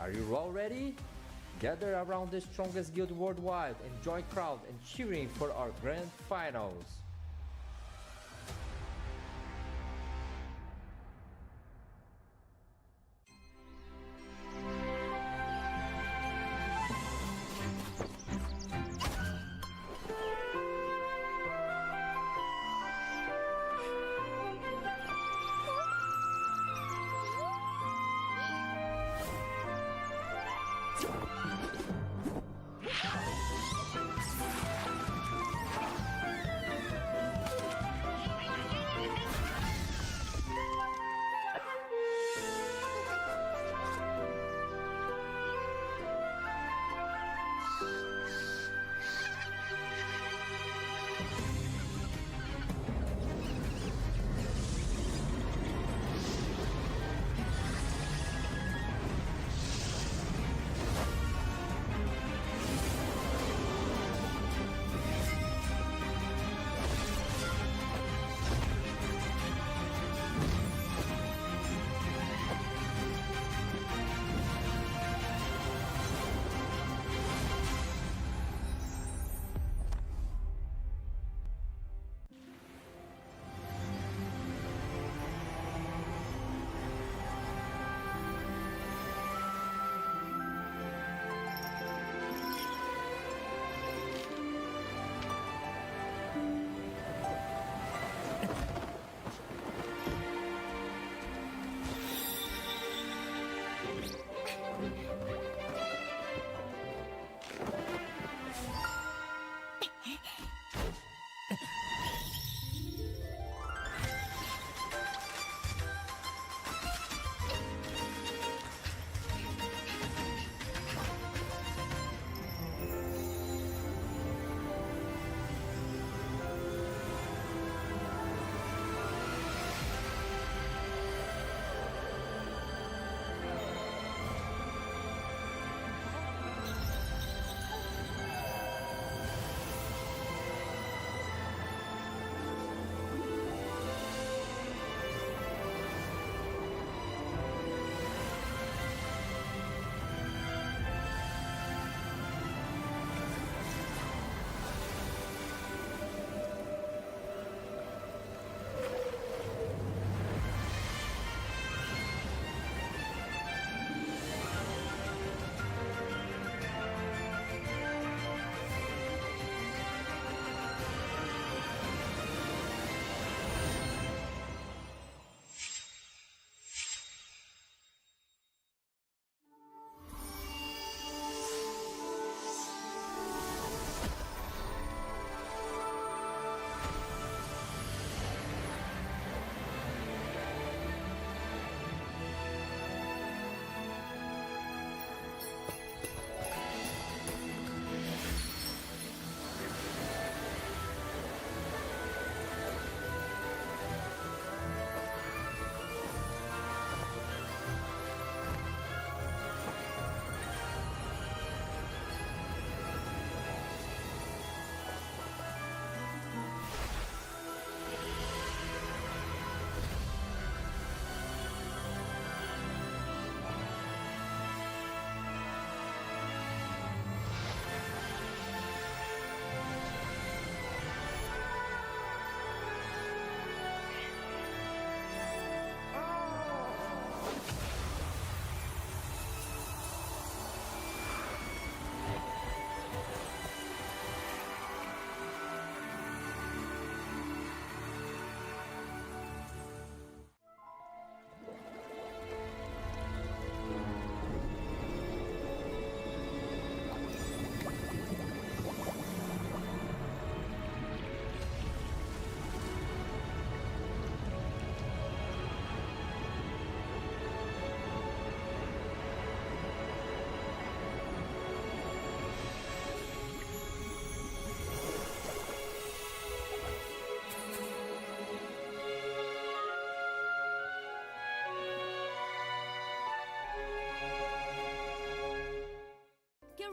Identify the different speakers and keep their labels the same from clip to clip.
Speaker 1: Are you all ready? Gather around the strongest guild worldwide and join crowd and cheering for our grand finals.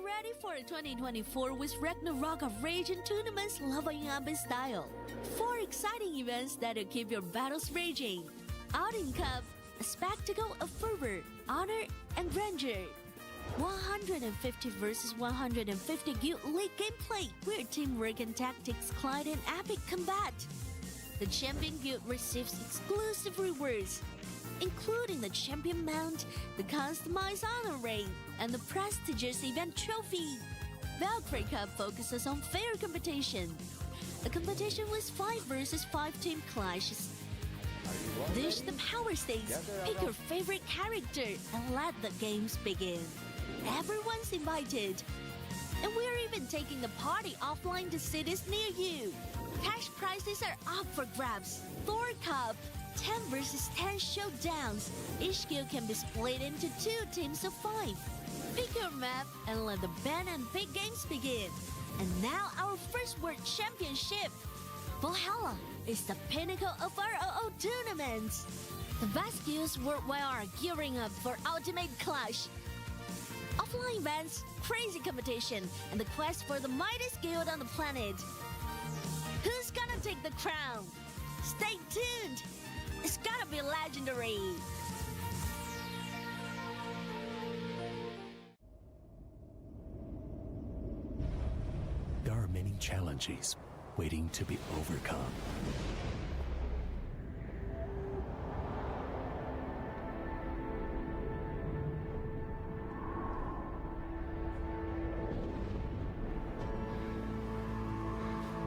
Speaker 2: Ready for 2024 with Ragnarok of Rage and Tournaments leveling up in style. 4 exciting events that'll keep your battles raging. Outing Cup, a spectacle of fervor, honor, and grandeur. 150 versus 150 Guild League gameplay, where teamwork and tactics collide in epic combat. The Champion Guild receives exclusive rewards, including the Champion Mount, the customized honor ring, and the prestigious event trophy. Valkyrie Cup focuses on fair competition, a competition with 5 versus 5 team clashes. Dish the power stakes, pick your favorite character, and let the games begin. Everyone's invited. And we're even taking the party offline to cities near you. Cash prizes are up for grabs. Thor Cup, 10 versus 10 showdowns. Each guild can be split into 2 teams of 5. Pick your map and let the ban and pick games begin. And now our first World Championship. Valhalla is the pinnacle of ROO tournaments. The best guilds worldwide are gearing up for ultimate clash. Offline events, crazy competition, and the quest for the mightiest guild on the planet. Who's gonna take the crown? Stay tuned! It's gonna be legendary!
Speaker 3: There are many challenges waiting to be overcome.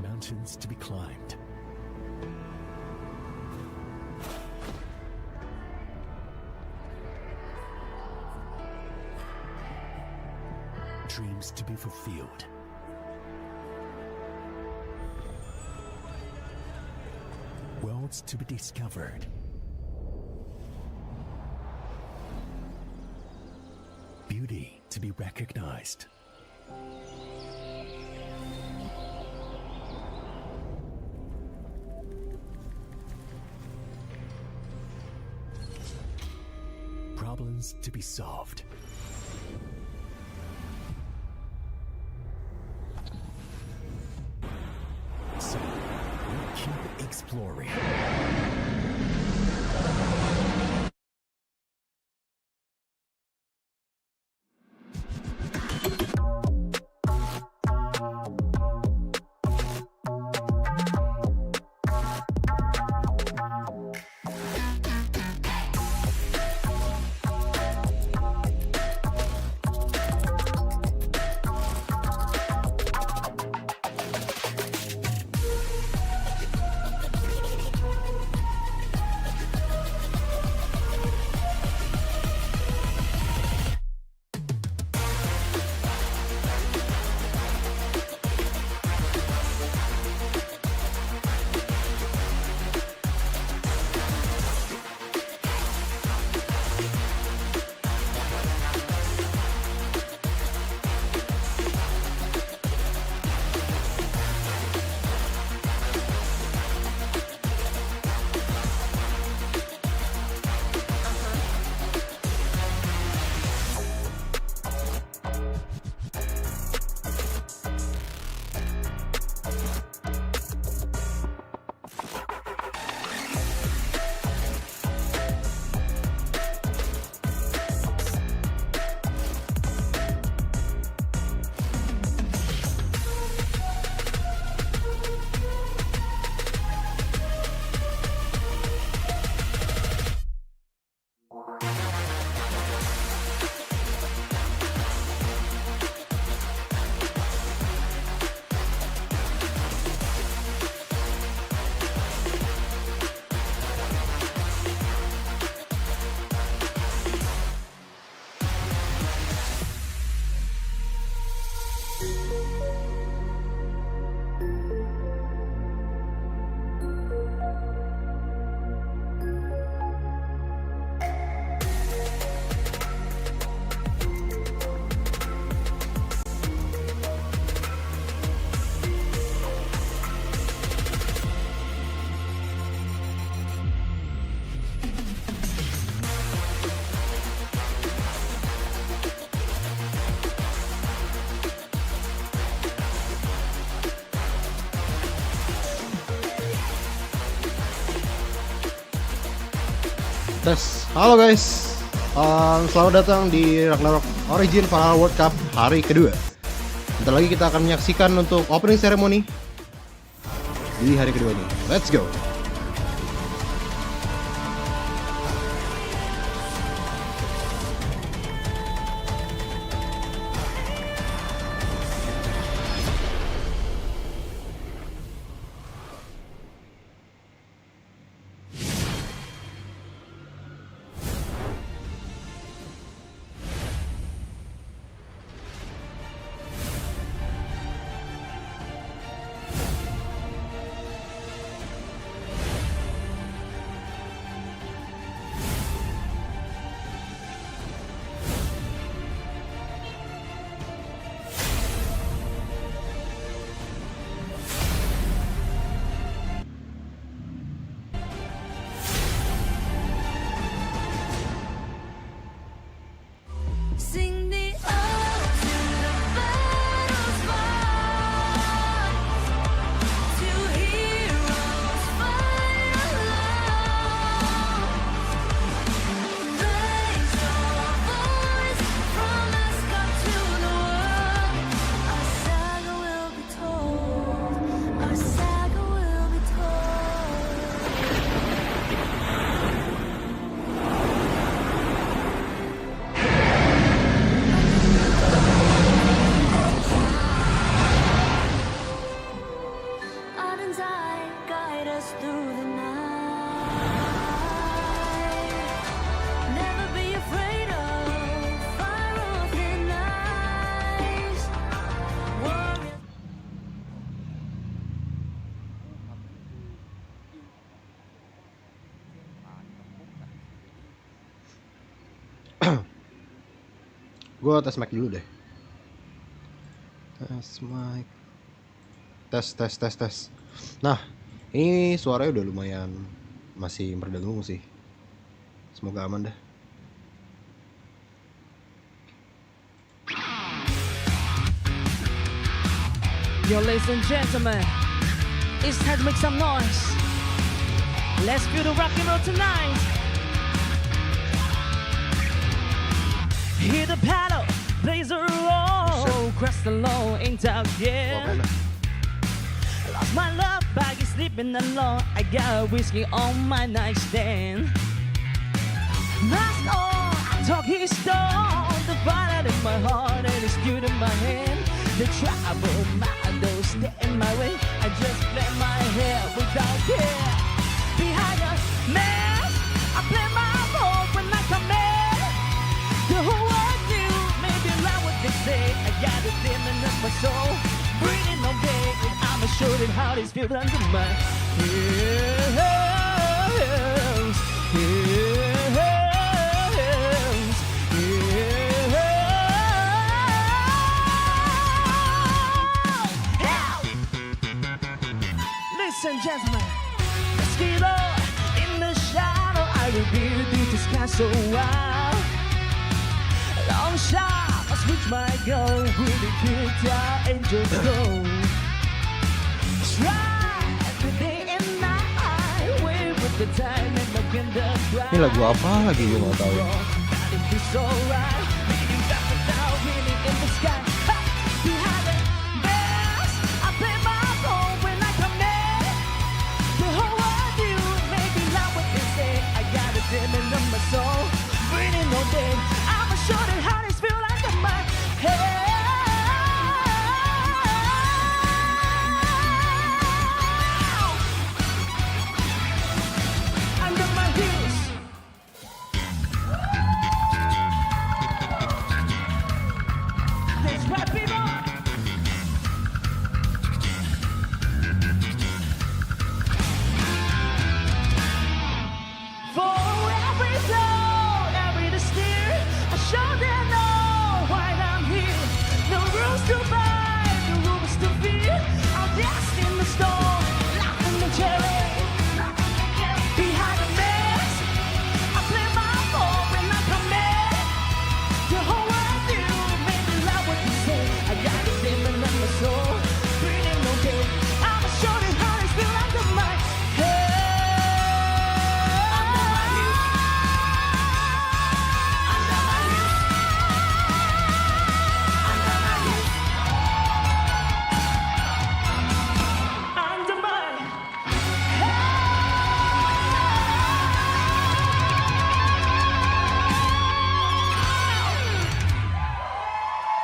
Speaker 3: Mountains to be climbed. Dreams to be fulfilled. Worlds to be discovered. Beauty to be recognized. Problems to be solved. So, we'll keep exploring.
Speaker 4: Tes, halo guys, selamat datang di Ragnarok Origin Valhalla World Cup hari kedua. Bentar lagi kita akan menyaksikan untuk opening ceremony di hari kedua ini. Let's go.
Speaker 2: Sing the ode to the battle's fight, to heroes fight alone. Raise your voice from Asgard to the world. Our saga will be told. Our saga will be told. Odin's eye guide us through the night. Never be afraid of fire or thin ice. Warrior.
Speaker 4: Gue tes mic dulu deh. Tes mic. Tes. Nah, ini suaranya udah lumayan masih merdengung sih. Semoga aman dah.
Speaker 5: Yo, ladies and gentlemen, it's time to make some noise. Let's feel the rock and roll tonight. Hear the paddle, blaze a roll, crest alone, ain't out yet. Lost my love bag, is sleeping alone. I got a whiskey on my nightstand. That's all, I talk his stone. The fire in my heart and it's good in my hand. The trouble, my don't stay in my way. I just play my hair without care. Behind a mask, I play my role when I come in. The whole world knew, maybe like what they say. I got a demon in my soul, breathing all day, and I'ma show them how this feels under my hands. Listen, gentlemen, let's get on in the shadow. I will build this castle wild. Long shot, I switch my goal with the guitar angels go. Try the day and night, way with the time and the wind of
Speaker 4: Ini lagu apa lagi gue nggak tahu.
Speaker 5: it feels alright, beating back the down, winning in the sky. Ha! Behind the bells, I play my role when I come in. The whole world knew, maybe like what they say. I got a demon in my soul, burning all day. I'ma show them how this feel under my head. Under my heels.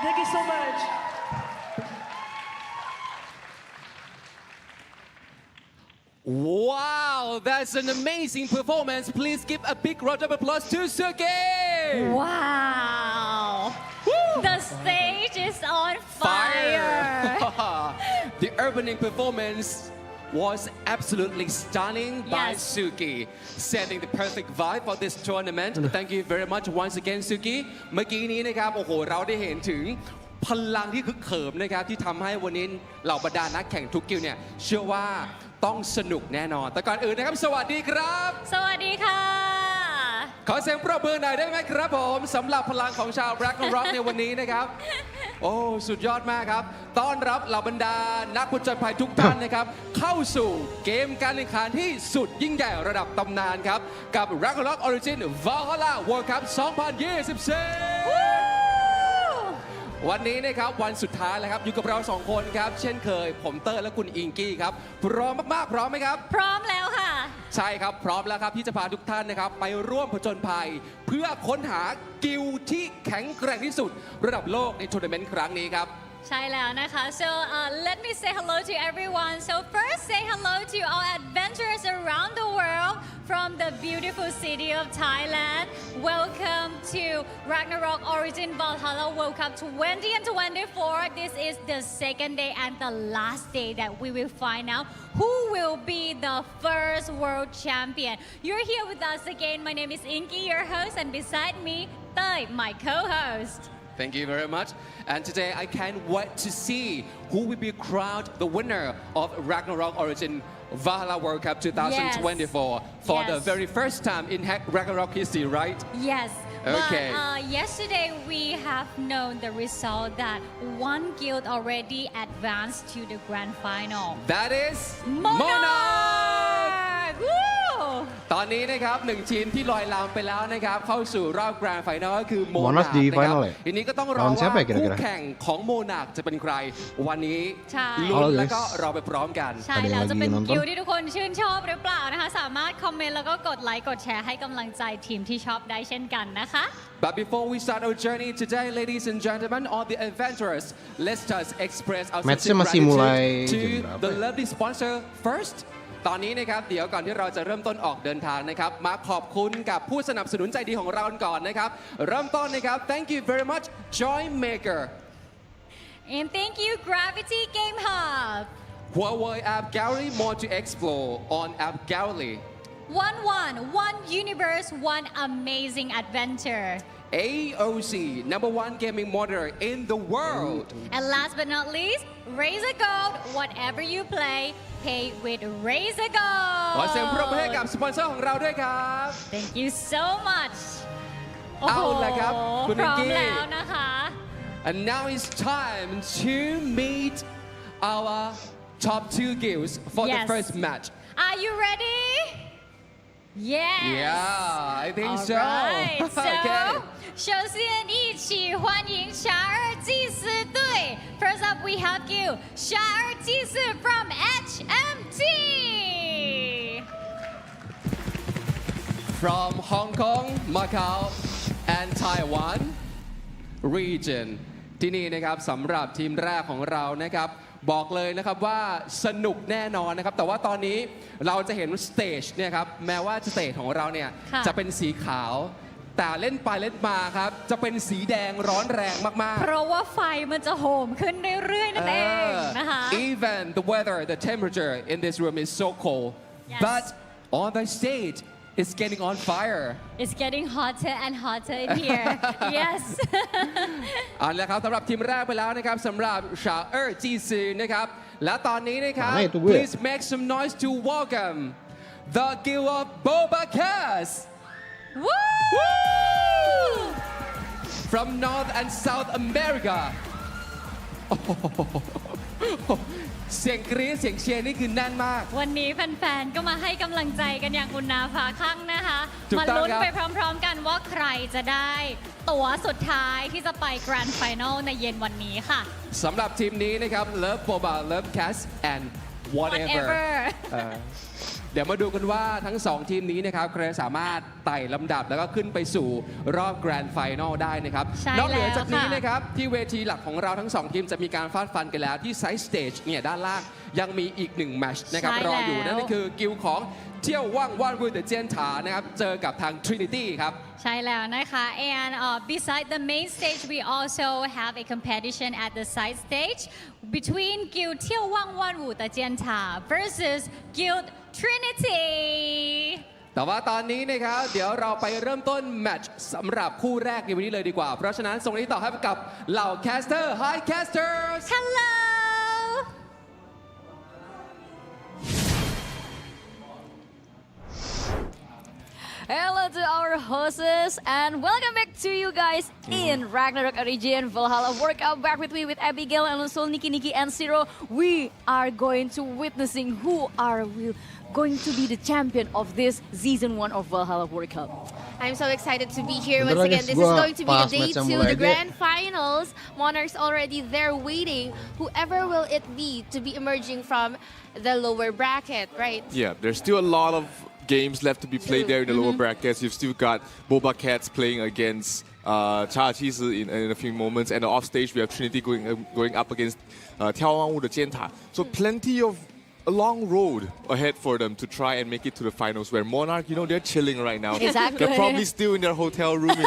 Speaker 5: Thank you so much.
Speaker 6: Wow, that's an amazing performance. Please give a big round of applause to Suki.
Speaker 7: Wow. The stage is on fire.
Speaker 6: The opening performance was absolutely stunning by
Speaker 7: Yes.
Speaker 6: Suki, setting the perfect vibe for this tournament. Thank you very much once again, Suki. เมื่อกี้นี้นะครับโอ้โหเราได้เห็นถึงพลังที่คึกเขิมนะครับที่ทำให้วันนี้เหล่าบรรดานักแข่งทุกกิลด์เนี่ยเชื่อว่าต้องสนุกแน่นอน แต่ก่อนอื่นนะครับสวัสดีครับ
Speaker 7: สวัสดีค่ะ
Speaker 6: ขอเสียงปรบมือหน่อยได้ไหมครับผมสำหรับพลังของชาว Ragnarok ในวันนี้นะครับ โอ้สุดยอดมากครับ ต้อนรับเหล่าบรรดานักผจญภัยทุกท่านนะครับ เข้าสู่เกมการแข่งขันที่สุดยิ่งใหญ่ระดับตำนานครับ กับ Ragnarok Origin Valhalla World Cup 2024 วันนี้นะครับวันสุดท้ายแล้วครับอยู่กับเราสองคนครับเช่นเคยผมเตอร์และคุณอิงกี้ครับพร้อมมากๆพร้อมไหมครับ
Speaker 7: พร้อมแล้วค่ะ
Speaker 6: ใช่ครับพร้อมแล้วครับที่จะพาทุกท่านนะครับไปร่วมผจญภัย เพื่อค้นหากิลด์ที่แข็งแกร่งที่สุดระดับโลกในทัวร์นาเมนต์ครั้งนี้ครับ
Speaker 7: ใช่แล้วนะคะ so let me say hello to everyone so first say hello to all adventurers around the world from the beautiful city of Thailand welcome to Ragnarok Origin Valhalla World Cup 2024 this is the second day and the last day that we will find out who will be the first world champion you're here with us again my name is Inky your host and beside me Thai my co-host
Speaker 6: Thank you very much. And today I can't wait to see who will be crowned the winner of Ragnarok Origin Valhalla World Cup 2024 for the
Speaker 7: Yes.
Speaker 6: very first time in Ragnarok history, right?
Speaker 7: Yes.
Speaker 6: Okay.
Speaker 7: But yesterday we have known the result that one guild already advanced to the grand final.
Speaker 6: That is
Speaker 7: Monarch! Woo!
Speaker 6: ตอนนี้นะครับหนึ่งทีมที่ลอยลำไปแล้วนะครับเข้าสู่รอบแกรนด์ไฟนอลก็คือโมนา
Speaker 4: Monarch
Speaker 6: ร์
Speaker 4: di
Speaker 6: นะครับ
Speaker 4: final เลย
Speaker 6: ทีนี้ก็ต้องรอ
Speaker 4: Lawan
Speaker 6: ว่า
Speaker 4: siapa ya kira-kira?
Speaker 6: คู่แข่งของโมนาร์จะเป็นใคร วันนี้
Speaker 7: ใช่
Speaker 6: ลุ้น
Speaker 4: Halo,
Speaker 6: แล้วก็
Speaker 4: guys.
Speaker 6: รอไปพร้อมกัน
Speaker 7: ใช่แล้วจะเป็น
Speaker 4: Ada yang lagi
Speaker 7: กิล
Speaker 4: nonton?
Speaker 7: ที่ทุกคนชื่นชอบหรือเปล่านะคะ สามารถคอมเมนต์แล้วก็กดไลค์กดแชร์ให้กำลังใจทีมที่ชอบได้เช่นกันนะคะ
Speaker 6: But before we start our journey today, ladies and gentlemen, all the adventurers, let's just express our
Speaker 4: Match-nya
Speaker 6: sincere
Speaker 4: masih mulai
Speaker 6: gratitude to
Speaker 4: jam berapa
Speaker 6: the
Speaker 4: ya?
Speaker 6: lovely sponsor first. ตอนนี้นะครับเดี๋ยวก่อนที่เราจะเริ่มต้นออกเดินทางนะครับมาขอบคุณกับผู้สนับสนุนใจดีของเราก่อนนะครับเริ่มต้นนะครับ thank you very much Joy Maker
Speaker 7: and thank you Gravity Game Hub
Speaker 6: Huawei App Gallery more to explore on App Gallery
Speaker 7: one universe one amazing adventure
Speaker 6: AOC number one gaming monitor in the world
Speaker 7: and last but not least Razer Gold whatever you play pay with Razer
Speaker 6: ขอเสียงปรบมือให้กับ
Speaker 7: Gold
Speaker 6: สปอนเซอร์ของเราด้วยครับ
Speaker 7: thank you so much
Speaker 6: เอาล่ะครับคุณ
Speaker 7: พร้อม
Speaker 6: นิกกี้
Speaker 7: แล้วนะคะ
Speaker 6: And now it's time to meet our top two guilds for the
Speaker 7: Yes.
Speaker 6: first match.
Speaker 7: Are you ready? Yes.
Speaker 6: Yeah, I think so.
Speaker 7: Alright,
Speaker 6: Okay.
Speaker 7: so 首先一起欢迎傻二祭司队。First up, we have you, 傻二祭司 from HMT.
Speaker 6: From Hong Kong, Macau, and Taiwan region. ที่นี่นะครับสำหรับทีมแรกของเรานะครับบอกเลยนะครับว่าสนุกแน่นอนนะครับแต่ว่าตอนนี้เราจะเห็นสเตจเนี่ยครับแม้ว่าสเตจของเราเนี่ย
Speaker 7: ค่ะ
Speaker 6: จะเป็นสีขาว แต่เล่นไปเล่นมาครับจะเป็นสีแดงร้อนแรงมาก
Speaker 7: เพราะว่าไฟมันจะโหมขึ้นเรื่อยๆนั่นเองนะคะ
Speaker 6: Even the weather, the temperature in this room is so cold.
Speaker 7: Yes.
Speaker 6: But on the stage, it's getting on fire.
Speaker 7: It's getting hotter and hotter in here. Yes.
Speaker 6: เอาละครับสำหรับทีมแรกไปแล้วนะครับสำหรับชาเออร์จีซีนะครับและตอนนี้นะครับ
Speaker 4: Mana itu gue?
Speaker 6: Please make some noise to welcome the Guild of Boba Cass
Speaker 7: Woo!
Speaker 6: from North and South America โอ้โหเสียงกรี๊ดเสียงเชียร์นี่คือแน่นมาก
Speaker 7: วันนี้แฟนๆ ก็มาให้กำลังใจกันอย่างอุ่นหนาฝาข้างนะคะ
Speaker 6: ถูก
Speaker 7: มา
Speaker 6: ต้อง
Speaker 7: ลุ้น
Speaker 6: ครับ
Speaker 7: ไปพร้อมๆ กันว่าใครจะได้ตั๋วสุดท้ายที่จะไปแกรนด์ไฟแนลในเย็นวันนี้ค่ะ
Speaker 6: สำหรับทีมนี้นะครับ Love Boba Love Cass and whatever
Speaker 7: Whatever
Speaker 6: เอ่อ ดี๋ยวมาดูกันว่าทั้ง 2 ทีมนี้นะครับใครสามารถไต่ลำดับแล้วก็ขึ้นไปสู่รอบแกรนด์ไฟนอลได้นะครับ
Speaker 7: ใช่
Speaker 6: นอกเหนือ
Speaker 7: แล้ว
Speaker 6: จากนี้
Speaker 7: ค่ะ
Speaker 6: นะครับที่เวทีหลักของเราทั้ง 2 ทีมจะมีการฟาดฟันกันแล้วที่ไซส์สเตจเนี่ยด้านล่างยังมีอีก1แมตช์นะครับรออยู่นั่นก็คือกิลของเที่ยวว่างว่านวุ้ยเดอะเจียนถานะครับเจอกับทาง Trinity ครับ
Speaker 7: ใช่แล้วนะคะ and beside the main stage we also have a competition at the side stage between Guild เที่ยวว่างว่านวูแต่เจียนถา versus Guild Trinity
Speaker 6: แต่ว่าตอนนี้นะครับเดี๋ยวเราไปเริ่มต้นแมตช์สำหรับคู่แรกในวันนี้เลยดีกว่าเพราะฉะนั้นส่งนี้ต่อให้กับเหล่าแคสเตอร์ Hi Casters
Speaker 7: Hello
Speaker 8: Hello to our hosts and welcome back to you guys in Ragnarok Origin Valhalla workout. Back with me with Abigail and also Nikki and Zero. We are going to witnessing who are going to be the champion of this season 1 of Valhalla World Cup.
Speaker 9: I'm so excited to be here
Speaker 4: Bentar
Speaker 9: once
Speaker 4: lagi,
Speaker 9: again. This is
Speaker 4: gua
Speaker 9: going to be the
Speaker 4: pas
Speaker 9: day
Speaker 4: match yang
Speaker 9: 2,
Speaker 4: mulai
Speaker 9: the
Speaker 4: aja.
Speaker 9: grand finals. Monarch's already there waiting. Whoever will it be to be emerging from the lower bracket, right?
Speaker 10: Yeah, there's still a lot of games left to be played there in the lower brackets. You've still got Boba Cats playing against Cha in a few moments, and off stage we have Trinity going up against 眺望物的尖塔. So plenty of a long road ahead for them to try and make it to the finals. Where Monarch, they're chilling right now.
Speaker 8: Exactly.
Speaker 10: They're probably still in their hotel room,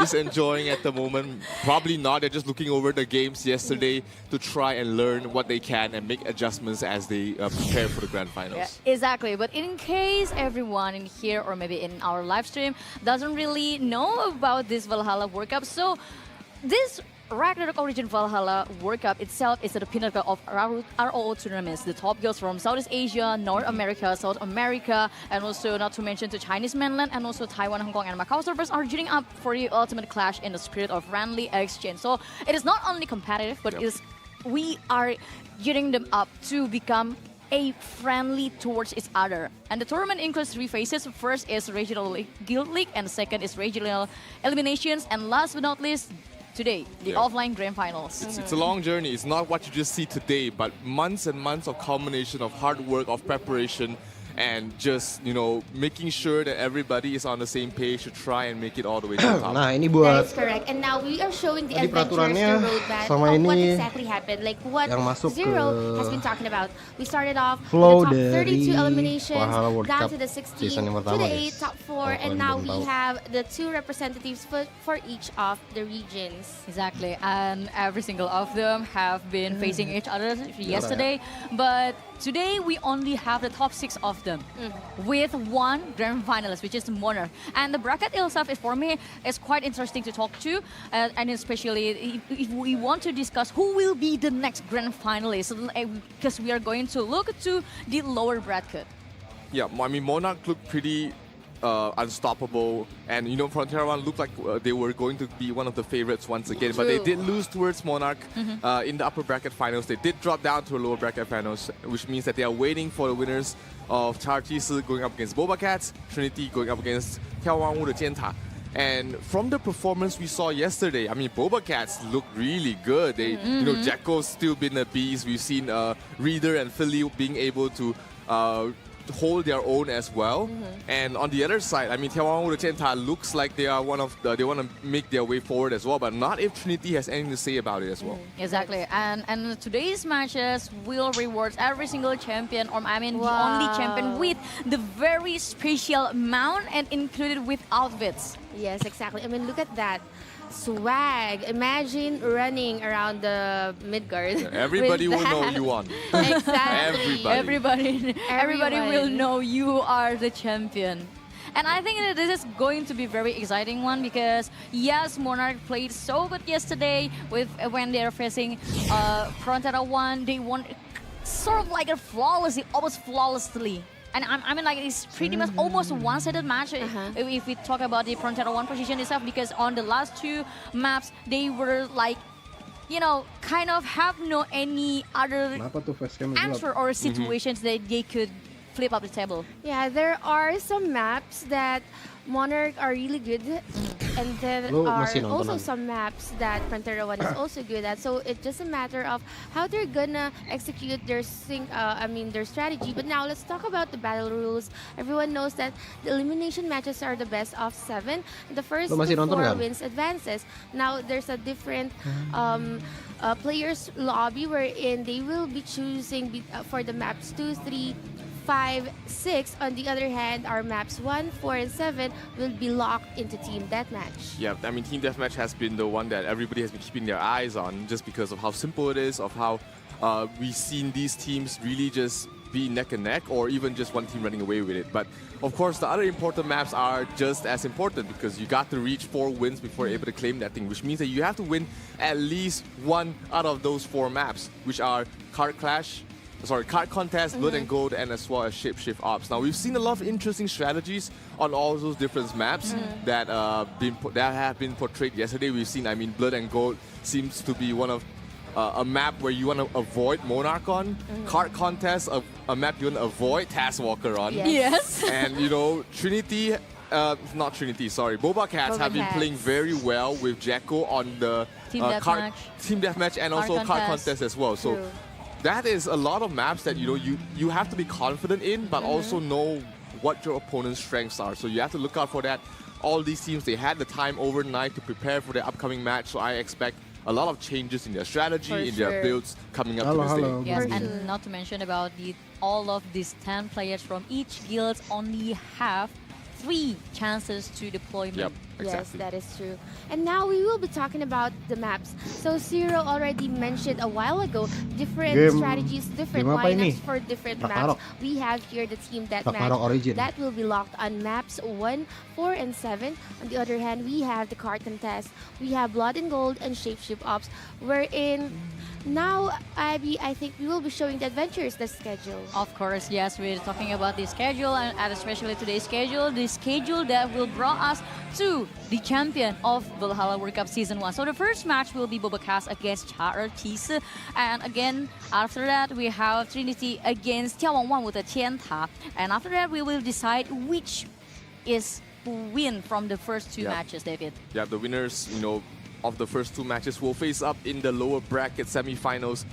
Speaker 10: just enjoying at the moment. Probably not. They're just looking over the games yesterday to try and learn what they can and make adjustments as they prepare for the grand finals.
Speaker 8: Yeah, exactly. But in case everyone in here or maybe in our live stream doesn't really know about this Valhalla World Cup, so this Ragnarok Origin Valhalla World Cup itself is the pinnacle of ROO tournaments. The top girls from Southeast Asia, North America, South America, and also not to mention the Chinese mainland and also Taiwan, Hong Kong, and Macau servers are gearing up for the ultimate clash in the spirit of friendly exchange. So it is not only competitive, but we are gearing them up to become a friendly towards each other. And the tournament includes 3 phases. First is regional guild league, and second is regional eliminations, and last but not least, today, the offline grand finals.
Speaker 10: It's a long journey. It's not what you just see today, but months and months of culmination of hard work, of preparation, and just, making sure that everybody is on the same page to try and make it all the way to the top.
Speaker 4: Nah, ini
Speaker 9: That
Speaker 4: buat
Speaker 9: is correct. And now we are showing the
Speaker 4: Tadi
Speaker 9: adventures, the
Speaker 4: peraturannya
Speaker 9: roadmap
Speaker 4: sama
Speaker 9: of what
Speaker 4: ini
Speaker 9: exactly happened. Like what
Speaker 4: yang masuk
Speaker 9: Zero
Speaker 4: ke
Speaker 9: has been talking about. We started off
Speaker 4: flow
Speaker 9: with the top 32
Speaker 4: dari
Speaker 9: eliminations,
Speaker 4: Valhalla World
Speaker 9: down
Speaker 4: Cup
Speaker 9: to the 16,
Speaker 4: season yang
Speaker 9: to
Speaker 4: pertama,
Speaker 9: the
Speaker 4: guys.
Speaker 9: 8, top 4,
Speaker 4: Kalau
Speaker 9: and
Speaker 4: kalian
Speaker 9: now
Speaker 4: belum
Speaker 9: we
Speaker 4: tahu.
Speaker 9: have the 2 representatives for each of the regions.
Speaker 8: Exactly, and every single of them have been facing each other yesterday, but today we only have the top 6 of them with 1 grand finalist, which is Monarch. And the bracket itself is, for me, is quite interesting to talk to, and especially if we want to discuss who will be the next grand finalist, because we are going to look to the lower bracket.
Speaker 10: Yeah, I mean, Monarch looked pretty unstoppable, and Frontier One looked like they were going to be one of the favorites once again, but they did lose towards Monarch in the upper bracket finals. They did drop down to a lower bracket finals, which means that they are waiting for the winners of Cha going up against Boba Cats, Trinity going up against 眺望物的尖塔. And from the performance we saw yesterday, I mean, Boba Cats looked really good. They, Jacko's still been a beast. We've seen Reader and Philly being able to hold their own as well. And on the other side, I mean, 眺望物的尖塔 looks like they are they want to make their way forward as well, but not if Trinity has anything to say about it as well.
Speaker 8: Exactly, and today's matches will reward every single champion, or I mean the only champion with the very special mount and included with outfits.
Speaker 9: Yes, exactly. I mean, look at that. Swag. Imagine running around the Midgard.
Speaker 10: Yeah, everybody will know you won.
Speaker 9: Exactly.
Speaker 8: Everybody will know you are the champion. And I think that this is going to be very exciting one, because yes, Monarch played so good yesterday with when they're facing Frontera One. They won sort of like a flawlessly, almost flawlessly. And I mean, like, it's pretty much almost a one-sided match if we talk about the Frontera 1 position itself, because on the last 2 maps, they were like, kind of have no any other answer or situations that they could flip up the table.
Speaker 9: Yeah, there are some maps that Monarch are really good, and then
Speaker 4: Lu
Speaker 9: are
Speaker 4: masih nonton
Speaker 9: also
Speaker 4: lagi?
Speaker 9: some maps that Frontera One is also good at. So it's just a matter of how they're gonna execute their their strategy. But now let's talk about the battle rules. Everyone knows that the elimination matches are the best of 7. The first
Speaker 4: Lu masih
Speaker 9: to
Speaker 4: nonton
Speaker 9: 4
Speaker 4: nggak?
Speaker 9: wins advances. Now there's a different players lobby wherein they will be choosing for the maps 2, 3, 5, 6. On the other hand, our maps 1, 4, and 7 will be locked into team deathmatch.
Speaker 10: Yeah, I mean, Team Deathmatch has been the one that everybody has been keeping their eyes on just because of how simple it is, of how we've seen these teams really just be neck and neck, or even just one team running away with it. But of course, the other important maps are just as important because you got to reach 4 wins before you're able to claim that thing, which means that you have to win at least 1 out of those 4 maps, which are Card Contest, Blood and Gold, and as well as Shapeshift Ops. Now, we've seen a lot of interesting strategies on all those different maps that have been portrayed yesterday. We've seen, I mean, Blood and Gold seems to be one of a map where you want to avoid Monarch on. Card Contest, a map you want to avoid Taskwalker on.
Speaker 8: Yes.
Speaker 10: And, you know, Boba Cats have been playing very well with Jacko on the
Speaker 8: Team Deathmatch.
Speaker 10: Team Deathmatch and also Card Contest as well. So
Speaker 9: True.
Speaker 10: that is a lot of maps that you have to be confident in, but also know what your opponent's strengths are. So you have to look out for that. All these teams, they had the time overnight to prepare for the upcoming match, so I expect a lot of changes in their strategy, in their builds coming up to this day.
Speaker 8: Yes,
Speaker 9: For
Speaker 8: and
Speaker 9: sure.
Speaker 8: not to mention about all of these 10 players from each guild only have 3 chances to deployment.
Speaker 10: Yep, exactly.
Speaker 9: Yes, that is true. And now we will be talking about the maps. So Zero already mentioned a while ago different
Speaker 4: Game-
Speaker 9: strategies, different
Speaker 4: game apa ini?
Speaker 9: lineups for different
Speaker 4: Ragnarok.
Speaker 9: maps. We have here the team
Speaker 4: Ragnarok
Speaker 9: deathmatch
Speaker 4: Origin.
Speaker 9: that will be locked on maps 1, 4, and 7. On the other hand, we have the Card Contest, we have Blood and Gold, and Shapeshift Ops. Wherein now, Abby, I think we will be showing the adventures, the schedule.
Speaker 8: Of course, yes, we're talking about the schedule and especially today's schedule, the schedule that will bring us to the champion of Valhalla World Cup Season 1. So the first match will be Boba Cats against Chartis. And again, after that, we have Trinity against 眺望万物的尖塔. And after that, we will decide which is who win from the first 2 matches, David.
Speaker 10: Yeah, the winners, of the first 2 matches will face up in the lower bracket semifinals.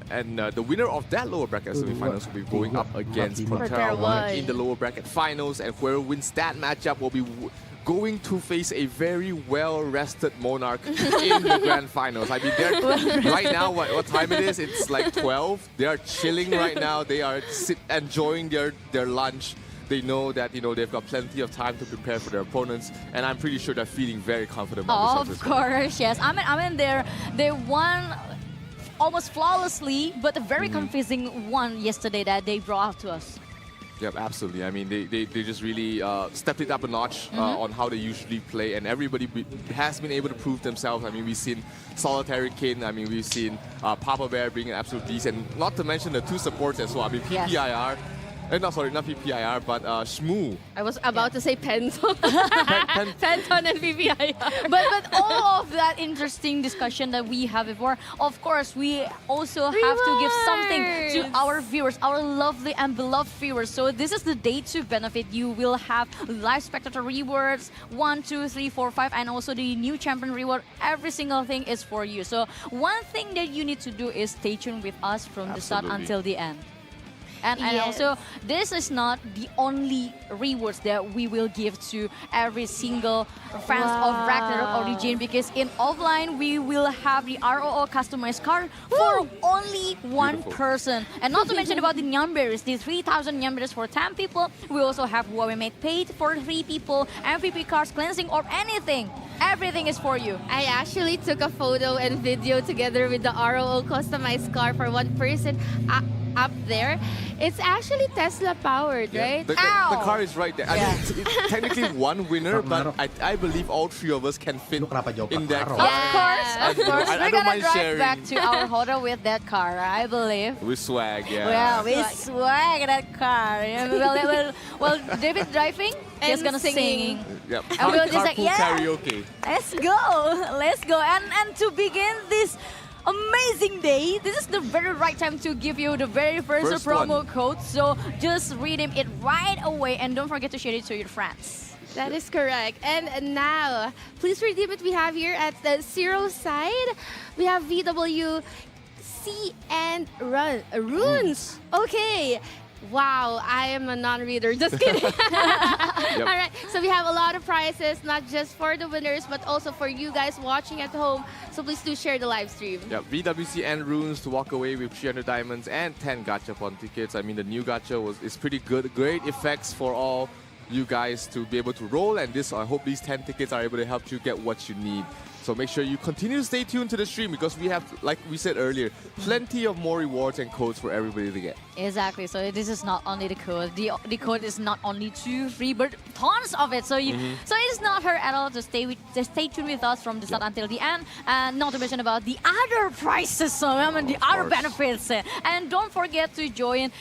Speaker 10: And the winner of that lower bracket semifinals will be going up against Frontera One in the lower bracket finals. And whoever wins that matchup will be going to face a very well-rested Monarch in the grand finals. I mean, right now, what time it is? It's like 12. They are chilling right now. They are enjoying their lunch. They know that they've got plenty of time to prepare for their opponents, and I'm pretty sure they're feeling very confident about themselves.
Speaker 8: Of course, yes. I mean, they won almost flawlessly, but a very confusing one yesterday that they brought to us.
Speaker 10: Yep, absolutely. I mean, they just really stepped it up a notch on how they usually play, and everybody has been able to prove themselves. I mean, we've seen Solitary Kin. I mean, we've seen Papa Bear being an absolute beast, and not to mention the 2 supports as well. I mean, PPIR. Not PPIR, but Shmoo.
Speaker 9: I was about to say Penton. Penton and PPIR.
Speaker 8: But all of that interesting discussion that we have before, of course, we also have to give something to our viewers, our lovely and beloved viewers. So this is the day to benefit. You will have live spectator rewards, 1, 2, 3, 4, 5, and also the new champion reward. Every single thing is for you. So one thing that you need to do is stay tuned with us from the start until the end. And also, this is not the only rewards that we will give to every single fans of Ragnarok Origin, because in offline, we will have the ROO customized card for only 1 person. And not to mention about the numbers, the 3,000 numbers for 10 people. We also have Huawei Make Paid for 3 people, MVP cards, cleansing, or anything. Everything is for you.
Speaker 9: I actually took a photo and video together with the ROO customized car for 1 person up there. It's actually Tesla powered, right?
Speaker 10: The car is right there. I mean, it's technically 1 winner, but I believe all 3 of us can fit in that car.
Speaker 8: Of course.
Speaker 10: I
Speaker 8: We're
Speaker 10: don't
Speaker 8: gonna
Speaker 10: mind
Speaker 8: drive
Speaker 10: sharing.
Speaker 8: back to our hotel with that car, I believe.
Speaker 10: With swag, yeah.
Speaker 8: Yeah, we swag that car. Yeah, well, David driving, he's gonna sing.
Speaker 10: Yep.
Speaker 8: And we'll just like,
Speaker 10: Carpool karaoke.
Speaker 8: Let's go. And to begin this amazing day. This is the very right time to give you the very first promo code. So just redeem it right away and don't forget to share it to your friends.
Speaker 9: That is correct. And now, please redeem it. We have here at the zero side, we have VW, C, and runes. Okay. Wow, I am a non-reader. Just kidding. All right, so we have a lot of prizes, not just for the winners, but also for you guys watching at home. So please do share the live stream.
Speaker 10: Yeah, VWC and runes to walk away with 300 diamonds and 10 gachapon tickets. I mean, the new gacha is pretty good. Great effects for all you guys to be able to roll, and I hope these 10 tickets are able to help you get what you need. So make sure you continue to stay tuned to the stream because we have, like we said earlier, plenty of more rewards and codes for everybody to get.
Speaker 8: Exactly. So this is not only the code. The code is not only 2 free, but tons of it. So so it is not hurt at all to stay tuned with us from the start until the end, and not to mention about the other prizes. So I mean the other benefits. And don't forget to join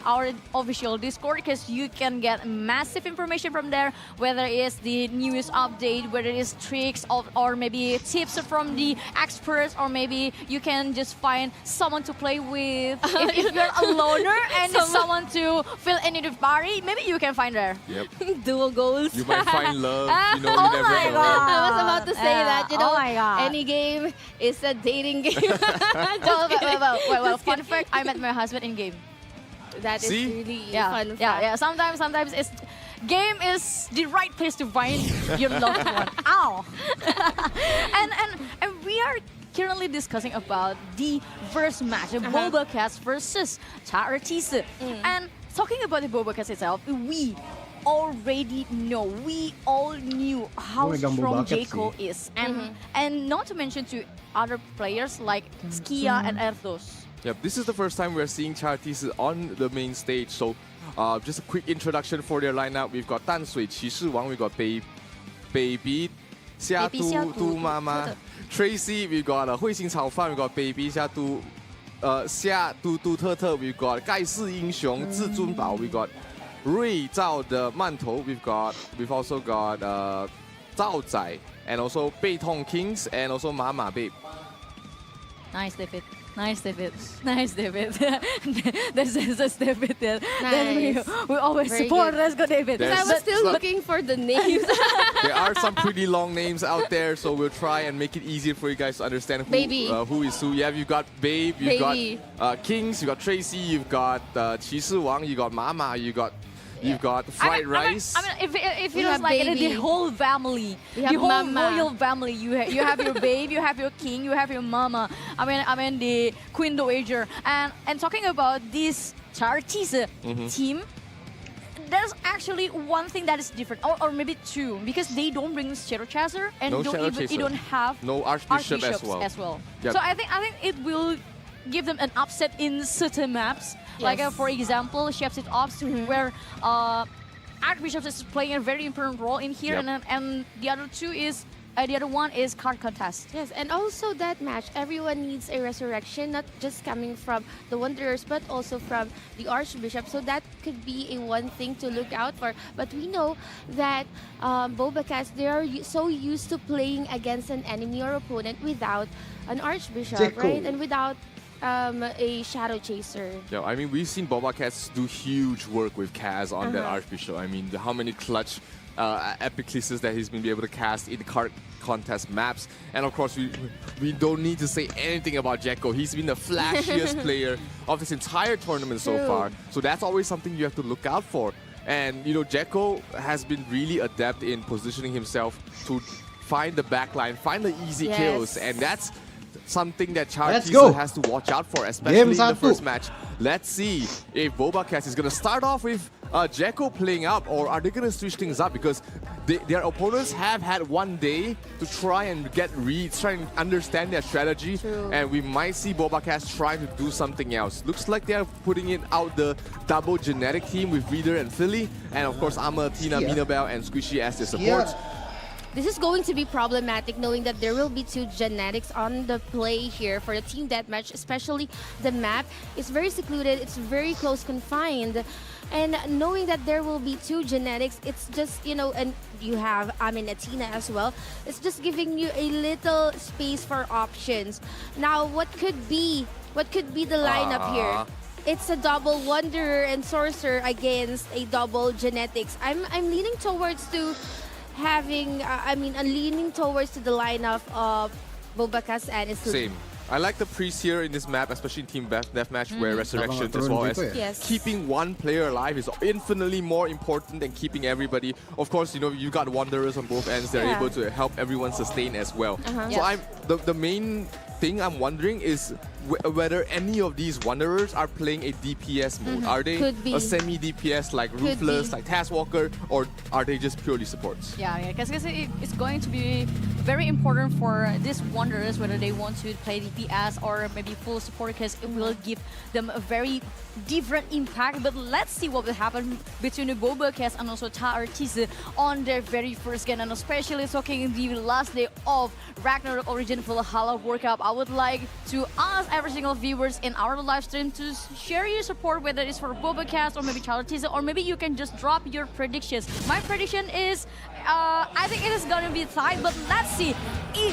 Speaker 8: our official Discord because you can get massive information from there, whether it's the newest update, whether it's tricks or maybe tips from the experts, or maybe you can just find someone to play with. If you're a loner and someone to fill any of the party, maybe you can find there.
Speaker 10: Yep.
Speaker 8: Dual goals.
Speaker 10: You might find love. You know,
Speaker 8: Oh
Speaker 10: you never
Speaker 8: my
Speaker 10: know.
Speaker 8: God.
Speaker 9: I was about to say that, you know,
Speaker 8: Oh my God.
Speaker 9: any game is a dating game.
Speaker 8: Well, fun fact, I met my husband in game.
Speaker 9: That is
Speaker 10: See?
Speaker 9: really
Speaker 8: Yeah,
Speaker 9: fun.
Speaker 8: yeah. Sometimes it's game is the right place to find your loved one. Ow! and we are currently discussing about the first match, Boba Cats versus Charities. And talking about the Boba Cats itself, we already know, we all knew how strong Jaco is, and not to mention to other players like Skia and Erdos.
Speaker 10: Yep, this is the first time we're seeing Charities on the main stage. So just a quick introduction for their lineup. We've got 淡水骑士王, we've got Baby 虾嘟妈妈 Tracy, we've got 彗星炒饭, we've got Baby 虾嘟特特, we've got 盖世英雄至尊宝, we've got 瑞兆的馒头, we've also got 赵仔, and also 背痛 Kings, and also Mama Babe.
Speaker 8: Nice, David. Nice, David. That's David there.
Speaker 9: Nice.
Speaker 8: We always
Speaker 9: Very
Speaker 8: support.
Speaker 9: good.
Speaker 8: Let's go, David.
Speaker 9: I was still looking for the names.
Speaker 10: There are some pretty long names out there, so we'll try and make it easier for you guys to understand who is who. Yeah, you've got Babe, you've got Kings, you've got Tracy, you've got 骑士王, you got Mama, you've got fried rice.
Speaker 8: I mean, if it was like the whole family, the whole royal family, you have your Babe, you have your King, you have your Mama. I mean the Queen Dowager. And talking about this Charities team, there's actually one thing that is different, or maybe two, because they don't bring Shadow Chaser and
Speaker 10: No Shadow
Speaker 8: they
Speaker 10: Chaser.
Speaker 8: don't have
Speaker 10: No Archbishop as well. Yep.
Speaker 8: So I think it will give them an upset in certain maps. Like for example, Chef's It Ops, where Archbishop is playing a very important role in here, and the other two is the other one is card contest.
Speaker 9: Yes, and also that match, everyone needs a resurrection, not just coming from the Wanderers, but also from the Archbishop. So that could be a one thing to look out for. But we know that Boba Cats, they are so used to playing against an enemy or opponent without an Archbishop, right? And without a Shadow Chaser.
Speaker 10: Yeah, I mean, we've seen Boba Cats do huge work with Kaz on that Archbishop. I mean, how many clutch epic classes that he's been able to cast in the card contest maps. And of course, we don't need to say anything about Jaco. He's been the flashiest player of this entire tournament so far. So that's always something you have to look out for. And, you know, Jaco has been really adept in positioning himself to find the backline, find the easy kills. And that's something that Charities has to watch out for, especially in the first match. Let's see if Boba Cats is going to start off with Jaco playing up, or are they going to switch things up, because their opponents have had one day to try and get reads, try and understand their strategy, and we might see Boba Cats trying to do something else. Looks like they're putting it out the double genetic team with Reader and Philly, and of course Amma, Tina, Minabelle, and Squishy as their supports.
Speaker 9: this is going to be problematic, knowing that there will be two genetics on the play here for the team deathmatch, especially the map. It's very secluded, it's very close confined. And knowing that there will be two genetics, it's just, you know, and you have, Athena as well. It's just giving you a little space for options. Now, what could be the lineup here? It's a double Wanderer and Sorcerer against a double Genetics. I'm leaning towards to having, I'm leaning towards to the lineup of Bobakas and Isli.
Speaker 10: Same. I like the priest here in this map, especially in team deathmatch, where resurrections as well as keeping one player alive is infinitely more important than keeping everybody. Of course, you know, you got Wanderers on both ends. They're able to help everyone sustain as well. So the main thing I'm wondering is whether any of these Wanderers are playing a DPS mode. Are they a semi-DPS like Ruthless, like Taskwalker, or are they just purely supports?
Speaker 8: Yeah, because it's going to be very important for these Wanderers whether they want to play DPS or maybe full support, because it will give them a very different impact. But let's see what will happen between the Bobakas and also TRTC on their very first game, and especially talking the last day of Ragnarok Origin Valhalla World Cup. I would like to ask every single viewers in our live stream to share your support, whether it's for Bobakas or maybe TRTC, or maybe you can just drop your predictions. My prediction is I think it is going to be tight, but let's see,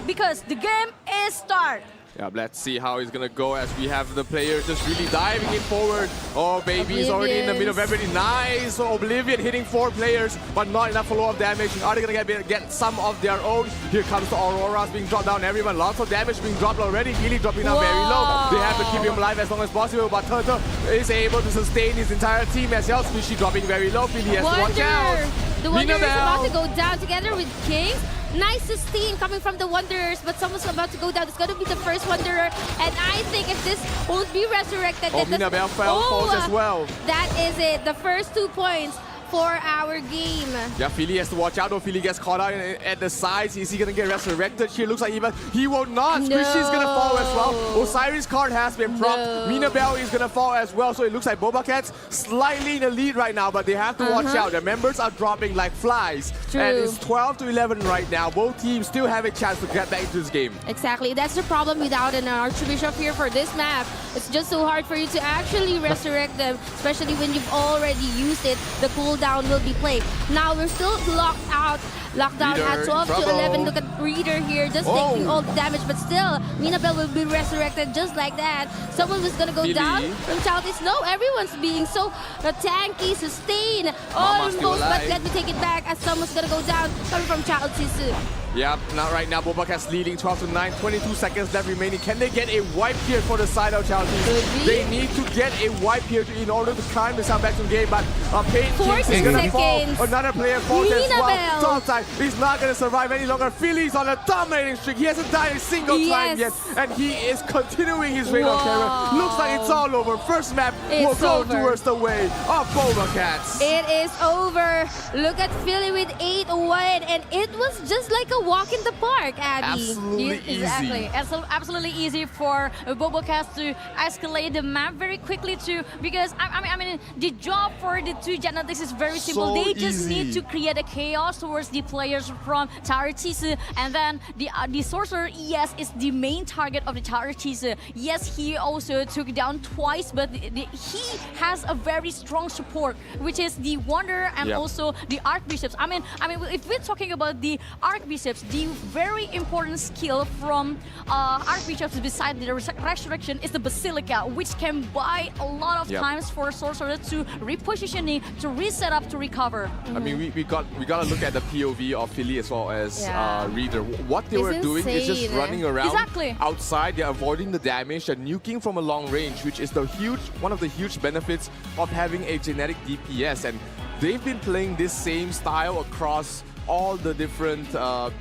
Speaker 8: because the game is start.
Speaker 10: Yeah, let's see how it's gonna go as we have the players just really diving in forward. Oh, baby, he's already in the middle of everybody. Nice! So Oblivion hitting 4 players, but not enough follow-up damage. Are they gonna get some of their own? Here comes the Auroras being dropped down. Everyone, lots of damage being dropped already. Healy dropping down very low. They have to keep him alive as long as possible, but Turtle is able to sustain his entire team as well. Squishy dropping very low. Philly has to watch out.
Speaker 9: The Wanderer is about to go down together with Kings. Nice sustain coming from the Wanderers, but someone's about to go down. It's going to be the first Wanderer, and I think if this won't be resurrected,
Speaker 10: Minabel falls as well.
Speaker 9: That is it. The first 2 points for our game.
Speaker 10: Yeah, Philly has to watch out. Though Philly gets caught out at the sides. Is he gonna get resurrected here? Looks like he will not. Squishy's gonna fall as well. Osiris card has been propped. Minabel is gonna fall as well. So it looks like Bobacats slightly in the lead right now, but they have to watch out. Their members are dropping like flies. And it's 12 to 11 right now. Both teams still have a chance to get back into this game.
Speaker 9: Exactly. That's the problem without an Archbishop here for this map. It's just so hard for you to actually resurrect them, especially when you've already used it. The cooldown will be played. Now we're still locked down at 12 to 11. Look at Reader here, just taking all the damage, but still, Minabel will be resurrected just like that. Someone was gonna go down from Chaltis. No, everyone's being so tanky, sustain, almost, but let me take it back as someone's gonna go down coming from Chaltis.
Speaker 10: Yeah, not right now. Bobakas leading 12 to 9, 22 seconds left remaining. Can they get a wipe here for the side of Chaltis? They need to get a wipe here in order to climb this back to the game, but Pain Kings is going to fall. Another player falls as well. Topside is not going to survive any longer. Philly's on a dominating streak. He hasn't died a single time yet, and he is continuing his reign on terror. Looks like it's all over. First map will go towards the way of Bobacats.
Speaker 9: It is over. Look at Philly with 8-1, and it was just like a walk in the park, Abby.
Speaker 10: Absolutely easy.
Speaker 8: Exactly. Absolutely easy for Bobacats to escalate the map very quickly too, because I mean the job for the two Genetics is very simple. They just need to create a chaos towards the players from TRTC, and then the Sorcerer, yes, is the main target of the TRTC. Yes, he also took down twice, but he has a very strong support, which is the Wanderer and also the Archbishops. I mean, if we're talking about the Archbishops, the very important skill from Archbishops beside the Resurrection is the Basilica, which can buy a lot of times for Sorcerer to repositioning, to reset up, to recover.
Speaker 10: I mean, we got to look at the POV of Philly as well as Reader. What they were doing is just running around outside. They're avoiding the damage and nuking from a long range, which is one of the huge benefits of having a genetic DPS. And they've been playing this same style across all the different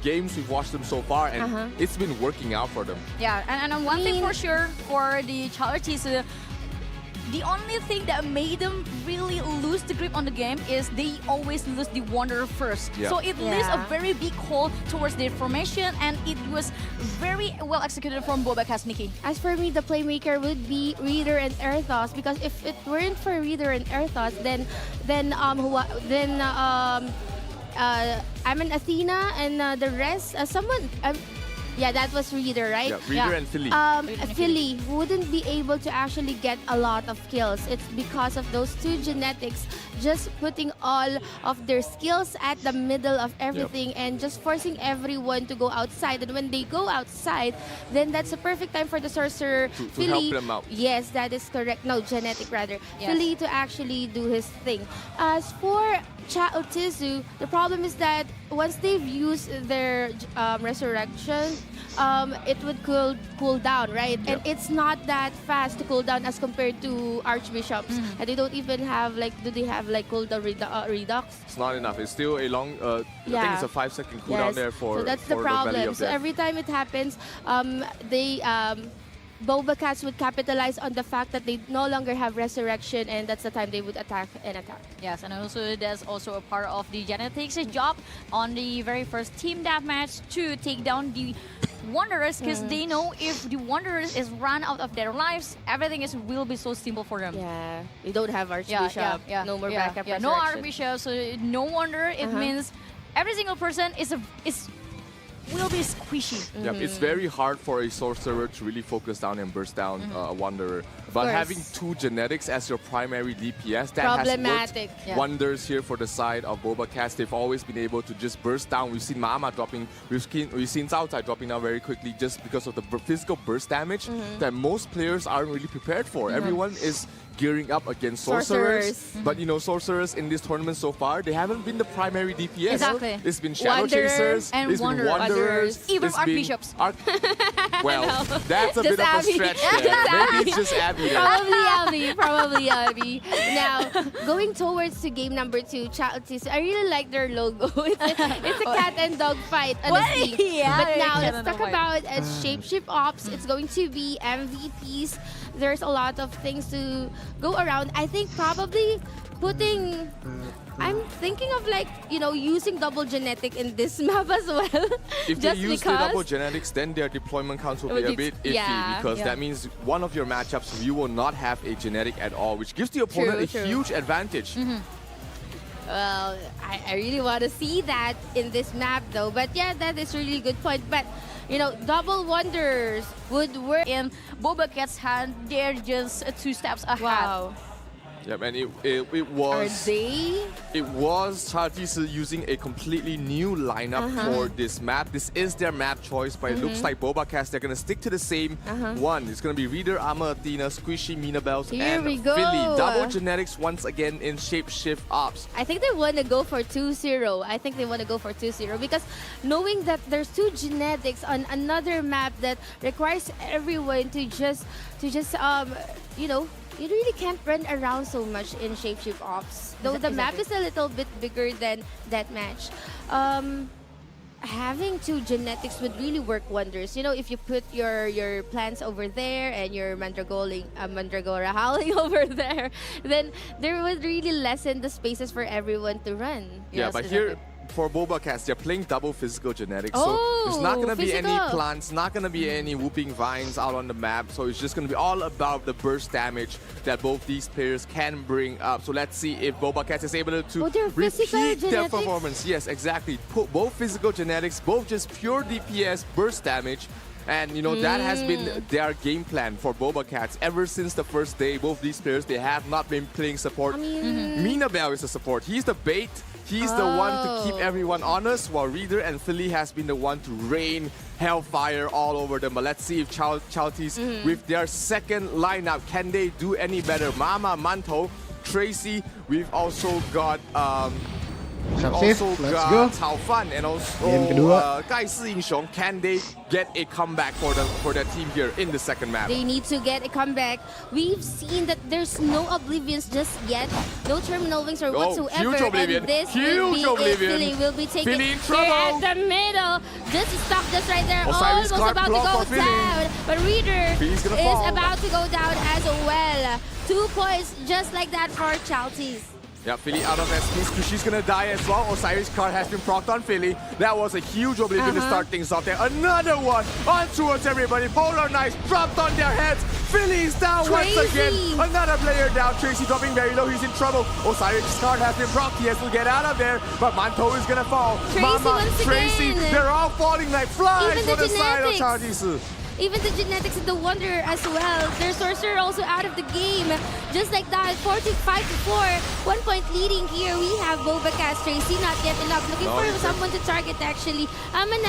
Speaker 10: games we've watched them so far, and it's been working out for them.
Speaker 8: Yeah, and one thing for sure for the Charities, the only thing that made them really lose the grip on the game is they always lose the Wanderer first. So it leaves a very big hole towards their formation, and it was very well executed from Bobakas, Nikki.
Speaker 9: As for me, the playmaker would be Reader and Erthos, because if it weren't for Reader and Erthos, then I'm an Athena, and the rest, someone. Yeah, that was Reader, right?
Speaker 10: Yeah, Reader and Philly.
Speaker 9: Philly wouldn't be able to actually get a lot of kills. It's because of those two genetics just putting all of their skills at the middle of everything and just forcing everyone to go outside. And when they go outside, then that's a perfect time for the sorcerer
Speaker 10: to
Speaker 9: Philly.
Speaker 10: help them out.
Speaker 9: Yes, that is correct. No, genetic rather.
Speaker 8: Yes.
Speaker 9: Philly to actually do his thing. As for Chaotizu, the problem is that once they've used their resurrection, it would cool down, right? And it's not that fast to cool down as compared to archbishops. And they don't even have do they have cooldown redux?
Speaker 10: It's not enough. It's still a long. I think it's a 5-second cooldown there for.
Speaker 9: So that's
Speaker 10: for
Speaker 9: the
Speaker 10: Valley
Speaker 9: problem.
Speaker 10: of
Speaker 9: So
Speaker 10: Death.
Speaker 9: every time it happens, they. Boba Cats would capitalize on the fact that they no longer have resurrection, and that's the time they would attack.
Speaker 8: Yes, and also that's also a part of the genetics job on the very first team deathmatch to take down the Wanderers, because they know if the Wanderers is run out of their lives, everything will be so simple for them.
Speaker 9: Yeah, we don't have Archbishop. No more backup resurrection.
Speaker 8: No Archbishop, so no wonder it means every single person will be squishy.
Speaker 10: Yep, it's very hard for a sorcerer to really focus down and burst down a Wanderer. But having two genetics as your primary DPS, that
Speaker 9: problematic.
Speaker 10: has worked wonders here for the side of Boba Cats. They've always been able to just burst down. We've seen Mama dropping, we've seen Zhaotai dropping down very quickly just because of the physical burst damage that most players aren't really prepared for. Everyone is gearing up against sorcerers. But you know, sorcerers in this tournament so far, they haven't been the primary DPS.
Speaker 8: Exactly.
Speaker 10: It's been Shadow Chasers,
Speaker 8: and
Speaker 10: it's been Wanderers,
Speaker 8: even
Speaker 10: it's
Speaker 8: Archbishops.
Speaker 10: Well, that's a bit of a
Speaker 9: Abby.
Speaker 10: stretch there. Maybe it's just Abby there.
Speaker 9: Probably Abby. Now, going towards to game number 2, Chaotizu, I really like their logo. It's a cat and dog fight, honestly. But now, let's talk about Shapeshift Ops. It's going to be MVPs. There's a lot of things to go around. I think probably I'm thinking of using double genetic in this map as well.
Speaker 10: If they use the double genetics, then their deployment counts will be a bit iffy because that means one of your matchups you will not have a genetic at all, which gives the opponent a huge advantage.
Speaker 9: Well, I really want to see that in this map though. But yeah, that is really a good point. But double wonders would work.
Speaker 8: In Boba Cat's hand, they're just 2 steps ahead.
Speaker 9: Wow.
Speaker 10: Yep, and it was.
Speaker 9: Are they?
Speaker 10: It was Chaotizu using a completely new lineup for this map. This is their map choice, but it looks like Boba Cats, they're going to stick to the same one. It's going to be Reader, Armor Athena, Squishy, Mina Bells, and
Speaker 9: we go.
Speaker 10: Philly. Double genetics once again in Shapeshift Ops.
Speaker 9: I think they want to go for 2-0. I think they want to go for 2-0 because knowing that there's 2 genetics on another map that requires everyone to just you really can't run around so much in Shapeshift Ops. Though the map is a little bit bigger than that match. Having 2 genetics would really work wonders. If you put your plants over there and your Mandragora howling over there, then there would really lessen the spaces for everyone to run.
Speaker 10: Yeah, but here for Boba Cats, they're playing double physical genetics. So there's not going to be any plants, not going to be any whooping vines out on the map. So it's just going to be all about the burst damage that both these players can bring up. So let's see if Boba Cats is able to repeat their performance. Yes, exactly. Both physical genetics, both just pure DPS burst damage. And that has been their game plan for Boba Cats ever since the first day. Both these players, they have not been playing support. Mina Bell is the support. He's the bait. He's the one to keep everyone honest, while Reader and Philly has been the one to rain hellfire all over them. But let's see if Chaotizu, with their second lineup, can they do any better? Mama, Manto, Tracy. We've also got
Speaker 4: Let's go.
Speaker 10: Cao Fan and also Gai Si Yingxiong. Can they get a comeback for their team here in the second map?
Speaker 9: They need to get a comeback. We've seen that there's no Oblivions just yet. No Terminal Wings or whatsoever.
Speaker 10: Huge Oblivion.
Speaker 9: And this
Speaker 10: Huge Oblivion.
Speaker 9: Philly will be taking
Speaker 10: Philly in
Speaker 9: here
Speaker 10: trouble.
Speaker 9: at the middle. Just stuck just right there.
Speaker 10: Osiris
Speaker 9: Almost
Speaker 10: Clark
Speaker 9: about to
Speaker 10: block
Speaker 9: go
Speaker 10: for
Speaker 9: down. But Reader
Speaker 10: Philly's gonna
Speaker 9: is
Speaker 10: fall.
Speaker 9: about to go down as well. 2 points just like that for Chaotizu.
Speaker 10: Yeah, Philly out of SP. Squishy's gonna die as well. Osiris card has been procced on Philly. That was a huge Oblivion to start things off there. Another one on towards everybody. Polar Knights dropped on their heads. Philly's down once again. Another player down. Tracy dropping very low. He's in trouble. Osiris card has been procced. He has to get out of there. But Manto is gonna fall. Tracy, they're all falling like flies for the side of Chardisu.
Speaker 9: Even the genetics of the Wanderer as well. Their sorcerer also out of the game. Just like that, 45-4. 1 point leading here. We have Bobacast. Tracy not yet enough. Looking for someone to target actually. Aman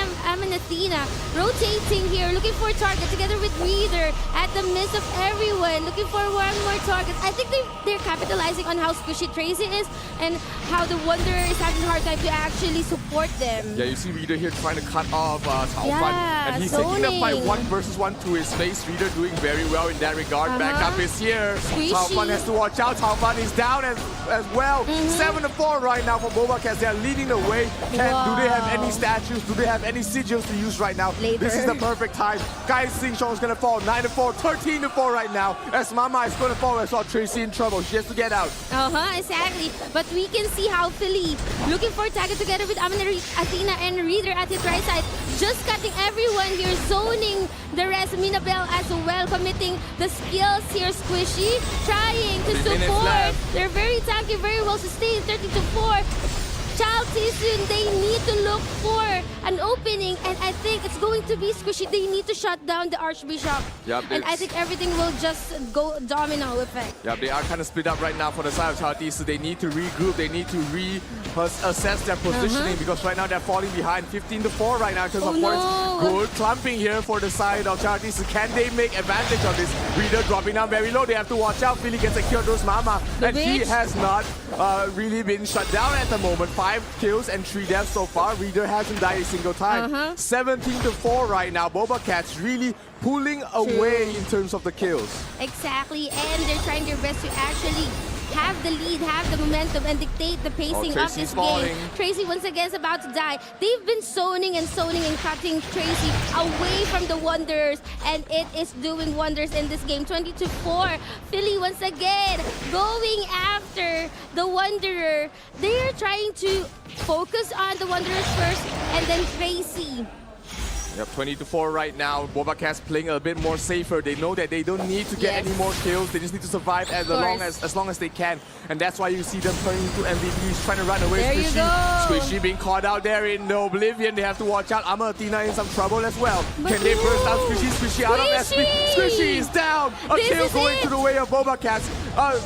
Speaker 9: Athena rotating here. Looking for a target together with Reader at the midst of everyone. Looking for one more target. I think they're capitalizing on how squishy Tracy is and how the Wanderer is having a hard time to actually support them.
Speaker 10: Yeah, you see Reader here trying to cut off Cao Fan. And he's taking the fight 1 versus 1 to his face. Reader doing very well in that regard. Back up is here. Cao Fan has to watch out. Cao Fan is down as well. 7-4 right now for Bobacast. They are leading the way. Do they have any statues? Do they have any sigils to use right now? This is the perfect time. Guy Sing Chong is going to fall. 9-4, 13-4 right now. As Mama is going to fall as well. Tracy in trouble. She has to get out.
Speaker 9: Exactly. But we can see how Philly looking for a target together with Athena and Reader at his right side. Just cutting everyone here. Zoning the rest. Minabel as well. Committing the skills here. Squishy trying to support. They're very tanky, very well sustained. 30-4. Child Season, they need to look for an opening, and I think it's going to be Squishy. They need to shut down the Archbishop. And I think everything will just go domino effect.
Speaker 10: Yeah, they are kind of split up right now for the side of Child Season. They need to regroup. They need to reassess their positioning because right now they're falling behind 15-4 right now in terms of points. Good clumping here for the side of Child Season. Can they make advantage of this? Reader dropping down very low. They have to watch out. Philly gets a kill on those Mama. And he has not really been shut down at the moment. 5 kills and 3 deaths so far. Reader hasn't died a single time. 17-4 right now. Bobacats really pulling away in terms of the kills.
Speaker 9: Exactly, and they're trying their best to actually have the lead, have the momentum, and dictate the pacing of this game. Tracy once again is about to die. They've been zoning and cutting Tracy away from the Wanderers, and it is doing wonders in this game. 20-4. Philly once again going after the Wanderer. They are trying to focus on the Wanderers first, and then Tracy.
Speaker 10: Yep, 20-4 right now. Bobacats playing a bit more safer. They know that they don't need to get any more kills. They just need to survive as long as they can. And that's why you see them turning into MVPs, trying to run away.
Speaker 9: There you go.
Speaker 10: Squishy being caught out there in the Oblivion. They have to watch out. Athena in some trouble as well. Can they burst out Squishy? Squishy out of SP. Squishy is down. A kill going to the way of Bobacats.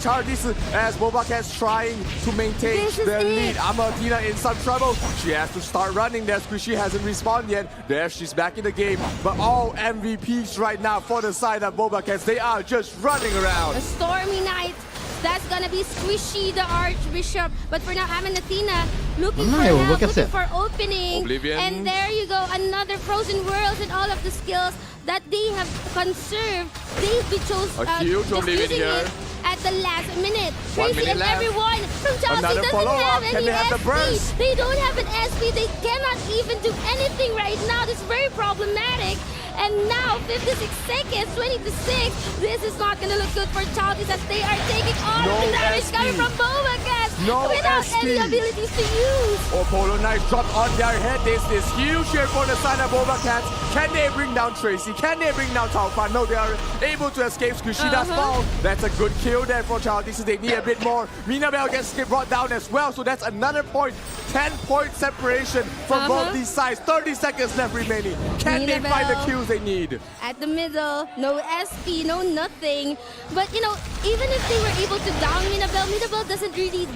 Speaker 10: Chardisu as Bobacats trying to maintain their lead. Athena in some trouble. She has to start running there. Squishy hasn't respawned yet. There she's back in the game. But all MVPs right now for the side of Bobacats. They are just running around.
Speaker 9: A stormy night. That's gonna be Squishy, the Archbishop. But for now, Aman Athena looking for help, looking for opening.
Speaker 10: Oblivion.
Speaker 9: And there you go, another Frozen Worlds and all of the skills that they have conserved. They've been chosen
Speaker 10: huge Oblivion here.
Speaker 9: At the last minute. Tracy and everyone from Chelsea doesn't have any SP. They don't have an SP. They cannot even do anything right now. This is very problematic. And now, 56 seconds, 20-6. This is not going to look good for Childies as they are taking all the damage coming from Bobacats without any abilities to use.
Speaker 10: Polar Knights dropped on their head. This is huge here for the side of Bobacats. Can they bring down Tracy? Can they bring down Cao Fan? No, they are able to escape. Squishy does fall. That's a good kill there for Childies. They need a bit more. Minabel gets brought down as well. So that's another point. 10-point separation from both these sides. 30 seconds left remaining. Can they find the kills they need?
Speaker 9: At the middle, no SP, no nothing. But you know, even if they were able to down Minabel doesn't really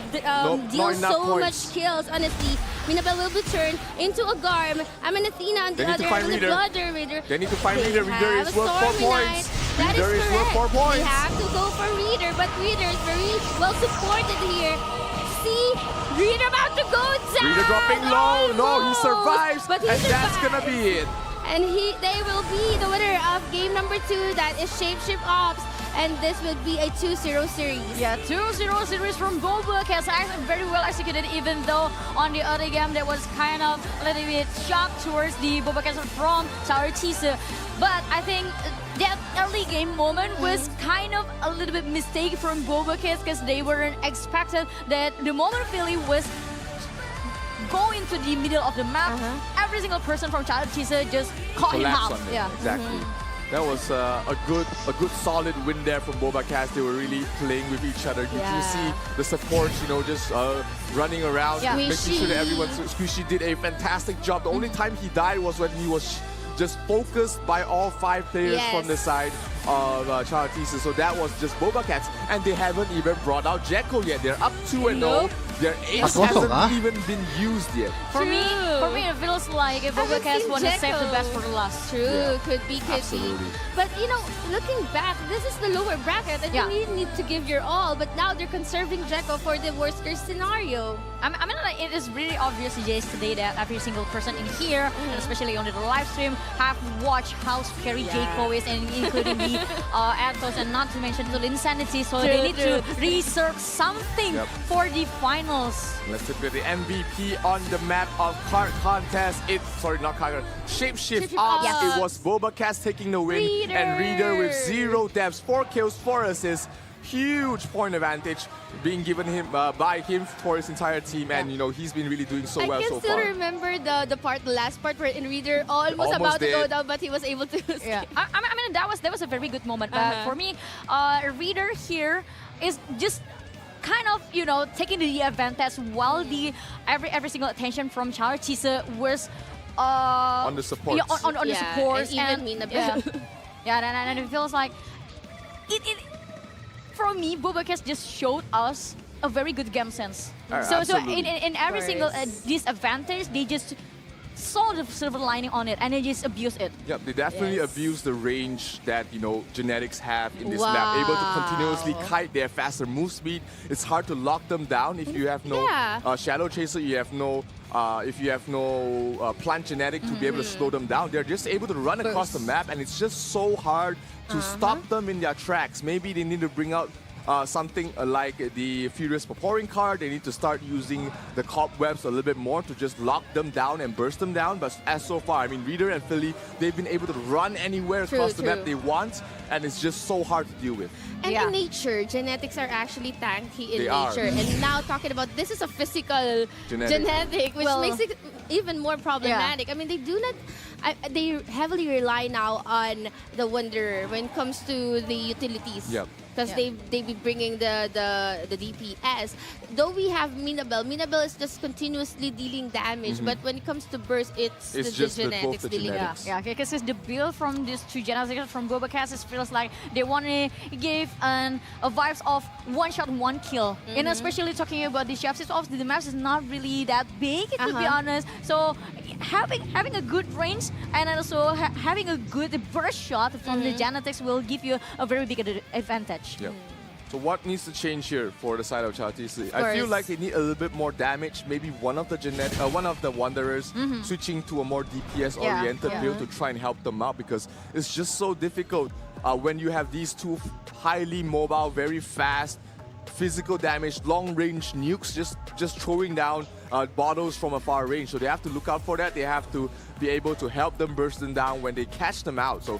Speaker 9: deal so much kills, honestly. Minabel will be turned into a Garm. Aman Athena on the other hand, the Blood Reader.
Speaker 10: They need to find Reader. Reader is worth 4 points.
Speaker 9: That
Speaker 10: Reader is worth 4 points.
Speaker 9: They have to go for Reader, but Reader is very well supported here. See, Reader about to go down.
Speaker 10: Reader dropping low. No, he survives. But that's gonna be it.
Speaker 9: And they will be the winner of game number 2. That is Shapeshift Ops. And this would be a 2-0 series.
Speaker 8: Yeah, 2-0 series from Bobacats. Very well executed, even though on the other game there was kind of a little bit shock towards the Bobacats from Chardisu. But I think that early game moment was kind of a little bit mistake from Boba Kids because they weren't expected that the moment Philly was going to the middle of the map, every single person from Child Teaser just caught him
Speaker 10: Collapse
Speaker 8: out.
Speaker 10: on them.
Speaker 8: Yeah.
Speaker 10: Exactly. That was a good solid win there from Boba Cast. They were really playing with each other. You see the support, just running around, making sure that everyone's Squishy did a fantastic job. The only time he died was when he was just focused by all 5 players from the side of Child Teaser. So that was just Boba Cats, and they haven't even brought out Jekko yet. They're up 2-0. Their ace hasn't even been used yet.
Speaker 8: For me, it feels like if Boba Cats want to save the best for the last.
Speaker 9: True, could be.
Speaker 10: Absolutely.
Speaker 9: But looking back, this is the lower bracket, and you need to give your all. But now they're conserving Jekko for the worst case scenario.
Speaker 8: I mean, like, it is really obvious yesterday that every single person in here, and especially on the live stream, have watched how scary Jekko is, and including the Athos, and not to mention the Insanity. So they need to research something for the finals.
Speaker 10: Let's look at the MVP on the map of Card Contest. Shapeshift Ops. It was Boba Cast taking the win, and Reader with 0 deaths, 4 kills, 4 assists. Huge point advantage being given him by him for his entire team, and he's been really doing so well so far.
Speaker 9: I can still remember the last part where in Reader almost about to go down, but he was able to escape.
Speaker 8: I mean that was a very good moment. But for me, Reader here is just kind of taking the advantage while the every single attention from Child Teaser was
Speaker 10: on the support.
Speaker 8: On the support,
Speaker 9: and even Minabelle.
Speaker 8: And it feels like it for me, Boba Cats just showed us a very good game sense. So in every single disadvantage, they just saw the silver lining on it and they just abused it.
Speaker 10: Yep, they definitely abused the range that genetics have in this map. Able to continuously kite their faster move speed. It's hard to lock them down if you have no Shadow Chaser. You have no if you have no plant genetic to be able to slow them down. They're just able to run across the map, and it's just so hard to stop them in their tracks. Maybe they need to bring out something like the Furious Pouring card. They need to start using the cobwebs a little bit more to just lock them down and burst them down. But as so far, I mean, Reader and Philly, they've been able to run anywhere across the map they want, and it's just so hard to deal with.
Speaker 9: And in nature, genetics are actually tanky in nature. And now talking about this is a physical genetic, which makes it even more problematic. I mean, they do not. They heavily rely now on the Wanderer when it comes to the utilities. Because they be bringing the DPS. Though we have Minabelle. Minabelle is just continuously dealing damage, but when it comes to burst, it's the genetics dealing damage.
Speaker 8: Yeah, because the build from these 2 genetics from Boba Cats, it feels like they want to give a vibes of one shot, one kill. And especially talking about the shops, the maps is not really that big, to be honest. So having a good range and also having a good burst shot from the genetics will give you a very big advantage.
Speaker 10: So what needs to change here for the side of Child Teaser? I feel like they need a little bit more damage. Maybe one of the Wanderers switching to a more DPS-oriented build to try and help them out, because it's just so difficult when you have these 2 highly mobile, very fast, physical damage, long-range nukes just throwing down bottles from a far range. So they have to look out for that. They have to be able to help them burst them down when they catch them out. So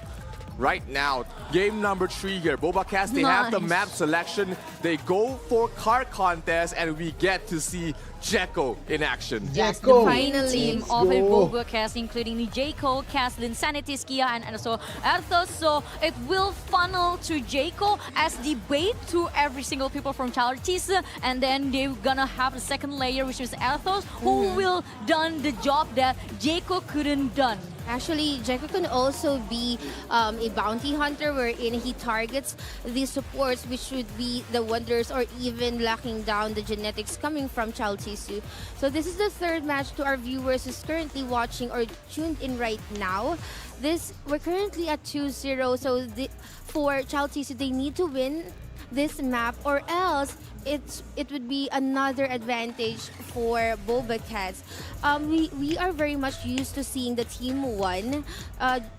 Speaker 10: right now, game number 3 here. Boba Cast, they have the map selection. They go for Card Contest, and we get to see Jekko in action.
Speaker 8: Yes, the final team of a Boba Cast, including the Jekko, Cast, Insanity, Skia, and also Arthos. So it will funnel to Jekko as the bait to every single people from Child Teaser, and then they're gonna have the second layer, which is Arthos, who will done the job that Jekko couldn't done.
Speaker 9: Actually, Jekko can also be a bounty hunter wherein he targets the supports, which would be the Wanderers or even locking down the genetics coming from Child Teaser. So this is the 3rd match to our viewers who's currently watching or tuned in right now. We're currently at 2-0, so for Child Teaser, they need to win this map or else it would be another advantage for Boba Cats. We are very much used to seeing the Team 1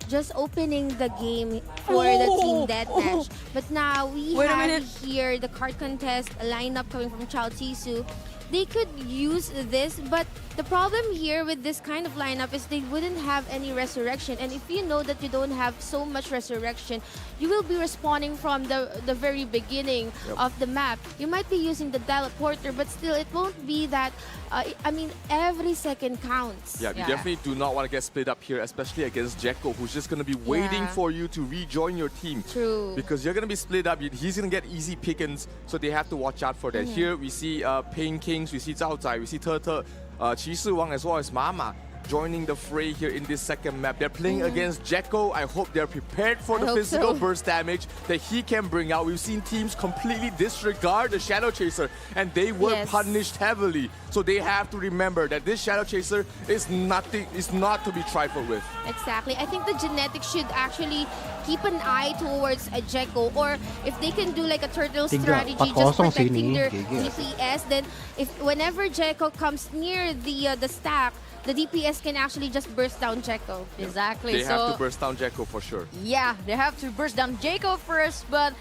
Speaker 9: just opening the game for the Team Deathmatch. But now we have here the Card Contest lineup coming from Child Teaser. They could use this, but the problem here with this kind of lineup is they wouldn't have any resurrection. And if you know that you don't have so much resurrection, you will be respawning from the very beginning of the map. You might be using the teleporter, but still it won't be that, I mean, every second counts.
Speaker 10: Yeah, you definitely do not want to get split up here, especially against Jekko, who's just going to be waiting for you to rejoin your team.
Speaker 9: True.
Speaker 10: Because you're going to be split up. He's going to get easy pickings, so they have to watch out for that. Here we see Pain Kings, we see Zhao Zai, we see Te, Qi Shi Wang, as well as Mama joining the fray here in this second map. They're playing against Jekko. I hope they're prepared for the physical burst damage that he can bring out. We've seen teams completely disregard the Shadow Chaser, and they were punished heavily. So they have to remember that this Shadow Chaser is not to be trifled with.
Speaker 9: Exactly. I think the genetics should actually keep an eye towards a Jekko, or if they can do like a turtle strategy, just protecting their DPS, then if whenever Jekko comes near the stack, the DPS can actually just burst down Jekko.
Speaker 8: Exactly.
Speaker 10: They have to burst down Jekko for sure.
Speaker 8: Yeah, they have to burst down Jekko first, but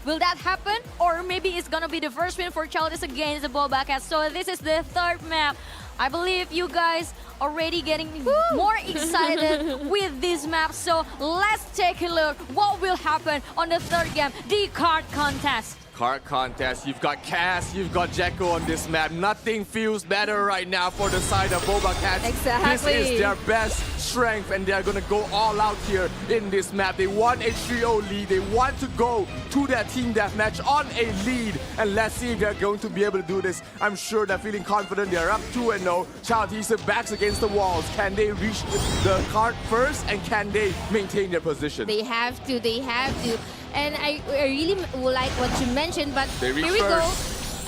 Speaker 8: will that happen? Or maybe it's gonna be the first win for Childish against the Boba Cats. So this is the third map. I believe you guys already getting more excited with this map. So let's take a look what will happen on the third game, the card contest.
Speaker 10: Card contest. You've got Cass, you've got Jekko on this map. Nothing feels better right now for the side of Boba Cats.
Speaker 8: Exactly.
Speaker 10: This is their best strength, and they're going to go all out here in this map. They want a 3-0 lead. They want to go to their team deathmatch on a lead. And let's see if they're going to be able to do this. I'm sure they're feeling confident. They're up 2-0. Childish backs against the walls. Can they reach the card first, and can they maintain their position?
Speaker 9: They have to. They have to. And I really like what you mentioned, but here we go.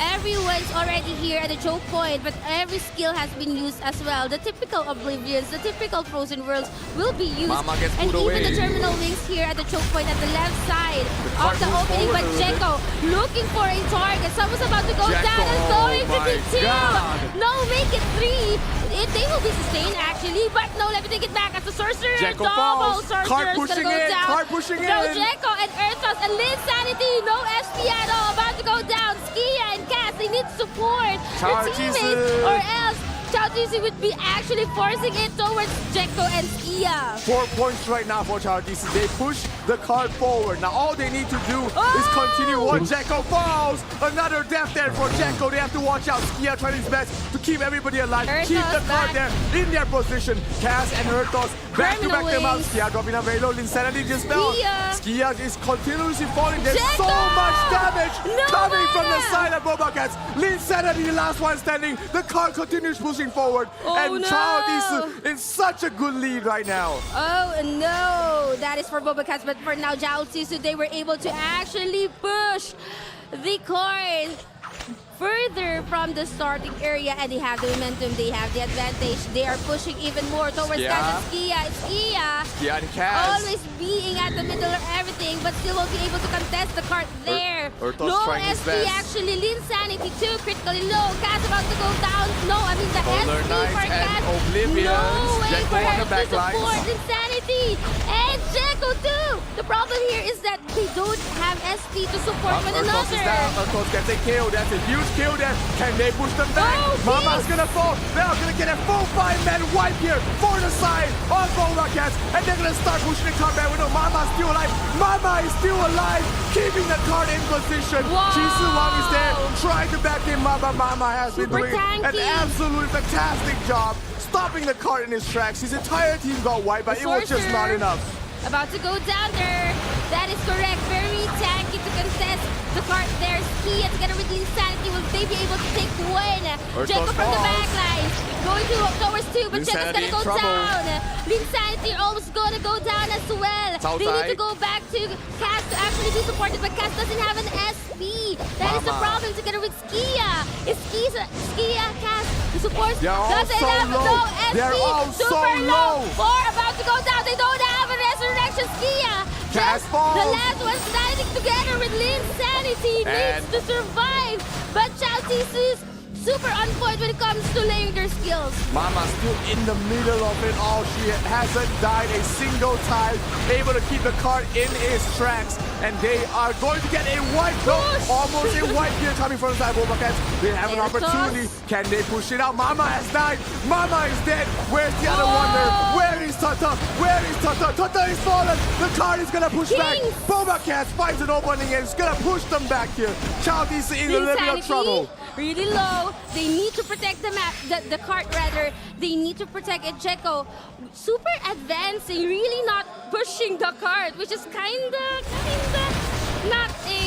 Speaker 9: Everyone's already here at the choke point, but every skill has been used as well. The typical Oblivions, the typical Frozen Worlds will be used. And even the Terminal Wings here at the choke point at the left side of the opening. But Jekko looking for a target. Someone's about to go down and going to be 2. No, make it 3. They will be sustained actually, but no, let me take it back as the Sorcerer.
Speaker 10: Jekko
Speaker 9: Double
Speaker 10: falls.
Speaker 9: Sorcerer is gonna go down.
Speaker 10: Card pushing
Speaker 9: No,
Speaker 10: in.
Speaker 9: Jekko and Earthos and Linsanity, no SP at all, about to go down. Skia and Cass, they need support. Their teammates, or else Childish would be actually forcing it towards Jekko and Skia.
Speaker 10: 4 points right now for Childish. They push the card forward. Now all they need to do is continue. One Jekko falls. Another death there for Jekko. They have to watch out. Skia trying his best to keep everybody alive. Keep the card there in their position. Cass and Earthos back to back them out. Skia dropping down very low. Linsanity just fell. Skia is continuously falling. There's so much damage coming from the side of Boba Cats. Linsanity, the last one standing. The card continues pushing forward. And Childish in such a good lead right now.
Speaker 9: Oh no, that is for Boba Cats, but for now, Childish, they were able to actually push the card further from the starting area, and they have the momentum, they have the advantage. They are pushing even more towards Cass and Skia.
Speaker 10: Skia and Cass
Speaker 9: always being at the middle of everything, but still won't be able to contest the cart there. Low SP actually, Linsanity too, critically low. Cass about to go down. No, I mean the SP for Cass. No way for her to support Linsanity. And Jekko too. The problem here is that they don't have SP to support one another.
Speaker 10: Earthos gets a kill. That's a huge kill there. Can they push them back? Mama's gonna fall. They're gonna get a full 5-man wipe here for the side of Boba Cats, and they're gonna start pushing the card back. We know Mama's still alive. Mama is still alive, keeping the card in position. Qi Shi Wang is there, trying to back in Mama. Mama has been doing an absolutely fantastic job stopping the card in his tracks. His entire team got wiped, but it was just not enough.
Speaker 9: About to go down there. That is correct. Very tanky to contest the cart there. Skia together with Linsanity. Will they be able to take one? Jekko from the backline. Going towards 2, but Jekko's gonna go down. Linsanity almost gonna go down as well. They need to go back to Cass to actually be supported, but Cass doesn't have an SP. That is the problem together with Skia. It's Skia, Cass, the support doesn't have no SP.
Speaker 10: They're all
Speaker 9: Super low. 4 about to go down. They don't have a resurrection. Skia.
Speaker 10: Cass falls.
Speaker 9: The last one standing together with Linsanity needs to survive. But Childish super on point when it comes to laying their skills.
Speaker 10: Mama still in the middle of it all. She hasn't died a single time. Able to keep the cart in its tracks. And they are going to get a white goal. Almost a white here coming from the side of Cats. They have an opportunity. Can they push it out? Mama has died. Mama is dead. Where's the other wonder? Where is Tata? Where is Tata? Tata is fallen. The cart is going to push back. Cats finds an opening and it's going to push them back here. Child is in a little bit of trouble.
Speaker 9: Really low. They need to protect the map, the cart rather. They need to protect it. Jeko, super advancing, really not pushing the cart, which is kinda not a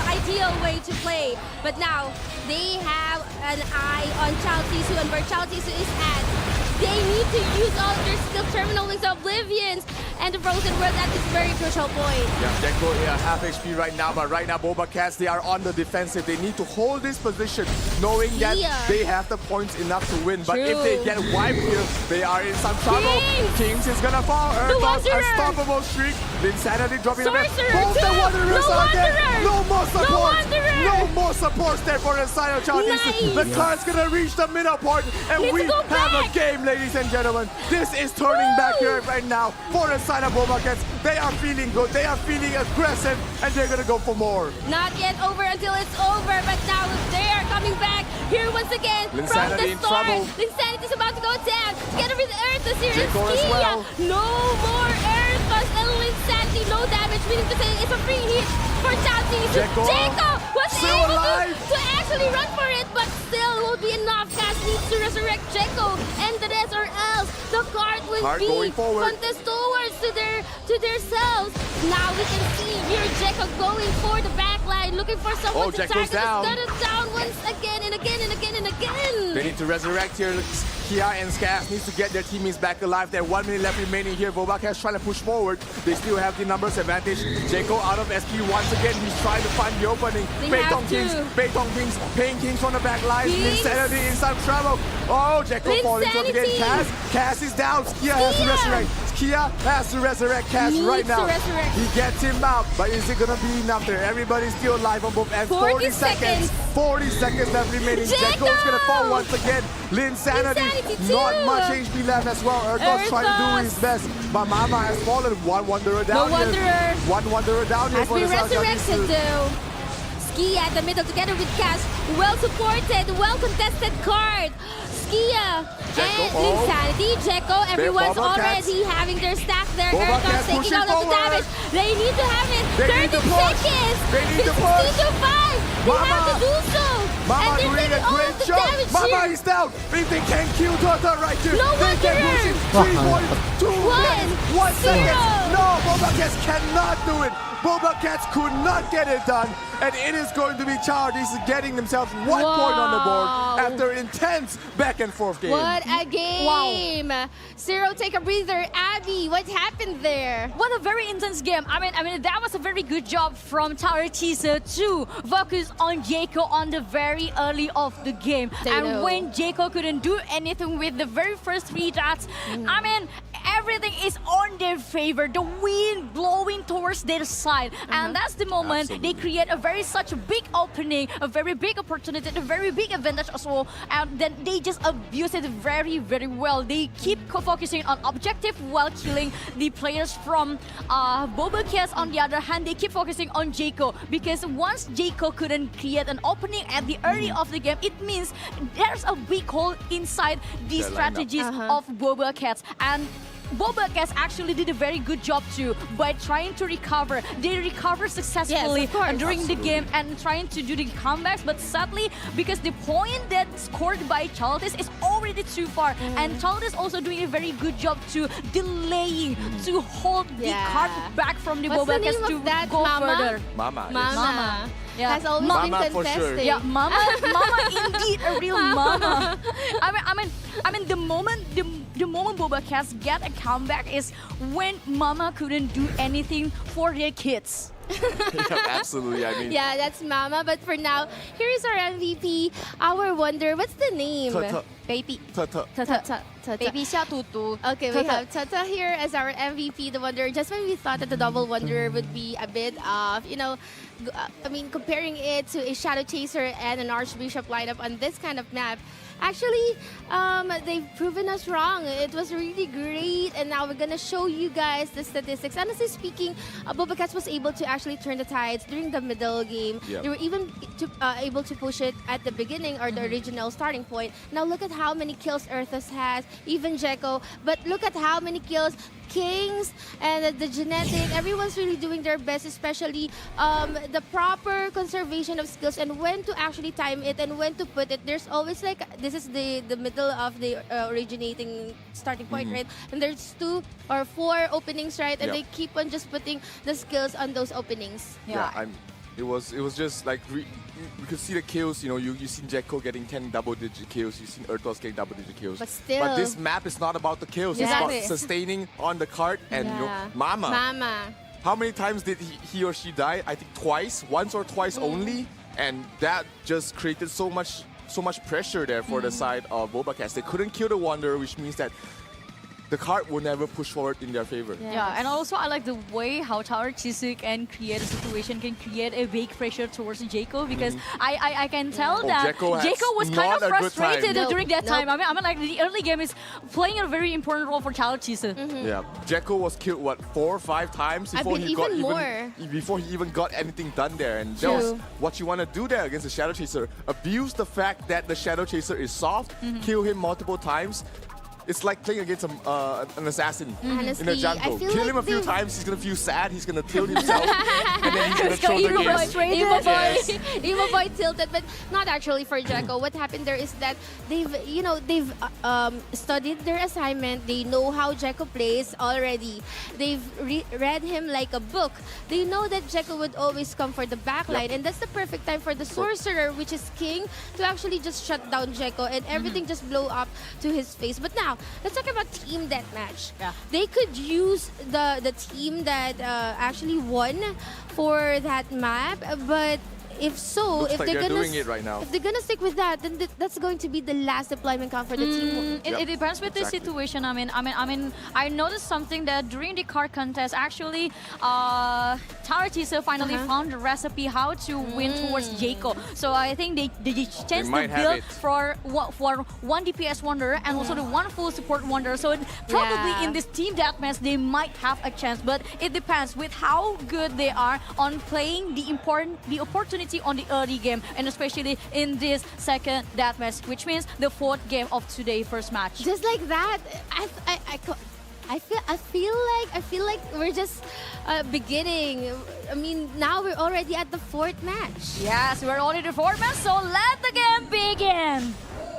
Speaker 9: ideal way to play. But now they have an eye on Chao Tisu and where Chao Tisu is at. They need to use all of their skill terminal wings of Oblivions and the Frozen World at this very crucial point.
Speaker 10: Yeah, Jeko half HP right now, but right now Cats, they are on the defensive. They need to hold this position, knowing that they have the points enough to win. But if they get wiped here, they are in some trouble. Kings is gonna fall. Earth's unstoppable streak. Insanity dropping the back. Both the Wanderers are dead. No more support. No more support there for the side of Chao Tisu. The cart's gonna reach the middle point, and we have a game, ladies and gentlemen. This is turning back here right now for the side of Cats. They are feeling good. They are feeling aggressive, and they're gonna go for more.
Speaker 9: Not yet over until it's over, but now they are coming back here once again from the start. Linsanity is about to go down together with Earthus here and Skia. No more Earthus and Linsanity, no damage, meaning to say it's a free hit for Chao Tisu. Jeko was able to actually run for it, but still won't be enough. Cass needs to resurrect Jeko and the rest, or else the cart will be contest towards to their selves. Now we can see here Jeko going for the backline, looking for someone to target. Got it down once again and again and again and again.
Speaker 10: They need to resurrect here. Kia and Skas needs to get their teammates back alive. There 1 minute left remaining here. Cats trying to push forward. They still have the numbers advantage. Jeko out of SP once again. He's trying to find the opening. Beitong Kings, Pain Kings from the back line. Insanity in some trouble. Oh, Jeko falling once again. Cass is down. Skia has to resurrect. Skia has to resurrect Cass right now. He gets him out, but is it gonna be enough there? Everybody's still alive on both ends. 40 seconds. 40 seconds left remaining. Jeko's gonna fall once again. Linsanity, not much HP left as well. Earthos trying to do his best, but Mama has fallen. One Wanderer down here. One Wanderer down here for the
Speaker 9: resurrected though. Skia at the middle together with Cass. Well supported, well contested card. Skia and Linsanity, Jeko, everyone's already having their stack there. Earthos taking out of the damage. They need to have it. 30 seconds.
Speaker 10: They need to push.
Speaker 9: 15-5. They have to do so.
Speaker 10: Mama doing a great job. Mama is down. If they can kill Tata right here, they can push it. 3 points, 2 minutes, 1 second. No, Cats cannot do it. Cats could not get it done. And it is going to be Chao Tisu getting themselves 1 point on the board after intense back and forth game.
Speaker 9: What a game! Zero, take a breather. Abby, what happened there?
Speaker 8: What a very intense game. I mean, that was a very good job from Chao Tisu to focus on Jeko on the very early of the game. And when Jeko couldn't do anything with the very first 3 dots, I mean, everything is on their favor. The wind blowing towards their side. And that's the moment they create a such a big opening, a very big opportunity, a very big advantage as well. And then they just abuse it very, very well. They keep focusing on objective while killing the players from Cats. On the other hand, they keep focusing on Jeko, because once Jeko couldn't create an opening at the early of the game, it means there's a big hole inside the strategies of Cats. And Cats actually did a very good job too by trying to recover. They recovered successfully during the game and trying to do the comebacks, but sadly, because the point that scored by Chao Tisu is already too far, and Chao Tisu is also doing a very good job to delaying, to hold the cart back from the Cats to go further.
Speaker 10: Mama.
Speaker 8: Yeah.
Speaker 9: Has always been contested.
Speaker 10: For sure.
Speaker 8: Yeah, Mama indeed, a real Mama. I mean, the moment Cats get a comeback is when Mama couldn't do anything for their kids.
Speaker 10: Absolutely, I mean.
Speaker 9: Yeah, that's Mama. But for now, here is our MVP, our wonder. What's the name?
Speaker 10: Tata.
Speaker 8: Baby.
Speaker 10: Tata.
Speaker 8: Tata. Baby Xia Tutu.
Speaker 9: Okay, we have Tata here as our MVP, the Wanderer. Just when we thought that the double Wanderer would be a bit of, comparing it to a Shadow Chaser and an Archbishop lineup on this kind of map, actually, they've proven us wrong. It was really great, and now we're gonna show you guys the statistics. Honestly speaking, Bobacats was able to actually turn the tides during the middle game.
Speaker 10: Yep.
Speaker 9: They were even able to push it at the beginning or the original starting point. Now look at how many kills Earthos has, even Jekko. But look at how many kills Kings and the genetic, everyone's really doing their best, especially the proper conservation of skills and when to actually time it and when to put it. There's always like, this is the middle of the originating starting point, right? And there's 2 or 4 openings, right? And they keep on just putting the skills on those openings.
Speaker 10: It was just like you could see the kills. You seen Jekko getting 10 double-digit kills. You seen Earthos getting double-digit kills.
Speaker 9: But still,
Speaker 10: but this map is not about the kills. It's about sustaining on the cart and Mama. How many times did he or she die? I think twice, once or twice only, and that just created so much pressure there for the side of Bobacats. They couldn't kill the Wanderer, which means that the cart will never push forward in their favor.
Speaker 8: Yeah, and also I like the way how Tower Chisuk can create a situation, can create a big pressure towards Jekko, because I can tell that Jekko was kind of frustrated during that time. I mean, like the early game is playing a very important role for Tower Chisuk.
Speaker 10: Yeah, Jekko was killed 4 or 5 times before before he even got anything done there, and that was what you want to do there against the Shadow Chaser. Abuse the fact that the Shadow Chaser is soft, kill him multiple times. It's like playing against an assassin in the jungle. Kill him a few times, he's gonna feel sad, he's gonna tilt himself, and then he's gonna throw the game.
Speaker 9: Emo boy tilted, but not actually for Jekko. What happened there is that they've studied their assignment. They know how Jekko plays already. They've read him like a book. They know that Jekko would always come for the backline, and that's the perfect time for the Sorcerer, which is King, to actually just shut down Jekko and everything just blow up to his face. But now, let's talk about team deathmatch. They could use the team that actually won for that map, but if so, if they're
Speaker 10: doing it right now.
Speaker 9: If they're gonna stick with that, then that's going to be the last deployment count for the team.
Speaker 8: It depends with the situation. I noticed something that during the card contest, actually, Tower Chaser finally found the recipe how to win towards Jekko. So I think they changed the build for one DPS Wanderer and also the one full support Wanderer. So probably in this team deathmatch they might have a chance, but it depends with how good they are on playing the opportunity on the early game, and especially in this second deathmatch, which means the 4th game of today's first match.
Speaker 9: Just like that, I feel like we're just beginning. I mean, now we're already at the 4th match.
Speaker 8: Yes, we're already at the 4th match, so let the game begin.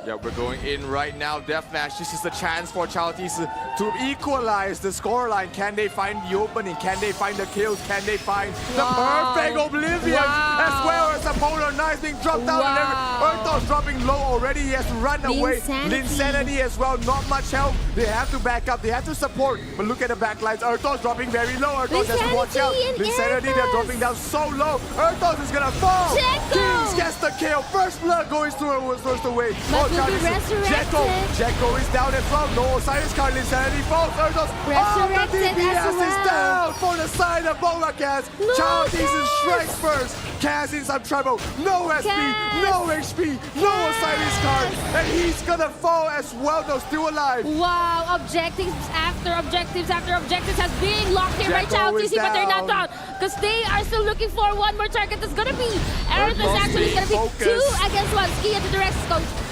Speaker 10: Yeah, we're going in right now. Deathmatch. This is the chance for Chaltis to equalize the scoreline. Can they find the opening? Can they find the kills? Can they find the perfect Oblivion? As well as the Polar Knights being dropped down and Earthos dropping low already. He has to run away. Linsanity as well. Not much help. They have to back up. They have to support. But look at the backlines. Earthos dropping very low. Earthos has to watch out. Linsanity, they're dropping down so low. Earthos is gonna fall. Kings gets the kill. First blood goes towards the way. Jekko is down as well. No Osiris card. Linsanity falls. Earthos. The DPS is down for the side of Bobacats. Chaltis strikes first. Kaz in some trouble. No SP, no HP, no Osiris card. And he's gonna fall as well, though, still alive.
Speaker 9: Wow, objectives after objectives after objectives has been locked here by Chaltis, but they're not down. Because they are still looking for one more target. That's gonna be Earthos actually gonna be 2 against 1. Skia to the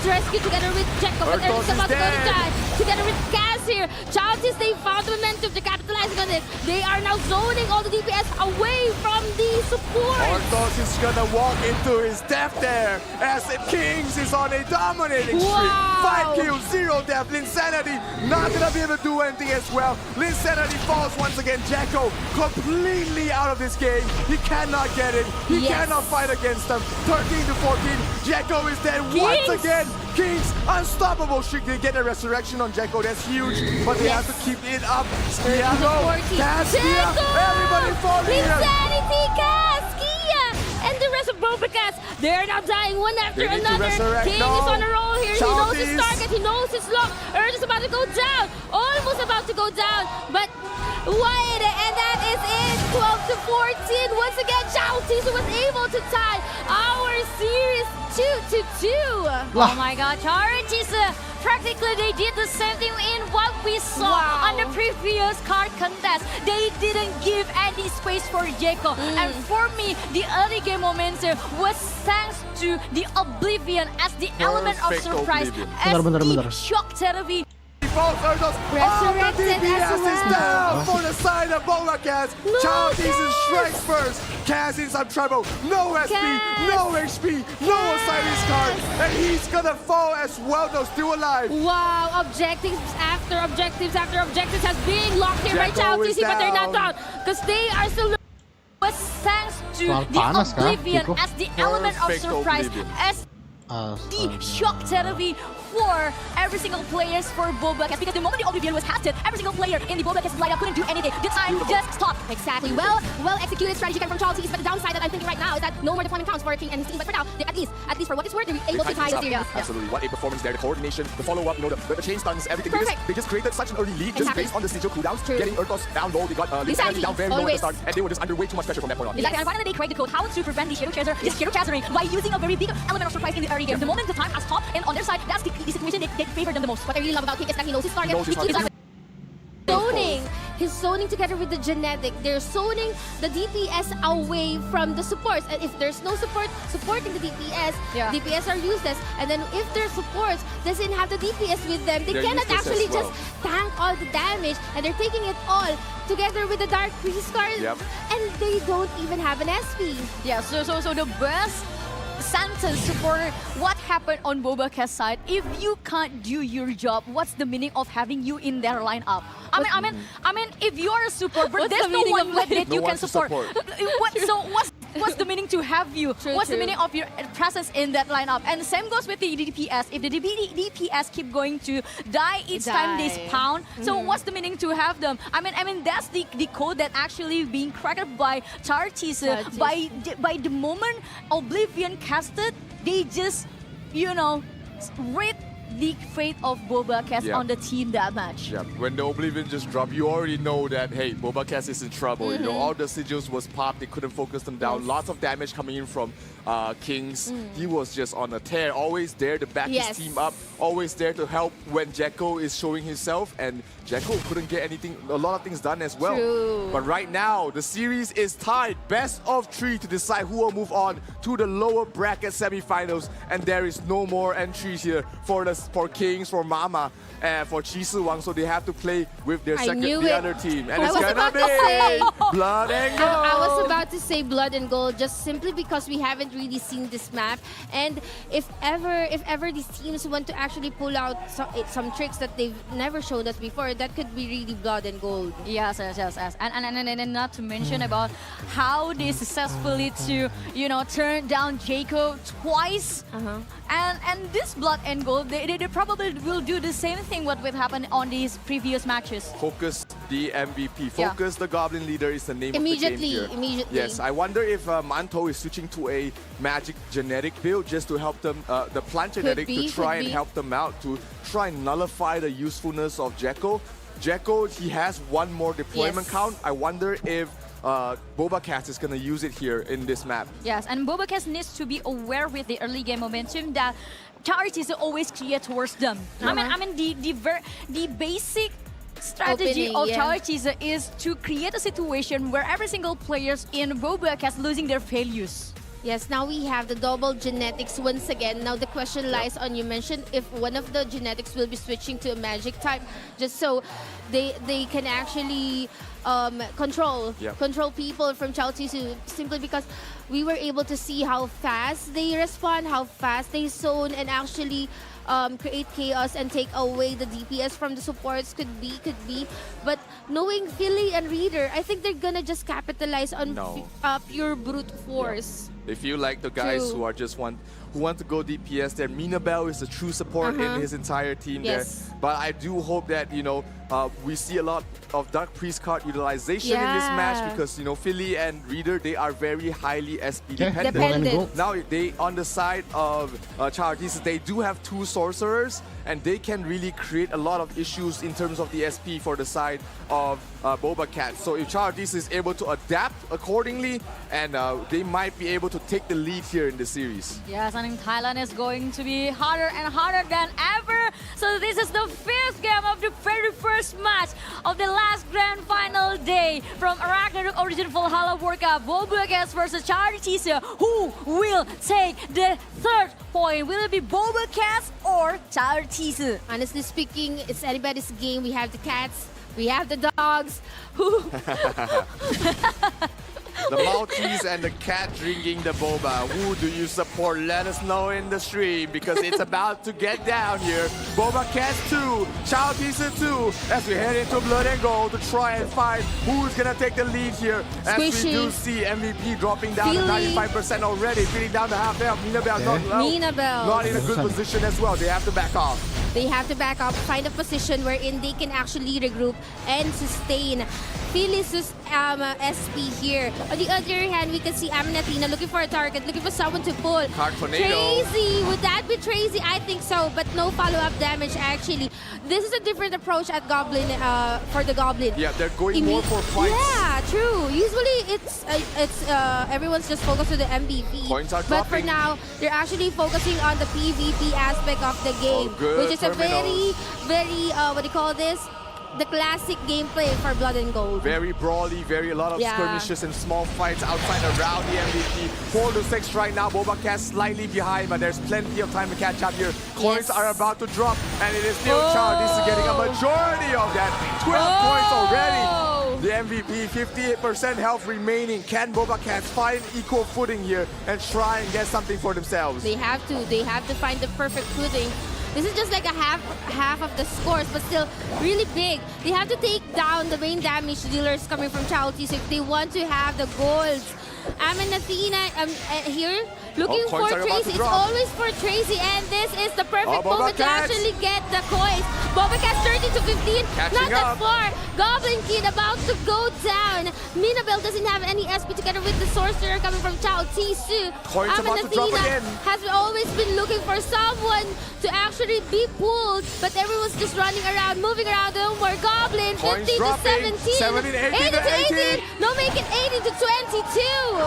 Speaker 9: rescue together with Jekko, but Earthos about to go to die. Together with Kaz here. Chaltis, they found the momentum to capitalize on it. They are now zoning all the DPS away from the support.
Speaker 10: Earthos is gonna walk into his death there as Kings is on a dominating streak. 5 kills, 0 death. Linsanity not gonna be able to do anything as well. Linsanity falls once again. Jekko completely out of this game. He cannot get it. He cannot fight against them. 13 to 14. Jekko is dead once again. Kings unstoppable. Should they get a resurrection on Jekko? That's huge. But they have to keep it up.
Speaker 9: Everybody falling here. Linsanity, Kaz, Skia, and the rest of Bobacats. They're now dying one after
Speaker 10: They need to
Speaker 9: another.
Speaker 10: resurrect.
Speaker 9: King
Speaker 10: No.
Speaker 9: is on a roll here. He knows his
Speaker 10: Chalties.
Speaker 9: target. He knows his lock. Urge is about to go down. Almost about to go down. But wide. And that is it. 12 to 14. Once again, Chalties was able to tie our series 2-2.
Speaker 8: Oh my god, Charities, practically they did the same thing in what we saw
Speaker 9: Wow.
Speaker 8: on the previous card contest. They didn't give any space for Jaco. And for me, the early game momentum was thanks to the Oblivion as the element of
Speaker 10: Perfect
Speaker 8: surprise,
Speaker 10: Oblivion.
Speaker 8: as
Speaker 4: Bentar.
Speaker 8: the shock therapy.
Speaker 9: Resurrected
Speaker 10: the
Speaker 9: as
Speaker 10: DPS is
Speaker 9: well.
Speaker 10: down for the side of Monarch.
Speaker 9: No,
Speaker 10: Chalties is
Speaker 9: Cass.
Speaker 10: strikes first. Cass in some trouble. No SP,
Speaker 9: Cass.
Speaker 10: no HP, no Osiris card. And he's gonna fall as well, though, still alive.
Speaker 9: Wow, objectives after objectives after objectives has been locked here by
Speaker 10: Jacko is
Speaker 9: Chalties, but they're not
Speaker 10: down.
Speaker 9: down because they are still.
Speaker 8: Was thanks to
Speaker 4: Soal
Speaker 8: the
Speaker 4: panas kah,
Speaker 8: Oblivion
Speaker 4: Kiko?
Speaker 8: as the element of
Speaker 10: Perfect
Speaker 8: surprise,
Speaker 10: Oblivion.
Speaker 8: as the shock therapy for every single players for Bobakas, because the moment the Oblivion was casted, every single player in the Bobakas lineup couldn't do anything. The time just stopped.
Speaker 9: Exactly. Well executed strategy came from Chalties, but the downside that I'm thinking right now is that no more deployment counts for King and his team. But for now, at least for what it's worth, they're able to tie the series.
Speaker 11: Absolutely. What a performance there. The coordination, the follow-up, the chain stuns, everything.
Speaker 9: Perfect.
Speaker 11: They just created such an early lead just
Speaker 9: Exactly.
Speaker 11: based on the sigil cooldowns.
Speaker 9: True.
Speaker 11: Getting Urtos down low. They got
Speaker 9: Exactly.
Speaker 11: down very low at the
Speaker 9: Always.
Speaker 11: start. And they were just under way too much pressure from that point on.
Speaker 8: Exactly, and finally they create the code how to prevent the shadow chasering by using a very big element of surprise in the early game. The moment the time has stopped, and on their side, that's the situation they favor them the most.
Speaker 9: What I really love about King is that he knows his target.
Speaker 11: He knows his
Speaker 9: He keeps
Speaker 11: target.
Speaker 9: zoning. He's zoning together with the genetic. They're zoning the DPS away from the supports. And if there's no support supporting the DPS,
Speaker 8: Yeah.
Speaker 9: DPS are useless. And then if their supports doesn't have the DPS with them, they
Speaker 10: They're
Speaker 9: cannot
Speaker 10: useless
Speaker 9: actually
Speaker 10: as well.
Speaker 9: just tank all the damage. And they're taking it all together with the Dark Priest card.
Speaker 10: Yep.
Speaker 9: And they don't even have an SP.
Speaker 8: Yeah, so the best sentence for what happened on Bobakas side, if you can't do your job, what's the meaning of having you in their lineup? I mean, if you are a support, but
Speaker 9: What's
Speaker 8: there's
Speaker 9: the
Speaker 8: no
Speaker 9: meaning
Speaker 8: one
Speaker 9: of
Speaker 8: that
Speaker 10: No
Speaker 8: you
Speaker 10: one
Speaker 8: can
Speaker 10: to
Speaker 8: support.
Speaker 10: support.
Speaker 8: What's the meaning to have you?
Speaker 9: True,
Speaker 8: What's the
Speaker 9: true.
Speaker 8: meaning of your presence in that lineup? And same goes with the DPS. If the DPS keep going to die each time they
Speaker 9: Die.
Speaker 8: spawn, so what's the meaning to have them? I mean that's the code that actually being cracked by Chartis.
Speaker 9: Chartis.
Speaker 8: By the moment Oblivion casted, they just read the fate of Bobakas
Speaker 10: Yeah.
Speaker 8: on the team that match.
Speaker 10: Yeah, when the Oblivion just dropped, you already know that, hey, Bobakas is in trouble. You know, all the sigils was popped. They couldn't focus them down. Lots of damage coming in from Kings. He was just on a tear. Always there to back
Speaker 9: Yes.
Speaker 10: his team up. Always there to help when Jacko is showing himself. And Jacko couldn't get a lot of things done as well.
Speaker 9: True.
Speaker 10: But right now, the series is tied. Best of 3 to decide who will move on to the lower bracket semifinals. And there is no more entries here for Kings, for Mama, and for Chi Si Wang. So they have to play with their
Speaker 9: knew it.
Speaker 10: other team. And
Speaker 9: I
Speaker 10: it's
Speaker 9: was
Speaker 10: gonna
Speaker 9: about to say-
Speaker 10: be blood and gold.
Speaker 9: I was about to say blood and gold just simply because we haven't really seen this map. And if ever these teams want to actually pull out some tricks that they've never showed us before, that could be really blood and gold.
Speaker 8: Yes. And not to mention about how they successfully turn down Jaco twice. And this blood and gold, they probably will do the same thing what would happen on these previous matches.
Speaker 10: Focus the MVP.
Speaker 8: Yeah.
Speaker 10: Focus the Goblin Leader is the name
Speaker 9: Immediately,
Speaker 10: of the game here.
Speaker 9: immediately.
Speaker 10: Yes, I wonder if Manto is switching to a magic genetic build just to help them, the plant genetic
Speaker 9: be,
Speaker 10: to try
Speaker 9: could
Speaker 10: and
Speaker 9: be.
Speaker 10: help them out, to try and nullify the usefulness of Jacko. Jacko, he has one more deployment
Speaker 9: Yes.
Speaker 10: count. I wonder if Bobakas is going to use it here in this map.
Speaker 8: Yes, and Bobakas needs to be aware with the early game momentum that charities are always clear towards them. I mean the basic strategy
Speaker 9: Opening,
Speaker 8: of
Speaker 9: yeah.
Speaker 8: charities is to create a situation where every single players in Bobakas losing their failures.
Speaker 9: Yes, now we have the double genetics once again. Now the question lies on, you mentioned if one of the genetics will be switching to a magic type, just so they can actually control people from Chaotisu, simply because we were able to see how fast they respond, how fast they zone, and actually create chaos and take away the DPS from the supports. Could be. But knowing Philly and Reader, I think they're gonna just capitalize on pure brute force.
Speaker 10: They feel like the guys
Speaker 9: True.
Speaker 10: who are just who want to go DPS there. Minabel is a true support in his entire team there. But I do hope that, you know, we see a lot of Dark Priest card utilization in this match because, you know, Philly and Reader, they are very highly SP dependent. Now, they on the side of Charities, they do have 2 sorcerers and they can really create a lot of issues in terms of the SP for the side of Boba Cat. So if Charities is able to adapt accordingly, and they might be able to take the lead here in the series.
Speaker 8: Yes, I think Thailand is going to be harder and harder than ever. So this is the 5th game of the very first match of the last grand final day from Ragnarok Origin Valhalla World Cup. Boba Cat versus Charities. Who will take the 3rd point? Will it be Boba Cat or Charities?
Speaker 9: Honestly speaking, it's anybody's game. We have the cats, we have the dogs. Who?
Speaker 10: The Maltese and the cat drinking the boba. Who do you support? Let us know in the stream because it's about to get down here. Boba Cat 2, Charities 2 as we head into Blood and Gold to try and find who's going to take the lead here. As we do see MVP dropping down to 95% already, feeding down to half health. Minabel not in a good position as well. They have to back off.
Speaker 9: They have to back up, find a position wherein they can actually regroup and sustain Philly's SP here. On the other hand, we can see Aminatina looking for a target, looking for someone to pull. Tracy, would that be Tracy? I think so, but no follow-up damage actually. This is a different approach at Goblin for the Goblin.
Speaker 10: Yeah, they're going more for fights.
Speaker 9: Yeah, true. Usually it's everyone's just focused on the MVP.
Speaker 10: Points are
Speaker 9: but for now, they're actually focusing on the PvP aspect of the game, which is a very, what do you call this? The classic gameplay for Blood and Gold.
Speaker 10: Very brawly, a lot of skirmishes and small fights outside around the MVP. 4-6 right now. Boba Cat slightly behind, but there's plenty of time to catch up here. Coins are about to drop, and it is still Charities getting a majority of that. 12 points already. The MVP, 58% health remaining. Can Boba Cat find equal footing here and try and get something for themselves?
Speaker 9: They have to find the perfect footing. This is just like a half of the scores, but still really big. They have to take down the main damage dealers coming from Charities if they want to have the golds. Aminatina here looking for Tracy. It's always for Tracy, and this is the perfect moment to actually get the coins. Boba Cat 30 to 15, not that far. Goblin Kid about to go down. Minabel doesn't have any SP together with the sorcerer coming from Chao Tisu. Aminatina has always been looking for someone to actually be pulled, but everyone's just running around, moving around. No more Goblin. 15 to 17, 18 to 18. No, make it 18 to 22.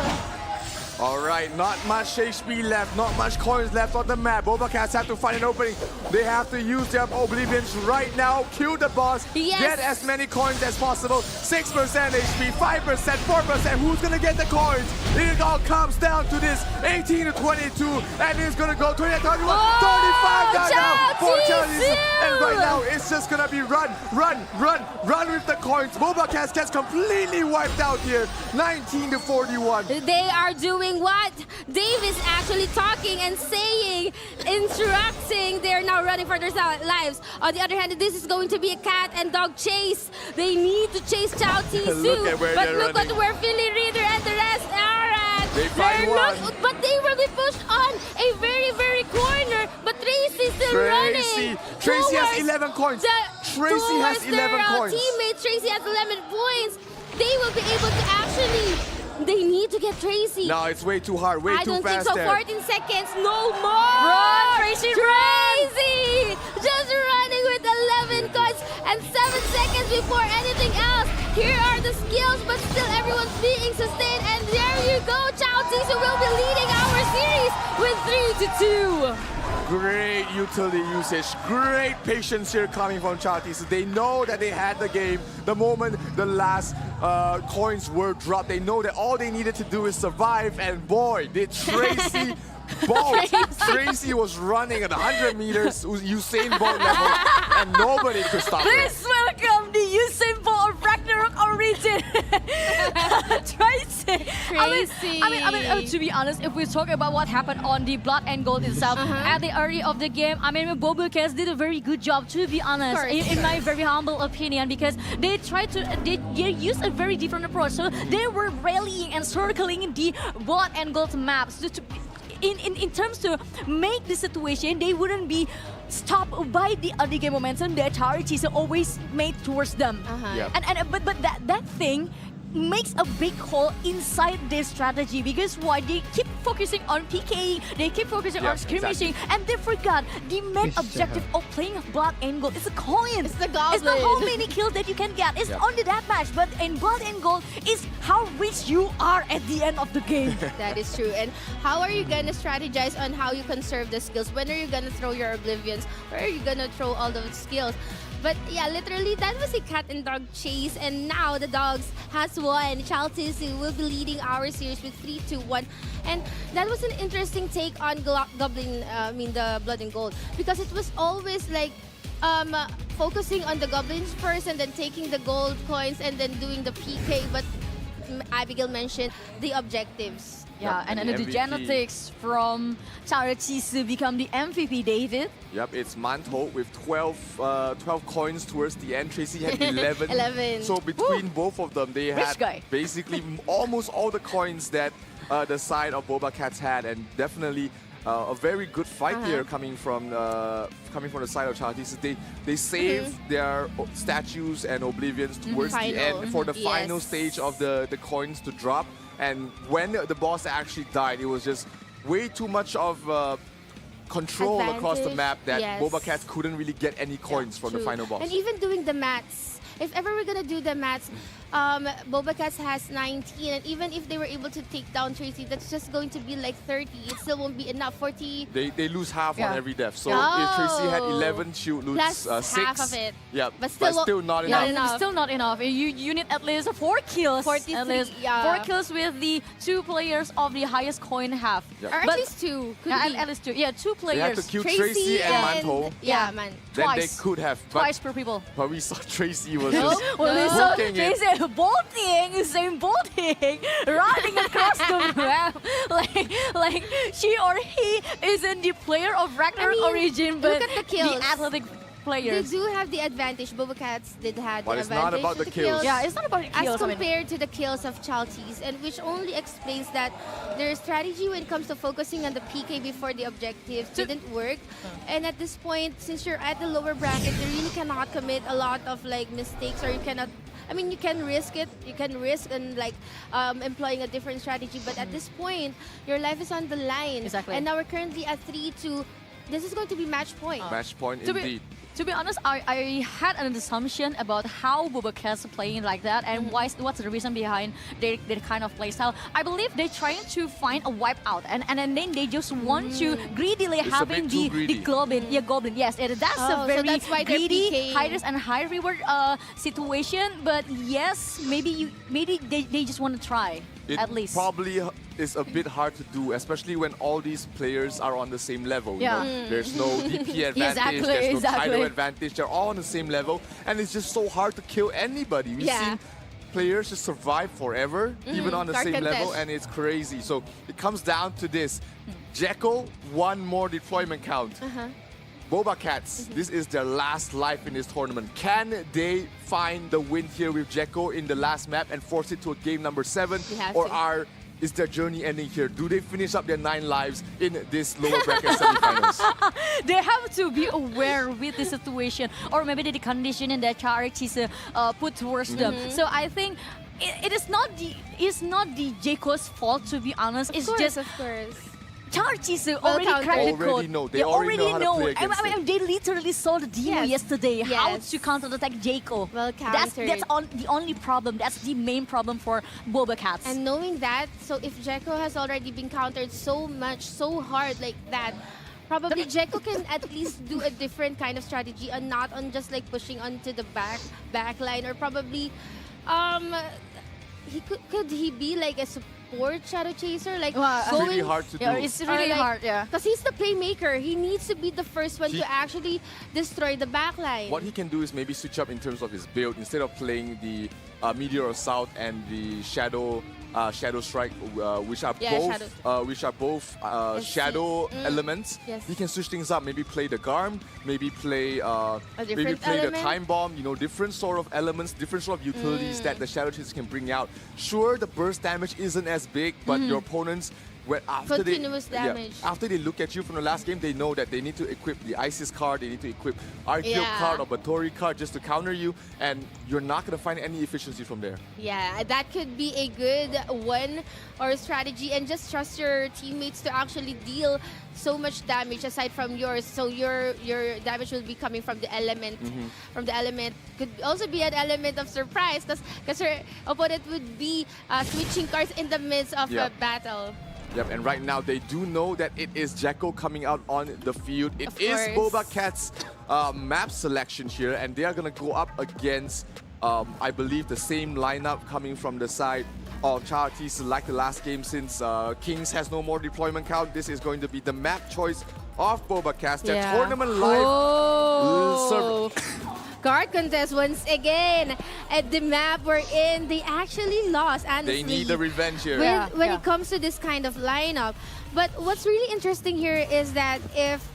Speaker 10: All right, not much HP left, not much coins left on the map. Boba Cats have to find an opening. They have to use their Oblivions right now, kill the boss, get as many coins as possible. 6% HP, 5%, 4%. Who's gonna get the coins? It all comes down to this 18 to 22, and it's gonna go 20 to 31, 35 now for Charities. And right now, it's just gonna be run with the coins. Boba Cats gets completely wiped out here, 19 to 41.
Speaker 9: They are doing what? Dave is actually talking and saying, instructing. They're now running for their lives. On the other hand, this is going to be a cat and dog chase. They need to chase Chao Tisu. But look at where Philly Reader and the rest are at. But they will be pushed on a very corner. But Tracy's still running.
Speaker 10: Tracy has 11 coins. Tracy has 11 coins.
Speaker 9: Teammate Tracy has 11 points. They will be able to actually... They need to get Tracy.
Speaker 10: No, it's way too hard, way too fast there.
Speaker 9: I don't think so. 14 seconds, no more.
Speaker 8: Run, Tracy,
Speaker 9: Tracy! Just running with 11 coins and 7 seconds before anything else. Here are the skills, but still everyone's being sustained. And there you go, Chao Tisu will be leading our series with 3-2.
Speaker 10: Great utility usage, great patience here coming from Charities. They know that they had the game the moment the last coins were dropped. They know that all they needed to do is survive, and boy, did Tracy bolt. Tracy was running at 100 meters, Usain Bolt level, and nobody could stop her.
Speaker 8: Please welcome the Usain Bolt of Ragnarok Origin, Tracy. I mean, to be honest, if we talk about what happened on the Blood and Gold itself, at the early of the game, I mean, Boba Cat did a very good job, to be honest, in my very humble opinion, because they used a very different approach. So they were rallying and circling the Blood and Gold maps in terms to make the situation, they wouldn't be stopped by the early game momentum that Charizard always made towards them.
Speaker 10: Yeah.
Speaker 8: But that thing makes a big hole inside their strategy because why they keep focusing on PKing, they keep focusing on skirmishing, and they forgot the main objective of playing Blood and Gold. It's a coin.
Speaker 9: It's the goblin.
Speaker 8: It's not how many kills that you can get. It's only that match. But in Blood and Gold, it's how rich you are at the end of the game.
Speaker 9: That is true. And how are you gonna strategize on how you conserve the skills? When are you gonna throw your oblivions? Where are you gonna throw all those skills? But yeah, literally, that was a cat and dog chase, and now the dogs has won. Chaltisu will be leading our series with 3-2-1, and that was an interesting take on the Blood and Gold, because it was always like focusing on the goblins first, and then taking the gold coins, and then doing the PK. But Abigail mentioned the objectives.
Speaker 8: Yeah, and then the genetics from Charizard become the MVP, David.
Speaker 10: Yep, it's Manto with 12 coins towards the end. Tracy had 11.
Speaker 9: 11.
Speaker 10: So between both of them, they had basically almost all the coins that the side of Boba Cats had, and definitely a very good fight here coming from the side of Charizard. They saved their statues and oblivions towards the end for the final stage of the coins to drop. And when the boss actually died, it was just way too much of control across the map that Boba Cats couldn't really get any coins from the final boss.
Speaker 9: And even doing the mats. If ever we're gonna do the mats, Boba Cats has 19, and even if they were able to take down Tracy, that's just going to be like 30. It still won't be enough. 40.
Speaker 10: They lose half on every death. So if Tracy had 11, she would lose
Speaker 9: plus
Speaker 10: 6.
Speaker 9: half of it.
Speaker 10: Yeah,
Speaker 9: but still
Speaker 10: not enough.
Speaker 8: Still not enough. You need at least 4 kills.
Speaker 9: 43,
Speaker 8: at least 4 kills with the 2 players of the highest coin have.
Speaker 9: Or at least 2.
Speaker 8: At least 2. Yeah, 2 players.
Speaker 10: They had to kill Tracy and Manto.
Speaker 9: Yeah, man.
Speaker 10: Then
Speaker 8: Twice.
Speaker 10: they could have.
Speaker 8: Twice per people.
Speaker 10: But we saw Tracy was just
Speaker 8: We saw
Speaker 10: working
Speaker 8: Tracy bolting, running across the map like she or he isn't the player of Ragnarok origin, but
Speaker 9: look at the kills.
Speaker 8: The athletic players.
Speaker 9: They do have the advantage. Boba Cats did have
Speaker 10: but
Speaker 9: the
Speaker 10: it's
Speaker 9: advantage.
Speaker 10: not about the kills.
Speaker 8: Yeah, it's not about the kills.
Speaker 9: As compared to the kills of Chaltis, and which only explains that their strategy when it comes to focusing on the PK before the objectives didn't work. And at this point, since you're at the lower bracket, you really cannot commit a lot of like mistakes, or you cannot. I mean, you can risk it. You can risk and like employing a different strategy. But at this point, your life is on the line.
Speaker 8: Exactly.
Speaker 9: And now we're currently at 3-2. This is going to be match point.
Speaker 10: Match point indeed.
Speaker 8: To be honest, I had an assumption about how Boba Cats are playing like that and what's the reason behind their kind of playstyle. I believe they're trying to find a wipeout and then they just want to greedily having the goblin. Yeah, goblin. Yes, that's a very
Speaker 9: that's why
Speaker 8: greedy, high risk and high reward situation. But yes, maybe they just want to try. At least.
Speaker 10: Probably is a bit hard to do, especially when all these players are on the same level.
Speaker 8: Yeah.
Speaker 10: You know? There's no DP advantage, there's no title advantage. They're all on the same level, and it's just so hard to kill anybody. We've seen players just survive forever, even on the same level, and it's crazy. So it comes down to this. Jekyll, one more deployment count. Boba Cats, this is their last life in this tournament. Can they find the win here with Jekyll in the last map and force it to a game number 7? Or is their journey ending here? Do they finish up their 9 lives in this lower bracket semifinals?
Speaker 8: They have to be aware with the situation, or maybe the conditioning that Charizard put towards them. So I think it's not the Jekyll's fault, to be honest. It's just
Speaker 9: of course.
Speaker 8: Charizard already cracked the code.
Speaker 10: They already know how to play against
Speaker 8: it. They literally saw the demo yesterday how to counter-attack Jaco.
Speaker 9: Well countered.
Speaker 8: That's the only problem. That's the main problem for Boba Cats.
Speaker 9: And knowing that, so if Jaco has already been countered so much, so hard like that, probably Jaco can at least do a different kind of strategy and not on just like pushing onto the back line, or probably could he be like a support shadow chaser, like
Speaker 10: it's really hard to do.
Speaker 8: It's really hard,
Speaker 9: because he's the playmaker. He needs to be the first one to actually destroy the backline.
Speaker 10: What he can do is maybe switch up in terms of his build. Instead of playing the Meteor Assault and the Shadow Strike, which are both shadow elements. He can switch things up. Maybe play the Garm. Maybe play the Time Bomb. You know, different sort of elements, different sort of utilities that the Shadow Chasers can bring out. Sure, the burst damage isn't as big, but your opponents
Speaker 9: Continuous damage.
Speaker 10: After they look at you from the last game, they know that they need to equip the Isis card, they need to equip Archeope card or Batori card just to counter you, and you're not going to find any efficiency from there.
Speaker 9: Yeah, that could be a good one or strategy, and just trust your teammates to actually deal so much damage aside from yours. So your damage will be coming from the element. From the element could also be an element of surprise because your opponent would be switching cards in the midst of a battle.
Speaker 10: Yep, and right now they do know that it is Jekko coming out on the field. It is Boba Cat's map selection here, and they are going to go up against, I believe, the same lineup coming from the side of Charities like the last game. Since Kings has no more deployment count, this is going to be the map choice of Boba Cat. Their tournament live
Speaker 9: Card contest once again at the map we're in. They actually lost, honestly.
Speaker 10: They need the revenge here.
Speaker 9: When it comes to this kind of lineup. But what's really interesting here is that if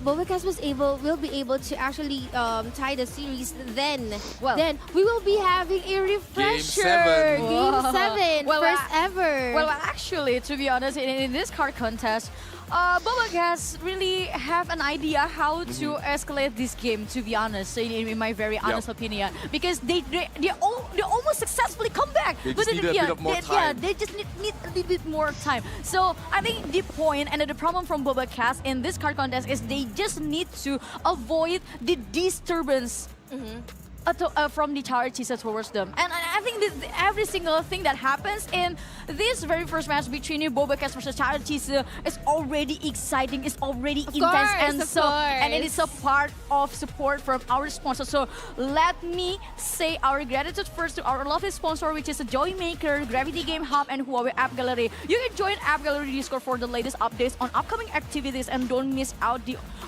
Speaker 9: Boba Cat will be able to actually tie the series, then we will be having a refresher. Game 7, first ever.
Speaker 8: Well, actually, to be honest, in this card contest, Boba Cat really have an idea how to escalate this game, to be honest, in my very honest opinion, because they almost successfully come back.
Speaker 10: They just need a bit of more time.
Speaker 8: Yeah, they just need a little bit more time. So I think the point and the problem from Boba Cat in this card contest is they just need to avoid the disturbance. From the charities towards them. And I think every single thing that happens in this very first match between Boba Cat versus charities is already exciting, it's already intense, and it is a part of support from our sponsor. So let me say our gratitude first to our lovely sponsor, which is Joymaker, Gravity Game Hub, and Huawei App Gallery. You can join App Gallery Discord for the latest updates on upcoming activities, and don't miss out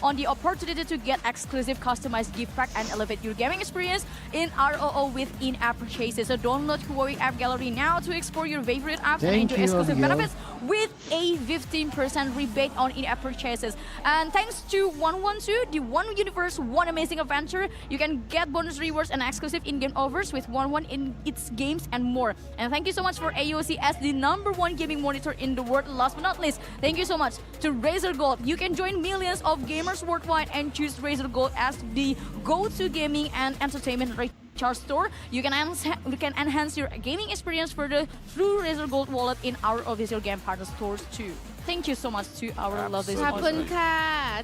Speaker 8: on the opportunity to get exclusive customized gift pack and elevate your gaming experience in ROO with in-app purchases. So download Huawei App Gallery now to explore your favorite apps and enjoy exclusive benefits with a 15% rebate on in-app purchases. And thanks to 112, the One Universe, One Amazing Adventure, you can get bonus rewards and exclusive in-game offers with 1 in its games and more. And thank you so much for AOC as the #1 gaming monitor in the world. Last but not least, thank you so much to Razer Gold. You can join millions of gamers worldwide and choose Razer Gold as the go-to gaming and entertainment recharge store. You can enhance your gaming experience further through Razer Gold Wallet in our official game partner stores too. Thank you so much to our lovely sponsors.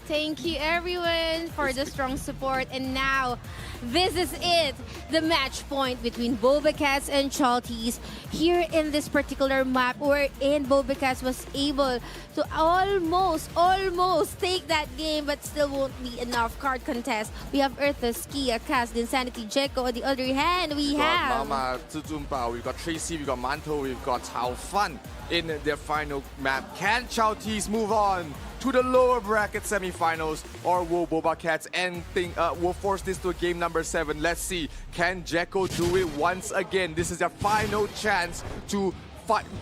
Speaker 9: Thank you everyone for the strong support. And now, this is it. The match point between Boba Cat and Chalties. Here in this particular map, wherein Boba Cat was able to almost take that game, but still won't be enough. Card contest. We have Eartha, Skia, Cass, Insanity, Jekko. On the other hand, we have
Speaker 10: Mama, Zuzumba, we've got Tracy, we've got Manto, we've got Chao Fan in their final map. Can Chalties move on to the lower bracket semifinals, or will Boba Cat will force this to game number 7? Let's see. Can Jekko do it once again? This is their final chance to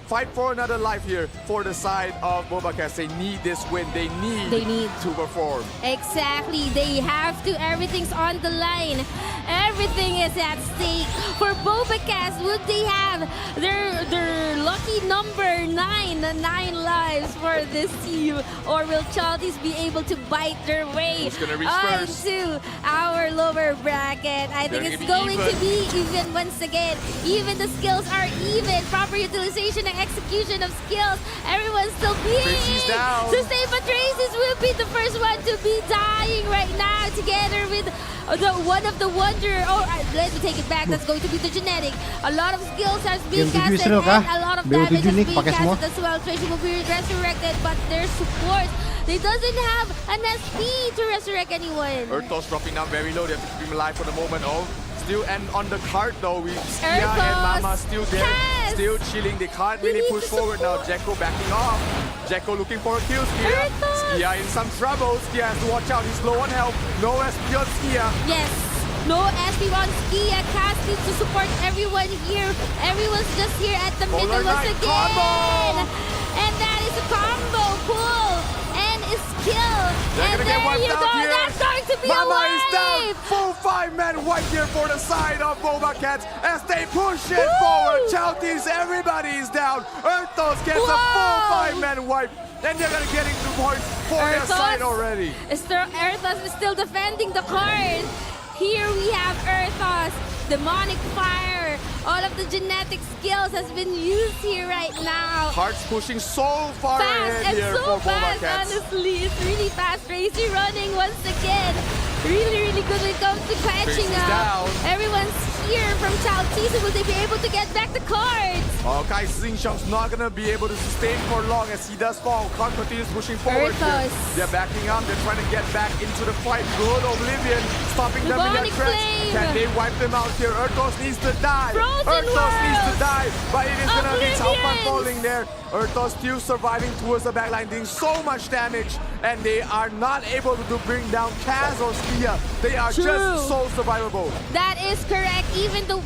Speaker 10: fight for another life here for the side of Boba Cat. They need this win. They need to perform.
Speaker 9: Exactly. They have to. Everything's on the line. Everything is at stake. For Boba Cat, would they have their lucky number 9 lives for this team? Or will Chalties be able to bite their way into our lower bracket? I think it's going to be even once again. Even the skills are even. Proper utilization and execution of skills. Everyone's still being sustained, but Tracy's will be the first one to be dying right now, together with the one of the wonder. Oh, let me take it back. That's going to be the genetic. A lot of skills has been casted, and a lot of damage has been casted as well. Tracy will be resurrected, but their support, they doesn't have an SP to resurrect anyone.
Speaker 10: Earthos dropping down very low. They have to keep him alive for the moment. And on the cart though, we Skia and Mama still there, still chilling. They can't really push forward now. Jekko backing off. Jekko looking for a kill. Skia in some trouble. Skia has to watch out. He's low on health. No SP on Skia.
Speaker 9: Yes. No SP on Skia. Cass needs to support everyone here. Everyone's just here at the middle once again.
Speaker 10: Combo.
Speaker 9: And that is a combo pull. And is kill. And there you go. That's going to be
Speaker 10: Mama
Speaker 9: a
Speaker 10: is down. Full fight.
Speaker 11: 5-man wipe here for the side of Boba Cats as they push it forward. Chalties, everybody is down. Earthos gets a full 5-man wipe. And they're gonna get into points for their side already.
Speaker 9: Earthos is still defending the card. Here we have Earthos, demonic fire. All of the genetic skills has been used here right now.
Speaker 11: Hearts pushing so far
Speaker 9: Fast
Speaker 11: ahead
Speaker 9: and
Speaker 11: here
Speaker 9: so
Speaker 11: for Boba
Speaker 9: fast,
Speaker 11: Cats.
Speaker 9: honestly. It's really fast. Tracy running once again. Really good when it comes to catching
Speaker 11: Tracy's
Speaker 9: up.
Speaker 11: down.
Speaker 9: Everyone's here from Chaltisa. Will they be able to get back the cards?
Speaker 11: Oh, Kai Xingshang's not gonna be able to sustain for long as he does fall. Khan continues pushing forward here.
Speaker 9: Earthos.
Speaker 11: They're backing up. They're trying to get back into the fight. Good Oblivion stopping them in their
Speaker 9: Demonic
Speaker 11: tracks.
Speaker 9: flame.
Speaker 11: Can they wipe them out here? Earthos needs to die.
Speaker 9: Frozen
Speaker 11: Earthos needs to
Speaker 9: world.
Speaker 11: die, but it is gonna be Chaofan
Speaker 9: Oblivions.
Speaker 11: falling there. Earthos still surviving towards the backline, doing so much damage, and they are not able to bring down Kaz or Skia. They are
Speaker 9: True.
Speaker 11: just so survivable.
Speaker 9: That is correct.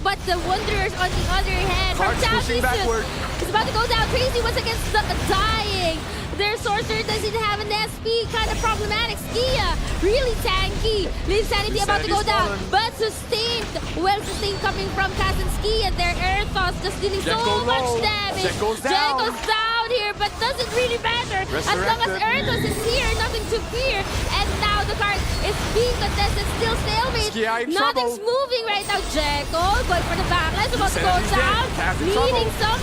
Speaker 9: But the Wanderers on the other hand, from
Speaker 11: Cards pushing
Speaker 9: Chaltisa,
Speaker 11: backward.
Speaker 9: it's about to go down. Tracy once again dying. Their sorcerer doesn't have an SP, kind of problematic. Skia, really tanky. Linsanity about to go down,
Speaker 11: fallen.
Speaker 9: but sustained. Well sustained coming from Kaz and Skia. Their Earthos just dealing so
Speaker 11: Jekko
Speaker 9: much
Speaker 11: low.
Speaker 9: damage.
Speaker 11: Jekko's down.
Speaker 9: Jekko's down here, but doesn't really matter. As long as
Speaker 11: Resurrected.
Speaker 9: Earthos is here, nothing to fear. And now the card is being contested, still stalemate.
Speaker 11: Skia in
Speaker 9: Nothing's
Speaker 11: trouble.
Speaker 9: moving right now. Jekko going for the backline, about to go
Speaker 11: Insanity's
Speaker 9: down.
Speaker 11: dead. Kaz in
Speaker 9: Needing
Speaker 11: trouble.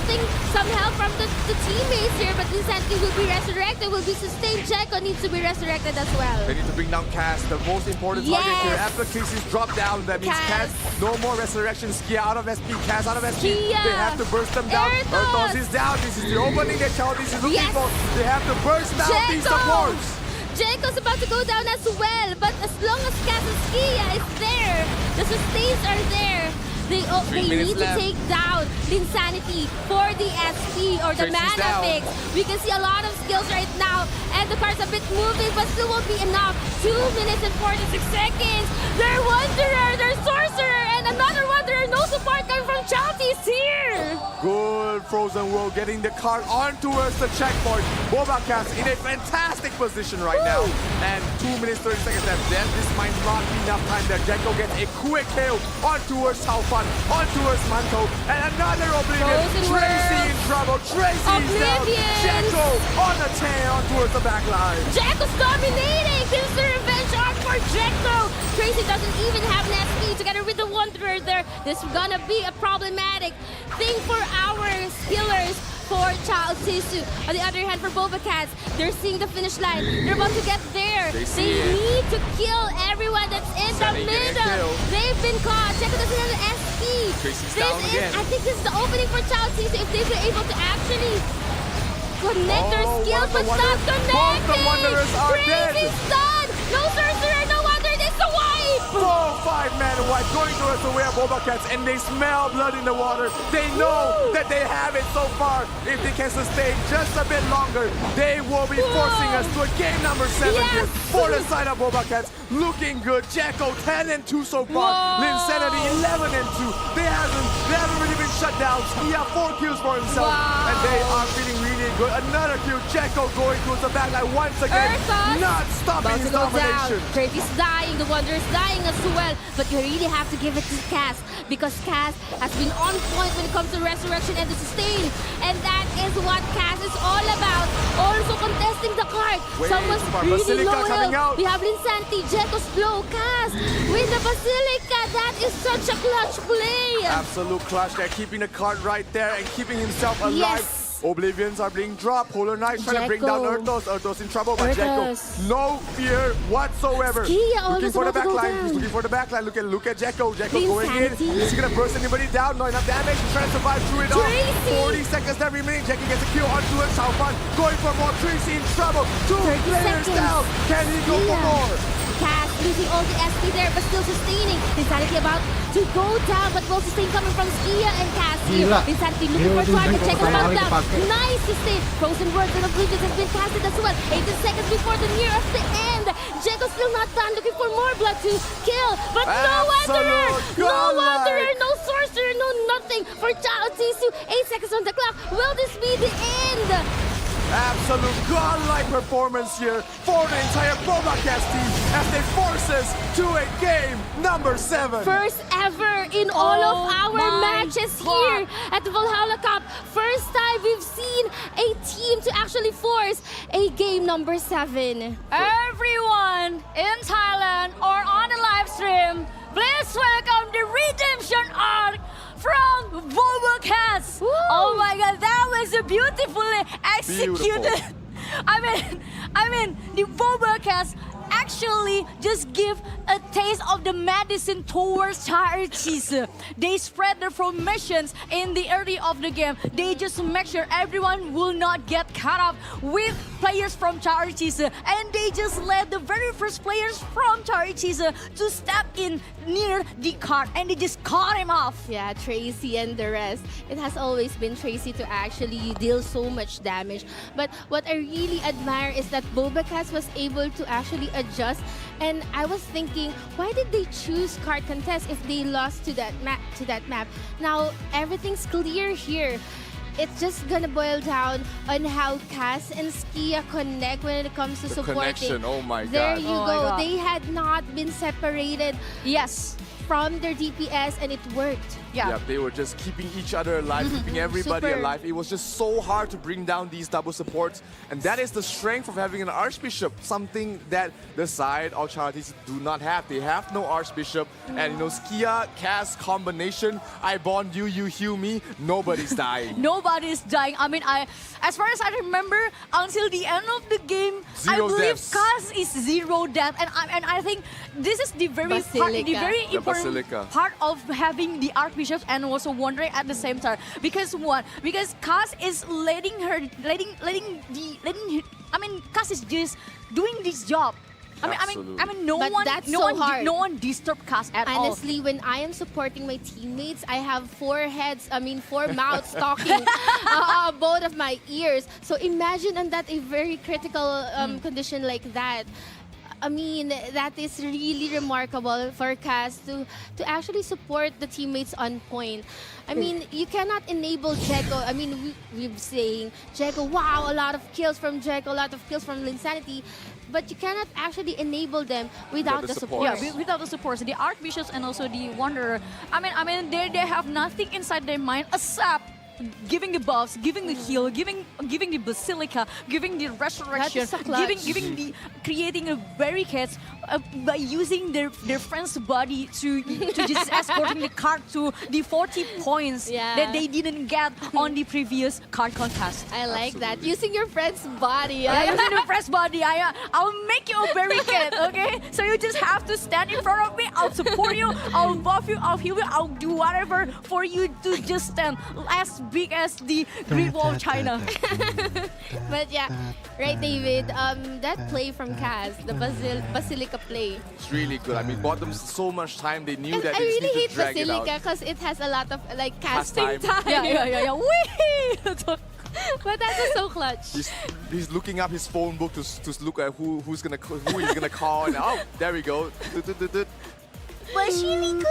Speaker 9: some help from the teammates here, but Insanity will be resurrected, will be sustained. Jekko needs to be resurrected as well.
Speaker 11: They need to bring down Kaz, the most important target here.
Speaker 9: Yes.
Speaker 11: After Casey's dropped down, that means
Speaker 9: Kaz.
Speaker 11: Kaz, no more resurrection. Skia out of SP, Kaz out of SP.
Speaker 9: Skia.
Speaker 11: They have to burst them down.
Speaker 9: Earthos.
Speaker 11: Earthos is down. This is the opening that Chaltis is looking
Speaker 9: Yes.
Speaker 11: for. They have to burst down these supports.
Speaker 9: Jekko's about to go down as well, but as long as Kaz and Skia is there, the sustains are there. They
Speaker 11: minutes
Speaker 9: need
Speaker 11: left.
Speaker 9: to take down Linsanity for the SP or the
Speaker 11: Tracy's
Speaker 9: mana
Speaker 11: down.
Speaker 9: fix. We can see a lot of skills right now, and the card's a bit moving, but still won't be enough. 2 minutes and 46 seconds. Their Wanderer, their Sorcerer, and another Wanderer. No support coming from Chaltis here.
Speaker 11: Good Frozen World getting the card on towards the checkpoint. Boba Cats in a fantastic position right now. And 2 minutes 30 seconds left. Then this might not be enough time there. Jekko gets a quick kill on towards Chaofan, on towards Manto, and another Oblivion.
Speaker 9: Frozen
Speaker 11: Tracy
Speaker 9: World.
Speaker 11: in trouble. Tracy's down.
Speaker 9: Oblivions.
Speaker 11: Jekko on the tail on towards the back line.
Speaker 9: Jekko's dominating! This is the revenge arc for Jekko! Tracy doesn't even have an SP together with the Wanderer there. This is gonna be a problematic thing for our skillers for Chaltisu. On the other hand, for Boba Cats, they're seeing the finish line. They're about to get there.
Speaker 11: They see
Speaker 9: They
Speaker 11: it.
Speaker 9: need to kill everyone that's in the
Speaker 11: Sunny getting
Speaker 9: middle.
Speaker 11: killed.
Speaker 9: They've been caught. Jekko doesn't have an SP.
Speaker 11: Tracy's
Speaker 9: This
Speaker 11: down
Speaker 9: is,
Speaker 11: again.
Speaker 9: I think this is the opening for Chaltisu if they've been able to actually connect their
Speaker 11: Oh,
Speaker 9: skills,
Speaker 11: one
Speaker 9: but
Speaker 11: of the
Speaker 9: not
Speaker 11: Wanderers-
Speaker 9: connecting.
Speaker 11: both the Wanderers are dead.
Speaker 9: Crazy's done. No Sorcerer, no Wanderer. It's a wipe.
Speaker 11: Full 5-man wipe going towards the way of Boba Cats, and they smell blood in the water. They know that they have it so far. If they can sustain just a bit longer, they will be forcing us to a game number 7 here
Speaker 9: Yes.
Speaker 11: for the side of Boba Cats. Looking good. Jekko 10-2 so far.
Speaker 9: Whoa.
Speaker 11: Linsanity 11-2. They haven't really been shut down. He has 4 kills for himself,
Speaker 9: Wow.
Speaker 11: and they are feeling really good. Another kill. Jekko going towards the backline once again,
Speaker 9: Earthos.
Speaker 11: not stopping
Speaker 9: About to
Speaker 11: his
Speaker 9: go down.
Speaker 11: domination.
Speaker 9: Kravy's dying, the Wanderer is dying as well. But you really have to give it to Kaz, because Kaz has been on point when it comes to resurrection and the sustain. And that is what Kaz is all about. Also contesting the card.
Speaker 11: Wait,
Speaker 9: Someone's
Speaker 11: but
Speaker 9: really
Speaker 11: Basilica
Speaker 9: low
Speaker 11: coming
Speaker 9: health.
Speaker 11: out.
Speaker 9: We have Linsanity, Jekko's low. Kaz with the Basilica. That is such a clutch play.
Speaker 11: Absolute clutch. They're keeping the card right there and keeping himself alive.
Speaker 9: Yes.
Speaker 11: Oblivions are being dropped. Polar Knight trying to bring down
Speaker 9: Jekko.
Speaker 11: Earthos. Earthos in trouble, but Jekko,
Speaker 9: Earthos.
Speaker 11: no fear whatsoever.
Speaker 9: Skia
Speaker 11: Looking
Speaker 9: almost
Speaker 11: for the
Speaker 9: about to
Speaker 11: back
Speaker 9: go
Speaker 11: line. He's
Speaker 9: down.
Speaker 11: looking for the back line. Look at Jekko. Jekko going in.
Speaker 9: Insanity.
Speaker 11: Is he gonna burst anybody down? No enough damage. He's trying to survive through it all.
Speaker 9: Tracy.
Speaker 11: 40 seconds left remaining. Jekko gets a kill onto it. Chaofan going for more. Tracy in trouble. 2 players
Speaker 9: seconds.
Speaker 11: down. Can he go for
Speaker 9: Skia.
Speaker 11: more?
Speaker 9: Kaz losing all the SP there, but still sustaining. Insanity about to go down, but well sustain coming from Skia and Kaz here.
Speaker 4: Gila.
Speaker 9: Insanity looking for
Speaker 4: Gila,
Speaker 9: target.
Speaker 4: Jekko
Speaker 9: Check
Speaker 4: pertama
Speaker 9: about
Speaker 4: kali
Speaker 9: down.
Speaker 4: kepake.
Speaker 9: Nice sustain. Frozen Words and Oblivions has been casted as well. 18 seconds before the near of the end. Jekko still not done, looking for more blood to kill, but no Wanderer!
Speaker 11: Absolute
Speaker 9: No
Speaker 11: godlike.
Speaker 9: Wanderer, no Sorcerer, no nothing for Chao Tisu. 8 seconds on the clock. Will this be the end?
Speaker 11: Absolute godlike performance here for the entire Bobacast team as they force us to a game number 7.
Speaker 9: First ever in all of
Speaker 8: Oh
Speaker 9: our
Speaker 8: my
Speaker 9: matches
Speaker 8: God.
Speaker 9: here at the Valhalla Cup. First time we've seen a team to actually force a game number 7.
Speaker 8: Everyone in Thailand or on the live stream, please welcome the redemption arc from Bobacast. Oh my God, that was a beautifully executed.
Speaker 11: Beautiful.
Speaker 8: I mean, the Bobacast actually just give a taste of the medicine towards charities. They spread their formations in the early of the game. They just make sure everyone will not get caught up with players from charities. And they just let the very first players from charities to step in near the cart and they just caught him off.
Speaker 9: Yeah, Tracy and the rest. It has always been Tracy to actually deal so much damage. But what I really admire is that Bobacast was able to actually adjust. And I was thinking, why did they choose card contest if they lost to that map? Now everything's clear here. It's just gonna boil down on how Cass and Skia connect when it comes to
Speaker 11: The
Speaker 9: supporting.
Speaker 11: connection, oh my
Speaker 9: There
Speaker 11: God.
Speaker 9: you
Speaker 8: Oh my
Speaker 9: go.
Speaker 8: God.
Speaker 9: They had not been separated
Speaker 8: Yes.
Speaker 9: from their DPS and it worked.
Speaker 11: Yeah, they were just keeping each other alive, keeping everybody
Speaker 9: Super.
Speaker 11: alive. It was just so hard to bring down these double supports. And that is the strength of having an Archbishop, something that the side of charities do not have. They have no Archbishop. And, you know, Skia, Cass combination, I bond you, you heal me, nobody's dying.
Speaker 8: Nobody's dying. I mean, as far as I remember, until the end of the game, I
Speaker 11: Zero
Speaker 8: believe
Speaker 11: deaths.
Speaker 8: Kaz is 0 death, and I think this is the very
Speaker 9: Basilica.
Speaker 8: important
Speaker 11: Basilica.
Speaker 8: part of having the Archbishops and also wondering at the same time. Because what? Because Kaz is Kaz is just doing this job. I mean, no
Speaker 9: But
Speaker 8: one,
Speaker 9: that's
Speaker 8: no
Speaker 9: so
Speaker 8: one,
Speaker 9: hard.
Speaker 8: no one disturbed Kaz at all.
Speaker 9: Honestly, when I am supporting my teammates, I have 4 mouths talking both of my ears. So imagine on that a very critical condition like that. I mean, that is really remarkable for Cass to actually support the teammates on point. I mean, you cannot enable Jeko. I mean, we're saying, Jeko, wow, a lot of kills from Jeko, a lot of kills from Linsanity. But you cannot actually enable them without the support.
Speaker 8: Yeah, without the support. So the Archbishops and also the Wanderer, I mean, they have nothing inside their mind except giving the buffs, giving the heal, giving the Basilica, giving the resurrection,
Speaker 9: That is so clutch.
Speaker 8: giving the creating a barricades by using their friend's body to just escorting the card to the 40 points that they didn't get on the previous card contest.
Speaker 9: I like that. Using your friend's body.
Speaker 8: Yeah, using the friend's body. I'll make you a barricade, okay? So you just have to stand in front of me. I'll support you. I'll buff you. I'll heal you. I'll do whatever for you to just stand as big as the Great Wall of China.
Speaker 9: But yeah, right, David. That play from Cass, the Basilica play.
Speaker 11: It's really good. I mean, bought them so much time. They knew
Speaker 9: And
Speaker 11: that
Speaker 9: I
Speaker 11: they just
Speaker 9: really
Speaker 11: need
Speaker 9: hate
Speaker 11: to drag it out.
Speaker 9: Basilica because it has a lot of like casting
Speaker 11: time.
Speaker 9: time.
Speaker 8: Yeah. Whee!
Speaker 9: But that was so clutch.
Speaker 11: He's looking up his phone book to look at who he's gonna call. And oh, there we go.
Speaker 8: Basilica!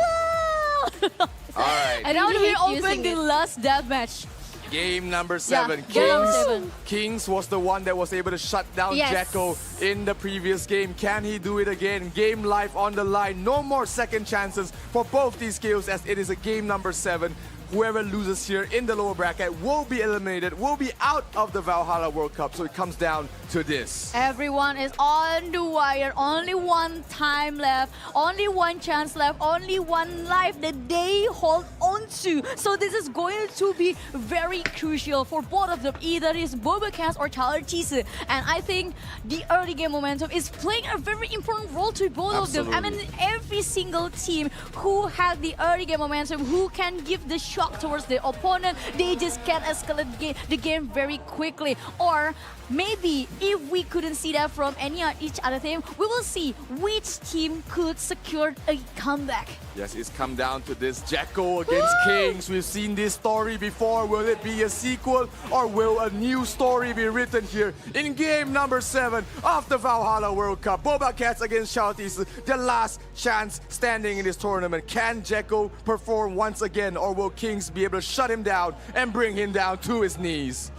Speaker 11: All right.
Speaker 8: And now
Speaker 9: Really
Speaker 8: we
Speaker 9: hate
Speaker 8: open
Speaker 9: using
Speaker 8: the
Speaker 9: it.
Speaker 8: last deathmatch.
Speaker 11: Game number 7.
Speaker 8: game number 7.
Speaker 11: Kings was the one that was able to shut down
Speaker 9: Yes.
Speaker 11: Jekko in the previous game. Can he do it again? Game life on the line. No more second chances for both these kills as it is a game number 7. Whoever loses here in the lower bracket will be eliminated, will be out of the Valhalla World Cup. So it comes down to this.
Speaker 8: Everyone is on the wire. Only one time left. Only one chance left. Only one life that they hold on to. So this is going to be very crucial for both of them. Either it's Bobacast or charities. And I think the early game momentum is playing a very important role to both of them. I mean, every single team who has the early game momentum, who can give the shock towards the opponent, they just can escalate the game very quickly. Or maybe if we couldn't see that from each other team, we will see which team could secure a comeback.
Speaker 11: Yes, it's come down to this. Jekko against against Kings. We've seen this story before. Will it be a sequel or will a new story be written here in game number 7 of the Valhalla World Cup? Boba Cats against Shouties, the last chance standing in this tournament. Can Jekko perform once again, or will Kings be able to shut him down and bring him down to his knees?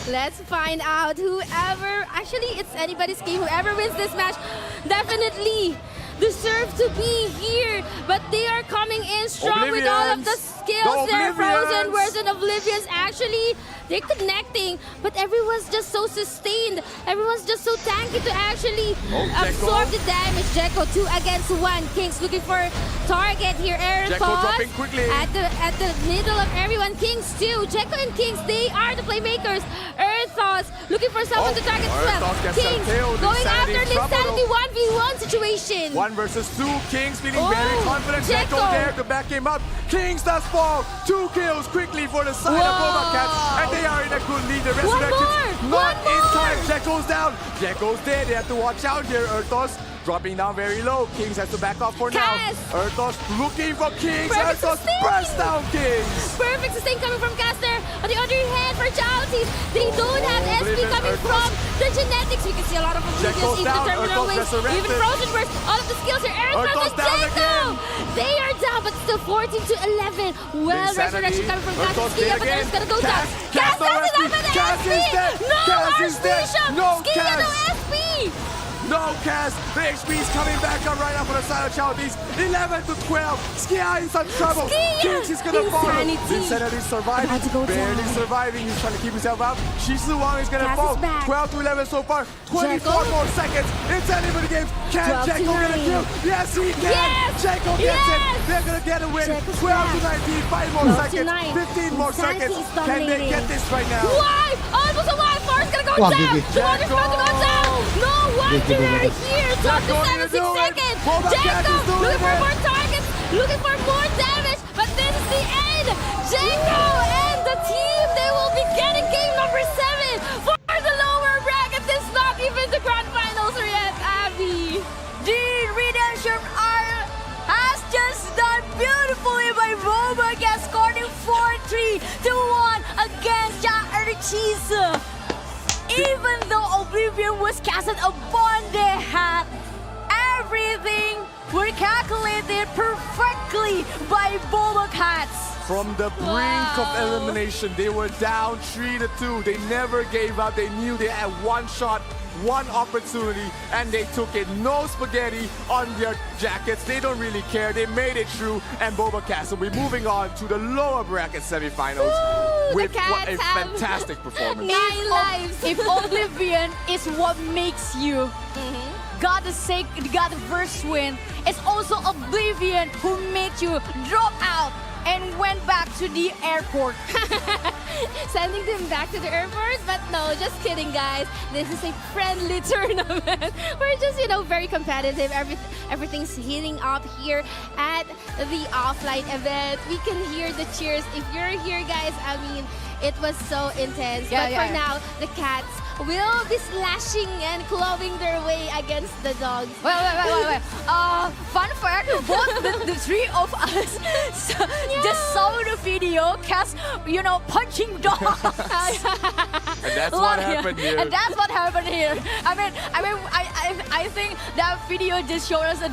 Speaker 9: Let's find out. Whoever, actually it's anybody's game, whoever wins this match definitely deserve to be here. But they are coming in strong with all of the skills. They're frozen version of Oblivions. Actually, they're connecting, but everyone's just so sustained. Everyone's just so tanky to actually absorb the damage. Jekko 2 against 1. Kings looking for target here.
Speaker 11: Jekko dropping quickly
Speaker 9: at the middle of everyone. Kings 2. Jekko and Kings, they are the playmakers. Earthos looking for someone to target as well. Kings going after the Insanity 1v1 situation.
Speaker 11: 1 versus 2. Kings feeling very confident. Jekko there to back him up. Kings does fall. 2 kills quickly for the side of Boba Cats, and they are in a good lead. The Resurrection's not in time. Jekko's down. Jekko's dead. They have to watch out here. Earthos dropping down very low. Kings has to back off for now. Earthos looking for Kings. Earthos burst down Kings.
Speaker 9: Perfect sustain coming from Caster. On the other hand, for Chalices, they don't have SP coming from the genetics. We can see a lot of Oblivions in the terminal wings. Even Frozen Burst, all of the skills are Earthos and Jekko. They are down, but still 14 to 11. Well, Resurrection coming from Caster. Skia, but there's gonna go down. Cass doesn't have an SP. No Archbishop. Skia, no SP.
Speaker 11: No Cass, the HP is coming back up right now for the side of Chalices. 11 to 12. Skia is in trouble. Kings is gonna fall. Insanity surviving, barely surviving. He's trying to keep himself up. Shisu Wang is gonna fall. 12 to 11 so far. 24 more seconds. Insanity for the game. Can Jekko get a kill? Yes, he can. Jekko gets it. They're gonna get a win. 12 to 19. 5 more seconds. 15 more seconds. Can they get this right now?
Speaker 9: Why? Almost alive. Forrest gonna go down. Jamar's about to go down. No wonder they're here. 26 seconds. Jekko looking for more targets, looking for more damage, but this is the end. Jekko and the team, they will be getting game number 7 for the lower bracket. This is not even the grand finals yet, Abby.
Speaker 8: The redemption arc has just done beautifully by Boba Cats, scoring 4-3 to 1 against Chalices. Even though Oblivion was casted upon their hat, everything were calculated perfectly by Boba Cats.
Speaker 11: From the brink of elimination, they were down 3-2. They never gave up. They knew they had one shot, one opportunity, and they took it. No spaghetti on their jackets. They don't really care. They made it through, and Boba Cats will be moving on to the lower bracket semifinals with what a fantastic performance.
Speaker 8: 9 lives. If Oblivion is what makes you got the first win, it's also Oblivion who made you drop out and went back to the airport.
Speaker 9: Sending them back to the airport? But no, just kidding, guys. This is a friendly tournament. We're just, very competitive. Everything's heating up here at the offline event. We can hear the cheers. If you're here, guys, I mean, it was so intense. But for now, the Cats will be slashing and clawing their way against the dogs.
Speaker 8: Wait. Fun fact, both the three of us just saw the video, Cass, punching dogs.
Speaker 11: And that's what happened here.
Speaker 8: And that's what happened here. I think that video just showed us a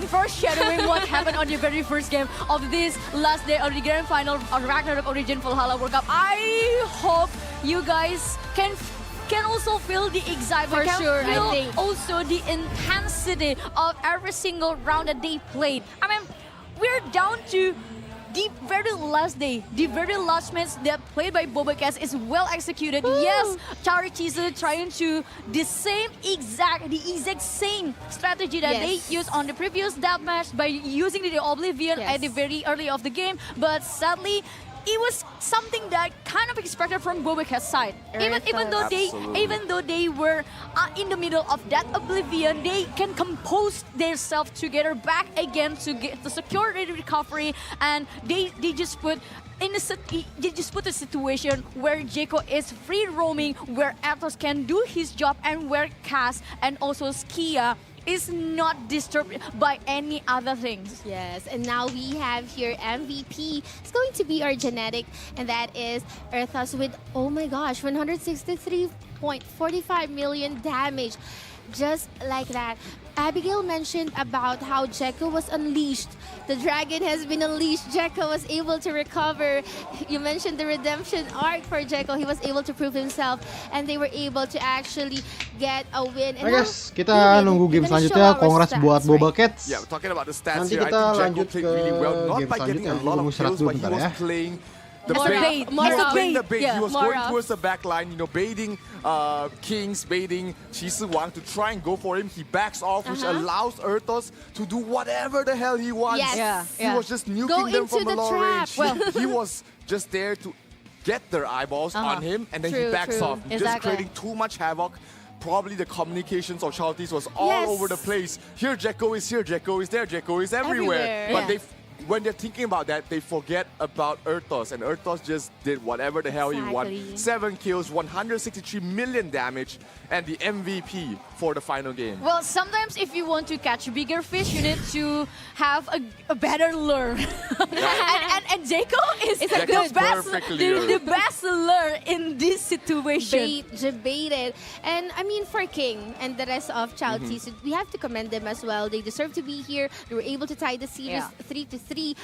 Speaker 8: foreshadowing what happened on the very first game of this last day of the grand final of Ragnarok Origin Valhalla World Cup. I hope you guys can also feel the excitement.
Speaker 9: For sure, I think.
Speaker 8: Also the intensity of every single round that they played. I mean, we're down to the very last day, the very last match that played by Boba Cats is well executed. Woo! Yes, Chalices trying to the exact same strategy that they used on the previous match by using the Oblivion at the very early of the game, but sadly, it was something that kind of expected from Boba Cats' side. Even though they were in the middle of that Oblivion, they can compose themselves together back again to secure the recovery, and they just put a situation where Jekko is free roaming, where Athos can do his job, and where Cass and also Skia is not disturbed by any other things.
Speaker 9: Yes, and now we have here MVP. It's going to be our genetic, and that is Arthas with, oh my gosh, 163.45 million damage. Just like that. Abigail mentioned about how Gekko was unleashed. The dragon has been unleashed. Gekko was able to recover. You mentioned the redemption arc for Gekko. He was able to prove himself, and they were able to actually get a win.
Speaker 4: Nah guys, kita nunggu game selanjutnya. Congrats buat Boba Cats.
Speaker 11: Yeah, talking about the stats
Speaker 4: Nanti
Speaker 11: here, I
Speaker 4: kita
Speaker 11: think
Speaker 4: lanjut
Speaker 11: Gekko played
Speaker 4: ke
Speaker 11: really well, not
Speaker 4: game
Speaker 11: by getting a
Speaker 4: selanjutnya.
Speaker 11: lot of
Speaker 4: Nunggu serat
Speaker 11: kills,
Speaker 4: dulu
Speaker 11: but he
Speaker 4: bentar
Speaker 11: was
Speaker 4: ya.
Speaker 11: playing the
Speaker 8: More
Speaker 11: bait.
Speaker 8: bait.
Speaker 11: He was playing the bait.
Speaker 8: Yeah,
Speaker 11: He was
Speaker 8: more
Speaker 11: going
Speaker 8: up.
Speaker 11: towards the back line, baiting Kings, baiting Qi Si Wang to try and go for him. He backs off, which allows Arthas to do whatever the hell he wants.
Speaker 9: Yes.
Speaker 11: He was just nuking
Speaker 9: Go
Speaker 11: them
Speaker 9: into
Speaker 11: from a
Speaker 9: the
Speaker 11: long
Speaker 9: trap.
Speaker 11: range.
Speaker 8: Well-
Speaker 11: He was just there to get their eyeballs on him, and then he
Speaker 9: True,
Speaker 11: backs
Speaker 9: true.
Speaker 11: off, just
Speaker 8: Exactly.
Speaker 11: creating too much havoc. Probably the communications of Chaltis was all
Speaker 9: Yes.
Speaker 11: over the place. Here Gekko is here, Gekko is there, Gekko is everywhere.
Speaker 9: Everywhere.
Speaker 11: But when they're thinking about that, they forget about Arthas, and Arthas just did whatever the hell he wanted.
Speaker 9: Exactly.
Speaker 11: 7 kills, 163 million damage, and the MVP for the final game.
Speaker 8: Well, sometimes if you want to catch bigger fish, you need to have a better lure. and Gekko is
Speaker 11: Gekko's perfectly
Speaker 8: the best lure in this situation.
Speaker 9: Baited. And I mean, for King and the rest of Chaltis, we have to commend them as well. They deserve to be here. They were able to tie the series 3-3.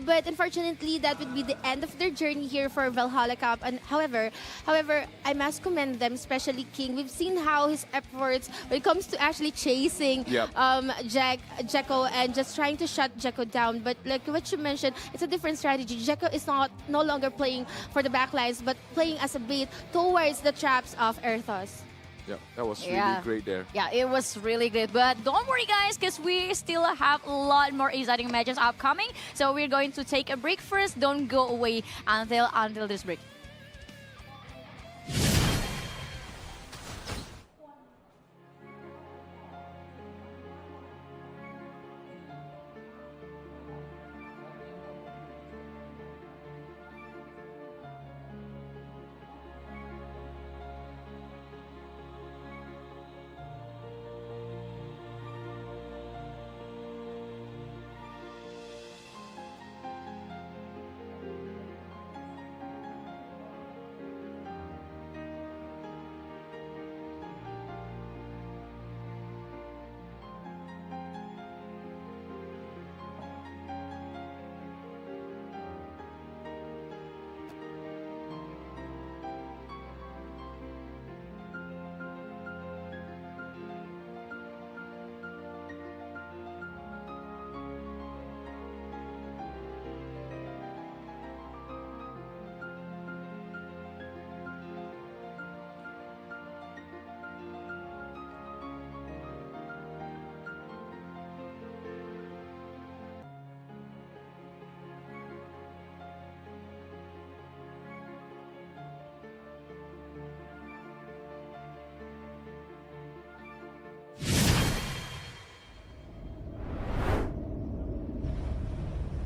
Speaker 9: But unfortunately, that would be the end of their journey here for Valhalla Cup. And however, I must commend them, especially King. We've seen how his efforts when it comes to actually chasing Gekko and just trying to shut Gekko down. But like what you mentioned, it's a different strategy. Gekko is no longer playing for the backlines, but playing as a bait towards the traps of Arthas.
Speaker 11: Yeah, that was really great there.
Speaker 8: Yeah, it was really good. But don't worry, guys, because we still have a lot more exciting matches upcoming. So we're going to take a break first. Don't go away until this break.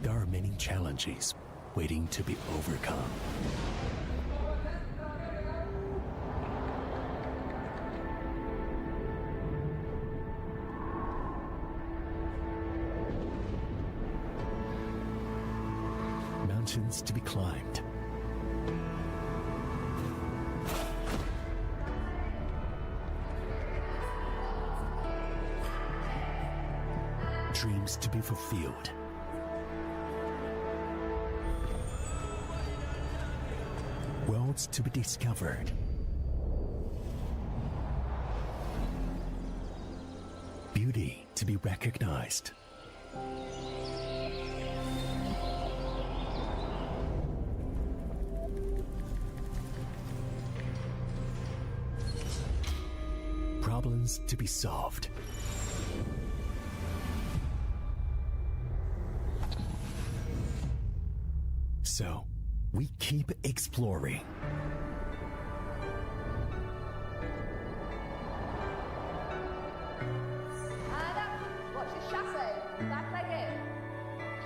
Speaker 3: There are many challenges waiting to be overcome. Mountains to be climbed. Dreams to be fulfilled. Worlds to be discovered. Beauty to be recognized. Problems to be solved. So, we keep exploring.
Speaker 12: Watch the chassis. Back leg in.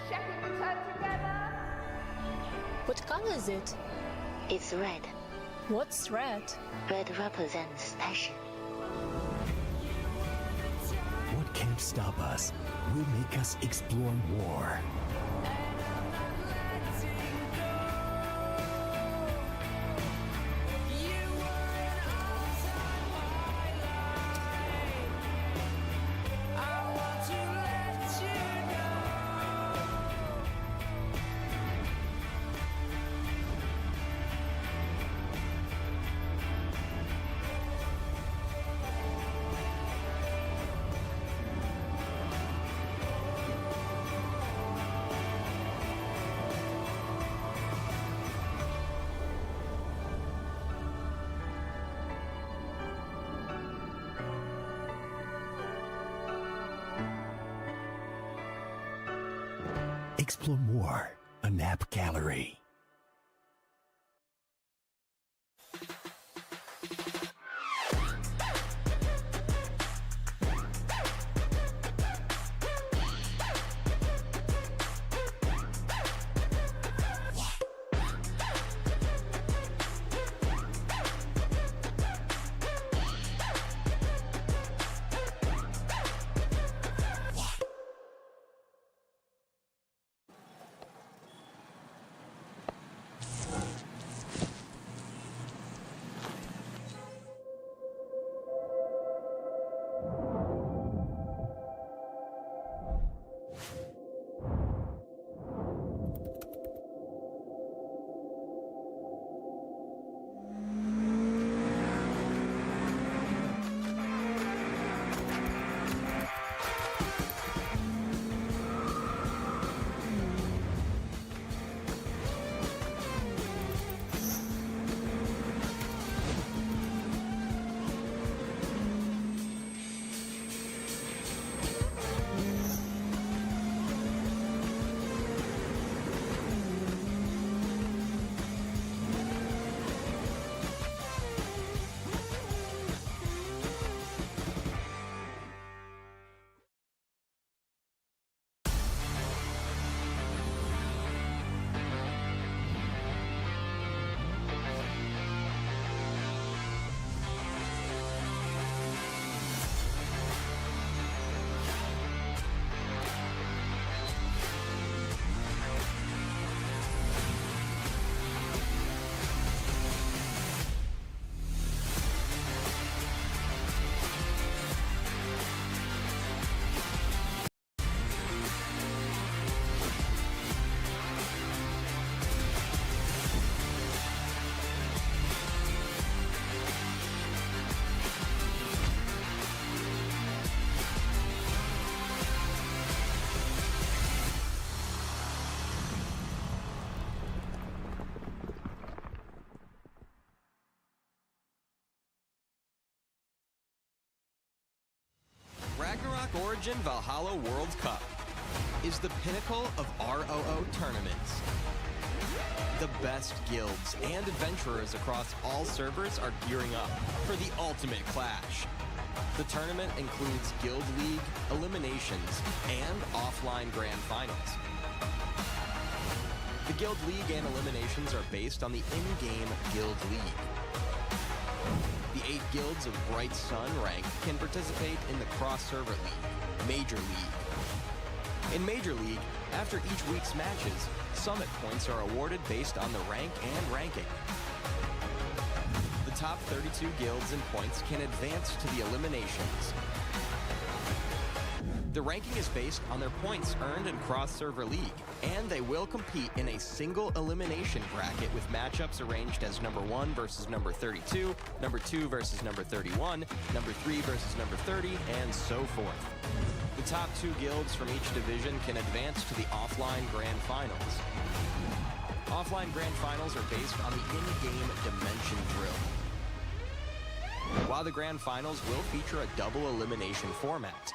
Speaker 12: Check and return together.
Speaker 13: What color is it?
Speaker 14: It's red.
Speaker 13: What's red?
Speaker 14: Red represents passion.
Speaker 3: What won't stop us. Will make us explore more. Explore more, a nap gallery.
Speaker 14: Ragnarok Origin Valhalla World Cup is the pinnacle of ROO tournaments. The best guilds and adventurers across all servers are gearing up for the ultimate clash. The tournament includes Guild League, eliminations, and offline grand finals. The Guild League and eliminations are based on the in-game Guild League. The 8 guilds of Bright Sun rank can participate in the cross-server league, Major League. In Major League, after each week's matches, summit points are awarded based on the rank and ranking. The top 32 guilds and points can advance to the eliminations. The ranking is based on their points earned in cross-server league, and they will compete in a single elimination bracket with matchups arranged as number 1 versus number 32, number 2 versus number 31, number 3 versus number 30, and so forth. The top 2 guilds from each division can advance to the offline grand finals. Offline grand finals are based on the in-game dimension drill, while the grand finals will feature a double elimination format.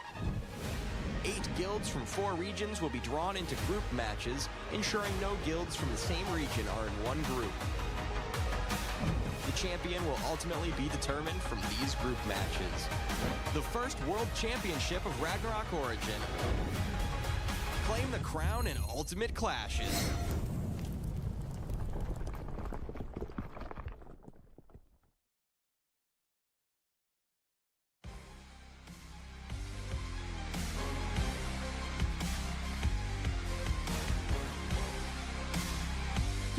Speaker 14: 8 guilds from 4 regions will be drawn into group matches, ensuring no guilds from the same region are in one group. The champion will ultimately be determined from these group matches. The first World Championship of Ragnarok Origin. Claim the crown in Ultimate Clashes.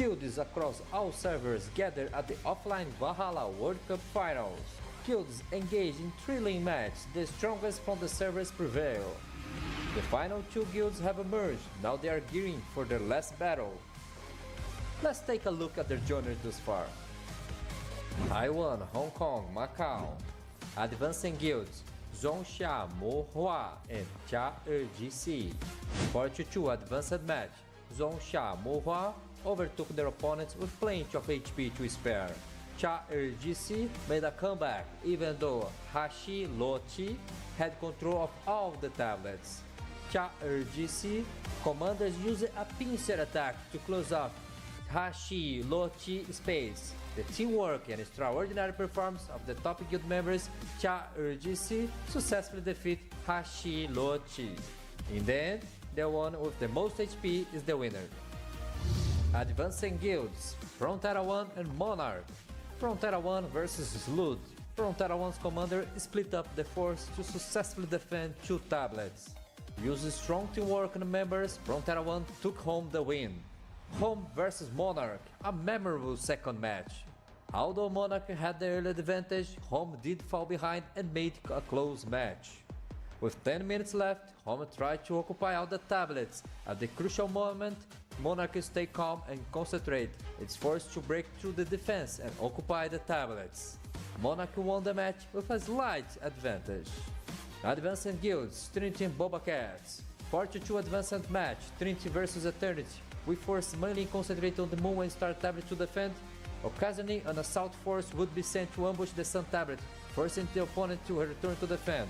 Speaker 1: Guilds across all servers gather at the offline Valhalla World Cup Finals. Guilds engage in thrilling matches, the strongest from the servers prevail. The final two guilds have emerged, now they are gearing for their last battle. Let's take a look at their journey thus far. Taiwan, Hong Kong, Macau. Advancing guilds, Zhongsha, Mohua, and Cha RGC. 42 advanced match, Zhongsha, Mohua overtook their opponents with plenty of HP to spare. Cha RGC made a comeback even though Hashi Lochi had control of all the tablets. Cha RGC commanders used a pincer attack to close off Hashi Lochi space. The teamwork and extraordinary performance of the top guild members, Cha RGC successfully defeat Hashi Lochi. In the end, the one with the most HP is the winner. Advancing guilds, Frontera 1 and Monarch. Frontera 1 versus Slud. Frontera 1's commander split up the force to successfully defend two tablets. Using strong teamwork and members, Frontera 1 took home the win. Home versus Monarch, a memorable second match. Although Monarch had the early advantage, Home did fall behind and made a close match. With 10 minutes left, Home tried to occupy all the tablets. At the crucial moment, Monarch stayed calm and concentrate. It's forced to break through the defense and occupy the tablets. Monarch won the match with a slight advantage. Advancing guilds, Trinity and Boba Cats. 42 advanced match, Trinity versus Eternity. We force mainly concentrate on the Moon and Star tablet to defend. Occasionally, an assault force would be sent to ambush the Sun tablet, forcing the opponent to return to defend.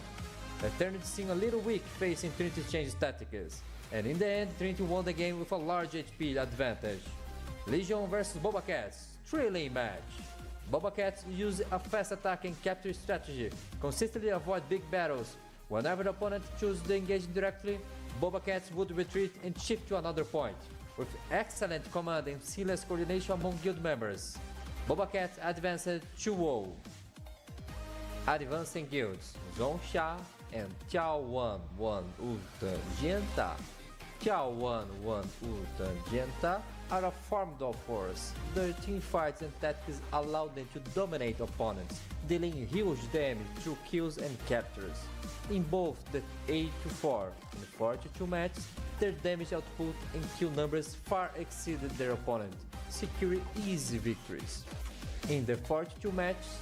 Speaker 1: Eternity seemed a little weak facing Trinity's changed tactics, and in the end, Trinity won the game with a large HP advantage. Legion vs Boba Cats, thrilling match. Boba Cats use a fast attack and capture strategy, consistently avoid big battles. Whenever the opponent chooses to engage directly, Boba Cats would retreat and shift to another point. With excellent command and seamless coordination among guild members, Boba Cats advanced 2-0. Advancing guilds, Zhongsha and Tiaowan Ultra Genta. Tiaowan Ultra Genta are a formidable force. Their team fights and tactics allow them to dominate opponents, dealing huge damage through kills and captures. In both the 8-4 and 42 matches, their damage output and kill numbers far exceeded their opponent, securing easy victories. In the 42 matches,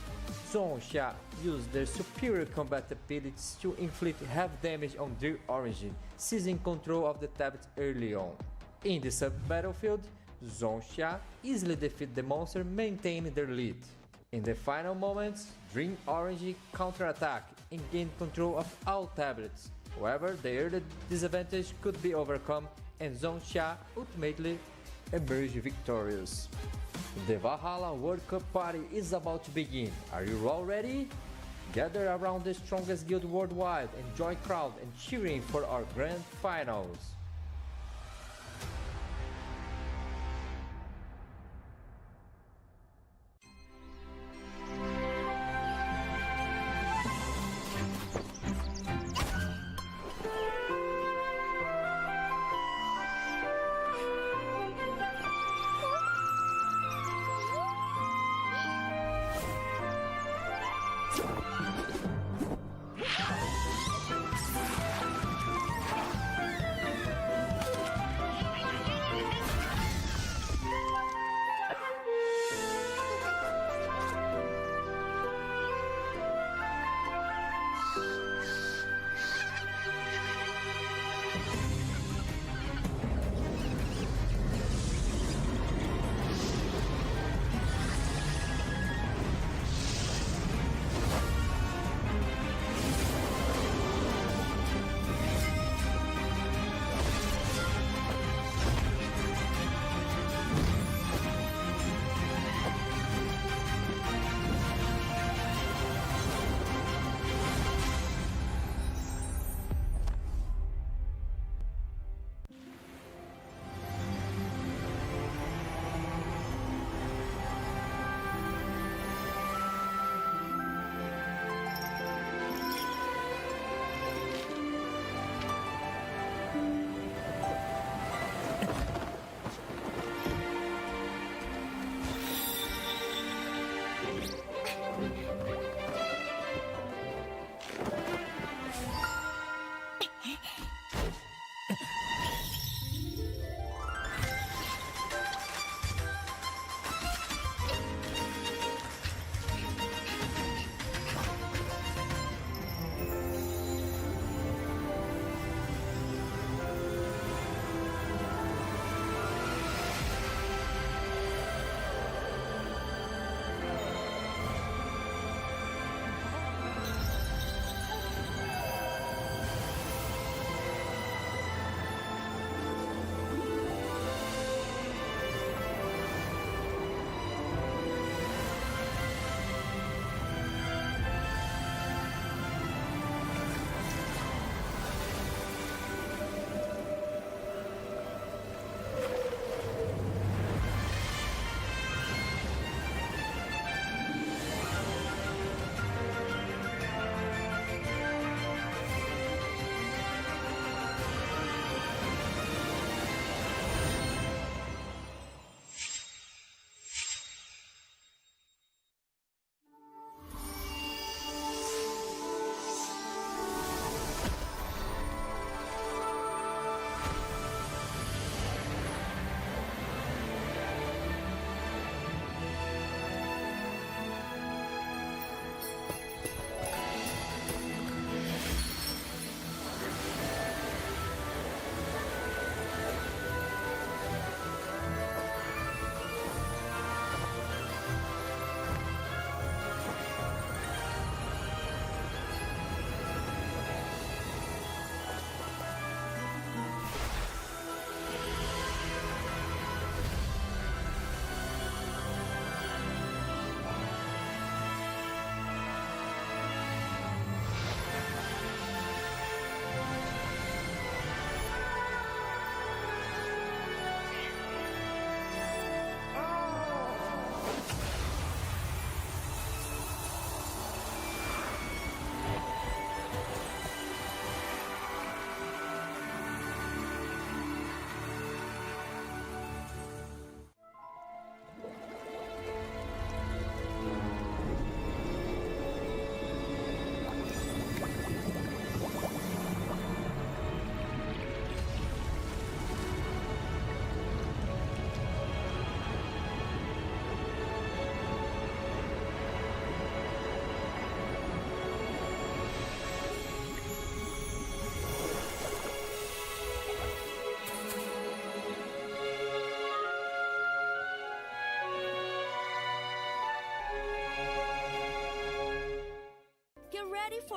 Speaker 1: Zhongsha used their superior combat abilities to inflict heavy damage on their origin, seizing control of the tablets early on. In the sub-battlefield, Zhongsha easily defeated the monster, maintaining their lead. In the final moments, Dream Orange counterattacked and gained control of all tablets. However, the early disadvantage could be overcome and Zhongsha ultimately emerged victorious. The Valhalla World Cup party is about to begin. Are you all ready? Gather around the strongest guild worldwide and join crowd and cheering for our grand finals.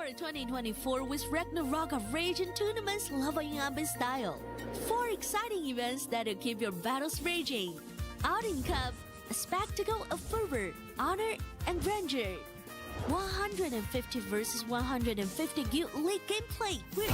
Speaker 2: Tour 2024 with Ragnarok of Raging tournaments leveling up in style. 4 exciting events that'll keep your battles raging. Outing Cup, a spectacle of fervor, honor, and grandeur. 150 versus 150 Guild League gameplay. We're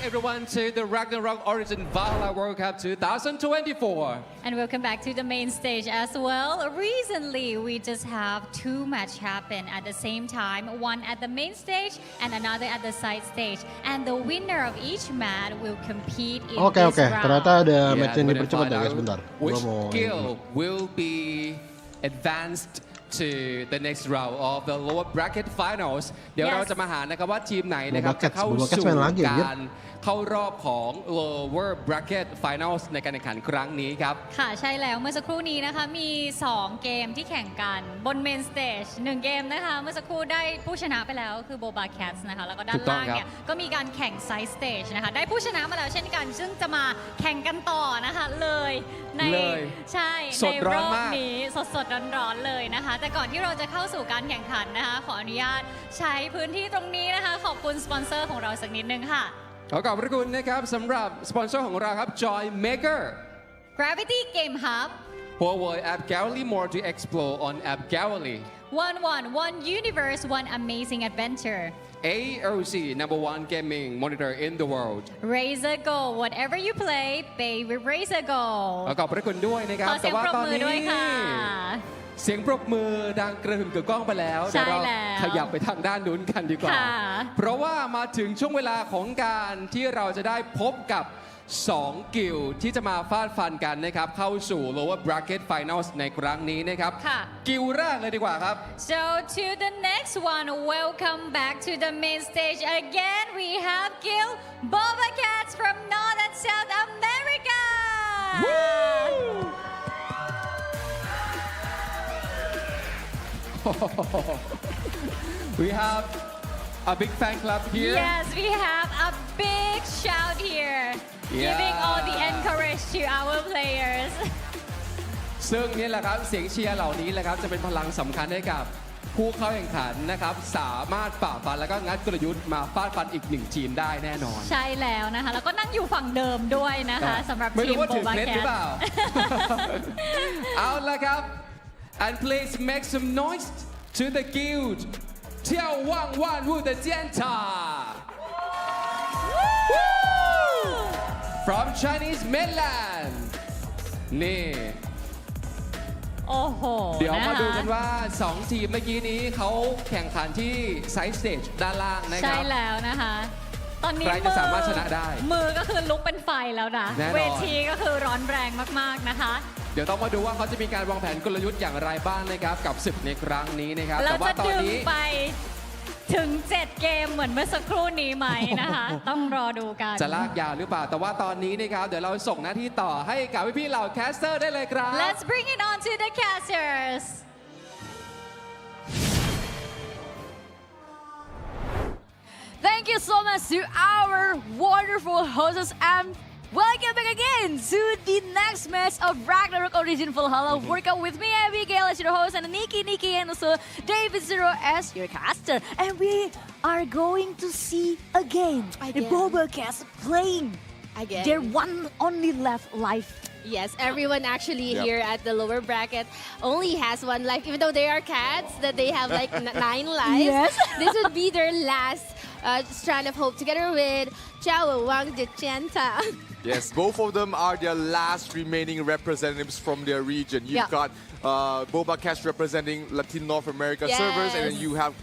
Speaker 6: everyone to the Ragnarok Origin Valhalla World Cup 2024.
Speaker 7: And welcome back to the main stage as well. Recently, we just have 2 matches happen at the same time, one at the main stage and another at the side stage. And the winner of each match will compete in
Speaker 4: Oke,
Speaker 7: this round.
Speaker 4: ternyata ada match yang dipercepat ya guys, bentar.
Speaker 6: Which guild will be advanced to the next round of the lower bracket finals เดี๋ยวเราจะมาหานะครับว่าทีมไหนนะครับจะเข้าสู่การเข้ารอบของ lower bracket finals ในการแข่งขันครั้งนี้ครับ
Speaker 7: ค่ะใช่แล้วเมื่อสักครู่นี้นะคะมี 2 เกมที่แข่งกันบน main stage 1 เกมนะคะเมื่อสักครู่ได้ผู้ชนะไปแล้วคือ Boba Cats นะคะแล้วก็ด้านล่างเนี่ยก็มีการแข่ง side stage นะคะได้ผู้ชนะมาแล้วเช่นกันซึ่งจะมาแข่งกันต่อนะคะเลยในใช่ในรอบนี้สดๆร้อนๆเลยนะคะแต่ก่อนที่เราจะเข้าสู่การแข่งขันนะคะขออนุญาตใช้พื้นที่ตรงนี้นะคะขอบคุณสปอนเซอร์ของเราสักนิดนึงค่ะ
Speaker 6: ขอขอบพระคุณนะครับสำหรับสปอนเซอร์ของเราครับ Joy Maker
Speaker 7: Gravity Game Hub
Speaker 6: Huawei App Gallery more to explore on App Gallery
Speaker 7: 1 universe, 1 amazing adventure
Speaker 6: AOC #1 gaming monitor in the world
Speaker 7: Razer Go whatever you play pay with Razer Go
Speaker 6: ขอขอบพระคุณด้วยนะครับแต่ว่าตอนนี้เสียงปรบมือดังกระหึ่มกระก้องไปแล้วเดี๋ยวเราขยับไปทางด้านนู้นกันดีกว่าเพราะว่ามาถึงช่วงเวลาของการที่เราจะได้พบกับ2กิลด์ที่จะมาฟาดฟันกันนะครับเข้าสู่ lower bracket finals ในครั้งนี้นะครับกิลด์แรกเลยดีกว่าครับ
Speaker 7: So to the next one welcome back to the main stage again we have Guild Boba Cats from North and South America
Speaker 6: We have a big fan club here.
Speaker 7: Yes, we have a big shout here, giving all the encourage to our players.
Speaker 6: ซึ่งนี่แหละครับเสียงเชียร์เหล่านี้แหละครับจะเป็นพลังสำคัญให้กับผู้เข้าแข่งขันนะครับสามารถฝ่าฟันแล้วก็งัดกลยุทธ์มาฟาดฟันอีก1ทีมได้แน่นอน
Speaker 7: ใช่แล้วนะคะแล้วก็นั่งอยู่ฝั่งเดิมด้วยนะคะสำหรับทีม Boba Cats
Speaker 6: หรือเปล่า เอาละครับ and please make some noise to the guild 眺望万物的尖塔 from Chinese mainland นี่
Speaker 7: โอ้โห
Speaker 6: เดี๋ยวมาดูกันว่า2ทีมเมื่อกี้นี้เขาแข่งขันที่ไซด์สเตจด้านล่างนะครับ
Speaker 7: ใช่แล้วนะคะตอนนี้
Speaker 6: ใครจะสามารถชนะได้
Speaker 7: มือก็คือลุกเป็นไฟแล้วนะเวทีก็คือร้อนแรงมากๆนะคะ
Speaker 6: เดี๋ยวต้องมาดูว่าเขาจะมีการวางแผนกลยุทธ์อย่างไรบ้างนะครับกับศึกในครั้งนี้นะครับ
Speaker 7: แต่ว่าตอนนี้ไปถึง7 เกมเหมือนเมื่อสักครู่นี้ไหมนะคะต้องรอดูกัน
Speaker 6: จะลากยาวหรือเปล่าแต่ว่าตอนนี้นะครับเดี๋ยวเราส่งหน้าที่ต่อให้กับพี่ๆเหล่าแคสเตอร์ได้เลยครับ
Speaker 7: Let's bring it on to the casters
Speaker 8: Thank you so much to our wonderful hosts and welcome back again to the next match of Ragnarok Origin Valhalla Workout with me, Abigail, as your host, and Nikki, and also David Zero as your caster. And we are going to see again the Boba Cats playing their one only left life.
Speaker 9: Yes, everyone actually here at the lower bracket only has 1 life, even though they are cats, that they have like 9 lives.
Speaker 8: Yes.
Speaker 9: This would be their last strand of hope together with眺望的尖塔.
Speaker 11: Yes, both of them are their last remaining representatives from their region. You've got Boba Cats representing Latin North America servers, and then you have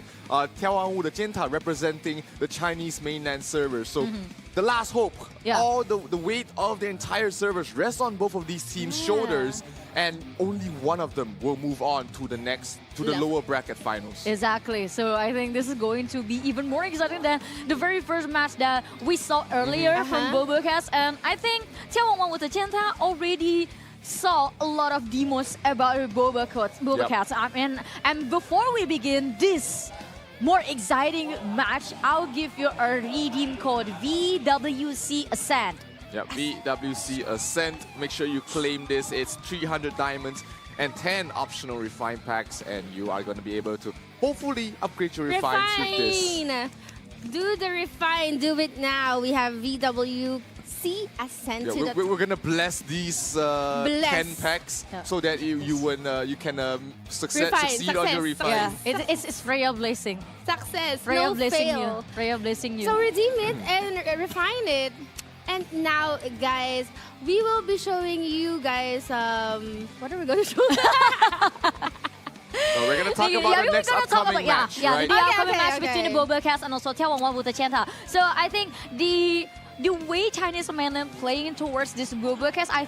Speaker 11: 眺望物的尖塔 representing the Chinese mainland servers. So the last hope, all the weight of the entire servers rests on both of these teams' shoulders. And only one of them will move on to the next, to the lower bracket finals.
Speaker 8: Exactly. So I think this is going to be even more exciting than the very first match that we saw earlier from Boba Cats. And I think 眺望万物的尖塔 already saw a lot of demos about Boba Cats. And before we begin this more exciting match, I'll give you a redeem code VWC Ascent.
Speaker 10: Yeah, VWC Ascent. Make sure you claim this. It's 300 diamonds and 10 optional refine packs, and you are going to be able to hopefully upgrade your refines with this.
Speaker 9: Refine! Do the refine, do it now. We have VWC Ascent.
Speaker 10: Yeah, we're gonna bless these 10 packs so that you can succeed on your refine.
Speaker 8: Yeah, it's Freya blessing.
Speaker 9: Success,
Speaker 8: Freya
Speaker 9: no
Speaker 8: blessing
Speaker 9: fail.
Speaker 8: you. Freya blessing you.
Speaker 9: So redeem it and refine it. And now, guys, we will be showing you guys. What are we going to show?
Speaker 10: So we're going to talk about the next upcoming match, right?
Speaker 8: The upcoming match between the Boba Cats and also 眺望万物的尖塔. So I think the way Chinese men are playing towards this Boba Cats, I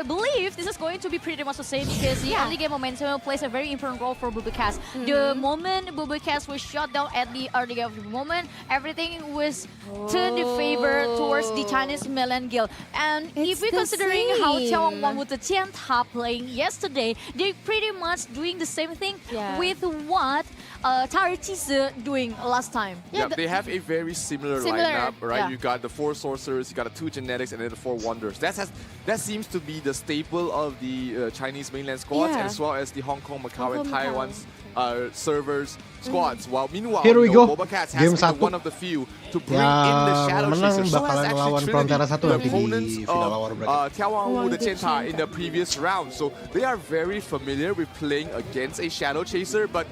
Speaker 8: believe this is going to be pretty much the same because the early game momentum plays a very important role for Boba Cats. The moment Boba Cats was shut down at the early of the moment, everything was turned in favor towards the Chinese Milan Guild. And if we're considering how 眺望万物的尖塔 playing yesterday, they're pretty much doing the same thing with what Tarachisa doing last time.
Speaker 10: Yeah, they have a very similar lineup, right?
Speaker 8: Yeah.
Speaker 10: You got the 4 sorcerers, you got the 2 genetics, and then the 4 wonders. That seems to be the staple of the Chinese mainland squads, as well as the Hong Kong, Macau, and Taiwan's servers squads. While meanwhile,
Speaker 4: Here we go.
Speaker 10: Boba Cats has been one of the few to bring in the Shadow Chasers. So has actually traded opponents of 眺望万物的尖塔 in the previous round. So they are very familiar with playing against a Shadow Chaser, but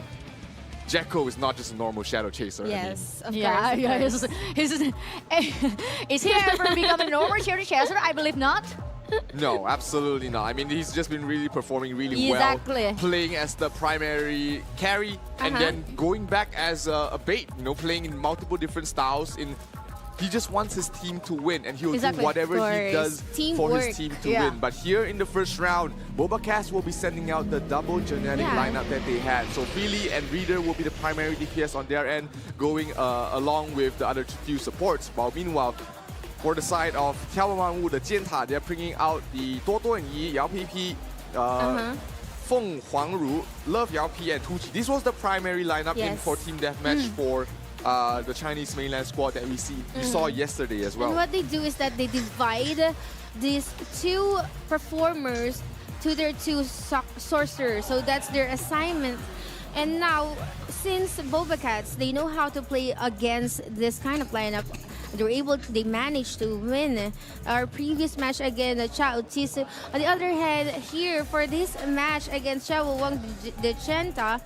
Speaker 10: Jekko is not just a normal Shadow Chaser.
Speaker 9: Yes, of
Speaker 8: course. Is he ever become a normal Shadow Chaser? I believe not.
Speaker 10: No, absolutely not. I mean, he's just been really performing really well, playing as the primary carry, and then going back as a bait, playing in multiple different styles. He just wants his team to win, and he will do whatever he does for his team to win. But here in the first round, Boba Cats will be sending out the double genetic lineup that they had. So Philly and Reader will be the primary DPS on their end, going along with the other few supports. While meanwhile, for the side of 眺望万物的尖塔, they're bringing out the 多多影仪, Yao PP, 凤凰如, Love Yao P, and Tuchi. This was the primary lineup in for Team Deathmatch for the Chinese mainland squad that we saw yesterday as well.
Speaker 9: And what they do is that they divide these 2 performers to their 2 sorcerers. So that's their assignment. And now, since Boba Cats, they know how to play against this kind of lineup. They managed to win our previous match against Chao Tisu. On the other hand, here for this match against 眺望的尖塔,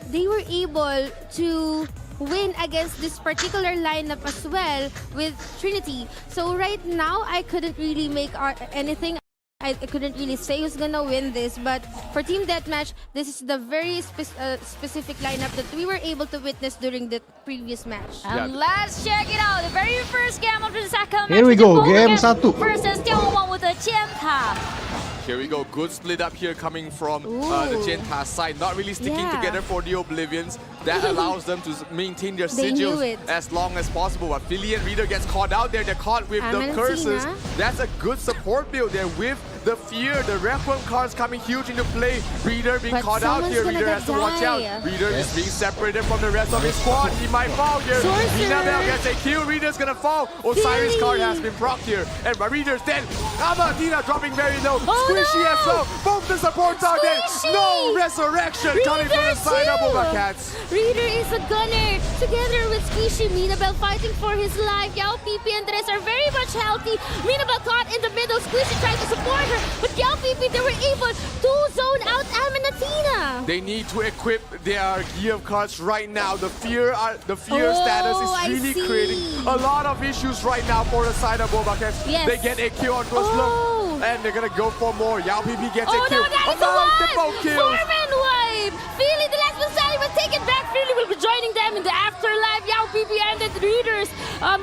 Speaker 9: they were able to win against this particular lineup as well with Trinity. So right now, I couldn't really make anything. I couldn't really say who's gonna win this, but for Team Deathmatch, this is the very specific lineup that we were able to witness during the previous match.
Speaker 8: And let's check it out. The very first game of the second match.
Speaker 4: Here we go, game 1
Speaker 8: versus 眺望万物的尖塔.
Speaker 10: Here we go, good split up here coming from the Jenta side. Not really sticking together for the Oblivions. That allows them to maintain their sigils as long as possible. But Philly and Reader gets caught out there. They're caught with the curses. That's a good support build there with the fear. The Requiem cards coming huge into play. Reader being caught out here. Reader has to watch out. Reader is being separated from the rest of his squad. He might fall here. Minabel gets a kill. Reader's gonna fall. Osiris card has been procced here. And my Reader's dead. Amadina dropping very low. Squishy as well. Both the supports are dead. No resurrection coming from the side of Boba Cats.
Speaker 9: Reader is a gunner. Together with Squishy, Minabel fighting for his life. Yao, PP, and Tres are very much healthy. Minabel caught in the middle. Squishy trying to support her. But Yao, PP, they were able to zone out Aminatina.
Speaker 10: They need to equip their gear of cards right now. The fear status is really creating a lot of issues right now for the side of Boba Cats. They get a kill on Look, and they're gonna go for more. Yao, PP gets a kill. Multiple kills.
Speaker 9: Foreman wipe. Philly, the last Messiah will take it back. Philly will be joining them in the afterlife. Yao, PP, and the Readers.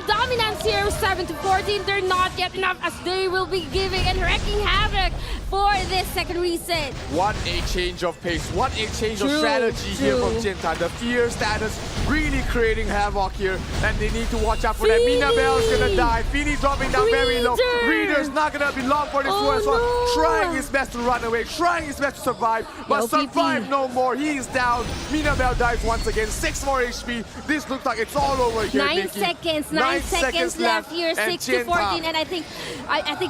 Speaker 9: Dominance here, 7-14. They're not yet enough as they will be giving and wrecking havoc. for this second reset.
Speaker 11: What a change of pace. What a change of strategy here from Jinta. The fear status really creating havoc here. And they need to watch out for that. Minabel's gonna die. Feeny dropping down very low. Reader's not gonna be long for this one. Trying his best to run away. Trying his best to survive. But survive no more. He is down. Minabel dies once again. 6 more HP. This looks like it's all over here.
Speaker 9: 9 seconds. 9 seconds left here. 6 to 14. And I think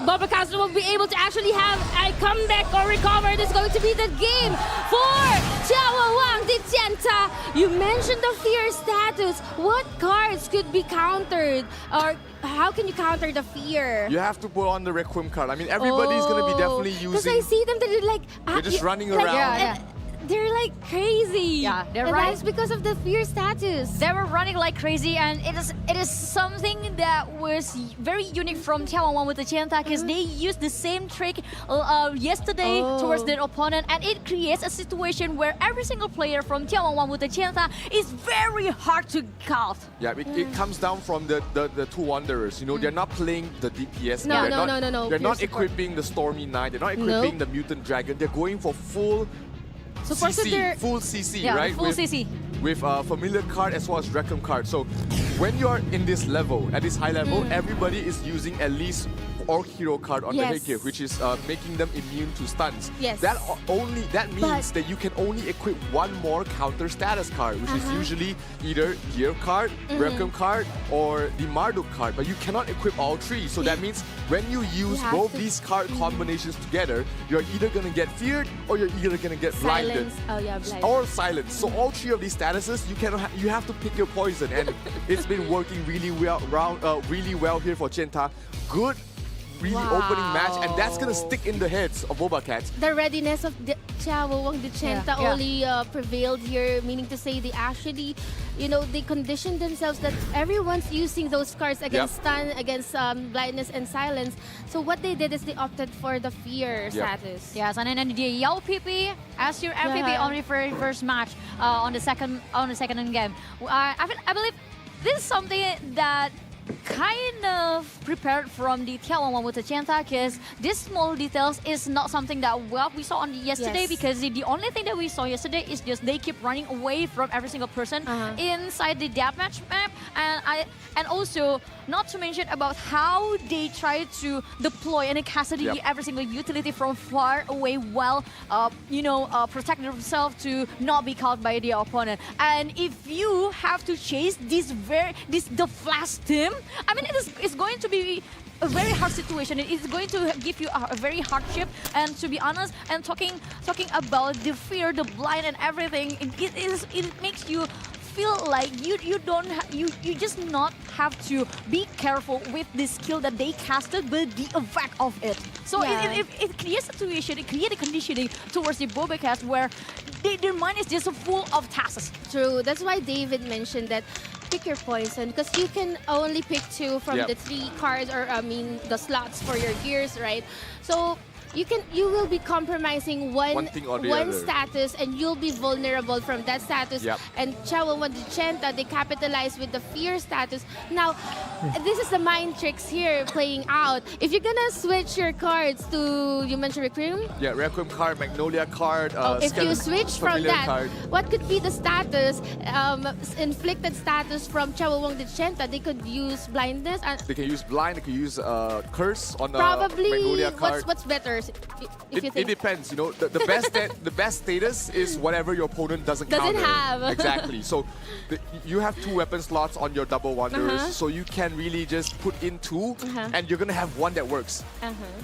Speaker 9: Bobacast will be able to actually have a comeback or recover. This is going to be the game for Chciałowang the Dzięta. You mentioned the fear status. What cards could be countered? Or how can you counter the fear?
Speaker 11: You have to put on the Requiem card. I mean, everybody's going to be definitely using...
Speaker 9: Because I see them, they're like...
Speaker 11: They're just running around.
Speaker 9: They're like crazy.
Speaker 8: Yeah, they're
Speaker 9: and
Speaker 8: running.
Speaker 9: that's because of the fear status.
Speaker 8: They were running like crazy, and it is something that was very unique from眺望万物的尖塔, because they used the same trick yesterday towards their opponent, and it creates a situation where every single player from 眺望万物的尖塔 is very hard to count.
Speaker 11: Yeah, it comes down from the two wanderers. You know, they're not playing the DPS.
Speaker 9: No.
Speaker 11: They're not equipping the Stormy Knight. They're not equipping the Mutant Dragon. They're going for full CC, full CC, right?
Speaker 8: Full CC.
Speaker 11: With a familiar card as well as Requiem card. So when you're in this level, at this high level, everybody is using at least Orc Hero card on the headgear, which is making them immune to stuns.
Speaker 9: Yes.
Speaker 11: That means that you can only equip one more counter status card, which is usually either Gear card, Requiem card, or the Marduk card. But you cannot equip all three. So that means when you use both these card combinations together, you're either gonna get feared or you're either gonna get blinded. Or silence. So all three of these statuses, you have to pick your poison, and it's been working really well here for Jinta. Good. Opening match, and that's gonna stick in the heads of Bobacats.
Speaker 9: The readiness of Chciałowang the Dzięta only prevailed here, meaning to say they actually, they conditioned themselves that everyone's using those cards against stun, against blindness and silence. So what they did is they opted for the fear status.
Speaker 8: Yes, and then the Yao PP as your MVP on the very first match on the second game. I believe this is something that kind of prepared from the 眺望万物的尖塔, because these small details is not something that we saw on yesterday, because the only thing that we saw yesterday is just they keep running away from every single person inside the deathmatch map, and also not to mention about how they try to deploy and custody every single utility from far away while protecting themselves to not be caught by the opponent. And if you have to chase the flash team, I mean, it's going to be a very hard situation. It is going to give you a very hardship. And to be honest, and talking about the fear, the blind, and everything, it makes you feel like you just not have to be careful with the skill that they casted, but the effect of it. So it creates a situation, it creates a conditioning towards the Bobacats where their mind is just full of tasks.
Speaker 9: True. That's why David mentioned that pick your poison, because you can only pick 2 from the 3 cards, or the slots for your gears, right? So you will be compromising one status, and you'll be vulnerable from that status. And Chciałowang the Dzięta, they capitalize with the fear status. Now, this is the mind tricks here playing out. If you're gonna switch your cards to, you mentioned Requiem?
Speaker 11: Yeah, Requiem card, Magnolia card,
Speaker 9: if you switch from that,
Speaker 11: card.
Speaker 9: what could be the status, inflicted status from Chciałowang the Dzięta? They could use blindness.
Speaker 11: They can use blind, they can use curse on the
Speaker 9: probably
Speaker 11: Magnolia card.
Speaker 9: What's better?
Speaker 11: It depends, the best status is whatever your opponent doesn't counter.
Speaker 9: Have.
Speaker 11: Exactly. So you have 2 weapon slots on your double wanderers, so you can really just put in 2, and you're gonna have 1 that works.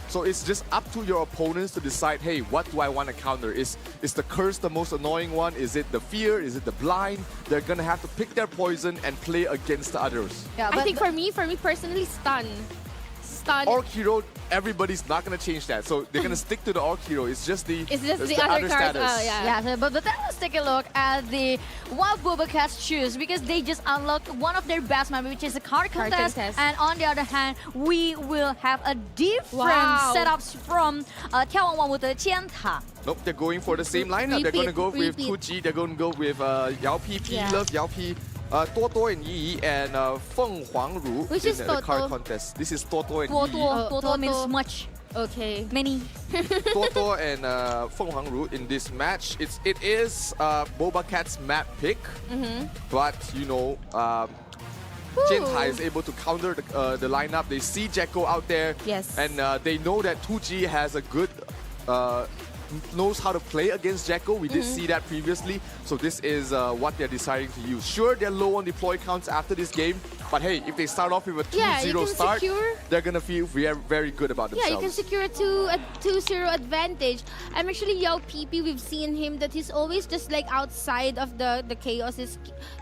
Speaker 11: So it's just up to your opponents to decide, hey, what do I want to counter? Is the curse the most annoying one? Is it the fear? Is it the blind? They're gonna have to pick their poison and play against the others.
Speaker 9: Yeah, I think for me personally, stun.
Speaker 11: Orc Hero, everybody's not going to change that. So they're going to stick to the Orc Hero. It's just the other
Speaker 9: card.
Speaker 8: Status. But let's take a look at what Bobacats choose, because they just unlocked one of their best maps, which is a card contest. And on the other hand, we will have a different setups from 眺望万物的尖塔.
Speaker 11: Nope, they're going for the same lineup. They're going to go with Kuji. They're going to go with Yao PP, Love Yao P. Tuotuo and Yi and Feng Huangru in the card contest. This is Tuotuo and Yi.
Speaker 8: Tuotuo means much.
Speaker 9: Okay.
Speaker 8: Many.
Speaker 10: Toto and Feng Hangru in this match. It is Boba Cat's map pick, but you know, Jintai is able to counter the lineup. They see Jekko out there,
Speaker 9: Yes.
Speaker 10: and they know that 2G has a good knows how to play against Jekko. We did see that previously, so this is what they're deciding to use. Sure, they're low on deploy counts after this game, but hey, if they start off with a 2-0 start, they're gonna feel very good about themselves.
Speaker 9: Yeah, you can secure a 2-0 advantage. I'm actually Yao PP. We've seen him that he's always just like outside of the chaos, is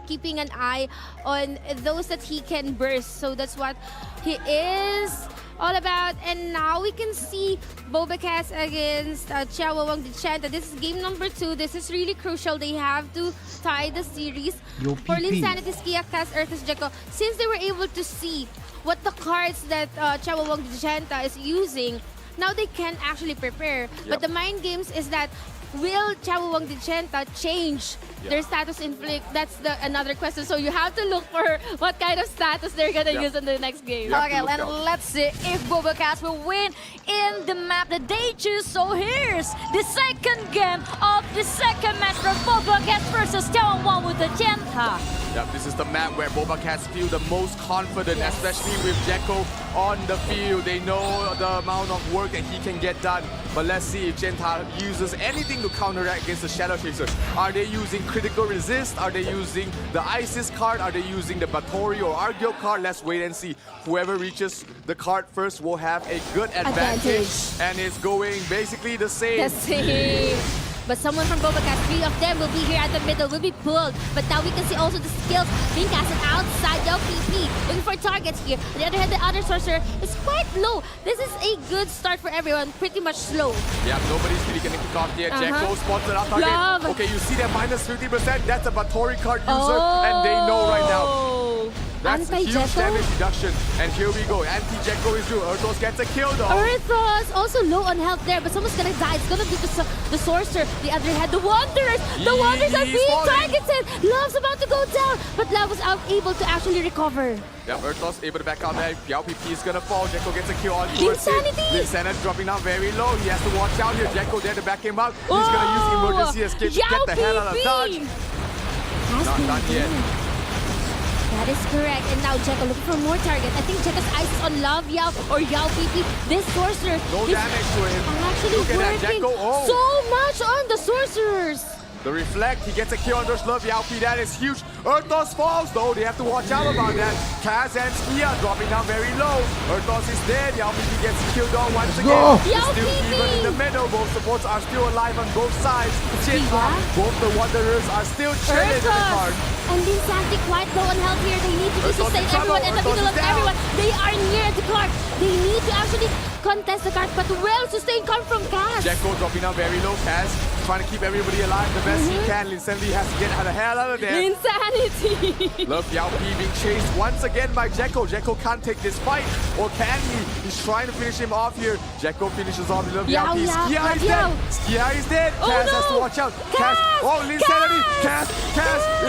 Speaker 9: keeping an eye on those that he can burst. So that's what he is all about. And now we can see Boba Cat against Chciawawang Dichenta. This is game number 2. This is really crucial. They have to tie the series. For Linsanity, Skia, Cass, Earth's Jekko, since they were able to see what the cards that Chciawawang Dichenta is using, now they can actually prepare. But the mind games is that, will Chciawawang Dichenta change their status in Flick? That's another question. So you have to look for what kind of status they're gonna use in the next game.
Speaker 8: Okay, let's see if Boba Cat will win in the map that they choose. So here's the second game of the second match from Boba Cat versus眺望万物的尖塔.
Speaker 10: Yep, this is the map where Boba Cats feel the most confident, especially with Jekko on the field. They know the amount of work that he can get done. But let's see if Genta uses anything to counteract against the Shadow Chaser. Are they using Critical Resist? Are they using the Isis card? Are they using the Bathory or Argyo card? Let's wait and see. Whoever reaches the card first will have a good advantage. And it's going basically the same.
Speaker 9: But someone from Boba Cat, 3 of them will be here at the middle, will be pulled. But now we can see also the skills being casted outside. Yao PP looking for targets here. On the other hand, the other sorcerer is quite low. This is a good start for everyone, pretty much slow.
Speaker 10: Yeah, nobody's really gonna kick off yet. Jekko spots it up target. Okay, you see that minus 50%? That's a Bathory card user, and they know right now. That's a huge damage reduction. And here we go. Anti-Jekko is through. Urthos gets a kill though.
Speaker 9: Urthos also low on health there, but someone's gonna die. It's gonna be the Sorcerer. The other hand, the Wanderers. The Wanderers are being targeted. Love's about to go down, but Love was able to actually recover.
Speaker 10: Yeah, Urthos able to back out there. Yao PP is gonna fall. Jekko gets a kill on towards it. Linsanity dropping down very low. He has to watch out here. Jekko there to back him up. He's gonna use emergency escape to get the hell out of dodge. Not done yet.
Speaker 9: That is correct. And now Jekko looking for more targets. I think Jekko's eyes is on Love Yao or Yao PP. This Sorcerer
Speaker 10: no damage to him.
Speaker 9: Actually
Speaker 10: look at that, Jekko.
Speaker 9: So much on the Sorcerers.
Speaker 10: The reflect, he gets a kill on those Love Yao P. That is huge. Urthos falls though. They have to watch out about that. Kaz and Skia dropping down very low. Urthos is dead. Yao PP gets killed on once again. It's still even in the middle. Both supports are still alive on both sides. Both the Wanderers are still chilling in the card.
Speaker 9: And Linsanity quite low on health here. They need to sustain everyone in the middle of everyone. They are near the card. They need to actually contest the card, but well sustained come from Kaz.
Speaker 10: Jekko dropping down very low. Kaz trying to keep everybody alive the best he can. Linsanity has to get the hell out of there.
Speaker 9: Insanity.
Speaker 10: Love Yao P being chased once again by Jekko. Jekko can't take this fight, or can he? He's trying to finish him off here. Jekko finishes off Love Yao P. Skia is dead. Skia is dead. Kaz has to watch out. Kaz. Oh, Linsanity. Kaz.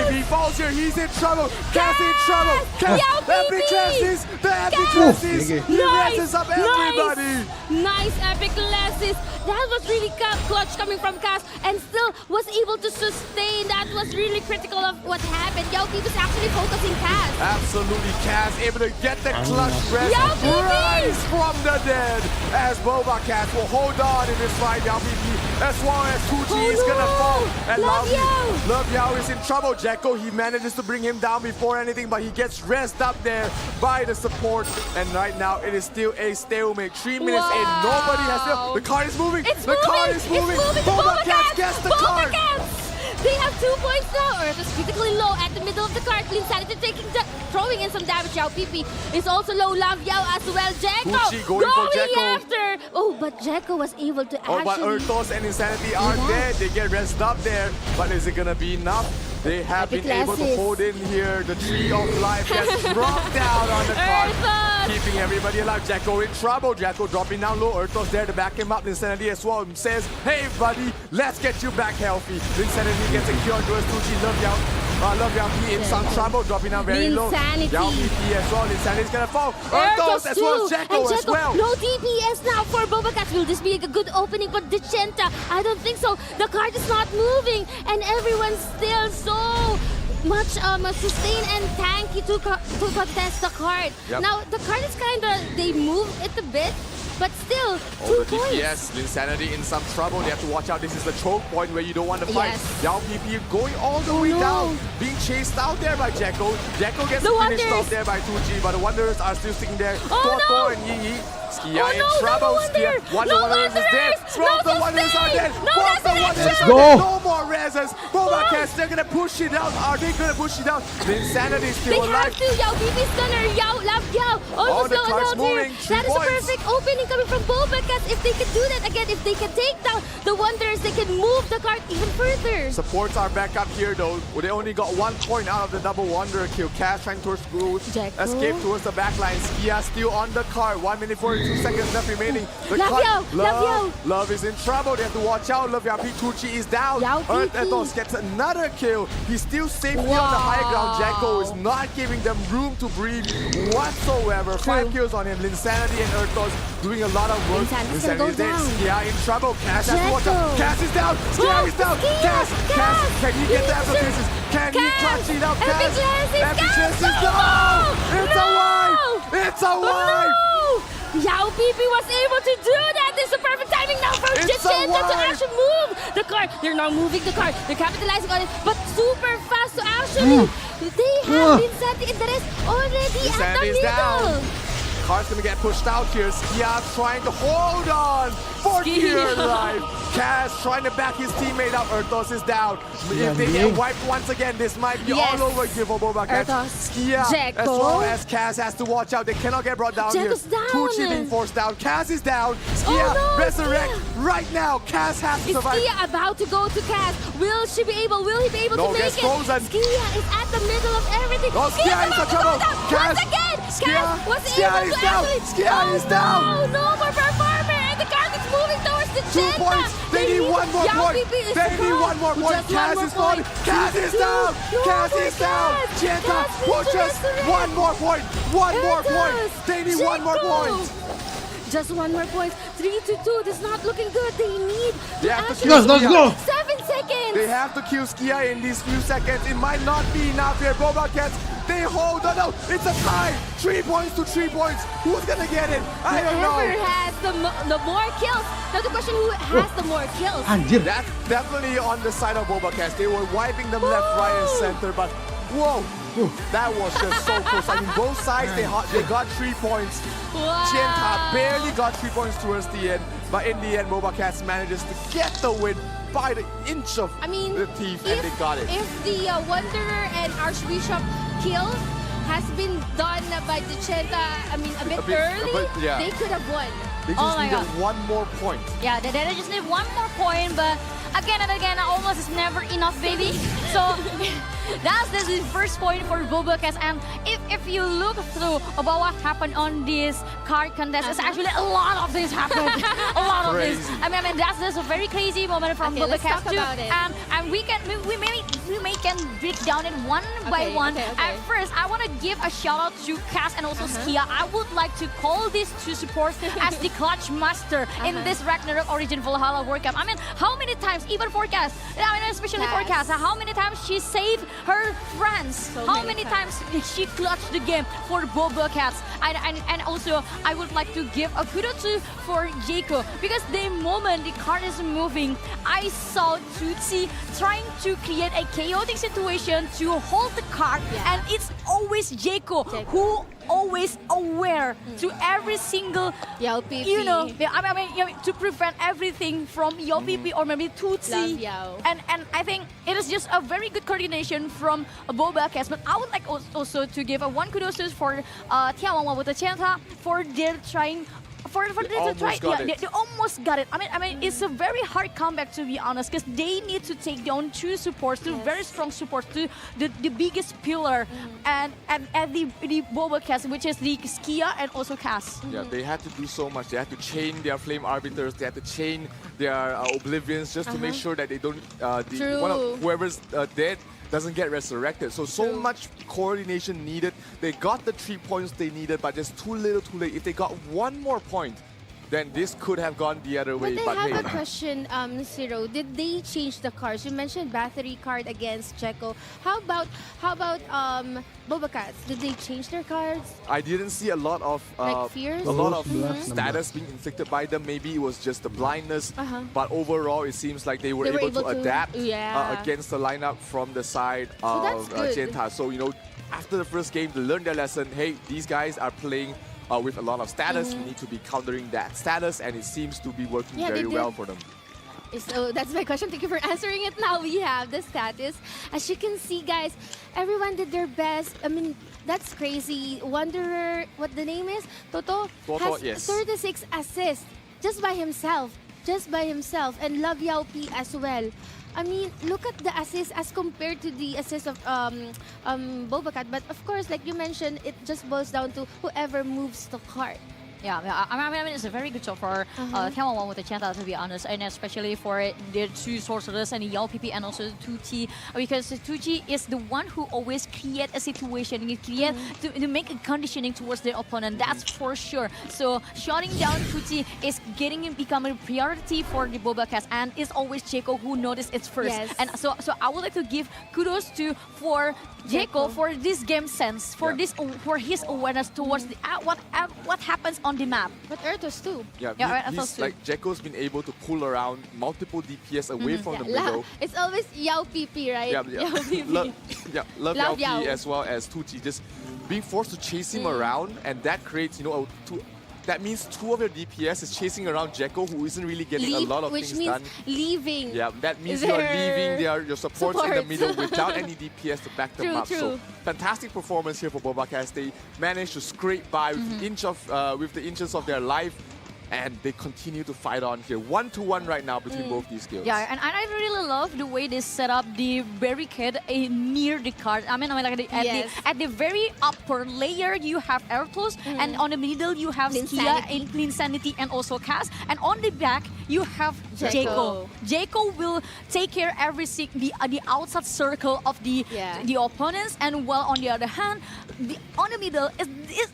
Speaker 10: If he falls here, he's in trouble. Kaz in trouble. Kaz. Epic classes. The epic classes. He messes up everybody.
Speaker 9: Nice epic classes. That was really clutch coming from Kaz, and still was able to sustain. That was really critical of what happened. Yao P was actually focusing Kaz.
Speaker 10: Absolutely, Kaz able to get the clutch rest and rise from the dead as Boba Cat will hold on in this fight. Yao PP as long as 2G is gonna fall. And Love Yao is in trouble. Jekko, he manages to bring him down before anything, but he gets rest up there by the support. And right now it is still a stalemate. 3 minutes in, nobody has still. The card is moving. The card is moving. Boba Cat gets the card.
Speaker 9: They have 2 points now. Earth is critically low at the middle of the card. Linsanity throwing in some damage. Yao PP is also low. Love Yao as well. Jekko
Speaker 10: going for Jekko.
Speaker 9: after. Oh, but Jekko was able to actually.
Speaker 10: Oh, but Urthos and Insanity are dead. They get rest up there. But is it gonna be enough? They have been able to hold in here. The Tree of Life gets dropped down on the card, keeping everybody alive. Jekko in trouble. Jekko dropping down low. Urthos there to back him up. Linsanity as well says, hey buddy, let's get you back healthy. Linsanity gets a cure towards 2G. Love Yao.
Speaker 11: Love Yao in some trouble, dropping down very low.
Speaker 9: Linsanity.
Speaker 11: Yao as well. Insanity's gonna fall.
Speaker 9: Erdos
Speaker 11: as well.
Speaker 9: too.
Speaker 11: Jekko
Speaker 9: And
Speaker 11: as well.
Speaker 9: no DPS now for Bobacat. Will this be a good opening for Dichenta? I don't think so. The card is not moving, and everyone's still so much sustain and tanky to contest the card.
Speaker 11: Yep.
Speaker 9: Now the card is they moved it a bit, but still 2
Speaker 11: the
Speaker 9: points.
Speaker 11: DPS, Linsanity in some trouble. They have to watch out. This is the choke point where you don't want to fight.
Speaker 9: Yes.
Speaker 11: Yao PP going all the way down, being chased out there by Jekko. Jekko gets finished off there by 2G, but the Wanderers are still sticking there.
Speaker 9: Oh,
Speaker 11: and Yi. Skia in
Speaker 9: no,
Speaker 11: trouble.
Speaker 9: Wonder.
Speaker 11: Wanderers is dead. Both the Wanderers are dead. Both the Wanderers are
Speaker 4: Go.
Speaker 11: dead. No more reses. Bobacat, they're gonna push it out. Are they gonna push it out? The Insanity is still
Speaker 9: They
Speaker 11: alive.
Speaker 9: have to. Yao BB stunner. Yao, love Yao. Almost
Speaker 11: the
Speaker 9: low
Speaker 11: card's
Speaker 9: out here.
Speaker 11: moving. 3
Speaker 9: That is a
Speaker 11: points.
Speaker 9: perfect opening coming from Bobacat. If they can do that again, if they can take down the Wanderers, they can move the card even further.
Speaker 11: Supports are back up here though. They only got 1 point out of the double Wanderer kill. Cass trying towards
Speaker 9: Jekko.
Speaker 11: escape towards the back line. Skia still on the card. 1 minute 42 seconds left remaining. The
Speaker 9: Love
Speaker 11: card-
Speaker 9: Yao, love Yao.
Speaker 11: Love is in trouble. They have to watch out. Love Yao P2G is down.
Speaker 9: Yao
Speaker 11: Earth
Speaker 9: PP.
Speaker 11: Ethos gets another kill. He's still safely on the high ground. Jekko is not giving them room to breathe whatsoever. 5 kills on him. Linsanity and Earthos doing a lot of work.
Speaker 9: Insanity's gonna go
Speaker 11: is dead.
Speaker 9: down.
Speaker 11: Skia in trouble. Cass has to watch out.
Speaker 9: Jekko.
Speaker 11: Cass is down. Skia is down.
Speaker 9: Skia.
Speaker 11: Cass, can he get the
Speaker 9: Cass.
Speaker 11: applications? Can he
Speaker 9: Cass.
Speaker 11: clutch it up?
Speaker 9: Epic
Speaker 11: Cass.
Speaker 9: Genesis.
Speaker 11: Epic
Speaker 9: Cass.
Speaker 11: Genesis.
Speaker 9: No.
Speaker 11: No! It's a wipe! It's a wipe!
Speaker 9: Oh, no! Yao PP was able to do that. This is perfect timing now for
Speaker 11: It's a
Speaker 9: Dichenta to
Speaker 11: wipe.
Speaker 9: actually move the card. They're now moving the card. They're capitalizing on it, but super fast to actually. They have Linsanity and the rest already at the
Speaker 11: Linsanity is
Speaker 9: middle.
Speaker 11: down. Card's gonna get pushed out here. Skia trying to hold on for
Speaker 9: Skia.
Speaker 11: dear life. Cass trying to back his teammate up. Earthos is down. If they get wiped once again, this might be
Speaker 9: Yes.
Speaker 11: all over here for Bobacat.
Speaker 9: Earthos.
Speaker 11: Skia as
Speaker 9: Jekko.
Speaker 11: well as Cass has to watch out. They cannot get brought down
Speaker 9: Jekko's
Speaker 11: here.
Speaker 9: down.
Speaker 11: 2G being forced down. Cass is down. Skia
Speaker 9: Oh, no,
Speaker 11: resurrect
Speaker 9: Skia.
Speaker 11: right now. Cass has to
Speaker 9: Is
Speaker 11: survive.
Speaker 9: Skia about to go to Cass? Will he be able
Speaker 11: No,
Speaker 9: to make
Speaker 11: gets
Speaker 9: it?
Speaker 11: frozen.
Speaker 9: Skia is at the middle of everything.
Speaker 11: Oh, Skia is in
Speaker 9: about to
Speaker 11: trouble.
Speaker 9: go down
Speaker 11: Cass.
Speaker 9: once again.
Speaker 11: Skia.
Speaker 9: Cass was
Speaker 11: Skia
Speaker 9: able
Speaker 11: is
Speaker 9: to
Speaker 11: down.
Speaker 9: actually.
Speaker 11: Skia is down.
Speaker 9: No more performer, and the card is moving towards the
Speaker 11: 2 points. They need 1 more
Speaker 9: Yao
Speaker 11: point.
Speaker 9: PP is
Speaker 11: They
Speaker 9: the
Speaker 11: need
Speaker 9: card.
Speaker 11: 1 more point.
Speaker 9: Just one
Speaker 11: Cass
Speaker 9: more
Speaker 11: is falling.
Speaker 9: point.
Speaker 11: Cass is
Speaker 9: 2-2.
Speaker 11: down.
Speaker 9: No
Speaker 11: Cass
Speaker 9: more
Speaker 11: is down.
Speaker 9: Cass.
Speaker 11: Jenta
Speaker 9: Cass needs to
Speaker 11: pushes.
Speaker 9: resurrect.
Speaker 11: 1 more point. 1 more
Speaker 9: It
Speaker 11: point.
Speaker 9: does.
Speaker 11: They need 1 more
Speaker 9: Jekko.
Speaker 11: point.
Speaker 9: Just 1 more point. 3-2. This is not looking good. They need
Speaker 11: They
Speaker 9: to
Speaker 11: have to
Speaker 9: actually.
Speaker 11: kill Let's go.
Speaker 9: 7 seconds.
Speaker 11: They have to kill Skia in these few seconds. It might not be enough here. Bobacat, they hold on. No, it's a tie. 3 points to 3 points. Who's gonna get it? I don't
Speaker 9: Whoever
Speaker 11: know.
Speaker 9: has the more kills. Now the question, who has the more kills?
Speaker 11: That's definitely on the side of Bobacat. They were wiping them left, right, and center, but whoa, that was just so close. I mean, both sides, they got 3 points.
Speaker 9: Wow.
Speaker 11: Tienta barely got 3 points towards the end, but in the end, Bobacat manages to get the win by the inch of the teeth, and they got it.
Speaker 9: If the Wanderer and Archbishop kill has been done by Dichenta, I mean, a bit early,
Speaker 11: yeah.
Speaker 9: they could have won.
Speaker 11: They
Speaker 8: Oh
Speaker 11: just
Speaker 8: my
Speaker 11: needed
Speaker 8: God.
Speaker 11: 1 more point.
Speaker 8: Yeah, they just need 1 more point, but again and again, almost is never enough, baby. So that's the first point for Bobacat. And if you look through about what happened on this card contest, it's actually a lot of things happened. A lot of things.
Speaker 11: Crazy.
Speaker 8: I mean, that's just a very crazy moment from
Speaker 9: Okay, let's
Speaker 8: Bobacat
Speaker 9: talk
Speaker 8: too.
Speaker 9: about it.
Speaker 8: And we may can break down it one by
Speaker 9: Okay,
Speaker 8: one.
Speaker 9: okay.
Speaker 8: At first, I want to give a shout out to Cass and also Skia. I would like to call these two supports as the clutch master in this Ragnarok Origin Valhalla World Cup. I mean, how many times, even for Cass, I mean, especially for Cass, how many times she saved her friends?
Speaker 9: So
Speaker 8: How
Speaker 9: many
Speaker 8: many times she clutched the game for Bobacat? And also, I would like to give a kudos to for Jekko, because the moment the card is moving, I saw Tutsi trying to create a chaotic situation to hold the card, and it's always Jekko who always aware to every single,
Speaker 9: Yao PP.
Speaker 8: you know, to prevent everything from Yao PP or maybe Tutsi.
Speaker 9: Love Yao.
Speaker 8: And I think it is just a very good coordination from Bobacat. But I would like also to give a 1 kudos for眺望万物的尖塔 for their trying. For them to try, they almost got it. I mean, it's a very hard comeback, to be honest, because they need to take down 2 supports, 2 very strong supports, to the biggest pillar, and the Bobacat, which is the Skia and also Cass.
Speaker 10: Mm-hmm.
Speaker 11: Yeah, they had to do so much. They had to chain their Flame Arbiters. They had to chain their Oblivions just to make sure that they don't.
Speaker 9: True.
Speaker 11: Whoever's dead doesn't get resurrected. So much coordination needed. They got the 3 points they needed, but just too little, too late. If they got one more point, then this could have gone the other way.
Speaker 9: But I have
Speaker 11: hey.
Speaker 9: a question, Ciro. Did they change the cards? You mentioned battery card against Checo. How about Bobacats? Did they change their cards?
Speaker 11: I didn't see a lot of status being inflicted by them. Maybe it was just the blindness, but overall it seems like they were able to adapt against the lineup from the side of Genta. So after the first game, they learned their lesson. Hey, these guys are playing with a lot of status. We need to be countering that status, and it seems to be working very well for them.
Speaker 9: So that's my question. Thank you for answering it. Now we have the status. As you can see, guys, everyone did their best. I mean, that's crazy. Wanderer, what the name is? Toto has
Speaker 11: yes.
Speaker 9: 36 assists just by himself. And Love Yao P as well. I mean, look at the assists as compared to the assists of Bobacat. But of course, like you mentioned, it just boils down to whoever moves the card.
Speaker 8: Yeah, I mean, it's a very good job for眺望with the Chanta, to be honest, and especially for their two sorcerers and Yao PP and also Tucci, because Tucci is the one who always create a situation, to make a conditioning towards their opponent. That's for sure. So shutting down Tucci is becoming a priority for the Bobacats, and it's always Jaco who noticed it first.
Speaker 9: Yes.
Speaker 8: And so I would like to give kudos for Jaco for this game sense, for his awareness towards what happens on the map.
Speaker 9: But Ertos too.
Speaker 11: He's like Jaco's been able to pull around multiple DPS away from the middle.
Speaker 9: It's always Yao PP, right?
Speaker 11: Yao PP. Love Yao P as well as Tucci, just being forced to chase him around, and that creates, that means two of your DPS is chasing around Jekko, who isn't really getting a lot of things done.
Speaker 9: Which means leaving.
Speaker 11: Yeah, that means you're leaving your supports in the middle without any DPS to back them up. So fantastic performance here for Bobacats. They managed to scrape by with the inches of their life. And they continue to fight on here. 1-1 right now between both these guilds.
Speaker 8: Yeah, and I really love the way they set up the barricade near the card. I mean like at the very upper layer you have Ertos, and on the middle you have Skia and Clean Sanity and also Cass, and on the back you have Jaco. Jaco will take care everything the outside circle of the opponents, and while on the other hand, on the middle is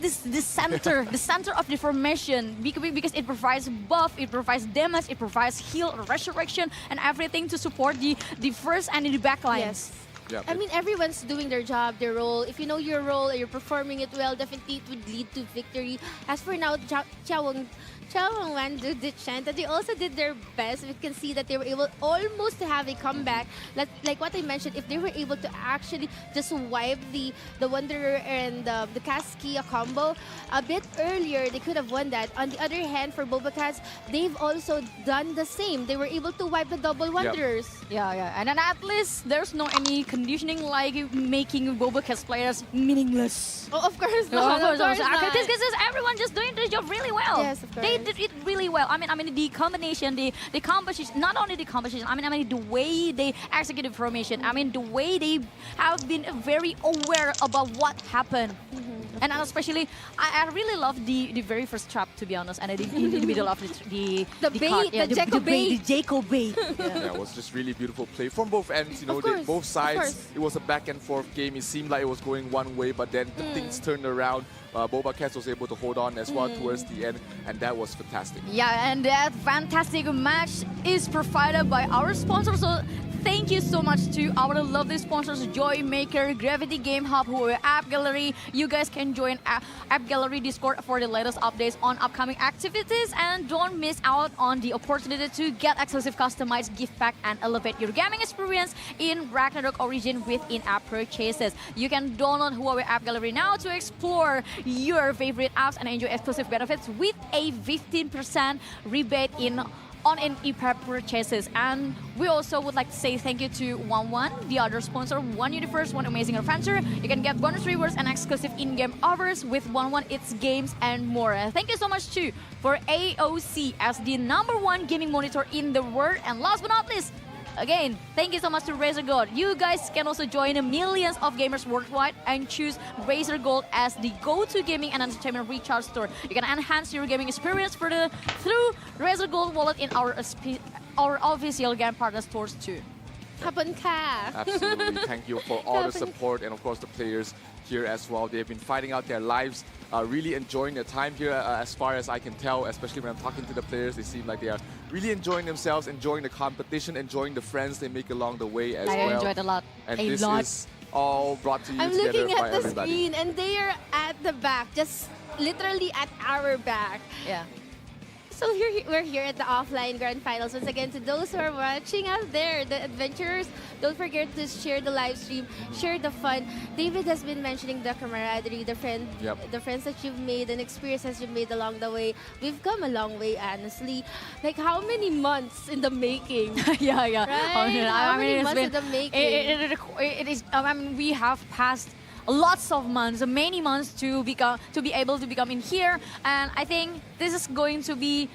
Speaker 8: the center of the formation, because it provides buff, it provides damage, it provides heal, resurrection, and everything to support the first and the back lines.
Speaker 9: Yes.
Speaker 11: Yeah,
Speaker 9: I mean, everyone's doing their job, their role. If you know your role and you're performing it well, definitely it would lead to victory. As for now, Chciawang Wandu did Chanta. They also did their best. We can see that they were able almost to have a comeback. Like what I mentioned, if they were able to actually just wipe the Wanderer and the Caskia combo a bit earlier, they could have won that. On the other hand, for Bobacats, they've also done the same. They were able to wipe the double Wanderers.
Speaker 8: Yeah. And then at least there's no any conditioning like making Bobacats players meaningless.
Speaker 9: Oh, of course not.
Speaker 8: Because everyone just doing their job really well.
Speaker 9: Yes, of course.
Speaker 8: They did it really well. I mean the combination, the composition, not only the composition, I mean the way they execute the formation, I mean the way they have been very aware about what happened. And especially, I really love the very first trap, to be honest, and in the middle of the
Speaker 9: bait, the
Speaker 8: Jaco bait.
Speaker 11: Yeah, it was just really beautiful play from both ends. Both sides. It was a back and forth game. It seemed like it was going one way, but then things turned around. Bobacats was able to hold on as well towards the end, and that was fantastic.
Speaker 8: Yeah, and that fantastic match is provided by our sponsors. So thank you so much to our lovely sponsors, Joy Maker, Gravity Game Hub, who are App Gallery. You guys can join App Gallery Discord for the latest updates on upcoming activities, and don't miss out on the opportunity to get exclusive customized gift pack and elevate your gaming experience in Ragnarok Origin with in-app purchases. You can download Huawei App Gallery now to explore your favorite apps and enjoy exclusive benefits with a 15% rebate on in-app purchases. And we also would like to say thank you to 1-1, the other sponsor, One Universe, One Amazing Adventure. You can get bonus rewards and exclusive in-game offers with 1-1, its games and more. Thank you so much too for AOC as the #1 gaming monitor in the world. And last but not least, again, thank you so much to Razer Gold. You guys can also join the millions of gamers worldwide and choose Razer Gold as the go-to gaming and entertainment recharge store. You can enhance your gaming experience further through Razer Gold wallet in our official game partner stores too.
Speaker 11: Absolutely. Thank you for all the support and, of course, the players here as well. They've been fighting out their lives, really enjoying their time here as far as I can tell, especially when I'm talking to the players. They seem like they are really enjoying themselves, enjoying the competition, enjoying the friends they make along the way as well.
Speaker 8: I enjoyed a lot.
Speaker 11: And this is all brought to you
Speaker 9: I'm
Speaker 11: together
Speaker 9: looking
Speaker 11: by
Speaker 9: at the
Speaker 11: everybody.
Speaker 9: screen and they are at the back, just literally at our back.
Speaker 8: Yeah.
Speaker 9: So we're here at the offline grand finals. Once again, to those who are watching out there, the adventurers, don't forget to share the live stream, share the fun. David has been mentioning the camaraderie, the friends that you've made, and experiences you've made along the way. We've come a long way, honestly. Like, how many months in the making?
Speaker 8: yeah.
Speaker 9: Right? How many months in the making?
Speaker 8: It is. I mean, we have passed lots of months, many months to be able to become in here, and I think this is going to be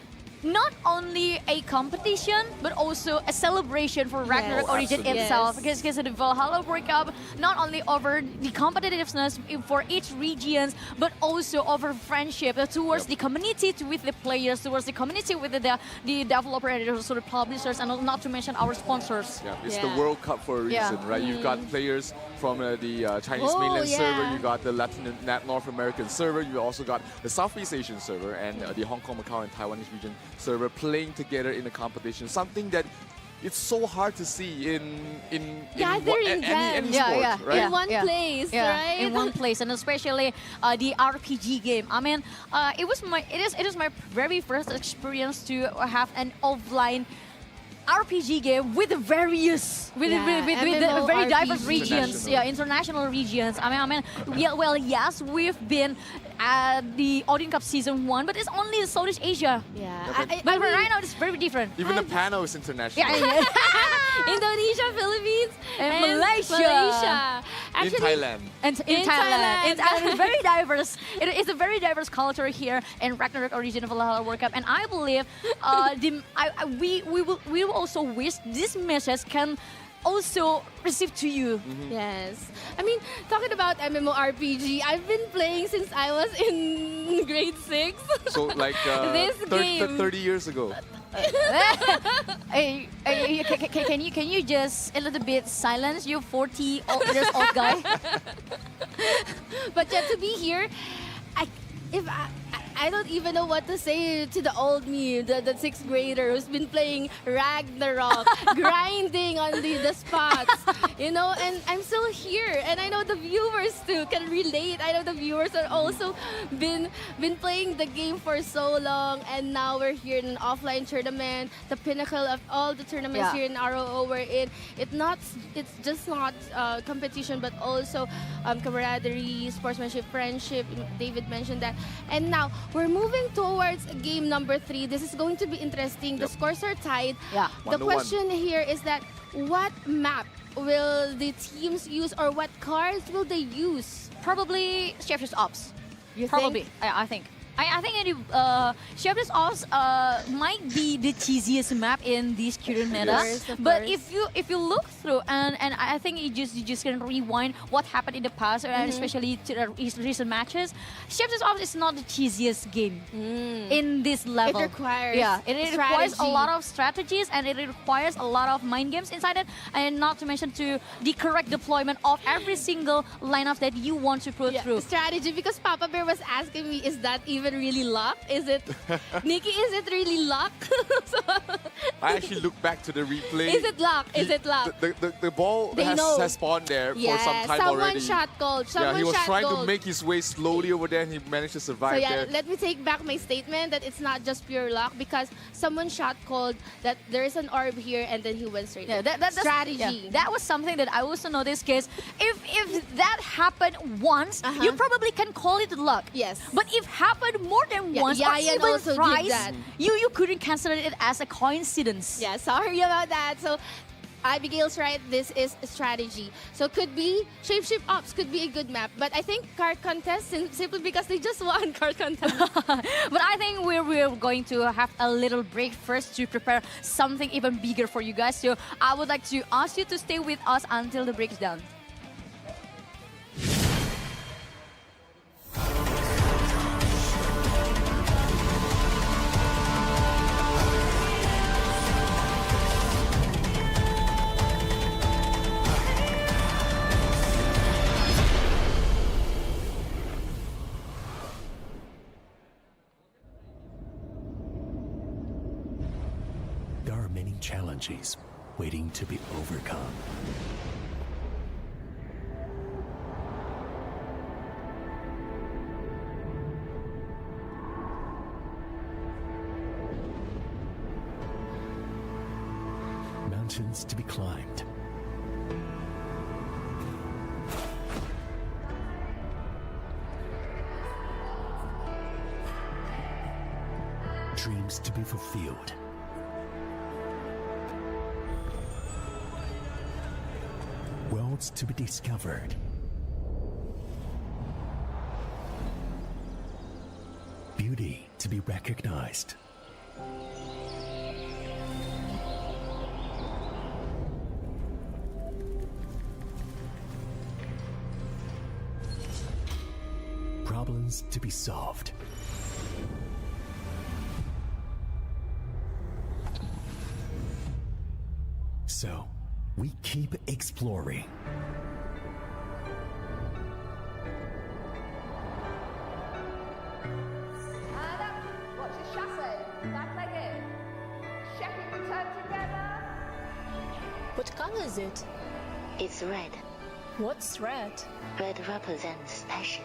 Speaker 8: not only a competition but also a celebration for Ragnarok Origin
Speaker 11: absolutely.
Speaker 8: itself, because the Valhalla World Cup not only over the competitiveness for each regions but also over friendship towards the community, with the players, towards the community with the developer and also the publishers, and not to mention our sponsors.
Speaker 11: Yeah, it's the World Cup for a reason, right? You've got players from the Chinese mainland server, you got the North American server, you also got the Southeast Asian server, and the Hong Kong, Macau, and Taiwanese region server playing together in a competition. Something that it's so hard to see in any sport, right?
Speaker 9: In one place, right?
Speaker 8: In one place, and especially the RPG game. I mean, it is my very first experience to have an offline RPG game with various, with very diverse regions, international regions. I mean, yes, we've been at the Audience Cup Season 1, but it's only in Southeast Asia. But right now it's very different.
Speaker 11: Even the panel is international.
Speaker 9: Indonesia, Philippines,
Speaker 8: and Malaysia.
Speaker 9: Actually,
Speaker 11: in Thailand.
Speaker 8: And in Thailand. It's very diverse. It's a very diverse culture here in Ragnarok Origin of Valhalla World Cup, and I believe we will also wish this message can also receive to you.
Speaker 9: Yes. I mean, talking about MMORPG, I've been playing since I was in grade 6.
Speaker 11: So like 30 years ago.
Speaker 8: Can you just a little bit silence you 40 years old guy?
Speaker 9: But to be here, I don't even know what to say to the old me, the 6th grader who's been playing Ragnarok, grinding on the spots, and I'm still here, and I know the viewers too can relate. I know the viewers are also been playing the game for so long, and now we're here in an offline tournament, the pinnacle of all the tournaments here in ROO we're in. It's just not competition, but also camaraderie, sportsmanship, friendship. David mentioned that, and now we're moving towards game number 3. This is going to be interesting. The scores are tied. The question here is that what map will the teams use, or what cards will they use?
Speaker 8: Probably Shepherd's Ops.
Speaker 9: You
Speaker 8: Probably,
Speaker 9: think?
Speaker 8: I think. I think Shepherd's Ops might be the cheesiest map in this current meta. But if you look through and I think you just can rewind what happened in the past, and especially to the recent matches, Shepherd's Ops is not the cheesiest game in this level.
Speaker 9: It requires
Speaker 8: it requires a lot of strategies, and it requires a lot of mind games inside it, and not to mention to the correct deployment of every single lineup that you want to put through.
Speaker 9: Strategy, because Papa Bear was asking me, is that even really luck? Is it, Nikki, is it really luck?
Speaker 11: I actually look back to the replay.
Speaker 9: Is it luck? Is it luck?
Speaker 11: The ball has spawned there for some time already.
Speaker 9: Shot gold.
Speaker 11: He was trying to make his way slowly over there, and he managed to survive there.
Speaker 9: Let me take back my statement that it's not just pure luck, because someone shot cold that there is an orb here, and then he went straight. That's strategy.
Speaker 8: That was something that I also noticed, because if that happened once, you probably can call it luck.
Speaker 9: Yes.
Speaker 8: But if happened more than once, or even
Speaker 9: also
Speaker 8: thrice,
Speaker 9: did that.
Speaker 8: you couldn't consider it as a coincidence.
Speaker 9: Yeah, sorry about that. So Abigail's right, this is a strategy. So could be Shapeshift Ops could be a good map, but I think card contest, simply because they just won card contest.
Speaker 8: But I think we're going to have a little break first to prepare something even bigger for you guys. So I would like to ask you to stay with us until the break is done.
Speaker 3: challenges waiting to be overcome. Mountains to be climbed. Dreams to be fulfilled. Worlds to be discovered. Beauty to be recognized. Problems to be solved. So, we keep exploring.
Speaker 12: And up. Watch your chassis. Back leg in. Check it, return together.
Speaker 13: What color is it?
Speaker 15: It's red.
Speaker 13: What's red?
Speaker 15: Red represents passion.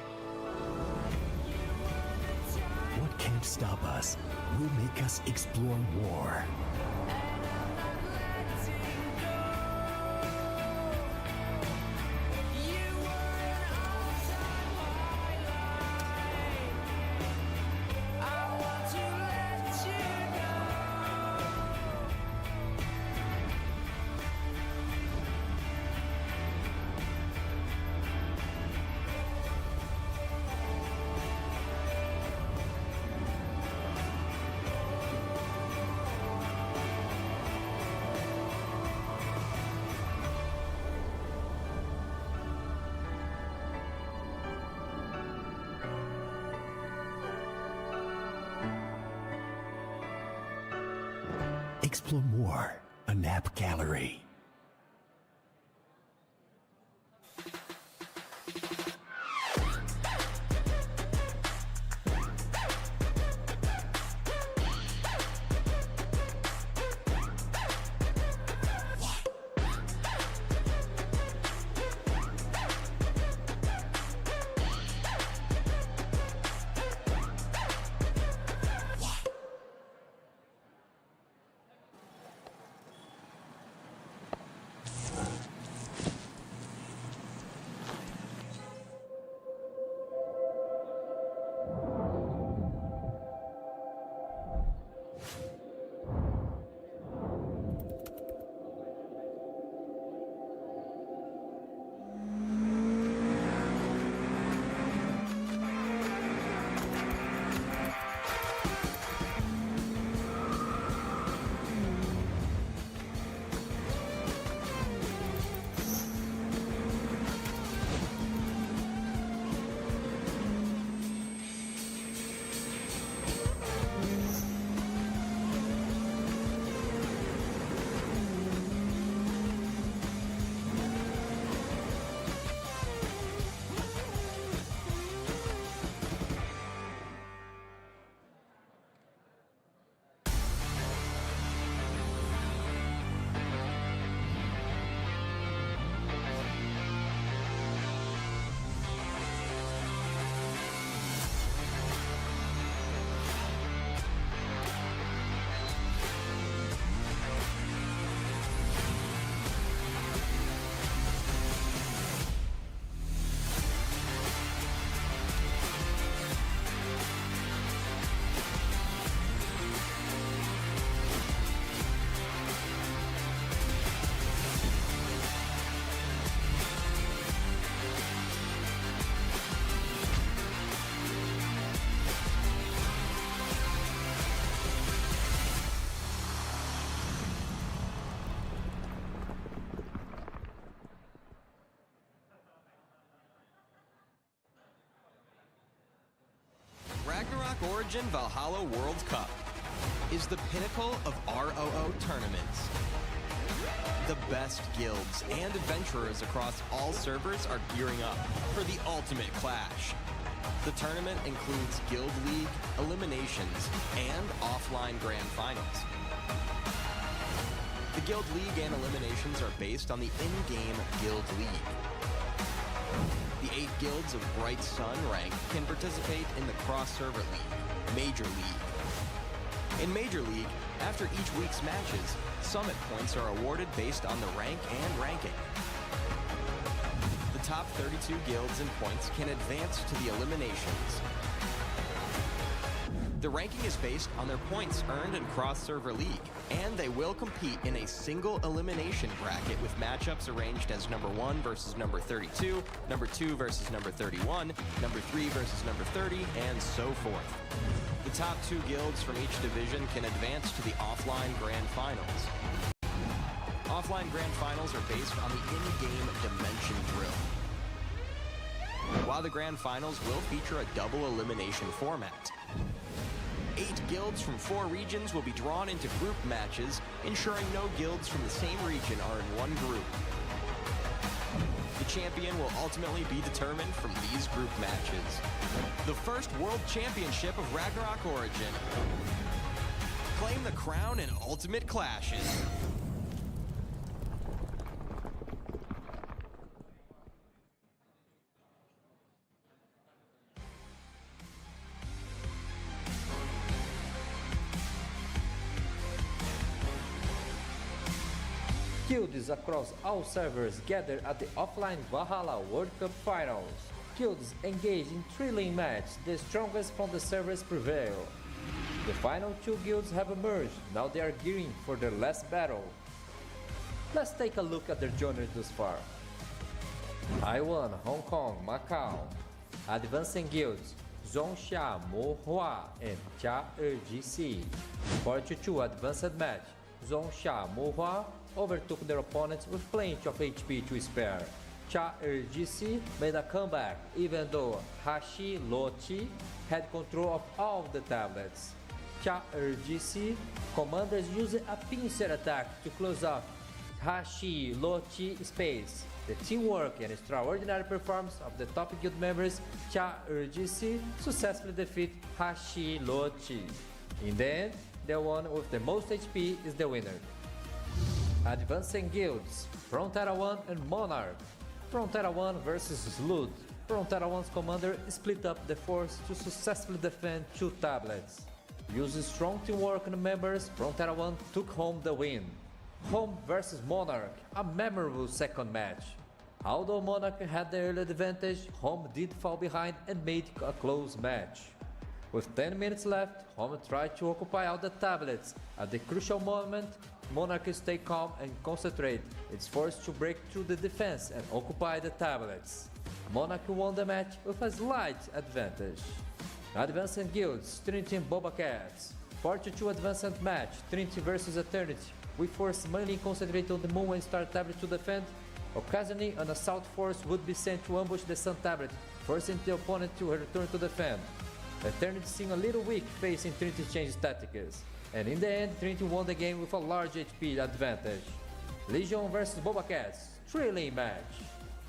Speaker 3: What can't stop us will make us explore more. Explore more, a nap gallery.
Speaker 14: Ragnarok Origin Valhalla World Cup is the pinnacle of ROO tournaments. The best guilds and adventurers across all servers are gearing up for the ultimate clash. The tournament includes Guild League, eliminations, and offline grand finals. Guild League and eliminations are based on the in-game Guild League. The 8 guilds of Bright Sun rank can participate in the Cross-Server League, Major League. In Major League, after each week's matches, summit points are awarded based on the rank and ranking. The top 32 guilds and points can advance to the eliminations. The ranking is based on their points earned in Cross-Server League, and they will compete in a single elimination bracket with matchups arranged as number 1 versus number 32, number 2 versus number 31, number 3 versus number 30, and so forth. The top 2 guilds from each division can advance to the offline Grand Finals. Offline Grand Finals are based on the in-game Dimension Drill, while the Grand Finals will feature a double elimination format. 8 guilds from 4 regions will be drawn into group matches, ensuring no guilds from the same region are in one group. The champion will ultimately be determined from these group matches. The first World Championship of Ragnarok Origin. Claim the crown in Ultimate Clashes.
Speaker 1: Guilds across all servers gather at the offline Valhalla World Cup Finals. Guilds engage in thrilling matches, the strongest from the servers prevail. The final 2 guilds have emerged, now they are gearing for their last battle. Let's take a look at their journey thus far. Taiwan, Hong Kong, Macau. Advancing guilds, Zhongsha, Mohua, and Cha RGC. 42 advanced match, Zhongsha, Mohua overtook their opponents with plenty of HP to spare. Cha RGC made a comeback even though Hashi Lochi had control of all the tablets. Cha RGC commanders used a pincer attack to close off Hashi Lochi space. The teamwork and extraordinary performance of the top guild members, Cha RGC successfully defeat Hashi Lochi. In the end, the one with the most HP is the winner. Advancing guilds, Frontera 1 and Monarch. Frontera 1 versus Slud. Frontera 1's commander split up the force to successfully defend 2 tablets. Using strong teamwork and members, Frontera 1 took home the win. Home versus Monarch, a memorable second match. Although Monarch had the early advantage, Home did fall behind and made a close match. With 10 minutes left, Home tried to occupy all the tablets. At the crucial moment, Monarch stayed calm and concentrated its force to break through the defense and occupy the tablets. Monarch won the match with a slight advantage. Advancing guilds, Trinity and Boba Cats. 42 advanced match, Trinity versus Eternity. We force mainly concentrate on the Moon and Star tablet to defend. Occasionally, an assault force would be sent to ambush the Sun tablet, forcing the opponent to return to defend. Eternity seemed a little weak facing Trinity's changed tactics, and in the end, Trinity won the game with a large HP advantage. Legion vs Boba Cats, thrilling match.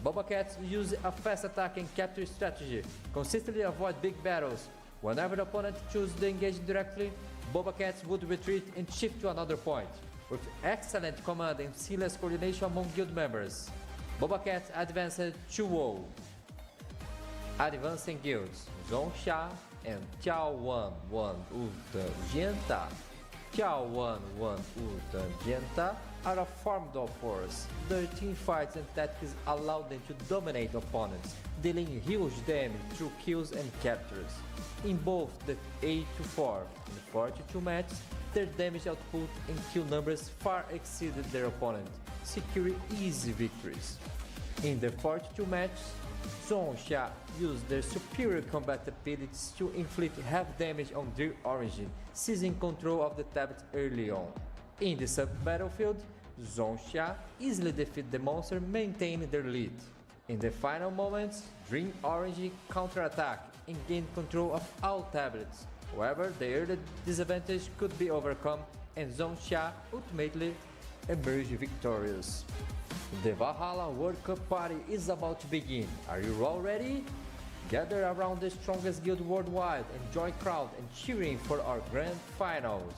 Speaker 1: Boba Cats use a fast attack and capture strategy, consistently avoid big battles. Whenever the opponent chooses to engage directly, Boba Cats would retreat and shift to another point. With excellent command and seamless coordination among guild members, Boba Cats advanced 2-0. Advancing guilds, Zhongsha and Tiao Wan Wan Uta Genta. Tiao Wan Wan Uta Genta are a formidable force. Their team fights and tactics allow them to dominate opponents, dealing huge damage through kills and captures. In both the 8-4 and 42 matches, their damage output and kill numbers far exceeded their opponent, securing easy victories. In the 42 matches, Zhongsha used their superior combat abilities to inflict half damage on their origin, seizing control of the tablet early on. In the sub-battlefield, Zhongsha easily defeated the monster, maintaining their lead. In the final moments, Dream Orange counterattacked and gained control of all tablets. However, the early disadvantage could be overcome and Zhongsha ultimately emerged victorious. The Valhalla World Cup party is about to begin. Are you all ready? Gather around the strongest guild worldwide and join crowd and cheering for our grand finals.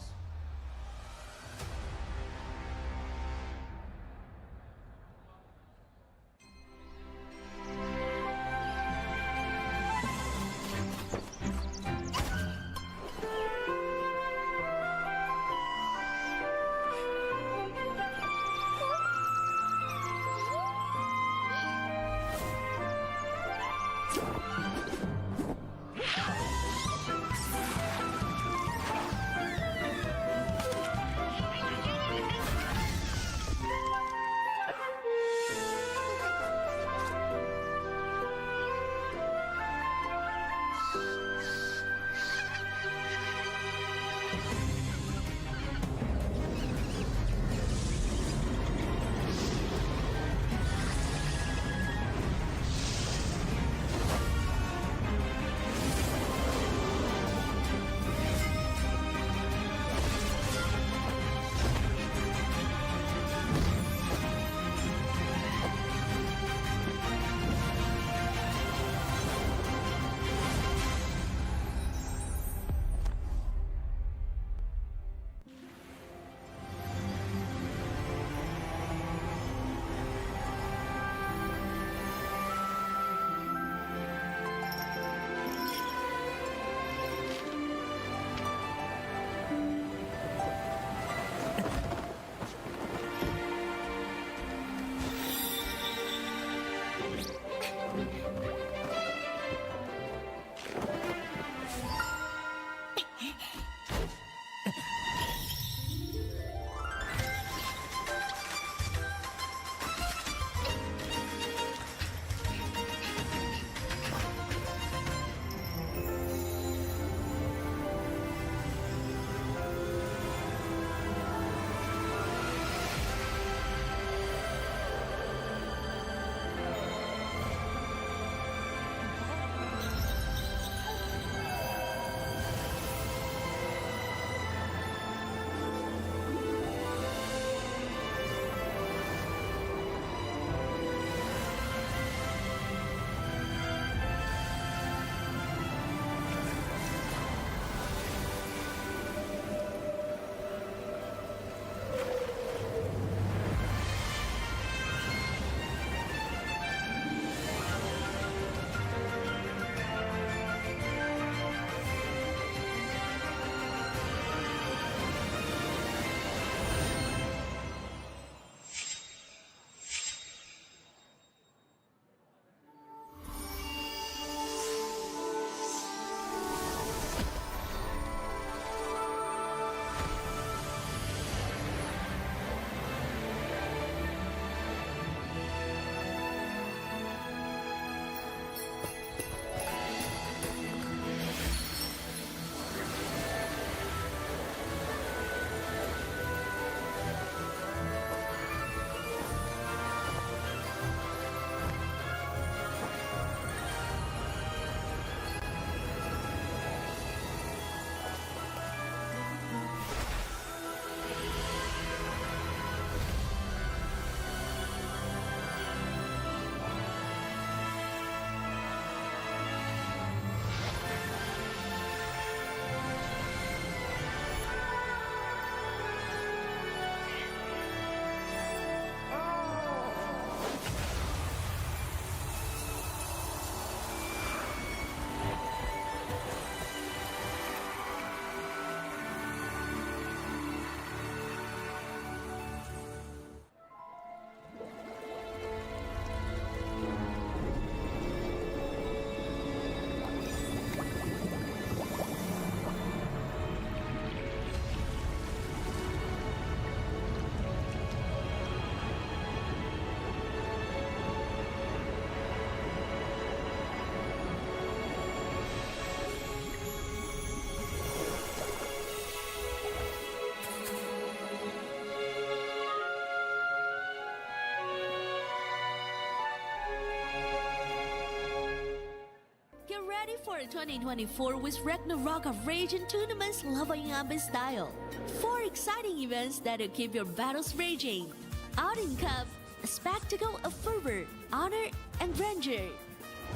Speaker 2: ready for 2024 with Ragnarok of Raging tournaments leveling up in style. 4 exciting events that'll keep your battles raging. Outing Cup, a spectacle of fervor, honor, and grandeur.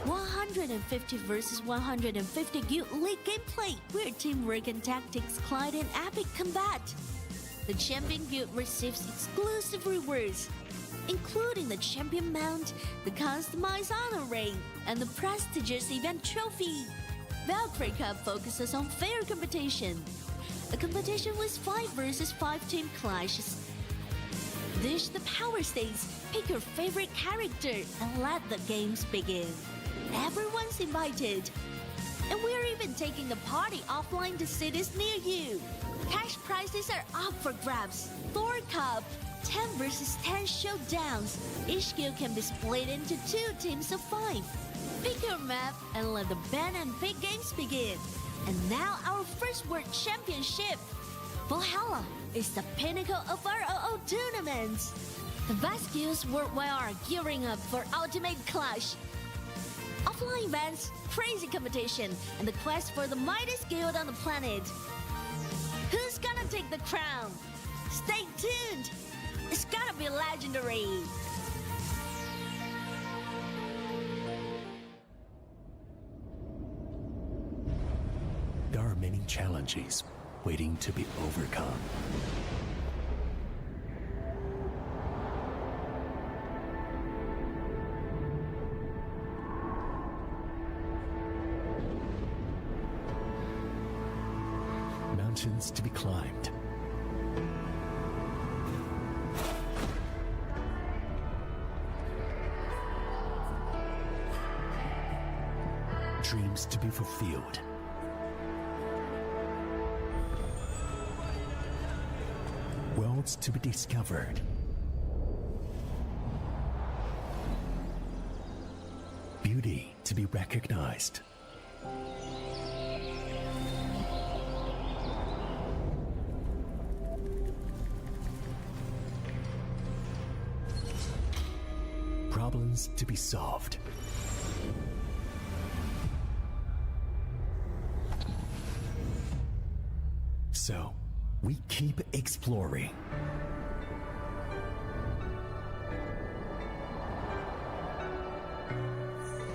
Speaker 2: 150 versus 150 Guild League gameplay, where teamwork and tactics collide in epic combat. The Champion Guild receives exclusive rewards, including the Champion Mount, the customized honor ring, and the prestigious event trophy. Valkyrie Cup focuses on fair competition, a competition with 5 versus 5 team clashes. Dish the power stakes, pick your favorite character, and let the games begin. Everyone's invited. And we're even taking the party offline to cities near you. Cash prizes are up for grabs. Thor Cup, 10 versus 10 showdowns. Each guild can be split into 2 teams of 5. Pick your map and let the ban and pick games begin. And now our first World Championship. Valhalla is the pinnacle of ROO tournaments. The best guilds worldwide are gearing up for ultimate clash. Offline events, crazy competition, and the quest for the mightiest guild on the planet. Who's gonna take the crown? Stay tuned! It's gonna be legendary!
Speaker 3: There are many challenges waiting to be overcome. Mountains to be climbed. Dreams to be fulfilled. Worlds to be discovered. Beauty to be recognized. Problems to be solved. So, we keep exploring.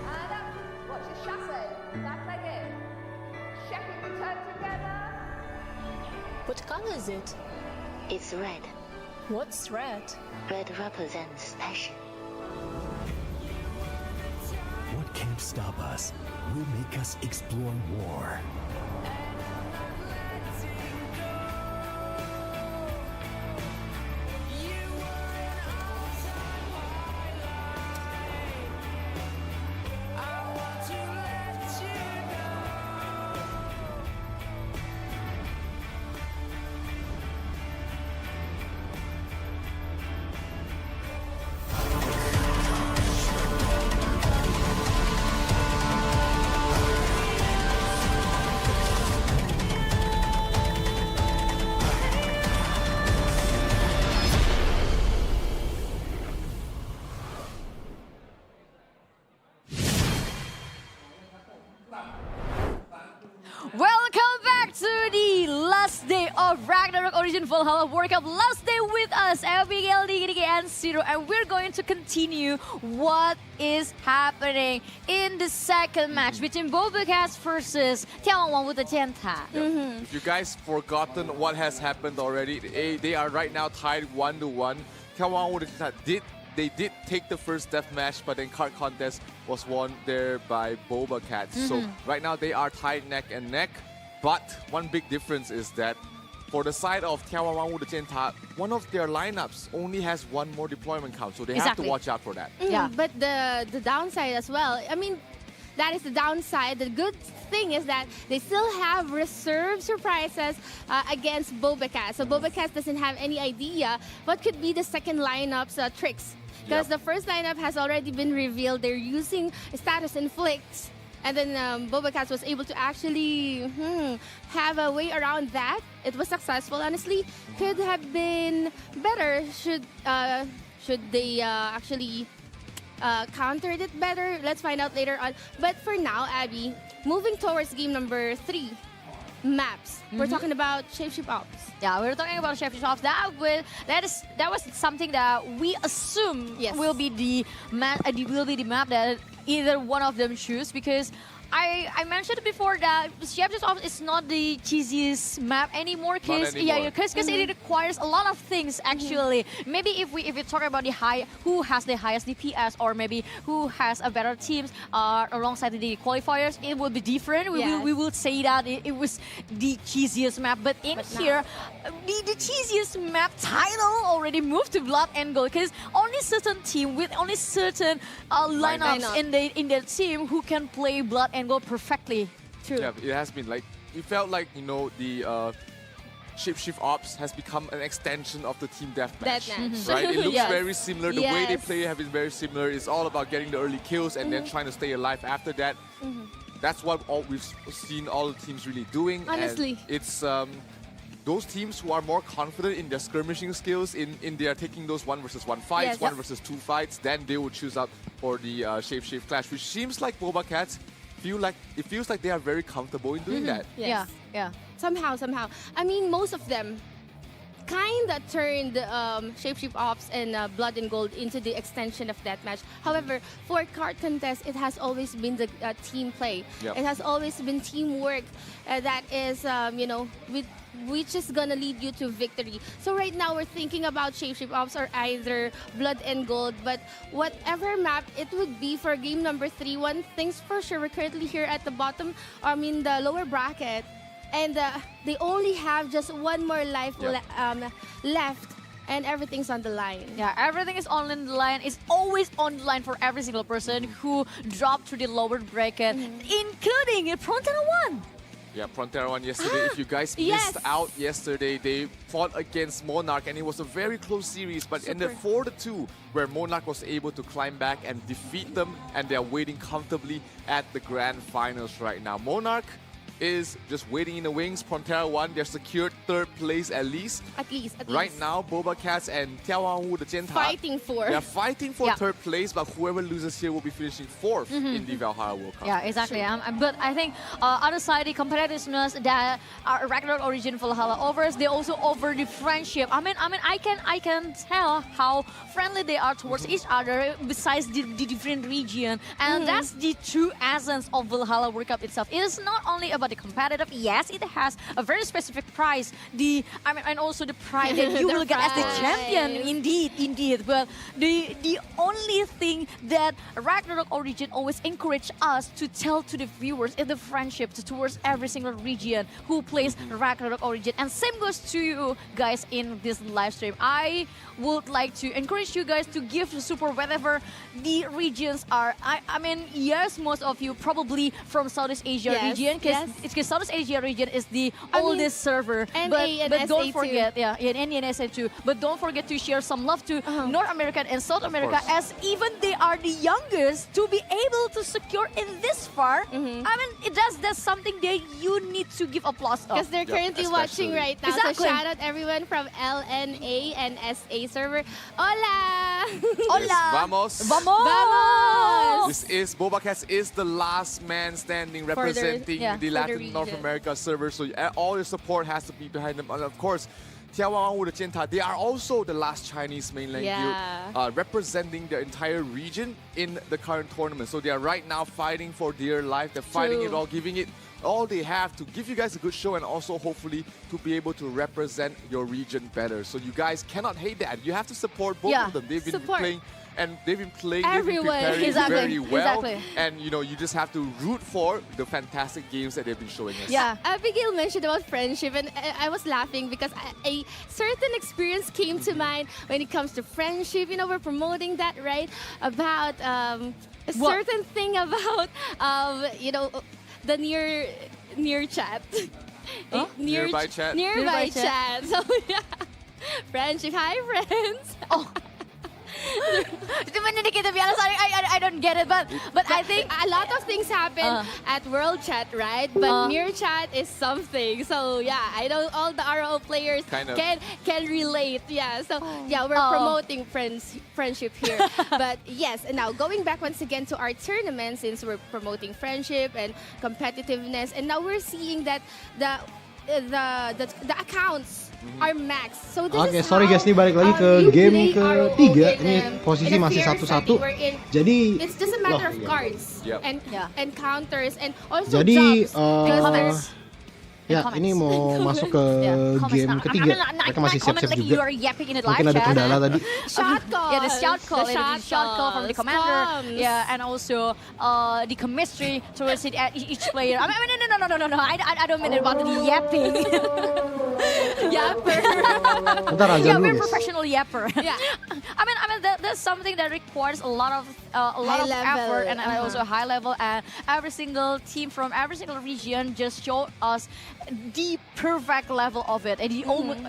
Speaker 12: And up. Watch your chassis. Back leg in. Check it, return together.
Speaker 13: What color is it?
Speaker 15: It's red.
Speaker 13: What's red?
Speaker 15: Red represents passion.
Speaker 3: What can't stop us will make us explore more.
Speaker 8: Welcome back to the last day of Ragnarok Origin Valhalla World Cup. Last day with us, Abigail, Digi, and Zero, and we're going to continue what is happening in the second match between Bobocats versus 眺望万物的尖塔.
Speaker 11: If you guys forgotten what has happened already, they are right now tied 1-1. 眺望万物的尖塔 they did take the first death match, but then card contest was won there by Boba Cats. So right now they are tied neck and neck. But one big difference is that for the side of 眺望万物的尖塔, one of their lineups only has 1 more deployment count, so they have to watch out for that.
Speaker 9: Yeah, but the downside as well. I mean, that is the downside. The good thing is that they still have reserve surprises against Boba. So Boba doesn't have any idea what could be the second lineup's tricks. Because the first lineup has already been revealed. They're using status inflicts. And then Boba was able to actually have a way around that. It was successful, honestly. Could have been better should they actually countered it better. Let's find out later on. But for now, Abby, moving towards game number 3, maps. We're talking about Shapeshift Ops.
Speaker 8: Yeah, we're talking about Shapeshift Ops. That was something that we assume will be the map. Will be the map that either one of them choose, because I mentioned before that Shapeshift Ops is not the cheesiest map anymore, because it requires a lot of things actually. Maybe if we talk about who has the highest DPS, or maybe who has a better teams alongside the qualifiers, it will be different. We will say that it was the cheesiest map, but here the cheesiest map title already moved to Blood and Gold, because only certain team with only certain lineups in their team who can play Blood and Gold perfectly.
Speaker 9: True.
Speaker 11: Yeah, it has been like, it felt like, you know, the Shapeshift Ops has become an extension of the team deathmatch. Right? It looks very similar. The way they play have been very similar. It's all about getting the early kills and then trying to stay alive after that. That's what we've seen all the teams really doing.
Speaker 9: Honestly.
Speaker 11: And it's those teams who are more confident in their skirmishing skills, in their taking those 1 versus 1 fights, 1 versus 2 fights, then they will choose out for the Shapeshift Clash, which seems like Boba Cats feels like they are very comfortable in doing that.
Speaker 9: Yes. Yeah. Somehow. I mean, most of them kind of turned Shapeshift Ops and Blood and Gold into the extension of that match. However, for card contest, it has always been the team play. It has always been teamwork that is, which is gonna lead you to victory. So right now we're thinking about Shapeshift Ops or either Blood and Gold, but whatever map it would be for game number 3, one thing's for sure, we're currently here at the bottom, the lower bracket, and they only have just one more life left, and everything's on the line.
Speaker 8: Yeah, everything is on the line. It's always on the line for every single person who dropped to the lower bracket, including Frontera 1.
Speaker 11: Yeah, Frontera 1 yesterday. If you guys missed out yesterday, they fought against Monarch, and it was a very close series, but ended 4-2, where Monarch was able to climb back and defeat them, and they're waiting comfortably at the grand finals right now. Monarch is just waiting in the wings. Frontera 1, they're secured 3rd place at least.
Speaker 9: At least.
Speaker 11: Right now, Boba Cats and 眺望物的尖塔 they're fighting for 3rd place, but whoever loses here will be finishing 4th in the Valhalla World Cup.
Speaker 8: Yeah, exactly. But I think other side, the competitiveness that Ragnarok Origin Valhalla offers, they also offer the friendship. I mean, I can tell how friendly they are towards each other, besides the different region, and that's the true essence of Valhalla World Cup itself. It is not only about the competitive. Yes, it has a very specific prize. And also the pride that you will get as the champion. Indeed. But the only thing that Ragnarok Origin always encourage us to tell to the viewers is the friendship towards every single region who plays Ragnarok Origin. And same goes to you guys in this live stream. I would like to encourage you guys to give support wherever the regions are. I mean, yes, most of you probably from Southeast Asia region, because Southeast Asia region is the oldest server. But don't forget, and SA too. But don't forget to share some love to North America and South America, as even they are the youngest to be able to secure in this far. I mean, that's something that you need to give applause of.
Speaker 9: Because they're currently watching right now. So shout out everyone from LNA and SA server. Hola!
Speaker 8: Hola!
Speaker 11: Yes, vamos!
Speaker 8: Vamos!
Speaker 11: This is Boba Cats is the last man standing representing the Latin North America server. So all your support has to be behind them. And of course, 眺望万物的尖塔, they are also the last Chinese mainland guild representing the entire region in the current tournament. So they are right now fighting for dear life. They're fighting it all, giving it all they have to give you guys a good show, and also hopefully to be able to represent your region better. So you guys cannot hate that. You have to support both of them. They've been playing. And they've been playing, preparing very well. And you just have to root for the fantastic games that they've been showing us.
Speaker 9: Yeah, Abigail mentioned about friendship, and I was laughing because a certain experience came to mind when it comes to friendship. We're promoting that, right? About a certain thing about the near chat.
Speaker 11: Nearby chat.
Speaker 9: Nearby chat. So yeah, friendship. Hi, friends.
Speaker 8: To be honest, I don't get it, but I think
Speaker 9: a lot of things happen at World Chat, right? But Near Chat is something. So yeah, I know all the RO players
Speaker 10: Kind of.
Speaker 9: can relate. Yeah. So yeah, we're promoting friendship here. But yes, and now going back once again to our tournament, since we're promoting friendship and competitiveness, and now we're seeing that the accounts are max. So this
Speaker 4: Oke,
Speaker 9: is
Speaker 4: sorry
Speaker 9: how,
Speaker 4: guys, nih balik lagi ke
Speaker 9: you
Speaker 4: game
Speaker 9: play RO
Speaker 4: ketiga.
Speaker 9: in
Speaker 4: Ini posisi
Speaker 9: in a
Speaker 4: masih
Speaker 9: fair
Speaker 4: 1-1.
Speaker 9: setting wherein
Speaker 4: Jadi
Speaker 9: it's just a matter of
Speaker 4: iya.
Speaker 9: cards
Speaker 10: Yep.
Speaker 9: and counters and also
Speaker 4: Jadi
Speaker 9: jumps.
Speaker 4: ya ini mau masuk ke game ketiga. Mereka masih siap-siap
Speaker 8: like
Speaker 4: juga.
Speaker 8: you are yapping in the
Speaker 4: Mungkin
Speaker 8: live
Speaker 4: ada
Speaker 8: chat.
Speaker 4: kendala tadi.
Speaker 9: Shot call.
Speaker 8: Yeah, the shot call.
Speaker 9: The
Speaker 8: Shot call from the
Speaker 9: calls
Speaker 8: commander.
Speaker 9: comes.
Speaker 8: Yeah, and also the chemistry towards it at each player. I mean, no. I don't mean about the yapping.
Speaker 9: Yapper.
Speaker 4: Bentar aja
Speaker 8: Yeah,
Speaker 4: dulu
Speaker 8: we're
Speaker 4: guys.
Speaker 8: professional yapper.
Speaker 9: Yeah.
Speaker 8: I mean that's something that requires a lot of
Speaker 9: High level.
Speaker 8: effort and also high level. And every single team from every single region just show us the perfect level of it, and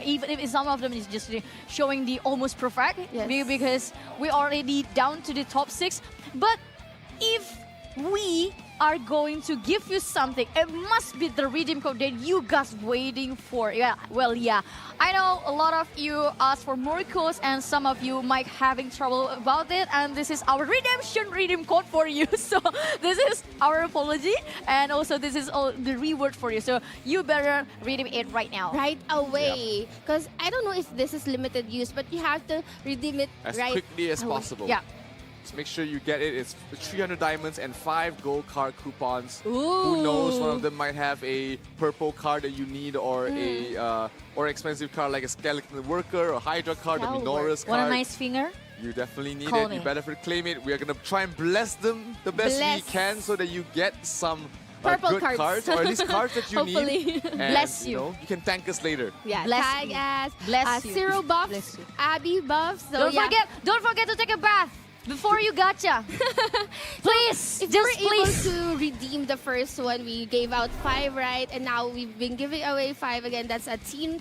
Speaker 8: even if some of them is just showing the almost perfect, because we already down to the top 6. But if we are going to give you something, it must be the redeem code that you guys waiting for. Yeah, well, yeah, I know a lot of you asked for more codes, and some of you might having trouble about it, and this is our redeem code for you. So this is our apology, and also this is all the reward for you. So you better redeem it right now.
Speaker 9: Right away, because I don't know if this is limited use, but you have to redeem it
Speaker 10: As
Speaker 9: right
Speaker 10: quickly as
Speaker 9: away.
Speaker 10: possible.
Speaker 8: Yeah.
Speaker 10: Just make sure you get it. It's 300 diamonds and 5 gold card coupons.
Speaker 9: Ooh.
Speaker 10: Who knows? One of them might have a purple card that you need, or or expensive card like a skeleton worker, or Hydra card, a Minora's
Speaker 8: Want a
Speaker 10: card.
Speaker 8: nice finger?
Speaker 10: You definitely need
Speaker 8: Call
Speaker 10: it.
Speaker 8: me.
Speaker 10: You better claim it. We are gonna try and bless them the best we can, so that you get some
Speaker 9: Purple
Speaker 10: good cards, or at least cards that you
Speaker 9: Hopefully.
Speaker 10: need. And,
Speaker 8: Bless you.
Speaker 10: know, you can thank us later.
Speaker 9: Yeah,
Speaker 8: Bless
Speaker 9: tag
Speaker 8: you.
Speaker 9: as
Speaker 8: Bless you.
Speaker 9: Zero buffs,
Speaker 8: Bless you.
Speaker 9: Abby buffs. So
Speaker 8: Don't forget to take a bath before you gacha. Please,
Speaker 9: if
Speaker 8: just
Speaker 9: we're able
Speaker 8: please.
Speaker 9: to redeem the first one, we gave out 5, right? And now we've been giving away 5 again. That's a 10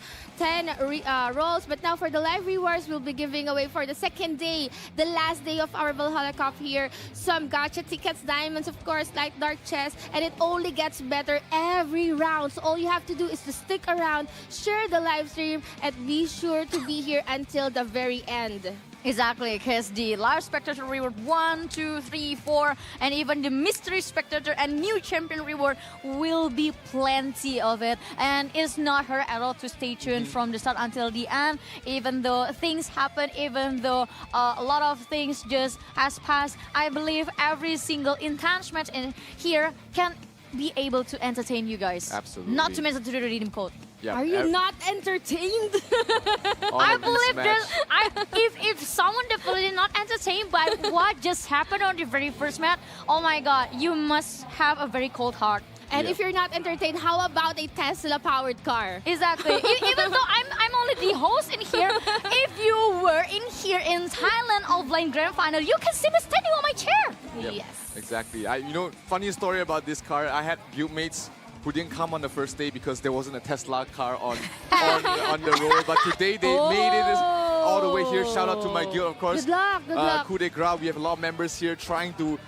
Speaker 9: rolls. But now for the live rewards, we'll be giving away for the second day, the last day of our Valhalla Cup here, some gacha tickets, diamonds, of course, like Dark Chest. And it only gets better every round. So all you have to do is to stick around, share the live stream, and be sure to be here until the very end.
Speaker 8: Exactly, because the live spectator reward 1, 2, 3, 4, and even the mystery spectator and new champion reward will be plenty of it. And it's not hurt at all to stay tuned from the start until the end. Even though things happen, even though a lot of things just has passed, I believe every single intense match in here can be able to entertain you guys.
Speaker 10: Absolutely.
Speaker 8: Not to mention to the redeem code.
Speaker 10: Yeah,
Speaker 9: Are you not entertained?
Speaker 8: I believe that if someone definitely not entertained by what just happened on the very first match, oh my god, you must have a very cold heart.
Speaker 9: And if you're not entertained, how about a Tesla-powered car?
Speaker 8: Exactly. Even though I'm only the host in here, if you were in here in Thailand offline grand final, you can see me standing on my chair.
Speaker 10: Yep,
Speaker 9: Yes.
Speaker 10: exactly. Funny story about this car. I had guildmates who didn't come on the first day because there wasn't a Tesla car on the road. But today they made it all the way here. Shout out to my guild, of course.
Speaker 9: Good luck, good luck.
Speaker 10: Coup de Grace. We have a lot of members here trying to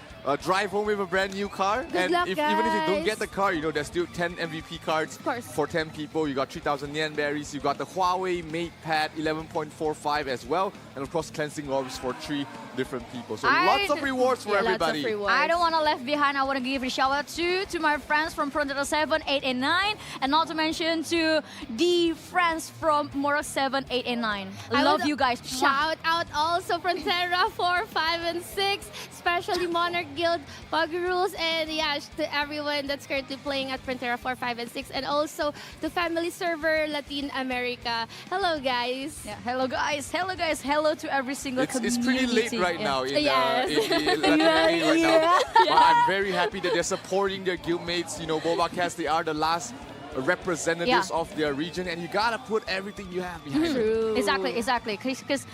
Speaker 10: drive home with a brand new car.
Speaker 9: Good luck,
Speaker 10: even if you don't
Speaker 9: guys.
Speaker 10: get the car, there's still 10 MVP cards for 10 people. You got 3,000 yen berries. You got the Huawei Mate Pad 11.45 as well. And of course, cleansing orbs for 3 different people. So lots of rewards for everybody.
Speaker 8: I don't want to left behind. I want to give a shout out to my friends from Frontera 7, 8, and 9. And not to mention to the friends from Monarch 7, 8, and 9. I love you guys.
Speaker 9: Shout out also Frontera 4, 5, and 6, especially Monarch Guild, Pug Rules, and to everyone that's currently playing at Frontera 4, 5, and 6, and also the family server Latin America. Hello, guys.
Speaker 8: Yeah, hello, guys. Hello, guys. Hello to every single community.
Speaker 10: It's pretty late right now in
Speaker 9: Yes.
Speaker 10: Latin America right now. But I'm very happy that they're supporting their guildmates. Bobacast, they are the last representatives of their region, and you gotta put everything you have behind it.
Speaker 8: Exactly. Because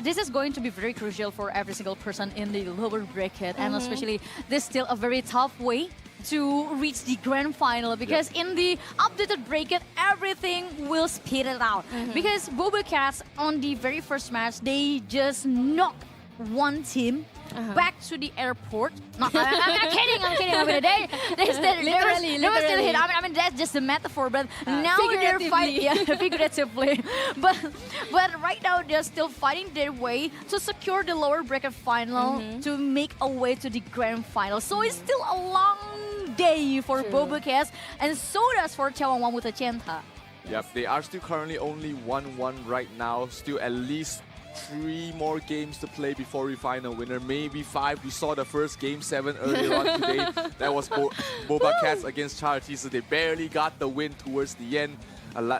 Speaker 8: this is going to be very crucial for every single person in the lower bracket, and especially this is still a very tough way to reach the grand final, because in the updated bracket everything will speed it out. Because Boba Cats on the very first match, they just knocked one team back to the airport. No, I'm kidding. I mean, they still hit. I mean, that's just a metaphor. But now they're fighting, figuratively. But right now they're still fighting their way to secure the lower bracket final to make a way to the grand final. So it's still a long day for Bobacast, and so does for眺望万物的尖塔.
Speaker 10: Yep, they are still currently only 1-1 right now. Still at least 3 more games to play before we find a winner. Maybe 5. We saw the first game 7 earlier on today. That was Bobacast against Charity, so they barely got the win towards the end.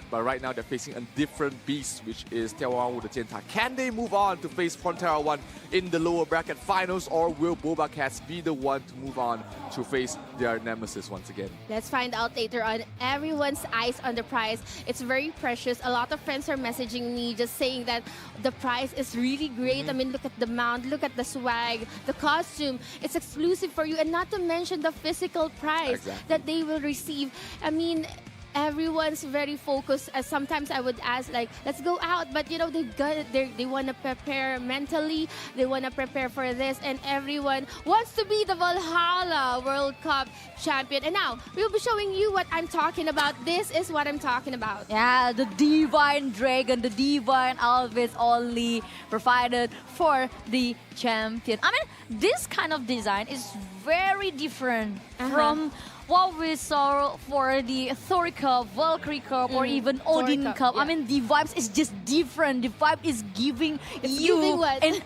Speaker 10: But right now they're facing a different beast, which is 眺望万物的尖塔. Can they move on to face Frontera 1 in the lower bracket finals, or will Bobacast be the one to move on to face their nemesis once again?
Speaker 9: Let's find out later on. Everyone's eyes on the prize. It's very precious. A lot of friends are messaging me just saying that the prize is really great. I mean, look at the mount, look at the swag, the costume. It's exclusive for you, and not to mention the physical prize that they will receive. I mean, everyone's very focused. Sometimes I would ask, like, let's go out, but you know, they want to prepare mentally, they want to prepare for this, and everyone wants to be the Valhalla World Cup champion. And now we'll be showing you what I'm talking about. This is what I'm talking about.
Speaker 8: Yeah, the divine dragon, the divine outfits only provided for the champion. I mean, this kind of design is very different from what we saw for the Thor Cup, Valkyrie Cup, or even Odin Cup. I mean, the vibes is just different. The vibe is giving you an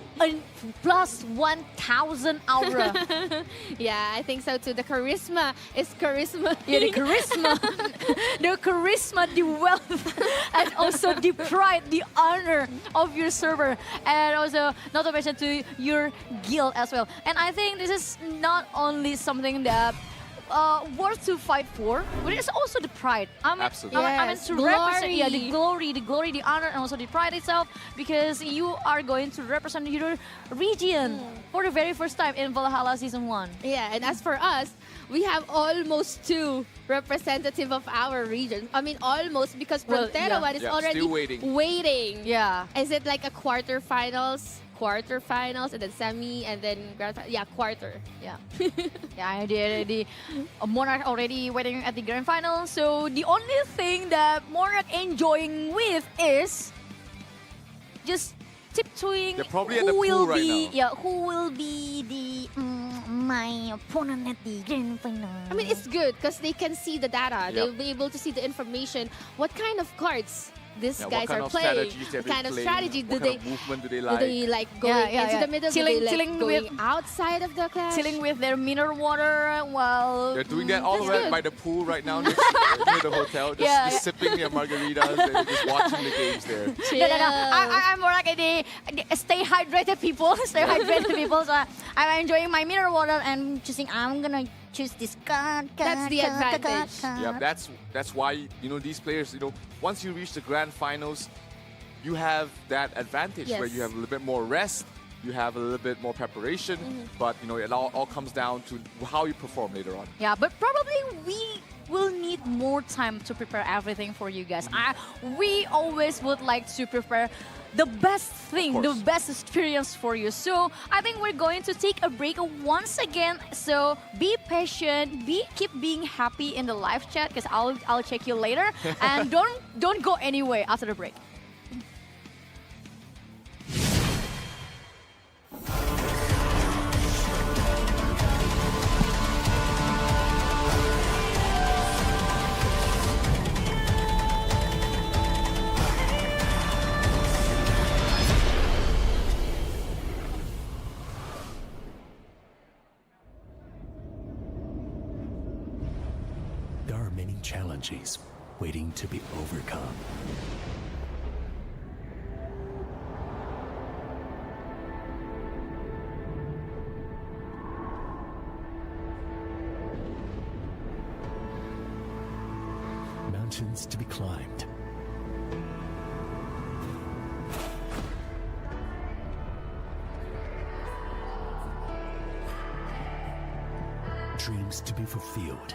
Speaker 8: plus 1,000 aura.
Speaker 9: Yeah, I think so too. The charisma is charisma.
Speaker 8: Yeah, the charisma. The charisma, the wealth, and also the pride, the honor of your server. And also, not to mention to your guild as well. And I think this is not only something that worth to fight for, but it's also the pride.
Speaker 10: Absolutely.
Speaker 8: I mean to represent the glory, the honor, and also the pride itself, because you are going to represent your region for the very first time in Valhalla Season 1.
Speaker 9: Yeah, and as for us, we have almost 2 representative of our region. I mean, almost, because Frontera 1 is already waiting.
Speaker 8: Yeah.
Speaker 9: Is it like a quarterfinals, and then semi, and then grand final? Yeah, quarter.
Speaker 8: Yeah. Yeah, the Monarch already waiting at the grand final. So the only thing that Monarch enjoying with is just tiptoeing.
Speaker 10: They're probably at the pool right now.
Speaker 8: Yeah, who will be the my opponent at the grand final?
Speaker 9: I mean, it's good because they can see the data. They'll be able to see the information. What kind of cards these guys are playing? What kind of strategy do they?
Speaker 10: Movement do they like?
Speaker 9: Do they like going into the middle?
Speaker 8: Chilling
Speaker 9: going outside of the clash?
Speaker 8: Chilling with their mineral water while
Speaker 10: they're doing that all around by the pool right now near the hotel, just sipping their margaritas and just watching the games there.
Speaker 8: No. I'm more like stay hydrated people. Stay hydrated people. So I'm enjoying my mineral water and choosing. I'm gonna choose this card.
Speaker 9: That's the advantage.
Speaker 10: Yeah, that's why, you know, these players, you know, once you reach the grand finals, you have that advantage where you have a little bit more rest, you have a little bit more preparation, but you know, it all comes down to how you perform later on.
Speaker 8: Yeah, but probably we will need more time to prepare everything for you guys. We always would like to prepare the best thing, the best experience for you. So I think we're going to take a break once again. So be patient, keep being happy in the live chat, because I'll check you later. And don't go anywhere after the break.
Speaker 3: Challenges waiting to be overcome. Mountains to be climbed. Dreams to be fulfilled.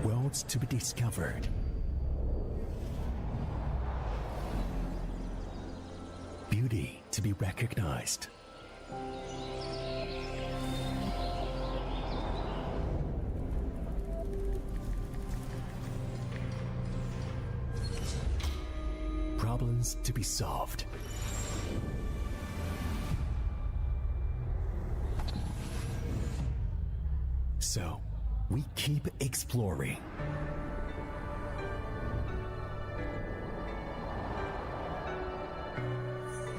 Speaker 3: Worlds to be discovered. beauty to be recognized. Problems to be solved. So, we keep exploring.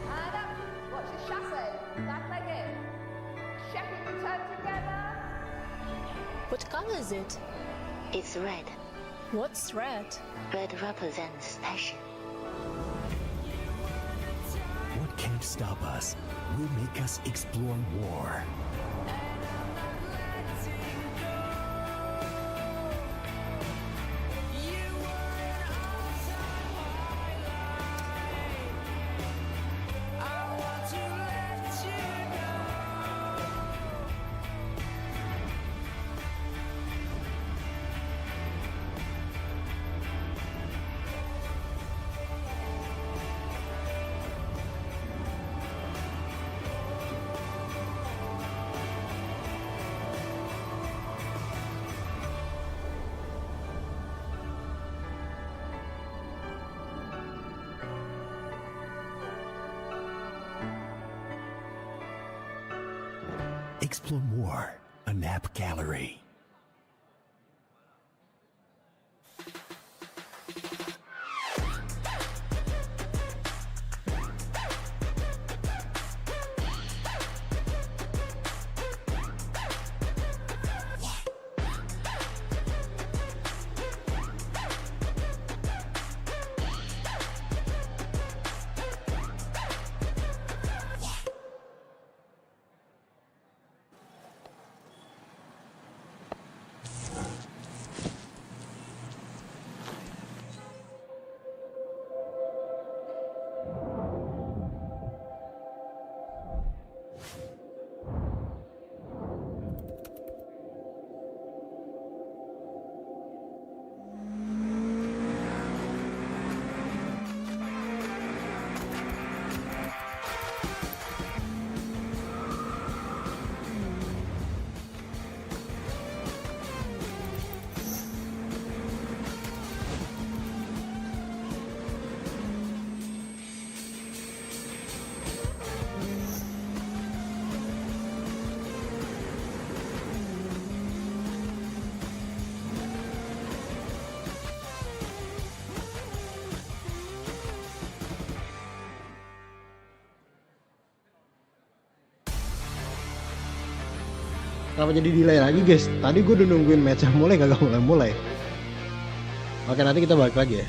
Speaker 12: And up. Watch the chassis. Back leg in. Check and return together.
Speaker 13: What color is it?
Speaker 15: It's red.
Speaker 13: What's red?
Speaker 15: Red represents passion.
Speaker 3: What can't stop us will make us explore more. Explore more, a nap gallery.
Speaker 4: Kenapa jadi delay lagi guys? Tadi gue udah nungguin match-nya mulai, kagak mulai-mulai. Oke, nanti kita balik lagi ya.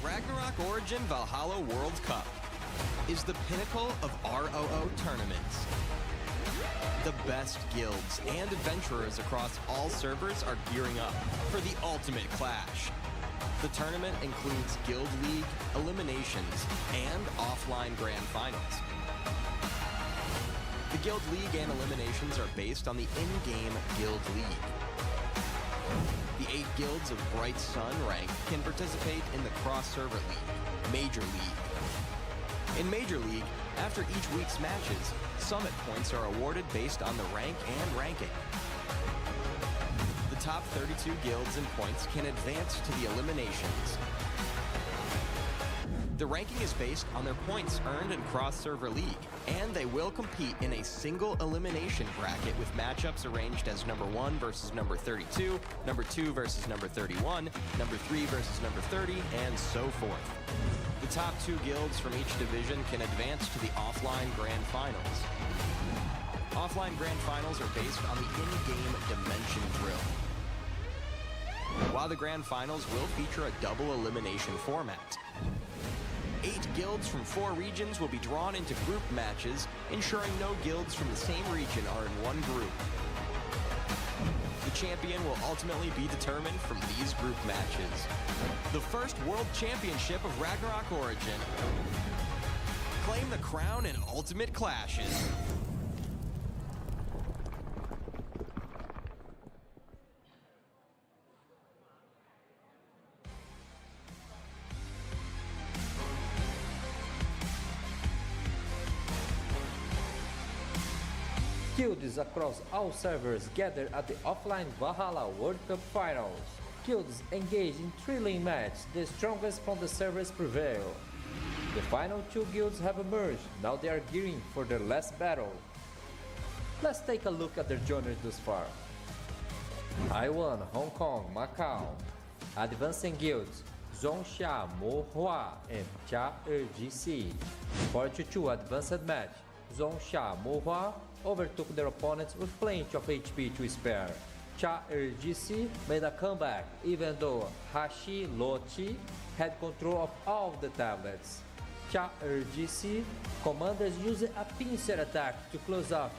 Speaker 14: Ragnarok Origin Valhalla World Cup is the pinnacle of ROO tournaments. The best guilds and adventurers across all servers are gearing up for the ultimate clash. The tournament includes Guild League, eliminations, and offline grand finals. The Guild League and eliminations are based on the in-game Guild League. The 8 guilds of Bright Sun rank can participate in the cross-server league, Major League. In Major League, after each week's matches, summit points are awarded based on the rank and ranking. The top 32 guilds and points can advance to the eliminations. The ranking is based on their points earned in cross-server league, and they will compete in a single elimination bracket with matchups arranged as number 1 versus number 32, number 2 versus number 31, number 3 versus number 30, and so forth. The top 2 guilds from each division can advance to the offline grand finals. Offline grand finals are based on the in-game dimension drill, while the grand finals will feature a double elimination format. 8 guilds from 4 regions will be drawn into group matches, ensuring no guilds from the same region are in one group. The champion will ultimately be determined from these group matches. The first World Championship of Ragnarok Origin. Claim the crown in Ultimate Clashes.
Speaker 1: Guilds across all servers gather at the offline Valhalla World Cup Finals. Guilds engage in thrilling matches, the strongest from the servers prevail. The final 2 guilds have emerged, now they are gearing for their last battle. Let's take a look at their journeys thus far. Taiwan, Hong Kong, Macau. Advancing guilds, Zhongsha, Mohua, and Cha RGC. 42 advanced match, Zhongsha, Mohua overtook their opponents with plenty of HP to spare. Cha RGC made a comeback even though Hashi Lochi had control of all the tablets. Cha RGC commanders used a pincer attack to close off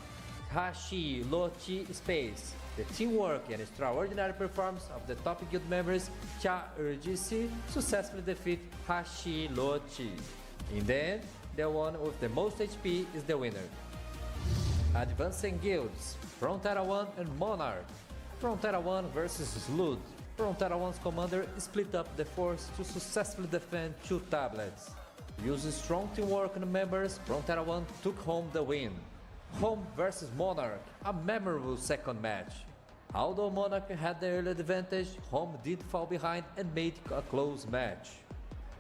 Speaker 1: Hashi Lochi space. The teamwork and extraordinary performance of the top guild members, Cha RGC successfully defeat Hashi Lochi. In the end, the one with the most HP is the winner. Advancing guilds, Frontera 1 and Monarch. Frontera 1 versus Slud. Frontera 1's commander split up the force to successfully defend 2 tablets. Using strong teamwork and members, Frontera 1 took home the win. Home versus Monarch, a memorable second match. Although Monarch had the early advantage, Home did fall behind and made a close match.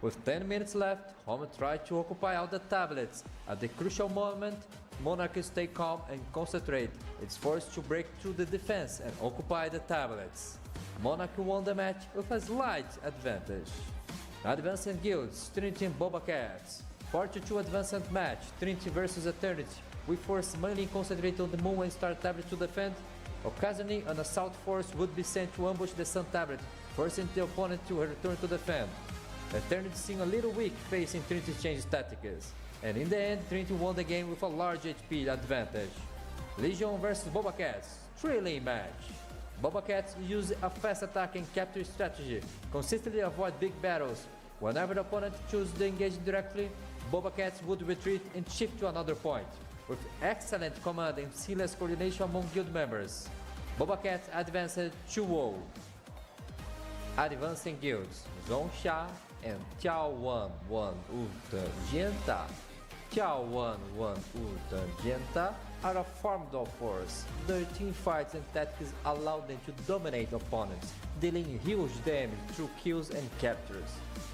Speaker 1: With 10 minutes left, Home tried to occupy all the tablets. At the crucial moment, Monarch stayed calm and concentrate. It's forced to break through the defense and occupy the tablets. Monarch won the match with a slight advantage. Advancing guilds, Trinity and Boba Cats. 42 advanced match, Trinity versus Eternity. We force mainly concentrate on the Moon and Star tablet to defend. Occasionally, an assault force would be sent to ambush the Sun tablet, forcing the opponent to return to defend. Eternity seemed a little weak facing Trinity's change tactics, and in the end, Trinity won the game with a large HP advantage. Legion vs Boba Cats, thrilling match. Boba Cats use a fast attack and capture strategy, consistently avoid big battles. Whenever the opponent chooses to engage directly, Boba Cats would retreat and shift to another point. With excellent command and seamless coordination among guild members, Boba Cats advanced 2-0. Advancing guilds, Zhongsha and Tiaowan Urgenta. Tiaowan Urgenta are a formidable force. Their team fights and tactics allow them to dominate opponents, dealing huge damage through kills and captures.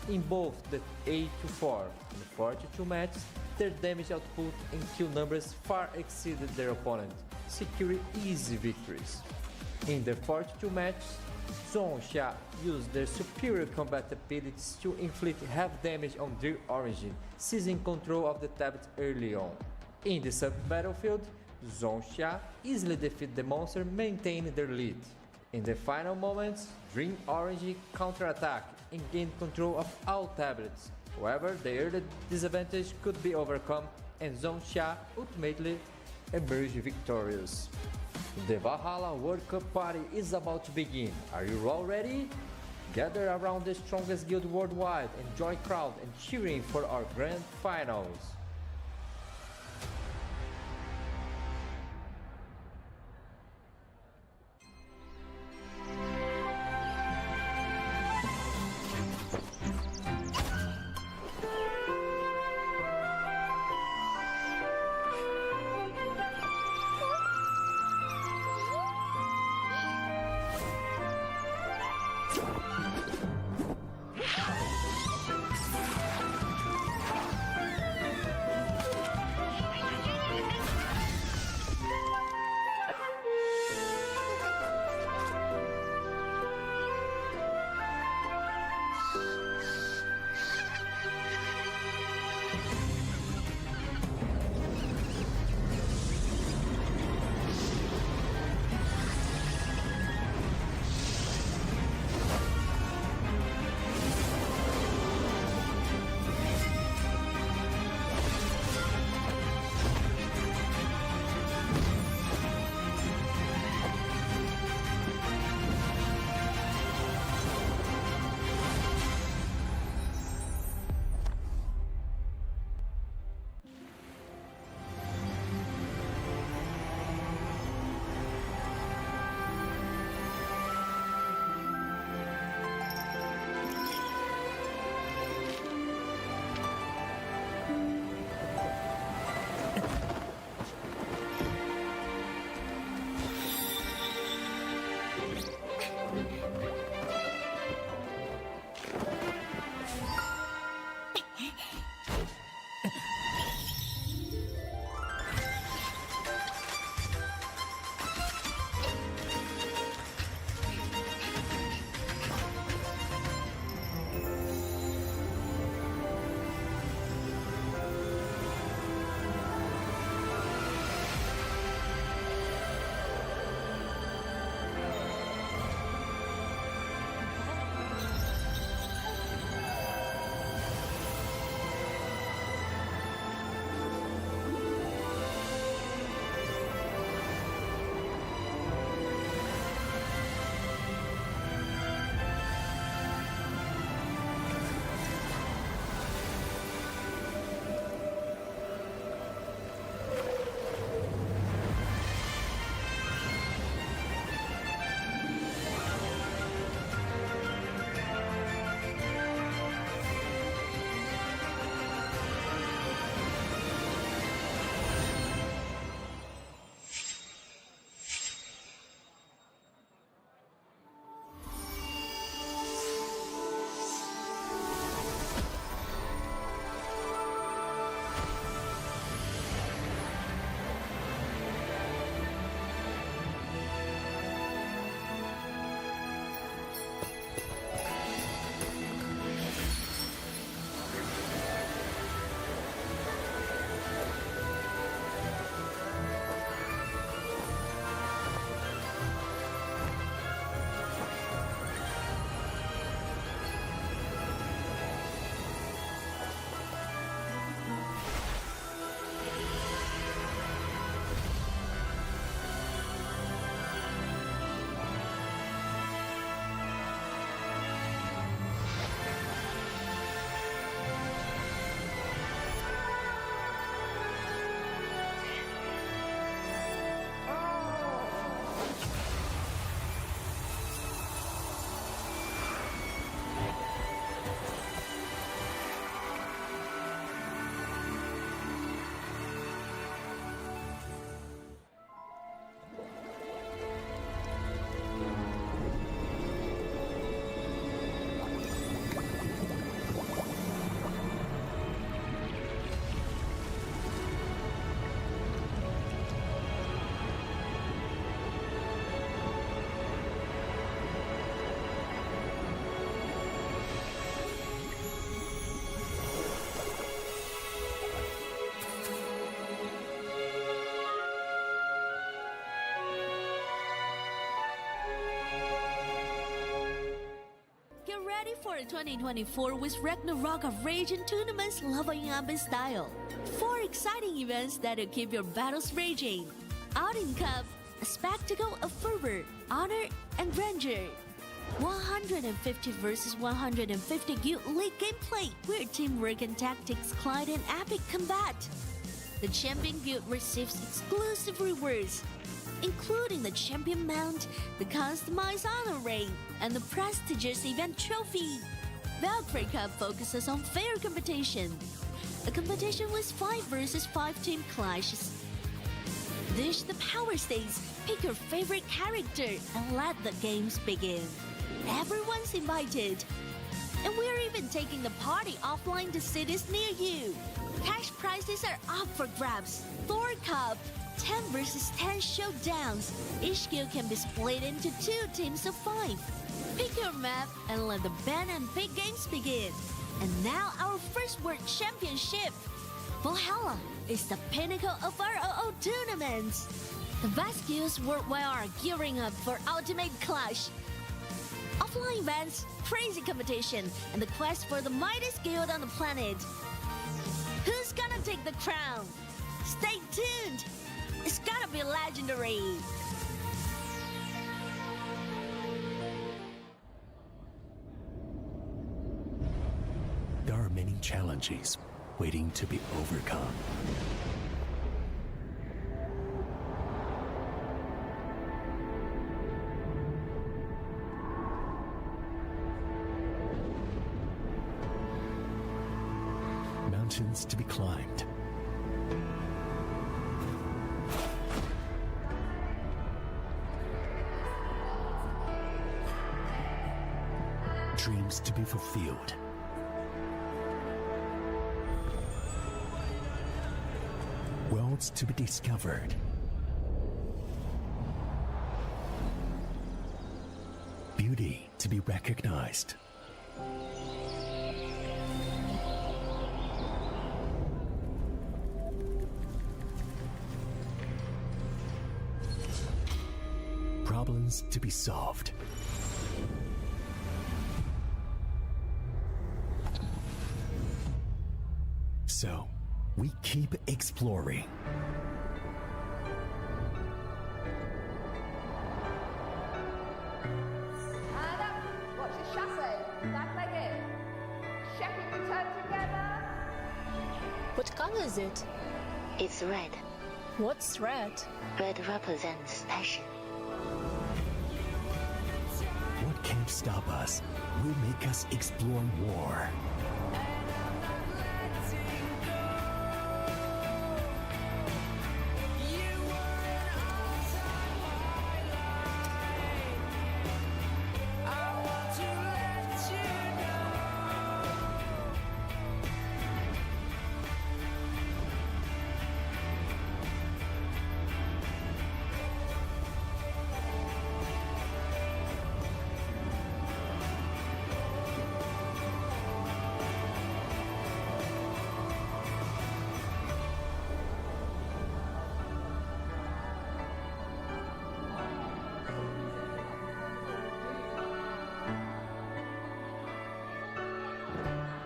Speaker 1: In both the 8-4 and 42 matches, their damage output and kill numbers far exceeded their opponent, securing easy victories. In the 42 matches, Zhongsha used their superior combat abilities to inflict half damage on their origin, seizing control of the tablet early on. In the sub-battlefield, Zhongsha easily defeated the monster, maintaining their lead. In the final moments, Dream Orange counterattacked and gained control of all tablets. However, the early disadvantage could be overcome, and Zhongsha ultimately emerged victorious. The Valhalla World Cup party is about to begin. Are you all ready? Gather around the strongest guild worldwide and join crowd and cheering for our grand finals.
Speaker 2: 2024 with Ragnarok of Raging tournaments leveling up in style. 4 exciting events that'll keep your battles raging. Outing Cup, a spectacle of fervor, honor, and grandeur. 150 versus 150 Guild League gameplay, where teamwork and tactics collide in epic combat. The Champion Guild receives exclusive rewards, including the Champion Mount, the customized honor ring, and the prestigious event trophy. Valkyrie Cup focuses on fair competition, a competition with 5 versus 5 team clashes. Dish the power stage, pick your favorite character, and let the games begin. Everyone's invited. And we're even taking the party offline to cities near you. Cash prizes are up for grabs. Thor Cup, 10 versus 10 showdowns. Each guild can be split into 2 teams of 5. Pick your map and let the ban and pick games begin. And now our first World Championship. Valhalla is the pinnacle of ROO tournaments. The best guilds worldwide are gearing up for ultimate clash. Offline events, crazy competition, and the quest for the mightiest guild on the planet. Who's gonna take the crown? Stay tuned! It's gonna be legendary!
Speaker 3: There are many challenges waiting to be overcome. Mountains to be climbed. Dreams to be fulfilled. Worlds to be discovered. Beauty to be recognized. Problems to be solved. So, we keep exploring.
Speaker 12: And up. Watch the chassis. Back leg in. Check it, return together.
Speaker 13: What color is it?
Speaker 15: It's red.
Speaker 13: What's red?
Speaker 15: Red represents passion.
Speaker 3: What can't stop us will make us explore more.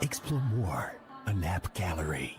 Speaker 3: Explore more, a lab gallery.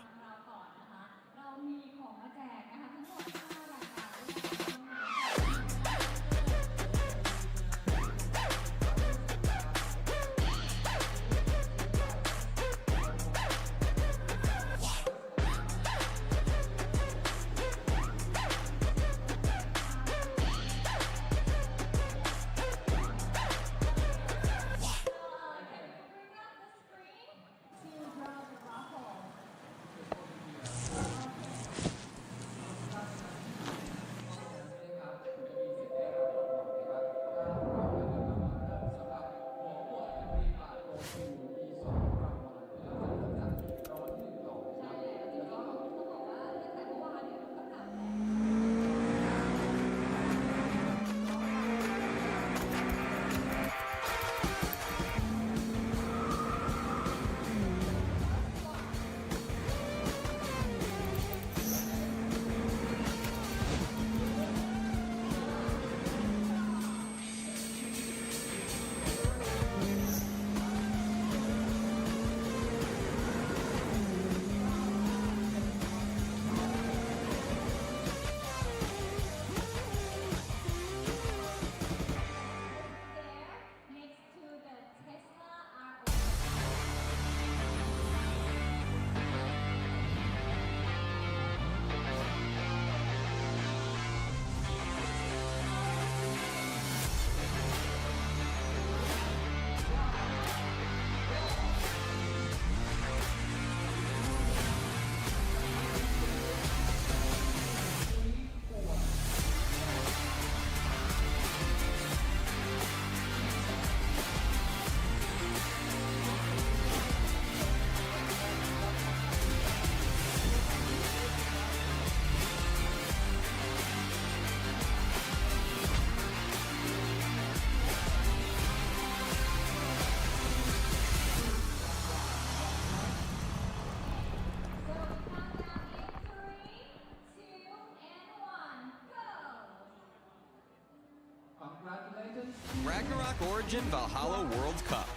Speaker 14: Ragnarok Origin Valhalla World Cup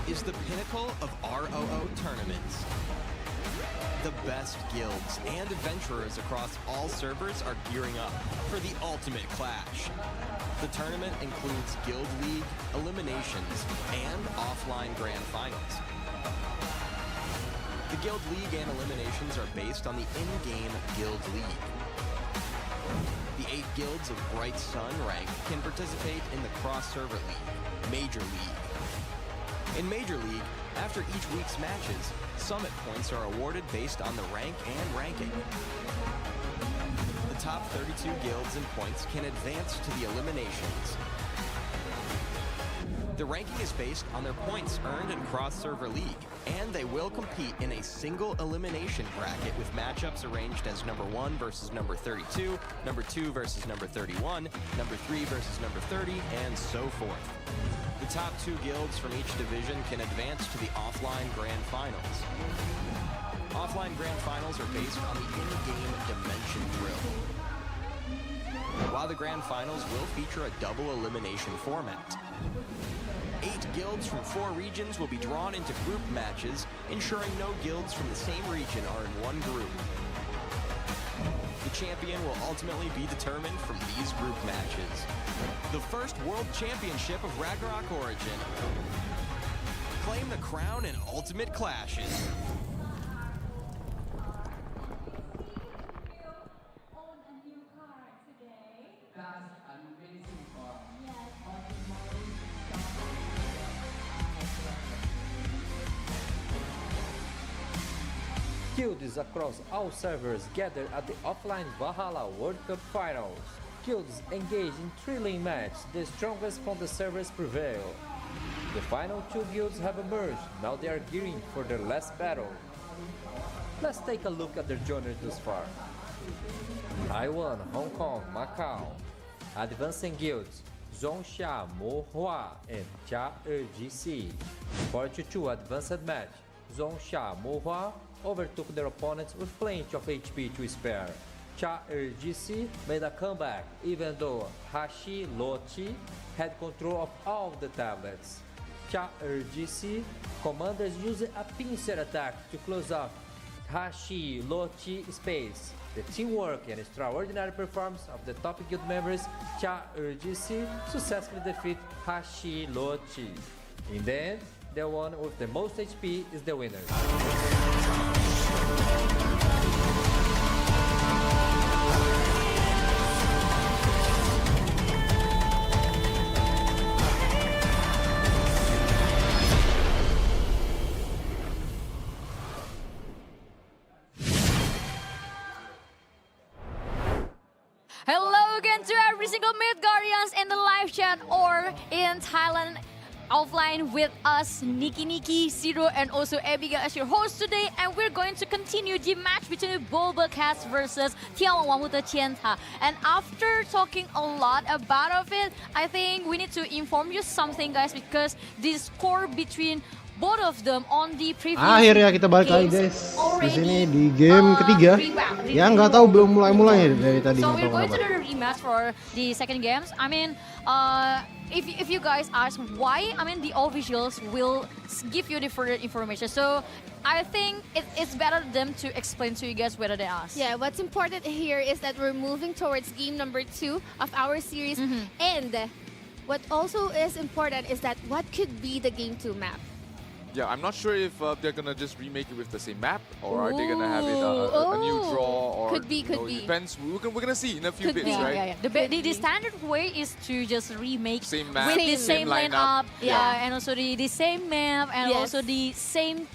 Speaker 14: is the pinnacle of ROO tournaments. The best guilds and adventurers across all servers are gearing up for the ultimate clash. The tournament includes Guild League, eliminations, and offline grand finals. The Guild League and eliminations are based on the in-game Guild League. The 8 guilds of Bright Sun rank can participate in the cross-server league, Major League. In Major League, after each week's matches, summit points are awarded based on the rank and ranking. The top 32 guilds and points can advance to the eliminations. The ranking is based on their points earned in cross-server league, and they will compete in a single elimination bracket with matchups arranged as number 1 versus number 32, number 2 versus number 31, number 3 versus number 30, and so forth. The top 2 guilds from each division can advance to the offline grand finals. Offline grand finals are based on the in-game dimension drill, while the grand finals will feature a double elimination format. 8 guilds from 4 regions will be drawn into group matches, ensuring no guilds from the same region are in one group. The champion will ultimately be determined from these group matches. The first World Championship of Ragnarok Origin. Claim the crown in ultimate clashes.
Speaker 1: Guilds across all servers gather at the offline Valhalla World Cup Finals. Guilds engage in thrilling matches, the strongest from the servers prevail. The final 2 guilds have emerged, now they are gearing for their last battle. Let's take a look at their journey thus far. Taiwan, Hong Kong, Macau. Advancing guilds, Zhongsha, Mohua, and Cha GC. 42 advanced match, Zhongsha, Mohua overtook their opponents with plenty of HP to spare. Cha GC made a comeback even though Hashi Lochi had control of all the tablets. Cha GC commanders used a pincer attack to close off Hashi Lochi space. The teamwork and extraordinary performance of the top guild members, Cha GC successfully defeat Hashi Lochi. In the end, the one with the most HP is the winner.
Speaker 8: Hello again to every single Midgardians in the live chat or in Thailand offline with us, Niki, Zero, and also Abigail as your host today. And we're going to continue the match between Bulbacast versus 眺望万物的尖塔. And after talking a lot about of it, I think we need to inform you something, guys, because the score between both of them on the previous
Speaker 4: Akhirnya kita balik lagi, guys. Di sini di game ketiga. Ya nggak tahu belum mulai dari tadi.
Speaker 8: So we're going to do the rematch for the second games. I mean, if you guys ask why, I mean the officials will give you the further information. So I think it's better them to explain to you guys rather than us.
Speaker 9: Yeah, what's important here is that we're moving towards game number 2 of our series, and what also is important is that what could be the game 2 map.
Speaker 10: Yeah, I'm not sure if they're gonna just remake it with the same map, or are they gonna have it a new draw, or
Speaker 9: could be.
Speaker 10: Depends. We're gonna see in a few bits, right?
Speaker 8: Yeah. The standard way is to just remake
Speaker 10: same map,
Speaker 8: with the same lineup, and also the same map, and
Speaker 9: Yes.
Speaker 8: also the same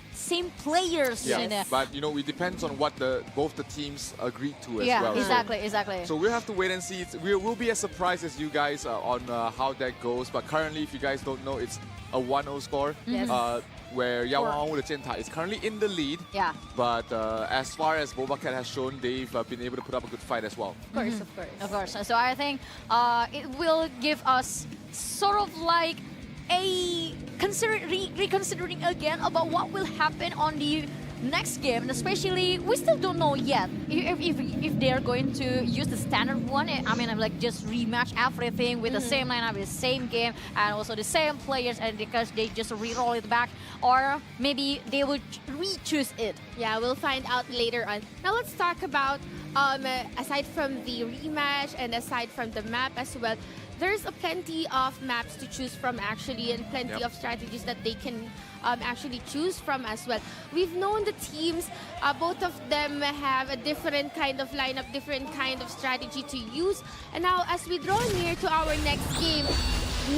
Speaker 8: players.
Speaker 10: Yeah, but you know, it depends on what both the teams agreed to as well.
Speaker 8: Exactly.
Speaker 10: So we'll have to wait and see. We'll be as surprised as you guys on how that goes. But currently, if you guys don't know, it's a 1-0 score.
Speaker 8: Yes.
Speaker 10: Where 眺望万物的尖塔 is currently in the lead.
Speaker 8: Yeah.
Speaker 10: But as far as Bobacat has shown, they've been able to put up a good fight as well.
Speaker 8: Of course. So I think it will give us sort of like a reconsidering again about what will happen on the next game, and especially we still don't know yet if they are going to use the standard one. I mean, I'm like just rematch everything with the same lineup, the same game, and also the same players, and because they just re-roll it back, or maybe they would re-choose it.
Speaker 9: Yeah, we'll find out later on. Now let's talk about aside from the rematch and aside from the map as well, there's a plenty of maps to choose from actually, and plenty of strategies that they can actually choose from as well. We've known the teams, both of them have a different kind of lineup, different kind of strategy to use. And now as we draw near to our next game,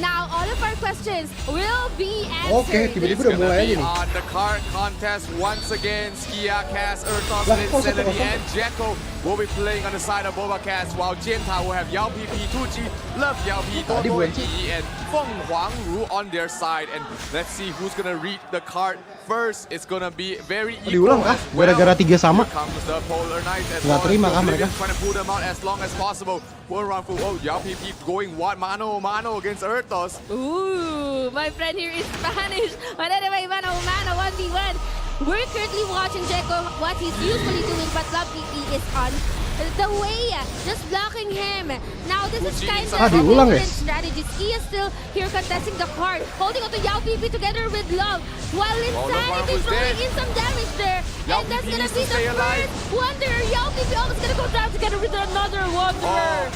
Speaker 9: now all of our questions will be answered.
Speaker 4: Tiba-tiba udah mulai aja nih.
Speaker 11: On the card contest once again, Skia, Cass, Ertos, Insanity, and Jekko will be playing on the side of Bobacats, while Jianta will have Yao PP, Tuji, Love Yao P, Toto Yi, and Feng Huangru on their side. And let's see who's gonna read the card first. It's gonna be very equal.
Speaker 4: Diulang kah? Gara-gara 3 sama.
Speaker 11: Comes the Polar Knights as
Speaker 4: Nggak terima kah mereka?
Speaker 11: Trying to pull them out as long as possible. One round full. Oh, Yao PP going mano a mano against Ertos.
Speaker 9: Ooh, my friend here is Spanish. Mano 1v1. We're currently watching Jekko, what he's usually doing, but Love PP is on the way, just blocking him. Now this is kind of a different strategy. He is still here contesting the card, holding on to Yao PP together with Love, while Insanity throwing in some damage there. And that's gonna be the first Wanderer. Yao PP almost gonna go down together with another Wanderer.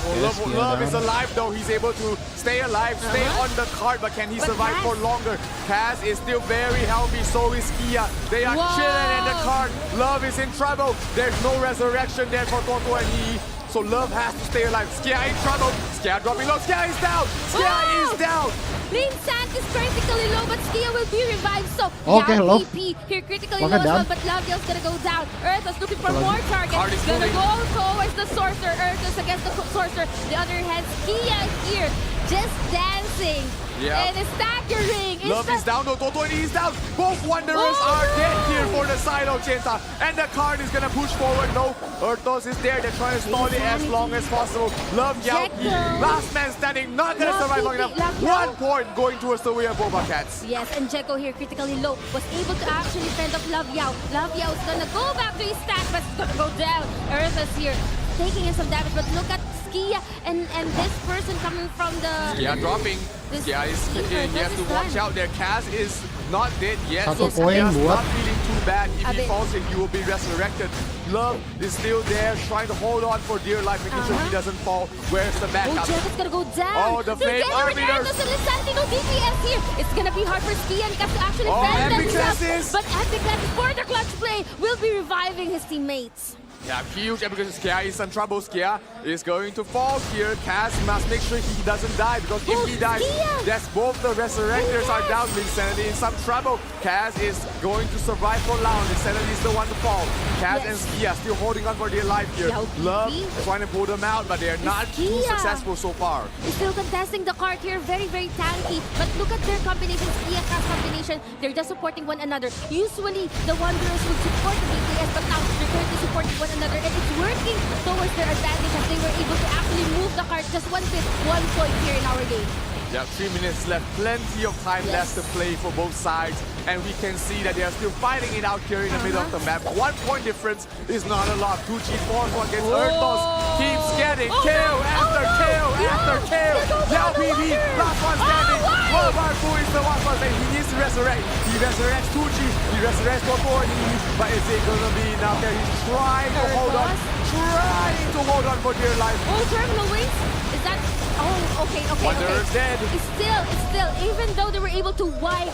Speaker 11: Love is alive though. He's able to stay alive, stay on the card, but can he survive for longer? Cass is still very healthy, so is Kia. They are chilling in the card. Love is in trouble. There's no resurrection there for Toto and Yi. So Love has to stay alive. Skia in trouble. Skia dropping low. Skia is down. Skia is down.
Speaker 9: Linsant is critically low, but Skia will be revived. So
Speaker 4: Yao
Speaker 9: PP here critically low as well, but Laviel's gonna go down. Earth's looking for more targets. Gonna go towards the Sorcerer. Earth's against the Sorcerer. The other hand, Skia here just dancing. And staggering.
Speaker 11: Love is down though. Toto and he's down. Both Wanderers are dead here for the side of Jianta. And the card is gonna push forward. No, Ertos is there. They're trying to stall it as long as possible. Love Yao P. Last man standing. Not gonna survive long enough. 1 point going towards the way of Bobacats.
Speaker 9: Yes, and Jekko here critically low was able to actually fend off Love Yao. Love Yao is gonna go back to his stack, but it's gonna go down. Earth's here taking in some damage, but look at Skia and this person coming from the...
Speaker 11: Skia dropping. Skia is he has to watch out there. Cass is not dead yet.
Speaker 4: Satu poin buat.
Speaker 11: Not feeling too bad. If he falls in, he will be resurrected. Love is still there, trying to hold on for dear life, making sure he doesn't fall. Where's the backup?
Speaker 9: Jekko's gonna go down.
Speaker 11: Oh, the Flame Arbiter.
Speaker 9: No DPS here. It's gonna be hard for Skia and Cass to actually fend themselves. But Epic Classes for the clutch play will be reviving his teammates.
Speaker 11: Yeah, huge because Skia is in trouble. Skia is going to fall here. Cass must make sure he doesn't die, because if he dies, that's both the Resurrectors are down. Insanity in some trouble. Cass is going to survive for long. Insanity is the one to fall. Cass and Skia still holding on for their life here. Love trying to pull them out, but they are not too successful so far.
Speaker 9: He's still contesting the card here, very, very tanky. But look at their combination, Skia Cass combination. They're just supporting one another. Usually, the Wanderers would support the BTS, but now they're currently supporting one another, and it's working towards their advantage as they were able to actually move the card just 1 point here in our game.
Speaker 11: Yeah, 3 minutes left, plenty of time left to play for both sides, and we can see that they are still fighting it out here in the middle of the map. 1 point difference is not a lot. Tucci force one against Ertos, keeps getting kill after kill after kill. Yao PV, last one standing. Fu is the one saying he needs to resurrect. He resurrects Tucci, he resurrects Kotori, but is it gonna be enough there? He's trying to hold on for dear life.
Speaker 9: Oh, Terminal Wings? Is that... Oh, okay.
Speaker 11: Wanderer's dead.
Speaker 9: It's still, even though they were able to wipe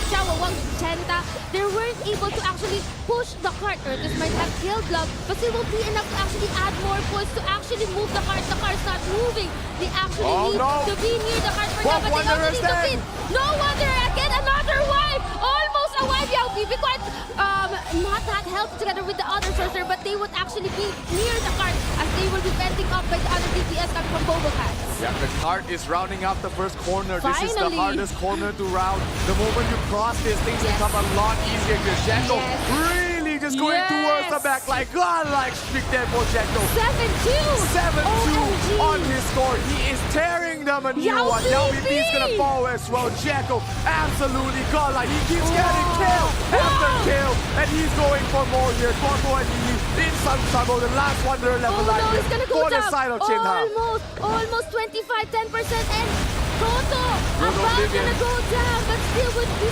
Speaker 9: Chawawang Jianta, they weren't able to actually push the cart. This might have killed Love, but it will be enough to actually add more points to actually move the cart. The cart's not moving. They actually need to be near the cart for now, but they also need to win. No wonder, again, another wipe! Almost a wipe, Yao PP. Quite not that helped together with the other sorcerer, but they would actually be near the cart as they will be fending up by the other DPS coming from Bobacats.
Speaker 11: Yeah, the cart is rounding out the first corner. This is the hardest corner to round. The moment you cross this, things become a lot easier. Jekko really is going towards the back like godlike streak there for Jacko.
Speaker 9: 7-2.
Speaker 11: 7-2 on his score. He is tearing them a new one. Now VP is gonna fall as well. Jacko absolutely godlike. He keeps getting kill after kill, and he's going for more here. Toto and he in some trouble. The last one they're left alive
Speaker 9: no,
Speaker 11: here
Speaker 9: he's gonna go
Speaker 11: for the
Speaker 9: down.
Speaker 11: side of Chinta.
Speaker 9: Almost 25, 10%, and Toto about gonna go down, but still would be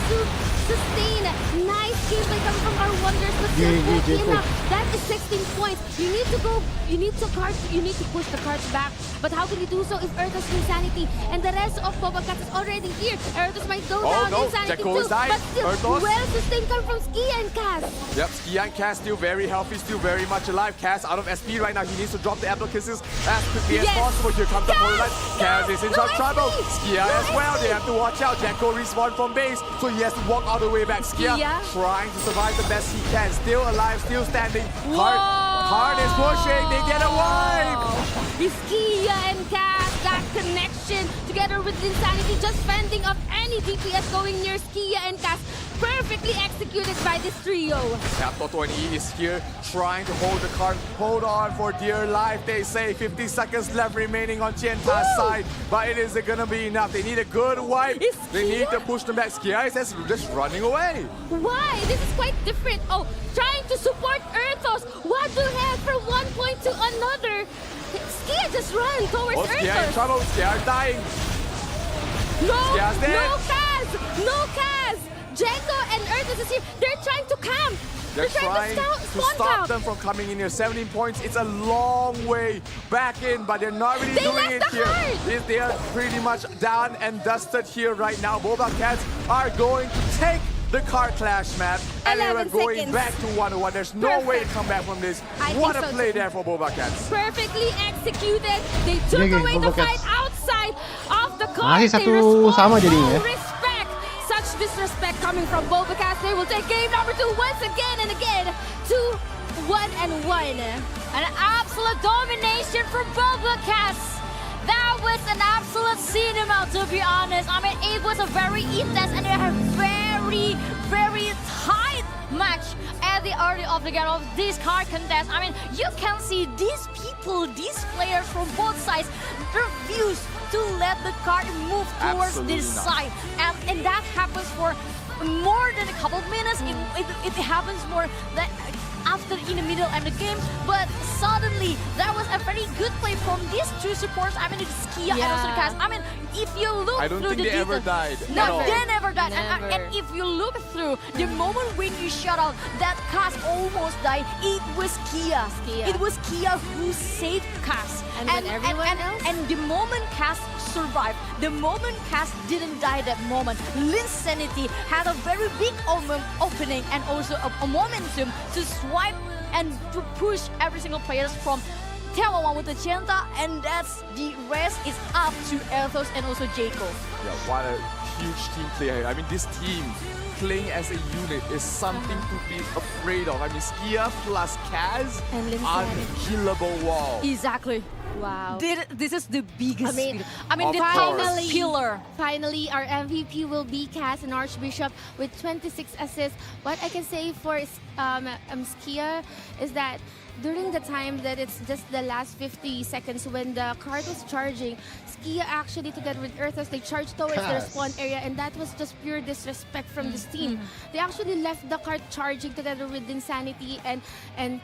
Speaker 9: sustain. Nice gameplay coming from our Wonders, but still poking up. That is 16 points. You need to go, you need to push the cards back. But how can you do so if Earth's Insanity and the rest of Boba Cat is already here? Earth's might go down, Insanity
Speaker 11: Jacko is
Speaker 9: too,
Speaker 11: dying.
Speaker 9: but still
Speaker 11: Earthos.
Speaker 9: well sustained come from Skia and Cass.
Speaker 11: Yep, Skia and Cass still very healthy, still very much alive. Cass out of SP right now. He needs to drop the Ablacusses as quickly as possible. Here comes the Polar. Cass is in some trouble. Skia as well. They have to watch out. Jacko respawned from base, so he has to walk all the way back. Skia trying to survive the best he can. Still alive, still standing. Heart is pushing. They get a wipe.
Speaker 9: Skia and Cass, that connection together with Insanity, just fending off any DPS going near Skia and Cass. Perfectly executed by this trio.
Speaker 11: Yeah, Toto and E is here trying to hold the card. Hold on for dear life, they say. 50 seconds left remaining on Chienta's side, but it isn't gonna be enough. They need a good wipe. They need to push them back. Skia is just running away.
Speaker 9: Why? This is quite different. Oh, trying to support Earthos. What the heck from one point to another? Skia just run towards Earthos.
Speaker 11: Skia in trouble. Skia is dying.
Speaker 9: No,
Speaker 11: Skia's dead.
Speaker 9: no Kaz, no Kaz. Jacko and Earthos is here. They're trying to camp.
Speaker 11: They're trying to stop them from coming in here. 17 points. It's a long way back in, but they're not really doing it here. They are pretty much done and dusted here right now. Boba Cats are going to take the car clash map, and they are going back to 1-1. There's no way to come back from this. What a play there for Boba Cats.
Speaker 9: Perfectly executed. They took away the fight outside of the car.
Speaker 4: Masih satu sama jadinya.
Speaker 9: Respect. Such disrespect coming from Boba Cats. They will take game number 2 once again and again. 2-1-1.
Speaker 2: An absolute domination from Boba Cats. That was an absolute cinema, to be honest. I mean, it was a very intense and a very tight match at the early of the game of this card contest. I mean, you can see these people, these players from both sides refuse to let the card move towards this side. And that happens for more than a couple of minutes. It happens more that after in the middle of the game, but suddenly there was a very good play from these two supports. I mean, it's Skia and also Cass. I mean, if you look
Speaker 11: I don't
Speaker 2: through
Speaker 11: think
Speaker 2: the
Speaker 11: they ever died.
Speaker 2: No, they never died. And if you look through the moment when you shut out that Cass almost died, it was Skia. It was Skia who saved Cass.
Speaker 9: And
Speaker 2: the moment Cass survived, the moment Cass didn't die that moment, Linsanity had a very big opening and also a momentum to swipe and to push every single player from眺望万物的尖塔, and that's the rest is up to Earthos and also Jacob.
Speaker 11: Yeah, what a huge team player. I mean, this team playing as a unit is something to be afraid of. I mean, Skia plus Kaz, unkillable wall.
Speaker 2: Exactly.
Speaker 9: Wow.
Speaker 2: This is the biggest.
Speaker 9: I mean,
Speaker 2: the toughest killer.
Speaker 9: Finally, our MVP will be Cass and Archbishop with 26 assists. What I can say for Skia is that during the time that it's just the last 50 seconds when the card was charging, Skia actually together with Earthos, they charged towards their spawn area, and that was just pure disrespect from this team. They actually left the card charging together with Insanity and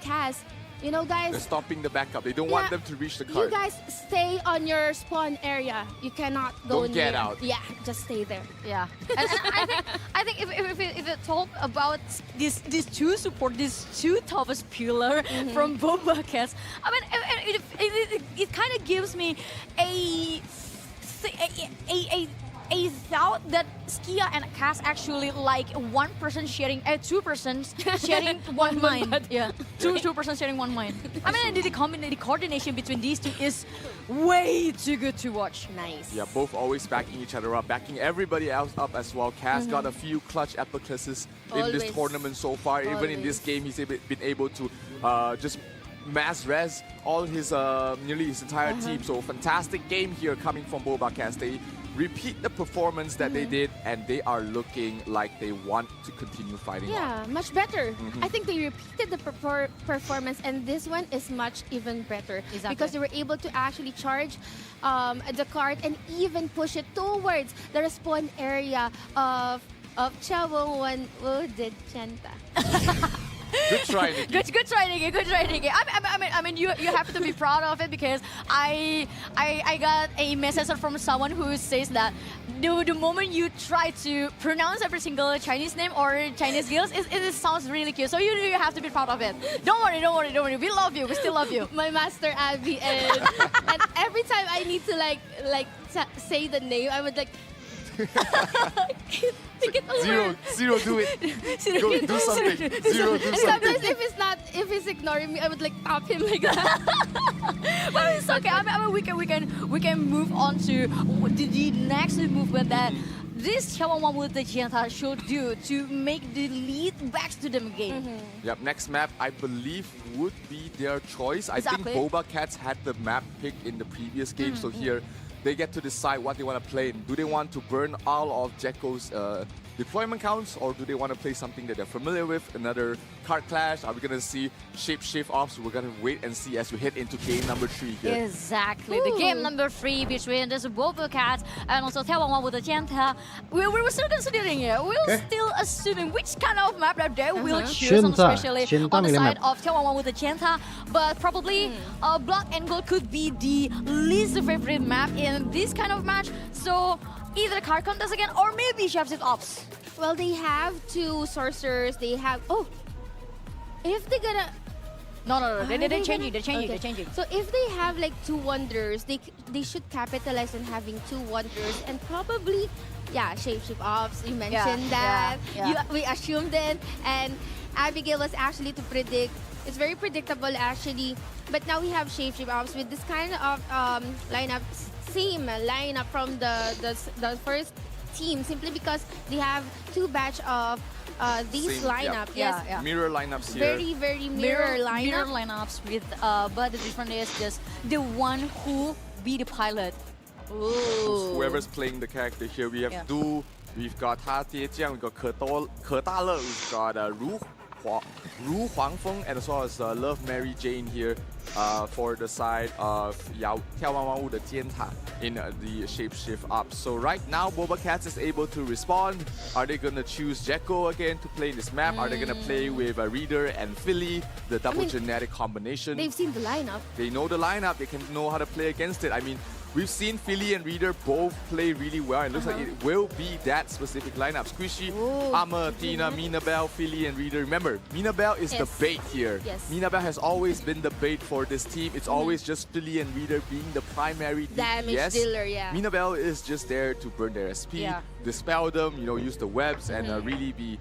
Speaker 9: Cass. You know, guys,
Speaker 11: they're stopping the backup. They don't want them to reach the card.
Speaker 9: You guys stay on your spawn area. You cannot go
Speaker 11: Don't get out.
Speaker 9: Yeah, just stay there.
Speaker 2: Yeah. And I think if you talk about these two support, these two toughest pillar from Boba Cats, I mean, it kind of gives me a thought that Skia and Cass actually like 1% sharing, 2% sharing one mind. Yeah, 2% sharing one mind. I mean, the coordination between these two is way too good to watch.
Speaker 9: Nice.
Speaker 11: Yeah, both always backing each other up, backing everybody else up as well. Cass got a few clutch Ablacusses in this tournament so far. Even in this game, he's been able to just
Speaker 10: mass res all his nearly his entire team. So fantastic game here coming from Boba Cats. They repeat the performance that they did, and they are looking like they want to continue fighting on.
Speaker 9: Yeah, much better. I think they repeated the performance, and this one is much even better because they were able to actually charge the cart and even push it towards the respawn area of眺望万物的尖塔.
Speaker 10: Good try, Nikki.
Speaker 8: Good try, Nikki. Good try, Nikki. I mean, you have to be proud of it because I got a message from someone who says that the moment you try to pronounce every single Chinese name or Chinese girls, it sounds really cute. So you have to be proud of it. Don't worry. We love you. We still love you.
Speaker 9: My master Abby, and every time I need to like say the name, I would like. Think it over.
Speaker 10: Zero, do it. Go do something. Zero, do
Speaker 9: and
Speaker 10: something.
Speaker 9: sometimes if he's ignoring me, I would like tap him like that.
Speaker 8: But it's okay. I mean, we can move on to the next movement that this眺望万物的尖塔 should do to make the lead back to them again.
Speaker 10: Yep, next map I believe would be their choice.
Speaker 8: Exactly.
Speaker 10: I think Boba Cats had the map picked in the previous game, so here they get to decide what they want to play. Do they want to burn all of Jekko's deployment counts, or do they want to play something that they're familiar with? Another card clash? Are we going to see shape-shift offs? We're going to wait and see as we head into game number 3 here.
Speaker 8: Exactly. The game number 3 between this Boba Cats and also 眺望万物的尖塔. We're still considering it. We're still assuming which kind of map that they will choose, especially on the side of 眺望万物的尖塔. But probably Black and Gold could be the least favorite map in this kind of match. So either card contest again or maybe shape-shift ops.
Speaker 9: Well, they have 2 sorcerers. They have if they're gonna.
Speaker 8: No. They're changing.
Speaker 9: So if they have like 2 wonders, they should capitalize on having 2 wonders and probably, shape-shift ops. You mentioned that. We assumed it, and Abigail was actually to predict. It's very predictable actually, but now we have shape-shift ops with this kind of lineup, same lineup from the first team, simply because they have 2 batch of these lineup.
Speaker 10: Mirror lineups here.
Speaker 9: Very, very mirror lineup.
Speaker 8: Mirror lineups with, but the difference is just the one who be the pilot. Ooh.
Speaker 10: Whoever's playing the character here, we have Du, we've got Ha Tiejiang, we've got Ke Da-le, we've got Ru Huangfeng, and as well as Love Mary Jane here for the side of 眺望万物的尖塔 in the shape-shift up. So right now, Boba Cats is able to respond. Are they going to choose Jekko again to play in this map? Are they going to play with Reader and Philly, the double genetic combination?
Speaker 9: They've seen the lineup.
Speaker 10: They know the lineup. They can know how to play against it. I mean, we've seen Philly and Reader both play really well. It looks like it will be that specific lineup. Squishy, Amma, Tina, Minabelle, Philly, and Reader. Remember, Minabelle is the bait here. Minabelle has always been the bait for this team. It's always just Philly and Reader being the primary
Speaker 9: damage dealer.
Speaker 10: Minabelle is just there to burn their SP, dispel them, use the webs, and really be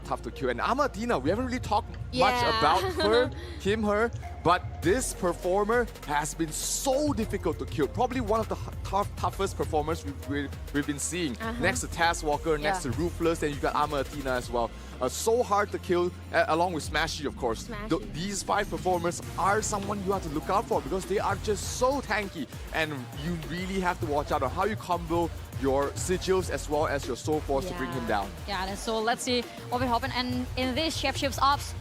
Speaker 10: tough to kill. And Amatina, we haven't really talked much about her, her, but this performer has been so difficult to kill. Probably one of the toughest performers we've been seeing. Next to Taskwalker, next to Ruthless, and you got Amatina as well. So hard to kill, along with Smashy, of course. These 5 performers are someone you have to look out for because they are just so tanky, and you really have to watch out on how you combo your sigils as well as your soul force to bring him down.
Speaker 8: And so let's see what will happen. And in this shape-shift ops,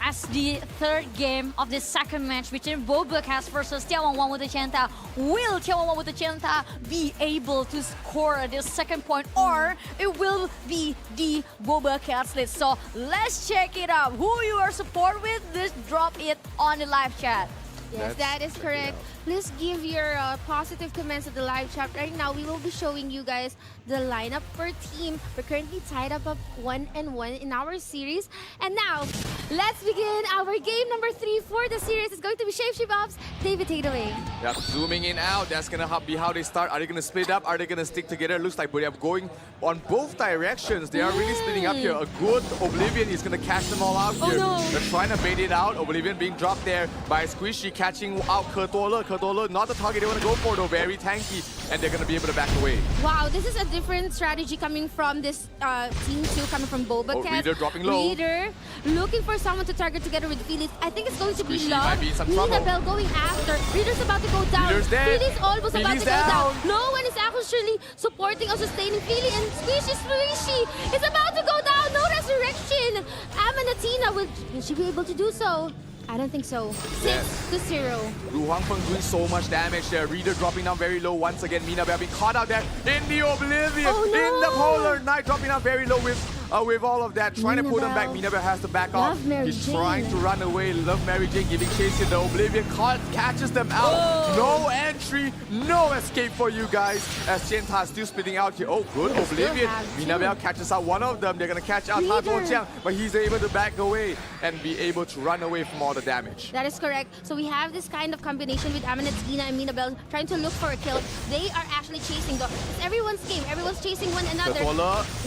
Speaker 8: as the 3rd game of the 2nd match between Boba Cats versus 眺望万物的尖塔, will 眺望万物的尖塔 be able to score the 2nd point, or it will be the Boba Cats lead? So let's check it out. Who you are support with, just drop it on the live chat.
Speaker 9: Yes, that is correct. Please give your positive comments to the live chat. Right now, we will be showing you guys the lineup per team. We're currently tied up 1-1 in our series. And now, let's begin our game number 3 for the series. It's going to be Shape-Shift Ops. David, take it away.
Speaker 10: Zooming in out. That's going to be how they start. Are they going to split up? Are they going to stick together? Looks like they are going on both directions. They are really splitting up here. A good Oblivion is going to catch them all out here. They're trying to bait it out. Oblivion being dropped there by Squishy, catching out Ke Da-le. Ke Da-le, not the target they want to go for, though. Very tanky, and they're going to be able to back away.
Speaker 9: Wow, this is a different strategy coming from this team 2, coming from Boba Cats.
Speaker 10: Reader dropping low.
Speaker 9: Reader looking for for someone to target together with Felix. I think it's going to be
Speaker 11: Squishy
Speaker 9: Love.
Speaker 11: might be in some trouble.
Speaker 9: Ninabelle going after. Reader's about to go down.
Speaker 11: Reader's dead.
Speaker 9: Felix almost about
Speaker 11: Felix
Speaker 9: to go down.
Speaker 11: down.
Speaker 9: No one is actually supporting or sustaining Felix, and Squishy is about to go down. No resurrection. Amanatina, will she be able to do so? I don't think so. 6-0.
Speaker 11: Lu Huangfeng doing so much damage there. Reader dropping down very low once again. Minabelle being caught out there in the Oblivion.
Speaker 9: Oh, no.
Speaker 11: In the Polar Knight dropping down very low with all of that. Trying to pull them back. Minabelle has to back off. He's trying to run away. Love Mary Jane giving chase in the Oblivion. Catches them out. No entry. No escape for you guys. As Jianta is still splitting out here. Oh, good Oblivion. Minabelle catches out one of them. They're going to catch out Ha Tuojiang. But he's able to back away and be able to run away from all the damage.
Speaker 9: That is correct. So we have this kind of combination with Amanatina and Minabelle trying to look for a kill. They are actually chasing though. It's everyone's game. Everyone's chasing one another.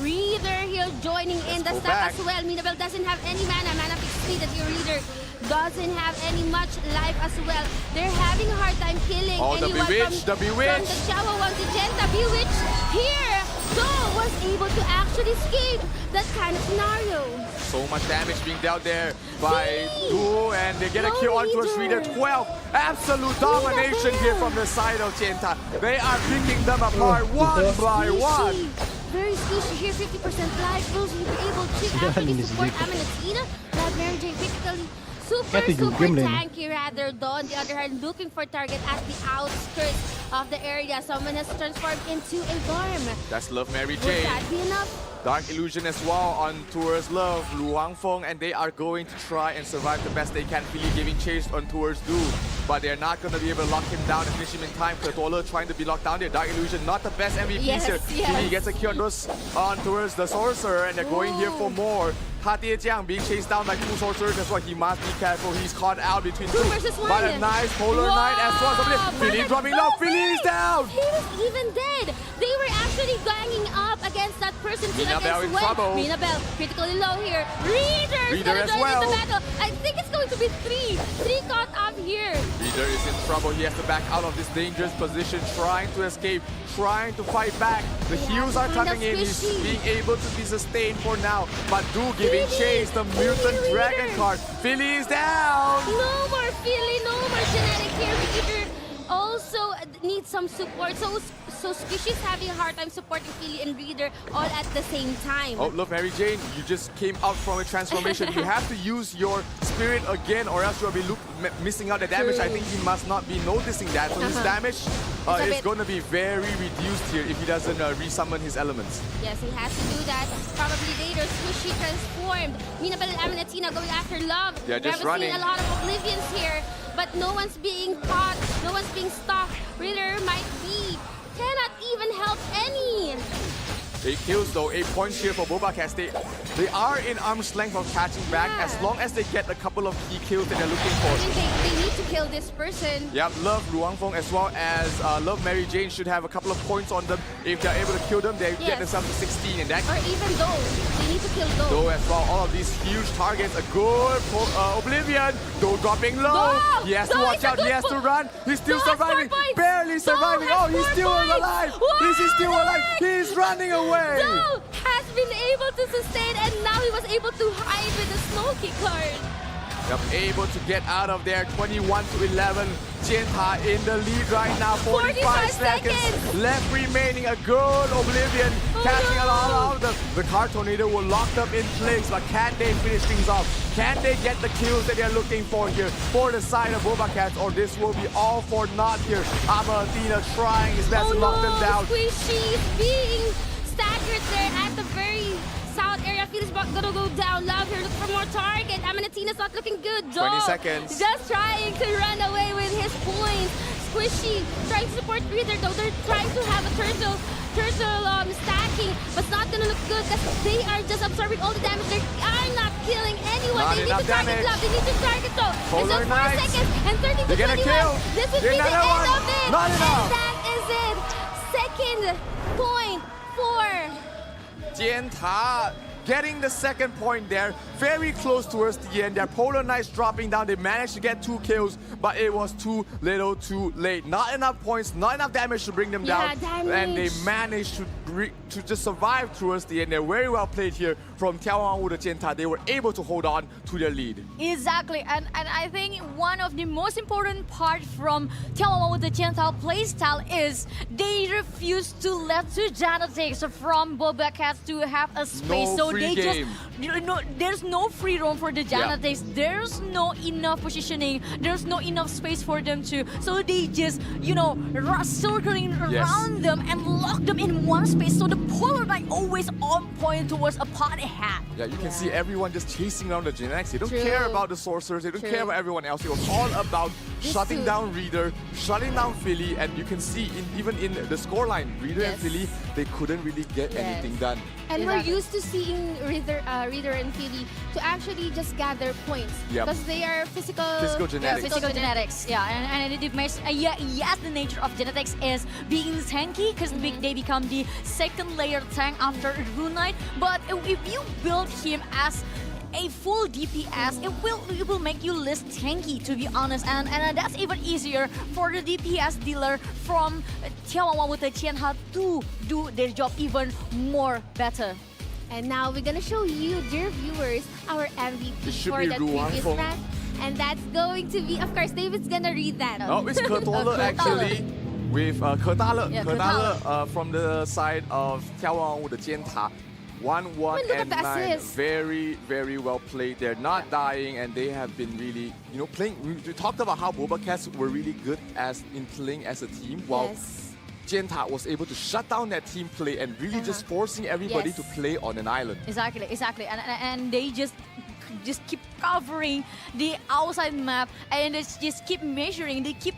Speaker 9: Reader here joining in the stack as well. Minabelle doesn't have any mana fixed speed as your Reader doesn't have any much life as well. They're having a hard time killing anyone from the眺望the Genta. Bewitched here. So was able to actually escape that kind of scenario.
Speaker 11: So much damage being dealt there by Du, and they get a kill onto a Reader. 12. Absolute domination here from the side of Jianta. They are picking them apart one by one.
Speaker 9: Very squishy here, 50% life. Will he be able to actually support Amanatina? That Mary Jane critically super tanky rather, though. On the other hand, looking for target at the outskirts of the area. Someone has transformed into a worm.
Speaker 11: That's Love Mary Jane.
Speaker 9: Would that be enough?
Speaker 11: Dark Illusion as well on towards Love, Lu Huangfeng, and they are going to try and survive the best they can. Really giving chase on towards Du, but they're not going to be able to lock him down and finish him in time. Katola trying to be locked down there. Dark Illusion, not the best MVP here. He gets a kill on towards the Sorcerer, and they're going here for more. Ha Tuojiang being chased down by two Sorcerers as well. He must be careful. He's caught out between two. But a nice Polar Knight as well. Philly dropping low. Philly is down.
Speaker 9: He was even dead. They were actually ganging up against that person.
Speaker 11: Minabelle in trouble.
Speaker 9: Minabelle critically low here. Reader
Speaker 11: as well.
Speaker 9: In the battle. I think it's going to be three caught up here.
Speaker 11: Reader is in trouble. He has to back out of this dangerous position, trying to escape, trying to fight back. The heals are coming in. He's being able to be sustained for now. But Du giving chase. The Mutant Dragon card. Philly is down.
Speaker 9: No more Philly. No more genetic here. Reader also needs some support. So Squishy's having a hard time supporting Philly and Reader all at the same time.
Speaker 11: Oh, look, Mary Jane, you just came out from a transformation. You have to use your spirit again, or else you'll be missing out the damage. I think he must not be noticing that. So his damage is going to be very reduced here if he doesn't resummon his elements.
Speaker 9: Yes, he has to do that. Probably later. Squishy transformed. Minabelle and Amanatina going after Love.
Speaker 11: They're just running.
Speaker 9: Seen a lot of Oblivions here, but no one's being caught. No one's being stopped. Reader might be. Cannot even help any.
Speaker 11: 8 kills though, 8 points here for Bobacast. They are in arm's length of catching back as long as they get a couple of key kills that they're looking for.
Speaker 9: I think they need to kill this person.
Speaker 11: Yep, Love Lu Huangfeng as well as Love Mary Jane should have a couple of points on them. If they're able to kill them, they get themselves to 16 and that.
Speaker 9: Or even though they need to kill
Speaker 11: Though as well, all of these huge targets, a good Oblivion. Though dropping low. He has to watch out, he has to run. He's still surviving, barely surviving. Oh, he's still alive. This is still alive. He's running away.
Speaker 9: No, has been able to sustain, and now he was able to hide with the Smoky card.
Speaker 11: Yep, able to get out of there. 21-11. Jianta in the lead right now. 45 seconds left remaining. A good Oblivion catching a lot of them. The card tornado will lock them in place, but can they finish things off? Can they get the kills that they're looking for here for the side of Bobacats, or this will be all for naught here? Amanatina trying his best to lock them down.
Speaker 9: Squishy being staggered there at the very south area. Felix gonna go down. Love here, look for more target. Amanatina's not looking good.
Speaker 11: 20 seconds.
Speaker 9: Just trying to run away with his points. Squishy trying to support Reader though. They're trying to have a turtle stacking, but it's not gonna look good because they are just absorbing all the damage. They are not killing anyone. They need to target Love. They need to target though. It's just 4 seconds and 30 to 21. This would be the end of it.
Speaker 11: Not enough.
Speaker 9: And that is it. Second point for
Speaker 11: Jianta getting the second point there. very close towards the end. Their Polar Knights dropping down. They managed to get 2 kills, but it was too little too late. Not enough points, not enough damage to bring them down. And they managed to just survive towards the end. They're very well played here from 眺望万物的尖塔. They were able to hold on to their lead.
Speaker 8: Exactly, and I think one of the most important part from 眺望万物的尖塔 playstyle is they refuse to let two genetics from Boba Cats to have a space.
Speaker 11: No
Speaker 8: So
Speaker 11: free
Speaker 8: they
Speaker 11: game.
Speaker 8: there's no free roam for the genetics. There's no enough positioning. There's no enough space for them to. So they just circling around them and lock them in one space. So the Polar Knight always on point towards a party hat.
Speaker 11: Yeah, you can see everyone just chasing around the genetics. They don't care about the sorcerers. They don't care about everyone else. It was all about shutting down Reader, shutting down Philly, and you can see even in the scoreline, Reader and Philly, they couldn't really get anything done.
Speaker 9: And we're used to seeing Reader and Philly to actually just gather points because they are physical genetics.
Speaker 8: Physical genetics. Yeah, and it makes yes, the nature of genetics is being tanky because they become the second layer tank after Rune Knight. But if you build him as a full DPS, it will make you less tanky, to be honest, and that's even easier for the DPS dealer from 眺望万物的尖塔 to do their job even more better.
Speaker 9: And now we're gonna show you, dear viewers, our MVP for the previous match, and that's going to be, of course, David's gonna read that.
Speaker 11: Oh, it's Kertala actually. With Kertala from the side of 眺望万物的尖塔. 1-1 and 9, very, very well played. They're not dying, and they have been really, playing. We talked about how Boba Cats were really good in playing as a team, while Jenta was able to shut down that team play and really just forcing everybody to play on an island.
Speaker 8: Exactly, and they just keep covering the outside map, and they just keep measuring. They keep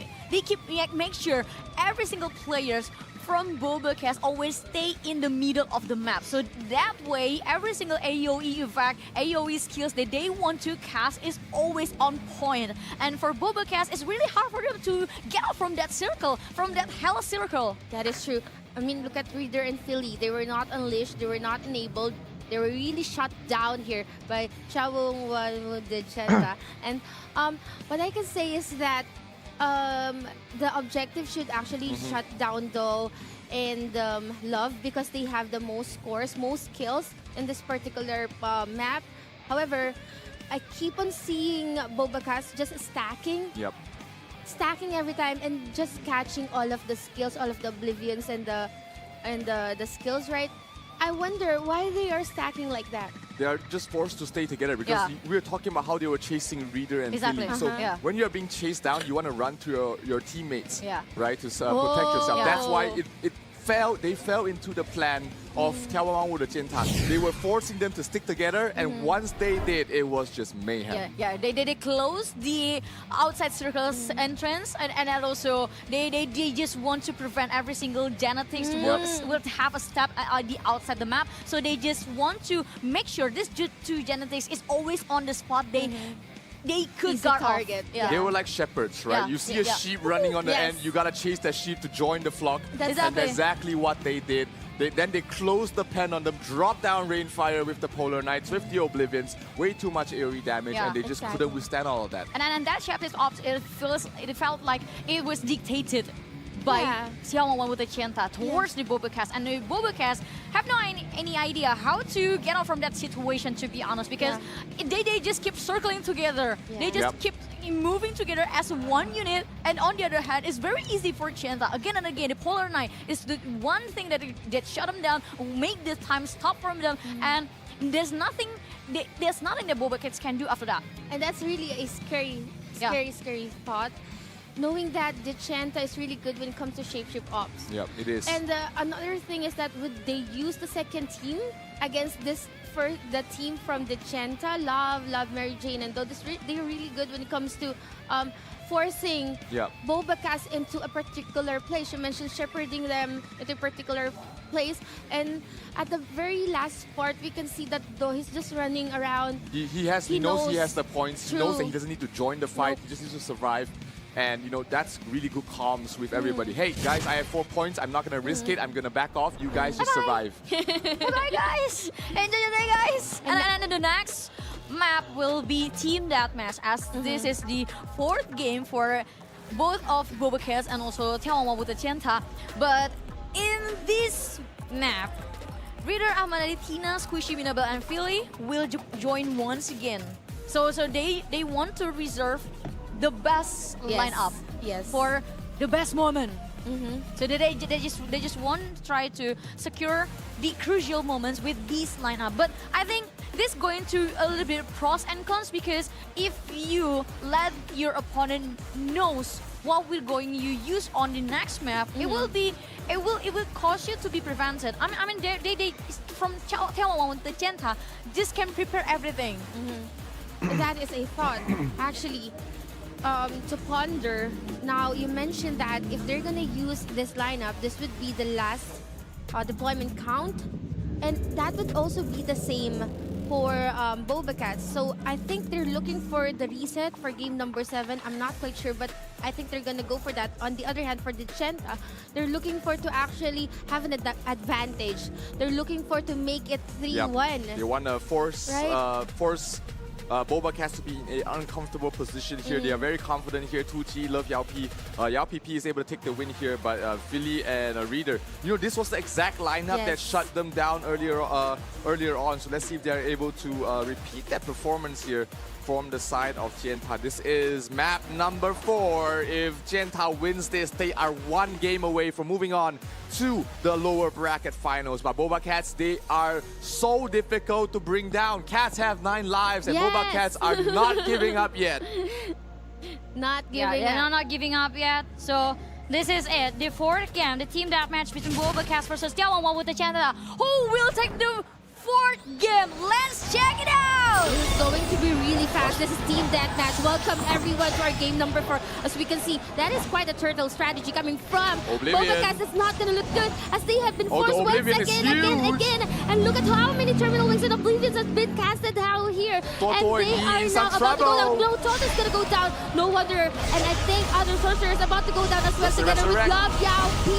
Speaker 8: make sure every single players from Boba Cats always stay in the middle of the map. So that way, every single AoE effect, AoE skills that they want to cast is always on point. And for Boba Cats, it's really hard for them to get out from that circle, from that hell circle.
Speaker 9: That is true. I mean, look at Reader and Philly. They were not unleashed. They were not enabled. They were really shut down here by 眺望万物的尖塔. And what I can say is that the objective should actually shut down though and Love, because they have the most scores, most kills in this particular map. However, I keep on seeing Boba Cats just stacking. Stacking every time and just catching all of the skills, all of the oblivions and the skills, right? I wonder why they are stacking like that.
Speaker 11: They are just forced to stay together because we were talking about how they were chasing Reader and Philly. So when you're being chased down, you want to run to your teammates, right, to protect yourself. That's why they fell into the plan of 眺望万物的尖塔. They were forcing them to stick together, and once they did, it was just mayhem.
Speaker 8: They closed the outside circle's entrance, and also they just want to prevent every single genetics will have a step at the outside the map. So they just want to make sure this two genetics is always on the spot. They could guard target.
Speaker 11: They were like shepherds, right? You see a sheep running on the end, you gotta chase that sheep to join the flock. And that's exactly what they did. Then they closed the pen on them, dropped down Rainfire with the Polar Knights, with the Oblivions, way too much AoE damage, and they just couldn't withstand all of that.
Speaker 8: And that chapter's ops, it felt like it was dictated by 眺望万物的尖塔 towards the Boba Cats, and the Boba Cats have no any idea how to get out from that situation, to be honest, because they just keep circling together. They just keep moving together as one unit, and on the other hand, it's very easy for Jenta. Again and again, the Polar Knight is the one thing that shut them down, make this time stop from them, and there's nothing that Boba Cats can do after that.
Speaker 9: And that's really a scary thought. Knowing that the Jenta is really good when it comes to shapeshift ops.
Speaker 11: Yep, it is.
Speaker 9: And another thing is that would they use the second team against the team from the Jenta, Love, Mary Jane, and though they're really good when it comes to forcing Boba Cats into a particular place. You mentioned shepherding them into a particular place, and at the very last part, we can see that though he's just running around. He
Speaker 11: knows he has the points. He knows that he doesn't need to join the fight. He just needs to survive. And, that's really good comms with everybody. Hey, guys, I have 4 points. I'm not going to risk it. I'm going to back off. You guys just survive.
Speaker 8: Bye-bye, guys. Enjoy your day, guys. And then the next map will be Team Deathmatch, as this is the 4th game for both of Bobakas and also 眺望万物的尖塔. But in this map, Reader, Amanadi, Tina, Squishy, Minabel, and Philly will join once again. So they want to reserve the best lineup for the best moment. So they just want to try to secure the crucial moments with this lineup. But I think this is going to a little bit pros and cons, because if you let your opponent knows what we're going to use on the next map, it will cause you to be prevented. I mean they from 眺望万物的尖塔 just can prepare everything.
Speaker 9: That is a thought, actually, to ponder. Now, you mentioned that if they're gonna use this lineup, this would be the last deployment count, and that would also be the same for Bobakat. So I think they're looking for the reset for game number 7. I'm not quite sure, but I think they're gonna go for that. On the other hand, for the Chenta, they're looking for to actually have an advantage. They're looking for to make it 3-1.
Speaker 11: They want to force Bobakat to be in an uncomfortable position here. They are very confident here. 2G love Yao P. Yao PP is able to take the win here, but Philly and Reader, this was the exact lineup that shut them down earlier on. So let's see if they are able to repeat that performance here from the side of Chenta. This is map number 4. If Chenta wins this, they are 1 game away from moving on to the lower bracket finals. But Bobakats, they are so difficult to bring down. Cats have 9 lives, and Bobakats are not giving up yet.
Speaker 9: Not giving
Speaker 8: up. Not giving up yet. So this is it. The 4th game, the team deathmatch between Bobakats versus 眺望万物的尖塔. Who will take the 4th game? Let's check it out!
Speaker 9: This is going to be really fast. This is Team Deathmatch. Welcome everyone to our game number 4. As we can see, that is quite a turtle strategy coming from Bobakats. It's not going to look good, as they have been forced once again. And look at how many Terminal Wings and Oblivions have been casted out here. And they are now about to go down. No, Todd is going to go down. No wonder. And I think other Sorcerers are about to go down as well, together with Love Yao P.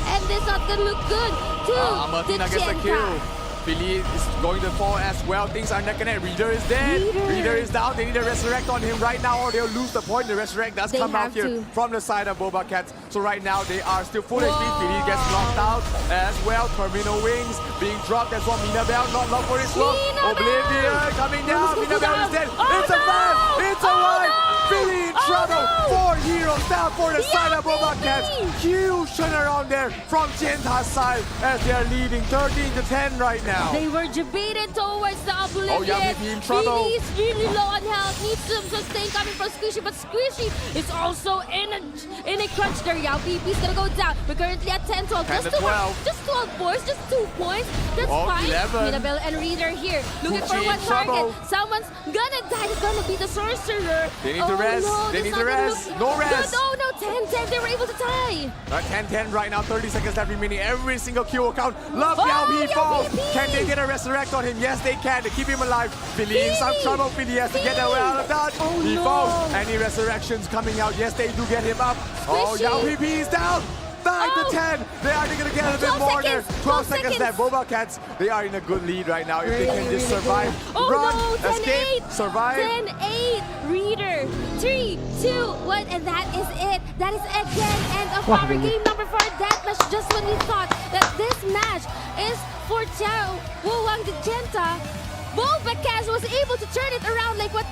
Speaker 9: And this is not going to look good to the Chenta.
Speaker 11: Philly is going to fall as well. Things are neck and neck. Reader is dead. Reader is down. They need to resurrect on him right now, or they'll lose the point. The resurrect does come out here from the side of Bobakats. So right now they are still full HP. Philly gets knocked out as well. Terminal Wings being dropped as well. Minabel not love for his love. Oblivion coming down. Minabel is dead. It's a 5. It's a 1. Philly in trouble. 4 heroes down for the side of Bobakats. Huge turnaround there from Chenta's side, as they are leading 13-10 right now.
Speaker 9: They were debated towards the Oblivion.
Speaker 11: Oh, yeah, BP in trouble.
Speaker 9: Philly is really low on health. Needs some sustain coming from Squishy, but Squishy is also in a crunch there. Yao PP is gonna go down. We're currently at 10-12. Just 12 points, just 2 points. That's fine.
Speaker 11: 11.
Speaker 9: Minabel and Reader here, looking for one target. Someone's gonna die. It's gonna be the Sorcerer.
Speaker 11: They need to rest.
Speaker 9: No,
Speaker 11: they need to rest. No rest.
Speaker 9: Oh no, 10-10. They were able to tie.
Speaker 11: 10-10 right now. 30 seconds left remaining. Every single kill will count. Love Yao P falls. Can they get a resurrect on him? Yes, they can. They keep him alive. Philly in some trouble. Philly has to get away out of that. He falls. Any resurrections coming out? Yes, they do get him up. Oh, Yao PP is down. 9-10. They are going to get a bit more there. 12 seconds left. Bobakats, they are in a good lead right now. If they can just survive, run, escape, survive.
Speaker 9: 10-8. Reader. 3, 2, 1, and that is it. That is again end of our game number 4 deathmatch. Just when we thought that this match is for眺望的尖塔, Bobakats was able to turn it around, like what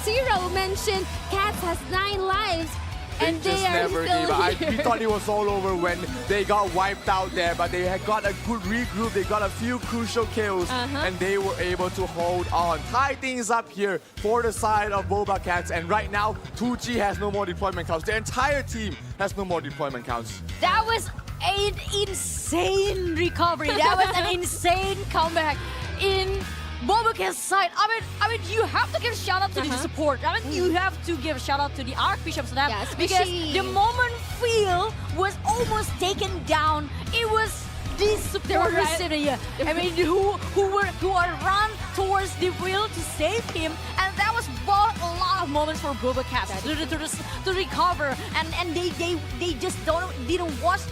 Speaker 9: Zero mentioned. Cats has 9 lives. And
Speaker 11: they just never gave up. We thought it was all over when they got wiped out there, but they had got a good regroup. They got a few crucial kills, and they were able to hold on. Tie things up here for the side of Bobakats, and right now, 2G has no more deployment counts. Their entire team has no more deployment counts.
Speaker 8: That was an insane recovery. That was an insane comeback in Bobakats' side. I mean, you have to give a shout out to the support. I mean, you have to give a shout out to the Archbishops and that, because the moment Phil was almost taken down, it was the support city. I mean, who are run towards the wheel to save him, and that was a lot of moments for Bobakats to recover, and they just didn't watch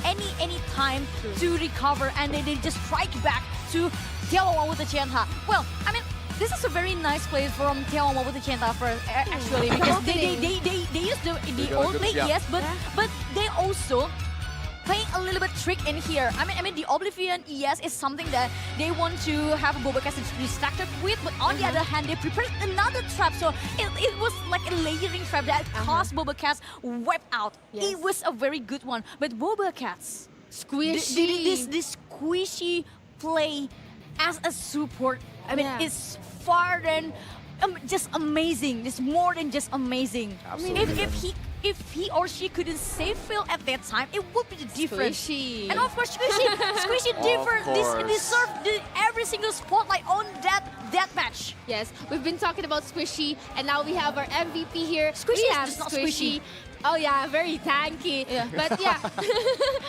Speaker 8: any time to recover, and they just strike back to 眺望万物的尖塔. Well, I mean, this is a very nice play from眺望万物的尖塔 first, actually, because they use the old play, yes, but they also playing a little bit trick in here. I mean the Oblivion, yes, is something that they want to have Bobakas to be stacked up with, but on the other hand, they prepared another trap, so it was like a layering trap that caused Bobakas wipe out.
Speaker 9: Yes.
Speaker 8: It was a very good one, but Bobakas
Speaker 9: Squishy.
Speaker 8: this squishy play as a support, I mean,
Speaker 9: Yeah.
Speaker 8: it's far than just amazing. It's more than just amazing.
Speaker 6: Absolutely.
Speaker 8: If he or she couldn't save Phil at that time, it would be the difference.
Speaker 9: Squishy.
Speaker 8: And of course, Squishy different.
Speaker 10: course.
Speaker 8: Deserved every single spotlight on that match.
Speaker 9: Yes, we've been talking about Squishy, and now we have our MVP here.
Speaker 8: Squishy
Speaker 9: we
Speaker 8: is
Speaker 9: have
Speaker 8: just not squishy.
Speaker 9: Oh yeah, very tanky.
Speaker 8: Yeah.
Speaker 9: But yeah,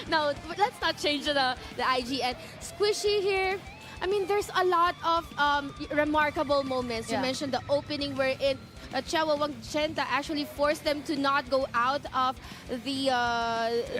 Speaker 9: no, but let's not change the IG. And Squishy here, I mean, there's a lot of remarkable moments. You
Speaker 8: Yeah.
Speaker 9: mentioned the opening wherein眺望Chenta actually forced them to not go out of the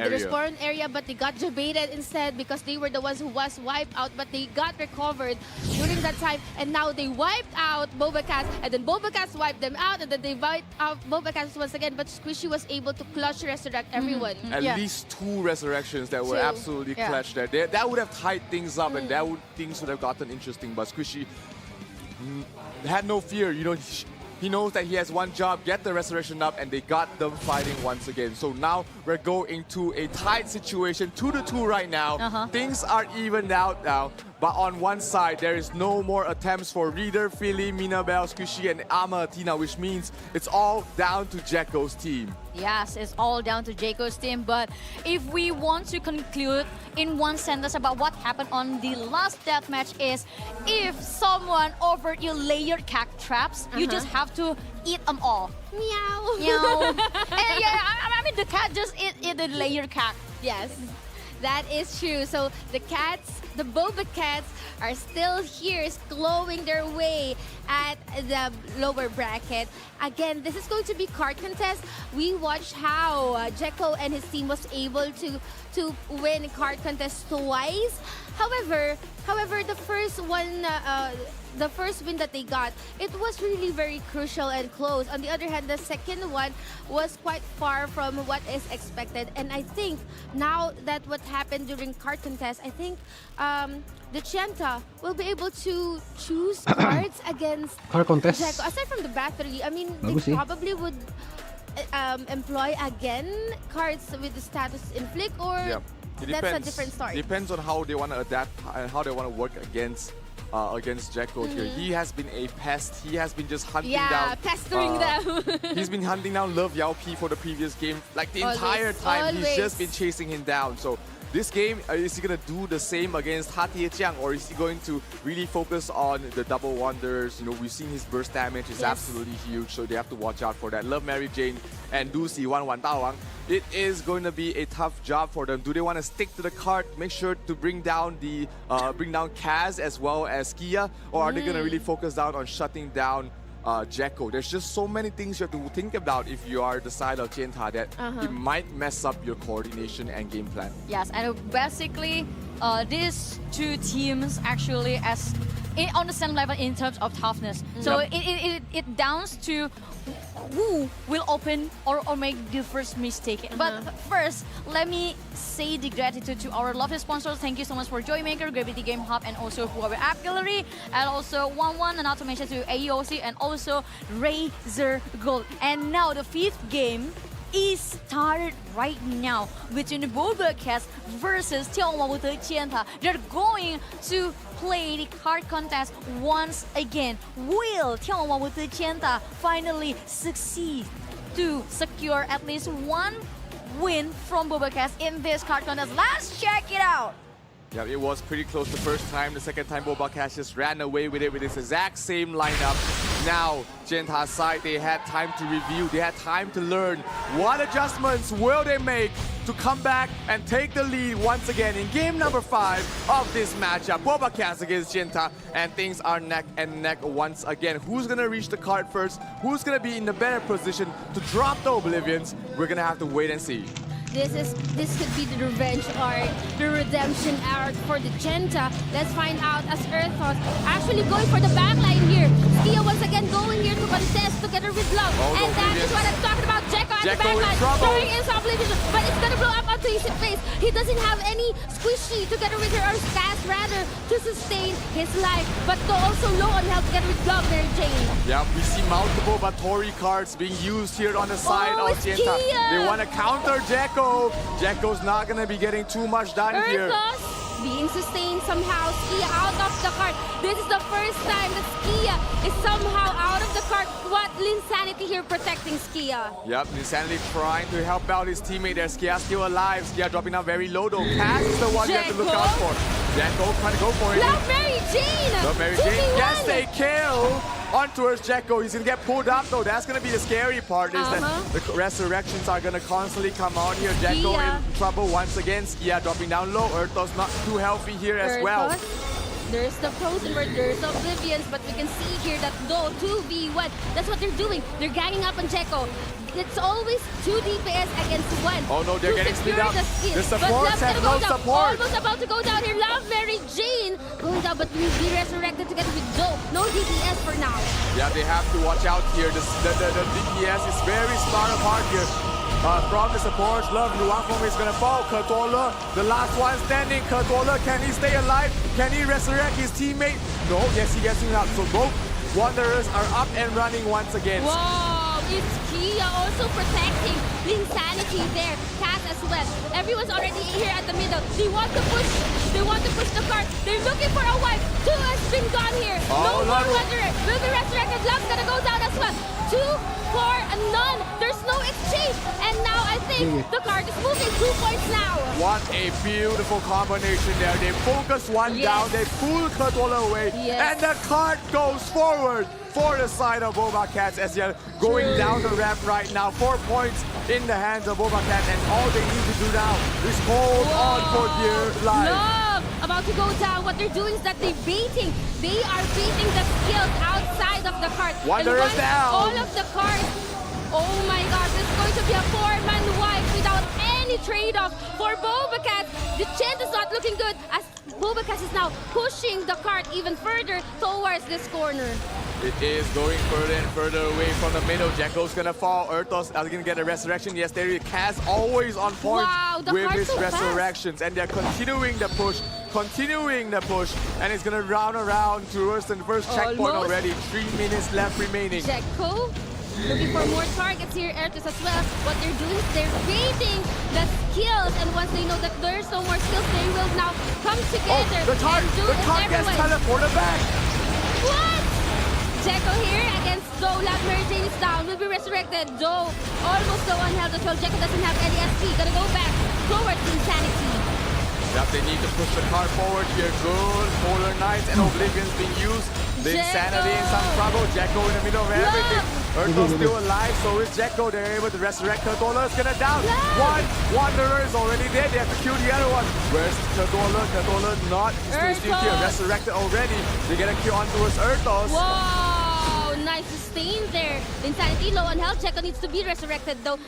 Speaker 9: respawn area, but they got debated instead because they were the ones who was wiped out, but they got recovered during that time, and now they wiped out Bobakas, and then Bobakas wiped them out, and then they wiped out Bobakas once again, but Squishy was able to clutch resurrect everyone.
Speaker 10: At least 2 resurrections that were
Speaker 9: Two.
Speaker 10: absolutely
Speaker 8: Yeah.
Speaker 10: clutch there. That would have tied things up, and things would have gotten interesting. But Squishy had no fear. You know, he knows that he has one job: get the resurrection up, and they got them fighting once again. So now we're going to a tight situation, 2-2 right now. Things are evened out now. But on one side, there is no more attempts for Reader, Philly, Minabelle, Squishy, and Ama Athena, which means it's all down to Jekko's team.
Speaker 8: Yes, it's all down to Jekko's team. But if we want to conclude in one sentence about what happened on the last deathmatch is, if someone offered you layered cack traps, you just have to eat them all.
Speaker 9: Meow.
Speaker 8: Meow. And yeah, I mean the cat just eat the layered cack.
Speaker 9: Yes, that is true. So the cats, the Boba cats, are still here, glowing their way at the lower bracket. Again, this is going to be card contest. We watched how Jekko and his team was able to win card contest twice. However, the first one, the first win that they got, it was really very crucial and close. On the other hand, the second one was quite far from what is expected. And I think now that what happened during card contest, I think the Chenta will be able to choose cards against
Speaker 4: Card contest.
Speaker 9: Jekko. Aside from the battery, I mean,
Speaker 4: Bagus
Speaker 9: they
Speaker 4: sih.
Speaker 9: probably would employ again cards with the status inflict, or
Speaker 10: It
Speaker 9: that's
Speaker 10: depends.
Speaker 9: a different story.
Speaker 10: Depends on how they want to adapt and how they want to work against Jekko here. He has been a pest. He has been just hunting down.
Speaker 9: Pestering them.
Speaker 10: He's been hunting down Love Yao Pi for the previous game. Like the entire time, he's just been chasing him down. So this game, is he going to do the same against Hatie Jiang, or is he going to really focus on the double wonders? You know, we've seen his burst damage is absolutely huge, so they have to watch out for that. Love Mary Jane and Du Si Wan Wan Dawang. It is going to be a tough job for them. Do they want to stick to the cart, make sure to bring down Kaz as well as Kia, or are they going to really focus down on shutting down Jekko? There's just so many things you have to think about if you are the side of Jianta that it might mess up your coordination and game plan.
Speaker 8: Yes, and basically, these two teams actually on the same level in terms of toughness. So it downs to who will open or make the first mistake. But first, let me say the gratitude to our lovely sponsors. Thank you so much for Joymaker, Gravity Game Hub, and also Huawei App Gallery, and also 1-1, and not to mention to AEOC, and also Razer Gold. And now the 5th game is started right now between the Bobakas versus眺望的尖塔. They're going to play the card contest once again. Will 眺望的尖塔 finally succeed to secure at least one win from Bobakas in this card contest? Let's check it out.
Speaker 10: Yeah, it was pretty close the first time. The second time, Bobakas just ran away with it with his exact same lineup. Now, Jianta's side, they had time to review. They had time to learn what adjustments will they make to come back and take the lead once again in game number 5 of this matchup. Bobakas against Jianta, and things are neck and neck once again. Who's going to reach the card first? Who's going to be in the better position to drop the Oblivions? We're going to have to wait and see.
Speaker 9: This could be the revenge arc, the redemption arc for the Genta. Let's find out as Earthos actually going for the backline here. Skia once again going here to contest together with Love. And that is what I'm talking about. Jekko at the backline, throwing in some vision, but it's gonna blow up onto his face. He doesn't have any squishy together with her, or Stas rather, to sustain his life. But also low on health together with Love, Mary Jane.
Speaker 11: Yeah, we see multiple Batori cards being used here on the side of Genta. They want to counter Jekko. Jekko's not going to be getting too much done here.
Speaker 9: Being sustained somehow. Skia out of the cart. This is the first time that Skia is somehow out of the cart. What Linsanity here protecting Skia.
Speaker 11: Yep, Linsanity trying to help out his teammate there. Skia still alive. Skia dropping down very low though. Cass is the one you have to look out for. Jekko trying to go for it.
Speaker 9: Love Mary Jane!
Speaker 11: Love Mary Jane gets a kill on towards Jekko. He's gonna get pulled up though. That's gonna be the scary part, is that the resurrections are gonna constantly come out here. Jekko in trouble once again. Skia dropping down low. Earthos not too healthy here as well.
Speaker 9: There's the Frozen Bird, there's Oblivions, but we can see here that though 2v1, that's what they're doing. They're ganging up on Jekko. It's always 2 DPS against 1.
Speaker 11: Oh no, they're getting split up. The
Speaker 9: supports
Speaker 11: have no support.
Speaker 9: Almost about to go down here. Love Mary Jane going down, but will be resurrected together with Joe. No DPS for now.
Speaker 11: Yeah, they have to watch out here. The DPS is very smart apart here. From the supports, Love Luangfeng is gonna fall. Kertola, the last one standing. Kertola, can he stay alive? Can he resurrect his teammate? No, yes, he gets him out. So both Wanderers are up and running once again.
Speaker 9: Wow, it's Kia also protecting Linsanity there. Cass as well. Everyone's already here at the middle. They want to push the cart. They're looking for a wipe. 2 has been gone here. No more Wanderer. Will be resurrected. Love's gonna go down as well. 2 for none. There's no exchange. And now I think the cart is moving 2 points now.
Speaker 11: What a beautiful combination there. They focus one down. They pull Kertola away. And the cart goes forward for the side of Boba Cats as they're going down the ramp right now. 4 points in the hands of Boba Cat, and all they need to do now is hold on for dear life.
Speaker 9: Love about to go down. What they're doing is that they're baiting. They are baiting the skills outside of the cart.
Speaker 11: Wanderers down.
Speaker 9: All of the cards. Oh my gosh, it's going to be a 4-man wipe without any trade-off for Boba Cat. The chance is not looking good as Boba Cat is now pushing the cart even further towards this corner.
Speaker 11: It is going further and further away from the middle. Jekko's gonna fall. Earthos are gonna get a resurrection. Yes, there is. Cass always on point with his resurrections. And they're continuing the push. And it's gonna round around towards the first checkpoint already. 3 minutes left remaining.
Speaker 9: Jekko looking for more targets here. Earthos as well. What they're doing is they're baiting the skills. And once they know that there's no more skills, they will now come together.
Speaker 11: The cart gets teleported back.
Speaker 9: What? Jekko here against Zoe. Love Mary Jane is down. Will be resurrected. Zoe almost low on health as well. Jekko doesn't have any SP. Gonna go back towards Insanity.
Speaker 11: Yep, they need to push the cart forward here. Good. Polar Knights and Oblivions being used. The Insanity in some trouble. Jekko in the middle of everything. Earthos still alive, so is Jekko. They're able to resurrect. Kertola is gonna down. One Wanderer is already dead. They have to kill the other one. Where's Kertola? Kertola not still here. Resurrected already. They get a kill on towards Earthos.
Speaker 9: Whoa, nice sustain there. Insanity low on health. Jekko needs to be resurrected though.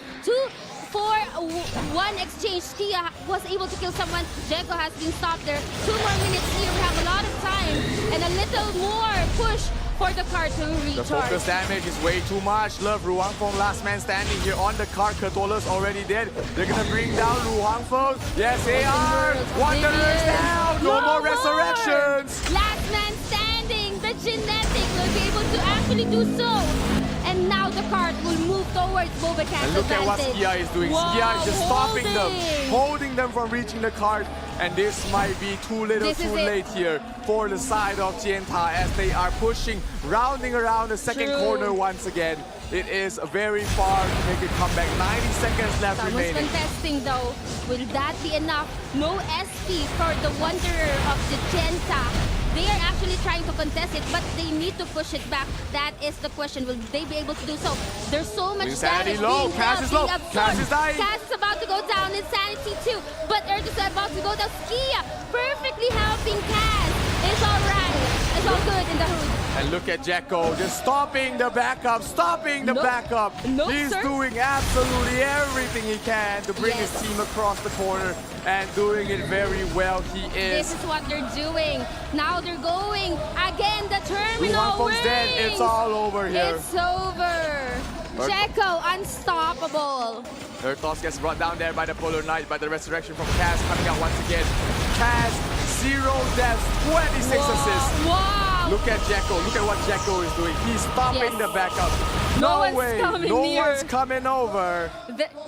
Speaker 9: 2-4-1 exchange. Skia was able to kill someone. Jekko has been stopped there. 2 more minutes here. We have a lot of time and a little more push for the cart to recharge.
Speaker 11: The focus damage is way too much. Love Ruangfeng, last man standing here on the cart. Kertola's already dead. They're gonna bring down Ruangfeng. Yes, they are. Wanderers down. No more resurrections.
Speaker 9: Last man standing. The genetic will be able to actually do so. And now the cart will move towards Boba Cat's
Speaker 11: And look at what Skia is doing. Skia is just stopping them, holding them from reaching the cart. And this might be too little too late here for the side of Genta as they are pushing, rounding around the second corner once again. It is very far to make a comeback. 90 seconds left remaining.
Speaker 9: Someone's contesting though. Will that be enough? No SP for the Wanderer of the Genta. They are actually trying to contest it, but they need to push it back. That is the question. Will they be able to do so? There's so much damage being
Speaker 11: Cass is low. Cass is dying.
Speaker 9: Cass is about to go down. Insanity too. But Earth is about to go down. Skia perfectly helping Cass. It's all right. It's all good in the hood.
Speaker 11: And look at Jekko just stopping the backup,
Speaker 9: No,
Speaker 11: He's
Speaker 9: sir.
Speaker 11: doing absolutely everything he can to bring his team across the corner and doing it very well. He
Speaker 9: This
Speaker 11: is.
Speaker 9: is what they're doing. Now they're going again. The terminal
Speaker 11: Folks dead.
Speaker 9: wings.
Speaker 11: It's all over here.
Speaker 9: It's over. Jekko unstoppable.
Speaker 11: Their toss gets brought down there by the Polar Knight, by the resurrection from Kaz coming out once again. Kaz, 0 deaths, 26 assists.
Speaker 9: Wow.
Speaker 11: Look at Jekko. Look at what Jekko is doing. He's stopping the backup.
Speaker 9: No one's
Speaker 11: way.
Speaker 9: coming
Speaker 11: No
Speaker 9: near.
Speaker 11: one's coming over.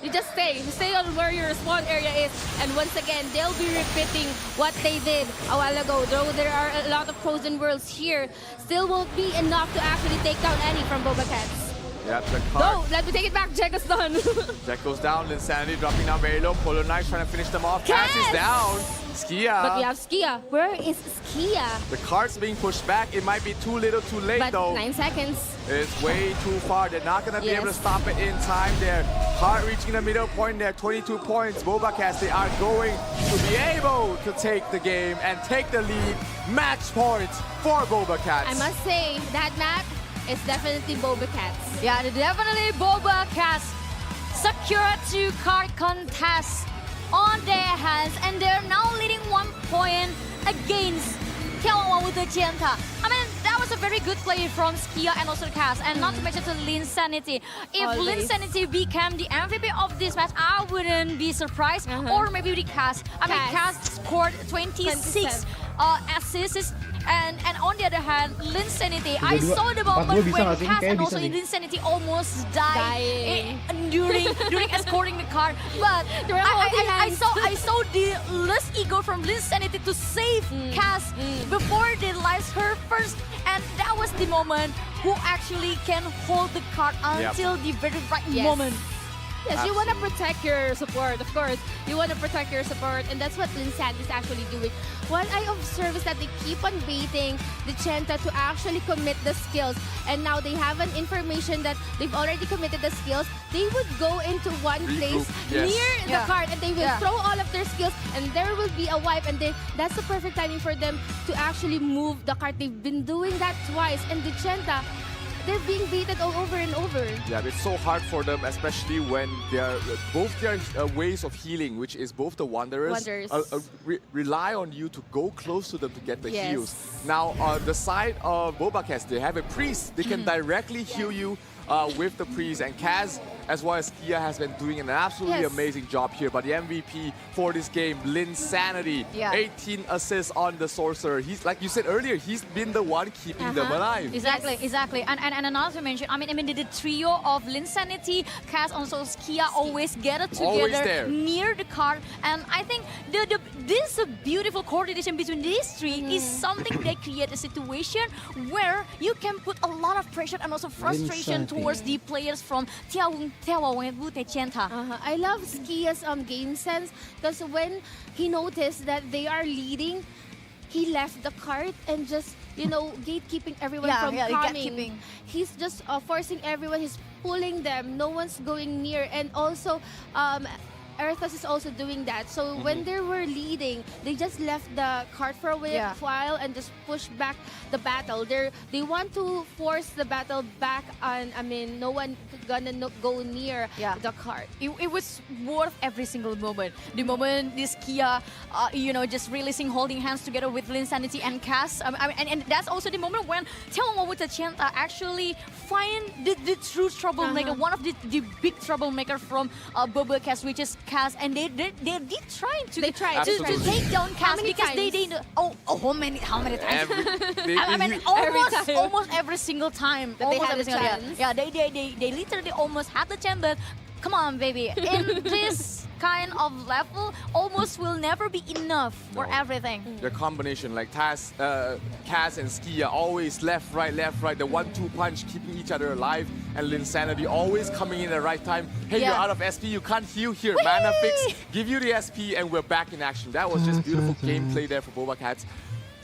Speaker 9: You just stay on where your spawn area is, and once again they'll be repeating what they did a while ago. Though there are a lot of frozen worlds here, still won't be enough to actually take down any from Boba Cats.
Speaker 11: Yeah, the
Speaker 9: No,
Speaker 11: card.
Speaker 9: let me take it back. Jekko's done.
Speaker 11: Jekko's down. Insanity dropping down very low. Polar Knight trying to finish them off.
Speaker 9: Kaz!
Speaker 11: Kaz is down. Skia.
Speaker 9: But we have Skia. Where is Skia?
Speaker 11: The cart's being pushed back. It might be too little too late
Speaker 9: But
Speaker 11: though.
Speaker 9: 9 seconds.
Speaker 11: It's way too far. They're not going to be
Speaker 9: Yes.
Speaker 11: able to stop it in time there. Cart reaching the middle point there. 22 points. Boba Cats, they are going to be able to take the game and take the lead. Match points for Boba Cats.
Speaker 9: I must say that map is definitely Boba Cats.
Speaker 8: Yeah, definitely Boba Cats secure 2 card contests on their hands, and they're now leading 1 point against眺望万物的尖塔. I mean, that was a very good play from Skia and also Kaz, and not to mention to Linsanity. If
Speaker 9: Always.
Speaker 8: Linsanity became the MVP of this match, I wouldn't be surprised. Or maybe with Kaz. I mean, Kaz scored 26 assists. And on the other hand, Linsanity, I saw the moment when Kaz and also Linsanity almost died during escorting the car. But I saw the less ego from Linsanity to save Kaz before they lives her first, and that was the moment who actually can hold the car until the very right moment.
Speaker 9: Yes, you want to protect your support, of course. You want to protect your support, and that's what Linsand is actually doing. What I observe is that they keep on baiting the Chenta to actually commit the skills. And now they have an information that they've already committed the skills. They would go into one place near the card, and they will throw all of their skills, and there will be a wipe. And that's the perfect timing for them to actually move the card. They've been doing that twice, and the Chenta, they're being baited all over and over.
Speaker 11: Yeah, it's so hard for them, especially when they are both their ways of healing, which is both the Wanderers rely on you to go close to them to get the heals. Now, on the side of Boba Cats, they have a priest. They can directly heal you with the priest, and Kaz as well as Kia has been doing an absolutely amazing job here. But the MVP for this game, Linsanity, 18 assists on the Sorcerer. He's, like you said earlier, he's been the one keeping them alive.
Speaker 8: Exactly. And another mention, I mean the trio of Linsanity, Kaz, and also Kia always gather together near the card. And I think this beautiful coordination between these three is something that creates a situation where you can put a lot of pressure and also frustration towards the players from眺望万物的尖塔.
Speaker 9: I love Skia's game sense, because when he noticed that they are leading, he left the cart and just, gatekeeping everyone from coming. He's just forcing everyone. He's pulling them. No one's going near. And also, Arthas is also doing that. So when they were leading, they just left the cart for a while and just pushed back the battle. They want to force the battle back on. I mean, no one gonna go near the cart.
Speaker 8: It was worth every single moment. The moment this Kia, just releasing, holding hands together with Linsanity and Kaz. And that's also the moment when眺望万物的尖塔 actually find the true troublemaker, one of the big troublemaker from Boba Cats, which is Kaz, and they did trying to take down Kaz because they how many times? Almost every single time
Speaker 9: that they had a chance.
Speaker 8: Yeah, they literally almost had the chance, but come on, baby, in this kind of level, almost will never be enough for everything.
Speaker 11: The combination, like Kaz and Skia, always left, right, the 1-2 punch, keeping each other alive, and Linsanity always coming in at the right time. Hey, you're out of SP, you can't heal here.
Speaker 8: Whee!
Speaker 11: Mana fix, give you the SP, and we're back in action. That was just beautiful gameplay there for Boba Cats.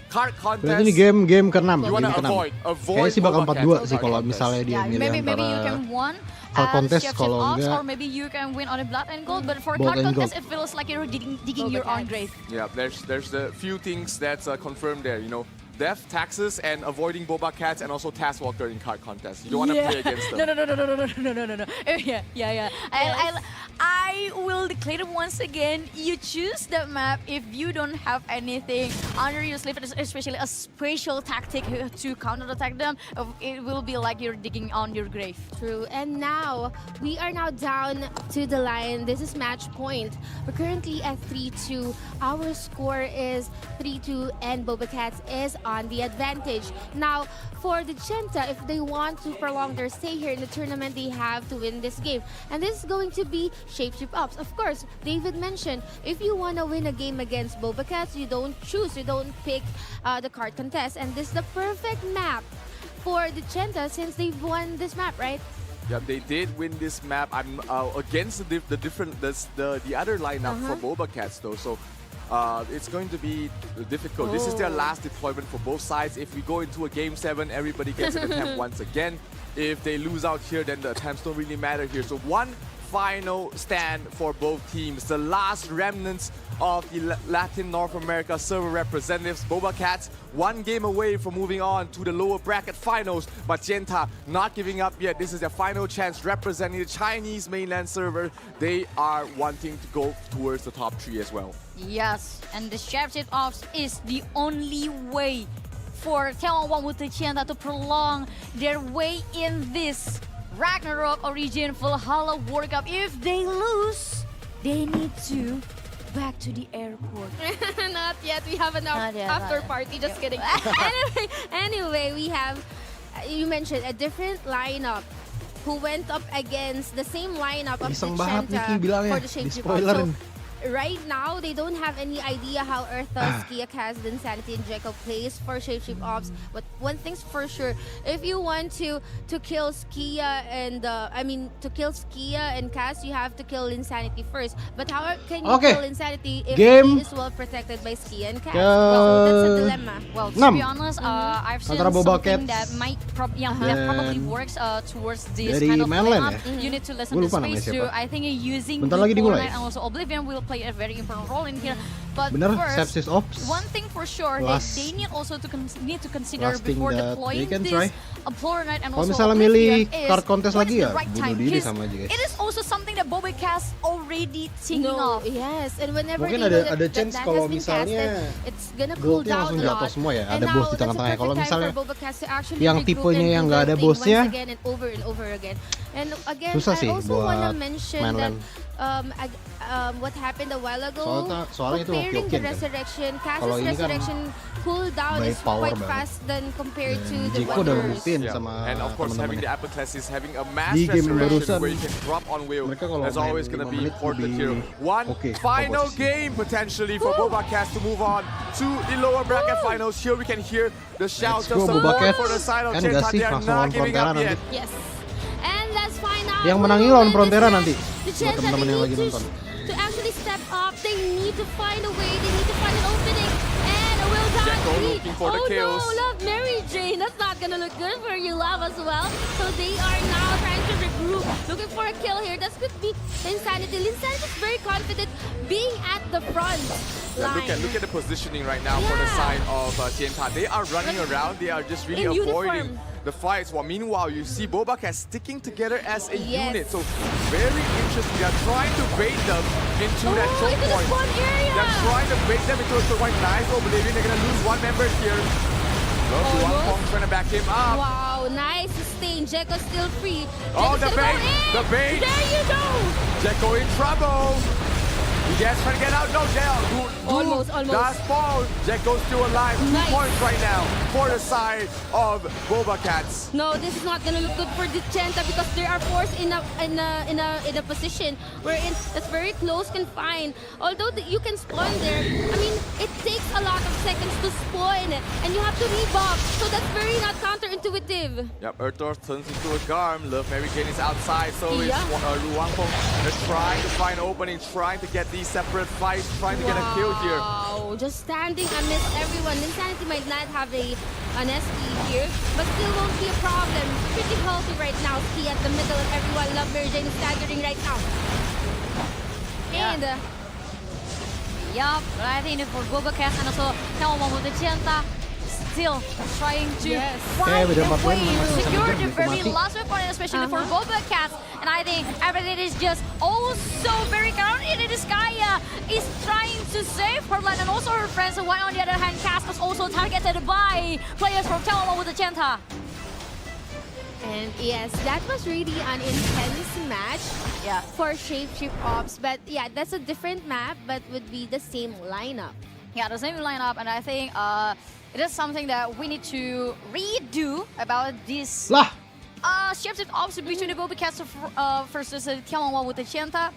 Speaker 11: Card contest.
Speaker 4: Berarti ini game ke-6.
Speaker 11: You want to avoid
Speaker 4: Kayaknya sih bakal 4-2 sih kalau misalnya dia milih
Speaker 8: maybe you can win
Speaker 4: card contest kalau enggak,
Speaker 8: or maybe you can win on a blood and gold. But for card contest, it feels like you're digging your own grave.
Speaker 11: Yeah, there's a few things that's confirmed there.
Speaker 10: death, taxes, and avoiding Boba Cats and also Task Walker in card contests. You don't want to play against them.
Speaker 8: No. Yeah. I will declare it once again. You choose the map if you don't have anything under your sleeve, especially a special tactic to counterattack them. It will be like you're digging on your grave.
Speaker 9: True. And now, we are now down to the line. This is match point. We're currently at 3-2. Our score is 3-2 and Boba Cats is on the advantage. Now, for the Genta, if they want to prolong their stay here in the tournament, they have to win this game. And this is going to be Shapeshift Ops. Of course, David mentioned, if you want to win a game against Boba Cats, you don't pick the card contest. And this is the perfect map for the Genta since they've won this map, right?
Speaker 10: Yeah, they did win this map. I'm against the other lineup for Boba Cats though. So it's going to be difficult. This is their last deployment for both sides. If we go into a game 7, everybody gets an attempt once again. If they lose out here, then the attempts don't really matter here. So one final stand for both teams. The last remnants of the Latin North America server representatives. Boba Cats, one game away from moving on to the lower bracket finals, but Genta not giving up yet. This is their final chance representing the Chinese mainland server. They are wanting to go towards the top 3 as well.
Speaker 8: Yes, and the Shapeshift Ops is the only way for眺望万物的尖塔 to prolong their way in this Ragnarok Origin Valhalla World Cup. If they lose, they need to back to the airport.
Speaker 9: Not yet. We have an after party. Just kidding. anyway, we have, you mentioned, a different lineup who went up against the same lineup of
Speaker 4: Isang
Speaker 9: the
Speaker 4: bahat
Speaker 9: Genta
Speaker 4: Nicky bilangnya.
Speaker 9: for the Shapeshift Ops.
Speaker 4: Di-spoilerin.
Speaker 9: Right now, they don't have any idea how Eartha, Skia, Kaz, Insanity, and Jekko plays for Shapeshift Ops. But one thing's for sure, if you want to kill Skia and to kill Skia and Kaz, you have to kill Insanity first. But how can you kill Insanity if he is well protected by Skia and Kaz? Well, that's a dilemma.
Speaker 8: Well, to be honest, I've seen something that might that probably works towards this kind of lineup. You need to listen to Space too. I think using Fortnite and also Oblivion will play a very important role in here. But first, one thing for sure that they need also to need to consider before deploying this Fortnite and also Oblivion is what's the right time. It is also something that Boba Cats already thinking of.
Speaker 9: Yes, and whenever
Speaker 4: mungkin ada chance kalau misalnya goldnya langsung jatuh semua ya, ada bos di tengah-tengah. Kalau misalnya yang tipenya yang nggak ada bosnya, susah sih buat main LAN.
Speaker 9: What happened a while ago,
Speaker 4: soalnya itu
Speaker 9: comparing the resurrection, Kaz's resurrection cooldown is quite fast than compared to the Wanderers.
Speaker 10: And of course, having the upper classes, having a mass resurrection where you can drop on wheel, that's always going to be important here. One final game potentially for Boba Cats to move on to the lower bracket finals. Here we can hear the shouts of support for the side of Genta. They are not giving up yet.
Speaker 9: Yes. And let's find out
Speaker 4: yang menang ini lawan Frontera nanti. Buat teman-teman yang lagi nonton.
Speaker 9: To actually step up, they need to find a way, they need to find an opening, and well done.
Speaker 10: Oh
Speaker 9: no, Love Mary Jane, that's not gonna look good for you, Love, as well. So they are now trying to regroup, looking for a kill here. That could be Insanity. Insanity is very confident being at the front line.
Speaker 10: Look at the positioning right now for the side of Genta. They are running around, they are just really avoiding the fights. Well, meanwhile, you see Boba Cats sticking together as a unit. So very interesting. They are trying to bait them into that choke point. They're trying to bait them into a choke point. Nice Oblivion. They're gonna lose one member here. Luang trying to back him up.
Speaker 9: Wow, nice sustain. Jekko's still free.
Speaker 10: Oh, the bait! The bait!
Speaker 9: There you go!
Speaker 10: Jekko in trouble. Yes, trying to get out. No,
Speaker 9: almost.
Speaker 10: Last ball. Jekko's still alive. 2 points right now for the side of Boba Cats.
Speaker 9: No, this is not gonna look good for the Genta because they are forced in a position wherein that's very close confined. Although you can spawn there, I mean, it takes a lot of seconds to spawn and you have to rebob. So that's very not counterintuitive.
Speaker 10: Yep, Earthor turns into a Garm. Love Mary Jane is outside, so is Luang Pong. They're trying to find an opening, trying to get these separate fights, trying to get a kill here.
Speaker 9: Wow, just standing amidst everyone. Insanity might not have an SP here, but still won't be a problem. Pretty healthy right now. Ski at the middle of everyone. Love Mary Jane is staggering right now. And
Speaker 8: yup, but I think for Boba Cats and also眺望万物的尖塔 still trying to find a way to secure the very last weapon, especially for Boba Cats. And I think everything is just also very chaotic. Skaya is trying to save her line and also her friends, while on the other hand, Cass was also targeted by players from眺望万物的尖塔.
Speaker 9: And yes, that was really an intense match for Shapeshift Ops. But yeah, that's a different map, but would be the same lineup.
Speaker 8: Yeah, the same lineup, and I think it is something that we need to redo about this Shapeshift Ops between the Boba Cats versus眺望万物的尖塔.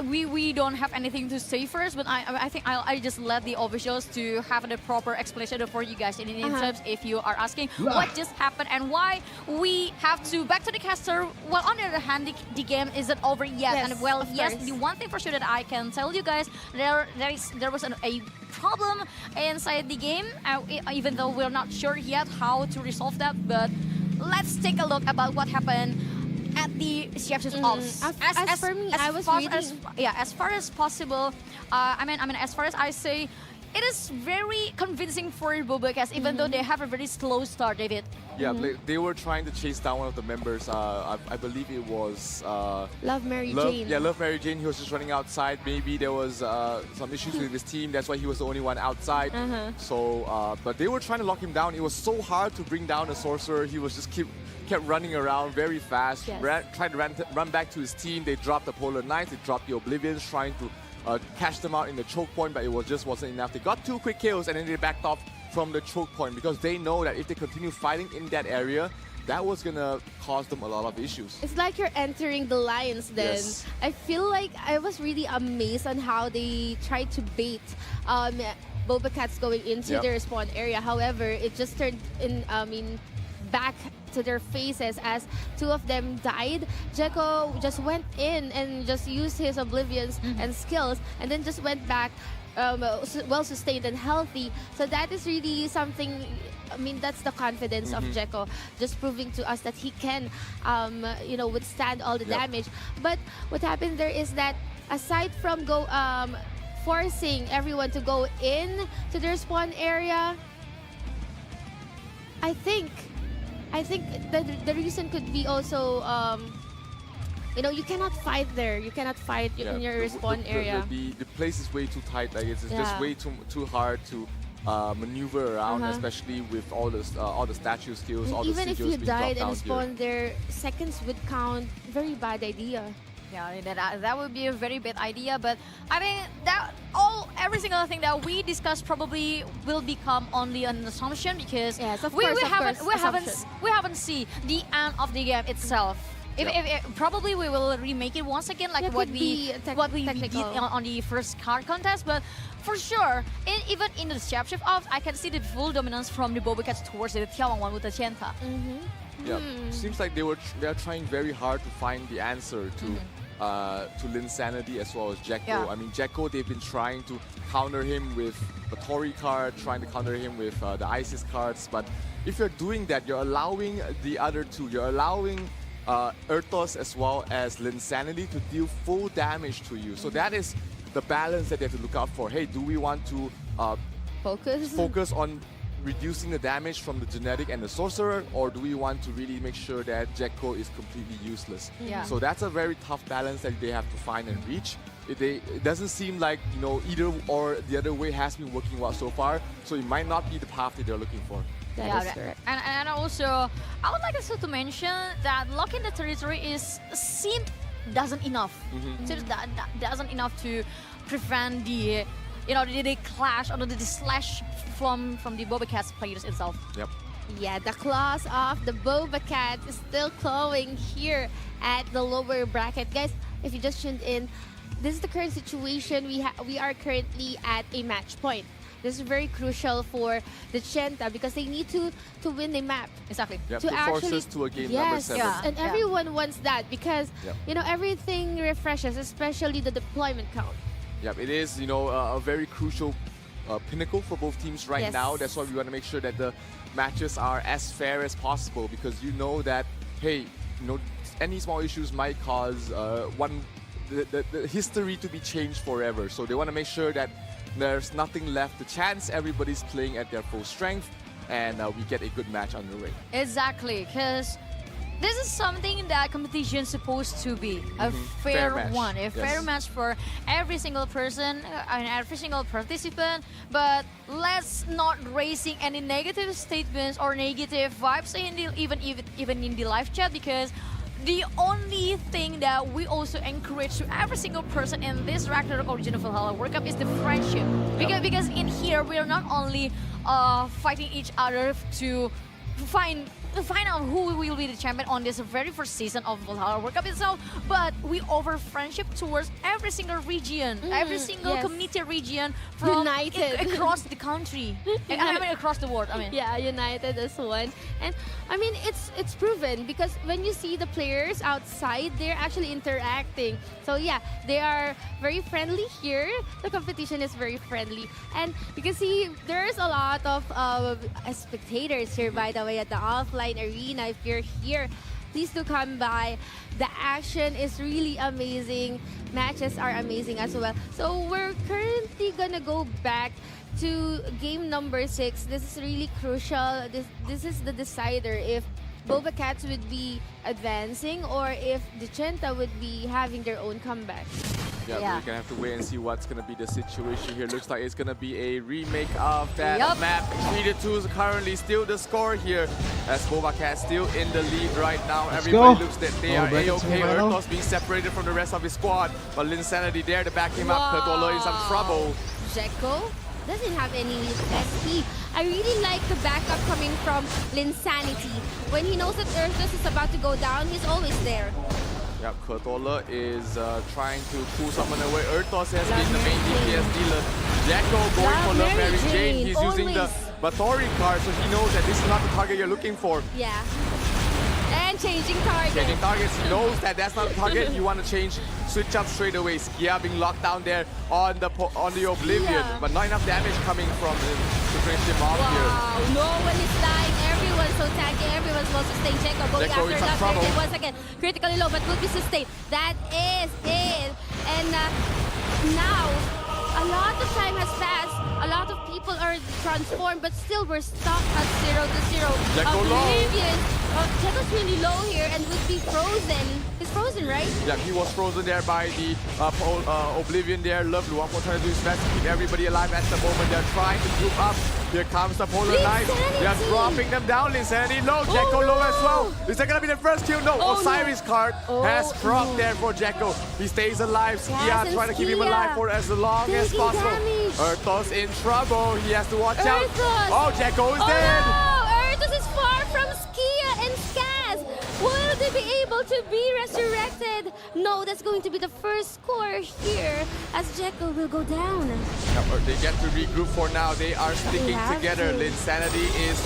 Speaker 8: We don't have anything to say first, but I think I just let the officials to have the proper explanation for you guys in terms if you are asking what just happened and why we have to back to the caster. Well, on the other hand, the game isn't over yet, and well, yes, the one thing for sure that I can tell you guys, there was a problem inside the game, even though we're not sure yet how to resolve that. But let's take a look about what happened at the Shapeshift Ops.
Speaker 9: As for me, I was reading.
Speaker 8: As far as possible, I mean, as far as I say, it is very convincing for Boba Cats, even though they have a very slow start, David.
Speaker 10: Yeah, they were trying to chase down one of the members. I believe it was
Speaker 9: Love Mary Jane.
Speaker 10: Yeah, Love Mary Jane. He was just running outside. Maybe there was some issues with his team. That's why he was the only one outside. So, but they were trying to lock him down. It was so hard to bring down a sorcerer. He was just kept running around very fast. Tried to run back to his team. They dropped the Polar Knights. They dropped the Oblivions, trying to catch them out in the choke point, but it wasn't enough. They got 2 quick kills and then they backed off from the choke point because they know that if they continue fighting in that area, that was gonna cause them a lot of issues.
Speaker 9: It's like you're entering the lines then.
Speaker 10: Yes.
Speaker 9: I feel like I was really amazed on how they tried to bait Boba Cats going into their spawn area. However, it just turned back to their faces as 2 of them died. Jekko just went in and just used his oblivions and skills and then just went back well sustained and healthy. So that is really something. I mean, that's the confidence of Jekko, just proving to us that he can withstand all the damage. But what happened there is that aside from forcing everyone to go in to their spawn area, I think the reason could be also, you cannot fight there. You cannot fight in your respawn area.
Speaker 10: The place is way too tight. Like it's just way too hard to maneuver around, especially with all the statue skills, all the
Speaker 9: even if you
Speaker 10: being
Speaker 9: died
Speaker 10: dropped
Speaker 9: and spawned there, seconds would count. Very bad idea.
Speaker 8: Yeah, that would be a very bad idea. But I mean, every single thing that we discussed probably will become only an assumption because we haven't seen the end of the game itself. Probably we will remake it once again, like what we did on the first card contest. But for sure, even in the Shapeshift Ops, I can see the full dominance from the Boba Cats towards the眺望万物的尖塔.
Speaker 10: Yeah, seems like they're trying very hard to find the answer to Linsanity as well as Jekko. I mean, Jekko, they've been trying to counter him with the Tori card, trying to counter him with the Isis cards. But if you're doing that, you're allowing the other 2. You're allowing Ertos as well as Linsanity to deal full damage to you. So that is the balance that they have to look out for. Hey, do we want to focus on reducing the damage from the genetic and the sorcerer, or do we want to really make sure that Jekko is completely useless? So that's a very tough balance that they have to find and reach. It doesn't seem like either or the other way has been working well so far, so it might not be the path that they're looking for.
Speaker 9: That is correct.
Speaker 8: And also, I would like also to mention that locking the territory doesn't enough. Doesn't enough to prevent the clash or the slash from the Boba Cats players itself.
Speaker 9: Yeah, the claws of the Boba Cats is still clawing here at the lower bracket. Guys, if you just tuned in, this is the current situation. We are currently at a match point. This is very crucial for the Chenta because they need to win the map.
Speaker 8: Exactly.
Speaker 10: To force us to a game number 7.
Speaker 9: And everyone wants that because everything refreshes, especially the deployment count.
Speaker 10: It is a very crucial pinnacle for both teams right now. That's why we want to make sure that the matches are as fair as possible because you know that, hey, any small issues might cause the history to be changed forever. So they want to make sure that there's nothing left to chance. Everybody's playing at their full strength. and we get a good match underway.
Speaker 8: Exactly, because this is something that competition is supposed to be a fair one, a fair match for every single person and every single participant. But let's not raising any negative statements or negative vibes even in the live chat, because the only thing that we also encourage to every single person in this Ragnarok Original Valhalla World Cup is the friendship. Because in here we are not only fighting each other to find out who will be the champion on this very first season of Valhalla World Cup itself, but we offer friendship towards every single region, every single community region from across the country, and I mean across the world. I mean,
Speaker 9: yeah, united as one. And I mean, it's proven, because when you see the players outside, they're actually interacting. So yeah, they are very friendly here. The competition is very friendly, and you can see there's a lot of spectators here, by the way, at the offline arena. If you're here, please do come by. The action is really amazing. Matches are amazing as well. So we're currently gonna go back to game number 6. This is really crucial. This is the decider if Boba Cats would be advancing or if the Genta would be having their own comeback.
Speaker 10: Yeah, we're gonna have to wait and see what's gonna be the situation here. Looks like it's gonna be a remake of that map. 3-2 is currently still the score here, as Boba Cat still in the lead right now. Everybody looks that they are A-okay. Ertos being separated from the rest of his squad, but Linsanity there to back him up. Kurtola in some trouble.
Speaker 9: Jekko doesn't have any SP. I really like the backup coming from Linsanity. When he knows that Ertos is about to go down, he's always there.
Speaker 10: Yep, Kurtola is trying to pull someone away. Ertos has been the main DPS dealer. Jekko going for Love Mary Jane. He's using the Bathory card, so he knows that this is not the target you're looking for.
Speaker 9: Yeah. And changing targets.
Speaker 10: Changing targets. He knows that that's not the target. You want to change, switch up straight away. Skia being locked down there on the Oblivion, but not enough damage coming from him to finish him off here.
Speaker 9: No one is dying. Everyone's so tanky. Everyone's well sustained. Jekko going after Love Mary Jane once again. Critically low, but will be sustained. That is it. And now, a lot of time has passed. A lot of people are transformed, but still we're stuck at 0-0.
Speaker 10: Jekko
Speaker 9: Oblivion. Jekko's really low here and would be frozen. He's frozen, right?
Speaker 10: Yeah, he was frozen there by the Oblivion there. Love Luangpo trying to do his best to keep everybody alive at the moment. They're trying to group up. Here comes the Polar Knife. They're dropping them down. Linsanity low. Jekko low as well. Is that going to be the first kill? No. Osiris card has dropped there for Jekko. He stays alive. Skia trying to keep him alive for as long as possible. Ertos in trouble. He has to watch out. Oh, Jekko is dead.
Speaker 9: No! Ertos is far from Skia and Skaz. Will they be able to be resurrected? No, that's going to be the first score here as Jekko will go down.
Speaker 10: They get to regroup for now. They are sticking together. Linsanity is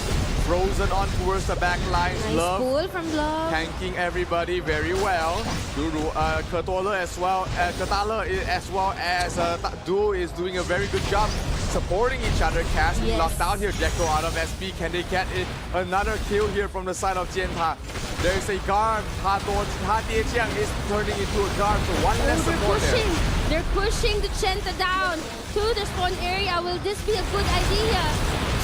Speaker 10: frozen on towards the back line.
Speaker 9: Nice pull from Love.
Speaker 10: Tanking everybody very well. Kurtola as well. Katala as well as Du is doing a very good job supporting each other. Cass being locked out here. Jekko out of SP. Can they get another kill here from the side of Genta? There's a guard. Ha Tiechiang is turning into a guard, so one less support there.
Speaker 9: They're pushing the Genta down to the spawn area. Will this be a good idea?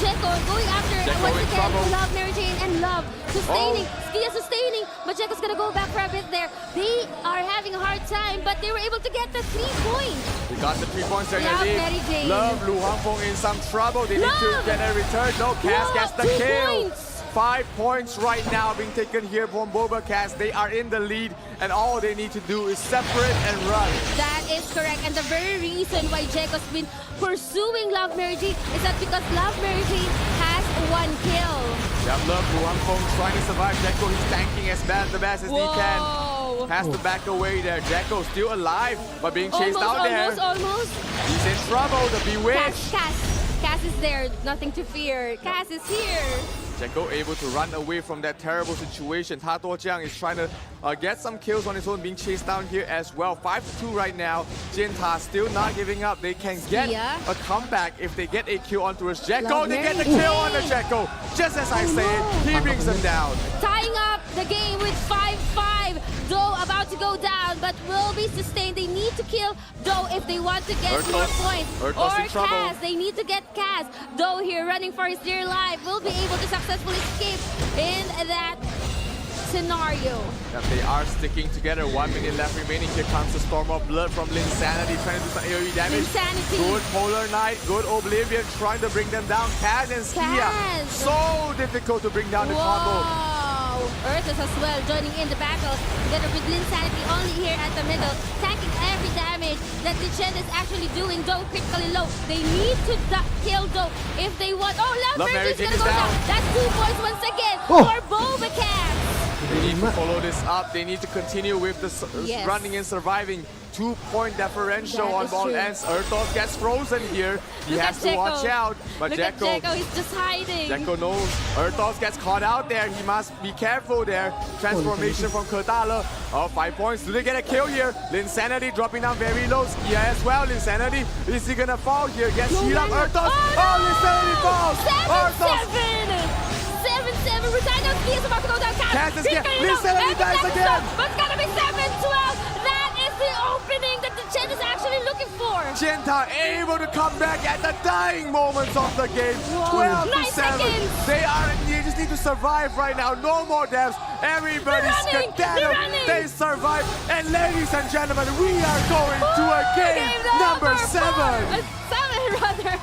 Speaker 9: Jekko going after once again. Love Mary Jane and Love sustaining. Skia sustaining, but Jekko's gonna go back for a bit there. They are having a hard time, but they were able to get the 3 points.
Speaker 10: They got the 3 points there.
Speaker 9: Love Mary Jane.
Speaker 10: Love Lu Hangfeng in some trouble. They need to get a return. No, Cass gets the kill. 5 points right now being taken here from Boba Cats. They are in the lead, and all they need to do is separate and run.
Speaker 9: That is correct, and the very reason why Jekko's been pursuing Love Mary Jane is that because Love Mary Jane has 1 kill.
Speaker 10: Yeah, Love Lu Hangfeng trying to survive. Jekko, he's tanking as best as he can. Has to back away there. Jekko still alive, but being chased out there.
Speaker 9: Almost.
Speaker 10: He's in trouble. The Bewitch.
Speaker 9: Cass is there. Nothing to fear. Cass is here.
Speaker 10: Jekko able to run away from that terrible situation. Ta Tuojiang is trying to get some kills on his own, being chased down here as well. 5-2 right now. Genta still not giving up. They can get a comeback if they get a kill on towards Jekko. They get the kill on the Jekko. Just as I say it, he brings them down.
Speaker 9: Tying up the game with 5-5. Doe about to go down, but will be sustained. They need to kill Doe if they want to get more points. Or Kaz, they need to get Kaz. Doe here running for his dear life will be able to successfully escape in that scenario.
Speaker 11: Yeah, they are sticking together. 1 minute left remaining. Here comes the storm of blood from Linsanity trying to do some AoE damage.
Speaker 9: Linsanity.
Speaker 11: Good Polar Knight, good Oblivion trying to bring them down. Kaz and Skia. So difficult to bring down the combo.
Speaker 9: Ursus as well joining in the battle together with Linsanity only here at the middle, tanking every damage that the Chen is actually doing. Doe critically low. They need to kill Doe if they want. Oh, Love Mary is gonna go down. That's 2 points once again for Bobacat.
Speaker 11: They need to follow this up. They need to continue with the running and surviving. 2-point differential on ball ends. Urtos gets frozen here. He has to watch out. But Jekko
Speaker 9: is just hiding.
Speaker 11: Jekko knows. Urtos gets caught out there. He must be careful there. Transformation from Kurtala. 5 points. Do they get a kill here? Linsanity dropping down very low. Skia as well. Linsanity. Is he gonna fall here? Gets healed up. Urtos. Linsanity falls.
Speaker 9: 7-7. Resignal Skia is about to go down.
Speaker 11: Kaz is here. Linsanity dies again.
Speaker 9: But it's gonna be 7-12. That is the opening that the Chen is actually looking for.
Speaker 11: Genta able to come back at the dying moments of the game. 12-7. They just need to survive right now. No more deaths. Everybody's skedaddled. They survive. And ladies and gentlemen, we are going to a game number 7.
Speaker 9: 7 rather.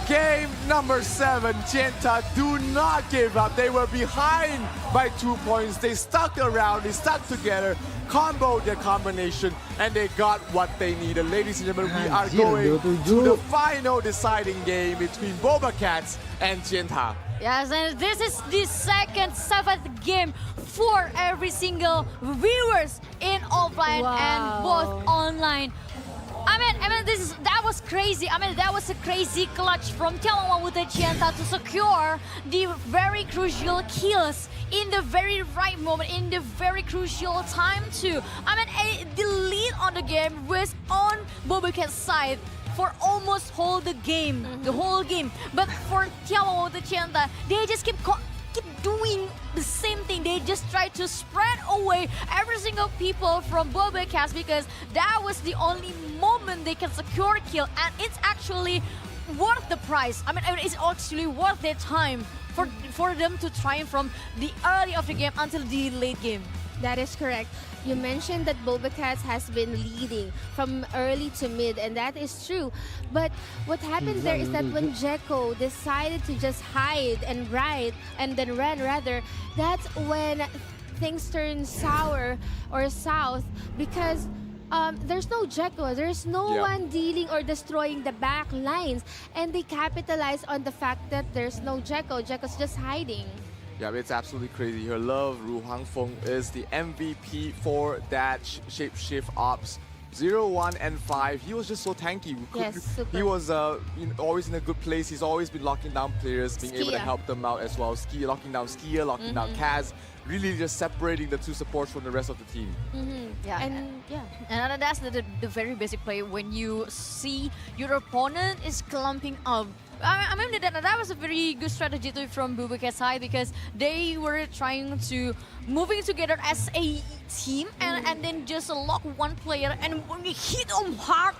Speaker 11: Game number 7, Genta do not give up. They were behind by 2 points. They stuck around, they stuck together, comboed their combination, and they got what they needed. Ladies and gentlemen, we are going to the final deciding game between Bobacats and Genta.
Speaker 8: Yes, and this is the second 7th game for every single viewers in offline and both online. I mean, that was crazy. I mean, that was a crazy clutch from眺望万物的尖塔 to secure the very crucial kills in the very right moment, in the very crucial time too. I mean, the lead on the game was on Bobacat's side for almost the whole game. But for眺望万物的尖塔, they just keep doing the same thing. They just try to spread away every single people from Bobacat because that was the only moment they can secure a kill, and it's actually worth the price. I mean, it's actually worth their time for them to triumph from the early of the game until the late game.
Speaker 9: That is correct. You mentioned that Bobacat has been leading from early to mid, and that is true. But what happened there is that when Jekko decided to just hide and then run rather, that's when things turn sour or south because there's no Jekko, there's no one dealing or destroying the back lines, and they capitalize on the fact that there's no Jekko. Jekko's just hiding.
Speaker 11: Yeah, it's absolutely crazy here. Love Ru Hangfeng is the MVP for that Shapeshift Ops. 0, 1, and 5. He was just so tanky. He was always in a good place. He's always been locking down players, being able to help them out as well. Locking down Skia, locking down Kaz. Really just separating the two supports from the rest of the team.
Speaker 8: And that's the very basic play when you see your opponent is clumping up. I mean, that was a very good strategy from Bobacat's side because they were trying to moving together as a team and then just lock one player, and when you hit them hard,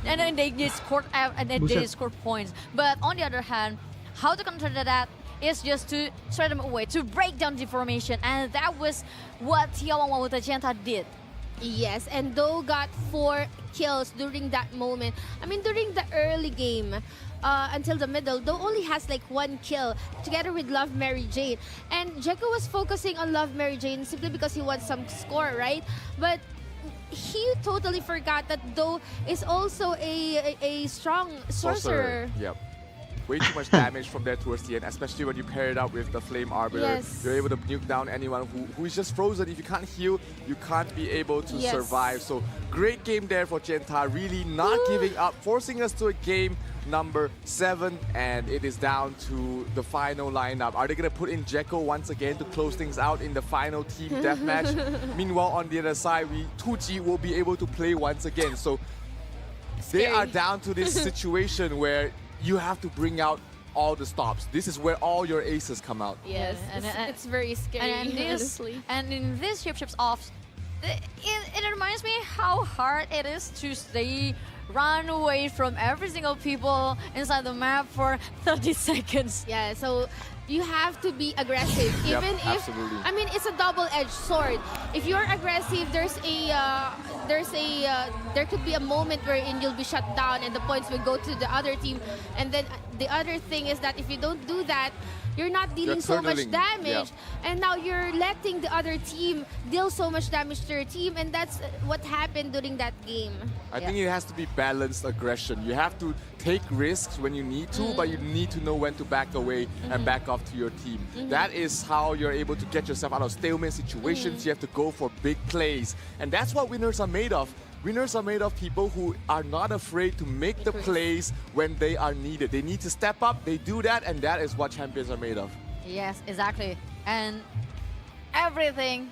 Speaker 8: and then they scored points. But on the other hand, how to counter that is just to straight them away, to break down the formation, and that was what眺望万物的尖塔did.
Speaker 9: Yes, and Doe got 4 kills during that moment. I mean, during the early game, until the middle, Doe only has like 1 kill together with Love Mary Jane. And Jekko was focusing on Love Mary Jane simply because he wants some score, right? But he totally forgot that Doe is also a strong sorcerer.
Speaker 11: Yep. Way too much damage from there towards the end, especially when you pair it up with the Flame Arbiter. You're able to nuke down anyone who is just frozen. If you can't heal, you can't be able to survive. So great game there for Genta, really not giving up, forcing us to a game number 7, and it is down to the final lineup. Are they going to put in Jekko once again to close things out in the final team deathmatch? Meanwhile, on the other side, Tuji will be able to play once again. So they are down to this situation where you have to bring out all the stops. This is where all your aces come out.
Speaker 8: Yes,
Speaker 9: it's very scary.
Speaker 8: And in this shapeshifts off, it reminds me how hard it is to stay run away from every single people inside the map for 30 seconds.
Speaker 9: Yeah, so you have to be aggressive. Even if,
Speaker 11: absolutely.
Speaker 9: I mean, it's a double-edged sword. If you're aggressive, there could be a moment wherein you'll be shut down and the points will go to the other team. And then the other thing is that if you don't do that, you're not dealing so much damage, and now you're letting the other team deal so much damage to your team, and that's what happened during that game.
Speaker 11: I think it has to be balanced aggression. You have to take risks when you need to, but you need to know when to back away and back off to your team. That is how you're able to get yourself out of stalemate situations. You have to go for big plays, and that's what winners are made of. Winners are made of people who are not afraid to make the plays when they are needed. They need to step up, they do that, and that is what champions are made of.
Speaker 8: Yes, exactly. And everything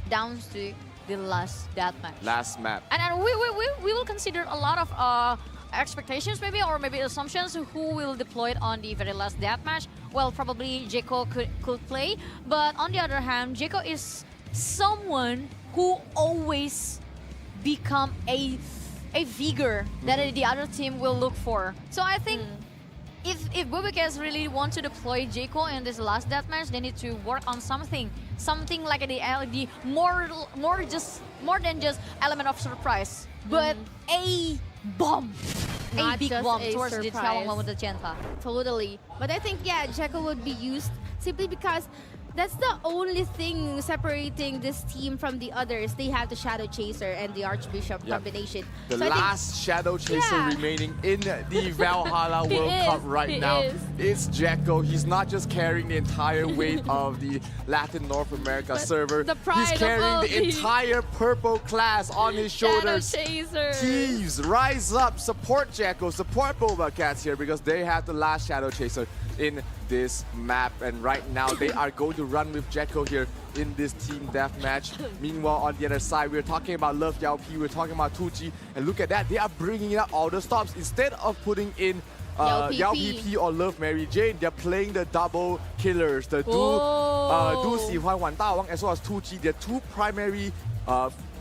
Speaker 8: down to the last deathmatch.
Speaker 11: Last map.
Speaker 8: And we will consider a lot of expectations maybe, or maybe assumptions who will deploy it on the very last deathmatch. Well, probably Jaco could play, but on the other hand, Jaco is someone who always become a vigor that the other team will look for. So I think if Bobacast really want to deploy Jaco in this last deathmatch, they need to work on something like the more than just element of surprise, but a bomb.
Speaker 9: Not
Speaker 8: a big
Speaker 9: just
Speaker 8: bomb
Speaker 9: a
Speaker 8: towards the
Speaker 9: surprise.
Speaker 8: 眺望万物的尖塔.
Speaker 9: Totally. But I think, yeah, Jaco would be used simply because that's the only thing separating this team from the others. They have the Shadow Chaser and the Archbishop combination.
Speaker 11: The
Speaker 9: so
Speaker 11: last Shadow Chaser remaining in the Valhalla World Cup right now is Jaco. He's not just carrying the entire weight of the Latin North America server. He's carrying the entire purple class on his shoulders.
Speaker 9: Shadow Chaser.
Speaker 11: Thieves, rise up, support Jaco, support Bobacats here because they have the last Shadow Chaser in this map, and right now they are going to run with Jaco here in this team deathmatch. Meanwhile, on the other side, we're talking about Love Yao P, we're talking about Tucci, and look at that, they are bringing up all the stops. Instead of putting in Yao PP or Love Mary Jane, they're playing the double killers, the Du Xi Huan Wan Da Wang as well as Tucci. They're two primary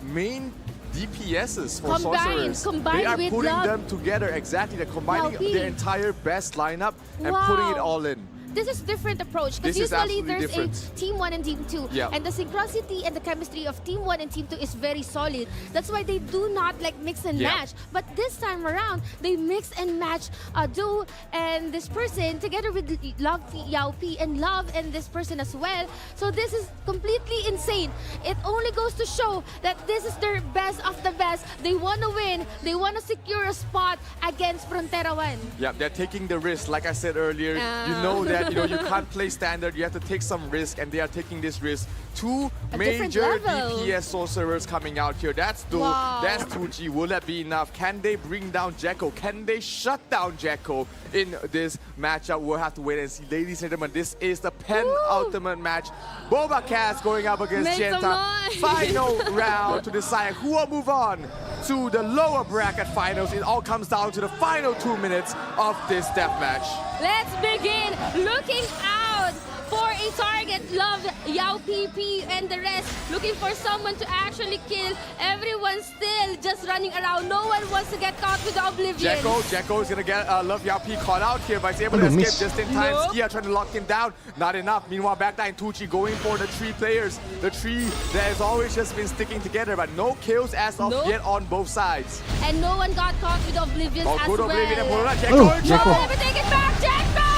Speaker 11: main DPSs for sorcerers. They are putting them together, exactly. They're combining their entire best lineup and putting it all in.
Speaker 9: This is different approach because usually there's a Team 1 and Team 2 and the synchronicity and the chemistry of Team 1 and Team 2 is very solid. That's why they do not like mix and match. But this time around, they mix and match Du and this person together with Love Yao P and Love and this person as well. So this is completely insane. It only goes to show that this is their best of the best. They want to win. They want to secure a spot against Frontera 1.
Speaker 11: Yeah, they're taking the risk. Like I said earlier, you know that you can't play standard. You have to take some risk, and they are taking this risk. Two major DPS sorcerers coming out here. That's Du, that's Tucci. Will that be enough? Can they bring down Jaco? Can they shut down Jaco in this matchup? We'll have to wait and see. Ladies and gentlemen, this is the penultimate match. Bobacats going up against Genta. Final round to decide who will move on to the lower bracket finals. It all comes down to the final 2 minutes of this deathmatch.
Speaker 9: Let's begin looking out for a target. Love Yao PP and the rest looking for someone to actually kill. Everyone still just running around. No one wants to get caught with the Oblivion.
Speaker 11: Jaco is gonna get Love Yao P caught out here, but he's able to escape just in time. Skia trying to lock him down. Not enough. Meanwhile, backline Tucci going for the three players. The tree that has always just been sticking together, but no kills as of yet on both sides.
Speaker 9: And no one got caught with Oblivion as
Speaker 11: good
Speaker 9: well.
Speaker 11: Oblivion.
Speaker 9: Jaco! Take it back, Jaco!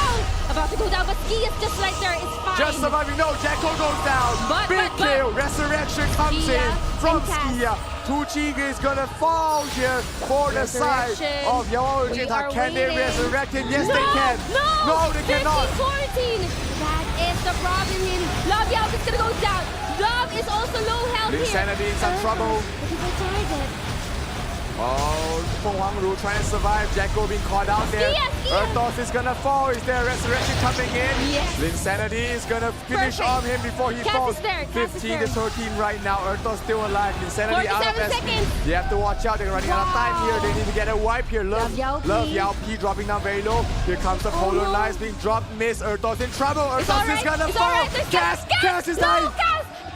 Speaker 9: About to go down, but Ski is just right there. It's fine.
Speaker 11: Just surviving. No, Jaco goes down. Big kill. Resurrection comes in from Skia. Tucci is gonna fall here for the side of Yao Jita. Can they resurrect him? Yes, they can. No, they cannot.
Speaker 9: 15-14. That is the problem in Love Yao is gonna go down. Love is also low health here.
Speaker 11: Insanity in some trouble. Oh, Feng Hwangru trying to survive. Jacko being caught out there. Ertos is gonna fall. Is there a resurrection coming in?
Speaker 9: Yes.
Speaker 11: Linsanity is gonna finish on him before he falls. 15 to 13 right now. Ertos still alive. Linsanity out of SP. You have to watch out. They're running out of time here. They need to get a wipe here. Love Yao P dropping down very low. Here comes the polar knives being dropped. Miss. Ertos in trouble. Ertos is gonna fall. Cass is dying.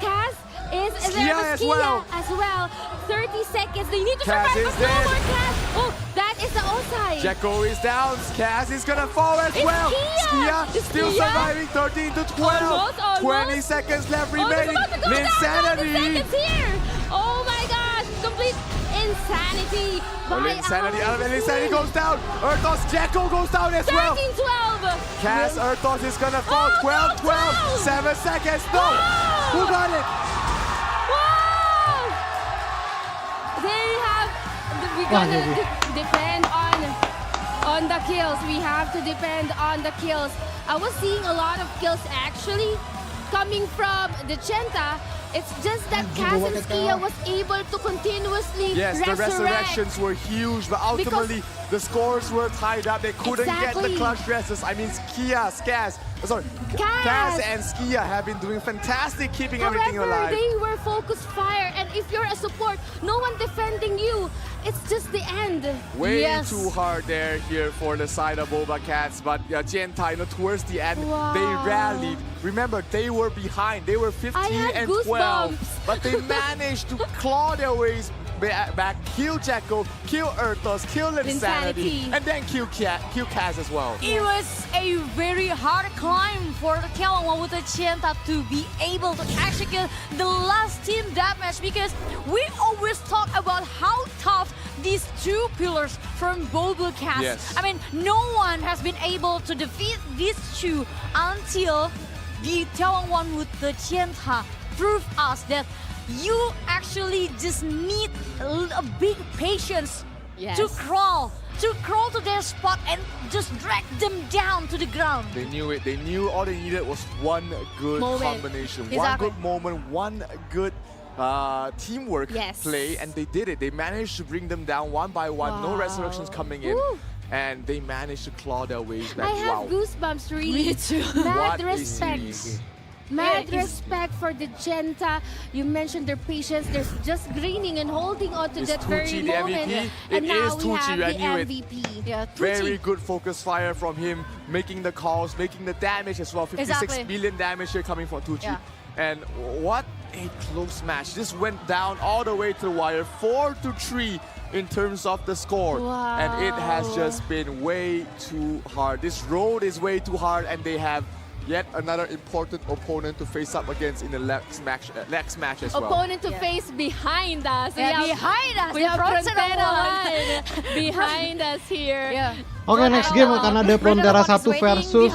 Speaker 9: Cass is
Speaker 11: Skia as well.
Speaker 9: 30 seconds. They need to
Speaker 11: Cass
Speaker 9: survive.
Speaker 11: is dead.
Speaker 9: Cass. Oh, that is the onside.
Speaker 11: Jacko is down. Cass is gonna fall as well. Skia still surviving. 13 to 12.
Speaker 9: Almost.
Speaker 11: 20 seconds left remaining. Linsanity.
Speaker 9: Oh my gosh. Complete insanity.
Speaker 11: Linsanity goes down. Ertos, Jacko goes down as well.
Speaker 9: 13-12.
Speaker 11: Cass, Ertos is gonna fall. 12-12. 7 seconds. No. Who got it?
Speaker 9: We're gonna depend on the kills. We have to depend on the kills. I was seeing a lot of kills actually coming from the Chenta. It's just that Cass and Skia was able to continuously
Speaker 11: the resurrections were huge, but ultimately the scores were tied up. They couldn't get the clutch dresses. I mean, Cass and Skia have been doing fantastic keeping everything alive.
Speaker 9: They were focused fire, and if you're a support, no one defending you, it's just the end.
Speaker 11: Way too hard there here for the side of Boba Cats, but Jiantai, towards the end, they rallied. Remember, they were behind. They were 15 and 12, but they managed to claw their ways back, kill Jacko, kill Ertos, kill Linsanity, and then kill Cass as well.
Speaker 8: It was a very hard climb for the眺望万物的尖塔 to be able to execute the last team deathmatch, because we always talk about how tough these two pillars from Boba Cats.
Speaker 11: Yes.
Speaker 8: I mean, no one has been able to defeat these two until the 眺望万物的尖塔 prove us that you actually just need a big patience to crawl to their spot and just drag them down to the ground.
Speaker 11: They knew it. They knew all they needed was one good combination, one good moment, one good teamwork play, and they did it. They managed to bring them down one by one. No resurrections coming in. And they managed to claw their ways back.
Speaker 9: I have goosebumps, really.
Speaker 8: Me too.
Speaker 9: Mad respect. Mad respect for the Chenta. You mentioned their patience. They're just grinning and holding on to that very moment. And now we have the MVP.
Speaker 8: Yeah,
Speaker 11: very good focus fire from him, making the calls, making the damage as well. 56 million damage here coming from Tucci. And what a close match. This went down all the way to the wire, 4-3 in terms of the score. And it has just been way too hard. This road is way too hard, and they have yet another important opponent to face up against in the next match as well.
Speaker 9: Opponent to face behind us.
Speaker 8: Behind us.
Speaker 9: We have Frontera behind us here.
Speaker 4: Oke, next game akan ada Frontera 1 versus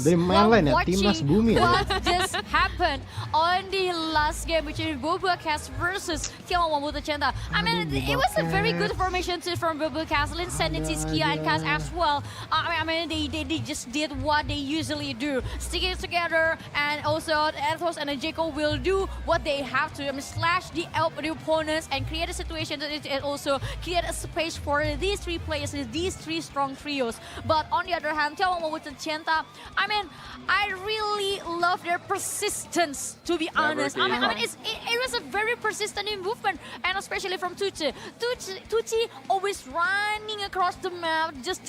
Speaker 4: dari main lain ya, Timnas Bumi.
Speaker 8: What just happened on the last game between Boba Cats versus眺望万物的尖塔? I mean, it was a very good formation too from Boba Cats, Linsanity, Skia, and Cass as well. I mean, they just did what they usually do, sticking together, and also Ertos and Jacko will do what they have to. I mean, slash the opponents and create a situation that it also create a space for these three players, these three strong trios. But on the other hand, 眺望万物的尖塔, I mean, I really love their persistence, to be honest. I mean, it was a very persistent movement, and especially from Tucci. Tucci always running across the map, just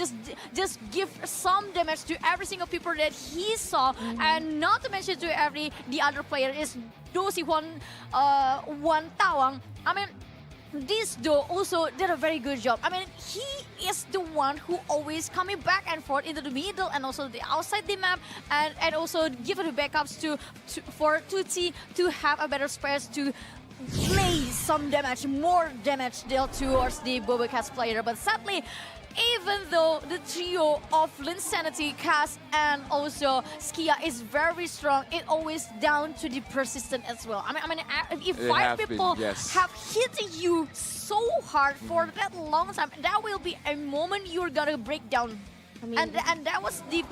Speaker 8: give some damage to every single people that he saw, and not to mention to the other player is Dosi Wan Tawang. I mean, this Do also did a very good job. I mean, he is the one who always coming back and forth into the middle and also the outside the map, and also give the backups for Tucci to have a better space to play some damage, more damage dealt towards the Boba Cats player. But sadly, even though the trio of Linsanity, Cass, and also Skia is very strong, it always down to the persistent as well. I mean, if five people have hit you so hard for that long time, that will be a moment you're gonna break down. I mean, and that was the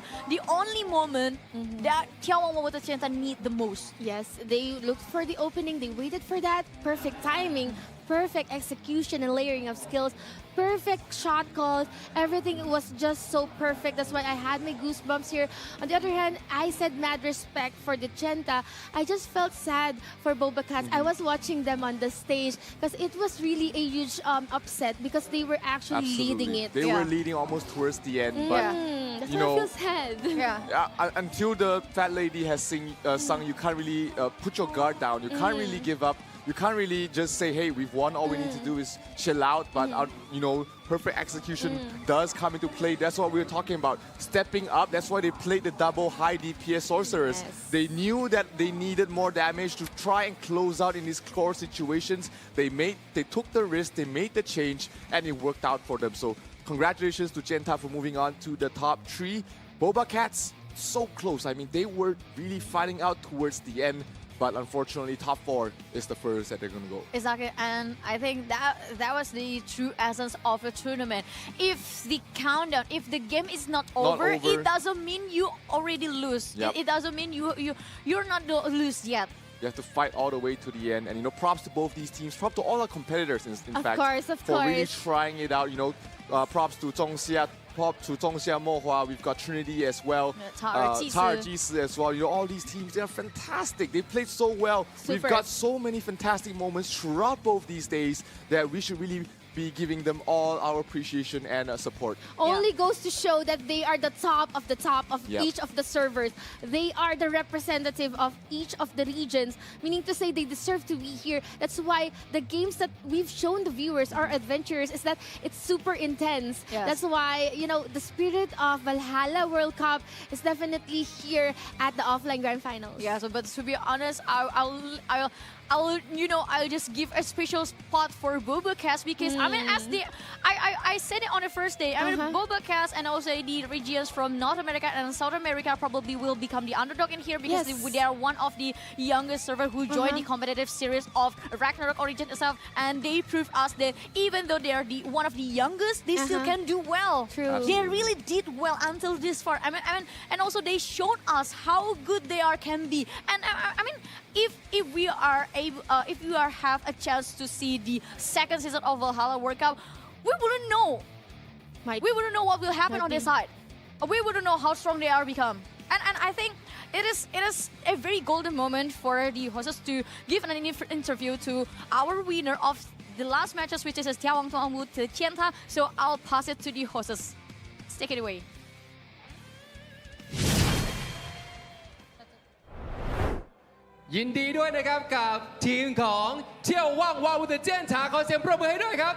Speaker 8: only moment that 眺望万物的尖塔 need the most.
Speaker 9: Yes, they looked for the opening, they waited for that perfect timing. perfect execution and layering of skills, perfect shot calls. Everything was just so perfect. That's why I had my goosebumps here. On the other hand, I said mad respect for the Genta. I just felt sad for Boba Cats. I was watching them on the stage because it was really a huge upset because they were actually leading it.
Speaker 11: They were leading almost towards the end, but
Speaker 9: that's
Speaker 11: you
Speaker 9: why
Speaker 11: know,
Speaker 9: I feel sad.
Speaker 11: Until the fat lady has sung, you can't really put your guard down. You can't really give up. You can't really just say, hey, we've won. All we need to do is chill out. But, you know, perfect execution does come into play. That's what we were talking about. Stepping up. That's why they played the double high DPS sorcerers. They knew that they needed more damage to try and close out in these core situations. They took the risk. They made the change, and it worked out for them. So congratulations to Genta for moving on to the top 3. Boba Cats, so close. I mean, they were really fighting out towards the end. But unfortunately, top 4 is the first that they're going to go.
Speaker 8: Exactly, and I think that was the true essence of the tournament. If the countdown, if the game is not over, it doesn't mean you already lose. It doesn't mean you're not lose yet.
Speaker 11: You have to fight all the way to the end. And, you know, props to both these teams. Props to all our competitors, in fact. For really trying it out. You know, props to Zhongxia. Props to Zhongxia Mohua. We've got Trinity as well. Tar Jisi as well. You know, all these teams, they're fantastic. They played so well. We've got so many fantastic moments throughout both these days that we should really be giving them all our appreciation and support.
Speaker 9: Only goes to show that they are the top of each of the servers. They are the representative of each of the regions, meaning to say they deserve to be here. That's why the games that we've shown the viewers, our adventurers, is that it's super intense. That's why, you know, the spirit of Valhalla World Cup is definitely here at the offline grand finals.
Speaker 8: Yeah, so but to be honest, I'll just give a special spot for Boba Cats because I mean, as I said it on the first day. I mean, Boba Cats and also the regions from North America and South America probably will become the underdog in here because they are one of the youngest servers who joined the competitive series of Ragnarok Origin itself, and they proved us that even though they are one of the youngest, they still can do well. They really did well until this far. I mean, and also they showed us how good they can be. And I mean, if we are able, if you have a chance to see the second season of Valhalla World Cup, we wouldn't know. We wouldn't know what will happen on their side. We wouldn't know how strong they are become. And I think it is a very golden moment for the hosts to give an interview to our winner of the last matches, which is 眺望万物的尖塔. So I'll pass it to the hosts. Let's take it away.
Speaker 6: ยินดีด้วยนะครับกับทีมของเที่ยวว่างวาวุธเจนถาขอเสียงปรบมือให้ด้วยครับ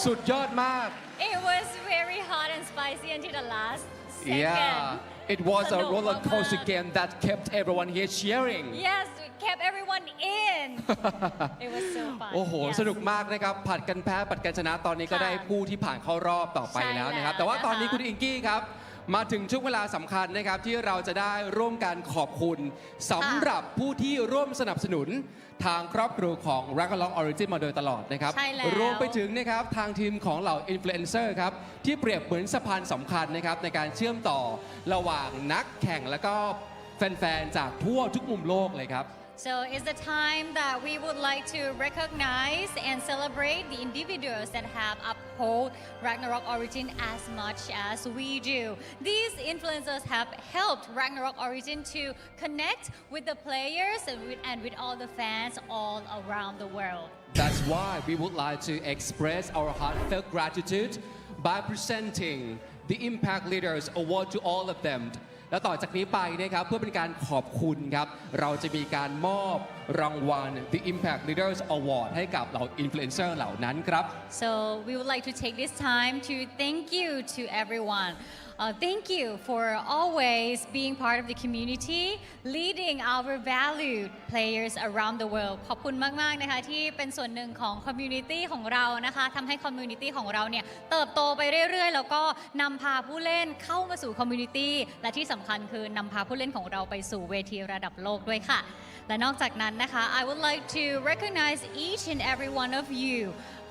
Speaker 6: สุดยอดมาก
Speaker 7: It was very hot and spicy until the last second.
Speaker 6: Yeah, it was a roller coaster game that kept everyone here cheering.
Speaker 7: Yes, it kept everyone in. It was so fun.
Speaker 6: โอ้โหสนุกมากนะครับผัดกันแพ้ผัดกันชนะตอนนี้ก็ได้ผู้ที่ผ่านเข้ารอบต่อไปแล้วนะครับแต่ว่าตอนนี้คุณอิงกี้ครับมาถึงช่วงเวลาสำคัญนะครับที่เราจะได้ร่วมกันขอบคุณสำหรับผู้ที่ร่วมสนับสนุนทางครอบครัวของ Ragnarok Origin มาโดยตลอดนะครับรวมไปถึงนะครับทางทีมของเหล่าอินฟลูเอนเซอร์ครับที่เปรียบเหมือนสะพานสำคัญนะครับในการเชื่อมต่อระหว่างนักแข่งและก็แฟนๆจากทั่วทุกมุมโลกเลยครับ
Speaker 7: So it's the time that we would like to recognize and celebrate the individuals that have upheld Ragnarok Origin as much as we do. These influencers have helped Ragnarok Origin to connect with the players and with all the fans all around the world.
Speaker 6: That's why we would like to express our heartfelt gratitude by presenting the Impact Leaders Award to all of them. แล้วต่อจากนี้ไปนะครับเพื่อเป็นการขอบคุณครับเราจะมีการมอบรางวัล The Impact Leaders Award ให้กับเหล่าอินฟลูเอนเซอร์เหล่านั้นครับ
Speaker 7: So we would like to take this time to thank you to everyone. Thank you for always being part of the community, leading our valued players around the world. ขอบคุณมากๆนะคะที่เป็นส่วนหนึ่งของ community ของเรานะคะทำให้ community ของเราเนี่ยเติบโตไปเรื่อยๆแล้วก็นำพาผู้เล่นเข้ามาสู่ community และที่สำคัญคือนำพาผู้เล่นของเราไปสู่เวทีระดับโลกด้วยค่ะและนอกจากนั้นนะคะ I would like to recognize each and every one of you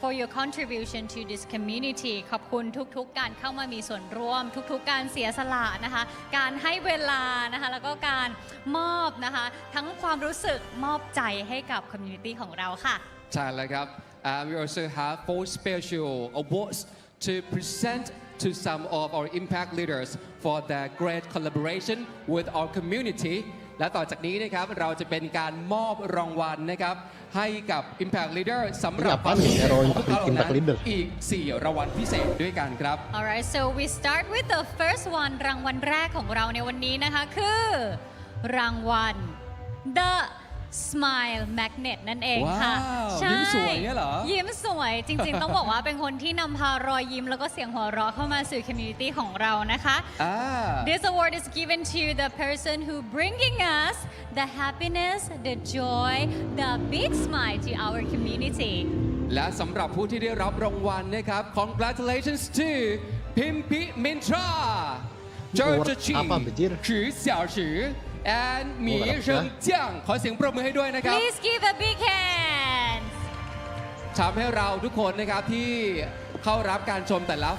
Speaker 7: for your contribution to this community ขอบคุณทุกๆการเข้ามามีส่วนร่วมทุกๆการเสียสละนะคะการให้เวลานะคะแล้วก็การมอบนะคะทั้งความรู้สึกมอบใจให้กับ community ของเราค่ะ
Speaker 6: ใช่แล้วครับ we also have 4 special awards to present to some of our impact leaders for their great collaboration with our community และต่อจากนี้นะครับเราจะเป็นการมอบรางวัลนะครับให้กับ Impact Leader สำหรับความสำเร็จของพวกเขานั้นอีก 4 รางวัลพิเศษด้วยกันครับ
Speaker 7: Alright, so we start with the first one รางวัลแรกของเราในวันนี้นะคะคือรางวัล The Smile Magnet นั่นเองค่ะ
Speaker 6: ใช่ยิ้มสวยเนี่ยเหรอ
Speaker 7: ยิ้มสวยจริงๆ ต้องบอกว่าเป็นคนที่นำพารอยยิ้มแล้วก็เสียงหัวเราะเข้ามาสู่ community ของเรานะคะ This award is given to the person who bringing us the happiness, the joy, the big smile to our community
Speaker 6: และสำหรับผู้ที่ได้รับรางวัลนะครับ Congratulations to พิมพิมินทราเจ้าจะชีชือเสี่ยวชือand หมีเริงเจียงขอเสียงปรบมือให้ด้วยนะครับ
Speaker 7: Please give a big hand
Speaker 6: ทำให้เราทุกคนนะครับที่เข้ารับการชมแต่ละ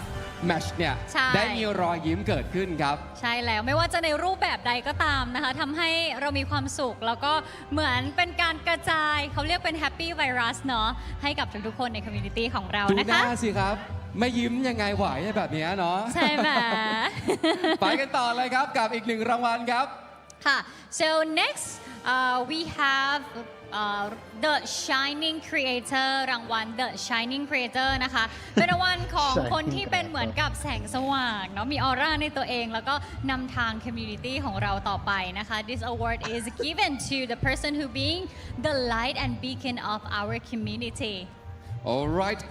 Speaker 6: แมตช์เนี่ยได้มีรอยยิ้มเกิดขึ้นครับ
Speaker 7: ใช่แล้วไม่ว่าจะในรูปแบบใดก็ตามนะคะทำให้เรามีความสุขแล้วก็เหมือนเป็นการกระจายเขาเรียกเป็น Happy Virus เนาะให้กับทุกๆคนในคอมมูนิตี้ของเรานะคะ
Speaker 6: ดูหน้าสิครับไม่ยิ้มยังไงไหวแบบนี้เนาะ
Speaker 7: ใช่ไหม
Speaker 6: ไปกันต่อเลยครับกับอีก1 รางวัลครับ
Speaker 7: So next we have the Shining Creator รางวัล The Shining Creator นะคะเป็นรางวัลของคนที่เป็นเหมือนกับแสงสว่างเนาะมีออร่าในตัวเองแล้วก็นำทาง community ของเราต่อไปนะคะ This award is given to the person who being the light and beacon of our community
Speaker 6: Alright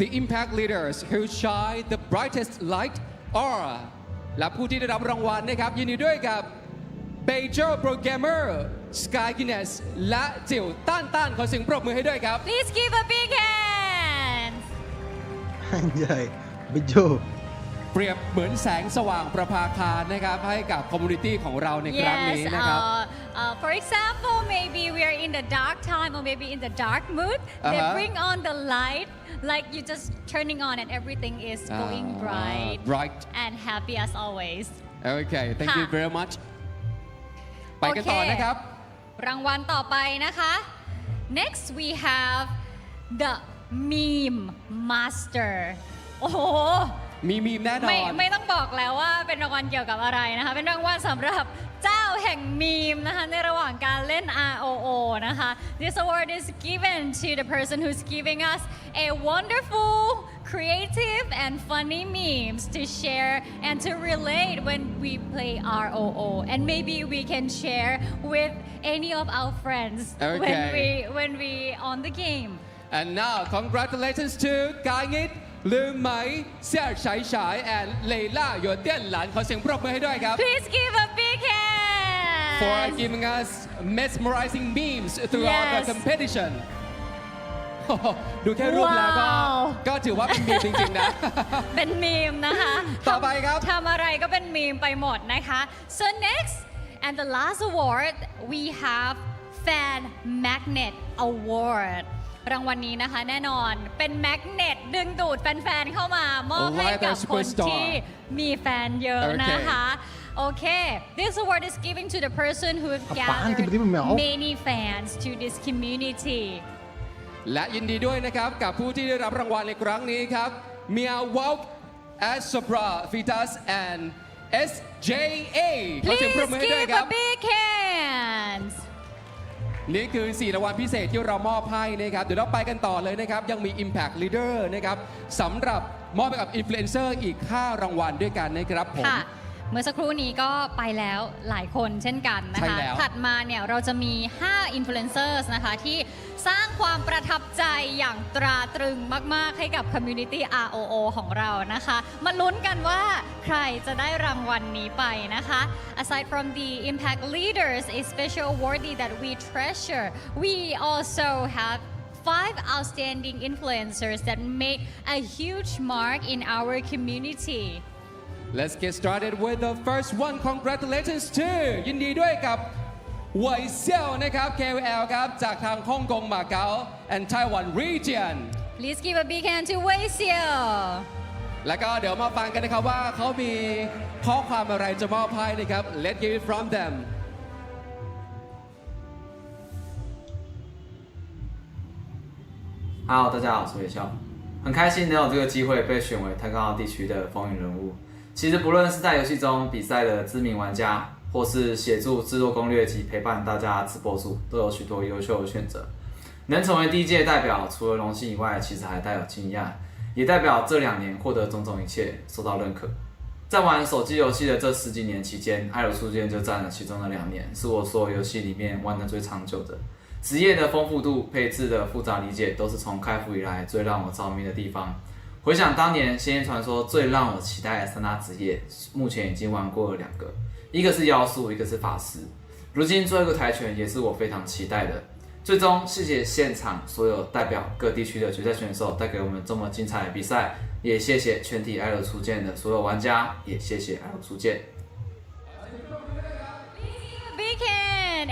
Speaker 6: the impact leaders who shine the brightest light are และผู้ที่ได้รับรางวัลนะครับยินดีด้วยกับMajor Programmer Sky Guinness และจิ๋วต้านขอเสียงปรบมือให้ด้วยครับ
Speaker 7: Please give a big hand
Speaker 4: ใหญ่บิ๊กโจ
Speaker 6: เปรียบเหมือนแสงสว่างประภาคารนะครับให้กับคอมมูนิตี้ของเราในครั้งนี้นะครับ
Speaker 7: For example maybe we are in the dark time or maybe in the dark mood they bring on the light like you just turning on and everything is going bright and happy as always
Speaker 6: Okay thank you very muchไปกันต่อนะครับ
Speaker 7: รางวัลต่อไปนะคะ Next we have the Meme Master โอ้โห
Speaker 6: มีมีมแน่นอน
Speaker 7: ไม่ต้องบอกแล้วว่าเป็นรางวัลเกี่ยวกับอะไรนะคะเป็นรางวัลสำหรับเจ้าแห่งมีมนะคะในระหว่างการเล่น ROO นะคะ This award is given to the person who's giving us a wonderful creative and funny memes to share and to relate when we play ROO and maybe we can share with any of our friends when we on the game
Speaker 6: and now congratulations to กางิตลืมไหมเสี่ยฉายฉาย and เลล่าหยวนเตี้ยนหลานขอเสียงปรบมือให้ด้วยครับ
Speaker 7: Please give a big hand
Speaker 6: for giving us mesmerizing memes throughout the competition ดูแค่รูปแล้วก็ถือว่าเป็นมีมจริงๆนะ
Speaker 7: เป็นมีมนะคะ
Speaker 6: ต่อไปครับ
Speaker 7: ทำอะไรก็เป็นมีมไปหมดนะคะ So next and the last award we have Fan Magnet Award รางวัลนี้นะคะแน่นอนเป็นแมกเนตดึงดูดแฟนๆเข้ามามอบให้กับคนที่มีแฟนเยอะนะคะOkay, this award is given to the person who have gathered many fans to this community
Speaker 6: และยินดีด้วยนะครับกับผู้ที่ได้รับรางวัลในครั้งนี้ครับเมียวอลแอสโซปราฟิตัส and SJA ขอเสียงปรบมือให้ด้วยครับ
Speaker 7: Please give a big hands
Speaker 6: นี่คือ4 รางวัลพิเศษที่เรามอบให้นะครับเดี๋ยวเราไปกันต่อเลยนะครับยังมี Impact Leader นะครับสำหรับมอบให้กับ Influencer อีก5 รางวัลด้วยกันนะครับผม
Speaker 7: เมื่อสักครู่นี้ก็ไปแล้วหลายคนเช่นกันนะคะถัดมาเนี่ยเราจะมี5 Influencers นะคะที่สร้างความประทับใจอย่างตราตรึงมากๆให้กับ Community ROO ของเรานะคะมาลุ้นกันว่าใครจะได้รางวัลนี้ไปนะคะ Aside from the Impact Leaders a special awardee that we treasure we also have 5 outstanding influencers that made a huge mark in our community
Speaker 6: Let's get started with the first one. Congratulations to ยินดีด้วยกับไวเซี่ยวนะครับ KOL ครับจากทางฮ่องกงมาเก๊า and Taiwan region
Speaker 7: Please give a big hand to ไวเซี่ยว
Speaker 6: แล้วก็เดี๋ยวมาฟังกันนะครับว่าเขามีข้อความอะไรจะมอบให้นะครับ Let's hear it from them
Speaker 16: Hello， 大家好，我是韦笑，很开心能有这个机会被选为太高地区的风云人物。其实不论是在游戏中比赛的知名玩家，或是协助制作攻略及陪伴大家的直播主，都有许多优秀的选择。能成为第一届代表，除了荣幸以外，其实还带有惊讶，也代表这2年获得种种一切受到认可。在玩手机游戏的这10几年期间，艾尔书剑就占了其中的2年，是我所有游戏里面玩的最长久的。职业的丰富度、配置的复杂理解，都是从开服以来最让我着迷的地方。回想当年《仙剑传说》最让我期待的3大职业，目前已经玩过了2个，一个是妖术，一个是法师。如今最后一个跆拳也是我非常期待的。最终，谢谢现场所有代表各地区的决赛选手带给我们这么精彩的比赛，也谢谢全体艾尔初见的所有玩家，也谢谢艾尔初见。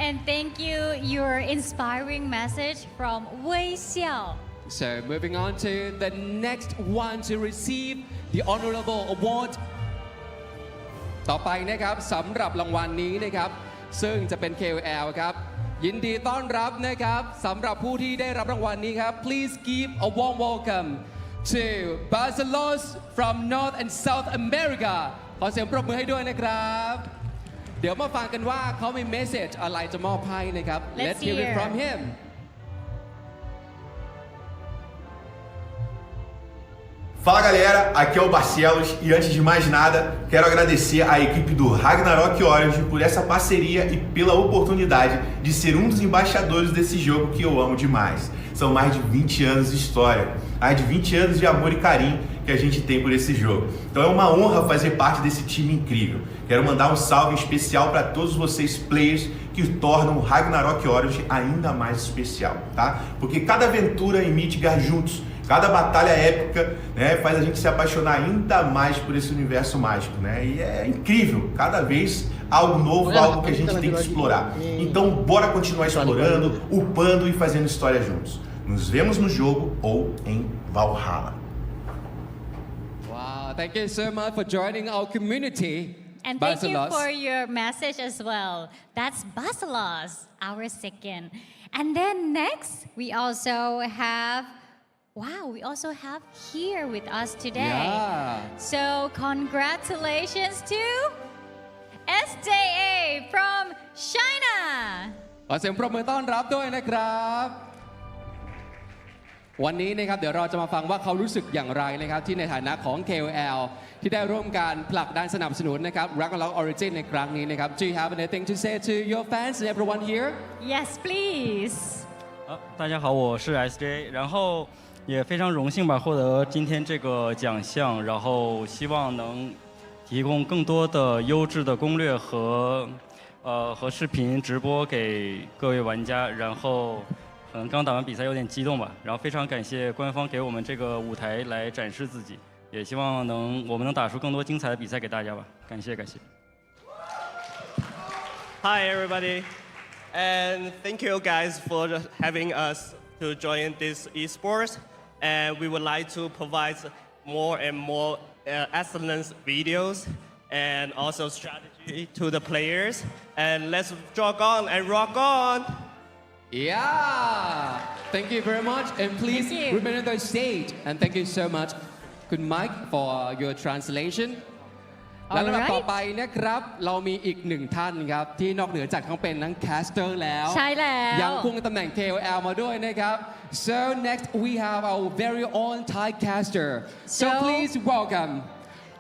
Speaker 7: And thank you, your inspiring message from Wei Xiao.
Speaker 6: So moving on to the next one to receive the honorable award. ต่อไปนะครับสำหรับรางวัลนี้นะครับซึ่งจะเป็น KOL ครับยินดีต้อนรับนะครับสำหรับผู้ที่ได้รับรางวัลนี้ครับ Please give a warm welcome to Barcelos from North and South America ขอเสียงปรบมือให้ด้วยนะครับเดี๋ยวมาฟังกันว่าเขามีเมสเซจอะไรจะมอบให้นะครับ Let's hear it from him.
Speaker 17: Fala galera, aqui é o Barcelos e antes de mais nada quero agradecer à equipe do Ragnarok Origin por essa parceria e pela oportunidade de ser um dos embaixadores desse jogo que eu amo demais. São mais de 20 anos de história, mais de 20 anos de amor e carinho que a gente tem por esse jogo. Então é uma honra fazer parte desse time incrível. Quero mandar um salve especial para todos vocês players que tornam o Ragnarok Origin ainda mais especial, tá? Porque cada aventura em Midgard juntos, cada batalha épica, né, faz a gente se apaixonar ainda mais por esse universo mágico, né? E é incrível, cada vez algo novo, algo que a gente tem que explorar. Então bora continuar explorando, upando e fazendo história juntos. Nos vemos no jogo ou em Valhalla.
Speaker 6: Wow, thank you so much for joining our community.
Speaker 7: And thank you for your message as well. That's Barcelos, our second. And then next, we also have here with us today.
Speaker 6: Yeah.
Speaker 7: So congratulations to SJA from China.
Speaker 6: ขอเสียงปรบมือต้อนรับด้วยนะครับวันนี้นะครับเดี๋ยวเราจะมาฟังว่าเขารู้สึกอย่างไรนะครับที่ในฐานะของ KOL ที่ได้ร่วมการผลักดันสนับสนุนนะครับ Ragnarok Origin ในครั้งนี้นะครับ Do you have anything to say to your fans and everyone here?
Speaker 7: Yes, please.
Speaker 18: 大家好，我是 SJ， 然后也非常荣幸吧获得今天这个奖项，然后希望能提供更多的优质的攻略和视频直播给各位玩家，然后可能刚打完比赛有点激动吧，然后非常感谢官方给我们这个舞台来展示自己，也希望我们能打出更多精彩的比赛给大家吧，感谢感谢。
Speaker 19: Hi everybody, and thank you guys for having us to join this esports. And we would like to provide more and more excellent videos and also strategy to the players. And let's jog on and rock on.
Speaker 6: Yeah, thank you very much. And please remain on the stage. And thank you so much, good Mike, for your translation. และลำดับต่อไปนะครับเรามีอีก1ท่านครับที่นอกเหนือจากทั้งเป็นทั้งแคสเตอร์แล้ว
Speaker 7: ใช่แล้ว
Speaker 6: ยังควงตำแหน่ง KOL มาด้วยนะครับ So next we have our very own Thai caster. So please welcome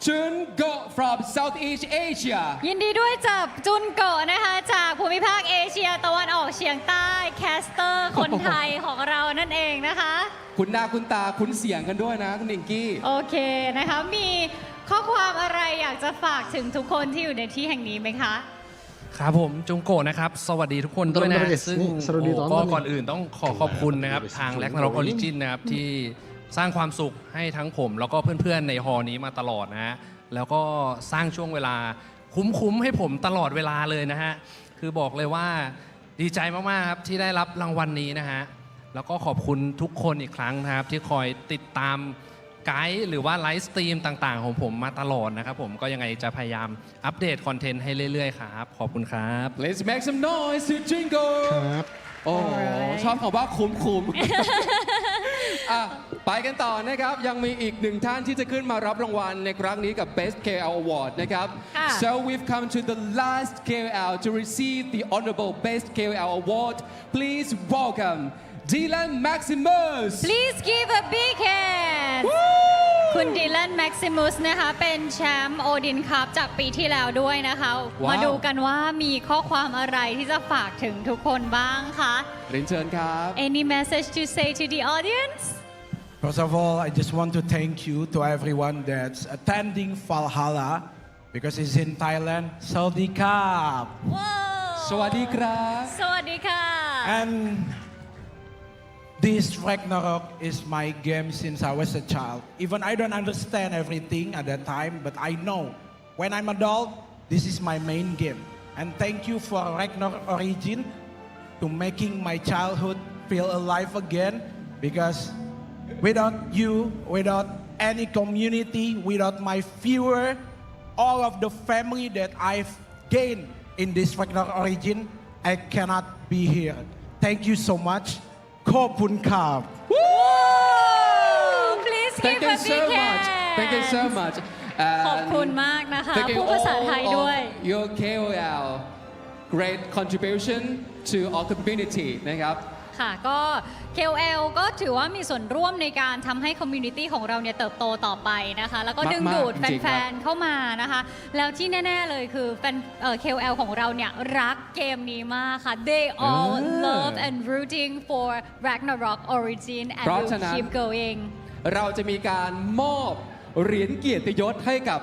Speaker 6: Jun Go from Southeast Asia.
Speaker 7: ยินดีด้วยจับจุนโกะนะคะจากภูมิภาคเอเชียตะวันออกเฉียงใต้แคสเตอร์คนไทยของเรานั่นเองนะคะ
Speaker 6: คุณหน้าคุณตาคุณเสียงกันด้วยนะคุณนิงกี้
Speaker 7: โอเคนะคะมีข้อความอะไรอยากจะฝากถึงทุกคนที่อยู่ในที่แห่งนี้ไหมคะ
Speaker 20: ครับผมจุงโกะนะครับสวัสดีทุกคนด้วยนะซึ่งก็ก่อนอื่นต้องขอบคุณนะครับทาง Ragnarok Origin นะครับที่สร้างความสุขให้ทั้งผมแล้วก็เพื่อนๆในฮอนี้มาตลอดนะฮะแล้วก็สร้างช่วงเวลาคุ้มให้ผมตลอดเวลาเลยนะฮะคือบอกเลยว่าดีใจมากๆครับที่ได้รับรางวัลนี้นะฮะแล้วก็ขอบคุณทุกคนอีกครั้งนะครับที่คอยติดตามไกด์หรือว่าไลฟ์สตรีมต่างๆของผมมาตลอดนะครับผมก็ยังไงจะพยายามอัปเดตคอนเทนต์ให้เรื่อยๆครับขอบคุณครับ
Speaker 6: Let's make some noise to Jingle
Speaker 20: ครับ
Speaker 6: โอ้ชอบคำว่าคุ้ม ไปกันต่อนะครับยังมีอีกหนึ่งท่านที่จะขึ้นมารับรางวัลในครั้งนี้กับ Best KL Award นะครับ So we've come to the last KL to receive the honorable Best KL Award. Please welcome Dylan Maximus.
Speaker 7: Please give a big hand คุณดิลันแม็กซิมุสนะคะเป็นแชมป์โอดินคัพจากปีที่แล้วด้วยนะคะมาดูกันว่ามีข้อความอะไรที่จะฝากถึงทุกคนบ้างคะ
Speaker 6: เรียนเชิญครับ
Speaker 7: Any message to say to the audience
Speaker 21: First of all, I just want to thank you to everyone that's attending Valhalla because it's in Thailand. Sawadee krap.
Speaker 6: สวัสดีครับ
Speaker 7: สวัสดีค่ะ
Speaker 21: And this Ragnarok is my game since I was a child. Even I don't understand everything at that time, but I know when I'm adult, this is my main game. And thank you for Ragnarok Origin to making my childhood feel alive again because without you, without any community, without my viewer, all of the family that I've gained in this Ragnarok Origin, I cannot be here. Thank you so much. ขอบคุณครับ
Speaker 7: Please
Speaker 6: Thank
Speaker 7: give
Speaker 6: you
Speaker 7: a
Speaker 6: so
Speaker 7: big
Speaker 6: much. Thank you so
Speaker 7: hand
Speaker 6: much.
Speaker 7: ขอบคุณมากนะคะ
Speaker 6: Thank you
Speaker 7: พูดภาษาไทย
Speaker 6: all
Speaker 7: ด้วย
Speaker 6: of your KOL great contribution to our community นะครับ
Speaker 7: ค่ะก็ KOL ก็ถือว่ามีส่วนร่วมในการทำให้คอมมูนิตี้ของเราเนี่ยเติบโตต่อไปนะคะแล้วก็ดึงดูด
Speaker 6: มากๆจริงๆ
Speaker 7: แฟนๆเข้ามานะคะแล้วที่แน่ๆเลยคือแฟนKOL ของเราเนี่ยรักเกมนี้มากค่ะ They all love and rooting for Ragnarok Origin and
Speaker 6: เพราะ
Speaker 7: will
Speaker 6: ฉะนั้น
Speaker 7: keep going
Speaker 6: เราจะมีการมอบเหรียญเกียรติยศให้กับ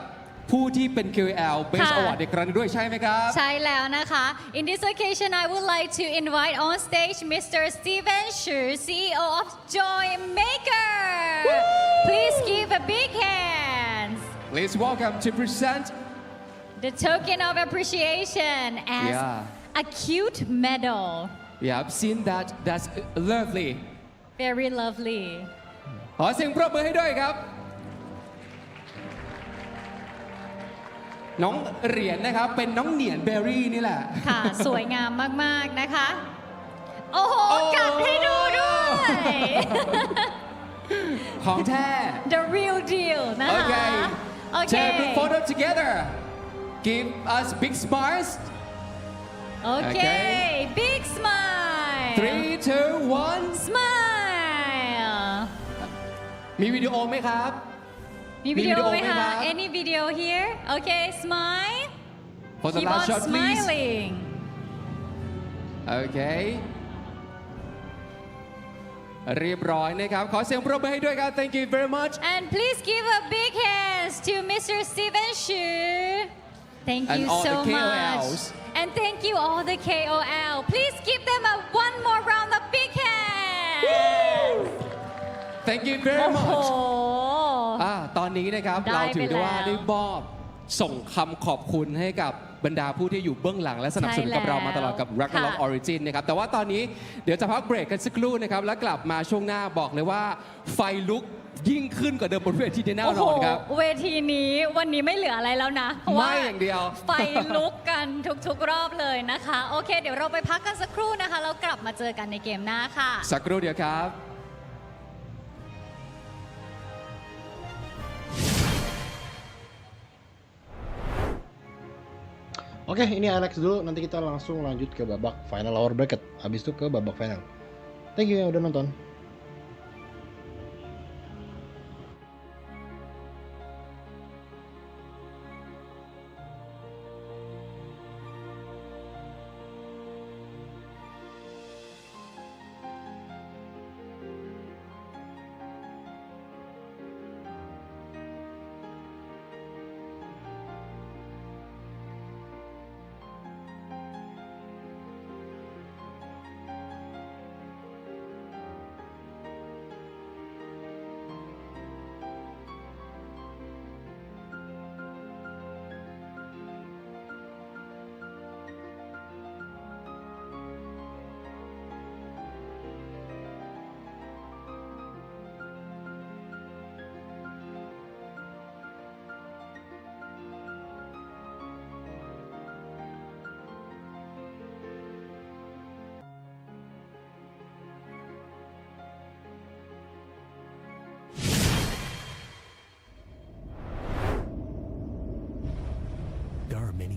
Speaker 6: ผู้ที่เป็น KOL Best
Speaker 7: ค่ะ
Speaker 6: Award ในครั้งนี้ด้วยใช่ไหมครับ
Speaker 7: ใช่แล้วนะคะ In this occasion I would like to invite on stage Mr. Steven Shu CEO of Joy Maker Please give a big hand
Speaker 6: Please welcome to present
Speaker 7: the token of appreciation as a cute medal.
Speaker 6: Yeah, I've seen that. That's lovely.
Speaker 7: Very lovely.
Speaker 6: ขอเสียงปรบมือให้ด้วยครับ น้องเหรียญนะครับเป็นน้องเหนียนเบอร์รี่นี่แหละ
Speaker 7: ค่ะ สวยงามมาก ๆ นะคะ โอ้โห กัดให้ดูด้วย
Speaker 6: ของแท้
Speaker 7: The real deal นะคะ
Speaker 6: Okay.
Speaker 7: โอเค
Speaker 6: Take a group photo together. Give us big smiles.
Speaker 7: โอเค Big smile
Speaker 6: 3, 2, 1
Speaker 7: Smile
Speaker 6: มีวิดีโอไหมครับ
Speaker 7: มีวิดีโอไหม
Speaker 6: มีวิดีโอไหมครั
Speaker 7: คะ
Speaker 6: บ
Speaker 7: Any video here Okay smile
Speaker 6: For the
Speaker 7: Keep
Speaker 6: last
Speaker 7: on
Speaker 6: shot, please.
Speaker 7: smiling
Speaker 6: Okay. เรียบร้อยนะครับ ขอเสียงปรบมือให้ด้วยครับ Thank you very much.
Speaker 7: And please give a big hands to Mr. Steven Shu. Thank
Speaker 6: And
Speaker 7: you
Speaker 6: all
Speaker 7: so
Speaker 6: the
Speaker 7: much.
Speaker 6: KOLs.
Speaker 7: And thank you all the KOL. Please give them one more round of big hands.
Speaker 6: Thank you very
Speaker 7: โอ้โห
Speaker 6: much. ตอนนี้นะครับ
Speaker 7: ได้
Speaker 6: เราถือได้ว่า
Speaker 7: ไปแล้ว
Speaker 6: ได้มอบส่งคำขอบคุณให้กับบรรดาผู้ที่อยู่เบื้องหลังและสนับสนุนกับเรามาตลอดกับ Ragnarok
Speaker 7: ค่ะ
Speaker 6: Origin นะครับ แต่ว่าตอนนี้เดี๋ยวจะพักเบรกกันสักครู่นะครับ แล้วกลับมาช่วงหน้าบอกเลยว่าไฟลุกยิ่งขึ้นกว่าเดิมบนเวทีแน่นอนครับ
Speaker 7: โอ้โหเวทีนี้วันนี้ไม่เหลืออะไรแล้วนะเพราะว่า
Speaker 6: ไม่อย่างเดียว
Speaker 7: ไฟลุกกันทุกๆรอบเลยนะคะ โอเค เดี๋ยวเราไปพักกันสักครู่นะคะแล้วกลับมาเจอกันในเกมหน้าค่ะ
Speaker 6: สักครู่เดียวครับ
Speaker 4: Oke, ini Alex dulu. Nanti kita langsung lanjut ke babak final hour bracket. Habis itu ke babak final. Thank you yang udah nonton.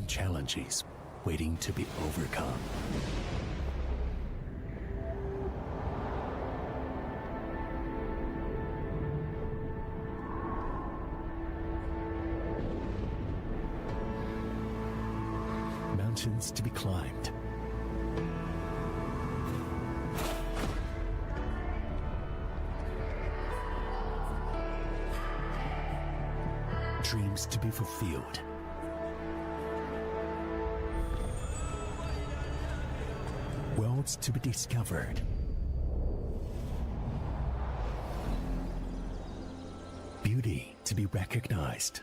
Speaker 3: challenges waiting to be overcome. Mountains to be climbed. Dreams to be fulfilled. Worlds to be discovered. Beauty to be recognized.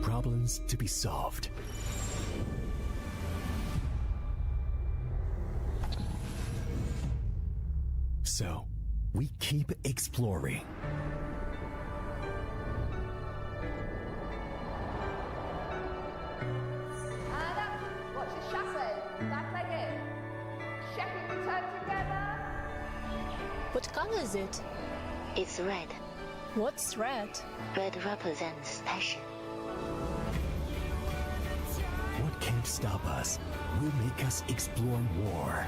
Speaker 3: Problems to be solved. So, we keep exploring.
Speaker 12: And up. Watch the chassis. Back leg in. Check it, return together.
Speaker 13: What color is it?
Speaker 15: It's red.
Speaker 13: What's red?
Speaker 15: Red represents passion.
Speaker 3: What can't stop us will make us explore more.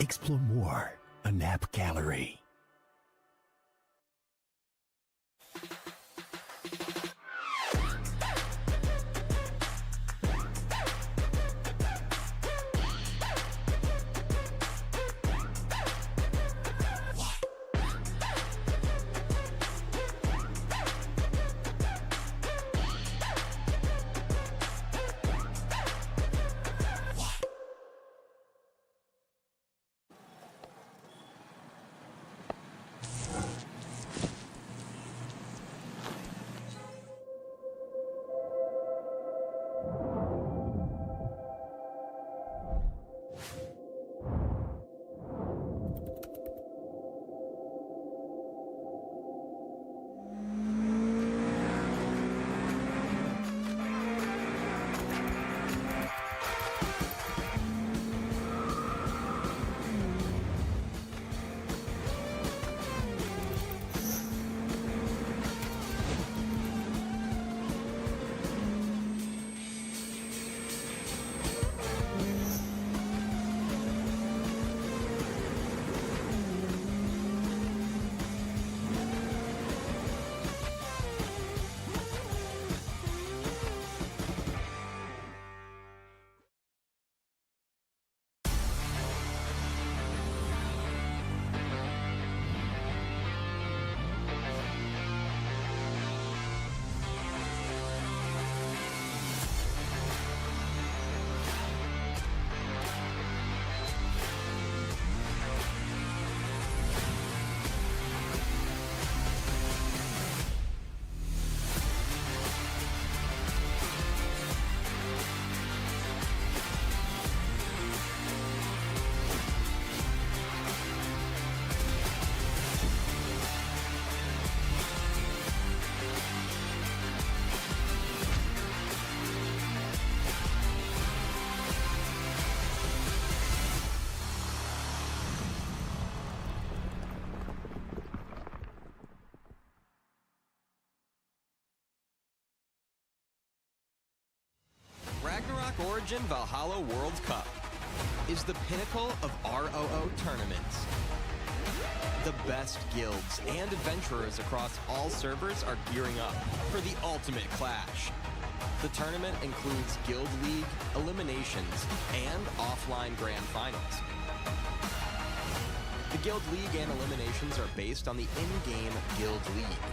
Speaker 3: Explore more, a nap gallery.
Speaker 14: Ragnarok Origin Valhalla World Cup is the pinnacle of ROO tournaments. The best guilds and adventurers across all servers are gearing up for the ultimate clash. The tournament includes Guild League, eliminations, and offline grand finals. The Guild League and eliminations are based on the in-game Guild League.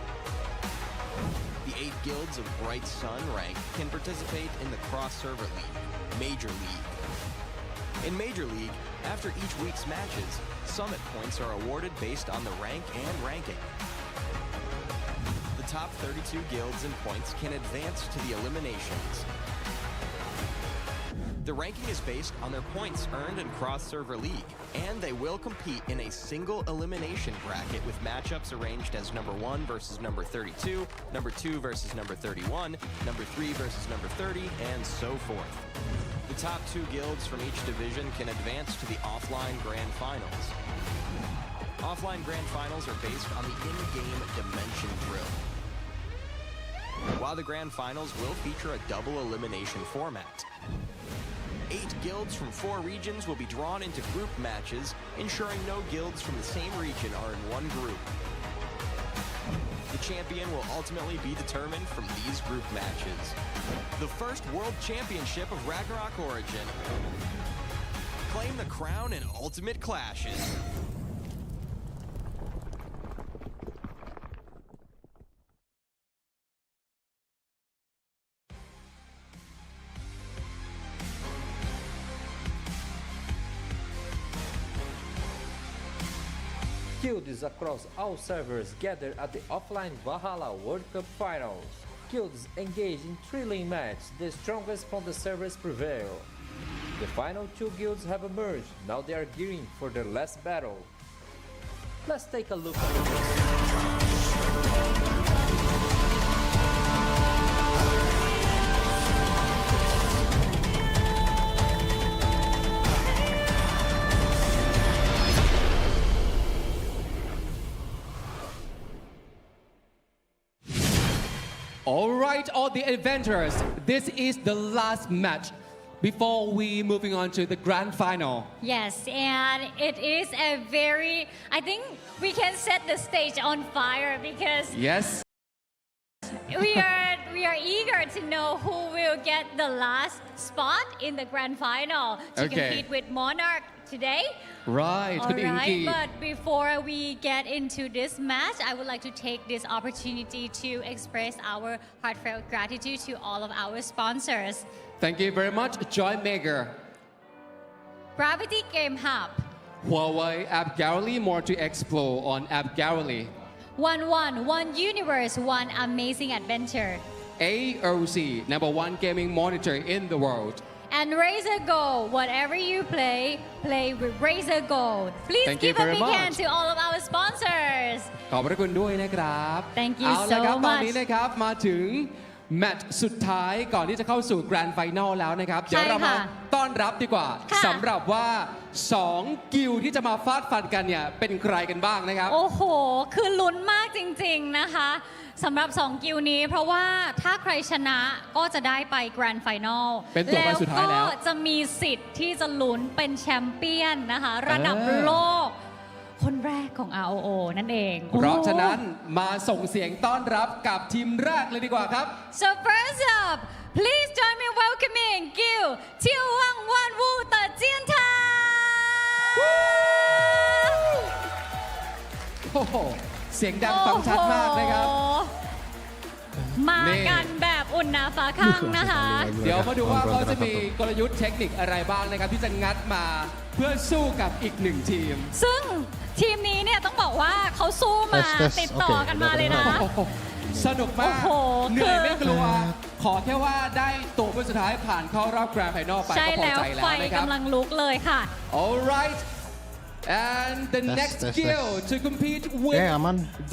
Speaker 14: The 8 guilds of Bright Sun rank can participate in the Cross-Server League, Major League. In Major League, after each week's matches, Summit points are awarded based on the rank and ranking. The top 32 guilds and points can advance to the eliminations. The ranking is based on their points earned in Cross-Server League, and they will compete in a single elimination bracket with matchups arranged as number 1 versus number 32, number 2 versus number 31, number 3 versus number 30, and so forth. The top 2 guilds from each division can advance to the offline Grand Finals. Offline Grand Finals are based on the in-game Dimension Drill, while the Grand Finals will feature a double elimination format. 8 guilds from 4 regions will be drawn into group matches, ensuring no guilds from the same region are in one group. The champion will ultimately be determined from these group matches. The first World Championship of Ragnarok Origin. Claim the crown in Ultimate Clashes.
Speaker 1: Guilds across all servers gather at the offline Valhalla World Cup Finals. Guilds engage in thrilling matches, the strongest from the servers prevail. The final 2 guilds have emerged, now they are gearing for their last battle. Let's take a look at this.
Speaker 6: All right, all the adventurers, this is the last match before we moving on to the grand final.
Speaker 7: Yes, and it is a very, I think we can set the stage on fire because
Speaker 6: yes,
Speaker 7: we are eager to know who will get the last spot in the grand final to compete with Monarch today.
Speaker 6: Right,
Speaker 7: All right, but before we get into this match, I would like to take this opportunity to express our heartfelt gratitude to all of our sponsors.
Speaker 6: Thank you very much, Joy Maker,
Speaker 7: Gravity Game Hub,
Speaker 6: Huawei App Gallery, more to explore on App Gallery.
Speaker 7: One universe, one amazing adventure.
Speaker 6: AOC, #1 gaming monitor in the world.
Speaker 7: And Razer Go, whatever you play with Razer Go. Please
Speaker 6: Thank
Speaker 7: give
Speaker 6: you
Speaker 7: a
Speaker 6: very
Speaker 7: big
Speaker 6: much.
Speaker 7: hand to all of our sponsors.
Speaker 6: ขอบพระคุณด้วยนะครับ
Speaker 7: Thank you
Speaker 6: เอาละครับ
Speaker 7: so
Speaker 6: ตอน
Speaker 7: much
Speaker 6: นี้นะครับมาถึงแมตช์สุดท้ายก่อนที่จะเข้าสู่แกรนด์ไฟนอลแล้วนะครับ เดี๋ยวเรามาต้อนรับดีกว่าสำหรับว่า 2 กิลด์ที่จะมาฟาดฟันกันเนี่ยเป็นใครกันบ้างนะครับ
Speaker 7: โอ้โห คือลุ้นมากจริงๆนะคะสำหรับ 2 กิลนี้เพราะว่าถ้าใครชนะก็จะได้ไปแกรนด์ไฟนอล
Speaker 6: เป็นตัวไปสุดท้ายแล้ว
Speaker 7: ก็จะมีสิทธิ์ที่จะลุ้นเป็นแชมเปี้ยนนะคะระดับโลก คนแรกของ ROO นั่นเอง
Speaker 6: เพราะฉะนั้นมาส่งเสียงต้อนรับกับทีมแรกเลยดีกว่าครับ
Speaker 7: So first up please join me welcoming Gil 眺望万物的尖塔
Speaker 6: โอ้โหเสียงดังฟังชัดมากนะครับ
Speaker 7: มากันแบบอุ่นหนาฝาข้างนะคะ
Speaker 6: เดี๋ยวมาดูว่าเขาจะมีกลยุทธ์เทคนิคอะไรบ้างนะครับที่จะงัดมาเพื่อสู้กับอีก1ทีม
Speaker 7: ซึ่งทีมนี้เนี่ยต้องบอกว่าเขาสู้มาติดต่อกันมาเลยนะ
Speaker 6: สนุกมากเหนื่อยไม่กลัวขอแค่ว่าได้ตัวผู้สุดท้ายผ่านเข้ารอบแกรนด์ไฟนอลไปก็พอใจแล้วนะครับ
Speaker 7: ไฟกำลังลุกเลยค่ะ
Speaker 6: Alright and the next guild to compete with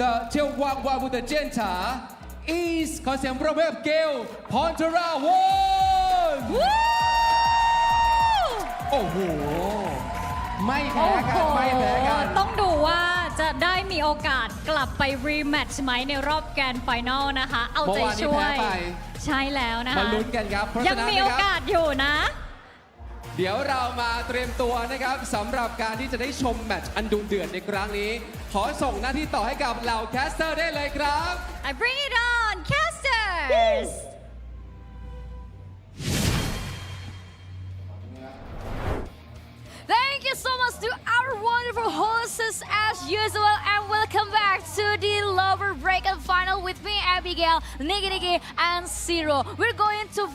Speaker 6: the 眺望万物的尖塔 is ขอเสียงปรบมือกับกิลด์พอนทราวนโอ้โหไม่แพ้กันไม่แพ้กัน
Speaker 7: ต้องดูว่าจะได้มีโอกาสกลับไปรีแมตช์ไหมในรอบแกรนด์ไฟนอลนะคะ เอาใจช่วยใช่แล้วนะคะ
Speaker 6: มาลุ้นกันครับ
Speaker 7: ยังมีโอกาสอยู่นะ
Speaker 6: เดี๋ยวเรามาเตรียมตัวนะครับสำหรับการที่จะได้ชมแมตช์อันดุเดือดในครั้งนี้ ขอส่งหน้าที่ต่อให้กับเหล่าแคสเตอร์ได้เลยครับ
Speaker 7: I bring it on casters Thank
Speaker 8: Thank you so much to our wonderful hosts as usual, and welcome back to the lower bracket final with me, Abigail, Niki, and Zero. We're going to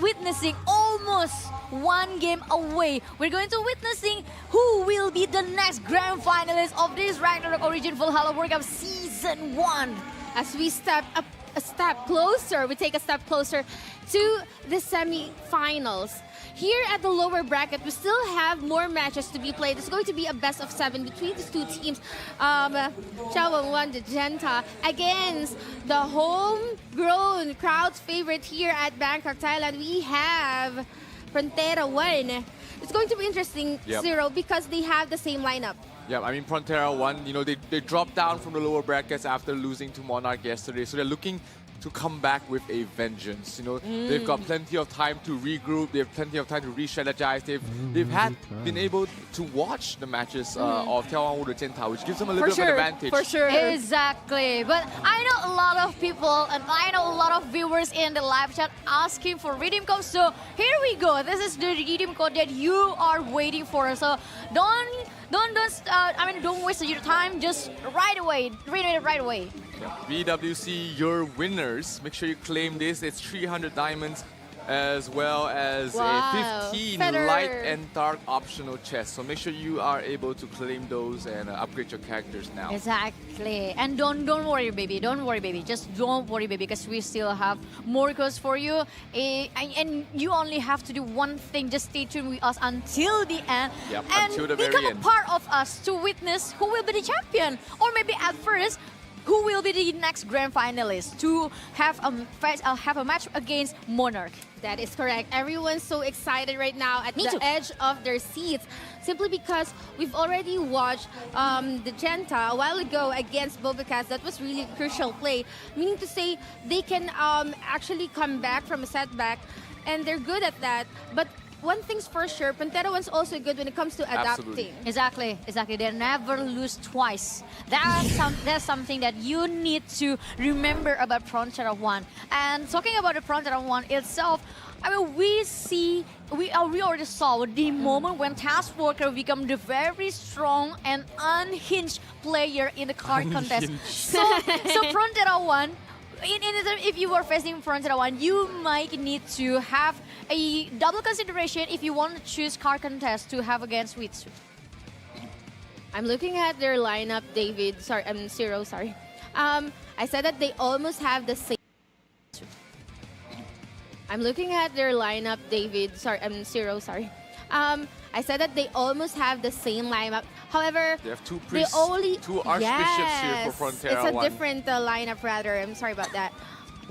Speaker 8: witnessing almost one game away. We're going to witnessing who will be the next grand finalist of this Ragnarok Origin Valhalla World Cup Season 1.
Speaker 9: As we step up a step closer, we take a step closer to the semi-finals. Here at the lower bracket, we still have more matches to be played. It's going to be a best of 7 between these two teams.眺望的尖塔 against the homegrown crowd's favorite here at Bangkok, Thailand. We have Frontera 1. It's going to be interesting, Zero, because they have the same lineup.
Speaker 10: Yeah, I mean, Frontera 1, you know, they dropped down from the lower brackets after losing to Monarch yesterday. So they're looking to come back with a vengeance. You know, they've got plenty of time to regroup. They have plenty of time to re-strategize. They've been able to watch the matches of眺望万物的尖塔, which gives them a little bit of an advantage.
Speaker 8: For sure. Exactly. But I know a lot of people and I know a lot of viewers in the live chat asking for redeem codes. So here we go. This is the redeem code that you are waiting for. So don't waste your time. Just right away. Read it right away.
Speaker 10: BWC, your winners. Make sure you claim this. It's 300 diamonds as well as a 15 light and dark optional chests. So make sure you are able to claim those and upgrade your characters now.
Speaker 8: Exactly. And don't worry, baby. Don't worry, baby. Just don't worry, baby, because we still have more codes for you. And you only have to do one thing. Just stay tuned with us until the end.
Speaker 10: Yep,
Speaker 8: and
Speaker 10: until the very
Speaker 8: become
Speaker 10: end.
Speaker 8: a part of us to witness who will be the champion. Or maybe at first, who will be the next grand finalist to have a match against Monarch.
Speaker 9: That is correct. Everyone's so excited right now at the edge of their seats, simply because we've already watched the Genta a while ago against Bobacast. That was really a crucial play, meaning to say they can actually come back from a setback, and they're good at that. But one thing's for sure, Frontera 1's also good when it comes to adapting.
Speaker 8: Exactly. They never lose twice. That's something that you need to remember about Frontera 1. And talking about the Frontera 1 itself, I mean, we already saw the moment when Taskworker became the very strong and unhinged player in the card contest. So Frontera 1, if you were facing Frontera 1, you might need to have a double consideration if you want to choose card contest to have against Witsu.
Speaker 9: I'm looking at their lineup, David. Sorry, Zero, sorry. I said that they almost have the same. I'm looking at their lineup, David. Sorry, Zero, sorry. I said that they almost have the same lineup. However,
Speaker 10: they have two priests, two archbishops here for Frontera 1.
Speaker 9: It's a different lineup, rather. I'm sorry about that.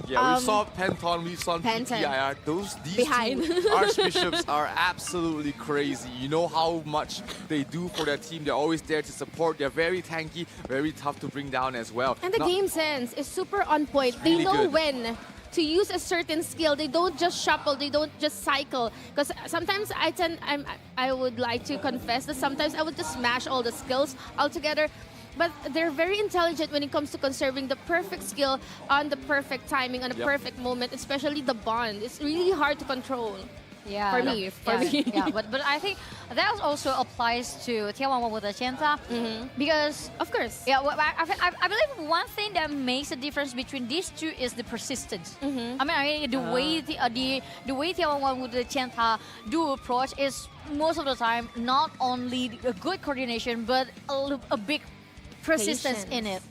Speaker 10: Yeah, we saw Penton, we saw PTIR. These two archbishops are absolutely crazy. You know how much they do for their team. They're always there to support. They're very tanky, very tough to bring down as well.
Speaker 9: And the game sense is super on point.
Speaker 10: Really
Speaker 9: they know
Speaker 10: good.
Speaker 9: when to use a certain skill. They don't just shuffle, they don't just cycle. Because sometimes I would like to confess that sometimes I would just smash all the skills altogether. But they're very intelligent when it comes to conserving the perfect skill on the perfect timing, on the perfect moment, especially the bond. It's really hard to control.
Speaker 8: Yeah,
Speaker 9: for me.
Speaker 8: Yeah, but I think that also applies to眺望万物的尖塔, because
Speaker 9: of course,
Speaker 8: I believe one thing that makes a difference between these two is the persistence. I mean, the way the way眺望万物的尖塔do approach is most of the time not only a good coordination but a big persistence in it.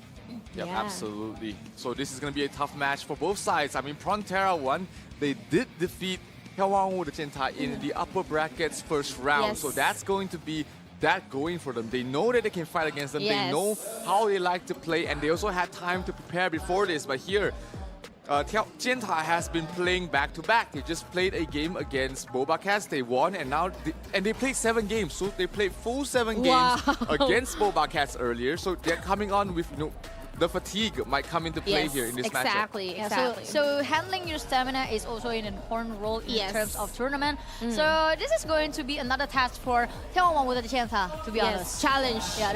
Speaker 10: Yep, absolutely. So this is going to be a tough match for both sides. I mean, Frontera 1, they did defeat 眺望万物的尖塔 in the upper brackets first round. So that's going to be that going for them. They know that they can fight against them. They know how they like to play, and they also had time to prepare before this. But here, Genta has been playing back-to-back. They just played a game against Bobacast. They won, and now they played 7 games. So they played full 7 games against Bobacast earlier. So they're coming on with the fatigue might come into play here in this matchup.
Speaker 9: Exactly.
Speaker 8: So handling your stamina is also an important role in terms of tournament. So this is going to be another task for 眺望万物的尖塔, to be honest.
Speaker 9: Challenge.
Speaker 8: Yeah,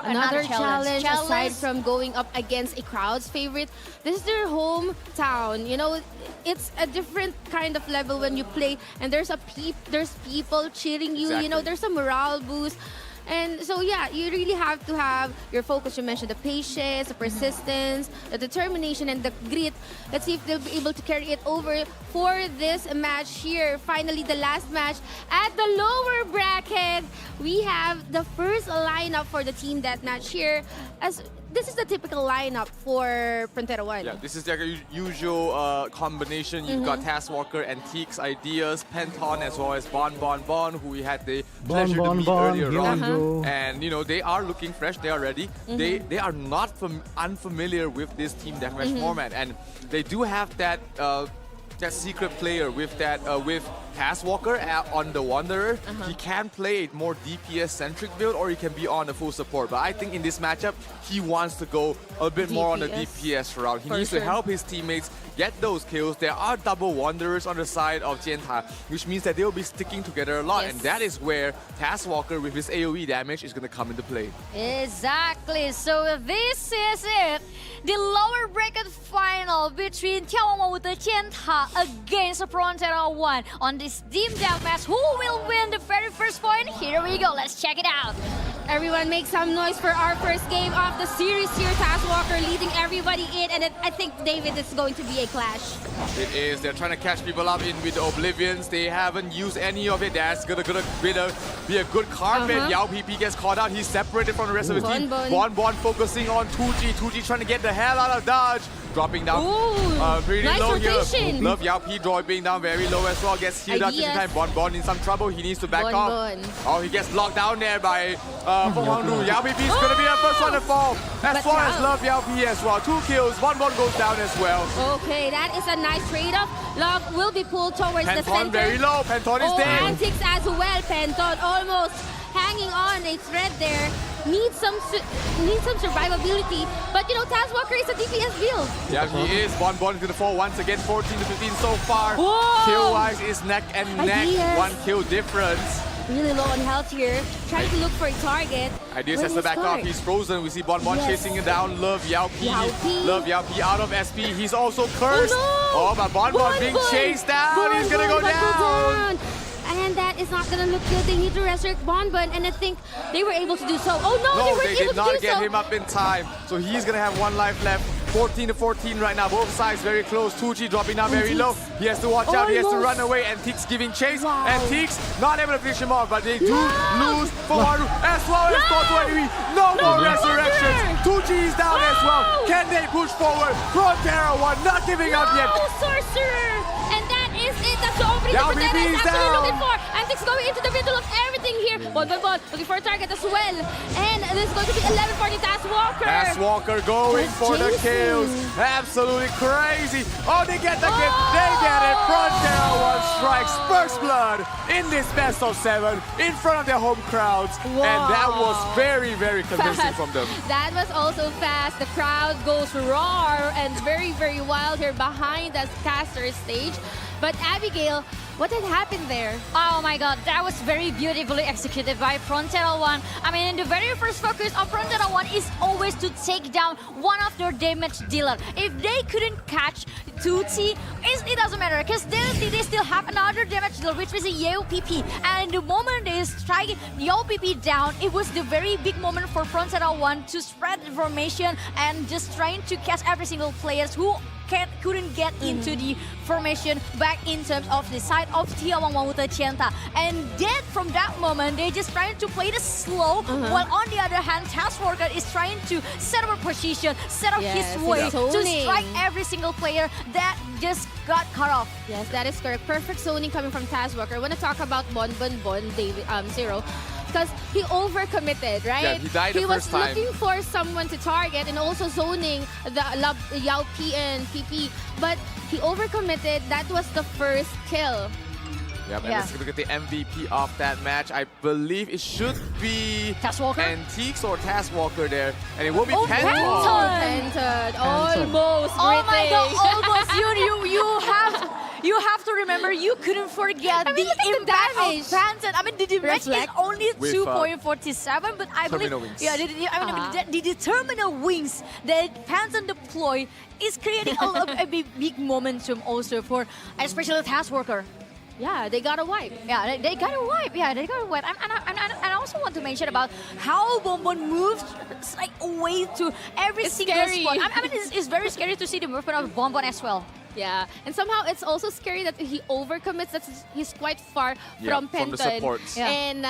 Speaker 9: another challenge aside from going up against a crowd's favorite. This is their hometown. You know, it's a different kind of level when you play, and there's people cheering you. You know, there's a morale boost. And so, yeah, you really have to have your focus. You mentioned the patience, the persistence, the determination, and the grit. Let's see if they'll be able to carry it over for this match here. Finally, the last match at the lower bracket. We have the first lineup for the team deathmatch here. As this is the typical lineup for Frontera 1.
Speaker 10: Yeah, this is their usual combination. You've got Taskwalker and Teek's Ideas, Penton, as well as Bon, who we had the pleasure to meet earlier on. And, you know, they are looking fresh. They are ready. They are not unfamiliar with this team deathmatch format. And they do have that secret player with Taskwalker on the Wanderer. He can play a more DPS-centric build, or he can be on the full support. But I think in this matchup, he wants to go a bit more on the DPS route. He needs to help his teammates get those kills. There are double Wanderers on the side of Jianta, which means that they'll be sticking together a lot. And that is where Taskwalker with his AoE damage is going to come into play.
Speaker 8: Exactly. So this is it. The lower bracket final between 眺望万物的尖塔 against Frontera 1 on this team deathmatch. Who will win the very first point? Here we go. Let's check it out.
Speaker 9: Everyone make some noise for our first game of the series here. Taskwalker leading everybody in, and I think, David, it's going to be a clash.
Speaker 10: It is. They're trying to catch people up in with the Oblivions. They haven't used any of it. That's gonna be a good carpet. Yao PP gets caught out. He's separated from the rest of the team. Bon focusing on 2G. 2G trying to get the hell out of dodge. Dropping down pretty low rotation here. Love Yao P dropping down very low as well. Gets healed up this time. Bon in some trouble. He needs to back off. Oh, he gets locked down there by Feng Hongru. Yao PP is going to be the first one to fall. As far as Love Yao P as well. 2 kills. Bon goes down as well.
Speaker 9: Okay, that is a nice trade-off. Love will be pulled towards the center.
Speaker 10: Very low. Penton is dead.
Speaker 9: Antics as well. Penton almost hanging on a thread there. Needs some survivability, but you know, Taskwalker is a DPS build.
Speaker 10: Yeah, he is. Bon is gonna fall once again, 14 to 15 so far. Kill-wise is neck and neck, 1 kill difference.
Speaker 9: Really low on health here, trying to look for a target.
Speaker 10: Ideas has to back off, he's frozen. We see Bon chasing him down. Love Yao P. Love Yao P out of SP. He's also cursed. But Bon being chased down. He's gonna go down.
Speaker 9: And that is not gonna look good. They need to resurrect Bon, and I think they were able to do so. Oh no, they weren't able to do so.
Speaker 10: They did not get him up in time. So he's gonna have 1 life left. 14 to 14 right now. Both sides very close. 2G dropping down very low. He has to watch out. He has to run away. And Teeks giving chase. And Teeks not able to finish him off. But they do lose for Haru as well as Tortuari. No more resurrections. 2G is down as well. Can they push forward? Frontera 1 not giving up yet.
Speaker 9: Sorcerer. And that is it. That's the opening that Frontera is actually looking for. Antics going into the middle of everything here. Bon looking for a target as well. And this is going to be 11 for the Taskwalker.
Speaker 10: Taskwalker going for the kill. Absolutely crazy. Oh, they get the kill. They get it. Frontera 1 strikes first blood in this best of 7 in front of their home crowds. And that was very, very convincing from them.
Speaker 9: That was also fast. The crowd goes roar and very, very wild here behind the caster stage. But Abigail, what had happened there?
Speaker 8: Oh my god, that was very beautifully executed by Frontera 1. I mean, the very first focus of Frontera 1 is always to take down one of their damage dealer. If they couldn't catch 2T, it doesn't matter, because they still have another damage dealer, which was a Yao PP. And the moment they strike Yao PP down, it was the very big moment for Frontera 1 to spread information and just trying to catch every single player who couldn't get into the formation back in terms of the side of 眺望万物的尖塔. And then from that moment, they're just trying to play the slow, while on the other hand, Taskwalker is trying to set up a position, set up his way to strike every single player that just got cut off.
Speaker 9: Yes, that is correct. Perfect zoning coming from Taskwalker. I want to talk about Bon, David, Zero. Because he overcommitted, right?
Speaker 10: Yeah, he died the first time.
Speaker 9: He was looking for someone to target and also zoning the Yao P and PP, but he overcommitted. That was the first kill.
Speaker 10: Yep, and let's look at the MVP of that match. I believe it should be Antiques or Taskwalker there, and it will be Penton.
Speaker 9: Almost.
Speaker 8: Oh my God! Almost. You have to remember. You couldn't forget the impact of Penton. I mean, the damage is only 2.47, but I believe the terminal wings that Penton deploy is creating a big momentum also for especially Taskwalker.
Speaker 9: Yeah, they got a wipe.
Speaker 8: Yeah, they got a wipe. Yeah, they got a wipe. And I also want to mention about how Bonbon moves like away to every single spot. I mean, it's very scary to see the movement of Bonbon as well.
Speaker 9: Yeah, and somehow it's also scary that he overcommits. That he's quite far from Penton.
Speaker 10: From the supports.
Speaker 9: Yeah. And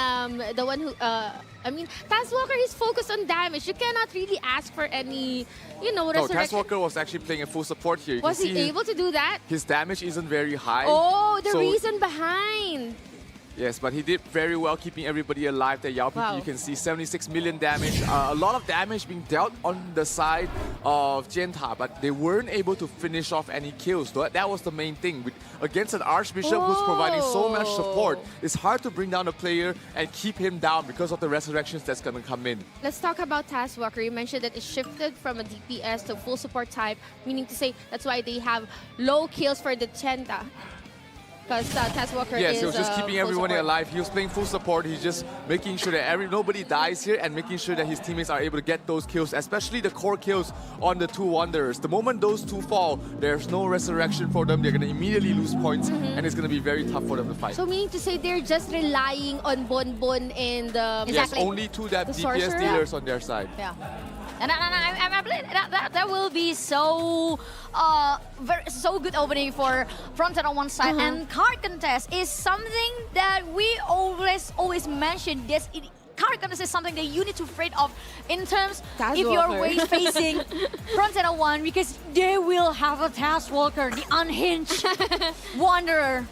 Speaker 9: the one who, I mean, Taskwalker, he's focused on damage. You cannot really ask for any,
Speaker 10: No,
Speaker 9: resurrection.
Speaker 10: Taskwalker was actually playing a full support here.
Speaker 9: Was he able to do that?
Speaker 10: His damage isn't very high.
Speaker 9: Oh, the reason behind.
Speaker 10: Yes, but he did very well keeping everybody alive there. Yao you can see 76 million damage. A lot of damage being dealt on the side of Jenta, but they weren't able to finish off any kills. That was the main thing. Against an Archbishop who's providing so much support, it's hard to bring down a player and keep him down because of the resurrections that's going to come in.
Speaker 9: Let's talk about Taskwalker. You mentioned that it shifted from a DPS to full support type, meaning to say that's why they have low kills for the Jenta. Because Taskwalker
Speaker 10: he was just keeping everyone alive. He was playing full support. He's just making sure that nobody dies here and making sure that his teammates are able to get those kills, especially the core kills on the two Wanderers. The moment those two fall, there's no resurrection for them. They're going to immediately lose points, and it's going to be very tough for them to fight.
Speaker 9: So meaning to say they're just relying on Bonbon and
Speaker 10: yes, only two DPS dealers on their side.
Speaker 8: Yeah. And I believe that will be so good opening for Frontier on one side. And card contest is something that we always mention. This card contest is something that you need to afraid of in terms if you're always facing Frontier 1, because they will have a Taskwalker, the unhinged Wanderer.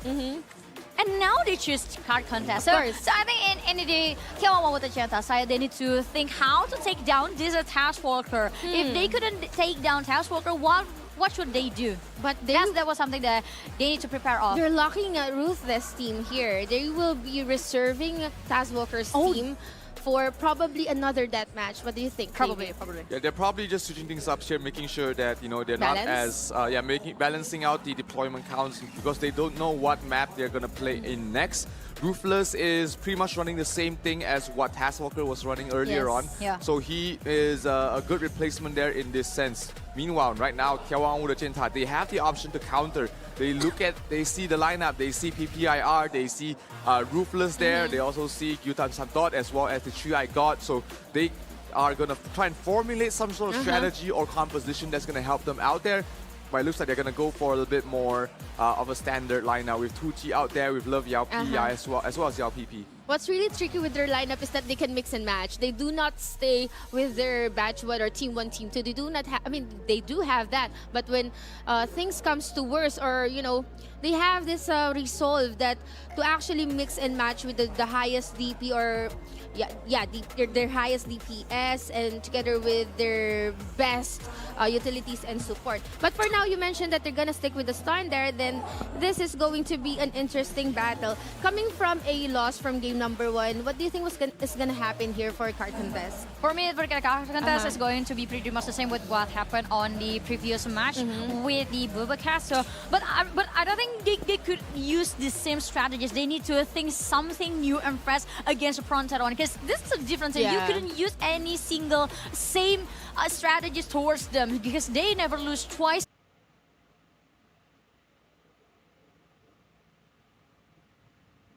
Speaker 8: And now they choose card contest. So I think in the眺望万物的尖塔 side, they need to think how to take down this Taskwalker. If they couldn't take down Taskwalker, what should they do? But that was something that they need to prepare of.
Speaker 9: They're locking a Ruthless team here. They will be reserving Taskwalker's team for probably another deathmatch. What do you think?
Speaker 8: Probably.
Speaker 10: Yeah, they're probably just switching things up here, making sure that they're not as balancing out the deployment counts because they don't know what map they're gonna play in next. Ruthless is pretty much running the same thing as what Taskwalker was running earlier on.
Speaker 8: Yeah.
Speaker 10: So he is a good replacement there in this sense. Meanwhile, right now, 眺望万物的尖塔, they have the option to counter. They see the lineup, they see PPIR, they see Ruthless there, they also see Gyutan Santot as well as the Tri God. So they are going to try and formulate some sort of strategy or composition that's going to help them out there. But it looks like they're going to go for a little bit more of a standard lineup with Tucci out there, with Love Yao Pi as well as Yao PP.
Speaker 9: What's really tricky with their lineup is that they can mix and match. They do not stay with their batch 1 or team 1, team 2. They do not have, I mean, they do have that. But when things comes to worse or, they have this resolve that to actually mix and match with the highest DP or, their highest DPS and together with their best utilities and support. But for now, you mentioned that they're going to stick with the stun there. Then this is going to be an interesting battle. Coming from a loss from game number 1, what do you think is going to happen here for card contest?
Speaker 8: For me, for card contest is going to be pretty much the same with what happened on the previous match with the Bubacast. So, but I don't think they could use the same strategies. They need to think something new and fresh against Frontier 1, because this is a different thing. You couldn't use any single same strategies towards them because they never lose twice.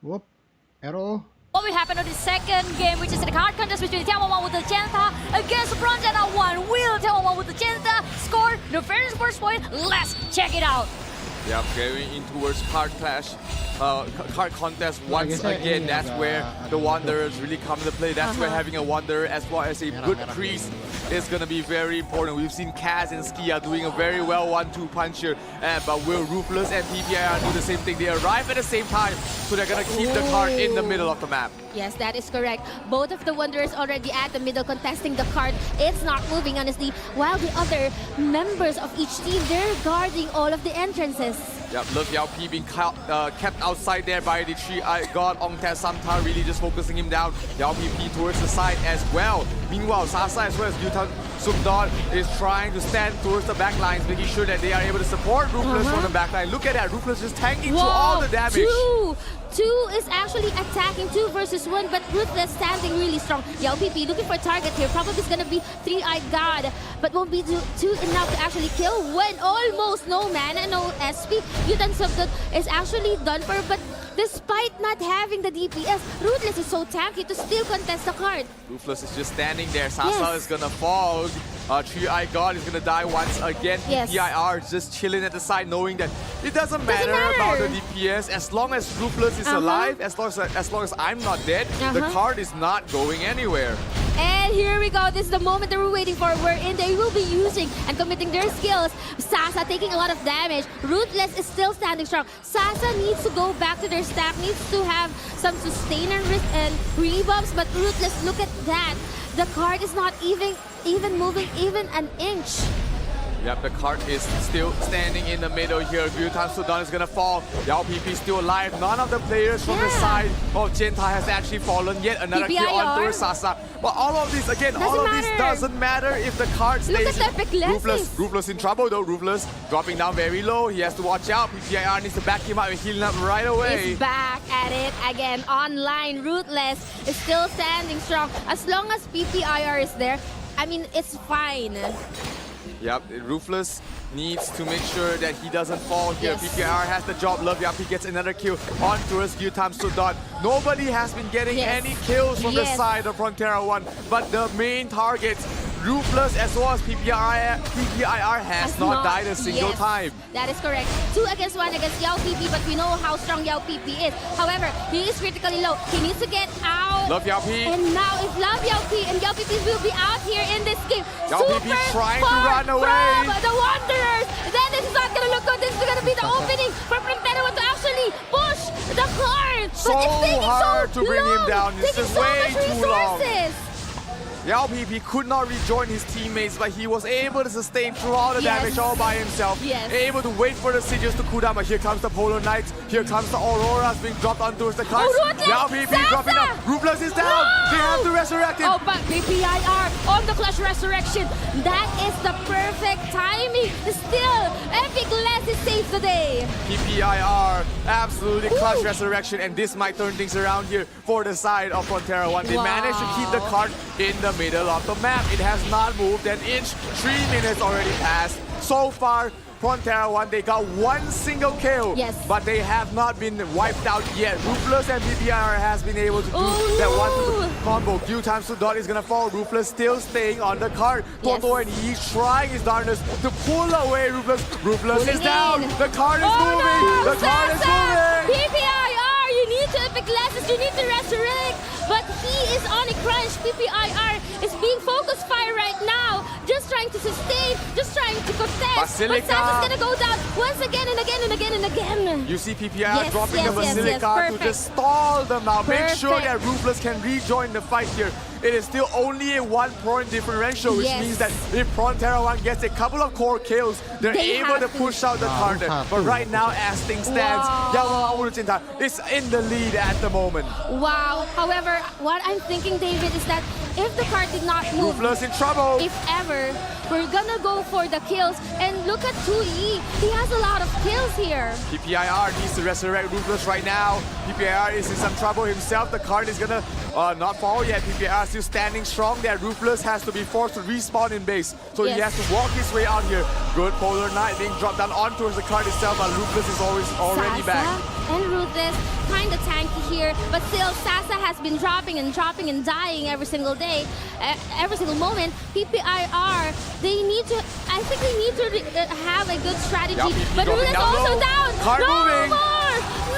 Speaker 4: Whoop, arrow.
Speaker 8: What will happen on the second game, which is the card contest between 眺望万物的尖塔 against Frontier 1. Will 眺望万物的尖塔 score the very first point? Let's check it out.
Speaker 10: Yeah, going in towards card clash, card contest once again. That's where the Wanderers really come into play. That's where having a Wanderer as well as a good priest is going to be very important. We've seen Kaz and Skia doing a very well 1-2 punch here, but will Ruthless and PPIR do the same thing? They arrive at the same time, so they're going to keep the card in the middle of the map.
Speaker 9: Yes, that is correct. Both of the Wanderers already at the middle contesting the card. It's not moving, honestly, while the other members of each team, they're guarding all of the entrances.
Speaker 11: Yep, Love Yao-P being kept outside there by the 3-Eye God. Ongtae Samta really just focusing him down. Yao-P towards the side as well. Meanwhile, Sasa as well as Yutan Sumdon is trying to stand towards the back lines, making sure that they are able to support Ruthless from the back line. Look at that, Ruthless just tanking through all the damage.
Speaker 9: Two is actually attacking 2 versus 1, but Ruthless standing really strong. Yao-P looking for a target here. Probably it's gonna be 3-Eyed God, but won't be too enough to actually kill when almost no mana, no SP. Yutan Subdot is actually done for, but despite not having the DPS, Ruthless is so tanky to still contest the card.
Speaker 11: Ruthless is just standing there. Sasa is gonna fall. 3-Eye God is gonna die once again. PPIR just chilling at the side, knowing that it doesn't matter about the DPS. As long as Ruthless is alive, as long as I'm not dead, the card is not going anywhere.
Speaker 9: And here we go. This is the moment that we're waiting for, wherein they will be using and committing their skills. Sasa taking a lot of damage. Ruthless is still standing strong. Sasa needs to go back to their stack, needs to have some sustainer and rebuffs, but Ruthless, look at that. The card is not even moving even an inch.
Speaker 11: Yep, the cart is still standing in the middle here. Yutan Sumdon is gonna fall. Yao-P still alive. None of the players from the side of Genta has actually fallen yet. Another kill onto Sasa. But all of this, again, this doesn't matter if the card stays. Ruthless in trouble though. Ruthless dropping down very low. He has to watch out. PPIR needs to back him up and heal him up right away.
Speaker 9: He's back at it again. Online, Ruthless is still standing strong. As long as PPIR is there, I mean, it's fine.
Speaker 11: Yep, Ruthless needs to make sure that he doesn't fall here. PPR has the job. Love Yao-P gets another kill on towards Yutan Sumdon. Nobody has been getting any kills from the side of Frontera 1, but the main targets, Ruthless as well as PPIR has not died a single time.
Speaker 9: That is correct. 2 against 1 against Yao-P, but we know how strong Yao-P is. However, he is critically low. He needs to get out.
Speaker 11: Love Yao-P.
Speaker 9: And now it's Love Yao-P, and Yao-P will be out here in this game.
Speaker 11: Yao-P trying to run away.
Speaker 9: From the Wanderers. Then this is not going to look good. This is going to be the opening for Frontera 1 to actually push the card.
Speaker 11: So hard to bring him down. This is way too long. Yao-P could not rejoin his teammates, but he was able to sustain through all the damage all by himself. Able to wait for the Sigils to cool down, but here comes the Polar Knights, here comes the Auroras being dropped onto the cards. Yao-P dropping down. Ruthless is down. They have to resurrect him.
Speaker 9: Oh, but PPIR on the Clutch Resurrection. That is the perfect timing. Still, Epic Leslie saves the day.
Speaker 11: PPIR, absolutely Clutch Resurrection, and this might turn things around here for the side of Frontera 1. They managed to keep the card in the middle of the map. It has not moved an inch. 3 minutes already passed. So far, Frontera 1, they got 1 single kill, but they have not been wiped out yet. Ruthless and PPIR has been able to do that 1-2 combo. Yutan Sumdon is gonna fall. Ruthless still staying on the card. Toto and he's trying his darndest to pull away Ruthless. Ruthless is down. The card is moving. The card is moving.
Speaker 9: PPIR, you need to Epic Glasses, you need to resurrect. But he is on a crunch. PPIR is being focused fire right now. Just trying to sustain, just trying to contest.
Speaker 11: Basilica.
Speaker 9: But Sasa's gonna go down once again and again and again and again.
Speaker 11: You see PPIR dropping the Basilica to just stall them now. Make sure that Ruthless can rejoin the fight here. It is still only a 1-point differential, which means that if Frontera 1 gets a couple of core kills, they're able to push out the card. But right now, as things stands,眺望万物的尖塔 is in the lead at the moment.
Speaker 9: Wow. However, what I'm thinking, David, is that if the card did not move,
Speaker 11: Ruthless in trouble.
Speaker 9: If ever, we're gonna go for the kills. And look at 2E. He has a lot of kills here.
Speaker 11: PPIR needs to resurrect Ruthless right now. PPIR is in some trouble himself. The card is gonna not fall yet. PPIR still standing strong there. Ruthless has to be forced to respawn in base. So he has to walk his way out here. Good Polar Knight being dropped down onto the card itself, but Ruthless is already back.
Speaker 9: And Ruthless, kind of tanky here, but still Sasa has been dropping and dying every single day, every single moment. PPIR, I think they need to have a good strategy. But Ruthless also down.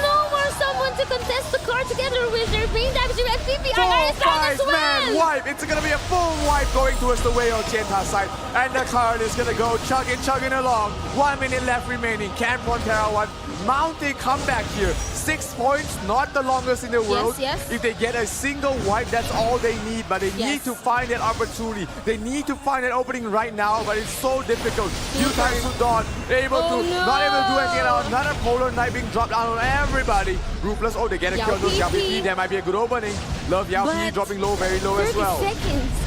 Speaker 9: No more someone to contest the card together with their main damage. And PPIR is down as well.
Speaker 11: 5-man wipe. It's gonna be a full wipe going towards the way of Genta side, and the card is gonna go chugging along. 1 minute left remaining. Can Frontera 1 mount a comeback here. 6 points, not the longest in the world.
Speaker 9: Yes.
Speaker 11: If they get a single wipe, that's all they need. But they need to find that opportunity. They need to find that opening right now, but it's so difficult. Few times to Dawn, not able to do anything else. Another Polar Knight being dropped down on everybody. Ruthless, they get a kill on those Yao PP. There might be a good opening. Love Yao PP dropping low, very low as well.
Speaker 9: 30 seconds.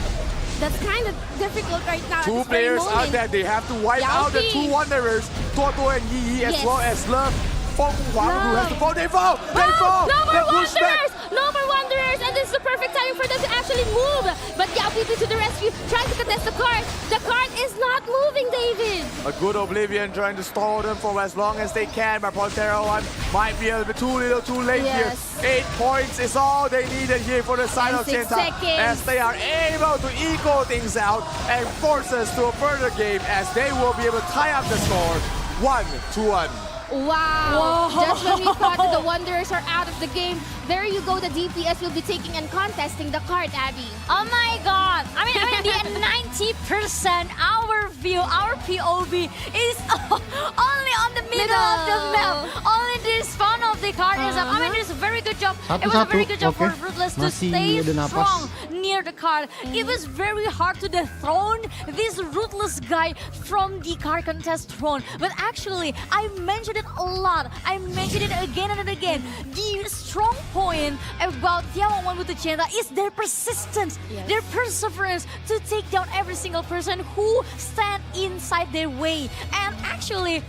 Speaker 9: That's kind of difficult right now.
Speaker 11: Two players out there, they have to wipe out the two Wanderers, Toto and Yi, as well as Love. Feng Huang, who has to fall. They fall! They fall!
Speaker 9: No more
Speaker 11: They push
Speaker 9: Wanderers!
Speaker 11: back.
Speaker 9: No more Wanderers! And this is the perfect timing for them to actually move. But Yao PP to the rescue, trying to contest the card. The card is not moving, David.
Speaker 11: A good Oblivion trying to stall them for as long as they can, but Pantera 1 might be a bit too little too late here. 8 points is all they needed here for the side of
Speaker 9: 6
Speaker 11: Genta,
Speaker 9: seconds.
Speaker 11: as they are able to equal things out and force us to a further game, as they will be able to tie up the score 1-1.
Speaker 9: Wow! Just when we thought that the Wanderers are out of the game, there you go, the DPS will be taking and contesting the card, Abby.
Speaker 7: Oh my god! I mean the 90% our view, our POV is only on the middle of the map. Only this front of the card is up. I mean, it's a very good job. It was a very good job for Ruthless to stay strong near the card. It was very hard to dethrone this Ruthless guy from the card contest throne. But actually, I mentioned it a lot. I mentioned it again and again. The strong point about眺望万物的尖塔 is their persistence, their perseverance to take down every single person who stand inside their way. And actually,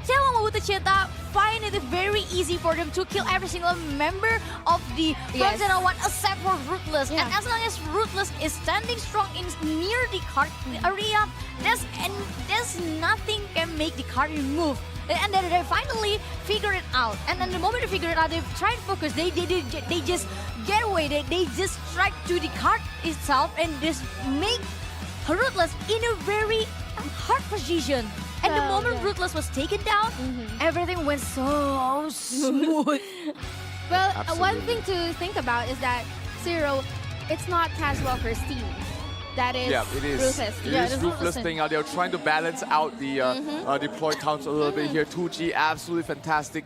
Speaker 7: 眺望万物的尖塔 find it very easy for them to kill every single member of the Frontera 1 except for Ruthless. And as long as Ruthless is standing strong in near the card area, there's nothing can make the card move. And then they finally figure it out. And then the moment they figure it out, they try to focus. They just get away. They just strike to the card itself and just make Ruthless in a very hard position. And the moment Ruthless was taken down, everything went so smooth.
Speaker 9: Well, one thing to think about is that Zero, it's not Taz Walker's team. That is
Speaker 11: it is.
Speaker 9: Ruthless.
Speaker 11: It is Ruthless thing out there, trying to balance out the deploy counts a little bit here. 2G, absolutely fantastic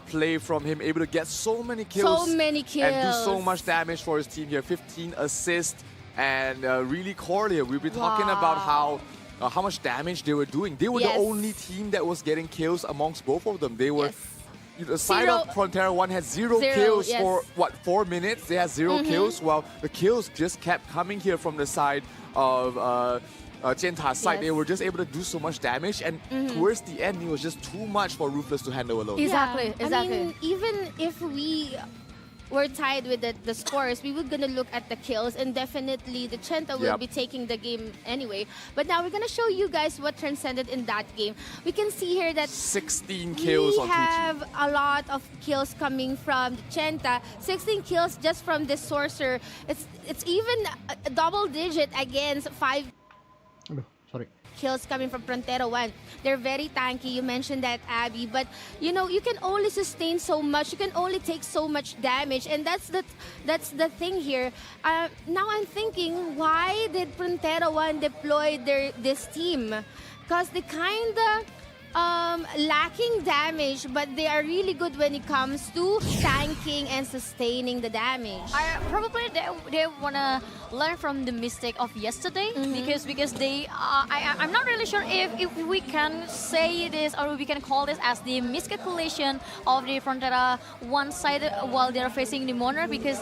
Speaker 11: play from him, able to get so many kills.
Speaker 9: So many kills.
Speaker 11: And do so much damage for his team here. 15 assists, and really core here. We've been talking about how much damage they were doing. They were the only team that was getting kills amongst both of them. They were... The side of Frontera 1 had zero kills for, 4 minutes? They had 0 kills. Well, the kills just kept coming here from the side of Genta's side. They were just able to do so much damage, and towards the end, it was just too much for Ruthless to handle alone.
Speaker 9: Exactly. I mean, even if we were tied with the scores, we were gonna look at the kills, and definitely the Genta will be taking the game anyway. But now we're gonna show you guys what transcended in that game. We can see here that 16
Speaker 11: kills
Speaker 9: we have a lot of kills coming from the Genta. 16 kills just from the Sorcerer. It's even a double digit against 5 kills coming from Frontera 1. They're very tanky. You mentioned that, Abby. But, you know, you can only sustain so much. You can only take so much damage. And that's the thing here. Now I'm thinking, why did Frontera 1 deploy this team? Because they kind of lacking damage, but they are really good when it comes to tanking and sustaining the damage.
Speaker 7: Probably they wanna learn from the mistake of yesterday, because they I'm not really sure if we can say this or we can call this as the miscalculation of the Frontera 1 side while they're facing the Monarch, because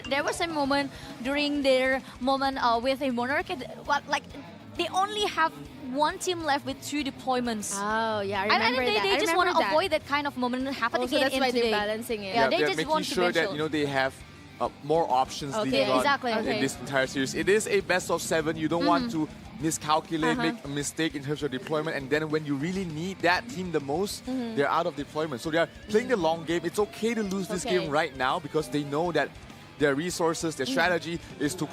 Speaker 7: there was a moment during their moment with a Monarch, like they only have one team left with 2 deployments.
Speaker 9: Oh, yeah, I remember that.
Speaker 7: They just want to avoid that kind of moment happening again.
Speaker 9: That's why they're balancing it.
Speaker 7: Yeah,
Speaker 11: they're
Speaker 7: just
Speaker 11: making
Speaker 7: want
Speaker 11: sure
Speaker 7: to
Speaker 11: that they have more options leading on in this entire series. It is a best of 7. You don't want to miscalculate, make a mistake in terms of deployment, and then when you really need that team the most, they're out of deployment. So they are playing the long game. It's okay to lose this game right now, because they know that their resources, their strategy is to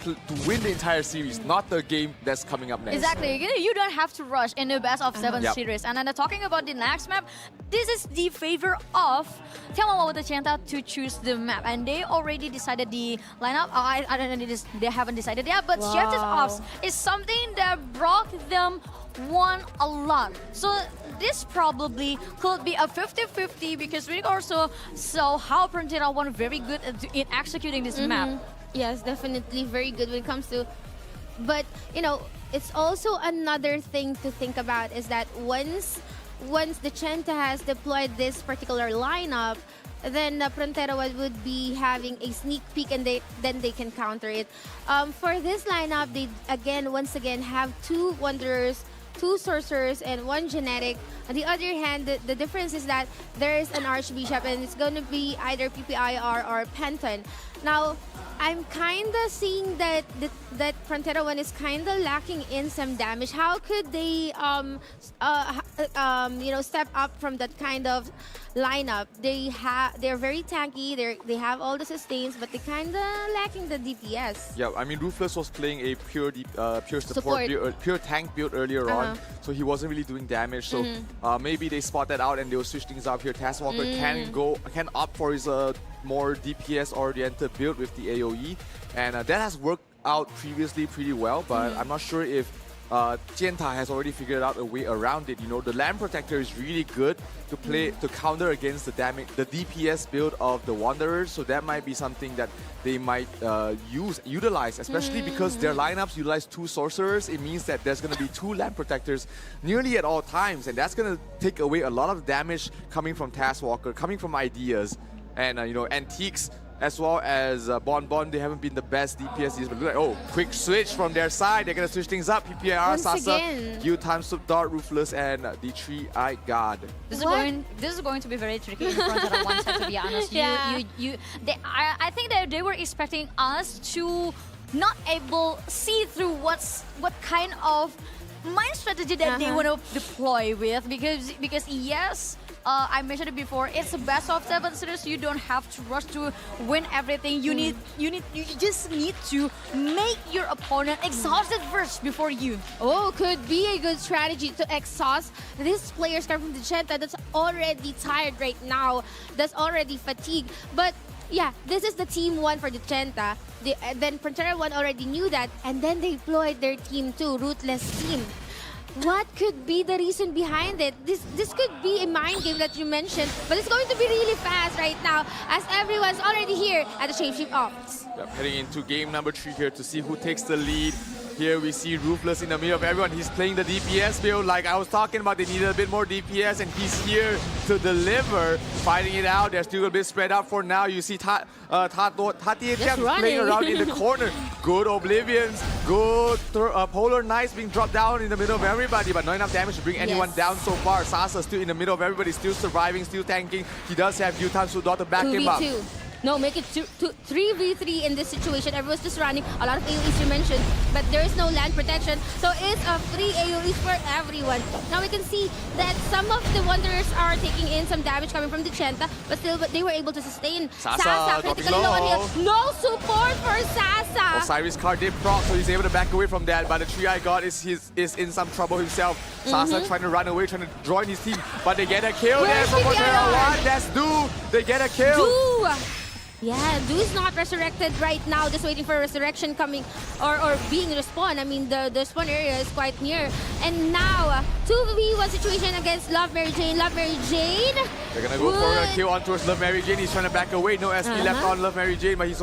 Speaker 11: win the entire series, not the game that's coming up next.
Speaker 7: Exactly. You don't have to rush in the best of 7 series. And then talking about the next map, this is the favor of 眺望万物的尖塔 to choose the map. And they already decided the lineup. I don't know, they haven't decided yet, but Shifted Ops is something that brought them
Speaker 8: won a lot. So this probably could be a 50-50 because we also saw how Frontera won very good in executing this map.
Speaker 9: Yes, definitely very good when it comes to. But you know, it's also another thing to think about is that once the Chenta has deployed this particular lineup, then Frontera would be having a sneak peek and then they can counter it. For this lineup, they once again have 2 Wanderers, 2 Sorcerers, and 1 Genetic. On the other hand, the difference is that there is an Archbishop and it's going to be either PPIR or Penton. Now, I'm kind of seeing that Frontera 1 is kind of lacking in some damage. How could they, step up from that kind of lineup? They're very tanky. They have all the sustains, but they kind of lacking the DPS.
Speaker 10: Yeah, I mean, Ruthless was playing a pure support build, pure tank build earlier on, so he wasn't really doing damage. So maybe they spot that out and they'll switch things up here. Taskwalker can opt for his more DPS-oriented build with the AoE, and that has worked out previously pretty well, but I'm not sure if Genta has already figured out a way around it. You know, the Land Protector is really good to counter against the DPS build of the Wanderers, so that might be something that they might utilize, especially because their lineups utilize 2 Sorcerers. It means that there's going to be 2 Land Protectors nearly at all times, and that's going to take away a lot of damage coming from Taskwalker, coming from Ideas. And, Antiques, as well as Bon, they haven't been the best DPS. But look like, quick switch from their side. They're going to switch things up. PPIR, Sasa, Gil times Subdart, Ruthless, and the 3-Eyed God.
Speaker 8: This is going to be very tricky in front of one side, to be honest. I think that they were expecting us to not see through what kind of mind strategy that they want to deploy with, because yes, I mentioned it before, it's a best of 7 series. You don't have to rush to win everything. You just need to make your opponent exhausted first before you.
Speaker 9: Oh, could be a good strategy to exhaust these players coming from the Chenta that's already tired right now, that's already fatigued. But yeah, this is the team 1 for the Chenta. Then Frontera 1 already knew that, and then they deployed their team 2, Ruthless team. What could be the reason behind it? This could be a mind game that you mentioned, but it's going to be really fast right now as everyone's already here at the Shapeshift office.
Speaker 10: Yep, heading into game number 3 here to see who takes the lead. Here we see Ruthless in the middle of everyone. He's playing the DPS build like I was talking about. They needed a bit more DPS, and he's here to deliver, fighting it out. They're still a bit spread out for now. You see Tatie playing around in the corner. Good Oblivions, good Polar Knights being dropped down in the middle of everybody, but not enough damage to bring anyone down so far. Sasa still in the middle of everybody, still surviving, still tanking. He does have Yutan Sudot to back him up.
Speaker 9: No, make it 3v3 in this situation. Everyone's just running. A lot of AoEs you mentioned, but there is no land protection. So it's a free AoEs for everyone. Now we can see that some of the Wanderers are taking in some damage coming from the Chenta, but still they were able to sustain.
Speaker 10: Sasa
Speaker 9: critically low on here. No support for Sasa.
Speaker 10: Osiris card did proc, so he's able to back away from that, but the 3-Eyed God is in some trouble himself. Sasa trying to run away, trying to join his team, but they get a kill there from Frontera 1. That's Do. They get a kill.
Speaker 9: Do. Yeah, Do is not resurrected right now, just waiting for resurrection coming or being respawned. I mean, the spawn area is quite near. And now, 2v1 situation against Love Mary Jane. Love Mary Jane.
Speaker 10: They're gonna go for a kill on towards Love Mary Jane. He's trying to back away. No SP left on Love Mary Jane, but he's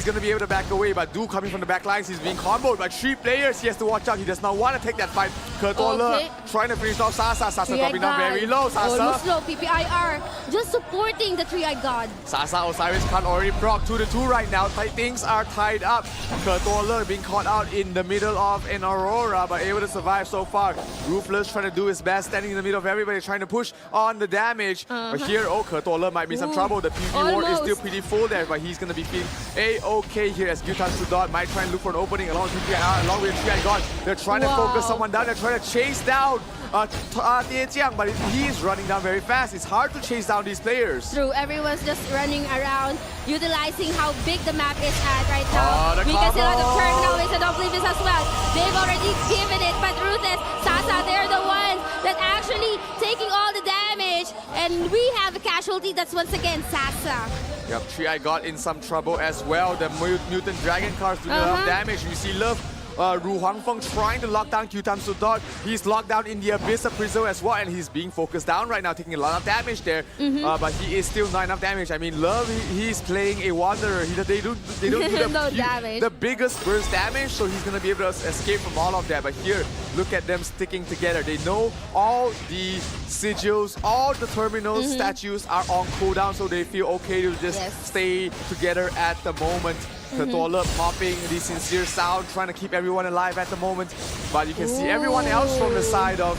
Speaker 10: gonna be able to back away. But Do coming from the back lines, he's being comboed by 3 players. He has to watch out. He does not want to take that fight. Kurtola trying to finish off Sasa. Sasa dropping down very low. Sasa.
Speaker 9: Almost low. PPIR just supporting the 3-Eyed God.
Speaker 10: Sasa Osiris can't already proc 2-2 right now. Things are tied up. Kurtola being caught out in the middle of an Aurora, but able to survive so far. Ruthless trying to do his best, standing in the middle of everybody, trying to push on the damage. But here, Kurtola might be some trouble. The PV ward is still pretty full there, but he's going to be feeling A-okay here as Gutan Sudot might try and look for an opening along with 3-Eyed God. They're trying to focus someone down. They're trying to chase down Tie, but he's running down very fast. It's hard to chase down these players.
Speaker 9: True, everyone's just running around, utilizing how big the map is at right now. We can see a lot of terminals and Oblivious as well. They've already given it, but Ruthless, Sasa, they're the ones that actually taking all the damage. And we have a casualty that's once again Sasa.
Speaker 10: Yep, 3-Eyed got in some trouble as well. The Mutant Dragon cards do enough damage. You see Love
Speaker 11: Ru Huangfeng trying to lock down Q-Tam Sudot. He's locked down in the Abyss of Prizo as well, and he's being focused down right now, taking a lot of damage there. But he is still not enough damage. I mean, Love, he's playing a Wanderer. They don't do the biggest burst damage, so he's gonna be able to escape from all of that. But here, look at them sticking together. They know all the sigils, all the terminal statues are on cooldown, so they feel okay to just stay together at the moment. Katola popping the sincere sound, trying to keep everyone alive at the moment. But you can see everyone else from the side of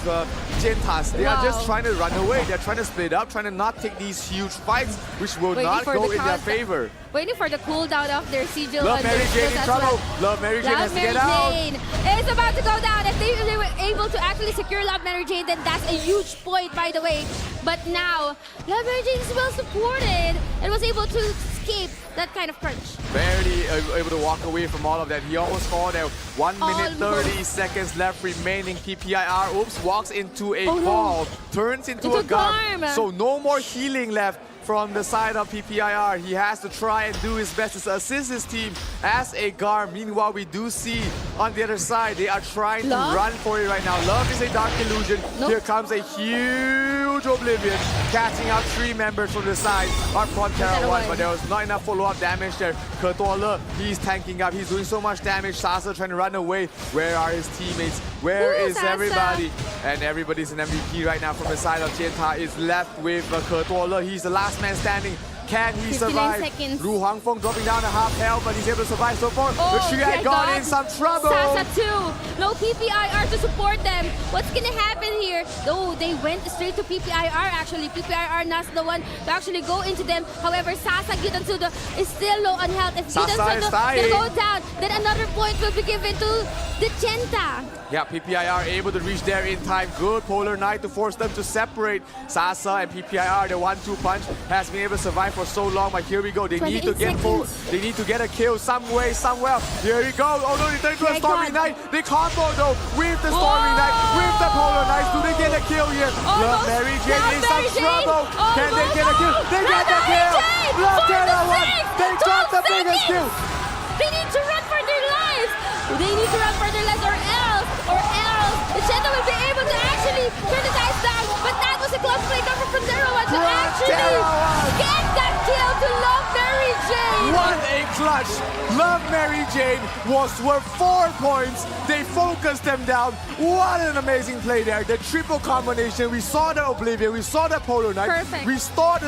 Speaker 11: Gentas. They are just trying to run away. They're trying to split up, trying to not take these huge fights, which will not go in their favor.
Speaker 9: Waiting for the cooldown of their sigil.
Speaker 11: Love Mary Jane in trouble. Love Mary Jane has to get out.
Speaker 9: It's about to go down. If they were able to actually secure Love Mary Jane, then that's a huge point, by the way. But now, Love Mary Jane is well supported and was able to escape that kind of crunch.
Speaker 11: Barely able to walk away from all of that. He almost fought there. 1 minute 30 seconds left remaining. PPIR, oops, walks into a ball, turns into a Garm. So no more healing left from the side of PPIR. He has to try and do his best to assist his team as a Garm. Meanwhile, we do see on the other side, they are trying to run for it right now. Love is a Dark Illusion. Here comes a huge Oblivion, catching out 3 members from the side of Frontera 1, but there was not enough follow-up damage there. Kertola, he's tanking up. He's doing so much damage. Sasa trying to run away. Where are his teammates? Where is everybody? And everybody's an MVP right now from the side of Jianta is left with Kertola. He's the last man standing. Can he survive? Ru Hangfeng dropping down to half health, but he's able to survive so far. The Triad gone in some trouble.
Speaker 9: Sasa too. No PPIR to support them. What's gonna happen here? Oh, they went straight to PPIR actually. PPIR not the one to actually go into them. However, Sasa Gitansudo is still low on health. If Gitansudo gonna go down, then another point will be given to the Chenta.
Speaker 11: Yeah, PPIR able to reach there in time. Good Polar Knight to force them to separate. Sasa and PPIR, the 1-2 punch has been able to survive for so long, but here we go. They need to get full. They need to get a kill some way, somewhere. Here we go. Oh no, they turn into a Stormy Knight. They combo though with the Stormy Knight, with the Polar Knights. Do they get a kill here? Love Mary Jane in some trouble. Can they get a kill? They get the kill. Love Terra 1. They got the biggest kill.
Speaker 9: They need to run for their lives. They need to run for their lives, or else the Chenta will be able to actually turn the dice down. But that was a close play coming from Terra 1 to actually get that kill to Love Mary Jane.
Speaker 11: What a clutch. Love Mary Jane was worth 4 points. They focused them down. What an amazing play there. The triple combination. We saw the Oblivion. We saw the Polar Knight.
Speaker 9: Perfect.
Speaker 11: We saw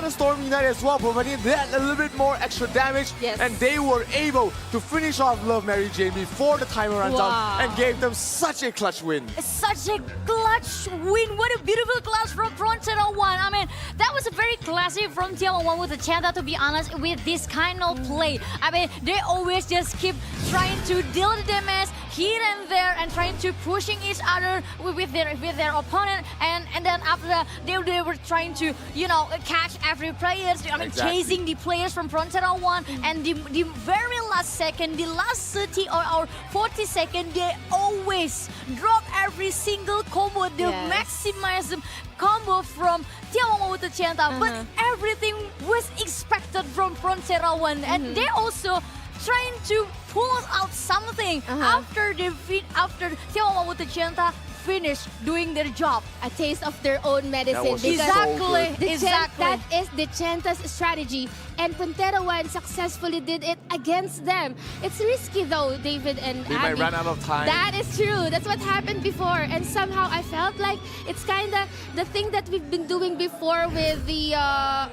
Speaker 11: the Stormy Knight as well, providing that a little bit more extra damage.
Speaker 9: Yes.
Speaker 11: And they were able to finish off Love Mary Jane before the timer runs out and gave them such a clutch win.
Speaker 8: Such a clutch win. What a beautiful clutch from Frontera 1. I mean, that was a very classic Frontera 1 with the Chanta, to be honest, with this kind of play. I mean, they always just keep trying to deal the damage here and there and trying to pushing each other with their opponent, and then after that they were trying to, you know, catch every player. I mean, chasing the players from Frontera 1, and the very last second, the last 30 or 40 seconds, they always drop every single combo. They maximize the combo from Tiawan with the Chanta, but everything was expected from Frontera 1, and they also trying to pull out something after Tiawan with the Chanta finished doing their job.
Speaker 9: A taste of their own medicine.
Speaker 8: Exactly.
Speaker 9: That is the Chenta's strategy. And Frontera 1 successfully did it against them. It's risky though, David and
Speaker 11: They might run out of time.
Speaker 9: That is true. That's what happened before. And somehow I felt like it's kind of the thing that we've been doing before with the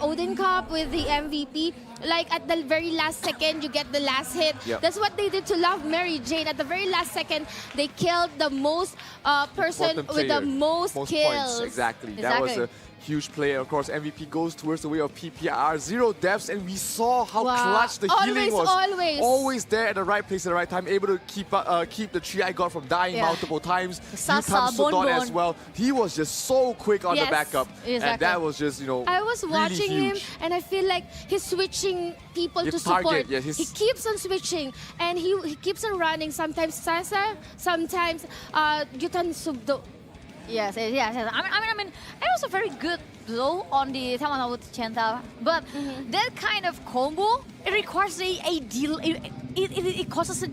Speaker 9: Odin Cup, with the MVP. Like at the very last second, you get the last hit. That's what they did to Love Mary Jane. At the very last second, they killed the most person with the most kills.
Speaker 11: Points. Exactly. That was a huge play. Of course, MVP goes towards the way of PPR. 0 deaths, and we saw how clutch the healing was. Always there at the right place at the right time, able to keep the Triad God from dying multiple times.
Speaker 8: Sasa,
Speaker 11: as well. He was just so quick on the backup. And that was just, you know,
Speaker 9: I was watching him, and I feel like he's switching people to support. He keeps on switching, and he keeps on running. Sometimes Sasa, sometimes Yutan Subdo.
Speaker 8: Yes. I mean, it was a very good though on the Tiawan with Chanta, but that kind of combo, it requires a deal. It causes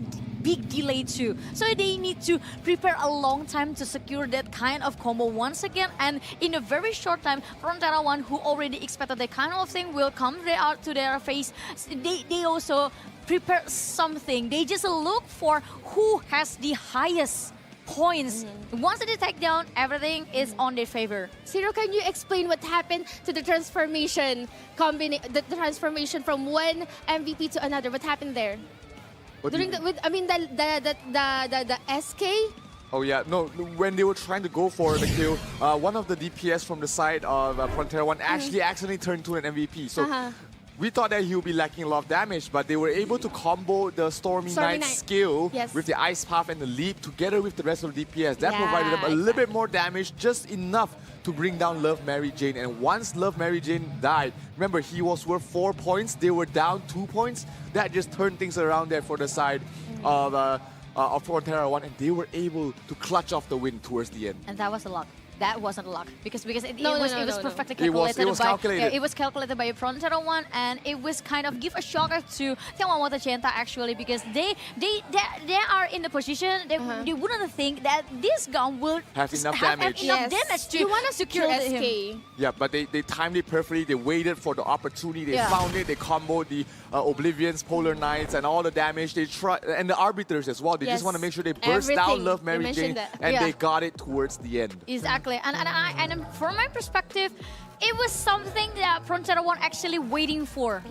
Speaker 8: big delay too. So they need to prepare a long time to secure that kind of combo once again. And in a very short time, Frontera One, who already expected that kind of thing, will come out to their face. They also prepare something. They just look for who has the highest points. Once they take down, everything is on their favor.
Speaker 9: Ciro, can you explain what happened to the transformation the transformation from one MVP to another? What happened there? During the SK?
Speaker 11: Oh yeah, no, when they were trying to go for the kill, one of the DPS from the side of Frontera One actually accidentally turned to an MVP. So we thought that he would be lacking a lot of damage, but they were able to combo the Stormy Knight skill with the Ice Path and the Leap together with the rest of the DPS. That provided them a little bit more damage, just enough to bring down Love Mary Jane. And once Love Mary Jane died, remember he was worth 4 points, they were down 2 points. That just turned things around there for the side of Frontera One, and they were able to clutch off the win towards the end.
Speaker 8: And that was a luck. That wasn't luck because it was perfectly calculated. It was calculated by Frontera One, and it was kind of give a shocker to眺望万物的尖塔actually, because they are in the position they wouldn't think that this gun will
Speaker 11: have enough damage
Speaker 8: to
Speaker 9: you want to secure SK.
Speaker 8: him.
Speaker 11: Yeah, but they timed it perfectly. They waited for the opportunity. They found it. They comboed the Oblivions, Polar Knights, and all the damage. They tried, and the Arbiters as well. They just want to make sure they burst down Love Mary Jane, and they got it towards the end.
Speaker 8: Exactly. And from my perspective, it was something that Frontera One actually waiting for.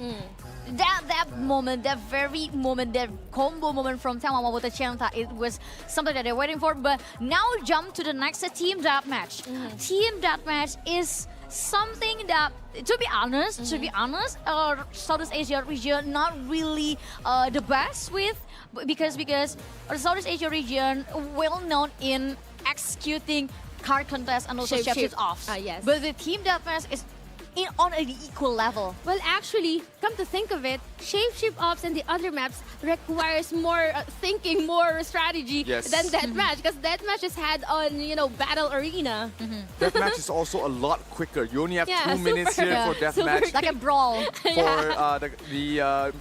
Speaker 8: That moment, that very moment, that combo moment from眺望万物的尖塔, it was something that they're waiting for. But now jump to the next team deathmatch. Team deathmatch is something that, to be honest, Southeast Asia region not really the best with, because the Southeast Asia region well known in executing card contest and also shapeshift offs. But the team deathmatch is on an equal level.
Speaker 9: Well, actually, come to think of it, shapeshift ops and the other maps requires more thinking, more strategy than deathmatch, because deathmatch is had on battle arena.
Speaker 11: Deathmatch is also a lot quicker. You only have 2 minutes here for deathmatch.
Speaker 8: Like a brawl.
Speaker 11: For the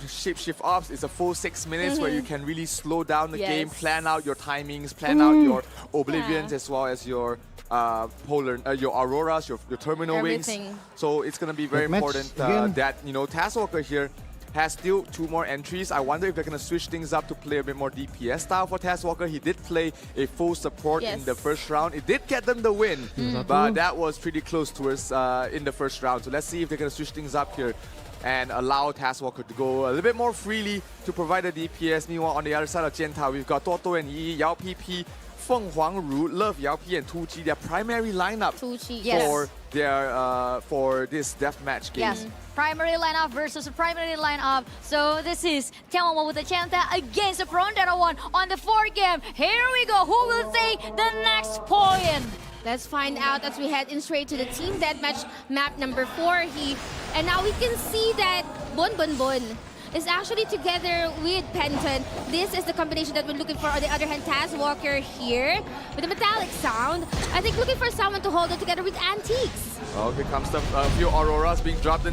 Speaker 11: shapeshift ops, it's a full 6 minutes where you can really slow down the game, plan out your timings, plan out your Oblivions as well as your your Auroras, your terminal wings. So it's going to be very important that Taskwalker here has still 2 more entries. I wonder if they're going to switch things up to play a bit more DPS style for Taskwalker. He did play a full support in the first round. It did get them the win, but that was pretty close towards in the first round. So let's see if they're going to switch things up here and allow Taskwalker to go a little bit more freely to provide the DPS. Meanwhile, on the other side of Jenta, we've got Toto and Yi, Yao PP, Feng Huangru, Love Yao P, and 2G, their primary lineup for their for this deathmatch game.
Speaker 8: Yes, primary lineup versus primary lineup. So this is眺望万物的尖塔 against Frontera One on the 4th game. Here we go. Who will take the next point?
Speaker 9: Let's find out as we head in straight to the team deathmatch map number 4. And now we can see that Bon is actually together with Penton. This is the combination that we're looking for. On the other hand, Taskwalker here with a metallic sound. I think looking for someone to hold it together with Antiques.
Speaker 11: Oh, here comes the few Auroras being dropped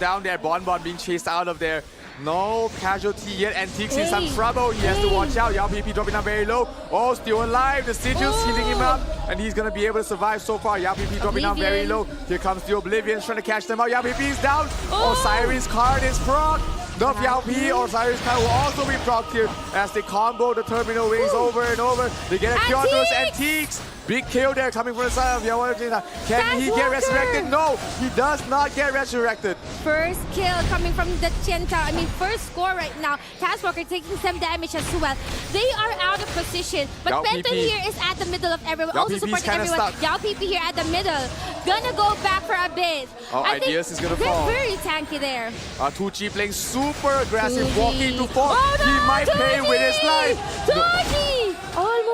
Speaker 11: down there. Bon being chased out of there. No casualty yet. Antiques in some trouble. He has to watch out. Yao PP dropping down very low. Oh, still alive. The Sigil's healing him up. And he's going to be able to survive so far. Yao PP dropping down very low. Here comes the Oblivions trying to catch them out. Yao PP is down. Osiris card is proc. Nuff Yao P or Osiris card will also be procced here as they combo the terminal wings over and over. They get a kill on those Antiques. Big kill there coming from the side of Yao. Can he get resurrected? No, he does not get resurrected.
Speaker 9: First kill coming from the Jenta. First score right now. Taskwalker taking some damage as well. They are out of position, but Penton here is at the middle of everyone, also supporting everyone. Yao PP here at the middle. Gonna go back for a bit.
Speaker 11: Ideas is gonna fall.
Speaker 9: They're very tanky there.
Speaker 11: 2G playing super aggressive, walking to fall. He might pay with his life.
Speaker 9: 2G! Almost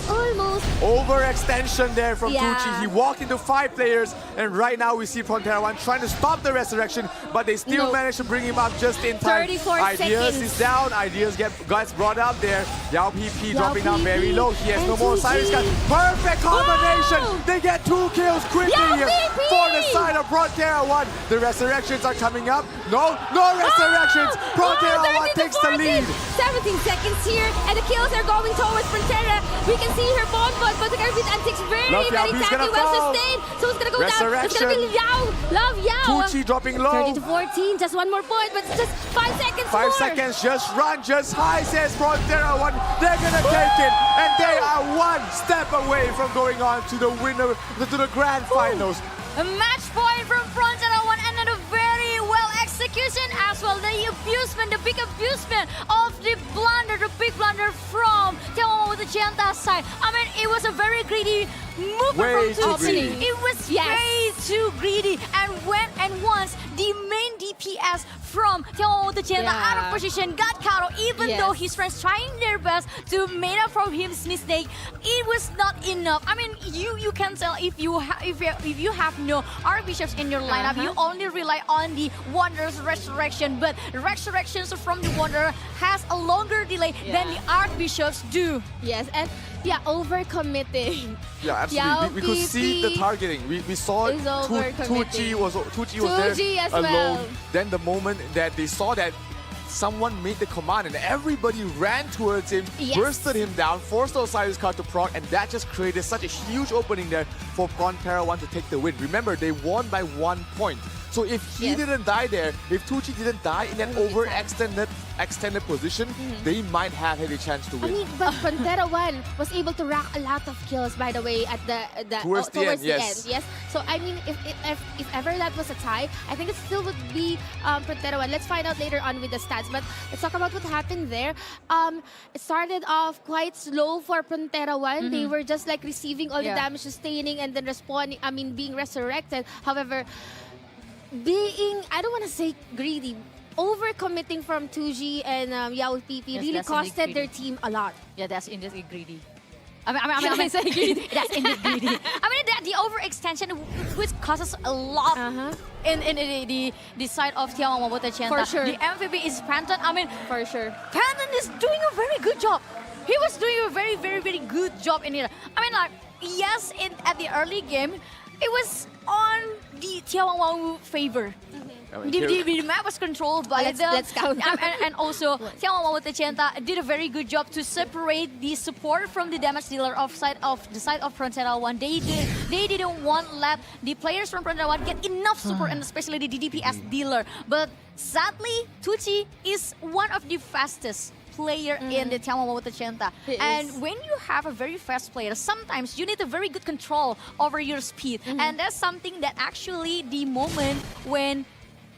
Speaker 9: Almost.
Speaker 11: Overextension there from Tucci. He walked into 5 players, and right now we see Frontera One trying to stop the resurrection, but they still managed to bring him up just in time.
Speaker 9: 34
Speaker 11: Ideas
Speaker 9: seconds.
Speaker 11: is down. Ideas gets brought up there. Yao PP dropping down very low. He has no more Cyrus gun. Perfect combination. They get 2 kills quickly here for the side of Frontera One. The resurrections are coming up. No resurrections. Frontera One takes the lead.
Speaker 9: 17 seconds here, and the kills are going towards Frontera. We can see her bonbon, but the Garbage Antics very tightly, well sustained. So it's gonna go down. It's gonna be Yao. Love Yao.
Speaker 11: Tucci dropping low.
Speaker 9: 30 to 14, just 1 more point, but just 5 seconds
Speaker 11: 5
Speaker 9: more.
Speaker 11: seconds, just run, just high, says Frontera One. They're gonna take it, and they are 1 step away from going on to the winner, to the grand finals.
Speaker 8: A match point from Frontera One, and then a very well execution as well. The big abusement of the big blunder from眺望的尖塔 side. I mean, it was a very greedy movement from Tucci. It was way too greedy, and once the main DPS from眺望的尖塔out of position got caught out, even though his friends trying their best to make up for his mistake, it was not enough. I mean, you can tell if you have no Archbishops in your lineup, you only rely on the Wanderer's Resurrection, but Resurrections from the Wanderer has a longer delay than the Archbishops do.
Speaker 9: Yes, and overcommitting.
Speaker 11: Yeah, absolutely. We could see the targeting. We saw Tucci was there
Speaker 9: as
Speaker 11: alone.
Speaker 9: well.
Speaker 11: Then the moment that they saw that someone made the command and everybody ran towards him, bursted him down, forced Osiris card to proc, and that just created such a huge opening there for Frontera One to take the win. Remember, they won by 1 point. So if he didn't die there, if Tucci didn't die in that extended position, they might have had a chance to win.
Speaker 9: I mean, but Frontera One was able to rack a lot of kills, by the way, at
Speaker 11: towards the end.
Speaker 9: Yes. So I mean, if ever that was a tie, I think it still would be Frontera One. Let's find out later on with the stats. But let's talk about what happened there. It started off quite slow for Frontera One. They were just like receiving all the damage, sustaining, and then responding. I mean, being resurrected. However, I don't want to say greedy, overcommitting from Tucci and Yao PP really costed their team a lot.
Speaker 8: Yeah, that's indeed greedy. I mean, say greedy. That's indeed greedy. I mean, the overextension, which causes a lot in the side of眺望万物的尖塔.
Speaker 9: For sure.
Speaker 8: The MVP is Panton. I mean,
Speaker 9: for sure.
Speaker 8: Panton is doing a very good job. He was doing a very, very, very good job in it. I mean, like, yes, at the early game, it was on the眺望favor. The map was controlled by them.
Speaker 9: Let's count.
Speaker 8: and also,眺望万物的尖塔 did a very good job to separate the support from the damage dealer the side of Frontera One. They didn't want let the players from Frontera One get enough support, and especially the DPS dealer. But sadly, Tucci is one of the fastest player in the眺望万物的尖塔. And when you have a very fast player, sometimes you need a very good control over your speed. And that's something that actually the moment when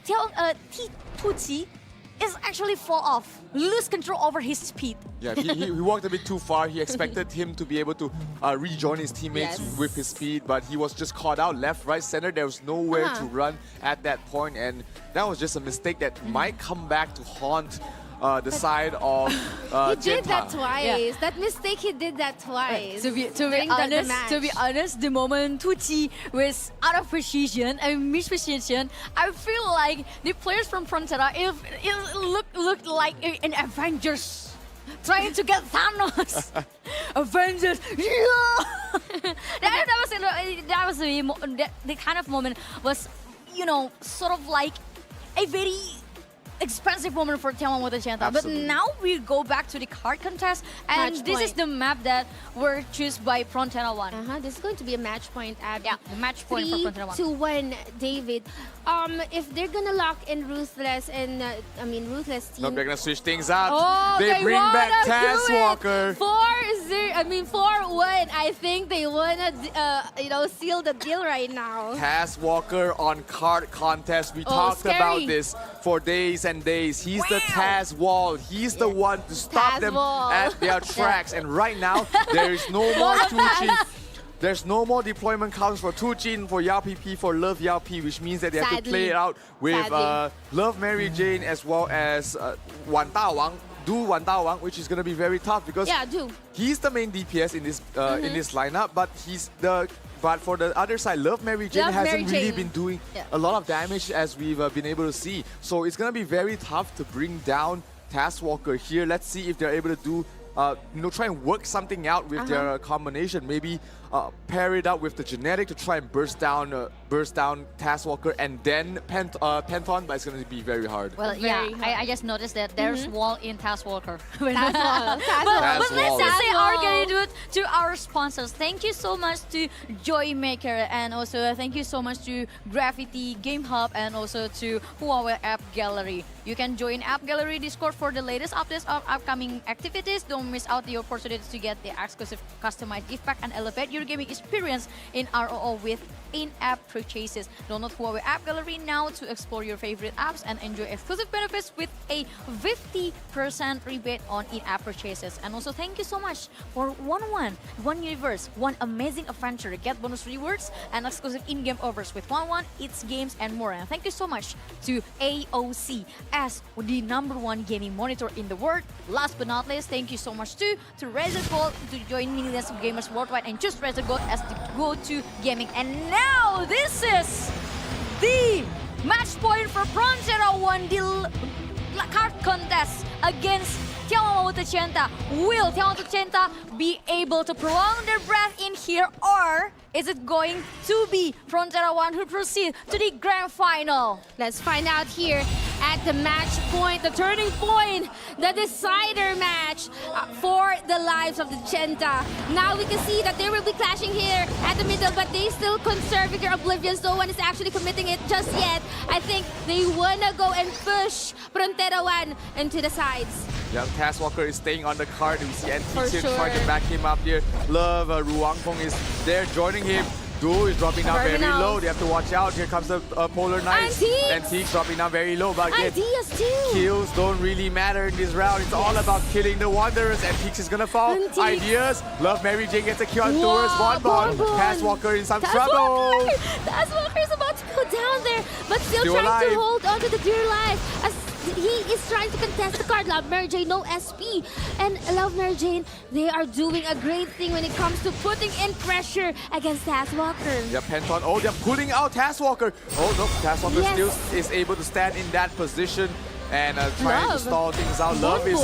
Speaker 8: Tucci is actually fall off, lose control over his speed.
Speaker 11: Yeah, he walked a bit too far. He expected him to be able to rejoin his teammates with his speed, but he was just caught out left, right, center. There was nowhere to run at that point, and that was just a mistake that might come back to haunt the side of
Speaker 9: he did that twice. That mistake, he did that twice.
Speaker 8: To be honest, the moment Tucci was out of position and misposition, I feel like the players from Frontera looked like an Avengers trying to get Thanos. Avengers, that was the kind of moment was, sort of like a very expensive moment for眺望万物的尖塔. But now we go back to the card contest, and this is the map that were chosen by Frontera One.
Speaker 9: This is going to be a match point, Abby.
Speaker 8: Yeah, the match point for Frontera One.
Speaker 9: 3-1, David. If they're gonna lock in Ruthless and Ruthless team.
Speaker 11: No, they're gonna switch things up.
Speaker 9: Oh,
Speaker 11: they bring back Task Walker.
Speaker 9: 4-1. I think they wanna seal the deal right now.
Speaker 11: Task Walker on card contest. We talked about this for days and days. He's the Taz Wall. He's the one to stop them at their tracks. And right now, there is no more Tucci. There's no more deployment counts for Tucci, for Yao PP, for Love Yao P, which means that they have to play it out with Love Mary Jane as well as Wan Da Wang do Wan Dao Wang, which is going to be very tough because he's the main DPS in this lineup, but But for the other side, Love Mary Jane hasn't really been doing a lot of damage as we've been able to see. So it's going to be very tough to bring down Taskwalker here. Let's see if they're able to do, try and work something out with their combination. Maybe pair it up with the genetic to try and burst down Taskwalker and then Penton, but it's going to be very hard.
Speaker 8: Well, I just noticed that there's wall in Taskwalker. But let's just say our gratitude to our sponsors. Thank you so much to Joymaker, and also thank you so much to Graffiti, Game Hub, and also to Huawei App Gallery. You can join App Gallery Discord for the latest updates of upcoming activities. Don't miss out the opportunity to get the exclusive customized gift pack and elevate your gaming experience in ROO with in-app purchases. Download Huawei App Gallery now to explore your favorite apps and enjoy exclusive benefits with a 50% rebate on in-app purchases. And also thank you so much for One Universe, one amazing adventure. Get bonus rewards and exclusive in-game offers with One, its games, and more. And thank you so much to AOC as the #1 gaming monitor in the world. Last but not least, thank you so much to Razer Gold to join millions of gamers worldwide and choose Razer Gold as the go-to gaming. And now this is the match point for Frontera 1, the card contest against眺望万物的尖塔. Will 眺望万物的尖塔 be able to prolong their breath in here, or is it going to be Frontera 1 who proceed to the grand final?
Speaker 9: Let's find out here at the match point, the turning point, the decider match for the lives of the Genta. Now we can see that they will be clashing here at the middle, but they still conserve their oblivions. No one is actually committing it just yet. I think they wanna go and push Frontera 1 into the sides.
Speaker 11: Yeah, Taskwalker is staying on the card. We see NT here trying to back him up here. Love, Ruang Feng is there joining him. Du is dropping down very low. They have to watch out. Here comes the Polar Knights. Antique's dropping down very low. But again, kills don't really matter in this round. It's all about killing the Wanderers. Antiques is gonna fall. Ideas. Love Mary Jane gets a kill towards Bonbon. Taskwalker in some trouble.
Speaker 9: Taskwalker is about to go down there, but still trying to hold on to the dear life. As he is trying to contest the card. Love Mary Jane, no SP. And Love Mary Jane, they are doing a great thing when it comes to putting in pressure against Taskwalker.
Speaker 11: Yeah, Penton. Oh, they're pulling out Taskwalker. Oh, no, Taskwalker still is able to stand in that position and trying to stall things out. Love is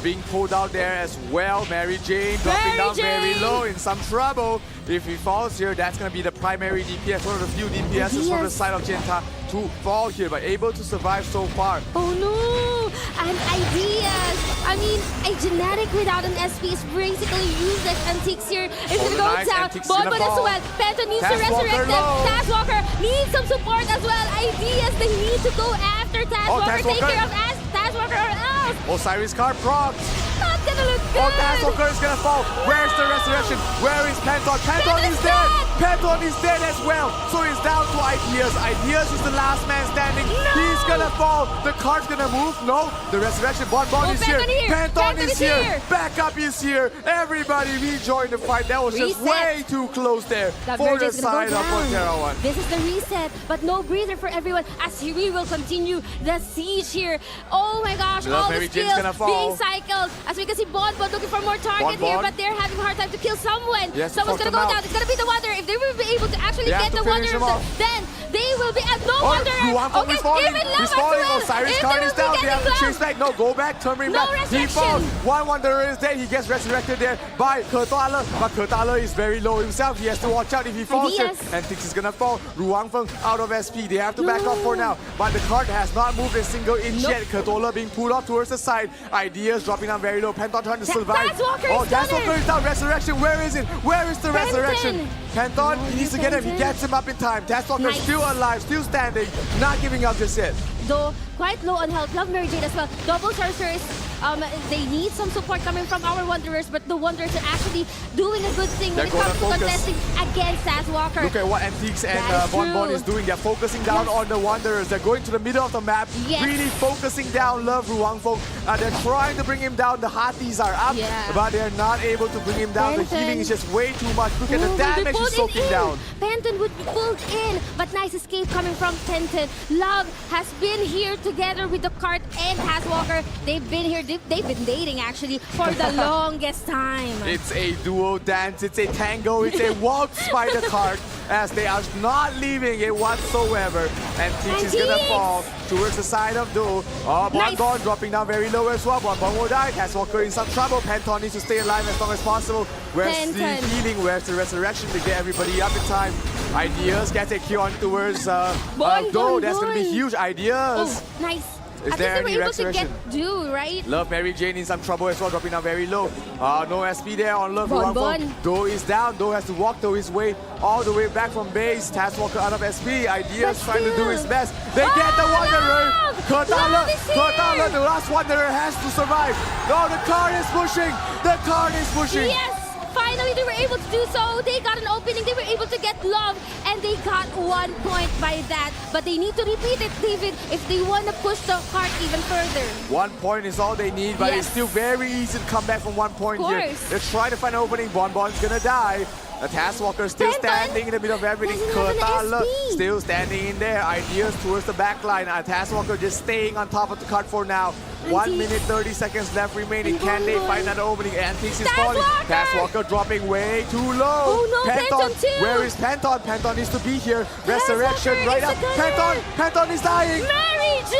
Speaker 11: being pulled out there as well. Mary Jane dropping down very low, in some trouble. If he falls here, that's going to be the primary DPS, one of the few DPSs from the side of Genta to fall here, but able to survive so far.
Speaker 9: Oh no! And Ideas! I mean, a genetic without an SP is basically useless. Antiques here is going to go down. Bonbon as well. Penton needs to resurrect them. Taskwalker needs some support as well. Ideas, they need to go after Taskwalker. Take care of Taskwalker or else.
Speaker 11: Osiris card procs.
Speaker 9: Not gonna look good.
Speaker 11: Oh, Taskwalker is gonna fall. Where's the resurrection? Where is Penton? Penton is dead. Penton is dead as well. So it's down to Ideas. Ideas is the last man standing. He's gonna fall. The card's gonna move. No, the resurrection. Bonbon is here. Penton is here. Backup is here. Everybody rejoin the fight. That was just way too close there for the side of Frontera 1.
Speaker 9: This is the reset, but no breather for everyone as we will continue the siege here. Oh my gosh, all the skills being cycled. As we can see, Bonbon looking for more target here, but they're having a hard time to kill someone. Someone's gonna go down. It's gonna be the Wanderer. If they will be able to actually get the Wanderer, then they will be at no Wanderer. Okay, even Love as well.
Speaker 11: Osiris card is down. They have to chase back. No, go back, turn him back. He falls. One Wanderer is dead. He gets resurrected there by Kertala, but Kertala is very low himself. He has to watch out if he falls here. And Tix is gonna fall. Ruang Feng out of SP. They have to back off for now. But the card has not moved a single inch yet. Kertala being pulled off towards the side. Ideas dropping down very low. Penton trying to survive. Taskwalker is down. Resurrection. Where is it? Where is the resurrection? Penton, he needs to get him. He gets him up in time. Taskwalker still alive, still standing, not giving up just yet.
Speaker 9: Though quite low on health. Love Mary Jane as well. Double sorcerers. They need some support coming from our Wanderers, but the Wanderers are actually doing a good thing when it comes to contesting against Taskwalker.
Speaker 11: Look at what Antiques and Bonbon is doing. They're focusing down on the Wanderers. They're going to the middle of the map, really focusing down Love Ruang Feng. They're trying to bring him down. The Hatis are up, but they're not able to bring him down. The healing is just way too much. Look at the damage he's soaking down.
Speaker 9: Penton would be pulled in, but nice escape coming from Penton. Love has been here together with the cart and Taz Walker, they've been here, they've been dating actually for the longest time.
Speaker 11: It's a duo dance, it's a tango, it's a waltz by the cart as they are not leaving it whatsoever. And Teeks is gonna fall towards the side of Do. Oh, Bonbon dropping down very low as well. Bonbon will die. Taz Walker in some trouble. Penton needs to stay alive as long as possible. Where's the healing? Where's the resurrection to get everybody up in time? Ideas get a Q on towards Do. That's gonna be huge. Ideas.
Speaker 9: Oh, nice.
Speaker 11: Is there any resurrection?
Speaker 9: Do, right?
Speaker 11: Love Mary Jane in some trouble as well, dropping down very low. No SP there on Love. Do is down. Do has to walk his way all the way back from base. Taz Walker out of SP. Ideas trying to do his best. They get the Wanderer. Kotala, the last Wanderer has to survive. No, the card is pushing. The card is pushing.
Speaker 9: Yes. Finally, they were able to do so. They got an opening. They were able to get Love, and they got 1 point by that. But they need to repeat it, David, if they want to push the cart even further.
Speaker 11: 1 point is all they need, but it's still very easy to come back from 1 point here. They're trying to find an opening. Bonbon's gonna die. The Taz Walker still standing in the middle of everything. Kotala still standing in there. Ideas towards the back line. Taz Walker just staying on top of the cart for now. 1 minute 30 seconds left remaining. Can they find that opening? Antiques is falling. Taz Walker dropping way too low.
Speaker 9: Oh no, Penton too.
Speaker 11: Where is Penton? Penton needs to be here. Resurrection right up. Penton is dying.
Speaker 9: Mary J!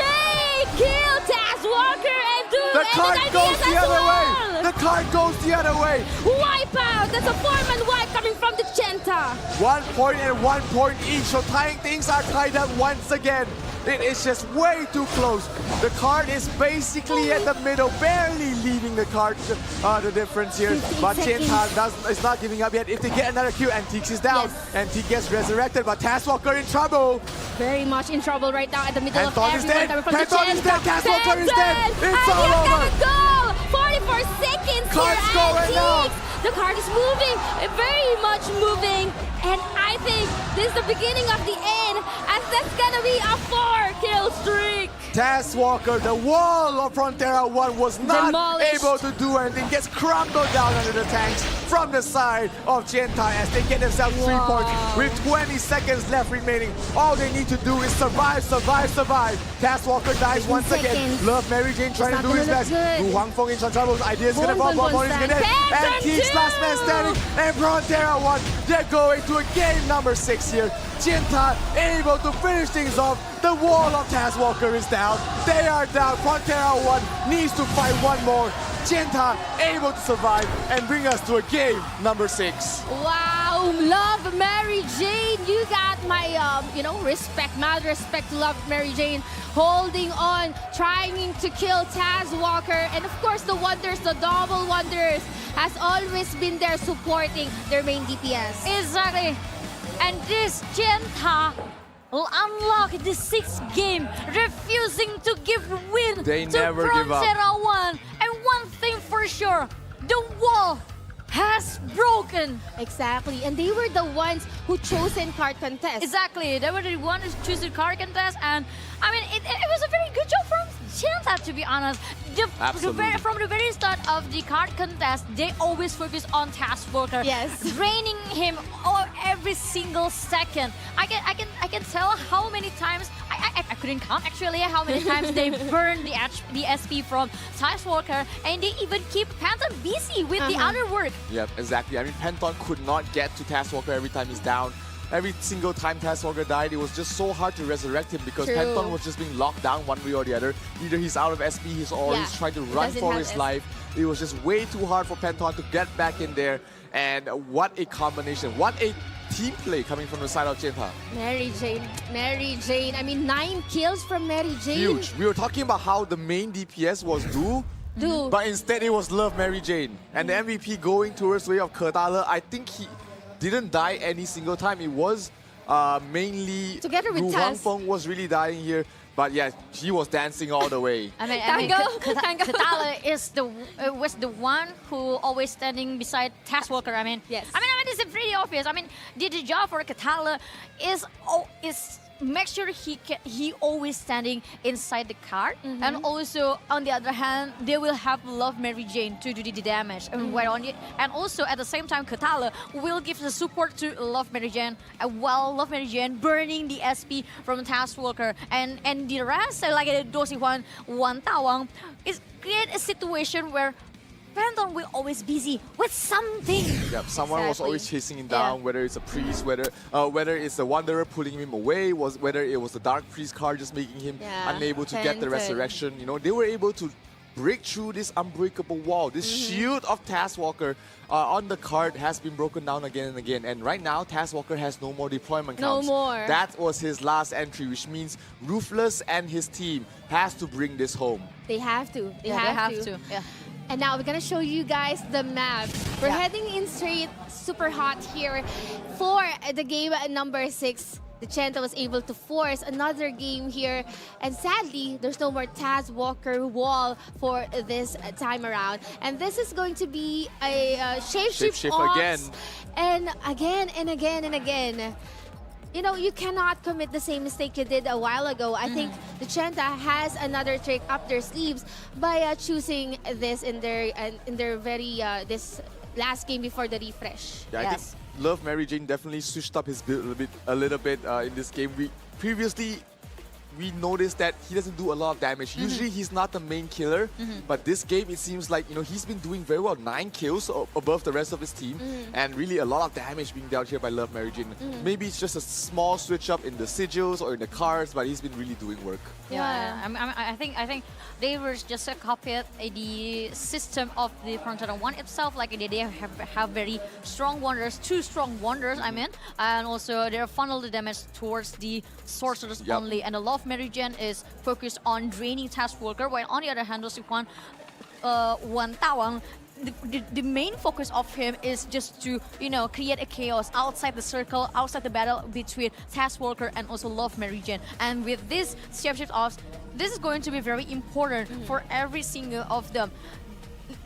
Speaker 9: Kill Taz Walker and do
Speaker 11: the cart goes the other way. The cart goes the other way.
Speaker 9: Wipe out. That's a 4-man wipe coming from the Genta.
Speaker 11: 1 point and 1 point each. So tying things are tied up once again. It is just way too close. The card is basically at the middle, barely leaving the card, the difference here. But Genta is not giving up yet. If they get another Q, Antiques is down. Antique gets resurrected, but Taz Walker in trouble.
Speaker 9: Very much in trouble right now at the middle of everyone.
Speaker 11: Penton is dead. Taz Walker is dead. It's all over.
Speaker 9: Go! 44 seconds
Speaker 11: Cart's
Speaker 9: here,
Speaker 11: going out.
Speaker 9: The card is moving, very much moving. And I think this is the beginning of the end, as that's gonna be a 4-kill streak.
Speaker 11: Taz Walker, the wall of Frontera 1 was not able to do anything. Gets crumbled down under the tanks from the side of Genta as they get themselves 3 points with 20 seconds left remaining. All they need to do is survive. Taz Walker dies once again. Love Mary Jane trying to do his best. Wu Huang Feng in some trouble. Ideas gonna fall. Bonbon is gonna end. And Keeks last man standing. And Frontera 1, they're going to a game number 6 here. Genta able to finish things off. The wall of Taz Walker is down. They are down. Frontera 1 needs to fight one more. Genta able to survive and bring us to a game number 6.
Speaker 9: Wow, Love Mary Jane. You got my, respect, mad respect to Love Mary Jane. Holding on, trying to kill Taz Walker. And of course, the Wonders, the double Wonders, has always been there supporting their main DPS.
Speaker 2: Exactly. And this Genta will unlock the 6th game, refusing to give win
Speaker 11: they
Speaker 2: to
Speaker 11: never give up.
Speaker 2: Frontera 1. And one thing for sure, the wall has broken.
Speaker 9: Exactly, and they were the ones who chosen card contest.
Speaker 2: Exactly, they were the ones who chose the card contest, and I mean, it was a very good job from Genta, to be honest. From the very start of the card contest, they always focus on Taz Walker.
Speaker 9: Yes,
Speaker 2: draining him every single second. I can tell how many times I couldn't count actually how many times they burned the SP from Taz Walker, and they even keep Penton busy with the other work.
Speaker 11: Yep, exactly. I mean, Penton could not get to Taz Walker every time he's down. Every single time Taz Walker died, it was just so hard to resurrect him because Penton was just being locked down one way or the other. Either he's out of SP, he's always trying to run for his life. It was just way too hard for Penton to get back in there. And what a combination. What a team play coming from the side of Genta.
Speaker 9: Mary Jane. I mean, 9 kills from Mary Jane.
Speaker 11: Huge. We were talking about how the main DPS was Do. But instead it was Love Mary Jane. And the MVP going towards the way of Kotala, I think he didn't die any single time. It was mainly
Speaker 9: together with
Speaker 11: Wu Huang Feng was really dying here. But yeah, he was dancing all the way.
Speaker 2: I mean, Kotala was the one who always standing beside Taz Walker. I mean,
Speaker 9: yes.
Speaker 2: I mean, it's pretty obvious. I mean, the job for Kotala is
Speaker 8: make sure he always standing inside the card, and also on the other hand they will have Love Mary Jane to do the damage, and and also at the same time Katala will give the support to Love Mary Jane, while Love Mary Jane burning the SP from Taskwalker, and the rest like Dosiwan Wantawang is create a situation where Phantom will always busy with something.
Speaker 11: Yep, someone was always chasing him down, whether it's a priest, whether it's the Wanderer pulling him away, whether it was the Dark Priest card just making him unable to get the resurrection. You know, they were able to break through this unbreakable wall. This shield of Taskwalker on the card has been broken down again and again. And right now, Taskwalker has no more deployment counts.
Speaker 9: No more.
Speaker 11: That was his last entry, which means Ruthless and his team has to bring this home.
Speaker 9: They have to. They
Speaker 8: have to. Yeah.
Speaker 9: And now we're gonna show you guys the map. We're heading in straight, super hot here for the game number 6. The Chenta was able to force another game here. And sadly, there's no more Taskwalker wall for this time around. And this is going to be a shapeshift
Speaker 11: again.
Speaker 9: And again and again and again. You know, you cannot commit the same mistake you did a while ago. I think the Chenta has another trick up their sleeves by choosing this in their very this last game before the refresh.
Speaker 11: Yeah, I think Love Mary Jane definitely switched up his build a little bit in this game. We noticed that he doesn't do a lot of damage. Usually he's not the main killer, but this game it seems like, you know, he's been doing very well. 9 kills above the rest of his team, and really a lot of damage being dealt here by Love Mary Jane. Maybe it's just a small switch up in the sigils or in the cards, but he's been really doing work.
Speaker 8: Yeah, I think they were just copied the system of the Frontera 1 itself. Like they have very strong wonders, 2 strong wonders, I mean, and also they funnel the damage towards the sorcerers only, and the Love Mary Jane is focused on draining Taskwalker, while on the other hand, Dosiwan Wantawang, the main focus of him is just to, you know, create a chaos outside the circle, outside the battle between Taskwalker and also Love Mary Jane. And with this shapeshift off, this is going to be very important for every single of them.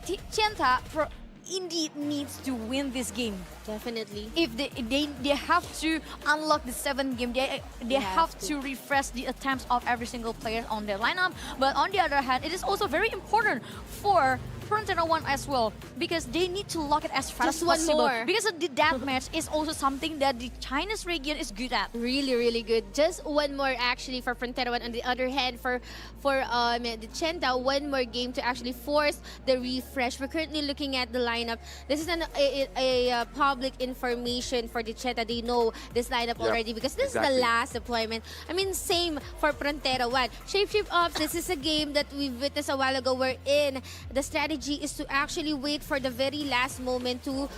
Speaker 8: Chenta indeed needs to win this game.
Speaker 9: Definitely.
Speaker 8: If they have to unlock the 7th game, they have to refresh the attempts of every single player on their lineup. But on the other hand, it is also very important for Frontera 1 as well, because they need to lock it as fast as possible. Because the deathmatch is also something that the Chinese region is good at.
Speaker 9: Really, really good. Just one more actually for Frontera 1. On the other hand, for the Chenta, one more game to actually force the refresh. We're currently looking at the lineup. This is a public information for the Chenta. They know this lineup already because this is the last deployment. I mean, same for Frontera 1. Shapeshift Ops, this is a game that we witnessed a while ago wherein the strategy is to actually wait for the very last moment to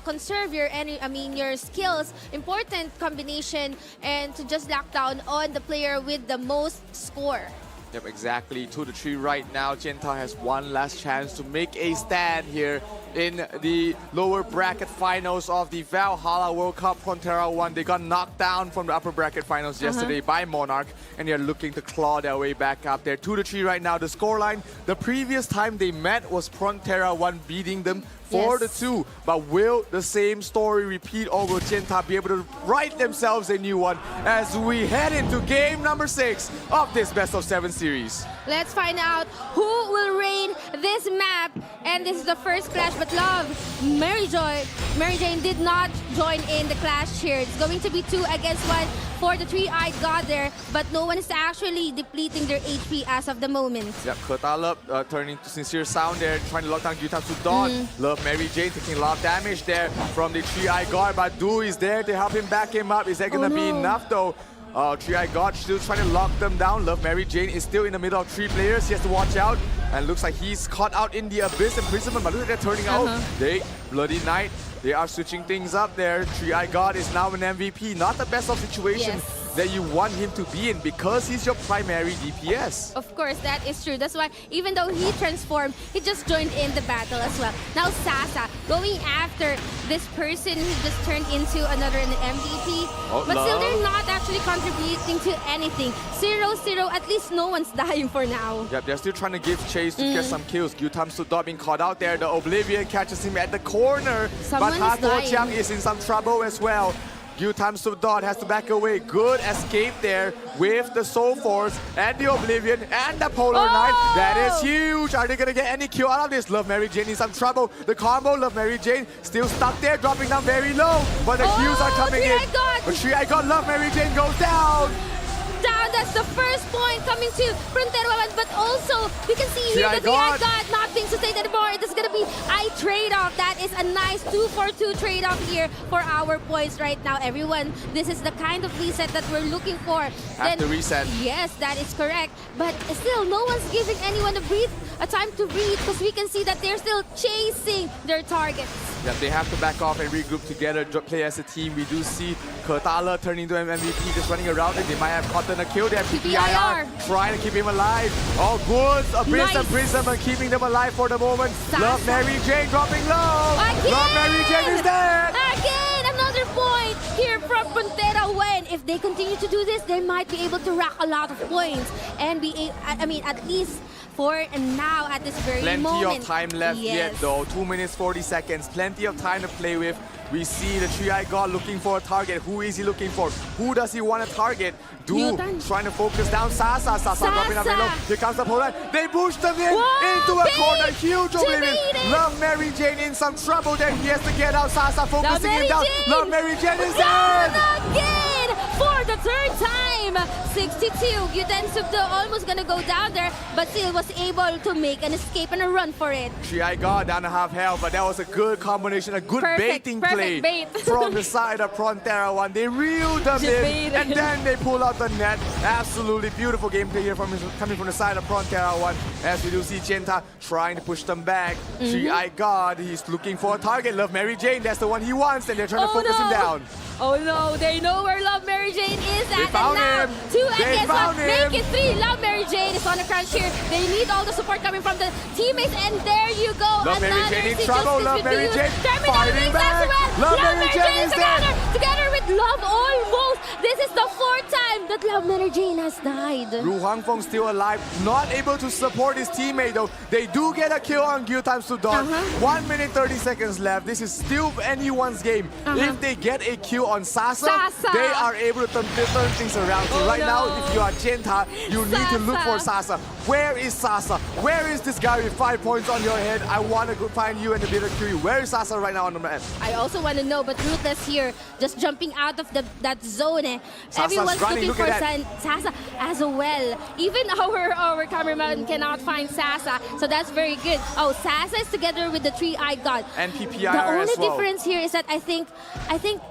Speaker 9: conserve your your skills, important combination, and to just lock down on the player with the most score.
Speaker 11: Yep, exactly. 2-3 right now. Chenta has one last chance to make a stand here in the lower bracket finals of the Valhalla World Cup. Frontera 1, they got knocked down from the upper bracket finals yesterday by Monarch, and they're looking to claw their way back up there. 2-3 right now. The scoreline, the previous time they met was Frontera 1 beating them 4-2. But will the same story repeat, or will Chenta be able to write themselves a new one as we head into game number 6 of this best of 7 series?
Speaker 9: Let's find out who will reign this map. And this is the first clash, but Love Mary Jane did not join in the clash here. It's going to be 2 against 1 for the 3-eyed god there, but no one is actually depleting their HP as of the moment.
Speaker 11: Yep, Kurtalub turning to Sincere Sound there, trying to lock down Gyutam Sudon. Love Mary Jane taking a lot of damage there from the 3-eyed god, but Du is there to help him back him up. Is that gonna be enough though? 3-eyed god still trying to lock them down. Love Mary Jane is still in the middle of 3 players. He has to watch out. And looks like he's caught out in the Abyss imprisonment, but look at that turning out. Bloody Knight, they are switching things up there. 3-eyed god is now an MVP. Not the best of situation that you want him to be in because he's your primary DPS.
Speaker 9: Of course, that is true. That's why even though he transformed, he just joined in the battle as well. Now Sasa going after this person who just turned into another MVP. But still, they're not actually contributing to anything. 0-0, at least no one's dying for now.
Speaker 11: Yep, they're still trying to give chase to get some kills. Gyutam Sudon being caught out there. The Oblivion catches him at the corner.
Speaker 9: Someone
Speaker 11: but Hato Chiang is in some trouble as well. Gyutam Subdot has to back away. Good escape there with the Soul Force and the Oblivion and the Polar Knight. That is huge. Are they going to get any kill out of this? Love Mary Jane in some trouble. The combo, Love Mary Jane still stuck there, dropping down very low. But the kills are coming in. But 3-Eye God, Love Mary Jane goes down.
Speaker 9: That's the first point coming to Frontera, but also we can see here that the I God not being sustained anymore. It is going to be I trade-off. That is a nice 2-for-2 trade-off here for our points right now. Everyone, this is the kind of reset that we're looking for.
Speaker 11: After reset.
Speaker 9: Yes, that is correct. But still, no one's giving anyone a time to breathe because we can see that they're still chasing their targets.
Speaker 11: Yeah, they have to back off and regroup together, play as a team. We do see Kurtala turning into an MVP, just running around it. They might have gotten a kill there. PPIR trying to keep him alive. Oh, good. Prism and keeping them alive for the moment. Love Mary Jane dropping low. Love Mary Jane is dead.
Speaker 9: Again, another point here from Frontera. When if they continue to do this, they might be able to rack a lot of points and be, at least for now at this very moment.
Speaker 11: Plenty of time left yet though. 2 minutes 40 seconds. Plenty of time to play with. We see the 3-Eye God looking for a target. Who is he looking for? Who does he want to target? Trying to focus down Sasa. Sasa dropping down very low. Here comes the Polar. They push them into a corner. Huge Oblivion. Love Mary Jane in some trouble there. He has to get out. Sasa focusing him down. Love Mary Jane is dead.
Speaker 9: Again for the third time. 62. Gyutam Subdot almost gonna go down there, but still was able to make an escape and a run for it.
Speaker 11: 3-Eye God down to half health, but that was a good combination, a good baiting play from the side of Frontera One. They reeled them in, and then they pull out the net. Absolutely beautiful gameplay here coming from the side of Frontera One. As we do see Genta trying to push them back. 3-Eye God, he's looking for a target. Love Mary Jane, that's the one he wants, and they're trying to focus him down.
Speaker 9: Oh no, they know where Love Mary Jane is at.
Speaker 11: They found him.
Speaker 9: 2 against 1. Make it 3. Love Mary Jane is on a crunch here. They need all the support coming from the teammates, and there you go.
Speaker 11: Love Mary Jane in trouble. Love Mary Jane fighting back. Love Mary Jane is dead.
Speaker 9: Together with Love almost. This is the 4th time that Love Mary Jane has died.
Speaker 11: Ru Hangfeng still alive, not able to support his teammate though. They do get a kill on Gyutam Subdot. 1 minute 30 seconds left. This is still anyone's game. If they get a kill on Sasa, they are able to turn things around. So right now, if you are Genta, you need to look for Sasa. Where is Sasa? Where is this guy with 5 points on your head? I want to go find you and a bit of Q. Where is Sasa right now on the map?
Speaker 9: I also want to know, but Ruthless here, just jumping out of that zone. Everyone's
Speaker 11: running.
Speaker 9: looking for Sasa as well. Even our cameraman cannot find Sasa, so that's very good. Oh, Sasa is together with the 3-Eye God.
Speaker 11: And PPIR
Speaker 9: The only
Speaker 11: as well.
Speaker 9: difference here is that I think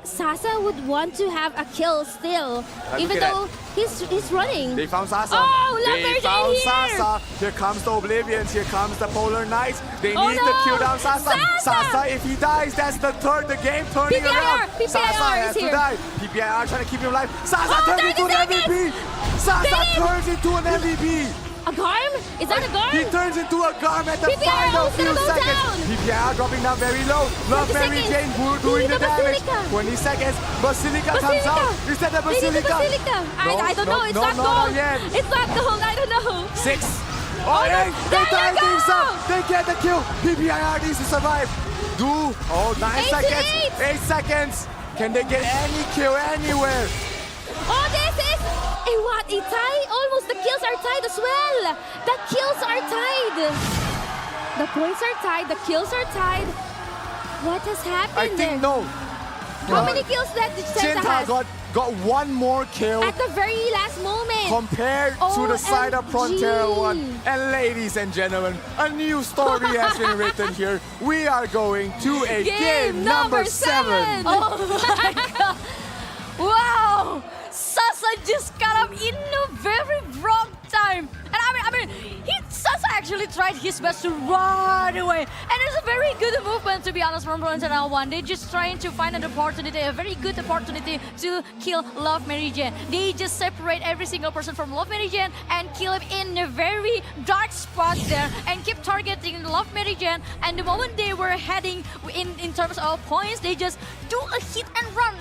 Speaker 9: Sasa would want to have a kill still, even though he's running.
Speaker 11: They found Sasa.
Speaker 9: Oh, Love Mary
Speaker 11: They found
Speaker 9: Jane here.
Speaker 11: Sasa. Here comes the Oblivions. Here comes the Polar Knights. They need to kill down Sasa. Sasa, if he dies, that's the game turning around. Sasa has to die. PPIR trying to keep him alive. Sasa turns into an MVP. Sasa turns into an MVP.
Speaker 9: A Garm? Is that a Garm?
Speaker 11: He turns into a Garm at the
Speaker 9: PPIR
Speaker 11: final few
Speaker 9: go
Speaker 11: seconds.
Speaker 9: down.
Speaker 11: PPIR dropping down very low. Love Mary Jane doing the damage. 20 seconds. Basilica comes out. Is that the Basilica?
Speaker 9: I don't know. It's not gold. It's not gold. I don't know.
Speaker 11: 6. Oh, 8. They tied things up. They get the kill. PPIR needs to survive. 9 seconds. 8 seconds. Can they get any kill anywhere?
Speaker 9: Oh, this is a tie. Almost the kills are tied as well. The kills are tied. The points are tied. The kills are tied. What has happened?
Speaker 11: I think no.
Speaker 9: How many kills did Genta have?
Speaker 11: Got one more kill
Speaker 9: at the very last moment
Speaker 11: compared to the side of Frontera One. And ladies and gentlemen, a new story has been written here. We are going to a game number 7.
Speaker 8: Oh my god! Wow! Sasa just got up in a very wrong time. And I mean, Sasa actually tried his best to run away. And it's a very good movement, to be honest, from Frontera One. They're just trying to find an opportunity, a very good opportunity to kill Love Mary Jane. They just separate every single person from Love Mary Jane and kill him in a very dark spot there and keep targeting Love Mary Jane. And the moment they were heading in terms of points, they just do a hit and run.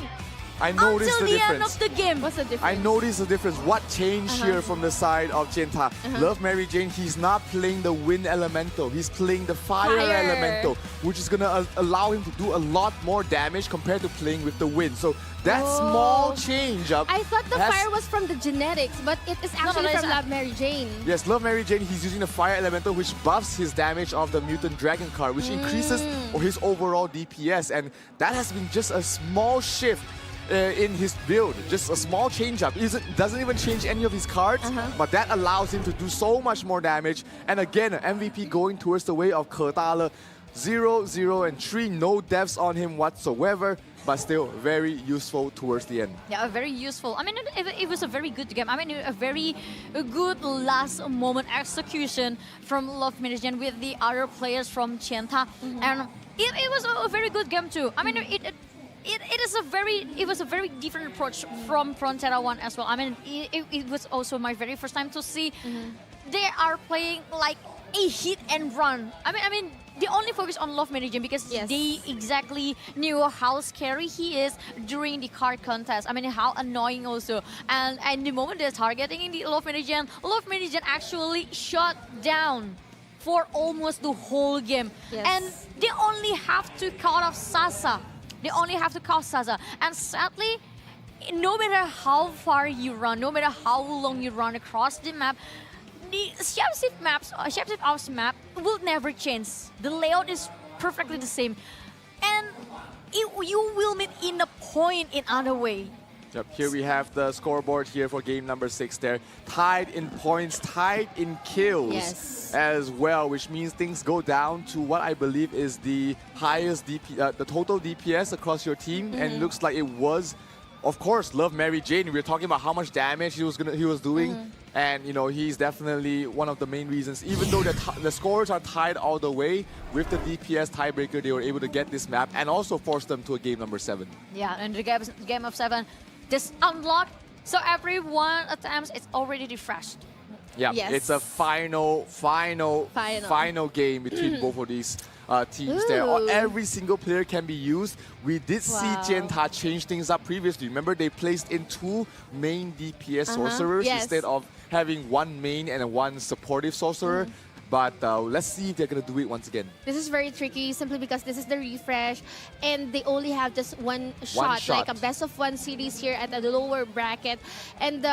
Speaker 11: I noticed
Speaker 8: until
Speaker 11: the
Speaker 8: the end
Speaker 11: difference.
Speaker 8: of the game.
Speaker 9: What's the difference?
Speaker 11: I noticed the difference. What changed here from the side of Jenta? Love Mary Jane, he's not playing the wind elemental. He's playing the fire elemental, which is going to allow him to do a lot more damage compared to playing with the wind. So that small change up.
Speaker 9: I thought the fire was from the genetics, but it is actually from Love Mary Jane.
Speaker 11: Yes, Love Mary Jane, he's using the fire elemental, which buffs his damage of the mutant dragon card, which increases his overall DPS. And that has been just a small shift in his build, just a small change up. It doesn't even change any of his cards, but that allows him to do so much more damage. And again, MVP going towards the way of Kertala. 0, 0, and 3, no deaths on him whatsoever, but still very useful towards the end.
Speaker 8: Yeah, very useful. I mean, it was a very good game. I mean, a very good last moment execution from Love Meridian with the other players from Jenta, and it was a very good game too. I mean, it was a very different approach from Frontera 1 as well. I mean, it was also my very first time to see they are playing like a hit and run. I mean, they only focus on Love Meridian because they exactly knew how scary he is during the card contest. I mean, how annoying also. And the moment they're targeting the Love Meridian actually shut down for almost the whole game. And they only have to cut off Sasa. And sadly, no matter how far you run, no matter how long you run across the map, the Shapeshift Ops map will never change. The layout is perfectly the same. And you will meet in a point in other way.
Speaker 11: Yep, here we have the scoreboard here for game number 6 there. Tied in points, tied in kills as well, which means things go down to what I believe is the highest the total DPS across your team. And it looks like it was, of course, Love Mary Jane. We were talking about how much damage he was doing. And, you know, he's definitely one of the main reasons. Even though the scores are tied all the way, with the DPS tiebreaker, they were able to get this map and also force them to a game number 7.
Speaker 8: Yeah, and the game of 7 just unlocked. So every 1 attempts, it's already refreshed.
Speaker 11: Yeah, it's a final game between both of these teams there. Every single player can be used. We did see Jenta change things up previously. Remember, they placed in 2 main DPS sorcerers instead of having 1 main and 1 supportive sorcerer. But let's see if they're going to do it once again.
Speaker 9: This is very tricky simply because this is the refresh and they only have just one shot, like a best of 1 series here at the lower bracket. And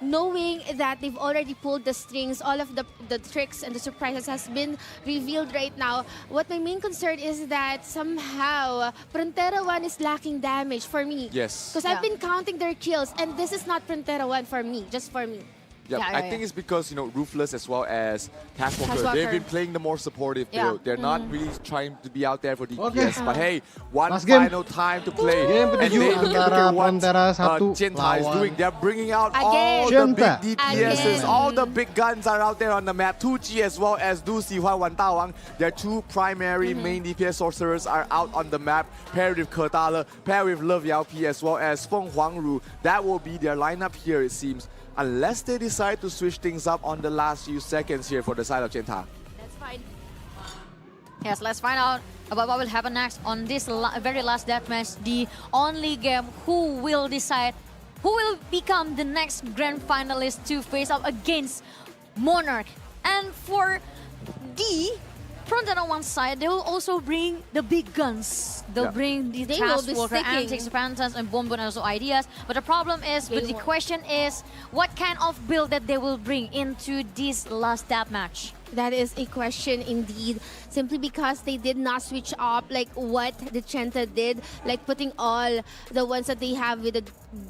Speaker 9: knowing that they've already pulled the strings, all of the tricks and the surprises has been revealed right now. What my main concern is that somehow Frontera 1 is lacking damage for me.
Speaker 11: Yes.
Speaker 9: Because I've been counting their kills and this is not Frontera 1 for me, just for me.
Speaker 11: I think it's because, you know, Ruthless as well as Taskwalker, they've been playing the more supportive build. They're not really trying to be out there for DPS. But hey, one final time to play. And look at what Jenta is doing. They're bringing out all the big DPSs. All the big guns are out there on the map. 2G as well as Du Xihua, Wan Dawang. Their 2 primary main DPS sorcerers are out on the map. Paired with Kertala, paired with Love Yao Pi as well as Feng Huangru. That will be their lineup here, it seems. Unless they decide to switch things up on the last few seconds here for the side of Jenta.
Speaker 8: That's fine. Yes, let's find out about what will happen next on this very last deathmatch. The only game who will decide who will become the next grand finalist to face up against Monarch. And for the Frontera 1 side, they will also bring the big guns. They'll bring the Taskwalker, Antics, Repentance, and Bomb and also ideas. But the problem is, but the question is, what kind of build that they will bring into this last deathmatch?
Speaker 9: That is a question indeed. Simply because they did not switch up like what the Jenta did, like putting all the ones that they have with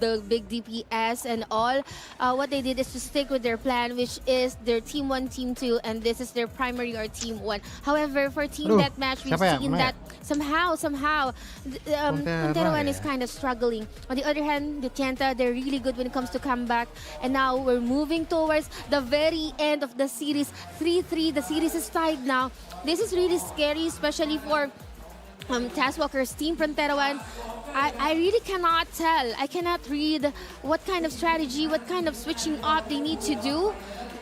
Speaker 9: the big DPS and all. What they did is to stick with their plan, which is their Team 1, Team 2, and this is their primary or Team 1. However, for Team Deathmatch, we've seen that somehow, Frontera 1 is kind of struggling. On the other hand, the Jenta, they're really good when it comes to comeback. And now we're moving towards the very end of the series. 3-3, the series is tied now. This is really scary, especially for Taskwalker's team, Frontera 1. I really cannot tell. I cannot read what kind of strategy, what kind of switching up they need to do.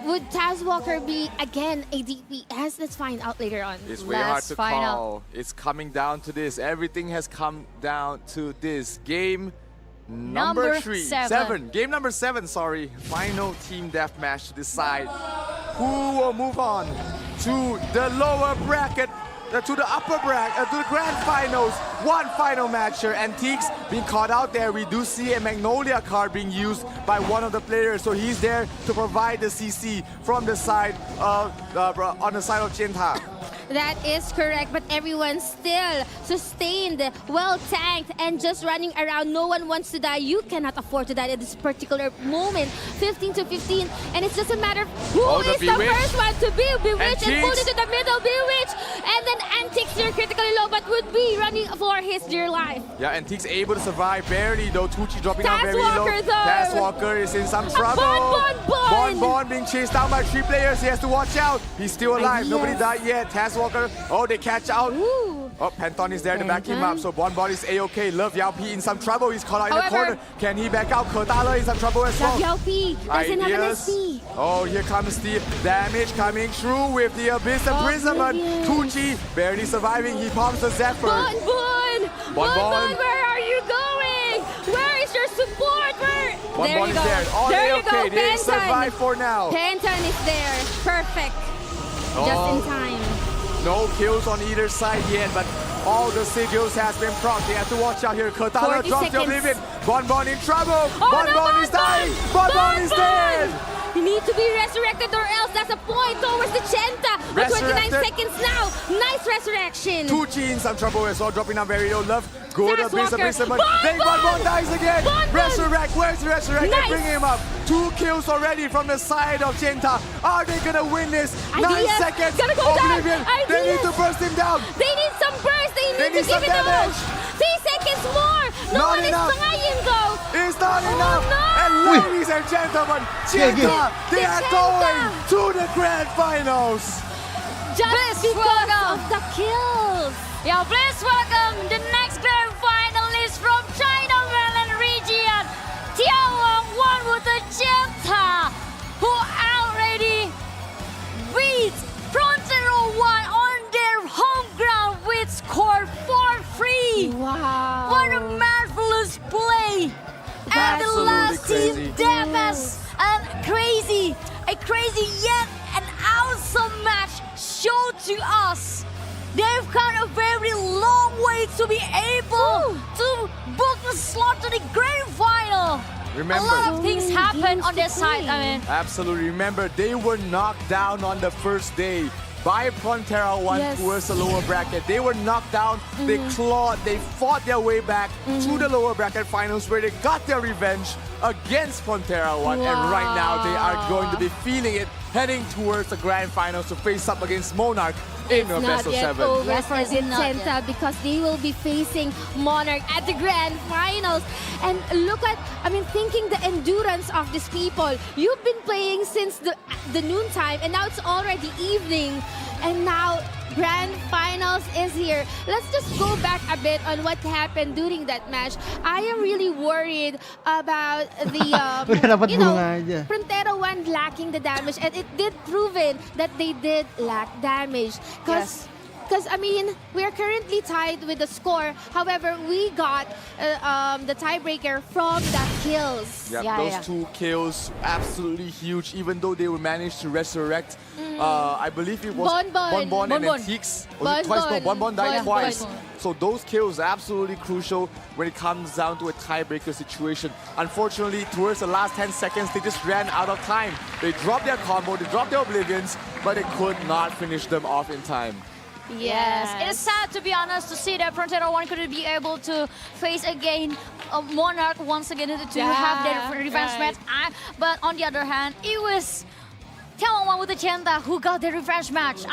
Speaker 9: Would Taskwalker be, again, a DPS? Let's find out later on.
Speaker 11: It's very hard to call. It's coming down to this. Everything has come down to this. Game
Speaker 8: Number
Speaker 11: seven. Game number 7, sorry. Final team deathmatch to decide who will move on to the lower bracket, to the upper bracket, to the grand finals. One final match here. Antiques being caught out there. We do see a Magnolia card being used by one of the players, so he's there to provide the CC from the side of on the side of Jenta.
Speaker 9: That is correct, but everyone still sustained, well tanked, and just running around. No one wants to die. You cannot afford to die at this particular moment. 15 to 15, and it's just a matter of who is the first one to be bewitched and pulled into the middle, bewitched, and then Antiques near critically low, but would be running for his dear life.
Speaker 11: Yeah, Antiques able to survive barely though. Tucci dropping down very low.
Speaker 9: Though.
Speaker 11: Taz Walker is in some trouble. Bon being chased down by 3 players. He has to watch out. He's still alive. Yes. Nobody died yet. Taz Walker. Oh, they catch out.
Speaker 9: Ooh.
Speaker 11: Oh, Panton is there to back him up. So Bon is A-OK. Love Yao P in some trouble. He's caught out in the corner. Can he back out? Kertala in some trouble as well.
Speaker 9: Love Yao P doesn't have an SP.
Speaker 11: Oh, here comes the damage coming through with the Abyss Imprisonment. Tucci barely surviving. He palms the Zephyr.
Speaker 9: Bon, where are you going? Where is your support? There you go.
Speaker 11: There. Oh,
Speaker 9: there you
Speaker 11: okay.
Speaker 9: go.
Speaker 11: They survive for now.
Speaker 9: Panton is there. Perfect. Just in time.
Speaker 11: No kills on either side yet, but all the sigils has been proc. They have to watch out here. Kertala drops the Oblivion. Bon in trouble. Bon is dying. Bon is dead.
Speaker 9: You need to be resurrected or else that's a point towards the Jenta. 29 seconds now. Nice resurrection.
Speaker 11: Tucci in some trouble as well, dropping down very low. Love. Good Abyss Imprisonment. Then Bon dies again. Resurrect. Where's Resurrect? Nice. Bring him up. 2 kills already from the side of Jenta. Are they gonna win this? 9 seconds. Oblivion. They need to burst him down.
Speaker 9: They need some burst. They need to give it all. 3 seconds more. No one is trying though.
Speaker 11: It's not enough. No. And ladies and gentlemen, Jenta, they are going to the grand finals.
Speaker 9: Just because of the kills.
Speaker 8: Yeah, please welcome the next grand finalist from China Mainland region,眺望万物的尖塔, who already beat Frontero 1 on their home ground with score 4-3.
Speaker 9: Wow.
Speaker 8: What a marvelous play. And the last team deathmatch, and a crazy yet an awesome match showed to us. They've come a very long way to be able to book the slot to the grand final.
Speaker 11: Remember,
Speaker 8: a lot of things happened on their side.
Speaker 11: Absolutely. Remember, they were knocked down on the first day by Frontera 1 towards the lower bracket. They were knocked down. They clawed. They fought their way back to the lower bracket finals where they got their revenge against Frontera 1. And right now, they are going to be feeling it, heading towards the grand finals to face up against Monarch in a best of 7.
Speaker 9: Yes, for the Jenta because they will be facing Monarch at the grand finals. And look at, thinking the endurance of these people. You've been playing since the noontime and now it's already evening. And now grand finals is here. Let's just go back a bit on what happened during that match. I am really worried about the Frontera 1 lacking the damage, and it did prove it that they did lack damage. Because we are currently tied with the score. However, we got the tiebreaker from the kills.
Speaker 11: Those 2 kills, absolutely huge. Even though they were managed to resurrect, I believe it was Bon and Antiques. Bon died twice. So those kills are absolutely crucial when it comes down to a tiebreaker situation. Unfortunately, towards the last 10 seconds, they just ran out of time. They dropped their combo, they dropped their Oblivions, but they could not finish them off in time.
Speaker 8: Yes, it is sad to be honest to see that Frontera 1 couldn't be able to face again Monarch once again to have their revenge match. But on the other hand, it was眺望万物的尖塔 who got the revenge match.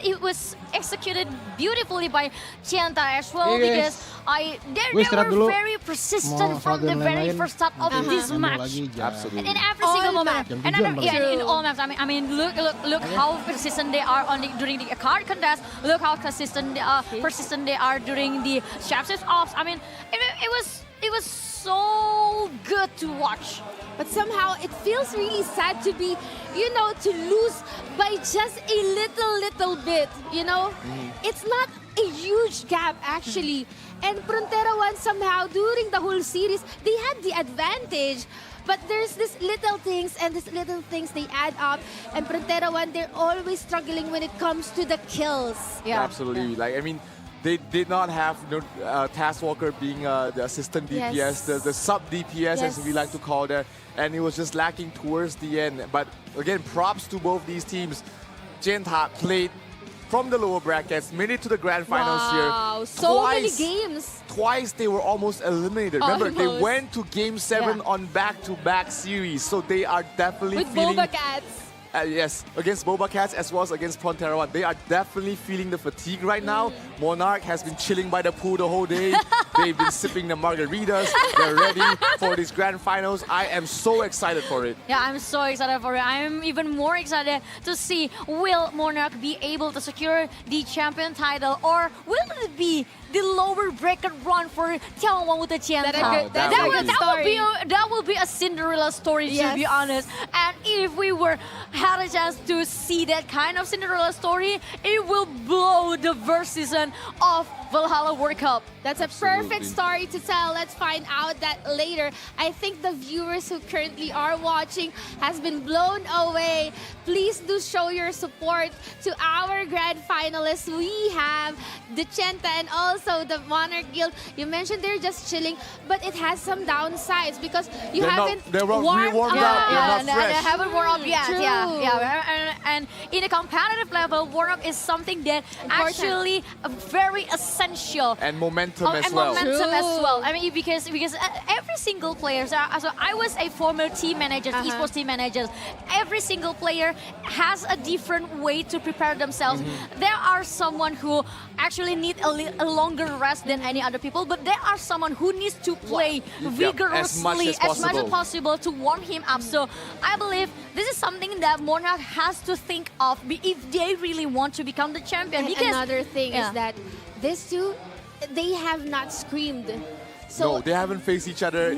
Speaker 8: It was executed beautifully by Jenta as well because they were very persistent from the very first start of this match.
Speaker 11: Absolutely.
Speaker 8: In every single moment. And in all maps. Look how persistent they are during the card contest. Look how persistent they are during the chapters ops. It was so good to watch.
Speaker 9: But somehow it feels really sad to be, to lose by just a little bit, It's not a huge gap actually. And Frontera One somehow during the whole series, they had the advantage. But there's this little things and these little things they add up. And Frontera One, they're always struggling when it comes to the kills.
Speaker 8: Yeah.
Speaker 11: Absolutely. Like, I mean, they did not have Taskwalker being the assistant DPS,
Speaker 9: Yes.
Speaker 11: the sub DPS as we like to call that, and it was just lacking towards the end. But again, props to both these teams. Jenta played from the lower brackets, made it to the grand finals here.
Speaker 9: Wow, so many games.
Speaker 11: Twice they were almost eliminated. Remember, they
Speaker 9: Almost.
Speaker 11: went to Game 7 on back-to-back series, so they are definitely
Speaker 9: With
Speaker 11: feeling...
Speaker 9: Boba Cats.
Speaker 11: Yes, against Boba Cats as well as against Frontera One. They are definitely feeling the fatigue right now. Monarch has been chilling by the pool the whole day. They've been sipping the margaritas. They're ready for these grand finals. I am so excited for it.
Speaker 8: Yeah, I'm so excited for it. I'm even more excited to see will Monarch be able to secure the champion title, or will it be the lower bracket run for 眺望万物的尖塔? That will be a Cinderella story, to be honest. And if we had a chance to see that kind of Cinderella story, it will blow the first season of Valhalla World Cup.
Speaker 9: That's a perfect story to tell. Let's find out that later. I think the viewers who currently are watching has been blown away. Please do show your support to our grand finalists. We have the Chenta and also the Monarch Guild. You mentioned they're just chilling, but it has some downsides because
Speaker 11: They're
Speaker 9: haven't
Speaker 11: warmed up. They're not fresh.
Speaker 8: They haven't warmed up yet.
Speaker 9: True.
Speaker 8: And in a competitive level, warm up is something that actually very essential.
Speaker 11: And momentum as
Speaker 8: and
Speaker 11: well.
Speaker 8: momentum as well. I mean, because every single player. So I was a former team manager, esports team manager. Every single player has a different way to prepare themselves. There are someone who actually need a longer rest than any other people, but there are someone who needs to play vigorously as much as possible to warm him up. So I believe this is something that Monarch has to think of if they really want to become the champion.
Speaker 9: And
Speaker 8: because
Speaker 9: another thing is that these two, they have not screamed. So
Speaker 11: no, they haven't faced each other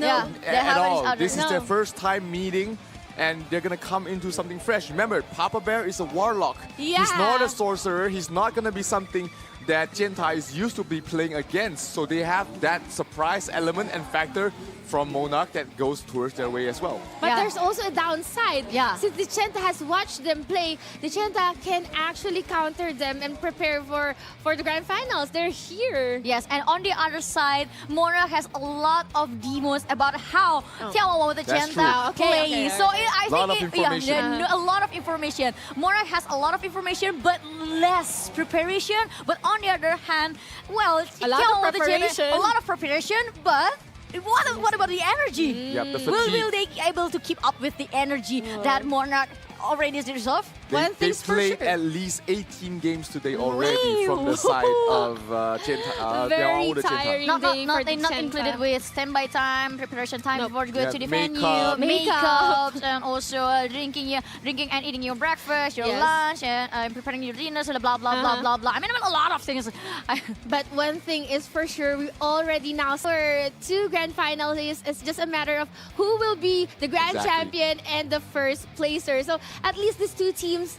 Speaker 11: at all. This is their first time meeting, and they're gonna come into something fresh. Remember, Papa Bear is a warlock.
Speaker 9: Yeah.
Speaker 11: He's not a sorcerer. He's not gonna be something that Jenta is used to be playing against. So they have that surprise element and factor from Monarch that goes towards their way as well.
Speaker 9: But there's also a downside. Since the Chenta has watched them play, the Chenta can actually counter them and prepare for the grand finals. They're here.
Speaker 8: Yes, and on the other side, Monarch has a lot of demos about how 眺望万物的尖塔 plays. So I think a lot of information. Monarch has a lot of information, but less preparation. But on the other hand, well,
Speaker 9: a lot of preparation,
Speaker 8: but what about the energy?
Speaker 11: The
Speaker 8: Will they be able to keep up with the energy that Monarch already deserve?
Speaker 11: They played at least 18 games today already from the side of Jenta.
Speaker 9: Very tiring
Speaker 8: Not included with standby time, preparation time before you go to the venue, makeups, and also drinking and eating your breakfast, your lunch, and preparing your dinner, so blah blah blah blah blah. I mean a lot of things.
Speaker 9: But one thing is for sure, we already now for 2 grand finalists. It's just a matter of who will be the grand champion and the first placer. So at least these 2 teams,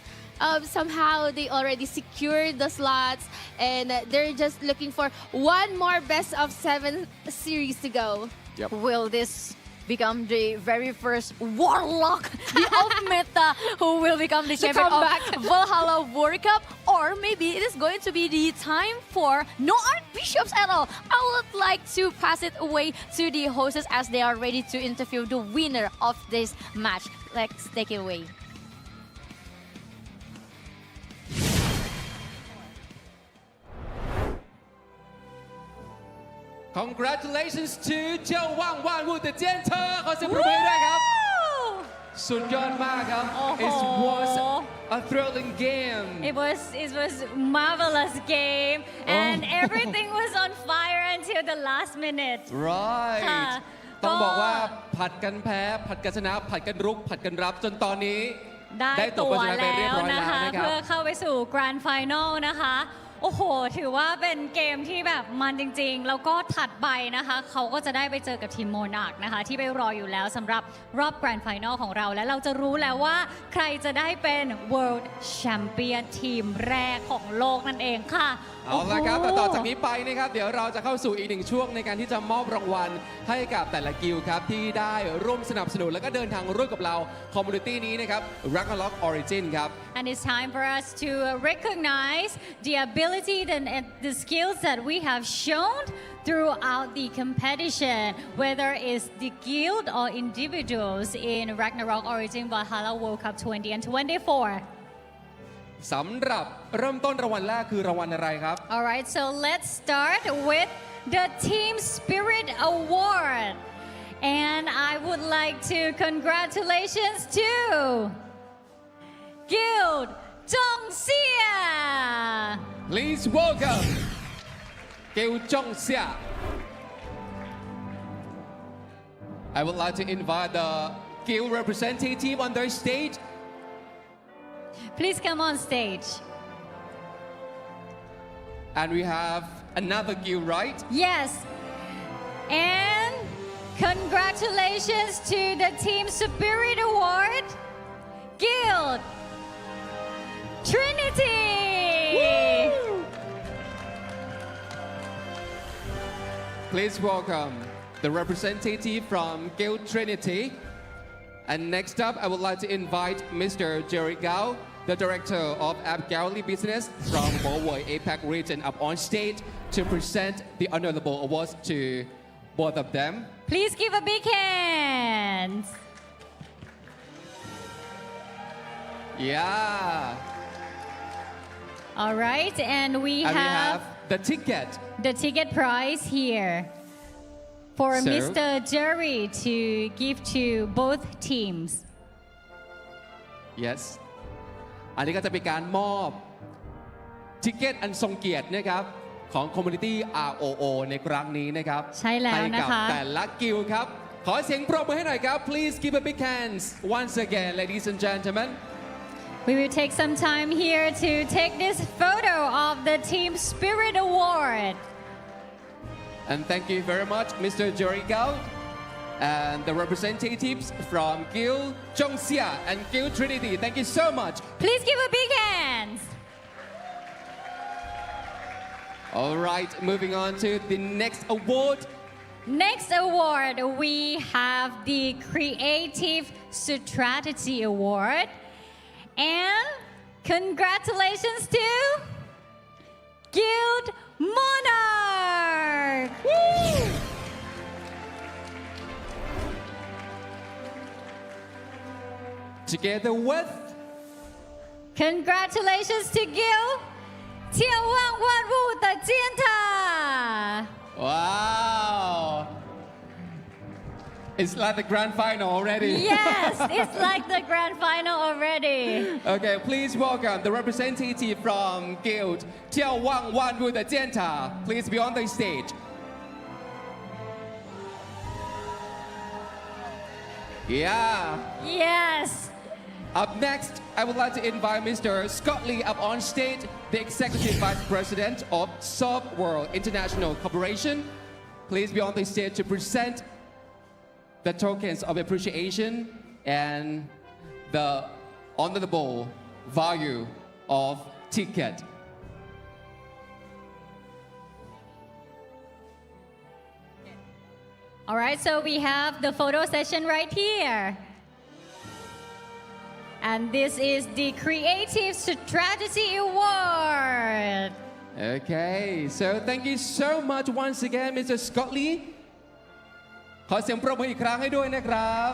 Speaker 9: somehow they already secured the slots, and they're just looking for one more best of 7 series to go.
Speaker 8: Will this become the very first warlock, the off-meta, who will become the champion of Valhalla World Cup? Or maybe it is going to be the time for no archbishops at all. I would like to pass it away to the hosts as they are ready to interview the winner of this match. Let's take it away.
Speaker 6: Congratulations to 眺望万物的尖塔 ขอเสียงปรบมือด้วยครับ สุดยอดมากครับ It was a thrilling game.
Speaker 7: It was marvelous game, and everything was on fire until the last minute.
Speaker 6: Right. ต้องบอกว่าผัดกันแพ้ผัดกันชนะผัดกันรุกผัดกันรับจนตอนนี้
Speaker 7: ได้
Speaker 6: ตก
Speaker 7: ตัว
Speaker 6: ไปเรียบ
Speaker 7: แล้ว
Speaker 6: ร้อย
Speaker 7: นะ
Speaker 6: แล้ว
Speaker 7: คะ
Speaker 6: นะครับ
Speaker 7: เพื่อเข้าไปสู่ Grand Final นะคะ โอ้โหถือว่าเป็นเกมที่แบบมันจริงๆแล้วก็ถัดไปนะคะเขาก็จะได้ไปเจอกับทีม Monarch นะคะที่ไปรออยู่แล้วสำหรับรอบ Grand Final ของเราและเราจะรู้แล้วว่าใครจะได้เป็น World Champion ทีมแรกของโลกนั่นเองค่ะ
Speaker 6: เอาละครับแต่ต่อจากนี้ไปนะครับเดี๋ยวเราจะเข้าสู่อีกหนึ่งช่วงในการที่จะมอบรางวัลให้กับแต่ละกิลด์ครับที่ได้ร่วมสนับสนุนและก็เดินทางร่วมกับเราคอมมูนิตี้นี้นะครับ Ragnarok Origin ครับ
Speaker 7: And it's time for us to recognize the ability and the skills that we have shown throughout the competition, whether it's the guild or individuals in Ragnarok Origin Valhalla World Cup 20 and 24.
Speaker 6: สำหรับเริ่มต้นรางวัลแรกคือรางวัลอะไรครับ
Speaker 7: Alright, so let's start with the Team Spirit Award. And I would like to congratulations to Guild Jongxia.
Speaker 6: Please welcome Guild Jongxia. I would like to invite the guild representative on their stage.
Speaker 7: Please come on stage.
Speaker 6: And we have another guild, right?
Speaker 7: Yes. And congratulations to the Team Spirit Award, Guild Trinity.
Speaker 6: Woo! Please welcome the representative from Guild Trinity. And next up, I would like to invite Mr. Jerry Gao, the Director of App Gallery Business from Huawei APAC region up on stage to present the honorable awards to both of them.
Speaker 7: Please give a big hand.
Speaker 6: Yeah.
Speaker 7: All right, and we have
Speaker 6: the ticket.
Speaker 7: The ticket prize here for
Speaker 6: So-
Speaker 7: Mr. Jerry to give to both teams.
Speaker 6: Yes อันนี้ก็จะเป็นการมอบทิเก็ตอันทรงเกียรตินะครับของ Community ROO ในครั้งนี้นะครับ
Speaker 7: ใช่แล้วนะคะ
Speaker 6: ให้กับแต่ละกิลด์ครับ ขอเสียงปรบมือให้หน่อยครับ Please give a big hands once again ladies and gentlemen.
Speaker 7: We will take some time here to take this photo of the Team Spirit Award.
Speaker 6: And thank you very much Mr. Jerry Gao and the representatives from Guild Jongxia and Guild Trinity. Thank you so much.
Speaker 7: Please give a big hand.
Speaker 6: All right, moving on to the next award.
Speaker 7: Next award, we have the Creative Strategy Award. And congratulations to Guild Monarch.
Speaker 6: Woo! Together with
Speaker 7: Congratulations to Guild 眺望万物的尖塔.
Speaker 6: Wow! It's like the grand final already.
Speaker 7: Yes, it's like the grand final already.
Speaker 6: Okay, please welcome the representative from Guild 眺望万物的尖塔. Please be on the stage. Yeah.
Speaker 7: Yes.
Speaker 6: Up next, I would like to invite Mr. Scott Lee up on stage, the Executive Vice President of Soft World International Corporation. Please be on the stage to present the tokens of appreciation and the honorable value of ticket.
Speaker 7: All right, so we have the photo session right here. And this is the Creative Strategy Award.
Speaker 6: Okay, so thank you so much once again, Mr. Scott Lee. ขอเสียงปรบมืออีกครั้งให้ด้วยนะครับ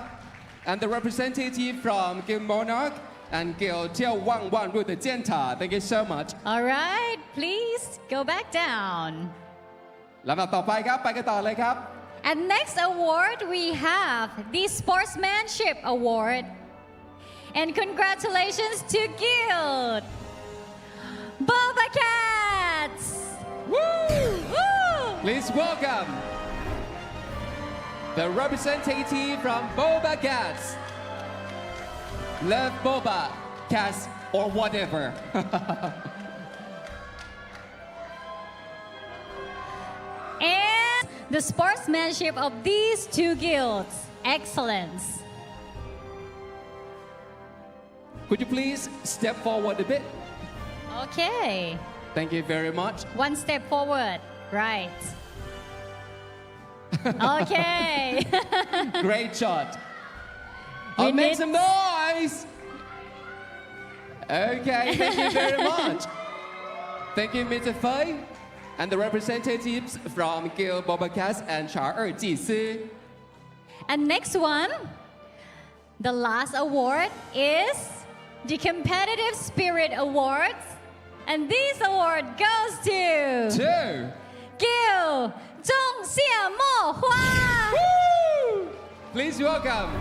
Speaker 6: And the representative from Guild Monarch and Guild 眺望万物的尖塔. Thank you so much.
Speaker 7: All right, please go back down.
Speaker 6: ลำดับต่อไปครับ ไปกันต่อเลยครับ
Speaker 7: And next award, we have the Sportsmanship Award. And congratulations to Guild Boba Cats.
Speaker 6: Woo!
Speaker 7: Woo!
Speaker 6: Please welcome the representative from Boba Cats. Love Boba Cats or whatever.
Speaker 7: the sportsmanship of these two guilds. Excellence.
Speaker 6: Could you please step forward a bit?
Speaker 7: Okay.
Speaker 6: Thank you very much.
Speaker 7: One step forward. Right. Okay.
Speaker 6: Great shot.
Speaker 7: We
Speaker 6: Make
Speaker 7: need-
Speaker 6: some noise. Okay, thank you very much. Thank you, Mr. Fei, and the representatives from Guild Bobakas and Char Ji.
Speaker 7: And next one, the last award is the Competitive Spirit Awards. And this award goes to Gil Zhongxiamo Hua.
Speaker 6: Please welcome.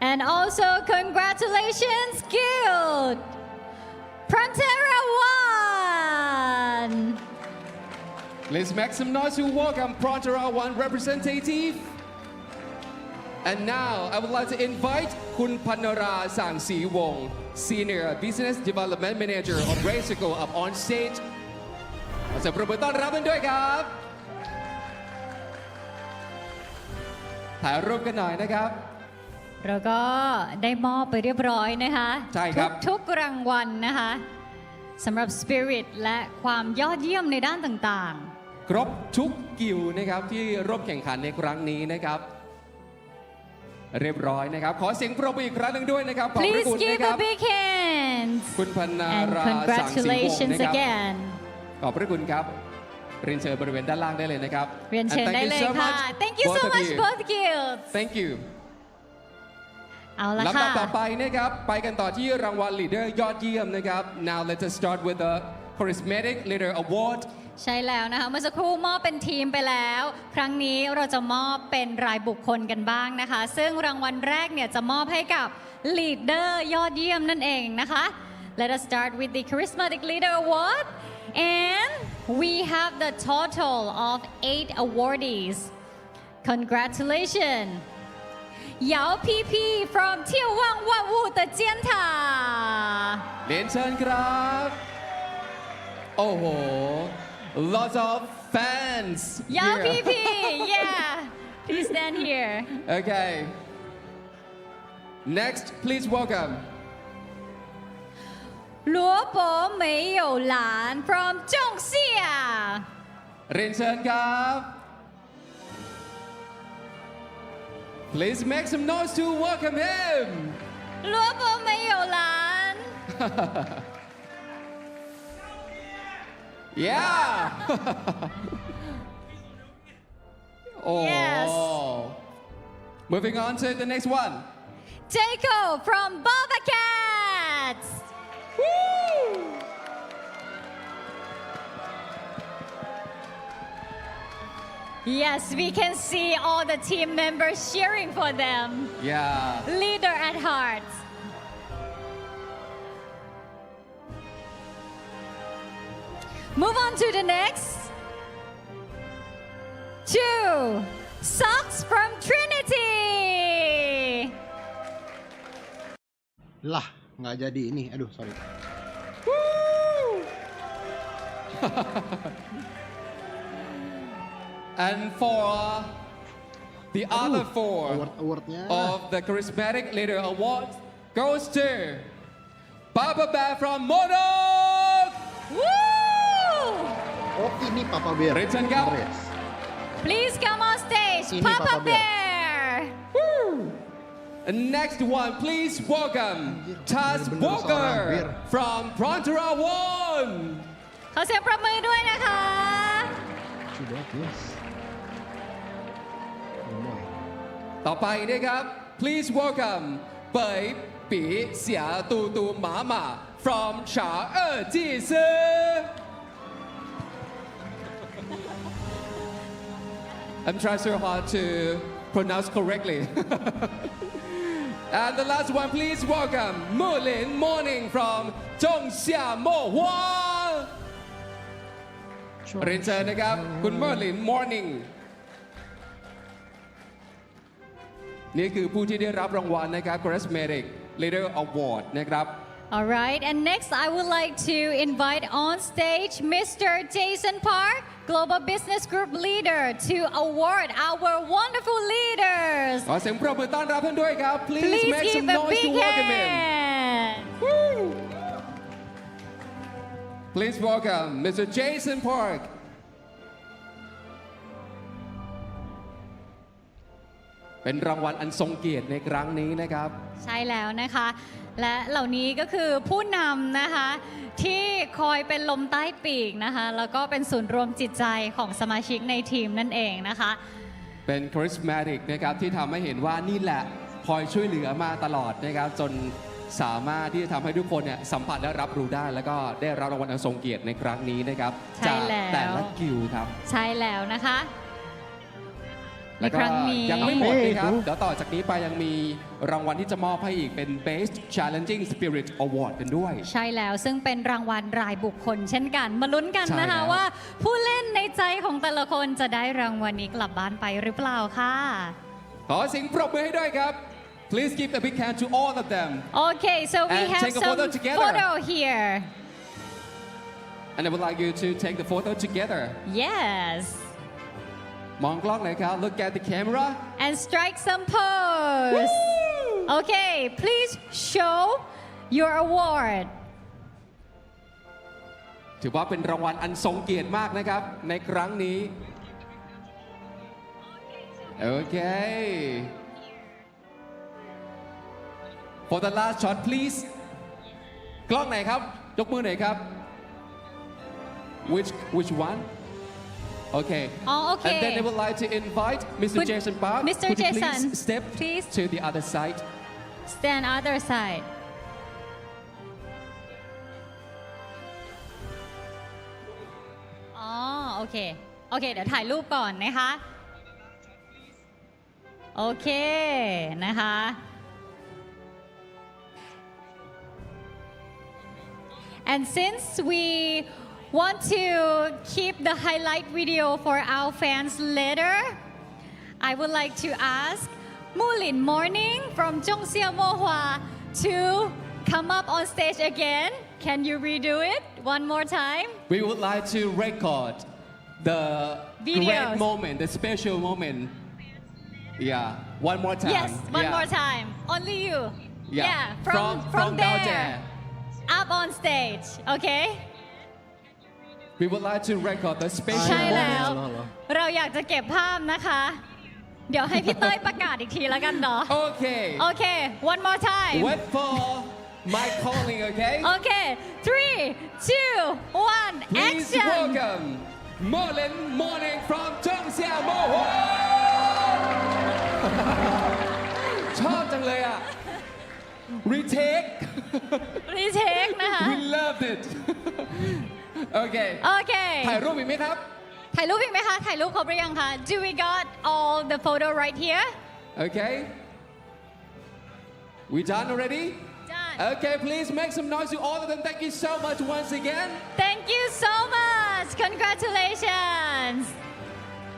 Speaker 7: And also congratulations, Guild Frontera 1.
Speaker 6: Let's make some noise to welcome Prontera 1 representative. And now I would like to invite Kun Panara Sang Si Wong, Senior Business Development Manager of Race to go up on stage. ขอเสียงปรบมือต้อนรับกันด้วยครับถ่ายรูปกันหน่อยนะครับ
Speaker 7: เราก็ได้มอบไปเรียบร้อยนะคะ
Speaker 6: ใช่ครับ
Speaker 7: ทุกรางวัลนะคะสำหรับ Spirit และความยอดเยี่ยมในด้านต่างๆ
Speaker 6: ครบทุกกิลด์นะครับที่ร่วมแข่งขันในครั้งนี้นะครับเรียบร้อยนะครับขอเสียงปรบมืออีกครั้งหนึ่งด้วยนะครับขอบพระ
Speaker 7: Please
Speaker 6: คุณ
Speaker 7: give
Speaker 6: นะครั
Speaker 7: a
Speaker 6: บ
Speaker 7: big hand
Speaker 6: คุณพนา
Speaker 7: and
Speaker 6: ราสังสีวงศ์
Speaker 7: congratulations
Speaker 6: นะครับ
Speaker 7: again
Speaker 6: ขอบพระคุณครับเรียนเชิญบริเวณด้านล่างได้เลยนะครับ
Speaker 7: เรียนเชิญ
Speaker 6: And thank
Speaker 7: ได้
Speaker 6: you
Speaker 7: เลย
Speaker 6: so
Speaker 7: ค่ะ
Speaker 6: much,
Speaker 7: Thank you so
Speaker 6: both of
Speaker 7: much
Speaker 6: you.
Speaker 7: both guilds
Speaker 6: Thank you
Speaker 7: เอาละ
Speaker 6: ลำดั
Speaker 7: ค่ะ
Speaker 6: บต่อไปนะครับไปกันต่อที่รางวัล Leader ยอดเยี่ยมนะครับ Now let's start with the Charismatic Leader Award
Speaker 7: ใช่แล้วนะคะเมื่อสักครู่มอบเป็นทีมไปแล้ว ครั้งนี้เราจะมอบเป็นรายบุคคลกันบ้างนะคะ ซึ่งรางวัลแรกเนี่ยจะมอบให้กับ Leader ยอดเยี่ยมนั่นเองนะคะ Let us start with the Charismatic Leader Award and we have the total of 8 awardees Congratulations เหยาพีพี from 眺望万物的尖塔
Speaker 6: เรียนเชิญครับโอ้โห lots of fans
Speaker 7: เหยา
Speaker 6: here.
Speaker 7: พีพี yeah please stand here
Speaker 6: Okay next please welcome
Speaker 7: 罗伯没有蓝 from 仲夏
Speaker 6: เรียนเชิญครับ Please make some noise to welcome him
Speaker 7: 罗伯没有蓝
Speaker 6: Yeah Oh
Speaker 7: Yes.
Speaker 6: Moving on to the next one
Speaker 7: Jacob from Boba Cats Yes, we can see all the team members cheering for them.
Speaker 6: Yeah
Speaker 7: Leader at heart. Move on to the next. 2 Socks from Trinity.
Speaker 4: Lah, nggak jadi ini. Aduh, sorry.
Speaker 6: And for the other 4
Speaker 4: awardnya
Speaker 6: of the Charismatic Leader Award goes to Papa Bear from Monarch.
Speaker 4: Oh, ini Papa Bear.
Speaker 6: Rinse and go.
Speaker 7: Please come on stage,
Speaker 4: Ini
Speaker 7: Papa
Speaker 4: Papa Bear.
Speaker 7: Bear.
Speaker 6: And next one, please welcome Taz
Speaker 4: bener-bener seorang
Speaker 6: Walker
Speaker 4: bear.
Speaker 6: from Prontera 1.
Speaker 7: ขอเสียงปรบมือด้วยนะคะ
Speaker 4: Sudah, yes.
Speaker 6: ต่อไปนะครับ please welcome เปยปีเสียตูตูหมาหมา from ฉาจีซื่อ I'm trying so hard to pronounce correctly. And the last one, please welcome Mulin Morning from จงเสียโมฮวาเรียนเชิญนะครับ คุณ Merlin Morning นี่คือผู้ที่ได้รับรางวัลนะครับ Charismatic Leader Award นะครับ
Speaker 7: All right, and next I would like to invite on stage Mr. Jason Park, Global Business Group Leader, to award our wonderful leaders.
Speaker 6: ขอเสียงปรบมือต้อนรับท่านด้วยครับ Please make
Speaker 7: give
Speaker 6: some
Speaker 7: a
Speaker 6: noise to
Speaker 7: big
Speaker 6: welcome him.
Speaker 7: hand.
Speaker 6: Please welcome Mr. Jason Park. เป็นรางวัลอันทรงเกียรติในครั้งนี้นะครับ
Speaker 7: ใช่แล้วนะคะ และเหล่านี้ก็คือผู้นำนะคะที่คอยเป็นลมใต้ปีกนะคะแล้วก็เป็นศูนย์รวมจิตใจของสมาชิกในทีมนั่นเองนะคะ
Speaker 6: เป็นคาริสมาติกนะครับที่ทำให้เห็นว่านี่แหละคอยช่วยเหลือมาตลอดนะครับจนสามารถที่จะทำให้ทุกคนเนี่ยสัมผัสและรับรู้ได้แล้วก็ได้รับรางวัลอันทรงเกียรติในครั้งนี้นะครับจากแต่ละกิลด์ครับ
Speaker 7: ใช่แล้วนะคะ
Speaker 6: แล้วก็ยังไม่หมดนะครับเดี๋ยวต่อจากนี้ไปยังมีรางวัลที่จะมอบให้อีกเป็น Best Challenging Spirit Award กันด้วย
Speaker 7: ใช่แล้วซึ่งเป็นรางวัลรายบุคคลเช่นกันมาลุ้นกันนะคะว่าผู้เล่นในใจของแต่ละคนจะได้รางวัลนี้กลับบ้านไปหรือเปล่าค่ะ
Speaker 6: ขอเสียงปรบมือให้ด้วยครับ Please give a big hand to all of them.
Speaker 7: Okay, so we have some photo here.
Speaker 6: And I would like you to take the photo together.
Speaker 7: Yes.
Speaker 6: มองกล้องเลยครับ Look at the camera.
Speaker 7: And strike some pose. Okay, please show your award.
Speaker 6: ถือว่าเป็นรางวัลอันทรงเกียรติมากนะครับในครั้งนี้โอเค For the last shot please กล้องไหนครับยกมือหน่อยครับ Which one Okay.
Speaker 7: Oh, okay.
Speaker 6: And then I would like to invite Mr. Jason Park.
Speaker 7: Mr. Jason,
Speaker 6: please step to the other side.
Speaker 7: Stand other side. Oh, okay. Okay, เดี๋ยวถ่ายรูปก่อนนะคะโอเคนะคะ And since we want to keep the highlight video for our fans later, I would like to ask Mulin Morning from Jongsia Mohua to come up on stage again. Can you redo it one more time?
Speaker 6: We would like to record the great moment, the special moment. Yeah, one more time.
Speaker 7: Yes, one more time. Only you.
Speaker 6: Yeah,
Speaker 7: from there. Up on stage, okay?
Speaker 6: We would like to record the special
Speaker 7: ใช่แล้ว
Speaker 6: moment.
Speaker 7: เราอยากจะเก็บภาพนะคะ เดี๋ยวให้พี่เต้ยประกาศอีกทีแล้วกันเนาะ
Speaker 6: Okay.
Speaker 7: Okay, one more time.
Speaker 6: Wait for my calling, okay?
Speaker 7: Okay, 3, 2, 1,
Speaker 6: Please
Speaker 7: action.
Speaker 6: welcome Mulin Morning from Jongsia Mohua. ชอบจังเลยอ่ะ Retake.
Speaker 7: Retake นะคะ
Speaker 6: We loved it. Okay.
Speaker 7: Okay.
Speaker 6: ถ่ายรูปอีกไหมครับ
Speaker 7: ถ่ายรูปอีกไหมคะ ถ่ายรูปครบหรือยังคะ Do we got all the photo right here?
Speaker 6: Okay. We done already?
Speaker 7: Done.
Speaker 6: Okay, please make some noise to all of them. Thank you so much once again.
Speaker 7: Thank you so much. Congratulations.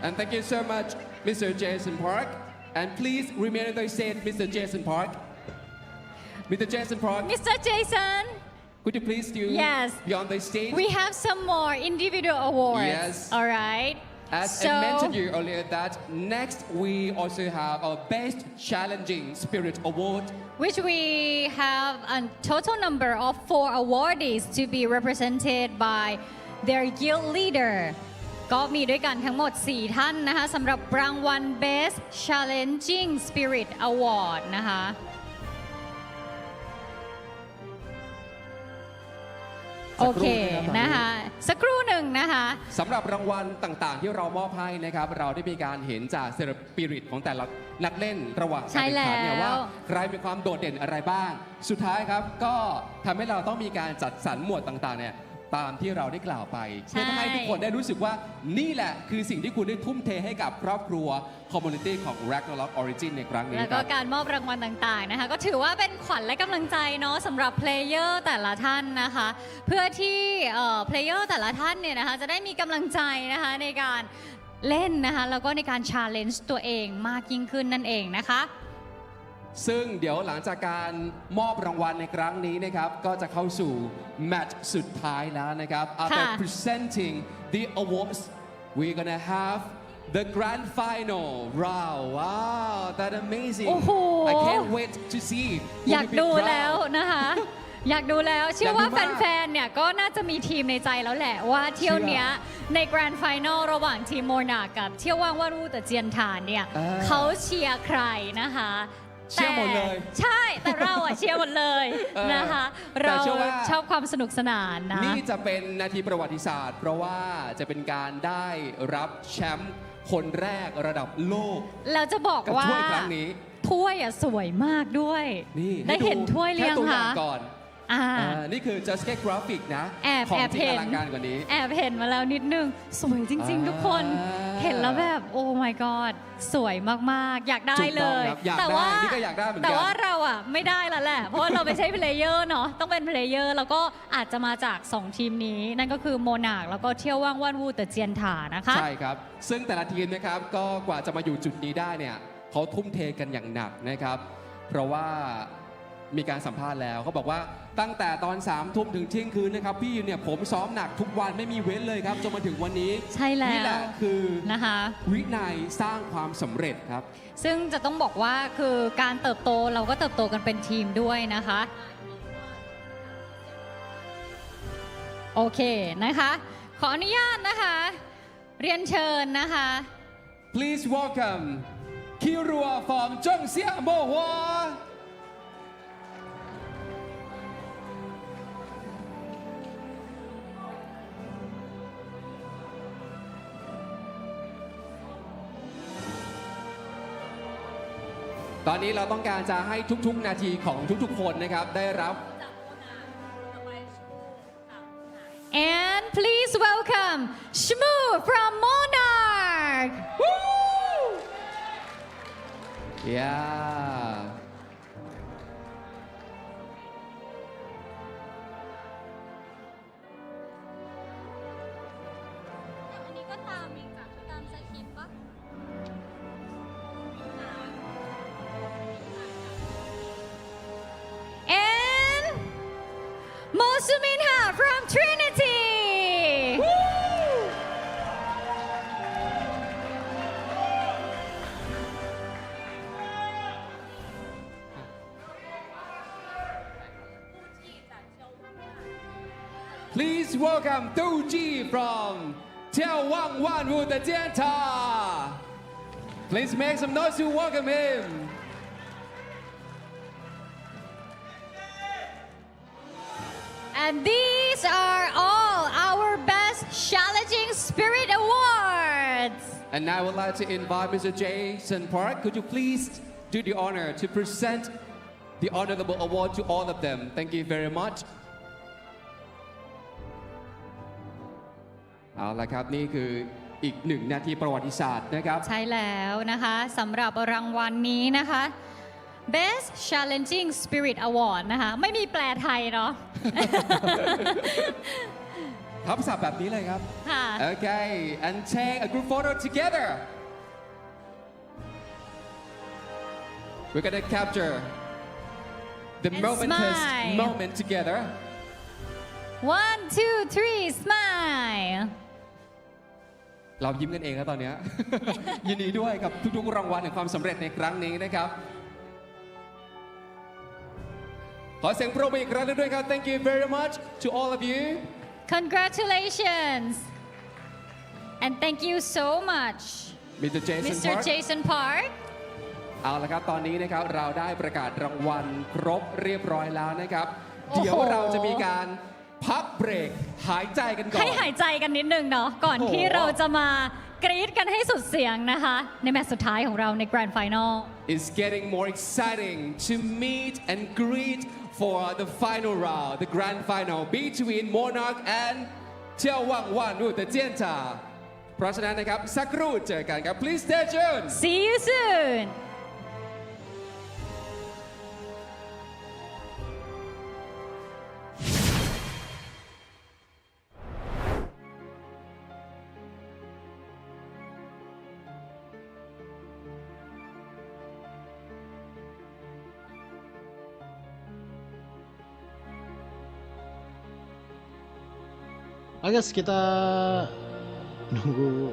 Speaker 6: And thank you so much, Mr. Jason Park. And please remain on the stage, Mr. Jason Park. Mr. Jason Park.
Speaker 7: Mr. Jason.
Speaker 6: Could you please do be on the stage?
Speaker 7: We have some more individual awards.
Speaker 6: Yes.
Speaker 7: All right.
Speaker 6: As I mentioned you earlier that next we also have our Best Challenging Spirit Award.
Speaker 7: Which we have a total number of 4 awardees to be represented by their guild leader. ก็มีด้วยกันทั้งหมด 4 ท่านนะคะสำหรับรางวัล Best Challenging Spirit Award นะคะโอเคนะคะสักครู่หนึ่งนะคะ
Speaker 6: สำหรับรางวัลต่างๆที่เรามอบให้นะครับเราได้มีการเห็นจากสปิริตของแต่ละนักเล่นระหว่างการแข่งขันเนี่ยว่าใครมีความโดดเด่นอะไรบ้างสุดท้ายครับก็ทำให้เราต้องมีการจัดสรรหมวดต่างๆเนี่ยตามที่เราได้กล่าวไปเพื่อให้ทุกคนได้รู้สึกว่านี่แหละคือสิ่งที่คุณได้ทุ่มเทให้กับครอบครัวคอมมูนิตี้ของ Ragnarok Origin ในครั้งนี้
Speaker 7: แล้วก็การมอบรางวัลต่างๆนะคะก็ถือว่าเป็นขวัญและกำลังใจเนาะสำหรับเพลเยอร์แต่ละท่านนะคะเพื่อที่เพลเยอร์แต่ละท่านเนี่ยนะคะจะได้มีกำลังใจนะคะในการเล่นนะคะแล้วก็ในการ challenge ตัวเองมากยิ่งขึ้นนั่นเองนะคะ
Speaker 6: ซึ่งเดี๋ยวหลังจากการมอบรางวัลในครั้งนี้นะครับก็จะเข้าสู่แมตช์สุดท้ายแล้วนะครับ After presenting the awards we're gonna have the grand final round wow that amazing I can't wait to see
Speaker 7: อยากดูแล้วนะคะอยากดูแล้วเชื่อว่าแฟนๆเนี่ยก็น่าจะมีทีมในใจแล้วแหละว่าเที่ยวเนี้ยในแกรนด์ไฟนอลระหว่างทีมโมนาร์กับเที่ยวว่างว่ารู้แต่เจียนฐานเนี่ยเขาเชียร์ใครนะคะ
Speaker 6: เชียร์หมดเลย
Speaker 7: ใช่แต่เราอะเชียร์หมดเลยนะคะเราชอบความสนุกสนานนะ
Speaker 6: นี่จะเป็นนาทีประวัติศาสตร์เพราะว่าจะเป็นการได้รับแชมป์คนแรกระดับโลก
Speaker 7: เราจะบอกว่าถ้วยครั้งนี้ถ้วยอะสวยมากด้วยได้เห็นถ้วยเรียงค่ะ
Speaker 6: นี่คือ just แค่กราฟิกนะของจริงอลังการกว่านี้
Speaker 7: แอบเห็นมาแล้วนิดนึงสวยจริงๆทุกคนเห็นแล้วแบบโอ้ my god สวยมากๆอยากได้เลย
Speaker 6: แต่ว่านี่ก็อยากได้เหมือนกัน
Speaker 7: แต่ว่าเราอ่ะไม่ได้แล้วแหละเพราะเราไม่ใช่เพลเยอร์เนาะต้องเป็นเพลเยอร์แล้วก็อาจจะมาจาก2ทีมนี้นั่นก็คือโมนาร์กแล้วก็เที่ยวว่างว่านวูแต่เจียนถานะคะ
Speaker 6: ใช่ครับซึ่งแต่ละทีมนะครับก็กว่าจะมาอยู่จุดนี้ได้เนี่ยเขาทุ่มเทกันอย่างหนักนะครับเพราะว่ามีการสัมภาษณ์แล้วเขาบอกว่าตั้งแต่ตอน3 ทุ่มถึงเที่ยงคืนนะครับพี่เนี่ยผมซ้อมหนักทุกวันไม่มีเว้นเลยครับจนมาถึงวันนี้
Speaker 7: ใช่แล้ว
Speaker 6: นี่แหละคือ
Speaker 7: นะคะ
Speaker 6: วินัยสร้างความสำเร็จครับ
Speaker 7: ซึ่งจะต้องบอกว่าคือการเติบโตเราก็เติบโตกันเป็นทีมด้วยนะคะโอเคนะคะขออนุญาตนะคะเรียนเชิญนะคะ
Speaker 6: Please welcome คิรัว from จงเซียโมฮวาตอนนี้เราต้องการจะให้ทุกๆนาทีของทุกๆคนนะครับได้รับ
Speaker 7: And please welcome Shmoo from Monarch.
Speaker 6: Yeah.
Speaker 7: อันนี้ก็ตามอีกจากตามสคริปต์ปะAnd Mosuminha from Trinity.
Speaker 6: Please welcome 2G from 眺望万物的尖塔 Please make some noise to welcome him.
Speaker 7: And these are all our best challenging spirit awards.
Speaker 6: And now I would like to invite Mr. Jason Park. Could you please do the honor to present the honorable award to all of them? Thank you very much. เอาละครับนี่คืออีก1 นาทีประวัติศาสตร์นะครับ
Speaker 7: ใช่แล้วนะคะสำหรับรางวัลนี้นะคะ Best Challenging Spirit Award นะคะไม่มีแปลไทยเนาะ
Speaker 6: ทับศัพท์แบบนี้เลยครับ
Speaker 7: ค่ะ
Speaker 6: Okay and take a group photo together we're gonna capture the momentous moment together
Speaker 7: 1 2 3 smile
Speaker 6: เรายิ้มกันเองแล้วตอนนี้ ยินดีด้วยกับทุกๆรางวัลแห่งความสำเร็จในครั้งนี้นะครับขอเสียงปรบมืออีกครั้งด้วยครับ Thank you very much to all of you
Speaker 7: Congratulations and thank you so much
Speaker 6: Mr.
Speaker 7: Jason Park
Speaker 6: เอาละครับตอนนี้นะครับเราได้ประกาศรางวัลครบเรียบร้อยแล้วนะครับเดี๋ยวเราจะมีการพักเบรกหายใจกันก่อน
Speaker 7: ให้หายใจกันนิดนึงเนาะก่อนที่เราจะมากรี๊ดกันให้สุดเสียงนะคะในแมตช์สุดท้ายของเราใน Grand Final
Speaker 6: It's getting more exciting to meet and greet for the final round the Grand Final between Monarch and เที่ยวว่างว่านรูแต่เจียนจ่าเพราะฉะนั้นนะครับสักครู่เจอกันครับ Please stay tuned
Speaker 7: See you soon
Speaker 4: I guess kita nunggu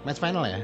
Speaker 4: match final ya.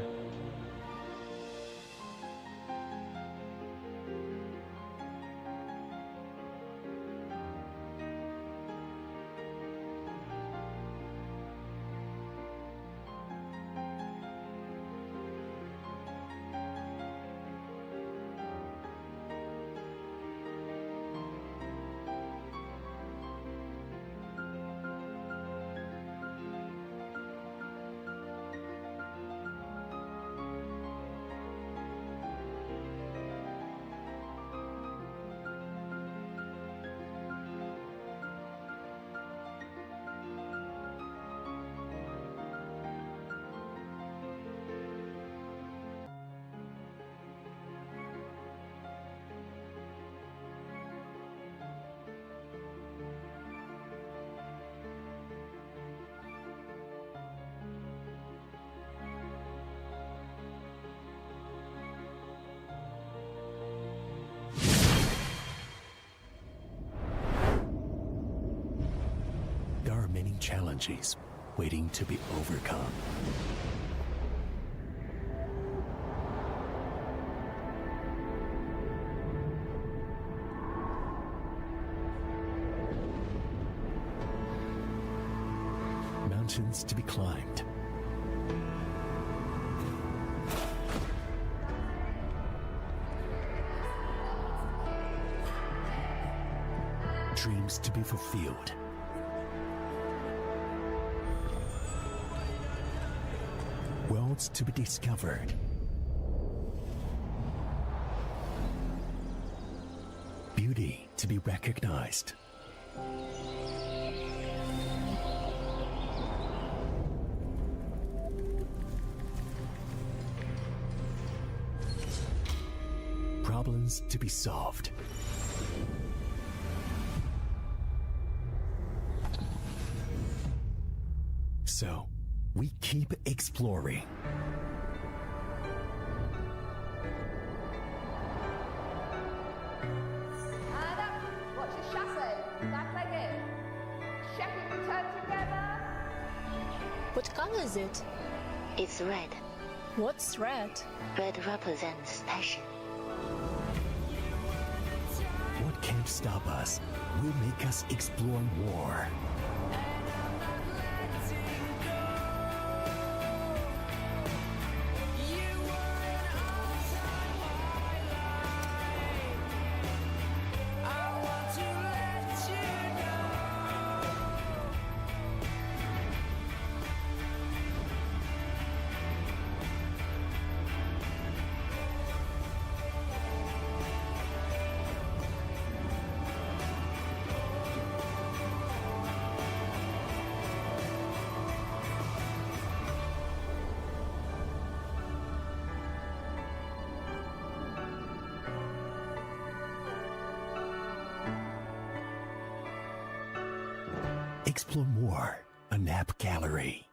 Speaker 3: There are many challenges waiting to be overcome. Mountains to be climbed. Dreams to be fulfilled. Worlds to be discovered. Beauty to be recognized. Problems to be solved. So, we keep exploring.
Speaker 12: And up. Watch your chassis. Back leg in. Check it, return together.
Speaker 13: What color is it?
Speaker 15: It's red.
Speaker 13: What's red?
Speaker 15: Red represents passion.
Speaker 3: What can't stop us will make us explore more. Explore more, a nap gallery.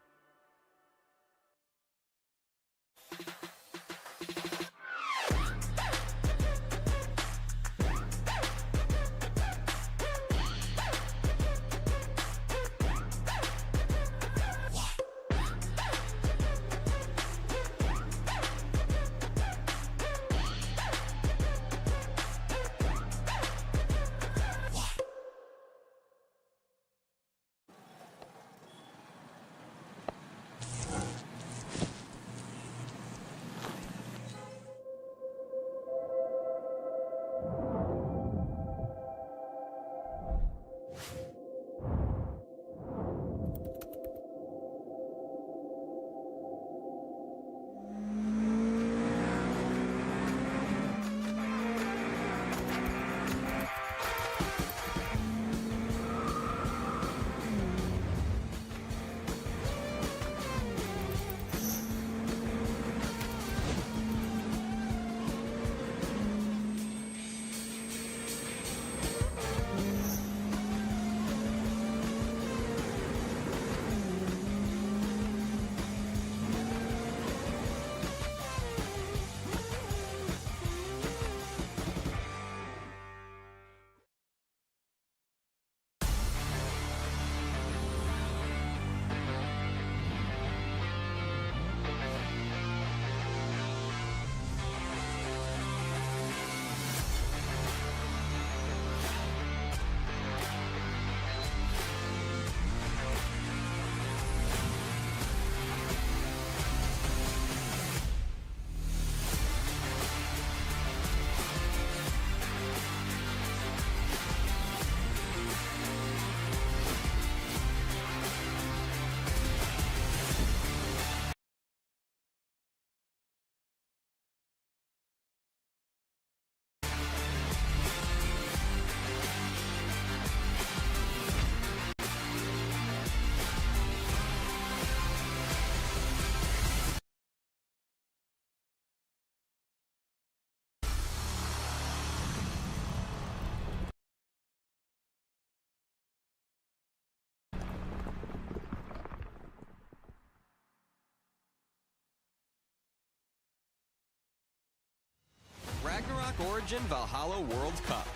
Speaker 14: Origin Valhalla World Cup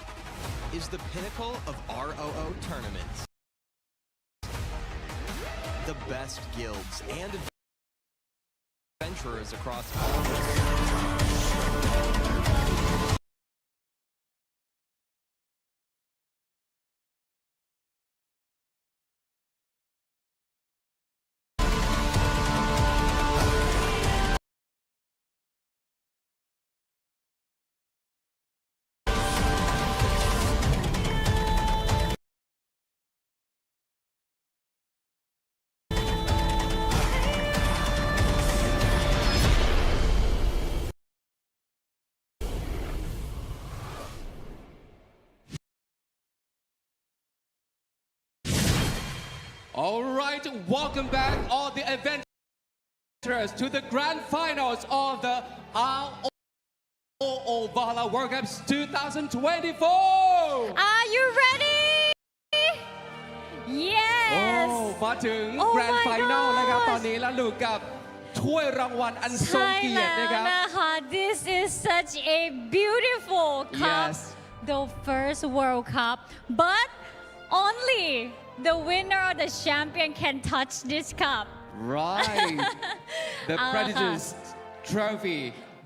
Speaker 14: is the pinnacle of ROO tournaments. The best guilds and adventurers across
Speaker 6: All right, welcome back all the adventurers to the grand finals of the ROO Valhalla World Cup 2024.
Speaker 7: Are you ready? Yes
Speaker 6: มาถึง grand final นะครับตอนนี้แล้วลูกกับถ้วยรางวัลอันทรงเกียรตินะครับ
Speaker 7: This is such a beautiful cup,
Speaker 6: Yes.
Speaker 7: the first World Cup, but only the winner or the champion can touch this cup.
Speaker 6: Right. The
Speaker 7: เอาละค่ะ
Speaker 6: Predators Trophy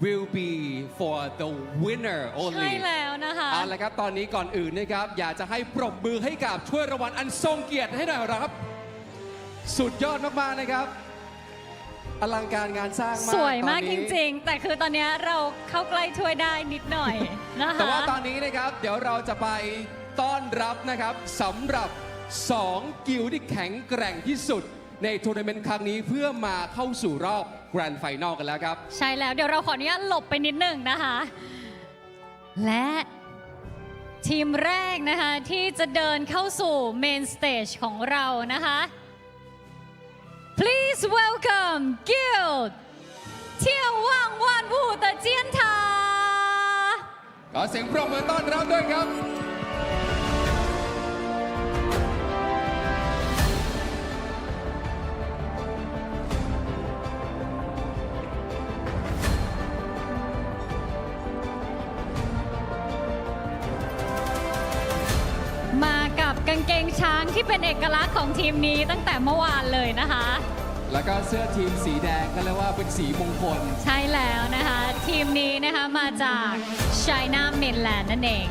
Speaker 6: will be for the winner
Speaker 7: ใช่
Speaker 6: only
Speaker 7: แล้วนะคะ
Speaker 6: เอาละครับตอนนี้ก่อนอื่นนะครับอยากจะให้ปรบมือให้กับถ้วยรางวัลอันทรงเกียรติให้หน่อยครับ สุดยอดมากๆนะครับอลังการงานสร้างมาก
Speaker 7: สวยมาก
Speaker 6: ตอน
Speaker 7: จ
Speaker 6: นี้
Speaker 7: ริงๆ แต่คือตอนนี้เราเข้าใกล้ถ้วยได้นิดหน่อยนะคะ
Speaker 6: แต่ว่าตอนนี้นะครับเดี๋ยวเราจะไปต้อนรับนะครับสำหรับ 2 กิลด์ที่แข็งแกร่งที่สุดในทัวร์นาเมนต์ครั้งนี้เพื่อมาเข้าสู่รอบแกรนด์ไฟนอลกันแล้วครับ
Speaker 7: ใช่แล้วเดี๋ยวเราขออนุญาตหลบไปนิดหนึ่งนะคะ และทีมแรกนะคะที่จะเดินเข้าสู่เมนสเตจของเรานะคะ Please welcome Guild 眺望万物的尖塔
Speaker 6: ขอเสียงปรบมือต้อนรับด้วยครับ
Speaker 7: มากับกางเกงช้างที่เป็นเอกลักษณ์ของทีมนี้ตั้งแต่เมื่อวานเลยนะคะ
Speaker 6: แล้วก็เสื้อทีมสีแดงก็เรียกว่าเป็นสีมงคล
Speaker 7: ใช่แล้วนะคะ ทีมนี้นะคะมาจาก China Mainland นั่นเอง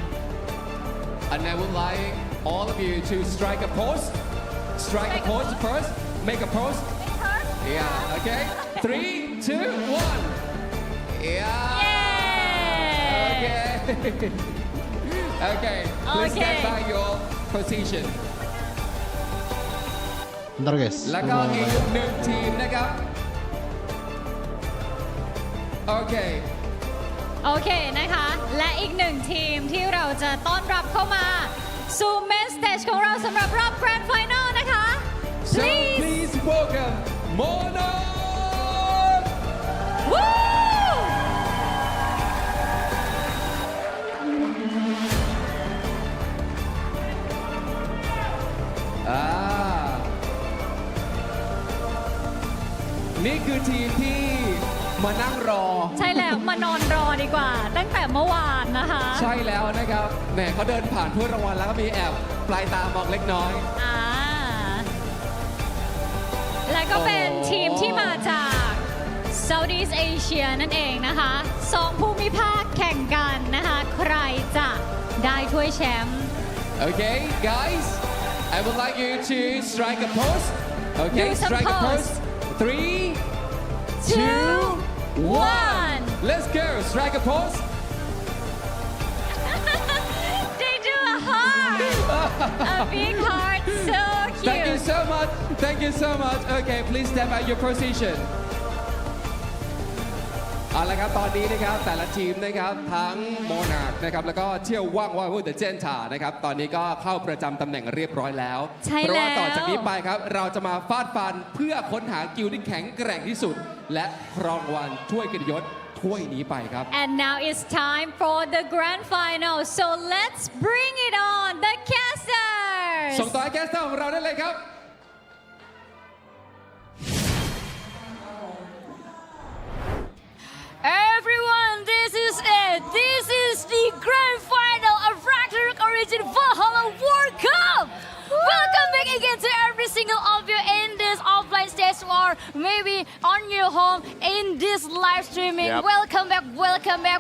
Speaker 6: And I would like all of you to strike a pose. Strike a pose first. Make a pose. Yeah. Okay. 3, 2, 1. Yeah. Okay. Okay. Please stand by your position.
Speaker 4: Bentar guys.
Speaker 6: แล้วก็อีกหนึ่งทีมนะครับ โอเค
Speaker 7: โอเคนะคะ และอีกหนึ่งทีมที่เราจะต้อนรับเข้ามาสู่เมนสเตจของเราสำหรับรอบแกรนด์ไฟนอลนะคะ
Speaker 6: So please welcome Monarch.
Speaker 7: Woo!
Speaker 6: นี่คือทีมที่มานั่งรอ
Speaker 7: ใช่แล้วมานอนรอดีกว่า ตั้งแต่เมื่อวานนะคะ
Speaker 6: ใช่แล้วนะครับแหมเขาเดินผ่านถ้วยรางวัลแล้วก็มีแอบปลายตามองเล็กน้อย
Speaker 7: และก็เป็นทีมที่มาจาก Southeast Asia นั่นเองนะคะสองภูมิภาคแข่งกันนะคะ ใครจะได้ถ้วยแชมป์
Speaker 6: Okay guys I would like you to strike a pose Okay
Speaker 7: Do some
Speaker 6: strike a
Speaker 7: pose.
Speaker 6: pose 3 2 1 Let's go strike a pose
Speaker 7: They do a heart a big heart so cute
Speaker 6: Thank you so much Thank you so much Okay please stand by your position เอาละครับตอนนี้นะครับแต่ละทีมนะครับทั้ง Monarch นะครับแล้วก็เที่ยวว่างว่าวุ้นเดอะเจนทานะครับตอนนี้ก็เข้าประจำตำแหน่งเรียบร้อยแล้ว
Speaker 7: ใช่
Speaker 6: เพราะว่า
Speaker 7: แล้ว
Speaker 6: ต่อจากนี้ไปครับเราจะมาฟาดฟันเพื่อค้นหากิลด์ที่แข็งแกร่งที่สุด และครองรางวัลถ้วยเกียรติยศถ้วยนี้ไปครับ
Speaker 7: And now it's time for the grand final so let's bring it on the casters
Speaker 6: ส่งต่อให้แกสเตอร์ของเราได้เลยครับ
Speaker 8: Everyone, this is it. This is the again to every single of you in this offline stage or maybe on your home in this live streaming.
Speaker 11: Yep.
Speaker 8: Welcome back.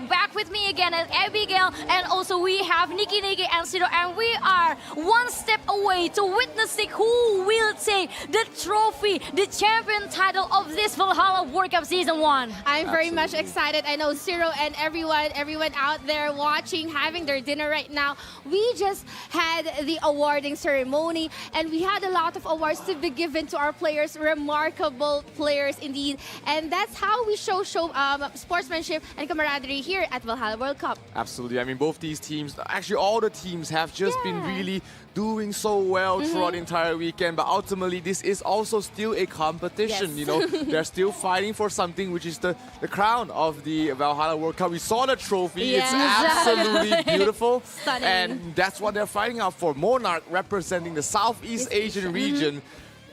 Speaker 8: Back with me again as Abigail, and also we have Nikki and Ciro, and we are one step away to witnessing who will take the trophy, the champion title of this Valhalla World Cup Season 1.
Speaker 9: I'm very much excited. I know Ciro and everyone out there watching, having their dinner right now. We just had the awarding ceremony, and we had a lot of awards to be given to our players, remarkable players indeed. And that's how we show sportsmanship and camaraderie here at Valhalla World Cup.
Speaker 11: Absolutely. I mean, both these teams, actually all the teams have just been really doing so well throughout the entire weekend. But ultimately, this is also still a competition.
Speaker 9: Yes.
Speaker 11: You know, they're still fighting for something, which is the crown of the Valhalla World Cup. We saw the trophy.
Speaker 9: Yes.
Speaker 11: It's absolutely beautiful.
Speaker 9: Stunning.
Speaker 11: And that's what they're fighting out for. Monarch, representing the Southeast Asian region.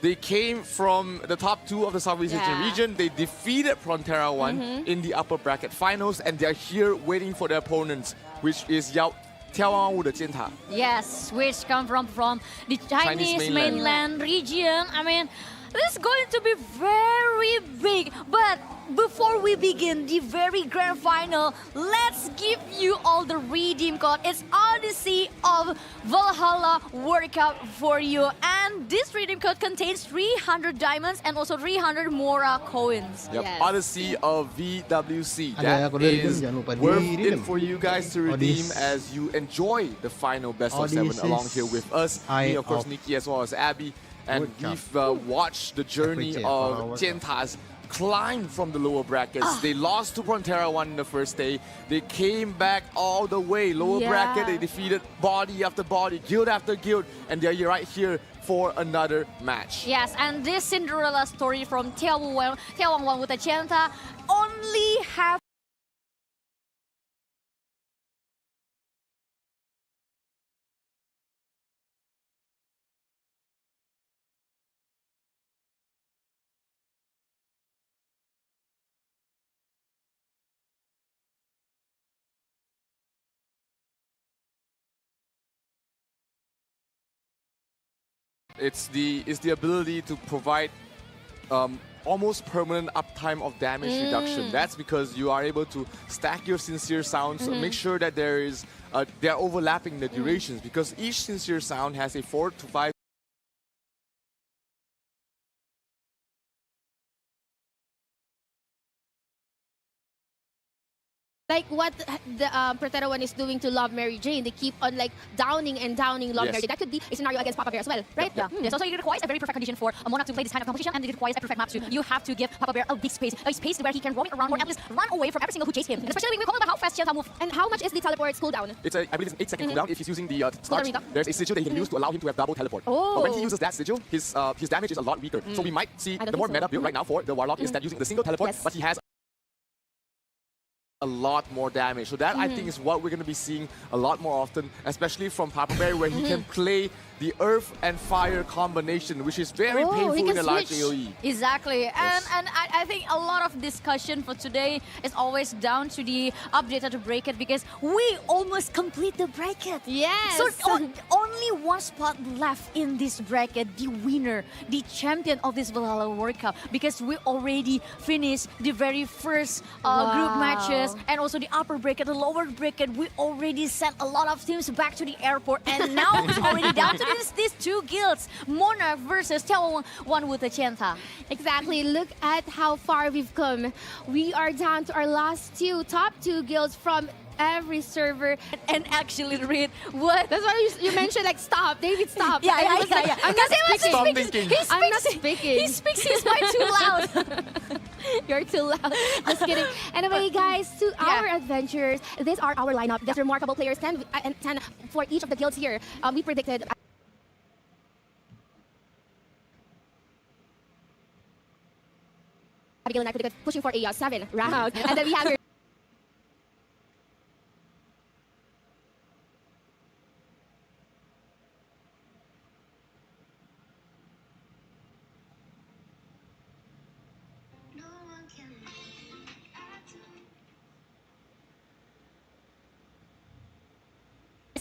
Speaker 11: They came from the top 2 of the Southeast Asian region. They defeated Frontera 1 in the upper bracket finals, and they're here waiting for their opponents, which is眺望万物的尖塔.
Speaker 8: Yes, which come from the Chinese mainland region. I mean, this is going to be very big, but before we begin the very grand final, let's give you all the redeem code. It's Odyssey of Valhalla World Cup for you. And this redeem code contains 300 diamonds and also 300 Mora coins.
Speaker 11: Yep.
Speaker 9: Yes.
Speaker 11: Odyssey of VWC. That is worth it for you guys to redeem as you enjoy the final best of 7 along here with us. Me, of course, Nikki, as well as Abby. And we've watched the journey of Tienta's climb from the lower brackets. They lost to Frontera 1 in the first day. They came back all the way. Lower bracket, they defeated body after body, guild after guild, and they're right here for another match.
Speaker 8: Yes, and this Cinderella story from眺望万物的尖塔 only have
Speaker 11: It's the ability to provide almost permanent uptime of damage reduction. That's because you are able to stack your sincere sounds, make sure that they're overlapping the durations, because each sincere sound has a 4 to 5
Speaker 9: Like what the Frontera 1 is doing to Love Mary Jane. They keep on like downing and downing Love Mary Jane. That could be a scenario against Papa Bear as well, right?
Speaker 8: Yeah. Yes, also it requires a very perfect condition for a Monarch to play this kind of competition, and it requires a perfect map too. You have to give Papa Bear a big space where he can roam around or at least run away from every single who chase him. Especially when we talk about how fast Tienta moves.
Speaker 9: And how much is the teleport cooldown?
Speaker 11: I believe it's an 8-second cooldown. If he's using the start, there's a sigil that he can use to allow him to have double teleport. But when he uses that sigil, his damage is a lot weaker. So we might see the more meta build right now for the Warlock is that using the single teleport, but he has a lot more damage. So that I think is what we're going to be seeing a lot more often, especially from Papa Bear, where he can play the earth and fire combination, which is very painful in a large AoE.
Speaker 8: Exactly. And I think a lot of discussion for today is always down to the updated bracket, because we almost complete the bracket.
Speaker 9: Yes.
Speaker 8: So only one spot left in this bracket, the winner, the champion of this Valhalla World Cup, because we already finished the very first group matches, and also the upper bracket, the lower bracket. We already sent a lot of teams back to the airport, and now it's already down to these 2 guilds, Monarch versus眺望万物的尖塔.
Speaker 9: Exactly. Look at how far we've come. We are down to our last top 2 guilds from every server.
Speaker 8: And actually, read what?
Speaker 9: That's why you mentioned like stop, David, stop.
Speaker 8: Yeah.
Speaker 9: I'm not speaking.
Speaker 8: He speaks his mind too loud.
Speaker 9: You're too loud. Just kidding. Anyway, guys, to our adventurers, these are our lineup. There's remarkable players, 10 for each of the guilds here. We predicted. Abigail and I predicted pushing for a 7 round. And then we have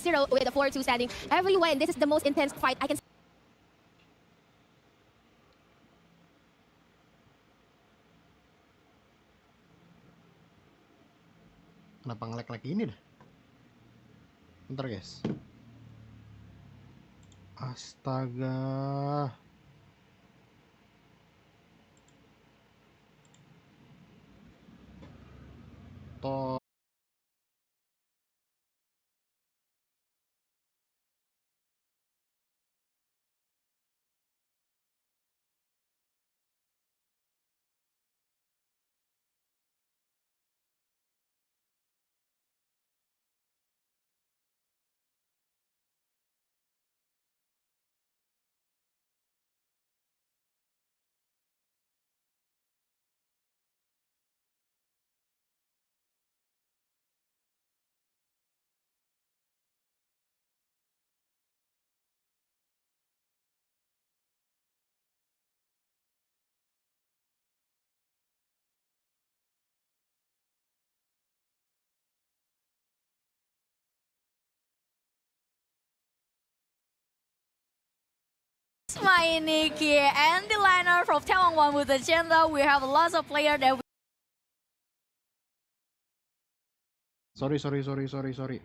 Speaker 9: Ciro with the 4-2 standing. Everyone, this is the most intense fight I can
Speaker 4: Kenapa nge-lag ini dah? Bentar guys. Astaga. Toh.
Speaker 8: My Nikki and the liner from 眺望万物的尖塔. We have lots of players that we...
Speaker 4: Sorry.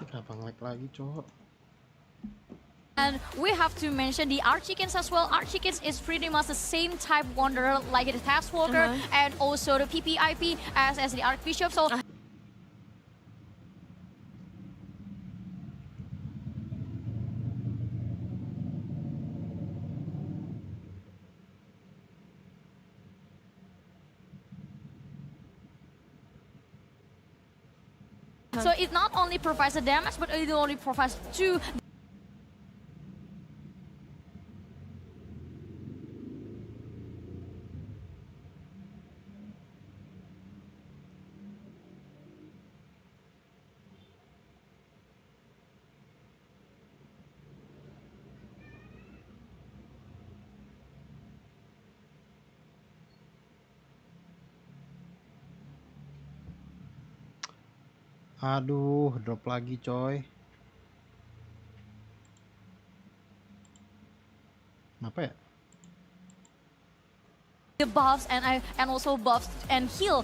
Speaker 4: Kenapa nge-lag lagi, cowok?
Speaker 8: And we have to mention the Archchickens as well. Archchickens is pretty much the same type wanderer like the Taskwalker and also the PPIP as the Archbishop. So so it not only provides the damage, but it only provides two.
Speaker 4: Aduh, drop lagi coy. Kenapa ya?
Speaker 8: The buffs and also buffs and heal.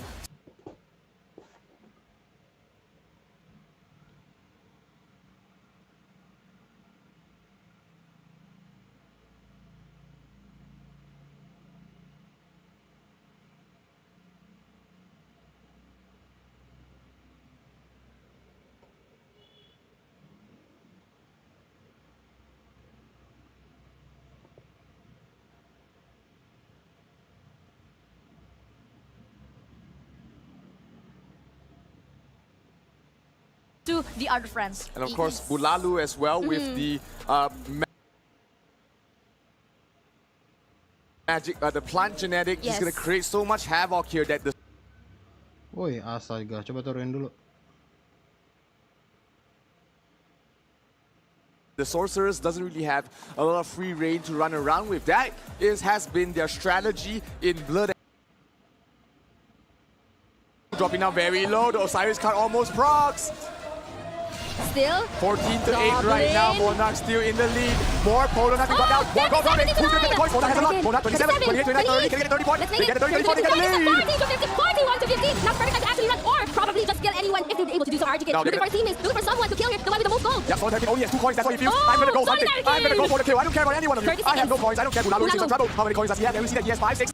Speaker 8: To the other friends.
Speaker 11: And of course, Bulalu as well with the magic, the plant genetic. He's gonna create so much havoc here that the.
Speaker 4: Woi, astaga, coba turunin dulu.
Speaker 11: The sorcerers doesn't really have a lot of free reign to run around with. That has been their strategy in Blood. Dropping down very low. The Osiris card almost procs.
Speaker 8: Still
Speaker 11: 14 to 8 right now. Monarch still in the lead. More Polo nothing got down. More gold dropping. Who's gonna get the points? Monarch has a lot. Monarch 27, 28, 29, 30. Can they get 30 points? They get the 30 points. They get the lead.
Speaker 5: 41 to 15. Not perfect time to actually run or probably just kill anyone if you're able to do some Archchickens. Looking for teammates. Looking for someone to kill here. The one with the most gold.
Speaker 11: Yeah, Monarch only has 2 coins. That's what he feels. I'm gonna go hunting. I'm gonna go for the kill. I don't care about any one of you. I have no coins. I don't care. Bulalu is in some trouble. How many coins does he have? And we see that he has 5, 6,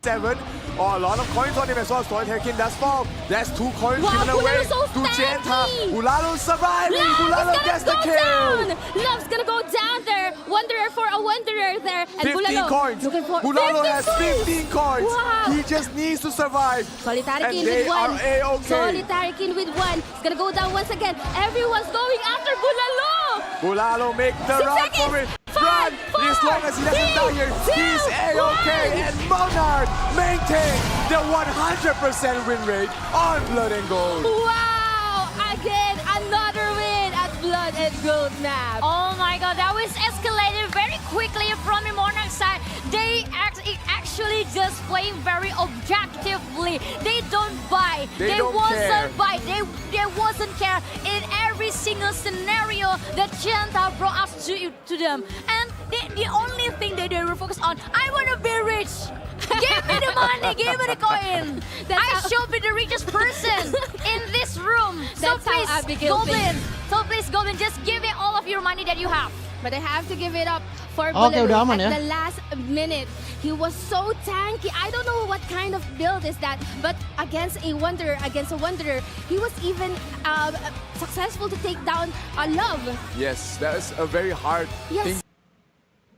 Speaker 11: 7. Oh, a lot of coins on him as well. Storytelling does fall. That's 2 coins given away to Jenta. Bulalu surviving. Bulalu gets the kill.
Speaker 5: Love's gonna go down there. Wanderer for a wanderer there. And
Speaker 11: 15 coins. Bulalu has 15 coins.
Speaker 5: Wow.
Speaker 11: He just needs to survive.
Speaker 5: Solitary
Speaker 11: and
Speaker 5: King
Speaker 11: they
Speaker 5: with 1.
Speaker 11: are A-okay.
Speaker 5: Solitary King with 1. It's gonna go down once again. Everyone's going after Bulalu.
Speaker 11: Bulalu make the
Speaker 5: 6
Speaker 11: run
Speaker 5: seconds.
Speaker 11: for it.
Speaker 5: 5,
Speaker 11: 1. As long as he doesn't die here, he's A-okay. And Monarch maintains the 100% win rate on Blood and Gold.
Speaker 9: Wow! Again, another win at Blood and Gold map.
Speaker 7: Oh my god, that was escalated very quickly from the Monarch side. They actually just playing very objectively. They don't buy.
Speaker 11: They wasn't
Speaker 7: buy. They wasn't care in every single scenario that Genta brought us to them. And the only thing that they were focused on, I want to be rich. Give me the money, give me the coin. I should be the richest person in this room. So please, Goblin, just give me all of your money that you have.
Speaker 9: But I have to give it up for
Speaker 4: Oke, udah aman
Speaker 9: at
Speaker 4: ya.
Speaker 9: the last minute. He was so tanky. I don't know what kind of build is that, but against a Wanderer, he was even successful to take down a Love.
Speaker 11: Yes, that is a very hard thing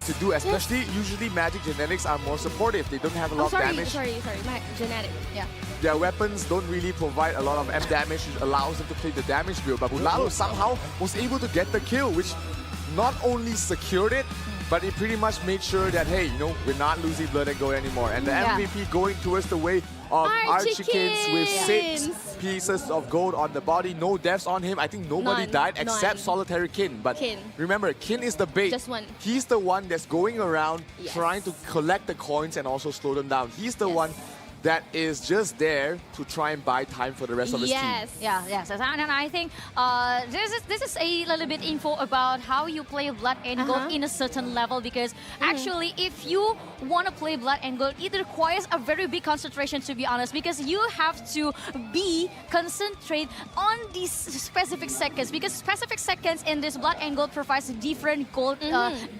Speaker 11: to do, especially usually Magic Genetics are more supportive. They don't have a lot of damage.
Speaker 9: Sorry, my genetic. Yeah.
Speaker 11: Their weapons don't really provide a lot of M damage, which allows them to play the damage build. But Bulalo somehow was able to get the kill, which not only secured it, but it pretty much made sure that, hey, we're not losing Blood and Gold anymore. And the MVP going towards the way of Archikins with 6 pieces of gold on the body. No deaths on him. I think nobody died except Solitary Kin. But remember, Kin is the bait.
Speaker 9: Just one.
Speaker 11: He's the one that's going around trying to collect the coins and also slow them down. He's the one that is just there to try and buy time for the rest of his team.
Speaker 8: Yes. And I think this is a little bit info about how you play Blood and Gold in a certain level, because actually if you want to play Blood and Gold, it requires a very big concentration, to be honest, because you have to be concentrate on these specific seconds, because specific seconds in this Blood and Gold provides different gold,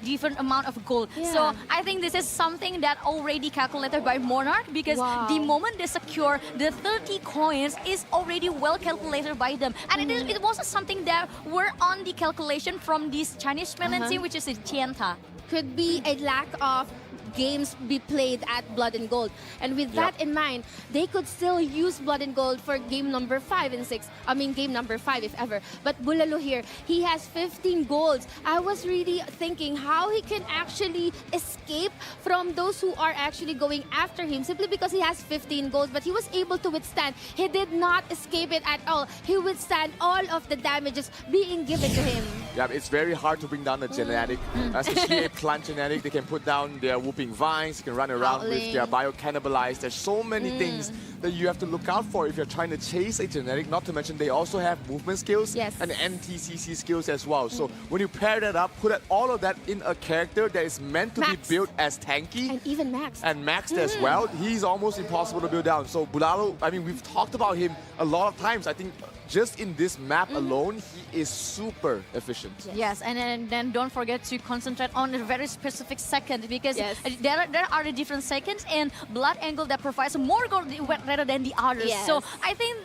Speaker 8: different amount of gold. So I think this is something that already calculated by Monarch, because the moment they secure the 30 coins is already well calculated by them. And it wasn't something that were on the calculation from this Chinese spelling which is a Genta.
Speaker 9: Could be a lack of games be played at Blood and Gold. And with that in mind, they could still use Blood and Gold for game number 5 and 6. I mean, game number 5 if ever. But Bulalo here, he has 15 golds. I was really thinking how he can actually escape from those who are actually going after him, simply because he has 15 golds. But he was able to withstand. He did not escape it at all. He withstand all of the damages being given to him.
Speaker 11: Yeah, it's very hard to bring down a genetic, especially a plant genetic. They can put down their whooping vines, you can run around with their bio-cannibalize. There's so many things that you have to look out for if you're trying to chase a genetic, not to mention they also have movement skills and NTCC skills as well. So when you pair that up, put all of that in a character that is meant to be built as tanky.
Speaker 9: And even maxed.
Speaker 11: And maxed as well, he's almost impossible to build down. So Bulalo, I mean, we've talked about him a lot of times. I think just in this map alone, he is super efficient.
Speaker 8: Yes, and then don't forget to concentrate on a very specific second, because there are the different seconds in Blood and Gold that provides more gold rather than the others. So I think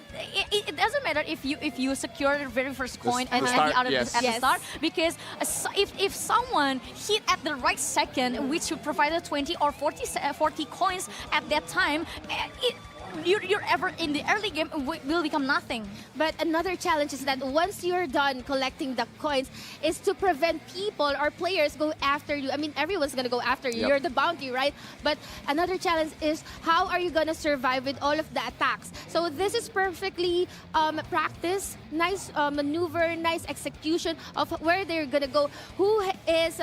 Speaker 8: it doesn't matter if you secure the very first coin and the other at the start, because if someone hit at the right second, which would provide 20 or 40 coins at that time, your effort in the early game will become nothing.
Speaker 9: But another challenge is that once you're done collecting the coins, is to prevent people or players go after you. I mean, everyone's gonna go after you. You're the bounty, right? But another challenge is how are you gonna survive with all of the attacks? So this is perfectly practice, nice maneuver, nice execution of where they're gonna go. Who is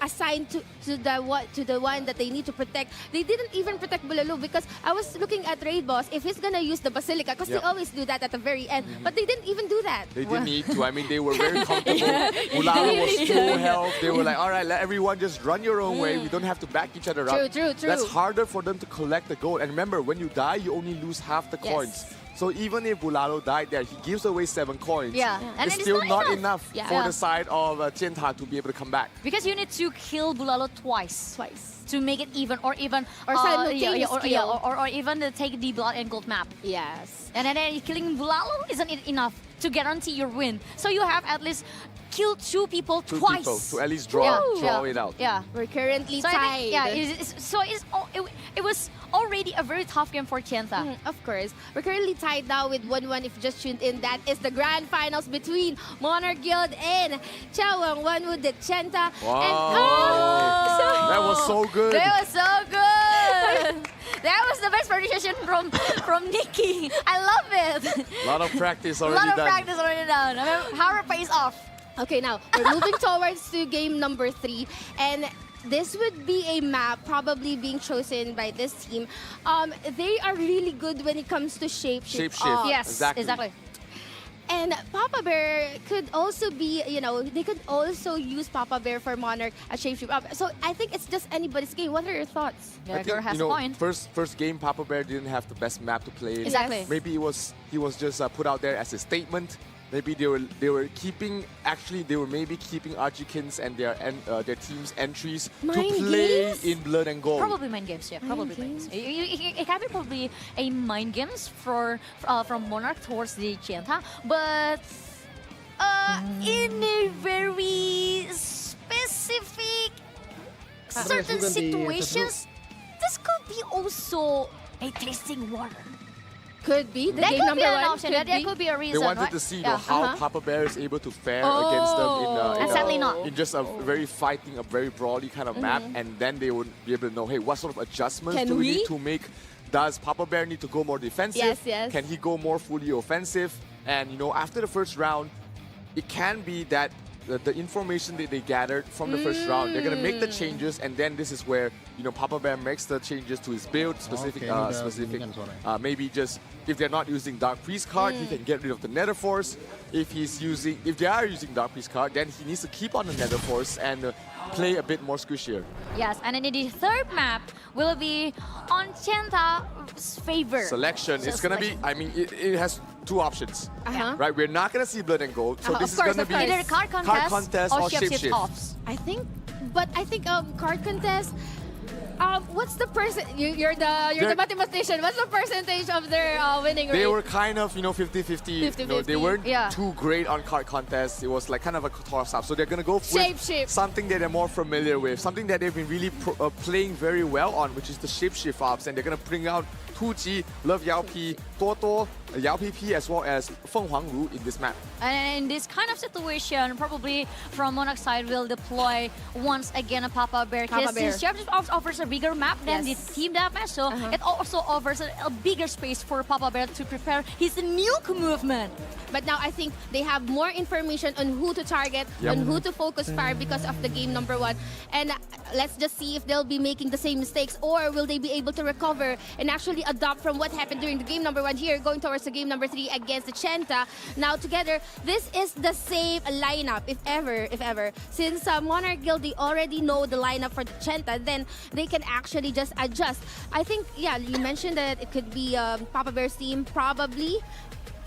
Speaker 9: assigned to the one that they need to protect? They didn't even protect Bulalo, because I was looking at Raid Boss if he's gonna use the Basilica, because they always do that at the very end. But they didn't even do that.
Speaker 11: They didn't need to. I mean, they were very comfortable. Bulalo was full health. They were like, all right, let everyone just run your own way. We don't have to back each other up.
Speaker 9: True.
Speaker 11: That's harder for them to collect the gold. And remember, when you die, you only lose half the coins. So even if Bulalo died there, he gives away 7 coins.
Speaker 8: And
Speaker 11: it's still not enough for the side of Genta to be able to come back.
Speaker 8: Because you need to kill Bulalo twice to make it even, or even
Speaker 9: or
Speaker 8: even take the Blood and Gold map.
Speaker 9: Yes.
Speaker 8: And then killing Bulalo isn't enough to guarantee your win. So you have at least kill 2 people
Speaker 10: Two
Speaker 8: twice.
Speaker 10: people to at least draw it out.
Speaker 8: Yeah.
Speaker 9: We're currently
Speaker 8: So
Speaker 9: tied.
Speaker 8: It was already a very tough game for Tienta.
Speaker 9: Of course. We're currently tied now with 1-1 if you just tuned in. That is the grand finals between Monarch Guild and Wanwu de Tienta.
Speaker 10: Wow. That was so good.
Speaker 8: That was so good. That was the best pronunciation from Nikki. I love it.
Speaker 10: A lot of practice already
Speaker 8: A lot of
Speaker 10: done.
Speaker 8: practice already done. I mean, Hara pays off.
Speaker 9: Okay, now we're moving towards to game number 3, and this would be a map probably being chosen by this team. They are really good when it comes to shapeshift.
Speaker 8: Yes, exactly.
Speaker 9: And Papa Bear could also be, they could also use Papa Bear for Monarch as shapeshift. So I think it's just anybody's game. What are your thoughts?
Speaker 10: I think, first game, Papa Bear didn't have the best map to play.
Speaker 9: Exactly.
Speaker 10: Maybe he was just put out there as a statement. Maybe they were keeping Archikins and their team's entries to play in Blood and Gold.
Speaker 8: Probably mind games, yeah. Probably mind games. It can be probably a mind games from Monarch towards the Tienta, but in a very specific certain situations, this could be also a tasting water.
Speaker 9: Could be.
Speaker 8: That could be an option. That could be a reason.
Speaker 10: They wanted
Speaker 8: right?
Speaker 10: to see how Papa Bear is able to fare against them in just a very fighting, a very brawly kind of map, and then they would be able to know, hey, what sort of adjustments do we need to make? Does Papa Bear need to go more defensive?
Speaker 9: Yes.
Speaker 10: Can he go more fully offensive? And after the first round, it can be that the information that they gathered from the first round, they're gonna make the changes, and then this is where Papa Bear makes the changes to his build, maybe just if they're not using Dark Priest card, he can get rid of the Nether Force. If they are using Dark Priest card, then he needs to keep on the Nether Force and play a bit more squishier.
Speaker 8: Yes, and then the third map will be on Tienta's favor.
Speaker 10: Selection. It's gonna be. I mean, it has 2 options. Right? We're not gonna see Blood and Gold, so this is gonna be
Speaker 8: either card contest or shapeshift offs.
Speaker 9: I think card contest. What's the you're the mathematician. What's the percentage of their winning rate?
Speaker 10: They were kind of 50-50. They weren't too great on card contests. It was like kind of a toss-up. So they're gonna go with something that they're more familiar with, something that they've been really playing very well on, which is the shapeshift ops, and they're gonna bring out Tuji, Love Yao Pi, Tuotuo, Yao Pi, as well as Feng Huangru in this map.
Speaker 8: And in this kind of situation, probably from Monarch side will deploy once again a Papa Bear, because this shapeshift ops offers a bigger map than the team deathmatch, so it also offers a bigger space for Papa Bear to prepare his nuke movement.
Speaker 9: But now I think they have more information on who to target, on who to focus fire because of the game number 1. And let's just see if they'll be making the same mistakes, or will they be able to recover and actually adopt from what happened during the game number 1 here, going towards the game number 3 against the Tienta. Now together, this is the same lineup, if ever. Since Monarch Guild, they already know the lineup for the Tienta, then they can actually just adjust. I think, you mentioned that it could be Papa Bear's team, probably.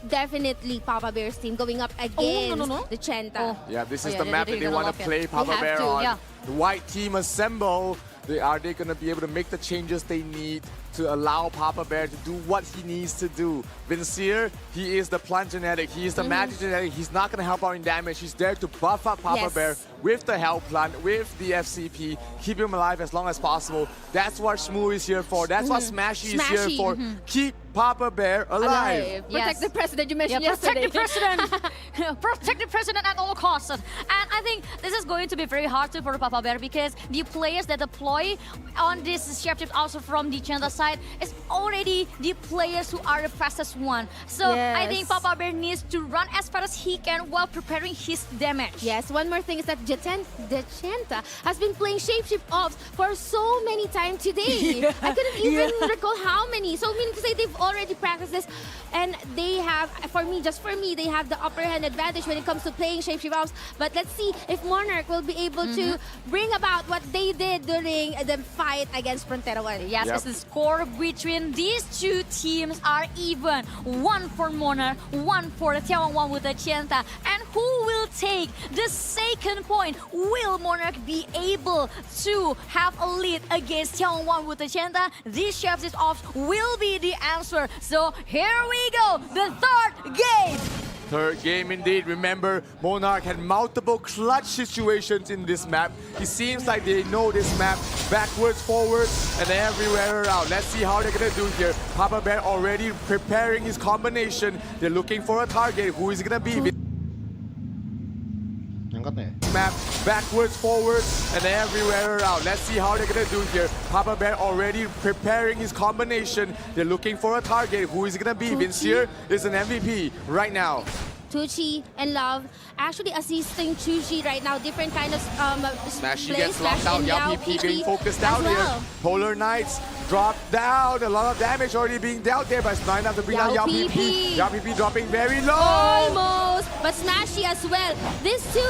Speaker 9: Definitely Papa Bear's team going up against the Tienta.
Speaker 10: Yeah, this is the map that they want to play Papa Bear on. The white team assemble. Are they going to be able to make the changes they need to allow Papa Bear to do what he needs to do? Vincier, he is the plant genetic, he is the magic genetic, he's not going to help out in damage, he's there to buff up Papa Bear with the health plant, with the FCP, keep him alive as long as possible. That's what Shmoo is here for, that's what Smashy is here for. Keep Papa Bear alive.
Speaker 9: Protect the president you mentioned yesterday.
Speaker 8: Protect the president. Protect the president at all costs. And I think this is going to be very hard for Papa Bear, because the players that deploy on this shapeshift also from the Tienta side is already the players who are the fastest one. So I think Papa Bear needs to run as fast as he can while preparing his damage.
Speaker 9: Yes, one more thing is that the Tienta has been playing shapeshift offs for so many times today. I couldn't even recall how many. So meaning to say they've already practiced this, and they have, for me, they have the upper hand advantage when it comes to playing shapeshift offs. But let's see if Monarch will be able to bring about what they did during the fight against Frontera 1.
Speaker 8: Yes, because the score between these 2 teams are even. 1 for Monarch, 1 for the Wanwu with the Tienta. And who will take the second point? Will Monarch be able to have a lead against Wanwu with the Tienta? These shapeshift offs will be the answer. So here we go, the third game.
Speaker 11: Third game indeed. Remember, Monarch had multiple clutch situations in this map. It seems like they know this map backwards, forwards, and everywhere around. Let's see how they're gonna do here. Papa Bear already preparing his combination. They're looking for a target. Who is it gonna be? Map backwards, forwards, and everywhere around. Let's see how they're gonna do here. Papa Bear already preparing his combination. They're looking for a target. Who is it gonna be? Vincier is an MVP right now.
Speaker 9: Tucci and Love actually assisting Tucci right now. Different kind of
Speaker 11: Smashy
Speaker 9: plays,
Speaker 11: gets locked out. Yao PP getting focused down here. Polar Knights drop down. A lot of damage already being dealt there, but it's not enough to bring down Yao PP. Yao PP dropping very low.
Speaker 9: Almost, but Smashy as well. These two,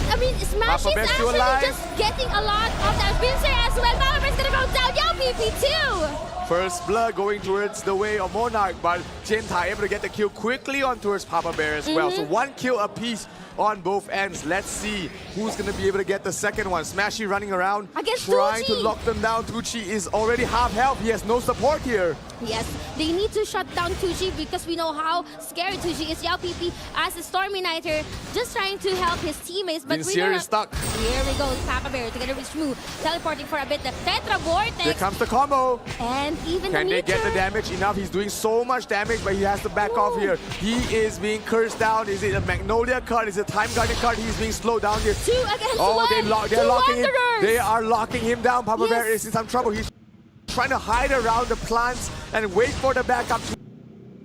Speaker 9: I mean, Smashy is actually just getting a lot of that. Vincier as well. Valorant's gonna go down. Yao PP too.
Speaker 11: First blood going towards the way of Monarch, but Jenta able to get the kill quickly on towards Papa Bear as well. So one kill apiece on both ends. Let's see who's going to be able to get the second one. Smashy running around, trying to lock them down. Tucci is already half health. He has no support here.
Speaker 9: Yes, they need to shut down Tucci because we know how scary Tucci is. Yao PP as a Stormy Knighter just trying to help his teammates. But
Speaker 11: Vincier is stuck.
Speaker 9: Here we go, Papa Bear together with Shmoo teleporting for a bit. The Tetra Vortex.
Speaker 11: Here comes the combo.
Speaker 9: And even
Speaker 11: Can
Speaker 9: the
Speaker 11: they get the damage enough? He's doing so much damage, but he has to back off here. He is being cursed down. Is it a Magnolia card? Is it a Time Guardian card? He's being slowed down here.
Speaker 9: 2 against 1.
Speaker 11: They're locking him. They are locking him down. Papa Bear is in some trouble. He's trying to hide around the plants and wait for the backup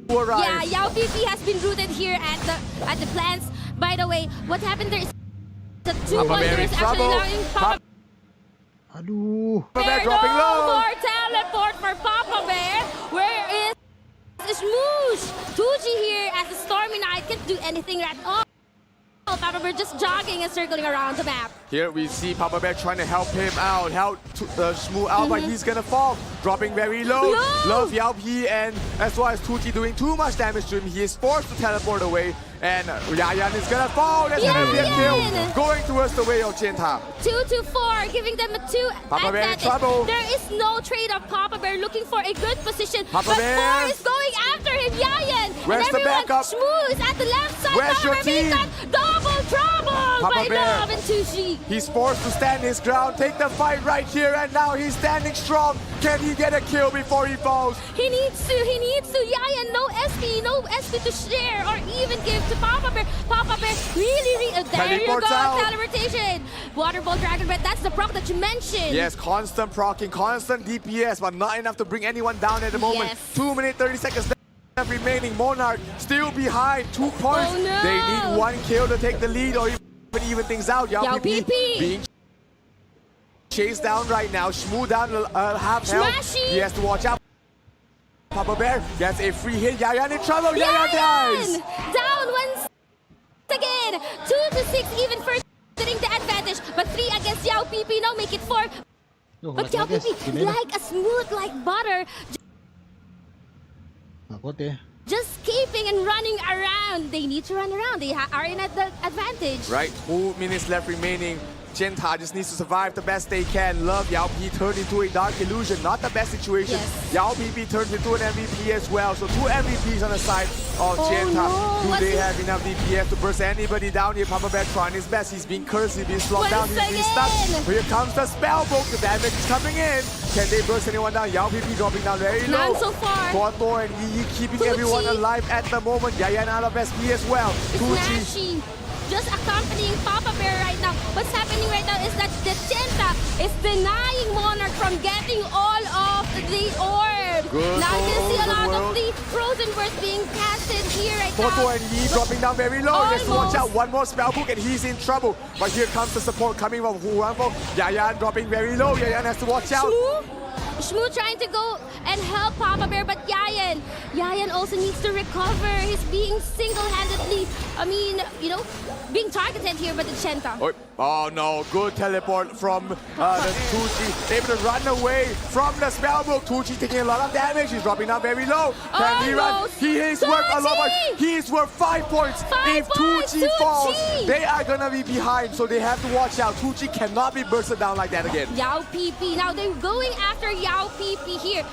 Speaker 11: to arrive.
Speaker 9: Yeah, Yao PP has been rooted here at the plants. By the way, what happened there is the 2 Wanderers actually allowing Papa Bear
Speaker 11: dropping low.
Speaker 9: More teleport for Papa Bear. Where is Smoosh? Tucci here as a Stormy Knight can't do anything at all. Papa Bear just jogging and circling around the map.
Speaker 11: Here we see Papa Bear trying to help him out, help Shmoo out, but he's gonna fall, dropping very low. Love Yao P and as well as Tucci doing too much damage to him. He is forced to teleport away, and Yayan is gonna fall. That's gonna be a kill, going towards the way of Jenta.
Speaker 9: 2-4, giving them a 2
Speaker 11: Papa Bear in
Speaker 9: advantage.
Speaker 11: trouble.
Speaker 9: There is no trade of Papa Bear looking for a good position.
Speaker 11: Papa
Speaker 9: but
Speaker 11: Bear.
Speaker 9: 4 is going after him, Yayan.
Speaker 11: Where's
Speaker 9: and
Speaker 11: the backup?
Speaker 9: Shmoo is at the left side.
Speaker 11: Where's
Speaker 9: Papa
Speaker 11: your
Speaker 9: Bear
Speaker 11: team?
Speaker 9: being double trouble by Love and Tucci.
Speaker 11: He's forced to stand his ground, take the fight right here, and now he's standing strong. Can he get a kill before he falls?
Speaker 9: He needs to. Yayan, no SP to share or even give to Papa Bear. Papa Bear really, there you go, teleportation. Water Ball Dragon Breath, that's the proc that you mentioned.
Speaker 11: Yes, constant procking, constant DPS, but not enough to bring anyone down at the moment. 2 minutes, 30 seconds left remaining. Monarch still behind, 2 points.
Speaker 9: Oh, no.
Speaker 11: They need 1 kill to take the lead or even things out. Yao PP being chased down right now. Shmoo down half health. He has to watch out. Papa Bear gets a free hit. Yayan in trouble. Yayan dies.
Speaker 9: Down once again. 2-6 even for getting the advantage. But 3 against Yao PP. Now make it 4. But Yao PP like a smooth like butter. Just keeping and running around. They need to run around. They are in at the advantage.
Speaker 11: Right, 2 minutes left remaining. Jenta just needs to survive the best they can. Love Yao P turned into a dark illusion. Not the best situation. Yao PP turns into an MVP as well. So 2 MVPs on the side of Jenta.
Speaker 9: No.
Speaker 11: Do they have enough DPS to burst anybody down here? Papa Bear trying his best. He's being cursed. He's being slowed down. He's being stuck. Here comes the spell book. The damage is coming in. Can they burst anyone down? Yao PP dropping down very low.
Speaker 9: None so far.
Speaker 11: Koto and Yi keeping everyone alive at the moment. Yayan out of SP as well.
Speaker 9: Tucci just accompanying Papa Bear right now. What's happening right now is that the Jenta is denying Monarch from getting all of the orb. Now you can see a lot of the frozen burst being casted here right now.
Speaker 11: Koto and Yi dropping down very low. He has to watch out. One more spell book and he's in trouble. But here comes the support coming from Huangfo. Yayan dropping very low. Yayan has to watch out.
Speaker 9: Shmoo trying to go and help Papa Bear, but Yayan also needs to recover. He's being single-handedly, being targeted here by the Jenta.
Speaker 11: Oh no, good teleport from the Tucci. Able to run away from the spellbook. Tucci taking a lot of damage. He's dropping down very low. Can he run? He is worth a lot. He is worth 5 points. If Tucci falls, they are gonna be behind, so they have to watch out. Tucci cannot be bursted down like that again.
Speaker 9: Yao PP. Now they're going after Yao PP here.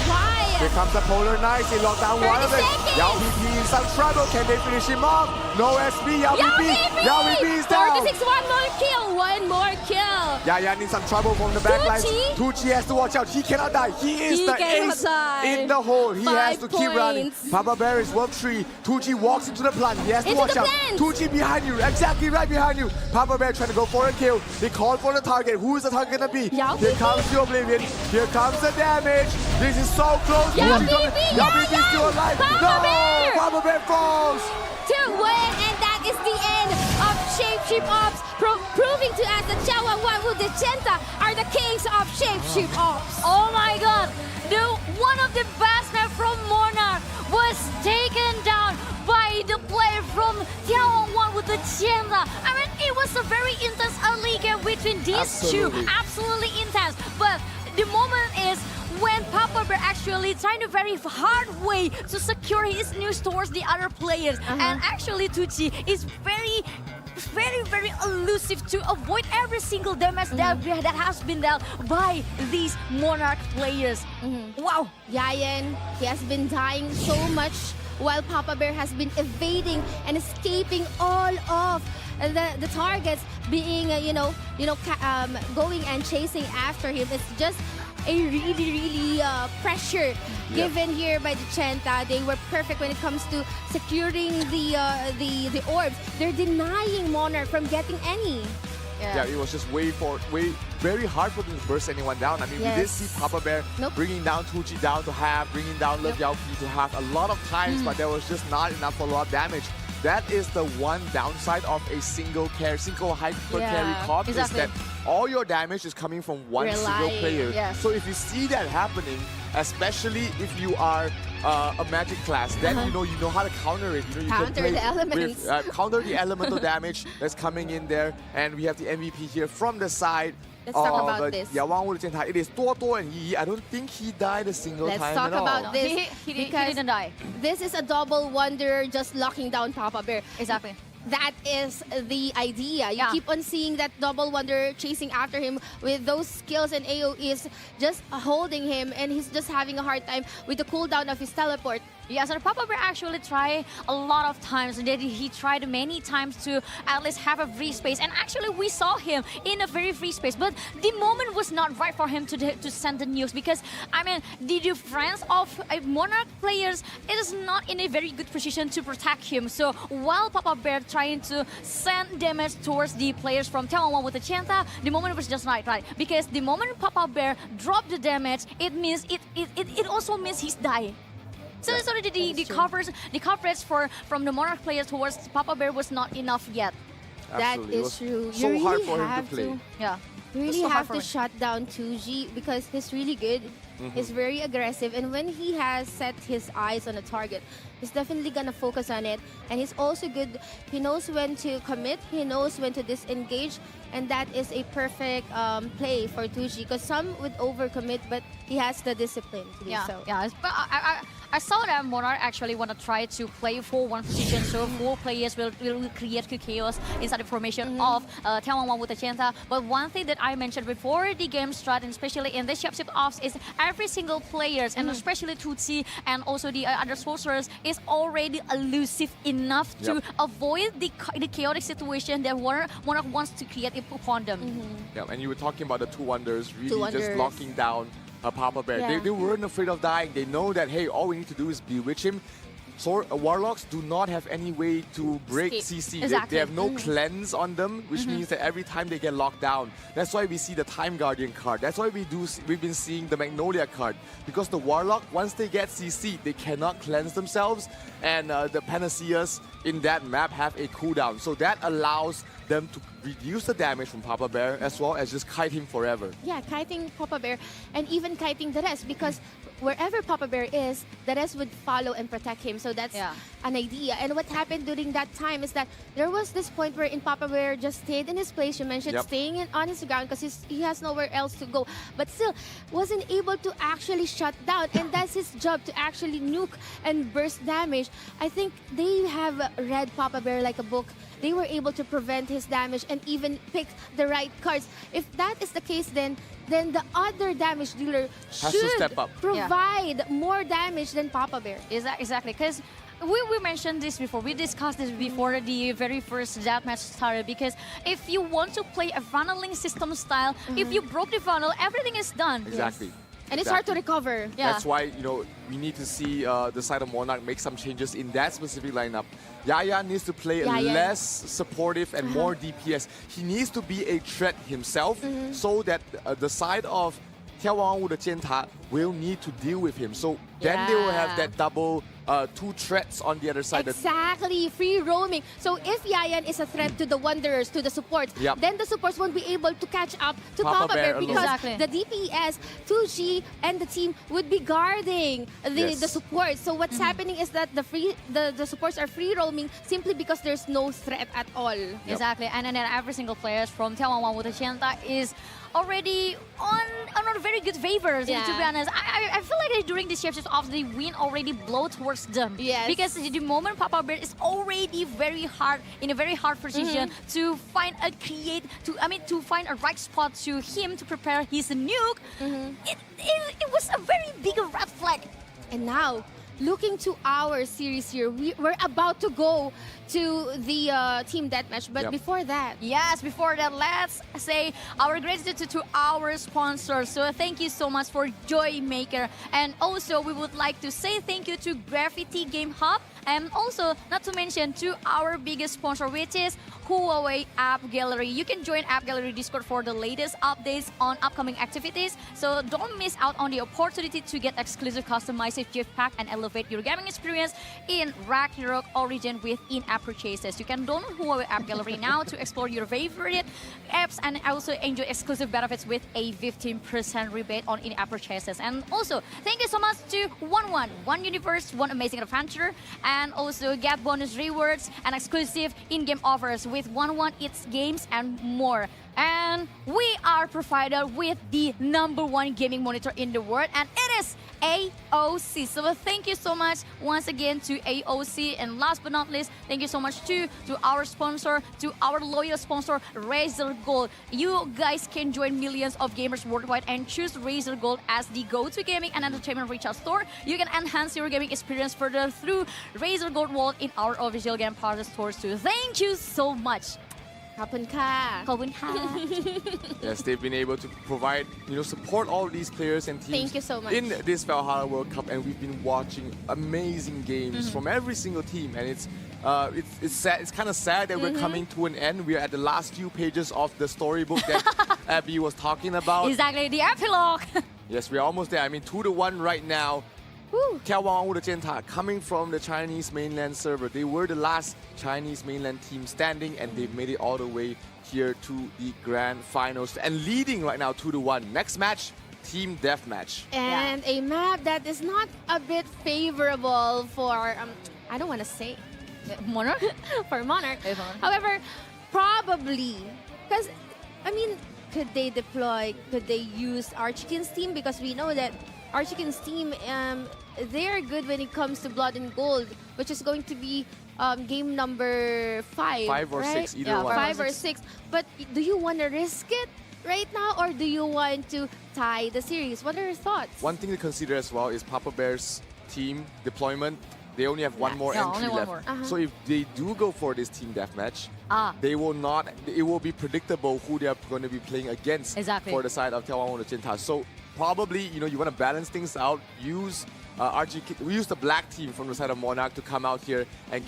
Speaker 9: Why?
Speaker 11: Here comes the Polar Knights. He locked down one of them. Yao VP in some trouble. Can they finish him off? No SP. Yao VP. Yao VP is down.
Speaker 9: 4-6, one more kill. One more kill.
Speaker 11: Yan in some trouble from the backline. Tucci has to watch out. He cannot die. He is the ace in the hole. He has to keep running. Papa Bear is work 3. Tucci walks into the plant. He has to watch out. Tucci behind you. Exactly right behind you. Papa Bear trying to go for a kill. They call for the target. Who is the target going to be? Here comes the Oblivion. Here comes the damage. This is so close. Yao VP is still alive. No! Papa Bear falls.
Speaker 9: To win, and that is the end of Shapeshift Ops, proving to us that眺望物的尖塔 are the kings of Shapeshift Ops.
Speaker 8: Oh my god, one of the best men from Monarch was taken down by the player from 眺望万物的尖塔. I mean, it was a very intense early game between these two. Absolutely intense. But the moment is when Papa Bear actually trying a very hard way to secure his news towards the other players. And actually Tucci is very elusive to avoid every single damage that has been dealt by these Monarch players. Wow.
Speaker 9: Yayan, he has been dying so much while Papa Bear has been evading and escaping all of the targets being, going and chasing after him. It's just a really pressure given here by the Chenta. They were perfect when it comes to securing the orbs. They're denying Monarch from getting any.
Speaker 11: Yeah, it was just very hard for them to burst anyone down. I mean, we did see Papa Bear bringing down Tucci down to half, bringing down Love Yao Pi to half a lot of times, but there was just not enough follow-up damage. That is the one downside of a single hyper carry comp, is that all your damage is coming from one single player. So if you see that happening, especially if you are a magic class, then you know how to counter it. You
Speaker 9: counter
Speaker 11: can play
Speaker 9: the elements.
Speaker 11: With, counter the elemental damage that's coming in there, and we have the MVP here from the side.
Speaker 9: Let's talk about this.
Speaker 11: 眺望物的尖塔. It is 多多 and Yi. I don't think he died a single time at all.
Speaker 9: Let's talk about this.
Speaker 8: He didn't die.
Speaker 9: This is a double wonder just locking down Papa Bear.
Speaker 8: Exactly.
Speaker 9: That is the idea. You keep on seeing that double wonder chasing after him with those skills, and AoEs just holding him, and he's just having a hard time with the cooldown of his teleport.
Speaker 8: Yes, and Papa Bear actually tried a lot of times. He tried many times to at least have a free space. And actually, we saw him in a very free space. But the moment was not right for him to send the news. Because, I mean, the difference of Monarch players is not in a very good position to protect him. So, while Papa Bear trying to send damage towards the players from 眺望万物的尖塔, the moment was just not right. Because the moment Papa Bear dropped the damage, it means it also means he's dying. So the coverage from the Monarch players towards Papa Bear was not enough yet.
Speaker 9: That is true.
Speaker 11: So
Speaker 9: you
Speaker 11: hard
Speaker 9: really
Speaker 11: for him
Speaker 9: have
Speaker 11: to play.
Speaker 9: You really have to shut down 2G because he's really good. He's very aggressive, and when he has set his eyes on a target, he's definitely gonna focus on it. And he's also good. He knows when to commit. He knows when to disengage, and that is a perfect play for 2G. Because some would overcommit, but he has the discipline to do so.
Speaker 8: Yeah. But I saw that Monarch actually want to try to play for one position, so 4 players will create chaos inside the formation of 眺望万物的尖塔. But one thing that I mentioned before the game started, and especially in the Shapeshift Ops, is every single player, and especially Tucci and also the other sorcerers, is already elusive enough to avoid the chaotic situation that Monarch wants to create upon them.
Speaker 11: Yeah, and you were talking about the two wonders, really just locking down Papa Bear. They weren't afraid of dying. They know that, hey, all we need to do is bewitch him. So Warlocks do not have any way to break CC. They have no cleanse on them, which means that every time they get locked down. That's why we see the Time Guardian card. That's why we've been seeing the Magnolia card. Because the Warlock, once they get CC, they cannot cleanse themselves. And the Panaceas in that map have a cooldown. So that allows them to reduce the damage from Papa Bear as well as just kite him forever.
Speaker 9: Yeah, kiting Papa Bear and even kiting the rest, because wherever Papa Bear is, the rest would follow and protect him. So that's an idea. And what happened during that time is that there was this point where Papa Bear just stayed in his place. You mentioned staying on his ground because he has nowhere else to go. But still, wasn't able to actually shut down. And that's his job, to actually nuke and burst damage. I think they have read Papa Bear like a book. They were able to prevent his damage and and even pick the right cards. If that is the case, then the other damage dealer
Speaker 10: Has to
Speaker 9: should
Speaker 10: step up.
Speaker 9: provide more damage than Papa Bear.
Speaker 8: Exactly, because we mentioned this before. We discussed this before the very first deathmatch started. Because if you want to play a funneling system style, if you broke the funnel, everything is done.
Speaker 10: Exactly.
Speaker 9: And it's hard to recover.
Speaker 10: That's why, we need to see the side of Monarch make some changes in that specific lineup. Yaya needs to play less supportive and more DPS. He needs to be a threat himself so that the side of 眺望万物的尖塔 will need to deal with him. So then they will have that double two threats on the other side.
Speaker 9: Exactly, free roaming. So if Yayan is a threat to the Wanderers, to the supports, then the supports won't be able to catch up to Papa Bear because the DPS, 2G, and the team would be guarding the supports. So what's happening is that the supports are free roaming simply because there's no threat at all.
Speaker 8: Exactly, and then every single player from 眺望万物的尖塔 is already on very good favors, to be honest. I feel like during these chapters of the win already blow towards them.
Speaker 9: Yes.
Speaker 8: Because the moment Papa Bear is already in a very hard position to find to find a right spot to him to prepare his nuke, it was a very big red flag.
Speaker 9: And now, looking to our series here, we're about to go to the team deathmatch. But before that,
Speaker 8: let's say our gratitude to our sponsors. So thank you so much for Joy Maker, and also we would like to say thank you to Graffiti Game Hub, and also not to mention to our biggest sponsor, which is Huawei App Gallery. You can join App Gallery Discord for the latest updates on upcoming activities. So don't miss out on the opportunity to get exclusive customized gift pack and elevate your gaming experience in Ragnarok Origin with in-app purchases. You can download Huawei App Gallery now to explore your favorite apps and also enjoy exclusive benefits with a 15% rebate on in-app purchases. And also, thank you so much to One Universe, One Amazing Adventure, and also get bonus rewards and exclusive in-game offers with 1 Eats games and more. And we are provided with the #1 gaming monitor in the world, and it is AOC. So thank you so much once again to AOC. And last but not least, thank you so much to our sponsor, to our loyal sponsor, Razer Gold. You guys can join millions of gamers worldwide and choose Razer Gold as the go-to gaming and entertainment retail store. You can enhance your gaming experience further through Razer Gold Wallet in our official game partner stores too. Thank you so much.
Speaker 9: ขอบคุณค่ะ
Speaker 8: ขอบคุณค่ะ
Speaker 10: Yes, they've been able to provide, support all these players and teams.
Speaker 9: Thank you so much.
Speaker 10: In this Valhalla World Cup, and we've been watching amazing games from every single team, and it's sad. It's kind of sad that we're coming to an end. We're at the last few pages of the storybook that Abby was talking about.
Speaker 8: Exactly, the epilogue.
Speaker 10: Yes, we're almost there. I mean, 2-1 right now. 眺望万物的尖塔 coming from the Chinese mainland server. They were the last Chinese mainland team standing, and they've made it all the way here to the grand finals and leading right now 2-1. Next match, team deathmatch.
Speaker 9: And a map that is not a bit favorable for I don't want to say
Speaker 8: Monarch.
Speaker 9: For Monarch. However, probably because could they deploy? Could they use Archkin's team? Because we know that Archkin's team, they're good when it comes to Blood and Gold, which is going to be game number 5.
Speaker 10: 5 or 6, either one.
Speaker 9: 5 or 6. But do you want to risk it right now, or do you want to tie the series? What are your thoughts?
Speaker 10: One thing to consider as well is Papa Bear's team deployment. They only have one more entry left. So if they do go for this team deathmatch, they will not. It will be predictable who they are going to be playing against for the side of 眺望万物的尖塔. So probably, you want to balance things out. Use we use the black team from the side of Monarch to come out here and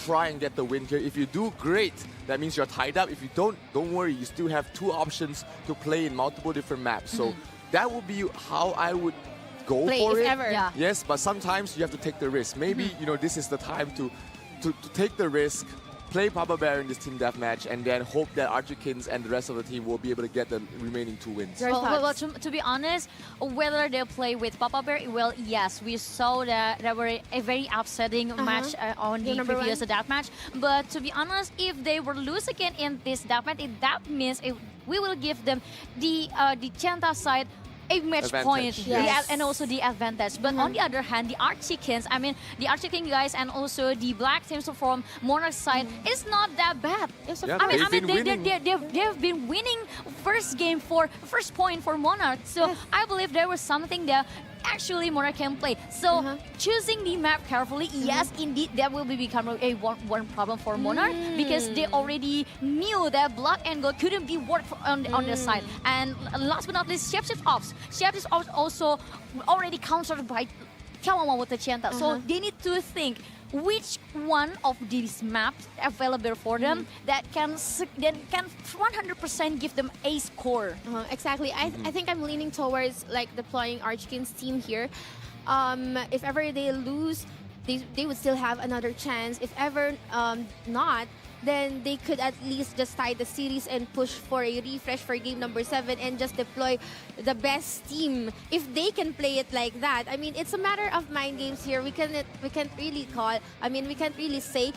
Speaker 10: try and get the win here. If you do, great. That means you're tied up. If you don't worry. You still have 2 options to play in multiple different maps. So that would be how I would go for it. Yes, but sometimes you have to take the risk. Maybe this is the time to take the risk, play Papa Bear in this team deathmatch, and then hope that Archikins and the rest of the team will be able to get the remaining 2 wins.
Speaker 8: Well, to be honest, whether they play with Papa Bear, well, yes, we saw that there were a very upsetting match on the previous deathmatch. But to be honest, if they were lose again in this deathmatch, that means we will give them the Chanta side a match point,
Speaker 9: Yes.
Speaker 8: and also the advantage. But on the other hand, the Archicans, I mean, the Archican guys and also the black teams from Monarch side is not that bad. They've been winning first point for Monarch. So I believe there was something that actually Monarch can play. So choosing the map carefully, yes, indeed, that will become a one problem for Monarch because they already knew that Blood and Gold couldn't be worked on their side. And last but not least, Shapeshift Ops. Shapeshift Ops also already countered by眺望万物的尖塔. So they need to think which one of these maps available for them that can 100% give them a score.
Speaker 9: Exactly. I think I'm leaning towards like deploying Archkin's team here. If ever they lose, they would still have another chance. If ever not, then they could at least just tie the series and push for a refresh for game number 7 and just deploy the best team. If they can play it like that, I mean, it's a matter of mind games here. We can't really call. I mean, we can't really say.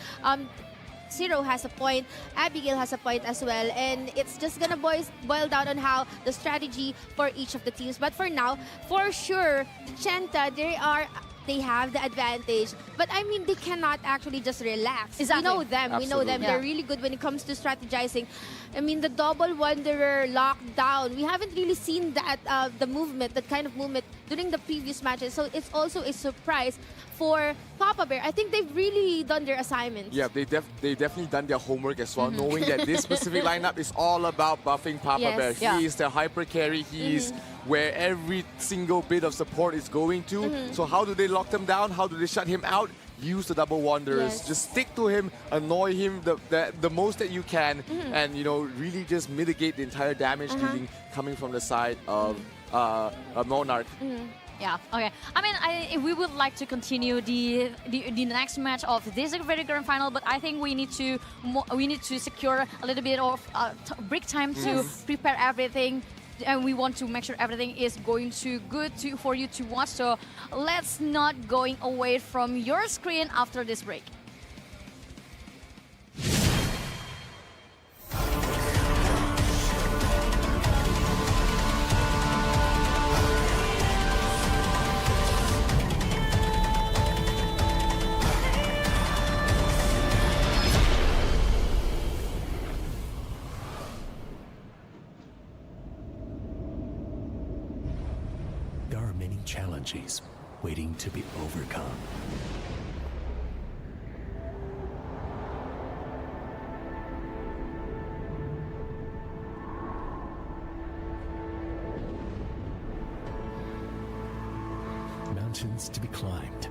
Speaker 9: Zero has a point, Abigail has a point as well, and it's just gonna boil down on how the strategy for each of the teams. But for now, for sure, Chenta, they have the advantage. But I mean, they cannot actually just relax.
Speaker 8: Exactly.
Speaker 9: We know them.
Speaker 8: Absolutely.
Speaker 9: We know them. They're really good when it comes to strategizing. I mean, the double Wanderer lockdown. We haven't really seen that that kind of movement during the previous matches. So it's also a surprise for Papa Bear. I think they've really done their assignments.
Speaker 11: Yeah, they definitely done their homework as well, knowing that this specific lineup is all about buffing Papa Bear. He is the hyper carry. He is where every single bit of support is going to. So how do they lock them down? How do they shut him out? Use the double Wanderers. Just stick to him, annoy him the most that you can, and really just mitigate the entire damage dealing coming from the side of Monarch.
Speaker 8: Yeah. Okay. I mean, we would like to continue the next match of this very grand final, but I think we need to secure a little bit of break time to prepare everything, and we want to make sure everything is going for you to watch. So let's not going away from your screen after this break.
Speaker 3: Challenges waiting to be overcome. Mountains to be climbed.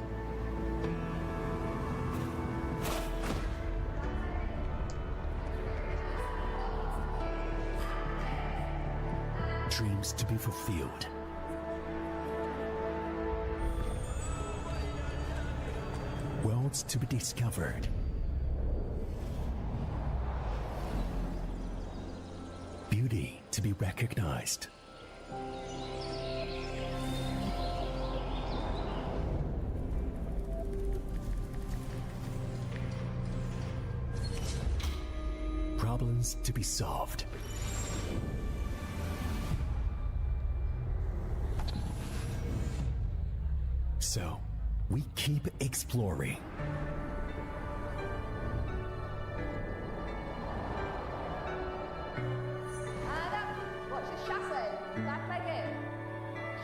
Speaker 3: Dreams to be fulfilled. Worlds to be discovered. Beauty to be recognized. Problems to be solved. So, we keep exploring.
Speaker 12: Watch the chassis. Back leg in.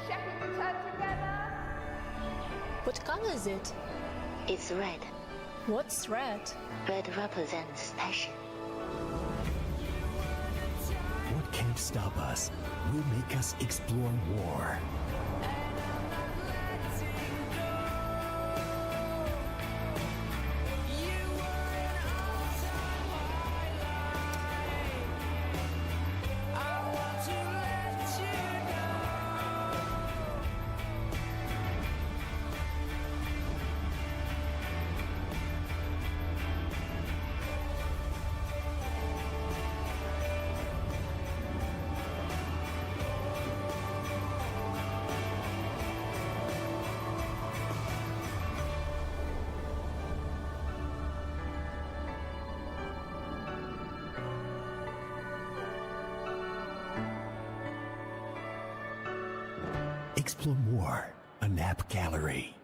Speaker 12: Shepherd return together.
Speaker 13: What color is it?
Speaker 15: It's red.
Speaker 13: What's red?
Speaker 15: Red represents passion.
Speaker 3: What can't stop us will make us explore more. Explore more on App Gallery.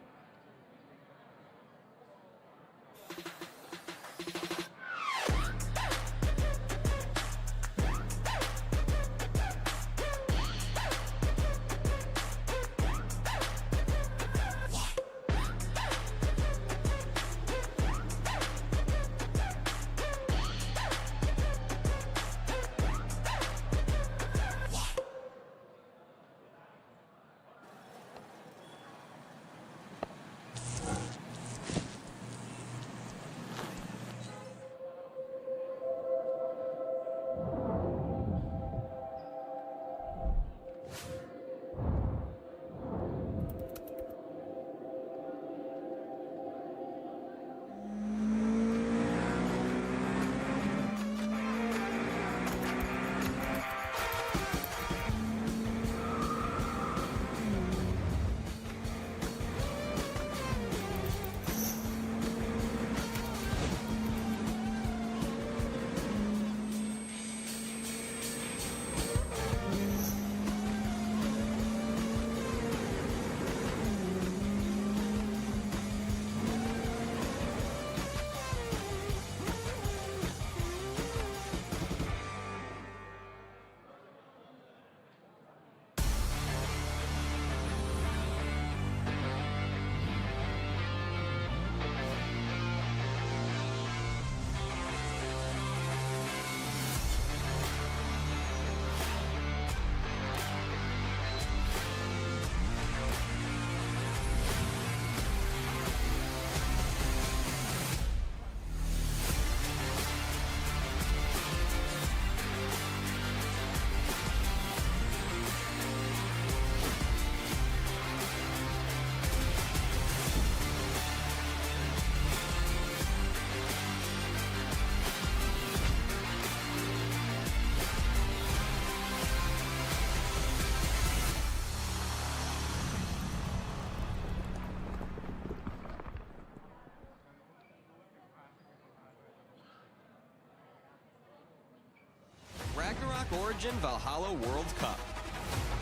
Speaker 14: Ragnarok Origin Valhalla World Cup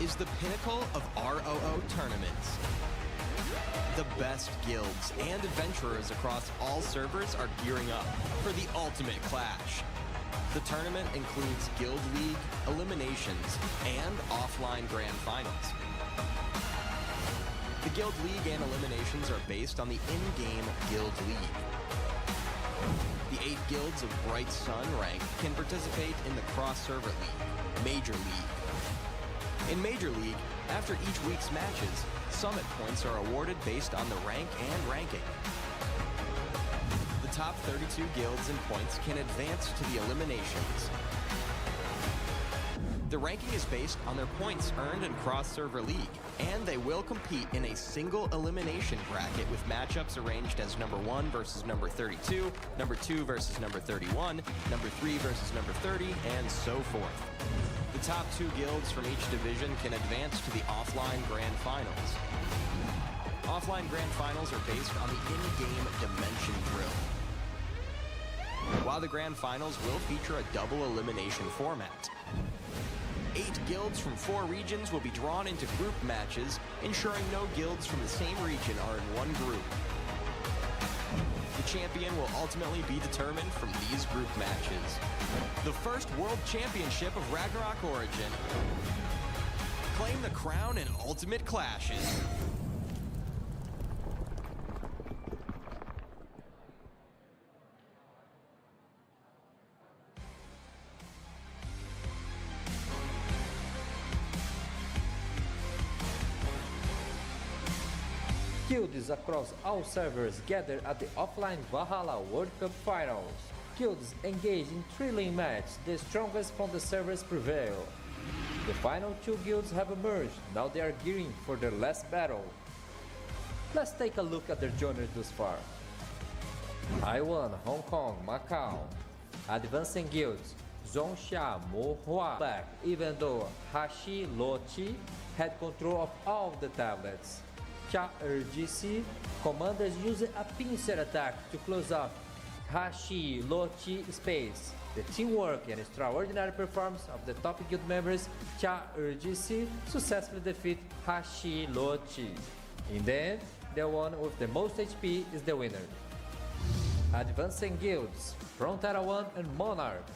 Speaker 14: is the pinnacle of ROO tournaments. The best guilds and adventurers across all servers are gearing up for the ultimate clash. The tournament includes Guild League, eliminations, and offline grand finals. The Guild League and eliminations are based on the in-game Guild League. The 8 guilds of Bright Sun rank can participate in the cross-server league, Major League. In Major League, after each week's matches, summit points are awarded based on the rank and ranking. The top 32 guilds and points can advance to the eliminations. The ranking is based on their points earned in cross-server league, and they will compete in a single elimination bracket with matchups arranged as number 1 versus number 32, number 2 versus number 31, number 3 versus number 30, and so forth. The top 2 guilds from each division can advance to the offline grand finals. Offline grand finals are based on the in-game dimension drill, while the grand finals will feature a double elimination format. 8 guilds from 4 regions will be drawn into group matches, ensuring no guilds from the same region are in one group. The champion will ultimately be determined from these group matches. The first World Championship of Ragnarok Origin. Claim the crown in Ultimate Clashes.
Speaker 1: Guilds across all servers gather at the offline Valhalla World Cup Finals. Guilds engage in thrilling matches, the strongest from the servers prevail. The final 2 guilds have emerged, now they are gearing for their last battle. Let's take a look at their journey thus far. Taiwan, Hong Kong, Macau. Advancing guilds, Zhongsha, Mohua, Black, even though Hashi, Lochi had control of all the tablets. Cha RGC, commanders used a pincer attack to close off Hashi Lochi space. The teamwork and extraordinary performance of the top guild members Cha Urgisi successfully defeat Hashilochi. In the end, the one with the most HP is the winner. Advancing guilds, Frontera 1 and Monarch.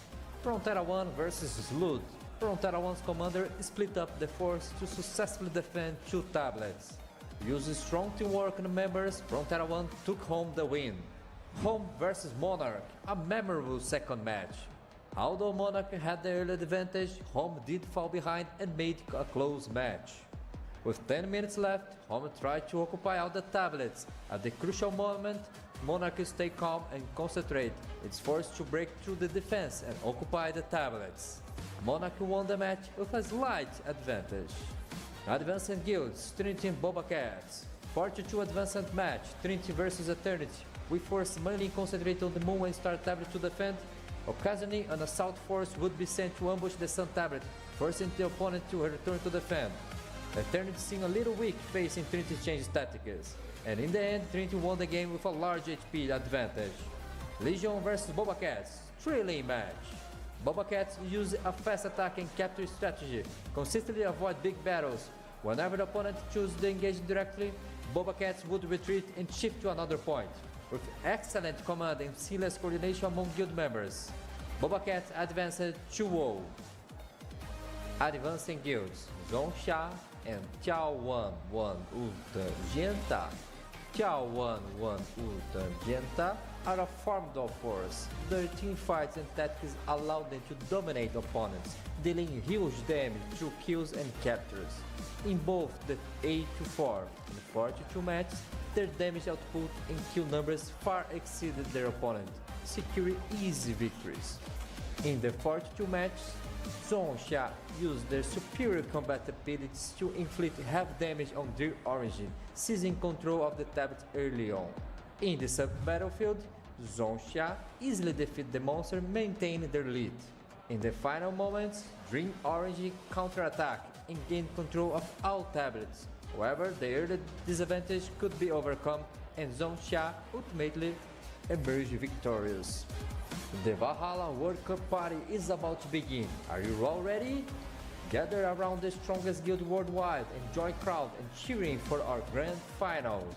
Speaker 1: Frontera 1 versus Slud. Frontera 1's commander split up the force to successfully defend 2 tablets. Using strong teamwork and members, Frontera 1 took home the win. Home versus Monarch, a memorable second match. Although Monarch had the early advantage, Home did fall behind and made a close match. With 10 minutes left, Home tried to occupy all the tablets. At the crucial moment, Monarch stayed calm and concentrate. It's forced to break through the defense and occupy the tablets. Monarch won the match with a slight advantage. Advanced Guilds, Trinity and Boba Cats. 42 advanced match, Trinity versus Eternity. We force mainly concentrate on the Moon and Star tablet to defend. Occasionally, an assault force would be sent to ambush the Sun tablet, forcing the opponent to return to defend. Eternity seemed a little weak facing Trinity's change tactics, and in the end, Trinity won the game with a large HP advantage. Legion vs Boba Cats, thrilling match. Boba Cats use a fast attack and capture strategy, consistently avoid big battles. Whenever the opponent chooses to engage directly, Boba Cats would retreat and shift to another point. With excellent command and seamless coordination among guild members, Boba Cats advanced 2-0. Advancing guilds, Zhongxia and Tiao Wan Ultra Genta. Tiao Wan Ultra Genta are a formidable force. Their team fights and tactics allow them to dominate opponents, dealing huge damage through kills and captures. In both the 8-4 and 42 matches, their damage output and kill numbers far exceeded their opponent, securing easy victories. In the 42 matches, Zhongxia used their superior combat abilities to inflict half damage on their origin, seizing control of the tablet early on. In the sub-battlefield, Zhongxia easily defeated the monster, maintaining their lead. In the final moments, Dream Origin counterattacked and gained control of all tablets. However, the early disadvantage could be overcome and Zhongxia ultimately emerged victorious. The Valhalla World Cup party is about to begin. Are you all ready? Gather around the strongest guild worldwide and join crowd and cheering for our grand finals.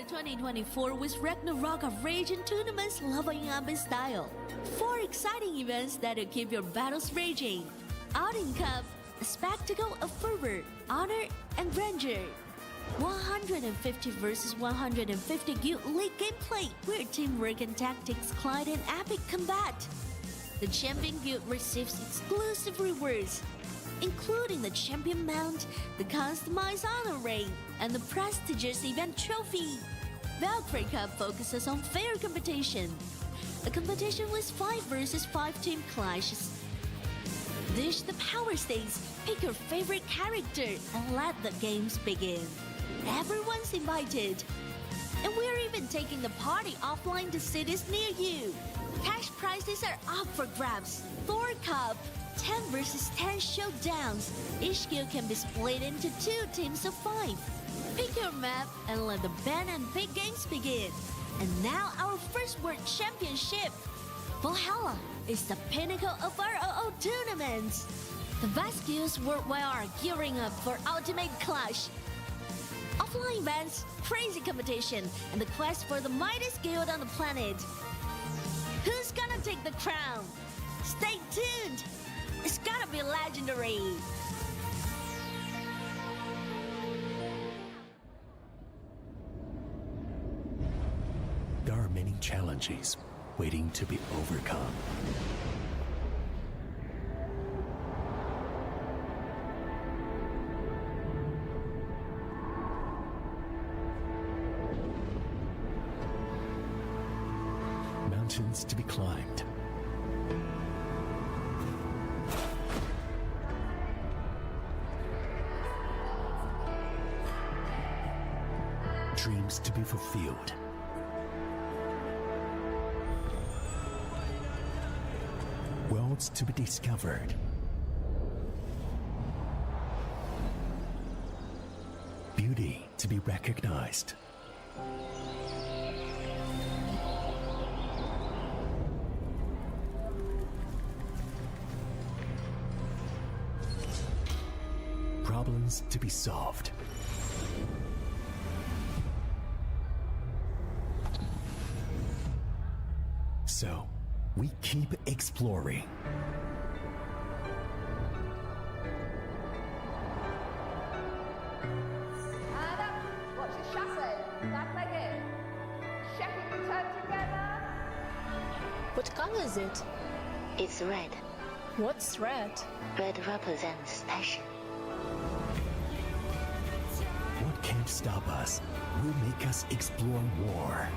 Speaker 2: 2024 with Ragnarok of Rage and tournaments leveling up in style. 4 exciting events that'll keep your battles raging. Outing Cup, a spectacle of fervor, honor, and grandeur. 150 versus 150 Guild League gameplay, where teamwork and tactics collide in epic combat. The Champion Guild receives exclusive rewards, including the Champion Mount, the customized honor ring, and the prestigious event trophy. Valkyrie Cup focuses on fair competition, a competition with 5 versus 5 team clashes. Dish the power stakes, pick your favorite character, and let the games begin. Everyone's invited. And we're even taking the party offline to cities near you. Cash prizes are up for grabs. Thor Cup, 10 versus 10 showdowns. Each guild can be split into 2 teams of 5. Pick your map and let the ban and pick games begin. And now our first World Championship. Valhalla is the pinnacle of ROO tournaments. The best guilds worldwide are gearing up for ultimate clash. Offline events, crazy competition, and the quest for the mightiest guild on the planet. Who's gonna take the crown? Stay tuned! It's gonna be legendary!
Speaker 3: There are many challenges waiting to be overcome. Mountains to be climbed. Dreams to be fulfilled. Worlds to be discovered. Beauty to be recognized. Problems to be solved. So, we keep exploring.
Speaker 12: And up. Watch your chassis. Back leg in. Check it, return together.
Speaker 13: What color is it?
Speaker 15: It's red.
Speaker 13: What's red?
Speaker 15: Red represents passion.
Speaker 3: What can't stop us will make us explore more.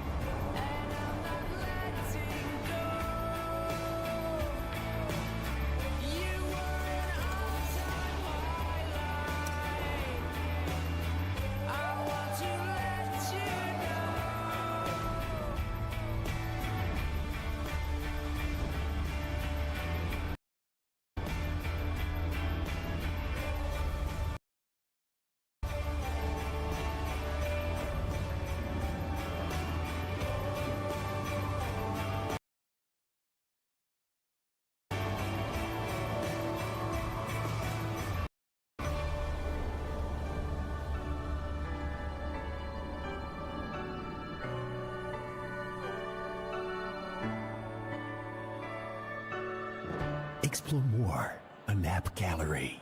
Speaker 3: Explore more, a map gallery.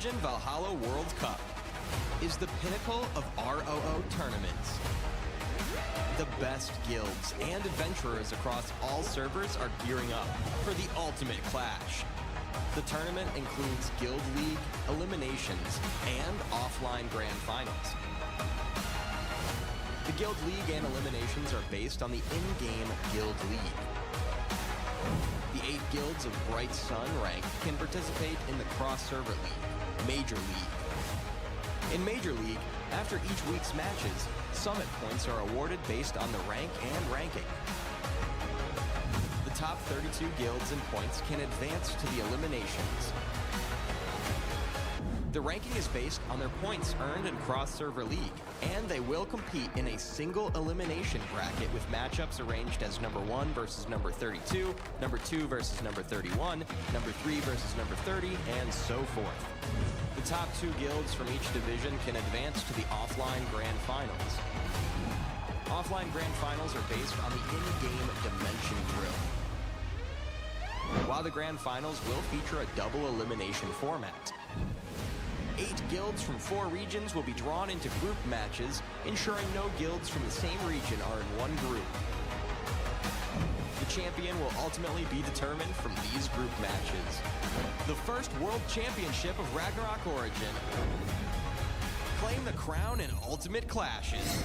Speaker 14: Origin Valhalla World Cup is the pinnacle of ROO tournaments. The best guilds and adventurers across all servers are gearing up for the ultimate clash. The tournament includes Guild League, eliminations, and offline grand finals. The Guild League and eliminations are based on the in-game Guild League. The 8 guilds of Bright Sun rank can participate in the cross-server league, Major League. In Major League, after each week's matches, summit points are awarded based on the rank and ranking. The top 32 guilds and points can advance to the eliminations. The ranking is based on their points earned in cross-server league, and they will compete in a single elimination bracket with matchups arranged as number 1 versus number 32, number 2 versus number 31, number 3 versus number 30, and so forth. The top 2 guilds from each division can advance to the offline grand finals. Offline grand finals are based on the in-game dimension grill, while the grand finals will feature a double elimination format. 8 guilds from 4 regions will be drawn into group matches, ensuring no guilds from the same region are in one group. The champion will ultimately be determined from these group matches. The first World Championship of Ragnarok Origin. Claim the crown in Ultimate Clashes.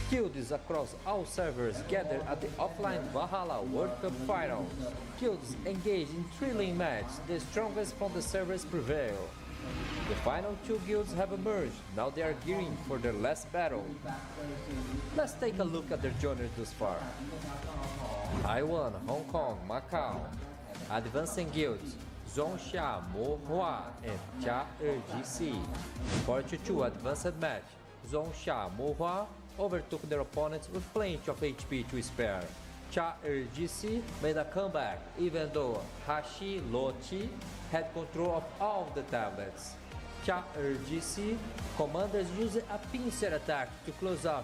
Speaker 1: Guilds across all servers gather at the offline Valhalla World Cup Finals. Guilds engage in thrilling matches, the strongest from the servers prevail. The final 2 guilds have emerged, now they are gearing for their last battle. Let's take a look at their journeys thus far. Taiwan, Hong Kong, Macau. Advancing guilds, Zhongsha, Mo Hua, and Cha RGC. 42 advanced match, Zhongsha, Mo Hua overtook their opponents with plenty of HP to spare. Cha RGC made a comeback even though Hashi Lochi had control of all of the tablets. Cha RGC commanders used a pincer attack to close off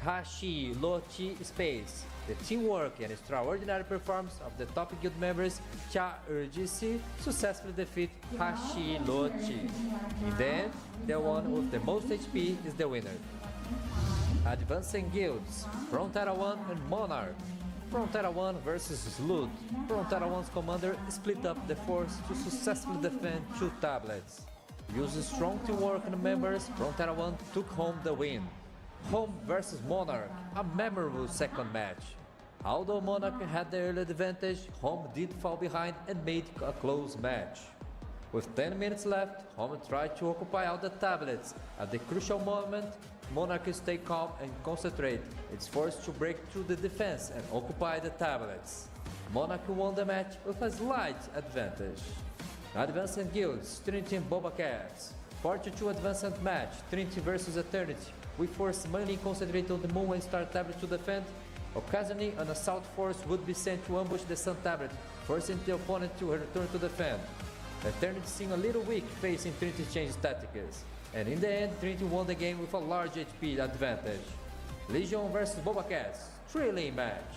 Speaker 1: Hashi Lochi space. The teamwork and extraordinary performance of the top guild members, Cha RGC successfully defeat Hashi Lochi. In the end, the one with the most HP is the winner. Advancing guilds, Frontera 1 and Monarch. Frontera 1 versus Sloot. Frontera 1's commander split up the force to successfully defend 2 tablets. Using strong teamwork and members, Frontera 1 took home the win. Home versus Monarch, a memorable second match. Although Monarch had the early advantage, Home did fall behind and made a close match. With 10 minutes left, Home tried to occupy all the tablets. At the crucial moment, Monarch stayed calm and concentrate. It's forced to break through the defense and occupy the tablets. Monarch won the match with a slight advantage. Advancing guilds, Trinity and Boba Cats. 42 advanced match, Trinity versus Eternity. We force mainly concentrate on the Moon and Star tablet to defend. Occasionally, an assault force would be sent to ambush the Sun tablet, forcing the opponent to return to defend. Eternity seemed a little weak facing Trinity's change tactics, and in the end, Trinity won the game with a large HP advantage. Legion versus Boba Cats, thrilling match.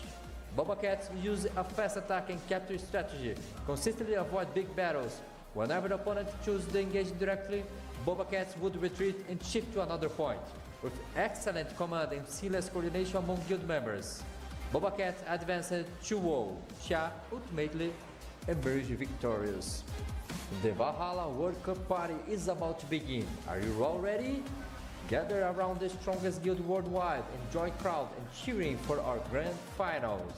Speaker 1: Boba Cats use a fast attack and capture strategy, consistently avoid big battles. Whenever the opponent chooses to engage directly, Boba Cats would retreat and shift to another point. With excellent command and seamless coordination among guild members, Boba Cats advanced 2-0. Sha ultimately emerged victorious. The Valhalla World Cup party is about to begin. Are you all ready? Gather around the strongest guild worldwide and join crowd and cheering for our grand finals.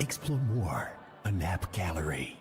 Speaker 3: Explore more on App Gallery.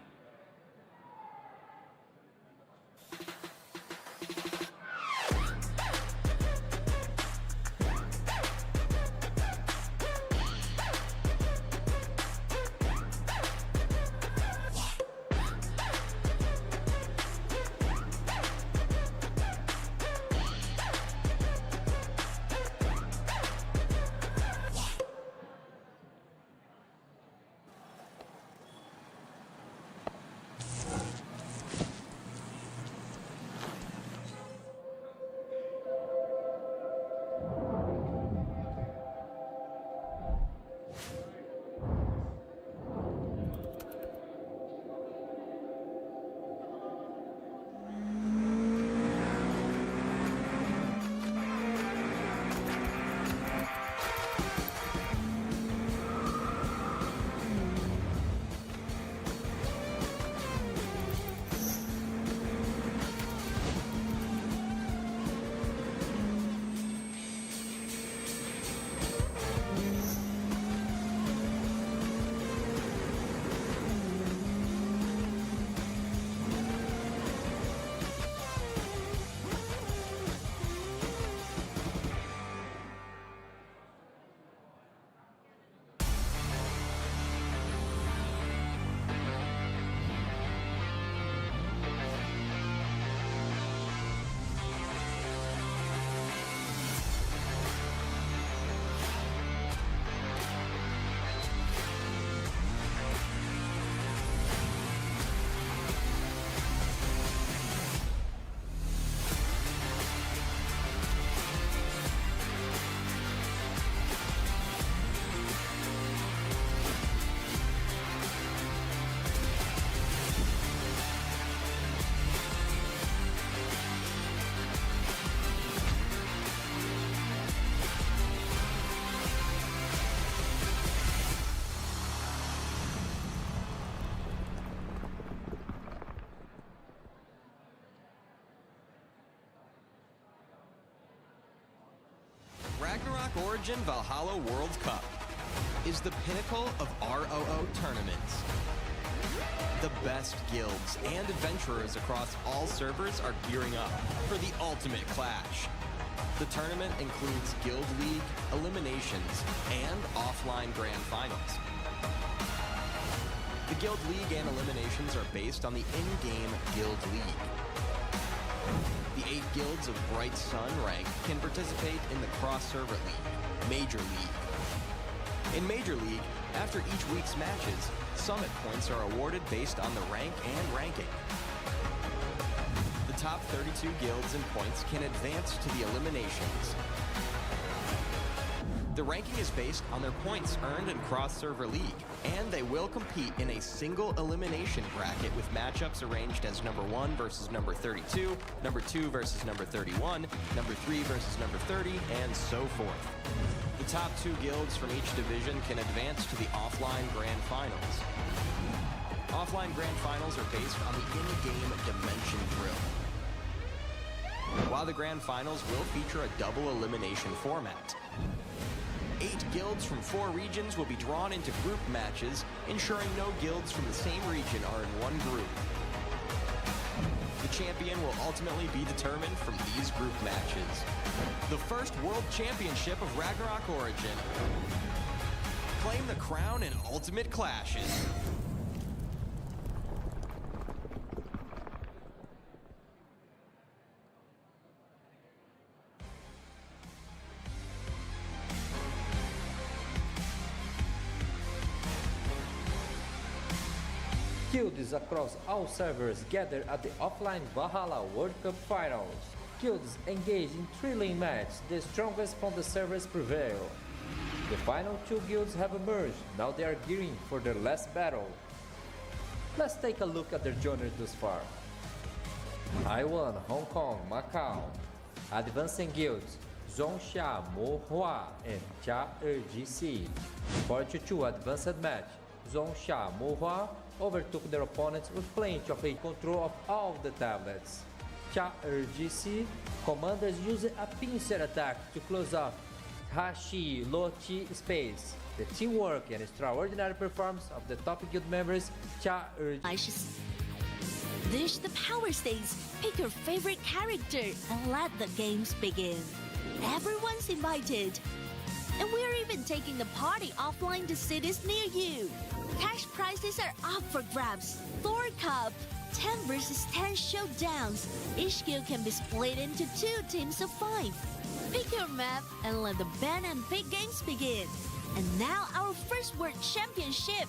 Speaker 14: Ragnarok Origin Valhalla World Cup is the pinnacle of ROO tournaments. The best guilds and adventurers across all servers are gearing up for the ultimate clash. The tournament includes Guild League, eliminations, and offline grand finals. The Guild League and eliminations are based on the in-game Guild League. The 8 guilds of Bright Sun rank can participate in the cross-server league, Major League. In Major League, after each week's matches, summit points are awarded based on the rank and ranking. The top 32 guilds and points can advance to the eliminations. The ranking is based on their points earned in cross-server league, and they will compete in a single elimination bracket with matchups arranged as number 1 versus number 32, number 2 versus number 31, number 3 versus number 30, and so forth. The top 2 guilds from each division can advance to the offline grand finals. Offline grand finals are based on the in-game dimension drill, while the grand finals will feature a double elimination format. 8 guilds from 4 regions will be drawn into group matches, ensuring no guilds from the same region are in one group. The champion will ultimately be determined from these group matches. The first World Championship of Ragnarok Origin. Claim the crown in Ultimate Clashes.
Speaker 1: Guilds across all servers gather at the offline Valhalla World Cup Finals. Guilds engage in thrilling matches, the strongest from the servers prevail. The final 2 guilds have emerged, now they are gearing for their last battle. Let's take a look at their journey thus far. Taiwan, Hong Kong, Macau. Advancing guilds, Zhongsha, Mohua, and Cha RGC. 4-2 advanced match. Zhongsha, Mohua overtook their opponents with plenty of control of all the tablets. Cha RGC commanders used a pincer attack to close off Hashi Lochi space. The teamwork and extraordinary performance of the top guild members
Speaker 2: Dish the power stage, pick your favorite character, and let the games begin. Everyone's invited. And we're even taking the party offline to cities near you. Cash prizes are up for grabs. Thor Cup, 10 versus 10 showdowns. Each guild can be split into 2 teams of 5. Pick your map and let the ban and pick games begin. And now our first World Championship.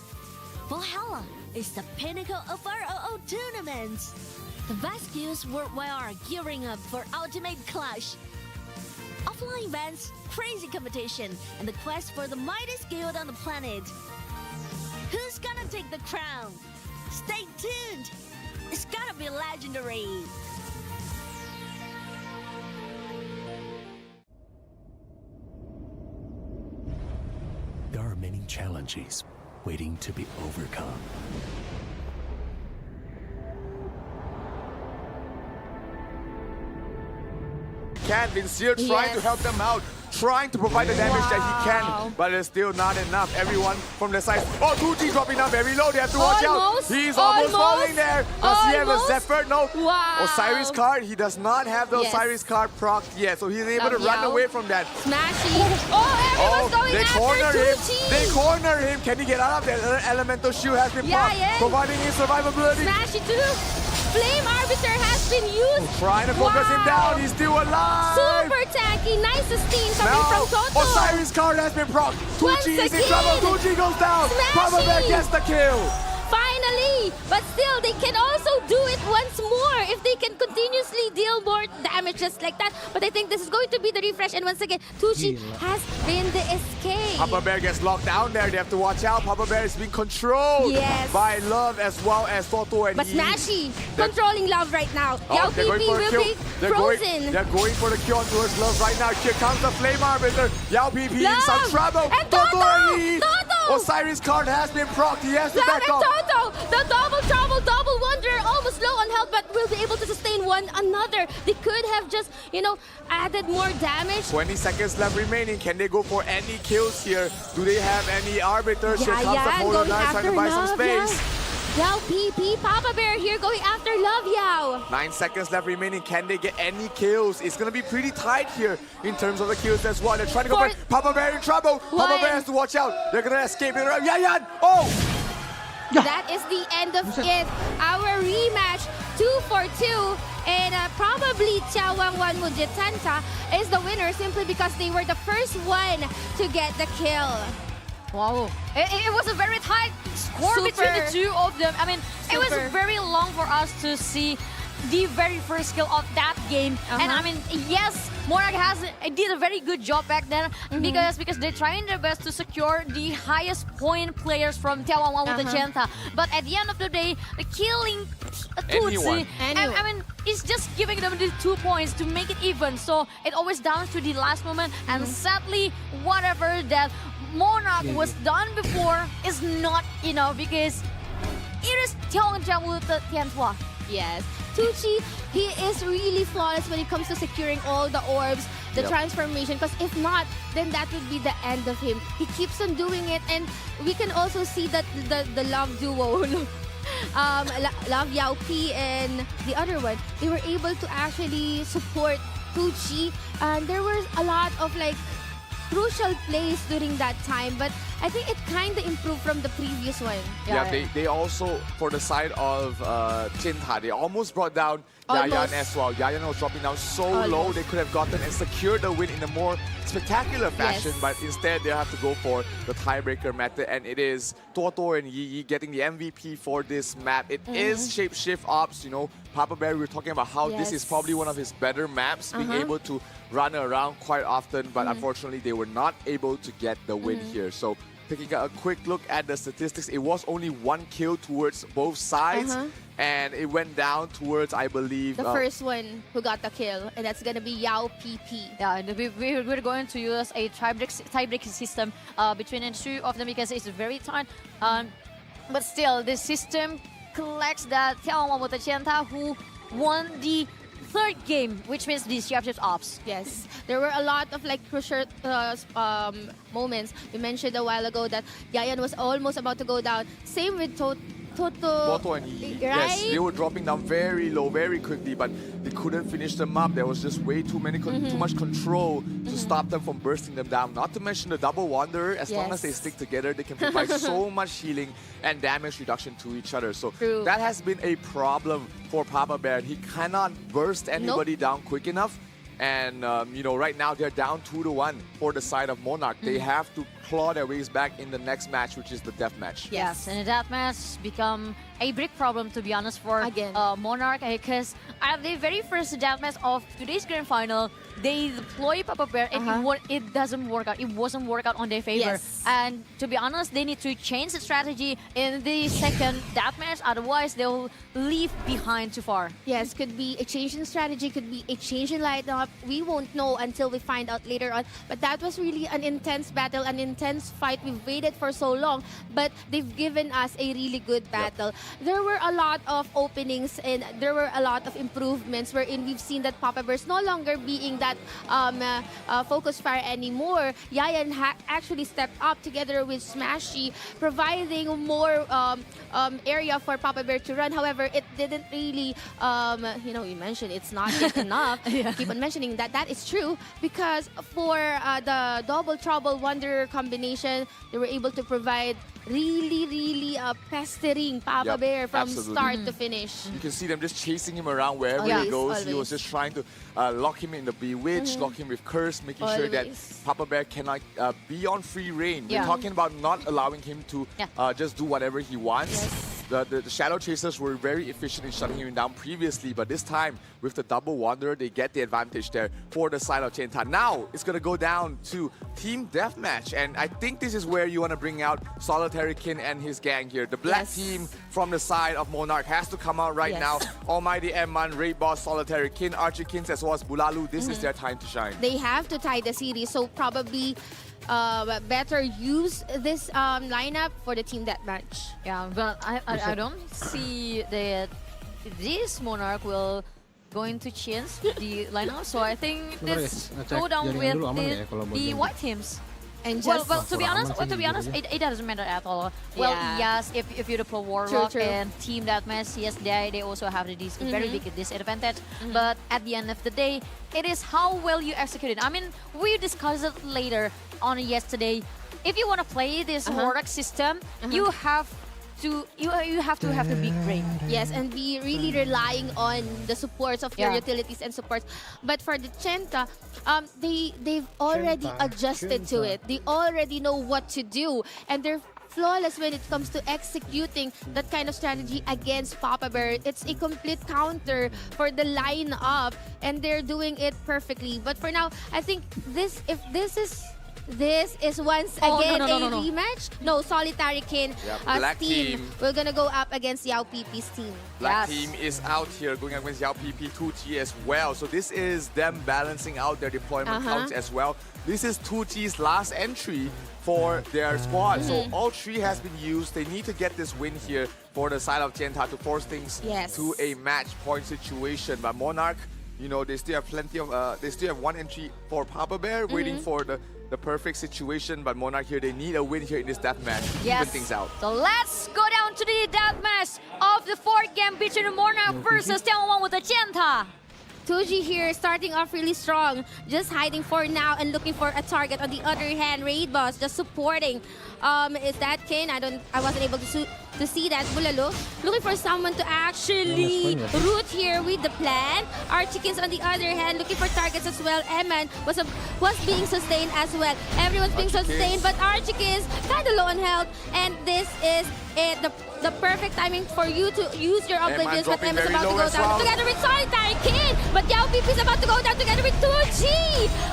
Speaker 2: Valhalla is the pinnacle of ROO tournaments. The best guilds worldwide are gearing up for ultimate clash. Offline events, crazy competition, and the quest for the mightiest guild on the planet. Who's gonna take the crown? Stay tuned. It's gonna be legendary.
Speaker 3: There are many challenges waiting to be overcome.
Speaker 11: Can Vincier trying to help them out, trying to provide the damage that he can, but it's still not enough. Everyone from the side. Oh, 2G dropping down very low. They have to watch out. He's almost falling there. Does he have a Zephyr? No.
Speaker 9: Wow.
Speaker 11: Osiris card. He does not have the Osiris card procced yet, so he's able to run away from that.
Speaker 9: Smashy. Everyone's going
Speaker 11: they
Speaker 9: after
Speaker 11: corner him.
Speaker 9: 2G.
Speaker 11: They corner him. Can he get out of there? Another elemental shield has been procced, providing his survivability.
Speaker 9: Smashy too. Flame Arbiter has been used.
Speaker 11: Trying to focus him down. He's still alive.
Speaker 9: Super tanky. Nice sustain coming from Toto.
Speaker 11: Osiris card has been procced. 2G is in trouble. 2G goes down. Papa Bear gets the kill.
Speaker 9: Finally, but still they can also do it once more if they can continuously deal more damage just like that. But I think this is going to be the refresh, and once again, 2G has been the escape.
Speaker 11: Papa Bear gets locked down there. They have to watch out. Papa Bear is being controlled by Love as well as Toto and
Speaker 9: But Smashy controlling Love right now. Yao PP will be frozen.
Speaker 11: They're going for the kill towards Love right now. Here comes the Flame Arbiter. Yao PP in some trouble.
Speaker 9: And
Speaker 11: Toto and Yi.
Speaker 9: Toto!
Speaker 11: Osiris card has been procced. He has to back off.
Speaker 9: Toto, the double trouble, double wonder, almost low on health, but will be able to sustain one another. They could have just, added more damage.
Speaker 11: 20 seconds left remaining. Can they go for any kills here? Do they have any arbiters? Here comes the Polar Knight trying to buy some space.
Speaker 9: Yao PP, Papa Bear here going after Love Yao.
Speaker 11: 9 seconds left remaining. Can they get any kills? It's going to be pretty tight here in terms of the kills as well. They're trying to go for Papa Bear in trouble. Papa Bear has to watch out. They're going to escape. Yayan! Oh!
Speaker 9: That is the end of it. Our rematch, 2-for-2. And probably眺望物的尖塔 is the winner simply because they were the first one to get the kill.
Speaker 8: Wow. It was a very tight score between the two of them. I mean, it was very long for us to see the very first skill of that game. And I mean, yes, Monarch did a very good job back then because they're trying their best to secure the highest point players from眺望物的尖塔. But at the end of the day, the killing Tutsi, I mean, it's just giving them the 2 points to make it even. So it always down to the last moment. And sadly, whatever that Monarch was done before is not enough because it is眺望物的尖塔.
Speaker 9: Yes. Tucci, he is really flawless when it comes to securing all the orbs, the transformation, because if not, then that would be the end of him. He keeps on doing it, and we can also see that the Love duo, Love Yao P and the other one, they were able to actually support Tucci, and there was a lot of crucial plays during that time, but I think it kind of improved from the previous one.
Speaker 11: They also, for the side of Jinta, they almost brought down Yayan as well. Yayan was dropping down so low, they could have gotten and secured the win in a more spectacular fashion, but instead they have to go for the tiebreaker method, and it is Toto and Yi getting the MVP for this map. It is Shapeshift Ops, Papa Bear, we were talking about how this is probably one of his better maps, being able to run around quite often, but unfortunately they were not able to get the win here. So taking a quick look at the statistics, it was only 1 kill towards both sides, and it went down towards, I believe,
Speaker 9: the first one who got the kill, and that's gonna be Yao PP.
Speaker 8: Yeah, and we're going to use a tiebreak system between the two of them because it's very tight. But still, the system collects that眺望物的尖塔 who won the third game, which means the shapeshift ops.
Speaker 9: Yes, there were a lot of like crucial moments. We mentioned a while ago that Yayan was almost about to go down. Same with
Speaker 11: Toto and Yi.
Speaker 9: Right?
Speaker 11: Yes, they were dropping down very low, very quickly, but they couldn't finish them up. There was just way too much control to stop them from bursting them down. Not to mention the double Wanderer. As long as they stick together, they can provide so much healing and damage reduction to each other. So that has been a problem for Papa Bear. He cannot burst anybody down quick enough. And you know, right now they're down 2-1 for the side of Monarch. They have to claw their ways back in the next match, which is the death match.
Speaker 8: Yes, and the death match become a big problem, to be honest, for Monarch, because at the very first death match of today's grand final, they deploy Papa Bear and it doesn't work out. It wasn't work out on their favor. And to be honest, they need to change the strategy in the second death match. Otherwise, they'll leave behind too far.
Speaker 9: Yes, could be a change in strategy, could be a change in lineup. We won't know until we find out later on. But that was really an intense battle, an intense fight. We've waited for so long, but they've given us a really good battle. There were a lot of openings and there were a lot of improvements wherein we've seen that Papa Bear's no longer being that focus fire anymore. Yayan actually stepped up together with Smashy, providing more area for Papa Bear to run. However, it didn't really, you know, you mentioned it's not just enough. Keep on mentioning that. That is true because for the Double Trouble Wanderer combination, they were able to provide really pestering Papa Bear from start to finish.
Speaker 11: You can see them just chasing him around wherever he goes. He was just trying to lock him in the Bewitch, lock him with Curse, making sure that Papa Bear cannot be on free reign. We're talking about not allowing him to just do whatever he wants. The Shadow Chasers were very efficient in shutting him down previously, but this time, with the double Wanderer, they get the advantage there for the side of Chenta. Now, it's going to go down to Team Deathmatch, and I think this is where you want to bring out Solitary Kin and his gang here. The black team from the side of Monarch has to come out right now. Almighty Emman, Raid Boss, Solitary Kin, Archie Kins, as well as Bulalu. This is their time to shine.
Speaker 9: They have to tie the series, so probably better use this lineup for the team deathmatch.
Speaker 8: Yeah, but I don't see that this Monarch will going to change the lineup. So I think let's go down with the white teams. And just well, to be honest, it doesn't matter at all. Well, yes, if you're the Pro Warlock and Team Deathmatch, yes, they also have this very big disadvantage. But at the end of the day, it is how well you execute it. I mean, we discussed it later on yesterday. If you want to play this Monarch system, you have to be great.
Speaker 9: Yes, and be really relying on the supports of your utilities and supports. But for the Chenta, they've already adjusted to it. They already know what to do, and they're flawless when it comes to executing that kind of strategy against Papa Bear. It's a complete counter for the lineup, and they're doing it perfectly. But for now, I think this is once again a rematch. No, Solitary Kin
Speaker 11: Black team.
Speaker 9: We're gonna go up against Yao PP's team.
Speaker 11: Black team is out here going against Yao PP 2G as well. So this is them balancing out their deployment counts as well. This is 2G's last entry for their squad. So all three has been used. They need to get this win here for the side of Chenta to force things to a match point situation. But Monarch, you know, they still have plenty of, they still have one entry for Papa Bear waiting for the perfect situation, but Monarch here, they need a win here in this deathmatch to even things out.
Speaker 8: So let's go down to the deathmatch of the fourth game between Monarch versus眺望万物的尖塔.
Speaker 9: 2G here starting off really strong, just hiding for now and looking for a target. On the other hand, Raid Boss just supporting. Is that Kin? I wasn't able to see that. Bulalu looking for someone to actually root here with the plan. Archikins on the other hand looking for targets as well. Emman was being sustained as well. Everyone's being sustained, but Archikins kind of low on health, and this is it. The perfect timing for you to use your Oblivious, but Emma's about to go down together with Solitary Kin. But Yao PP is about to go down together with 2G.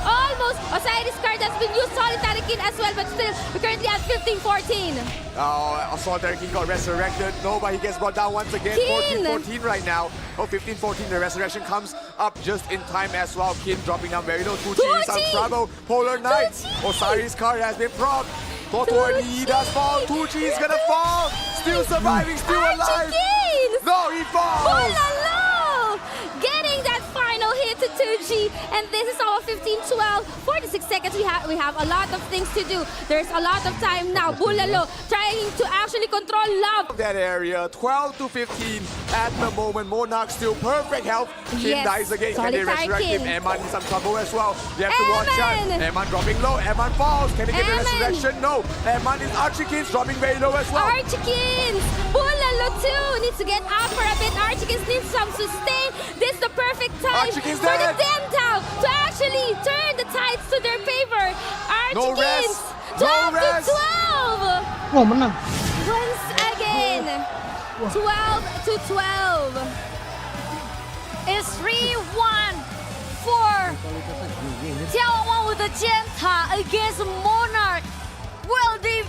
Speaker 9: Almost Osiris card has been used, Solitary Kin as well, but still we're currently at 15-14.
Speaker 11: Solitary Kin got resurrected. No, but he gets brought down once again. 14-14 right now. Oh, 15-14. The resurrection comes up just in time as well. Kin dropping down very low. 2G is on trouble. Polar Knight. Osiris card has been propped. Toto and he does fall. 2G is gonna fall. Still surviving, still alive. No, he falls.
Speaker 9: Bulalu! Getting that fire
Speaker 5: 2G, and this is our 15-12. 46 seconds. We have a lot of things to do. There's a lot of time now. Bulalo trying to actually control Love.
Speaker 11: That area, 12 to 15 at the moment. Monarch still perfect health. Kin dies again. Can they resurrect him? Eman in some trouble as well. You have to watch out. Eman dropping low. Eman falls. Can he get the resurrection? No. Eman is Archikins dropping very low as well.
Speaker 5: Archikins! Bulalo too needs to get up for a bit. Archikins needs some sustain. This is the perfect time for the Dentao to actually turn the tides to their favor. Archikins! 12 to 12!
Speaker 4: Wah, menang.
Speaker 5: Once again, 12 to 12.
Speaker 8: It's 3-1 for 眺望万物的尖塔 against Monarch. Well, the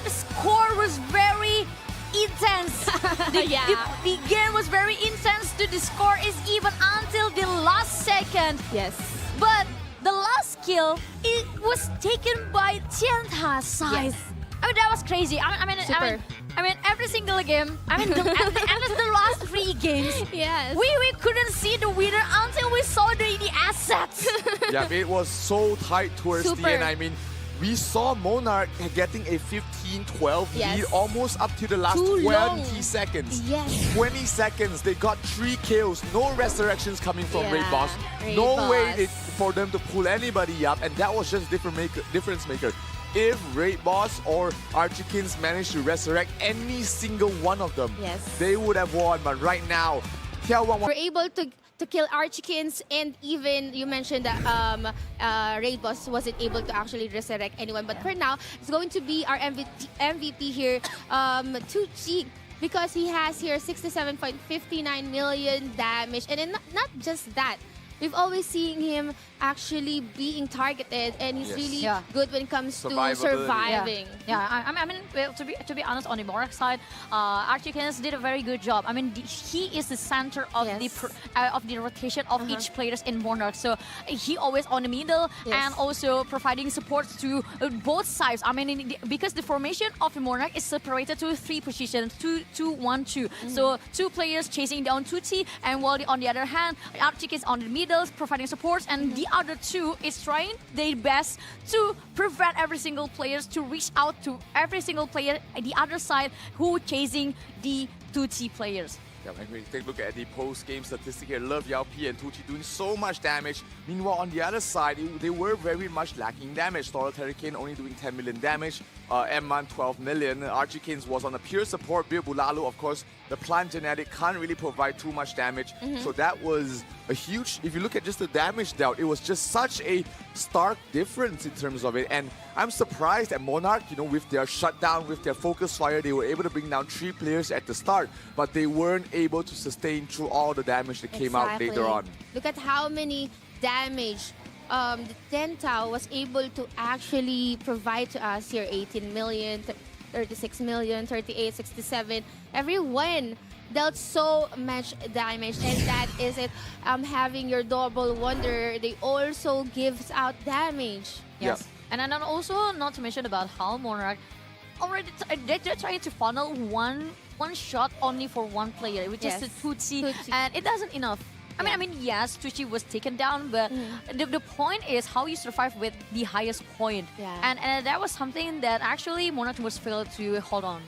Speaker 8: score was very intense. The game was very intense. The score is even until the last second.
Speaker 5: Yes.
Speaker 8: But the last kill, it was taken by Tianta's side.
Speaker 5: Yes.
Speaker 8: I mean, that was crazy. I mean, every single game. I mean, at the end of the last 3 games,
Speaker 5: yes,
Speaker 8: we couldn't see the winner until we saw the assets.
Speaker 11: Yeah, it was so tight towards the end. I mean, we saw Monarch getting a 15-12 lead almost up to the last 20 seconds.
Speaker 5: Yes.
Speaker 11: 20 seconds, they got 3 kills. No resurrections coming from Raid Boss.
Speaker 5: Raid
Speaker 11: No
Speaker 5: Boss.
Speaker 11: way for them to pull anybody up, and that was just difference maker. If Raid Boss or Archikins managed to resurrect any single one of them, they would have won. But right now,
Speaker 5: we're able to kill Archikins, and even you mentioned that Raid Boss wasn't able to actually resurrect anyone. But for now, it's going to be our MVP here, 2G, because he has here 67.59 million damage. And then not just that, we've always seen him actually being targeted, and he's really good when it comes to surviving.
Speaker 8: I mean, well, to be honest, on the Monarch side, Archikins did a very good job. I mean, he is the center of the rotation of each players in Monarch. So he always on the middle and also providing support to both sides. I mean, because the formation of the Monarch is separated to 3 positions, 2-1-2. So 2 players chasing down 2T, and while on the other hand, Archikins on the middle providing support, and the other 2 is trying their best to prevent every single player to reach out to every single player at the other side who chasing the 2T players.
Speaker 11: Yeah, when we take a look at the post-game statistic here, Love, Yao P, and 2T doing so much damage. Meanwhile, on the other side, they were very much lacking damage. Storlet Hurricane only doing 10 million damage. M1 12 million. Archikins was on a pure support build. Bulalo, of course, the plant genetic can't really provide too much damage. So that was a huge, if you look at just the damage dealt, it was just such a stark difference in terms of it. And I'm surprised that Monarch, you know, with their shutdown, with their focus fire, they were able to bring down 3 players at the start, but they weren't able to sustain through all the damage that came out later on.
Speaker 5: Look at how many damage the Dentao was able to actually provide to us here. 18 million, 36 million, 38, 67. Everyone dealt so much damage, and that is it. Having your double wonder, they also gives out damage.
Speaker 8: Yes. And then also not to mention about how Monarch already they're trying to funnel one shot only for 1 player, which is the 2T, and it doesn't enough. I mean, yes, 2T was taken down, but the point is how you survive with the highest point. And that was something that actually Monarch was failed to hold on.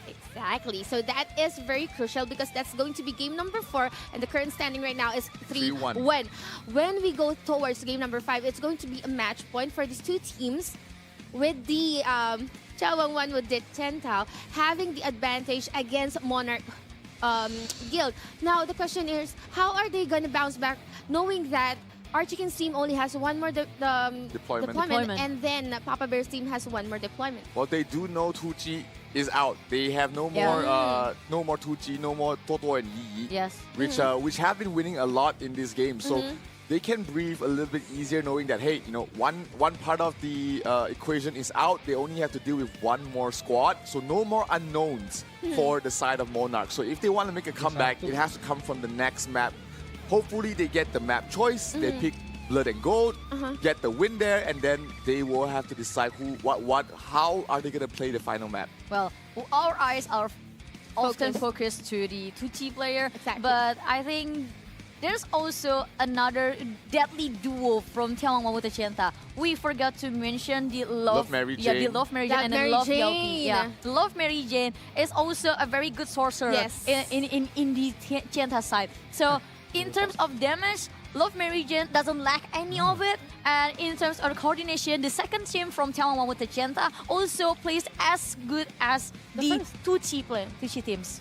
Speaker 5: Exactly. So that is very crucial, because that's going to be game number 4, and the current standing right now is 3-1. When we go towards game number 5, it's going to be a match point for these 2 teams, with the Chawang One with the Dentao having the advantage against Monarch Guild. Now the question is, how are they going to bounce back, knowing that Archikins' team only has 1 more deployment, and then Papa Bear's team has 1 more deployment?
Speaker 11: Well, they do know 2G is out. They have no more no more 2G, no more Toto and Yi, which have been winning a lot in this game. So they can breathe a little bit easier, knowing that, hey, you know, one part of the equation is out. They only have to deal with 1 more squad, so no more unknowns for the side of Monarch. So if they want to make a comeback, it has to come from the next map. Hopefully they get the map choice. They pick Blood and Gold, get the win there, and then they will have to decide how are they going to play the final map.
Speaker 8: Well, our eyes are often focused to the 2T player, but I think there's also another deadly duo from眺望万物的尖塔. We forgot to mention the Love
Speaker 10: Mary
Speaker 8: Yeah,
Speaker 10: Jane.
Speaker 8: the Love Mary Jane and the
Speaker 5: Mary
Speaker 8: Love
Speaker 5: Jane.
Speaker 8: Yelki. Yeah, Love Mary Jane is also a very good sorcerer in the Tienta side. So in terms of damage, Love Mary Jane doesn't lack any of it. And in terms of coordination, the second team from眺望万物的尖塔 also plays as good as the 2T teams.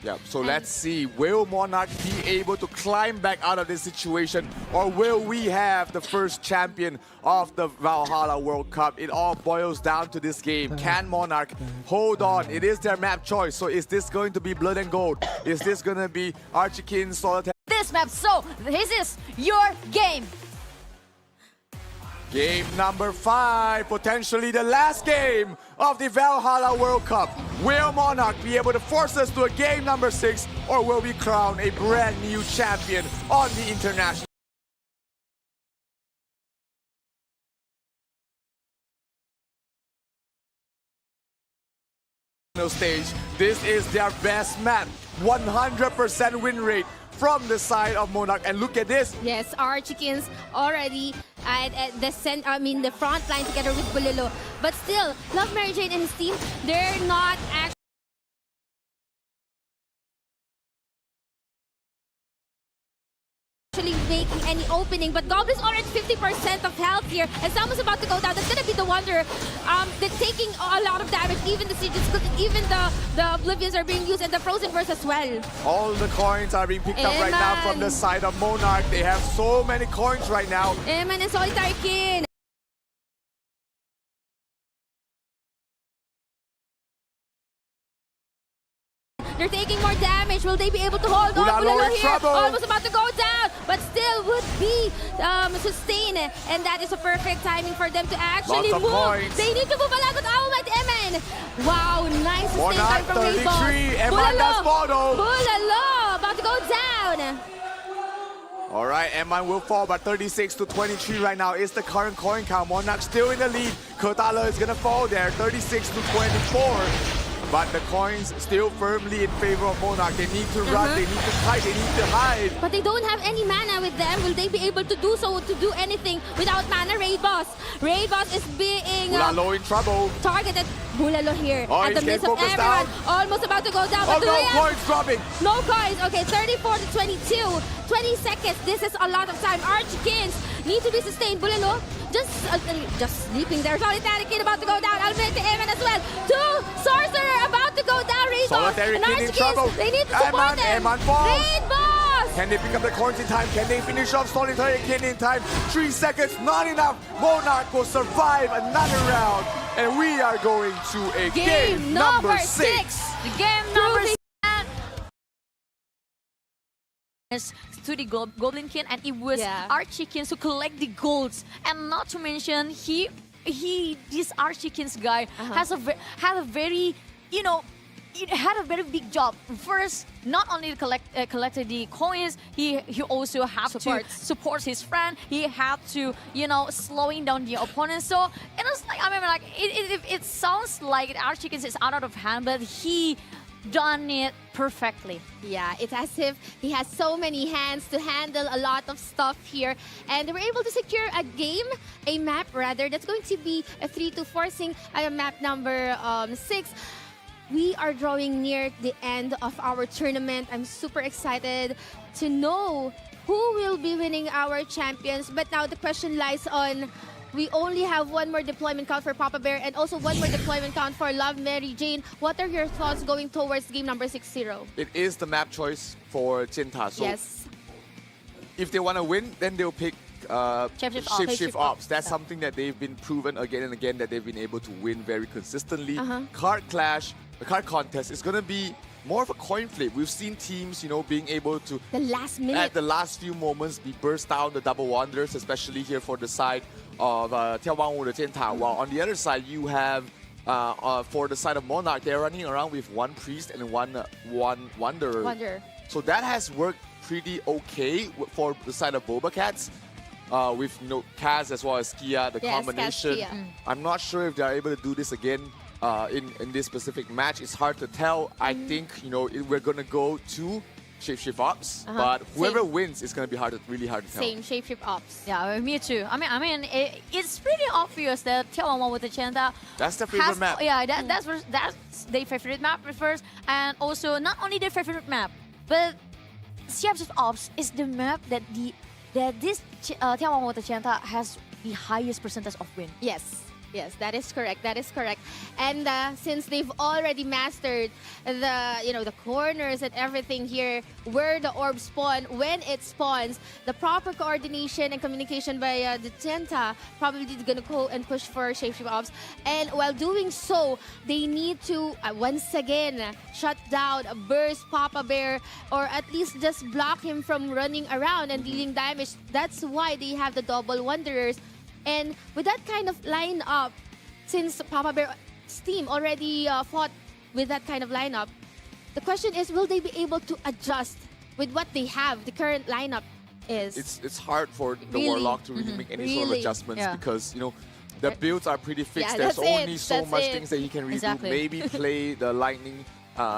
Speaker 11: Yeah, so let's see, will Monarch be able to climb back out of this situation, or will we have the first champion of the Valhalla World Cup? It all boils down to this game. Can Monarch hold on? It is their map choice, so is this going to be Blood and Gold? Is this going to be Archiekin, Solitaire?
Speaker 8: This map, so this is your game.
Speaker 11: Game number 5, potentially the last game of the Valhalla World Cup. Will Monarch be able to force us to a game number 6, or will we crown a brand new champion on the international stage? This is their best map, 100% win rate from the side of Monarch, and look at this.
Speaker 5: Yes, Archiekins already at the the front line together with Bulelo. But still, Love Mary Jane and his team, they're not actually making any opening, but Goblin's already 50% of health here, and someone's about to go down. That's gonna be the Wonder. They're taking a lot of damage, even the Sieges, even the Oblivions are being used, and the Frozen Burst as well.
Speaker 11: All the coins are being picked up right now from the side of Monarch. They have so many coins right now.
Speaker 5: Eman and Solitaire. They're taking more damage. Will they be able to hold on? Bulelo here, almost about to go down, but still would be sustained. And that is a perfect timing for them to actually move.
Speaker 11: Coins.
Speaker 5: They need to move a lot with Almight Eman. Wow, nice sustain time from
Speaker 11: 33, Eman does follow.
Speaker 5: Bulelo about to go down.
Speaker 11: All right, Eman will fall, but 36 to 23 right now is the current coin count. Monarch still in the lead. Kotala is gonna fall there, 36 to 24. But the coins still firmly in favor of Monarch. They need to run, they need to fight, they need to hide.
Speaker 5: But they don't have any mana with them. Will they be able to do so, to do anything without mana? Raid Boss. Raid Boss is being
Speaker 11: Bulelo in trouble.
Speaker 5: Targeted. Bulelo here
Speaker 11: at
Speaker 5: the midst of everyone. Down. Almost about to go down.
Speaker 11: Oh, no coins dropping.
Speaker 5: No coins. Okay, 34 to 22. 20 seconds. This is a lot of time. Archiekins need to be sustained. Bulelo just sleeping there. Solitaire Kid about to go down. Almighty Eman as well. 2 Sorcerer about to go down. Raid Boss. And Archiekins, they need to support them.
Speaker 11: Eman falls.
Speaker 5: Raid Boss.
Speaker 11: Can they pick up the coins in time? Can they finish off Solitaire Kid in time? 3 seconds, not enough. Monarch will survive another round. And we are going to a game number 6.
Speaker 8: Game number 6. To the Goblin King, and it was Archiekins who collect the golds, and not to mention this Archiekins guy had a very big job. First, not only to collected the coins, he also had to support his friend. He had to slowing down the opponent. So it was like it sounds like Archiekins is out of hand, but he done it perfectly.
Speaker 5: Yeah, it's as if he has so many hands to handle a lot of stuff here, and they were able to secure a map rather, that's going to be a 3-2, forcing map number 6. We are drawing near the end of our tournament. I'm super excited to know who will be winning our champions, but now the question lies on, we only have 1 more deployment count for Papa Bear and also 1 more deployment count for Love Mary Jane. What are your thoughts going towards game number 6-0?
Speaker 11: It is the map choice for Tienta. So if they want to win, then they'll pick Shift Ops. That's something that they've been proven again and again that they've been able to win very consistently. Card Clash, the card contest is going to be more of a coin flip. We've seen teams, being able to at the last few moments be burst down the double Wanderers, especially here for the side of 眺望万物的尖塔. While on the other side, you have for the side of Monarch, they're running around with 1 Priest and one Wanderer. So that has worked pretty okay for the side of Boba Cats. With Kaz as well as Kia, the combination. I'm not sure if they're able to do this again in this specific match. It's hard to tell. I think we're gonna go to
Speaker 10: Shapeshift Ops, but whoever wins is going to be really hard to tell.
Speaker 5: Same Shapeshift Ops.
Speaker 8: Yeah, me too. I mean, it's pretty obvious that Tiawan with the Chenta.
Speaker 10: That's their favorite map.
Speaker 8: Yeah, that's their favorite map first, and also not only their favorite map, but Shapeshift Ops is the map that this Tiawan with the Chenta has the highest percentage of win.
Speaker 5: Yes, that is correct. That is correct. And since they've already mastered the corners and everything here, where the orb spawn, when it spawns, the proper coordination and communication by the Tenta probably gonna go and push for Shapeshift Ops. And while doing so, they need to once again shut down, burst Papa Bear, or at least just block him from running around and dealing damage. That's why they have the double Wanderers. And with that kind of lineup, since Papa Bear's team already fought with that kind of lineup, the question is, will they be able to adjust with what they have? The current lineup is.
Speaker 10: It's hard for the Warlock to really make any sort of adjustments because the builds are pretty fixed. There's only so much things that he can redo. Maybe play the lightning.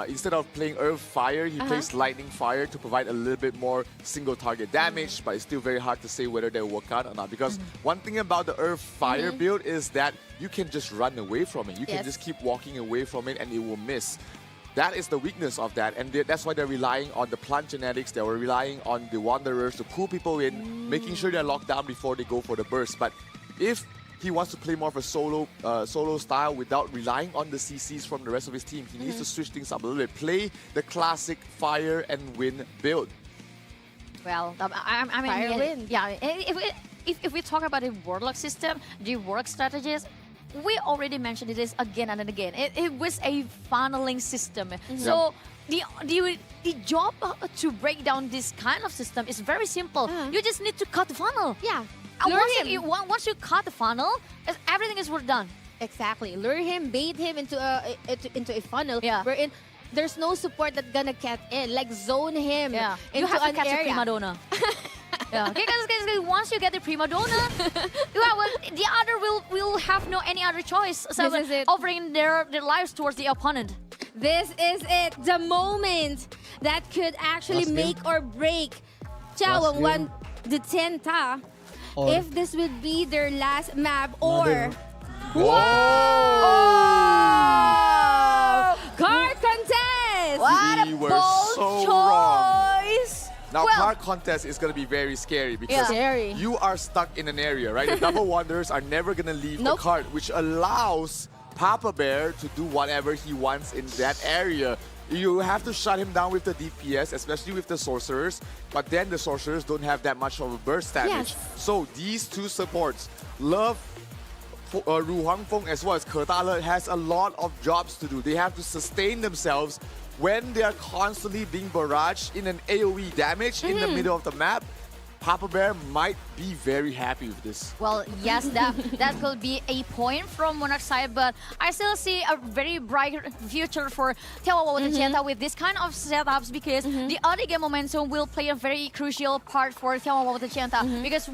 Speaker 10: Instead of playing Earth Fire, he plays Lightning Fire to provide a little bit more single target damage, but it's still very hard to say whether they'll work out or not. Because one thing about the Earth Fire build is that you can just run away from it. You can just keep walking away from it and it will miss. That is the weakness of that, and that's why they're relying on the plant genetics. They were relying on the Wanderers to pull people in, making sure they're locked down before they go for the burst. But if he wants to play more of a solo style without relying on the CCs from the rest of his team, he needs to switch things up a little bit. Play the classic fire and win build.
Speaker 8: Well, I mean,
Speaker 5: fire win.
Speaker 8: Yeah, if we talk about the Warlock system, the work strategies, we already mentioned this again and again. It was a funneling system. So the job to break down this kind of system is very simple. You just need to cut the funnel.
Speaker 5: Yeah.
Speaker 8: Once you cut the funnel, everything is done.
Speaker 5: Exactly. Lure him, bait him into a funnel. Wherein there's no support that's gonna get in. Like zone him into
Speaker 8: you have to
Speaker 5: an
Speaker 8: catch
Speaker 5: area.
Speaker 8: a prima donna. Because once you get the prima donna, the other will have any other choice. So
Speaker 5: This is it.
Speaker 8: offering their lives towards the opponent.
Speaker 5: This is it. The moment that could actually make or break Chciałam the Tenta. If this would be their last map or... Whoa! Card contest!
Speaker 8: What a bold choice!
Speaker 10: Now, card contest is going to be very scary because you are stuck in an area, right? The double Wanderers are never going to leave the card, which allows Papa Bear to do whatever he wants in that area. You have to shut him down with the DPS, especially with the Sorcerers, but then the Sorcerers don't have that much of a burst damage. So these two supports, Love, Ru Huangfeng as well as Ketale, has a lot of jobs to do. They have to sustain themselves when they are constantly being barraged in an AoE damage in the middle of the map. Papa Bear might be very happy with this.
Speaker 8: Well, yes, that could be a point from Monarch's side, but I still see a very bright future for Tiawan with the Chenta with this kind of setups because the early game momentum will play a very crucial part for Tiawan with the Chenta because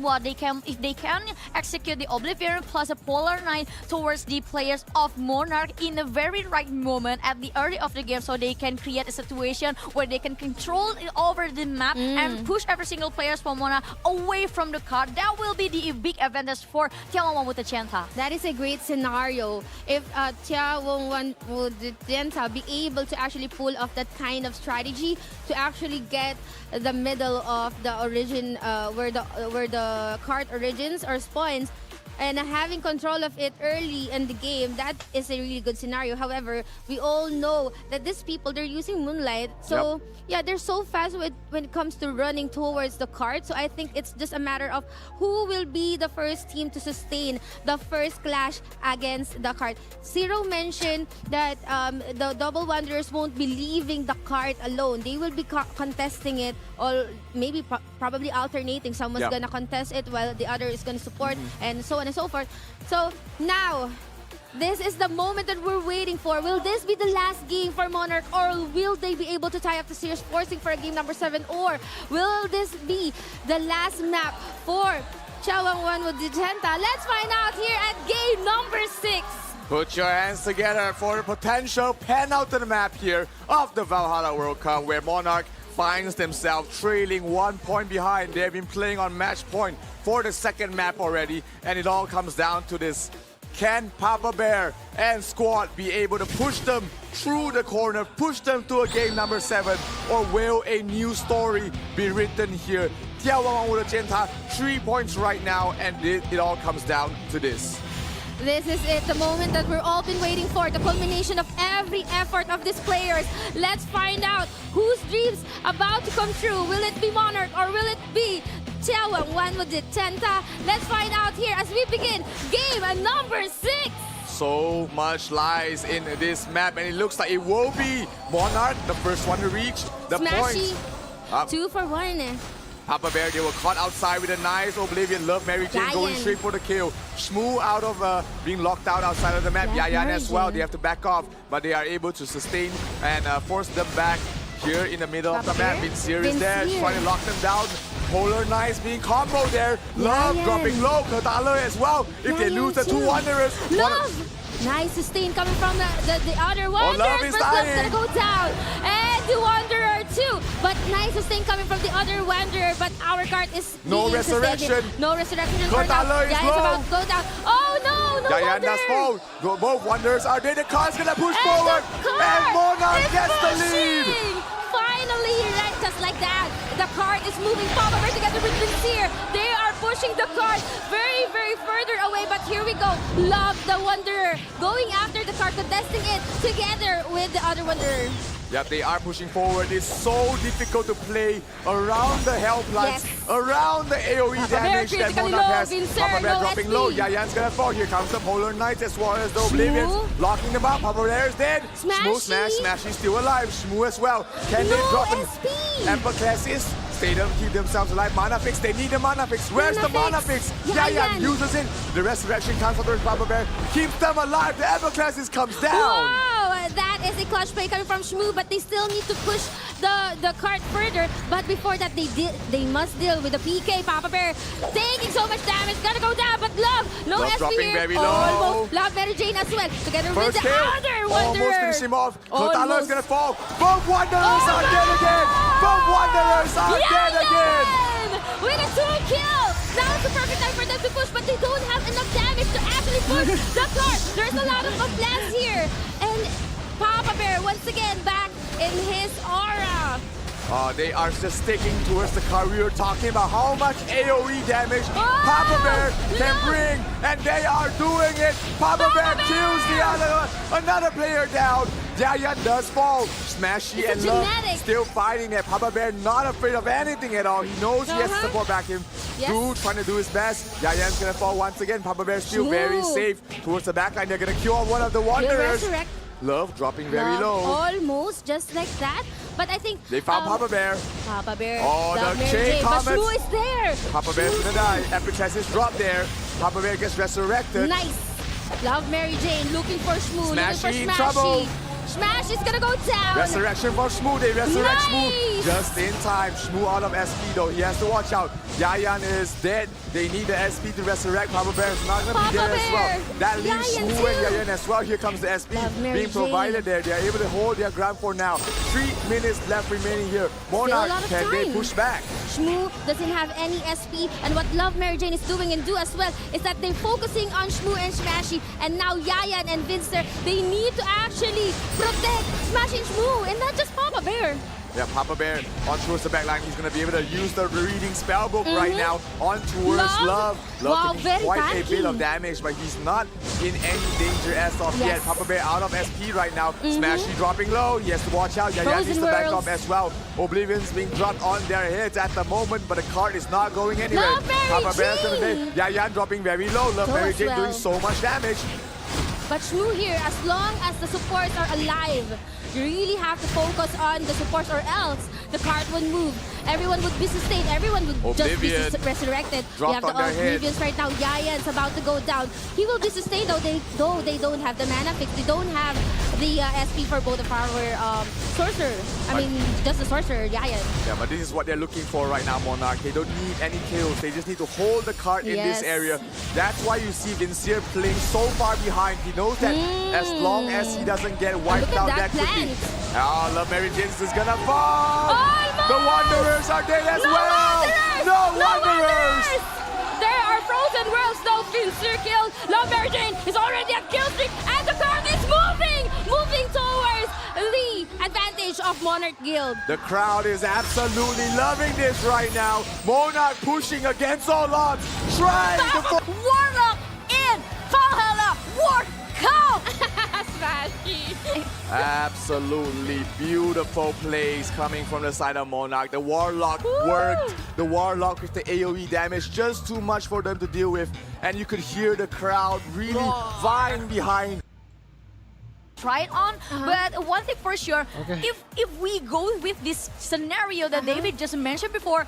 Speaker 8: if they can execute the Oblivion plus a Polar Knight towards the players of Monarch in the very right moment at the early of the game, so they can create a situation where they can control it over the map and push every single players from Monarch away from the card. That will be the big advantage for Tiawan with the Chenta.
Speaker 5: That is a great scenario. If Tiawan with the Chenta be able to actually pull off that kind of strategy to actually get the middle of the origin, where the card origins or spawns, and having control of it early in the game, that is a really good scenario. However, we all know that these people, they're using Moonlight. So, they're so fast when it comes to running towards the card. So I think it's just a matter of who will be the first team to sustain the first clash against the card. Zero mentioned that the Double Wanderers won't be leaving the card alone. They will be contesting it, or maybe probably alternating. Someone's gonna contest it while the other is gonna support, and so on and so forth. So now, this is the moment that we're waiting for. Will this be the last game for Monarch, or will they be able to tie up the series, forcing for a game number 7, or will this be the last map for Chciałam with the Chenta? Let's find out here at game number 6.
Speaker 11: Put your hands together for a potential pen out to the map here of the Valhalla World Cup, where Monarch finds themselves trailing 1 point behind. They've been playing on match point for the second map already, and it all comes down to this. Can Papa Bear and squad be able to push them through the corner, push them to a game number 7, or will a new story be written here? 眺望万物的尖塔, 3 points right now, and it all comes down to this.
Speaker 5: This is it, the moment that we're all been waiting for, the culmination of every effort of these players. Let's find out whose dreams about to come true. Will it be Monarch or will it be 眺望万物的尖塔? Let's find out here as we begin game number 6.
Speaker 11: So much lies in this map, and it looks like it will be Monarch, the first one to reach the
Speaker 5: Smashy,
Speaker 11: point.
Speaker 5: 2 for 1.
Speaker 11: Papa Bear, they were caught outside with a nice Oblivion. Love Mary Jane going straight for the kill. Shmoo out of being locked out outside of the map. Yayan as well, they have to back off, but they are able to sustain and force them back here in the middle of the map. Vincier is there, trying to lock them down. Polar Knights being combo there. Love dropping low. Katala as well. If they lose the 2 Wanderers.
Speaker 5: Love! Nice sustain coming from the other Wanderers.
Speaker 11: Love is
Speaker 5: First Love's gonna go down. And the Wanderer too. But nice sustain coming from the other Wanderer. But our card is
Speaker 11: no resurrection.
Speaker 5: No resurrection for now.
Speaker 11: Katala is low.
Speaker 5: About to go down. Oh no, no
Speaker 11: Yayan does fall. Both Wanderers are there. The card's gonna push forward. And Monarch gets the lead.
Speaker 5: Finally, right, just like that. The card is moving forward together with Vincier. They are pushing the card very, very further away. But here we go. Love the Wanderer going after the card, contesting it together with the other Wanderer.
Speaker 11: Yep, they are pushing forward. It's so difficult to play around the Hell Bloods, around the AoE damage that Monarch has. Papa Bear dropping low. Yayan's gonna fall. Here comes the Polar Knights as well as the Oblivions. Locking them up. Papa Bear is dead. Shmoo smash. Smashy's still alive. Shmoo as well. Can they drop an Emperor Classes? Stay them, keep themselves alive. Mana fix. They need the mana fix. Where's the mana fix? Yayan uses it. The resurrection comes from Papa Bear. Keeps them alive. The Emperor Classes comes down.
Speaker 5: Wow, that is a clutch play coming from Shmoo, but they still need to push the cart further. But before that, they must deal with the PK. Papa Bear taking so much damage. Gonna go down, but Love, no
Speaker 11: Love
Speaker 5: SP
Speaker 11: dropping
Speaker 5: here.
Speaker 11: very low.
Speaker 5: Almost. Love Mary Jane as well. Together with the other Wanderer.
Speaker 11: Almost finish him off. Kotalo is gonna fall. Both Wanderers are dead again. Both Wanderers are dead again.
Speaker 5: With a 2-kill. Now it's the perfect time for them to push, but they don't have enough damage to actually push the cart. There's a lot of plans here. And Papa Bear once again back in his aura.
Speaker 11: They are just sticking towards the car. We were talking about how much AoE damage Papa Bear can bring, and they are doing it. Papa Bear kills another player down. Yayan does fall. Smashy and Love still fighting it. Papa Bear not afraid of anything at all. He knows he has to support back him. Dude trying to do his best. Yayan's gonna fall once again. Papa Bear still very safe towards the backline. They're gonna kill one of the Wanderers. Love dropping very low.
Speaker 5: Almost just like that. But I think
Speaker 11: they found Papa Bear.
Speaker 5: Papa Bear.
Speaker 11: Oh, the chain comments.
Speaker 5: But Shmoo is there.
Speaker 11: Papa Bear's gonna die. Epic Chest is dropped there. Papa Bear gets resurrected.
Speaker 5: Nice. Love Mary Jane looking for Shmoo.
Speaker 11: Smashy in
Speaker 5: Smashy.
Speaker 11: trouble.
Speaker 5: Smash is gonna go down.
Speaker 11: Resurrection for Shmoo. They resurrect Shmoo just in time. Shmoo out of SP though. He has to watch out. Yayan is dead. They need the SP to resurrect. Papa Bear is not gonna be there as well. That leaves Shmoo and Yayan as well. Here comes the SP being provided there. They are able to hold their ground for now. 3 minutes left remaining here. Monarch, can they push back?
Speaker 5: Shmoo doesn't have any SP, and what Love Mary Jane is doing and do as well is that they're focusing on Shmoo and Smashy, and now Yayan and Vincier, they need to actually protect Smashy and Shmoo, and not just Papa Bear.
Speaker 11: Yeah, Papa Bear on towards the backline. He's going to be able to use the reading spellbook right now on towards Love. Love taking quite a bit of damage, but he's not in any danger as of yet. Papa Bear out of SP right now. Smashy dropping low. He has to watch out. Yayan needs to back up as well. Oblivion's being dropped on their heads at the moment, but the card is not going anywhere. Papa Bear's going to be Yayan dropping very low. Love Mary Jane doing so much damage.
Speaker 5: But Shmoo here, as long as the supports are alive, you really have to focus on the supports or else the card would move. Everyone would be sustained. Everyone would just be resurrected. We have the Oblivions right now. Yayan's about to go down. He will be sustained though they don't have the mana fix. They don't have the SP for both of our sorcerer. I mean, just the sorcerer, Yayan.
Speaker 11: Yeah, but this is what they're looking for right now, Monarch. They don't need any kills. They just need to hold the card in this area. That's why you see Vincier playing so far behind. He knows that as long as he doesn't get wiped out that quickly. Oh, Love Mary James is gonna fall! The Wanderers are dead as well. No Wanderers.
Speaker 5: There are frozen worlds, Dolphins circle. Love Mary Jane is already at kill streak, and the crowd is moving towards the advantage of Monarch Guild.
Speaker 11: The crowd is absolutely loving this right now. Monarch pushing against all odds, trying to...
Speaker 8: Warlock in Valhalla World Cup!
Speaker 11: Absolutely beautiful plays coming from the side of Monarch. The Warlock worked. The Warlock with the AoE damage, just too much for them to deal with. And you could hear the crowd really vying behind.
Speaker 8: Try it on, but one thing for sure, if we go with this scenario that David just mentioned before,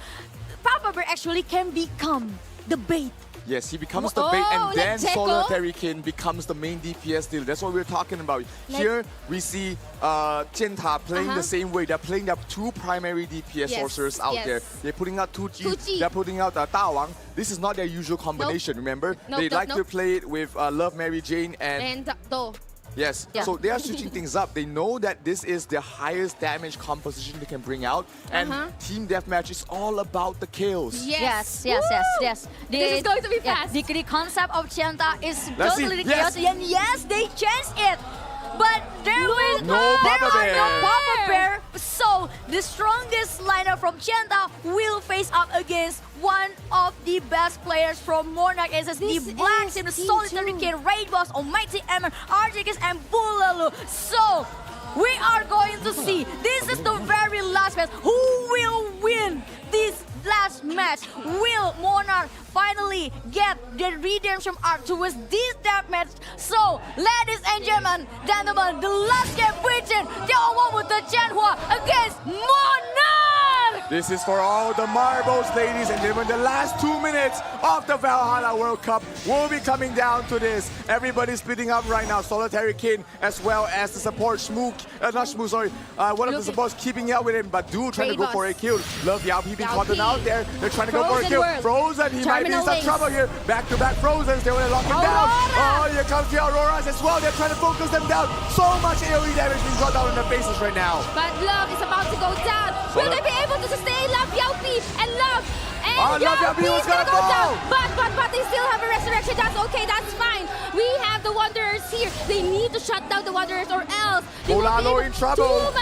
Speaker 8: Papa Bear actually can become the bait.
Speaker 11: Yes, he becomes the bait, and then Solitary Kin becomes the main DPS deal. That's what we're talking about. Here, we see Jenta playing the same way. They're playing their two primary DPS sorcerers out there. They're putting out Tuji. They're putting out Dawang. This is not their usual combination, remember? They like to play it with Love Mary Jane and
Speaker 5: Do.
Speaker 11: Yes, so they are switching things up. They know that this is the highest damage composition they can bring out, and Team Deathmatch is all about the kills.
Speaker 8: Yes.
Speaker 5: This is going to be fast.
Speaker 8: The concept of Jenta is
Speaker 11: Let's
Speaker 8: totally
Speaker 11: see.
Speaker 8: chaos, and yes, they changed it. But there are
Speaker 11: no
Speaker 8: Papa Bear. So the strongest lineup from Jenta will face up against one of the best players from Monarch Aces, the Black Team, the Solitary Kin, Raid Boss, Almighty Emon, RJKs, and Bulalu. So we are going to see. This is the very last match. Who will win this last match? Will Monarch finally get the redemption arc towards this death match? So, ladies and gentlemen, the last game between 眺望万物的尖塔 against Monarch!
Speaker 11: This is for all the marbles, ladies and gentlemen. The last 2 minutes of the Valhalla World Cup will be coming down to this. Everybody's splitting up right now. Solitary Kin, as well as the support Shmook, not Shmook, sorry. One of the supports keeping up with him, but trying to go for a kill. Love Yao being caught out there. They're trying to go for a kill. Frozen, he might be in some trouble here. Back-to-back Frozens, they want to lock him down. Oh, here comes the Auroras as well. They're trying to focus them down. So much AoE damage being brought down in their faces right now.
Speaker 5: But Love is about to go down. Will they be able to sustain Love Yaupi and Love? And Yaupi is gonna go down. But they still have a resurrection. That's okay, that's fine. We have the Wanderers here. They need to shut down the Wanderers or else they will be
Speaker 11: in trouble.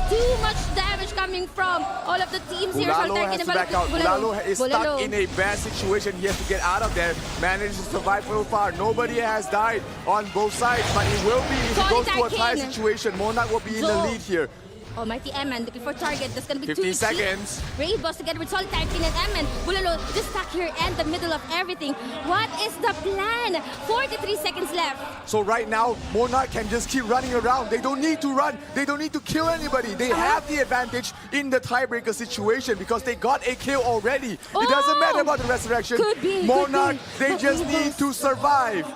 Speaker 5: Too much damage coming from all of the teams here.
Speaker 11: Bulalo has to back out. Bulalo is stuck in a bad situation. He has to get out of there. Managed to survive so far. Nobody has died on both sides, but he will be if he goes to a tie situation. Monarch will be in the lead here.
Speaker 5: Almighty Emon looking for target. That's gonna be
Speaker 11: 15 seconds.
Speaker 5: Raid Boss together with Solitary Kin and Emon. Bulalo just stuck here in the middle of everything. What is the plan? 43 seconds left.
Speaker 11: So right now, Monarch can just keep running around. They don't need to run. They don't need to kill anybody. They have the advantage in the tiebreaker situation because they got a kill already. It doesn't matter about the resurrection. Monarch, they just need to survive.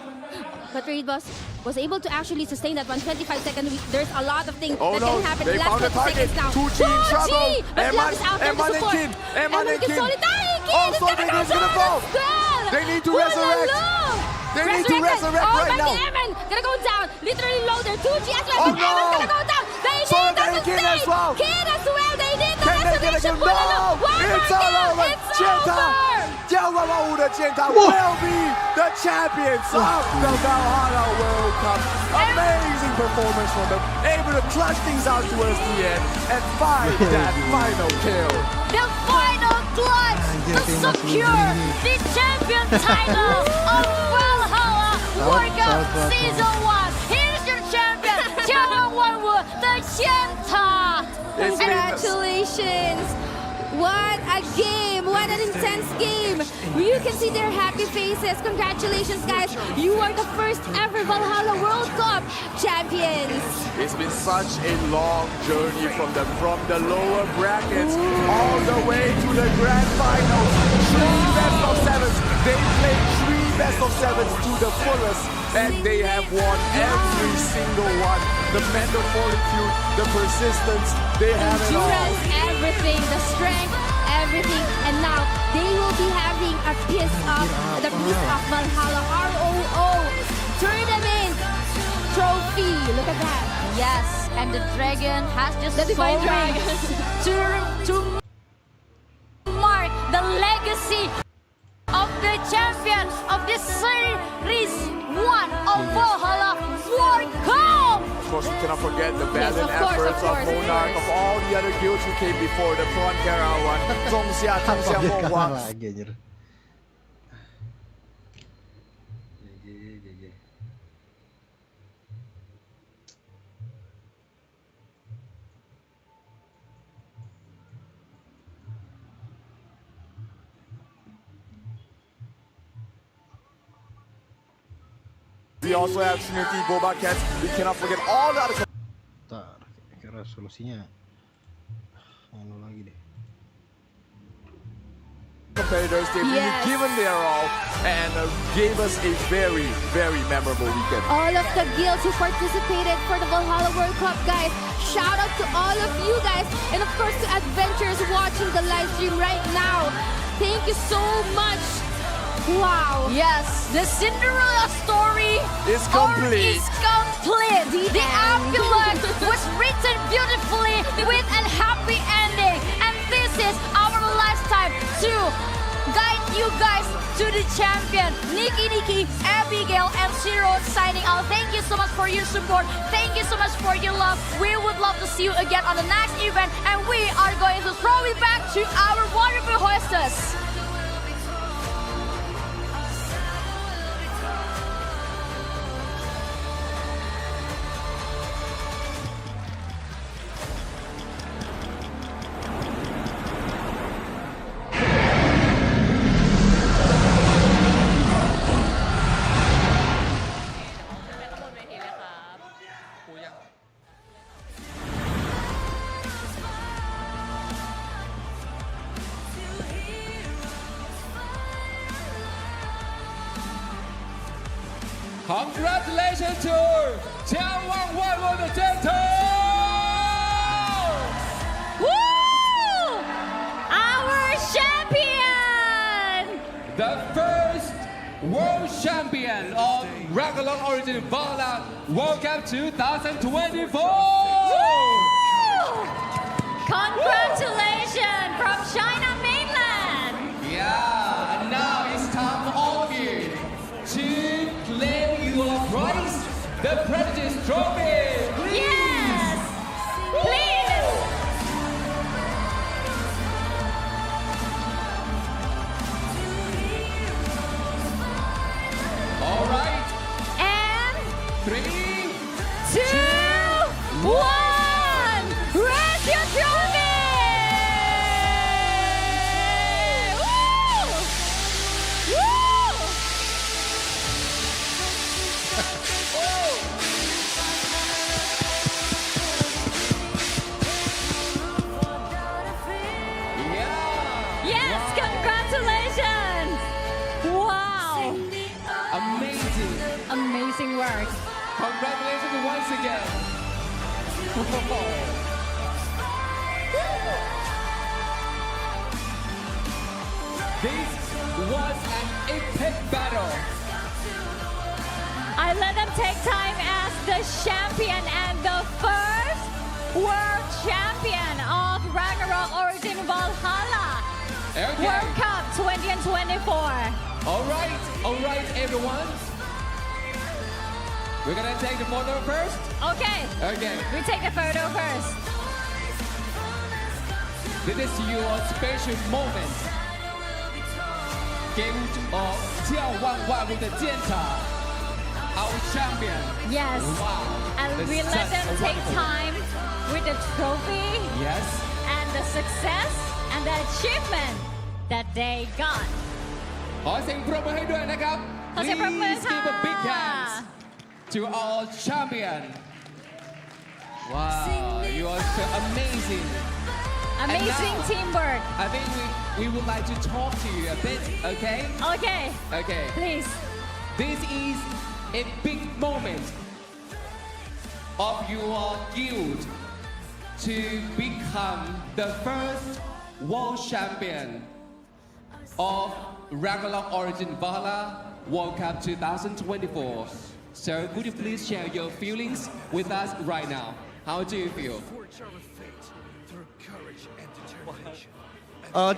Speaker 5: But Raid Boss was able to actually sustain that 125 seconds. There's a lot of things that can happen in the last 20 seconds now.
Speaker 11: Tuji in trouble. Emon and Kin. Emon and Kin. Oh, Solitary Kin is gonna fall. They need to resurrect. They need to resurrect right now.
Speaker 5: Emon gonna go down. Literally loader. Tuji as well.
Speaker 11: Oh no.
Speaker 5: Emon's gonna go down. They need
Speaker 11: Solitary
Speaker 5: to
Speaker 11: Kin as well.
Speaker 5: Kin as well. They need the
Speaker 11: Can they get
Speaker 5: resurrection.
Speaker 11: it? No! It's all over. Jenta. 眺望万物的尖塔 will be the champions of the Valhalla World Cup. Amazing performance from them. Able to clutch things out towards the end and find that final kill.
Speaker 8: The final clutch to secure the champion title of Valhalla World Cup Season 1. Here's your champion, 眺望万物的尖塔.
Speaker 5: Congratulations. What a game. What an intense game. You can see their happy faces. Congratulations, guys. You are the first ever Valhalla World Cup champions.
Speaker 11: It's been such a long journey from the lower brackets all the way to the grand finals. 3 best of 7s. They played 3 best of 7s to the fullest, and they have won every single one. The mental fortitude, the persistence, they have it all.
Speaker 5: Endurance, everything, the strength, everything, and now they will be having a piece of Valhalla ROO tournament trophy. Look at that.
Speaker 8: Yes. and the dragon has just
Speaker 5: The divine
Speaker 8: so
Speaker 5: dragon.
Speaker 8: to mark the legacy of the champion of this series 1 of Valhalla World Cup.
Speaker 11: Of course, we cannot forget the valiant efforts of Monarch, of all the other guilds who came before, the Frontera one, Zhongxia, Monghua.
Speaker 4: lagi anjir.
Speaker 11: We also have Trinity, Boba Cats. We cannot forget all the other
Speaker 4: Kira solusinya anu lagi deh.
Speaker 11: competitors. They've really given their all and gave us a very, very memorable weekend.
Speaker 5: All of the guilds who participated for the Valhalla World Cup, guys. Shout out to all of you guys, and of course to Adventurers watching the live stream right now. Thank you so much. Wow.
Speaker 8: Yes, the Cinderella story
Speaker 11: is complete.
Speaker 8: The epilogue was written beautifully with a happy ending. And this is our last time to guide you guys to the champion. Nikki, Abigail, and Zero signing out. Thank you so much for your support. Thank you so much for your love. We would love to see you again on the next event. And we are going to throw it back to our wonderful hostess.
Speaker 6: Congratulations to 眺望万物的尖塔
Speaker 7: Woo! Our champion!
Speaker 6: The first world champion of Ragnarok Origin Valhalla World Cup 2024!
Speaker 7: Congratulations from China mainland!
Speaker 6: Yeah, and now it's time for all of you to claim your prize, the prestigious trophy!
Speaker 7: Yes! Please!
Speaker 6: All right.
Speaker 7: And
Speaker 6: 3,
Speaker 7: 2, 1! Raise your trophy! Woo! Woo! Yes, congratulations! Wow!
Speaker 6: Amazing.
Speaker 7: Amazing work.
Speaker 6: Congratulations once again. This was an epic battle.
Speaker 7: I let them take time as the champion and the first world champion of Ragnarok Origin Valhalla
Speaker 6: Okay.
Speaker 7: World Cup 2024.
Speaker 6: All right, everyone. We're gonna take the photo first.
Speaker 7: Okay.
Speaker 6: Okay.
Speaker 7: We take the photo first.
Speaker 6: This is your special moment. Guild of 眺望万物的尖塔 Our champion.
Speaker 7: Yes.
Speaker 6: Wow.
Speaker 7: And
Speaker 6: That's
Speaker 7: we let
Speaker 6: such
Speaker 7: them
Speaker 6: a
Speaker 7: take
Speaker 6: wonderful-
Speaker 7: time with the trophy
Speaker 6: Yes.
Speaker 7: and the success and the achievement that they got.
Speaker 6: ขอเสียงปรบมือให้ด้วยนะครับ
Speaker 7: ขอเสียงปรบมือ
Speaker 6: Please
Speaker 7: ค่ะ
Speaker 6: give a big hand to our champion. Wow, you are so amazing.
Speaker 7: Amazing
Speaker 6: now-
Speaker 7: teamwork.
Speaker 6: I think we would like to talk to you a bit, okay?
Speaker 7: Okay.
Speaker 6: Okay.
Speaker 7: Please.
Speaker 6: This is a big moment of your guild to become the first world champion of Ragnarok Origin Valhalla World Cup 2024. So could you please share your feelings with us right now? How do you feel?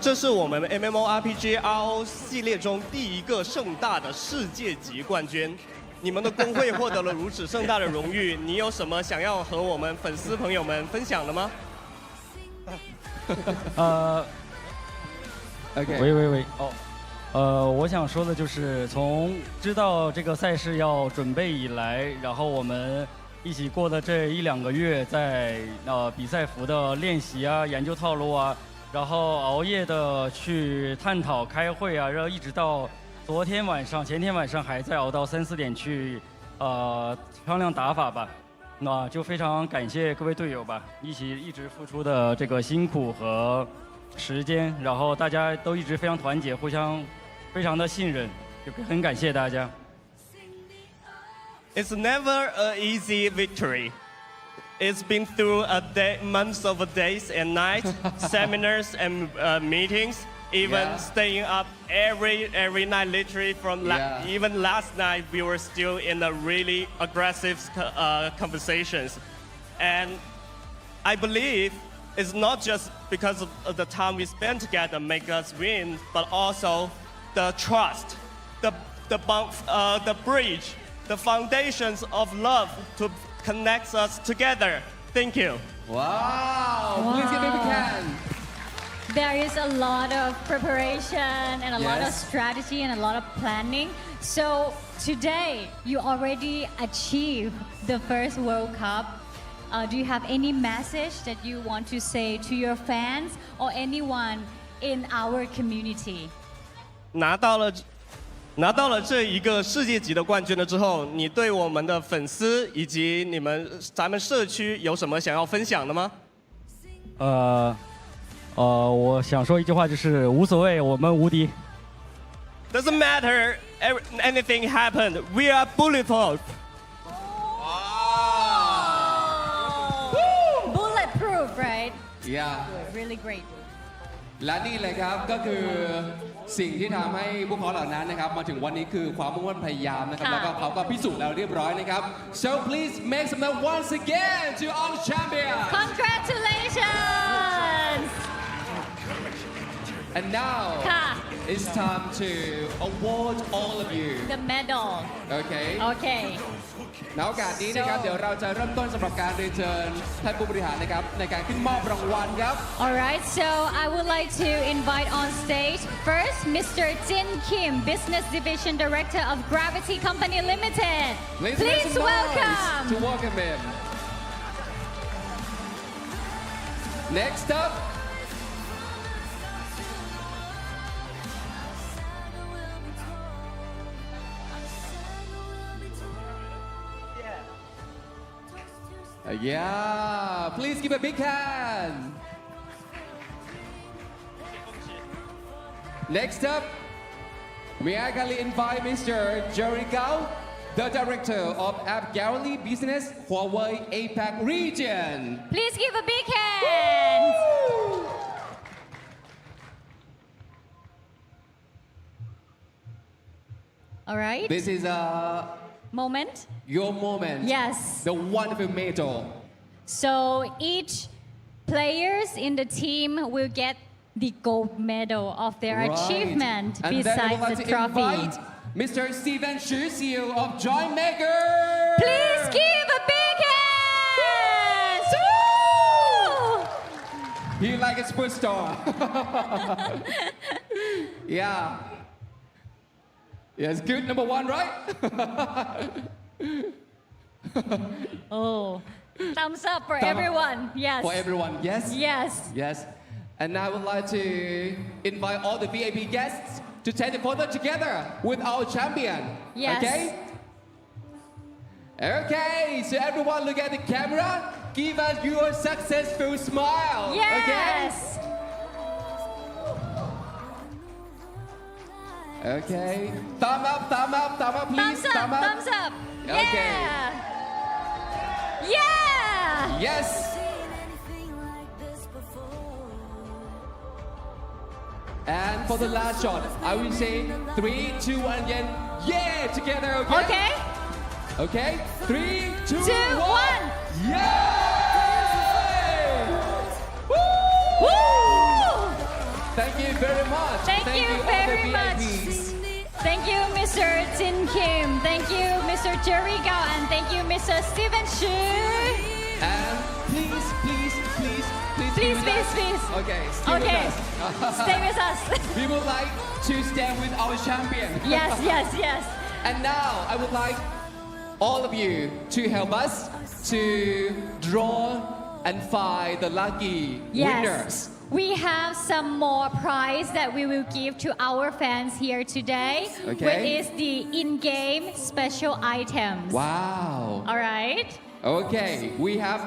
Speaker 19: 这是我们 MMORPG RO 系列中第一个盛大的世界级冠军。你们的工会获得了如此盛大的荣誉，你有什么想要和我们粉丝朋友们分享的吗
Speaker 6: ？OK。
Speaker 18: 喂，我想说的就是从知道这个赛事要准备以来，然后我们一起过的这1-2个月，在比赛服的练习啊、研究套路啊，然后熬夜的去探讨、开会啊，然后一直到昨天晚上、前天晚上还在熬到3、4点去商量打法吧。那就非常感谢各位队友吧，一直付出的这个辛苦和时间，然后大家都一直非常团结，互相非常的信任，就很感谢大家。
Speaker 19: It's never an easy victory. It's been through months of days and nights, seminars and meetings, even staying up every night. Literally from even last night, we were still in a really aggressive conversations, and I believe it's not just because of the time we spend together make us win, but also the trust, the bridge, the foundations of love to connect us together. Thank you.
Speaker 6: Wow! Please give me a hand.
Speaker 7: There is a lot of preparation and a lot of strategy and a lot of planning. So today, you already achieved the first World Cup. Do you have any message that you want to say to your fans or anyone in our community?
Speaker 19: 拿到了这一个世界级的冠军了之后，你对我们的粉丝以及咱们社区有什么想要分享的吗？
Speaker 18: 我想说一句话，就是无所谓，我们无敌。
Speaker 19: Doesn't matter anything happened, we are bulletproof.
Speaker 7: Bulletproof, right?
Speaker 6: Yeah.
Speaker 7: Really great.
Speaker 6: และนี่เลยครับก็คือสิ่งที่ทำให้พวกเขาเหล่านั้นนะครับมาถึงวันนี้คือความมุ่งมั่นพยายามนะครับแล้วก็เขาก็พิสูจน์แล้วเรียบร้อยนะครับ So please make some noise once again to all champions.
Speaker 7: Congratulations.
Speaker 6: And now it's time to award all of you
Speaker 7: the medal.
Speaker 6: Okay. ณ โอกาสนี้นะครับเดี๋ยวเราจะเริ่มต้นสำหรับการเรียนเชิญท่านผู้บริหารนะครับในการขึ้นมอบรางวัลครับ
Speaker 7: Alright, so I would like to invite on stage first Mr. Jin Kim, Business Division Director of Gravity Company Limited. Please welcome.
Speaker 6: To welcome him. Next up. Yeah, please give a big hand. Next up, may I kindly invite Mr. Jerry Gao, the Director of App Gallery Business, Huawei APAC region.
Speaker 7: Please give a big hand. All right.
Speaker 6: This is
Speaker 7: moment.
Speaker 6: Your moment.
Speaker 7: Yes.
Speaker 6: The wonderful medal.
Speaker 7: So each players in the team will get the gold medal of their achievement besides the trophy.
Speaker 6: Invite Mr. Steven Xu, CEO of Joint Maker.
Speaker 7: Please give a big hand.
Speaker 6: He like a superstar. Yeah. Yes, good number one, right?
Speaker 7: Oh, thumbs up for everyone. Yes.
Speaker 6: For everyone, yes?
Speaker 7: Yes.
Speaker 6: Yes. And I would like to invite all the VIP guests to take the photo together with our champion.
Speaker 7: Yes.
Speaker 6: Okay? Okay, so everyone look at the camera. Give us your successful smile.
Speaker 7: Yes.
Speaker 6: Okay. Thumb up, please.
Speaker 7: Thumbs up, thumbs up.
Speaker 6: Okay.
Speaker 7: Yeah.
Speaker 6: Yes. And for the last shot, I will say 3, 2, 1, again. Yeah, together, okay?
Speaker 7: Okay.
Speaker 6: Okay. 3, 2,
Speaker 7: 1.
Speaker 6: Yeah! Thank you very much.
Speaker 7: Thank you very much. Thank you, Mr. Jin Kim. Thank you, Mr. Jerry Gao, and thank you, Mr. Steven Xu.
Speaker 6: And please. Okay, stay with us.
Speaker 7: Stay with us.
Speaker 6: We would like to stand with our champion.
Speaker 7: Yes.
Speaker 6: And now I would like all of you to help us to draw and find the lucky winners.
Speaker 7: We have some more prize that we will give to our fans here today, which is the in-game special items.
Speaker 6: Wow.
Speaker 7: All right.
Speaker 6: Okay, we have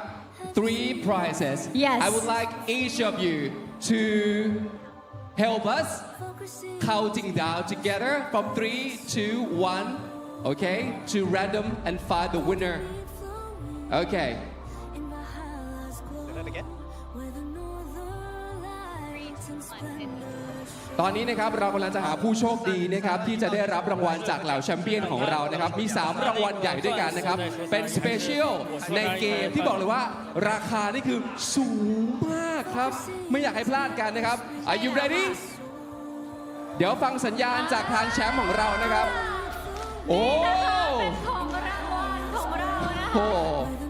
Speaker 6: 3 prizes.
Speaker 7: Yes.
Speaker 6: I would like each of you to help us counting down together from 3, 2, 1, okay, to random and find the winner. Okay.
Speaker 14: That again?
Speaker 6: ตอนนี้นะครับเรากำลังจะหาผู้โชคดีนะครับที่จะได้รับรางวัลจากเหล่าแชมเปี้ยนของเรานะครับมี3รางวัลใหญ่ด้วยกันนะครับเป็นสเปเชียลในเกมที่บอกเลยว่าราคานี่คือสูงมากครับไม่อยากให้พลาดกันนะครับ Are you ready เดี๋ยวฟังสัญญาณจากทางแชมป์ของเรานะครับโอ้
Speaker 7: เป็นของรางวัลของเรานะคะ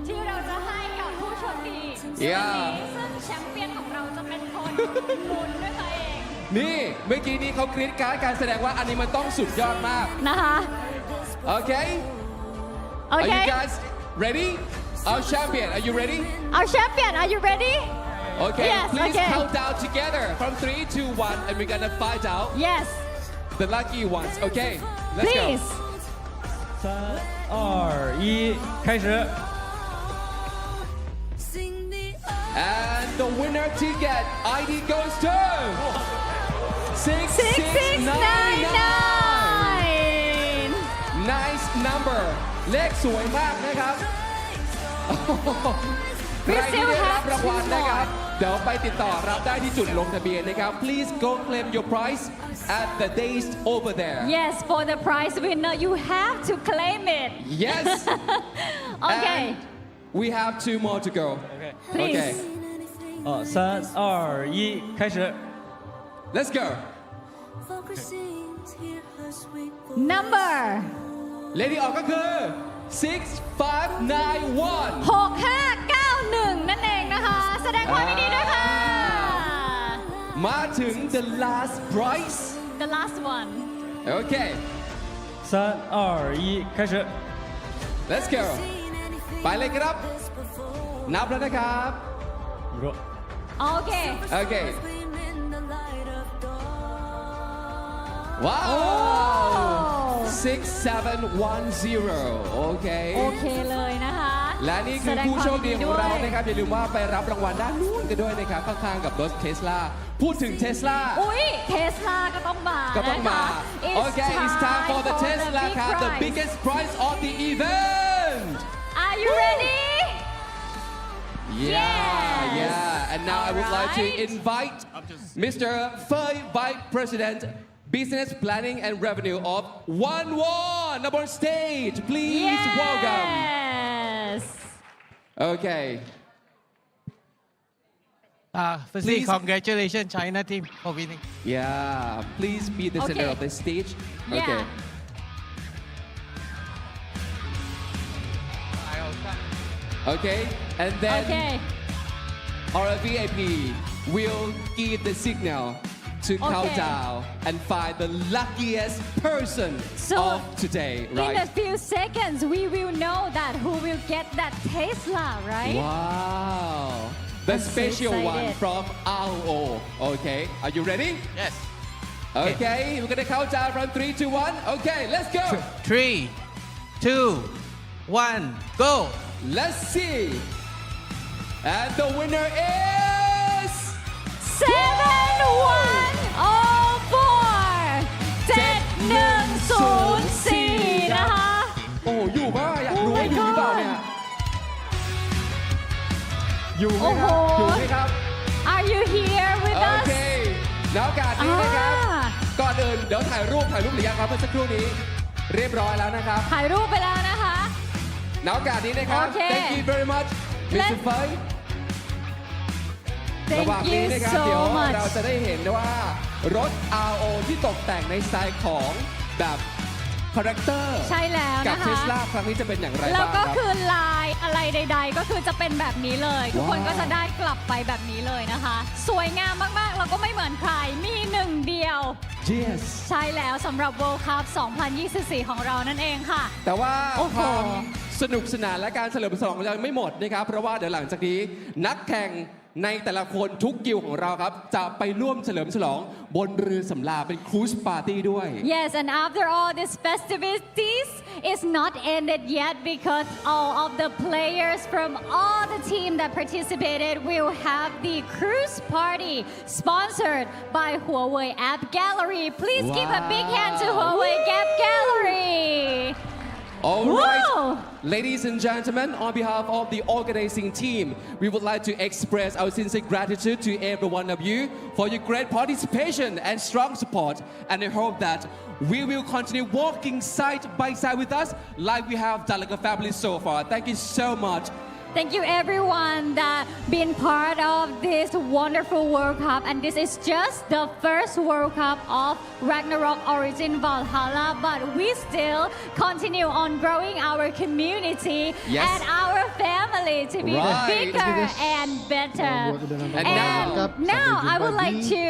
Speaker 7: ที่เราจะให้กับผู้โชคดีซึ่งแชมเปี้ยนของเราจะเป็นคนหมุนด้วยตัวเอง
Speaker 6: นี่เมื่อกี้นี้เขากรี๊ดกราร์ดการแสดงว่าอันนี้มันต้องสุดยอดมาก
Speaker 7: นะคะ
Speaker 6: Okay Are you guys ready Our champion Are you ready
Speaker 7: Our champion Are you ready
Speaker 6: Okay Please count down together from 3, 2, 1 and we're gonna find out
Speaker 7: Yes
Speaker 6: the lucky ones Okay Let's go
Speaker 18: 3、2、1开始
Speaker 6: And the winner ticket ID goes to 6699 Nice number เลขสวยมากนะครับใครที่ได้รับรางวัลนะครับเดี๋ยวไปติดต่อรับได้ที่จุดลงทะเบียนนะครับ Please go claim your prize at the desk over there
Speaker 7: Yes for the prize winner you have to claim it
Speaker 6: Yes
Speaker 7: Okay
Speaker 6: And we have 2 more to go
Speaker 7: Please
Speaker 18: 3、2、1开始
Speaker 6: Let's go
Speaker 7: Number
Speaker 6: เลขที่ออกก็คือ6591
Speaker 7: 6591นั่นเองนะคะแสดงความยินดีด้วยค่ะ
Speaker 6: มาถึง the last prize
Speaker 7: The last one
Speaker 6: Okay
Speaker 18: 3、2、1开始
Speaker 6: Let's go ไปเลยครับนับแล้วนะครับ
Speaker 7: โอเค
Speaker 6: Okay Wow 6710 โอเค
Speaker 7: เลยนะคะ
Speaker 6: และนี่คือผู้โชคดีของเรานะครับอย่าลืมว่าไปรับรางวัลด้านนู้นกันด้วยนะครับข้างๆกับรถเทสลาพูดถึงเทสลา
Speaker 7: เทสลาก็ต้องมา
Speaker 6: Okay it's time for the Tesla car the biggest prize of the event
Speaker 7: Are you ready
Speaker 6: Yeah and now I would like to invite Mr. Fei Vice President Business Planning and Revenue of One up on stage. Please welcome.
Speaker 7: Yes.
Speaker 6: Okay.
Speaker 16: Firstly, congratulations, China team, for winning.
Speaker 6: Yeah. Please be the center of the stage. Okay. Okay. And then our VIP will give the signal to count down and find the luckiest person of today, right?
Speaker 7: In a few seconds, we will know that who will get that Tesla, right?
Speaker 6: Wow. The special one from RO. Okay, are you ready?
Speaker 16: Yes.
Speaker 6: Okay, we're gonna count down from 3, 2, 1. Okay, let's go.
Speaker 16: 3, 2, 1, go.
Speaker 6: Let's see. And the winner is
Speaker 7: 7104 7104นะคะ
Speaker 6: โอ้อยู่ป่ะอยากรู้ว่าอยู่หรือเปล่าเนี่ยอยู่ไหมครับอยู่ไหมครับ
Speaker 7: Are you here with us
Speaker 6: โอเคแล้วการนี้นะครับก่อนอื่นเดี๋ยวถ่ายรูปหรือยังครับเมื่อสักครู่นี้เรียบร้อยแล้วนะครับ
Speaker 7: ถ่ายรูปไปแล้วนะคะ
Speaker 6: แล้วการนี้นะครับ Thank you very much Mr. Fei ระหว่าง
Speaker 8: Thank
Speaker 6: นี้
Speaker 8: you
Speaker 6: นะครับ
Speaker 8: so
Speaker 6: เดี๋ยว
Speaker 8: much
Speaker 6: เราจะได้เห็นว่ารถ RO ที่ตกแต่งในสไตล์ของแบบคาแรคเตอร์
Speaker 7: ใช่แล้วนะคะ
Speaker 6: กับเทสลาครั้งนี้จะเป็นอย่างไร
Speaker 7: แล้ว
Speaker 6: บ้าง
Speaker 7: ก็
Speaker 6: ครับ
Speaker 7: คือลายอะไรใด ๆ ก็คือจะเป็นแบบนี้เลย ทุกคน
Speaker 6: ว้าว
Speaker 7: ก็จะได้กลับไปแบบนี้เลยนะคะ สวยงามมากๆ แล้วก็ไม่เหมือนใคร มีหนึ่งเดียว
Speaker 6: Yes
Speaker 7: ใช่แล้วสำหรับ World Cup 2024 ของเรานั่นเองค่ะ
Speaker 6: แต่ว่า
Speaker 7: โอ้โห
Speaker 6: ความสนุกสนานและการเฉลิมฉลองยังไม่หมดนะครับ เพราะว่าเดี๋ยวหลังจากนี้นักแข่งในแต่ละคนทุกกิลด์ของเราครับ จะไปร่วมเฉลิมฉลองบนเรือสำราญเป็นครูซปาร์ตี้ด้วย
Speaker 7: Yes, and after all these festivities is not ended yet because all of the players from all the team that participated will have the cruise party sponsored by Huawei App Gallery. Please give a big hand to Huawei App Gallery.
Speaker 6: All right,
Speaker 7: Whoa.
Speaker 6: ladies and gentlemen, on behalf of the organizing team, we would like to express our sincere gratitude to every one of you for your great participation and strong support. And I hope that we will continue walking side by side with us like we have done like a family so far. Thank you so much.
Speaker 7: Thank you everyone that been part of this wonderful World Cup, and this is just the first World Cup of Ragnarok Origin Valhalla, but we still continue on growing our community
Speaker 6: Yes.
Speaker 7: and our family to be
Speaker 6: Right.
Speaker 7: bigger and better.
Speaker 6: And
Speaker 7: now I would like to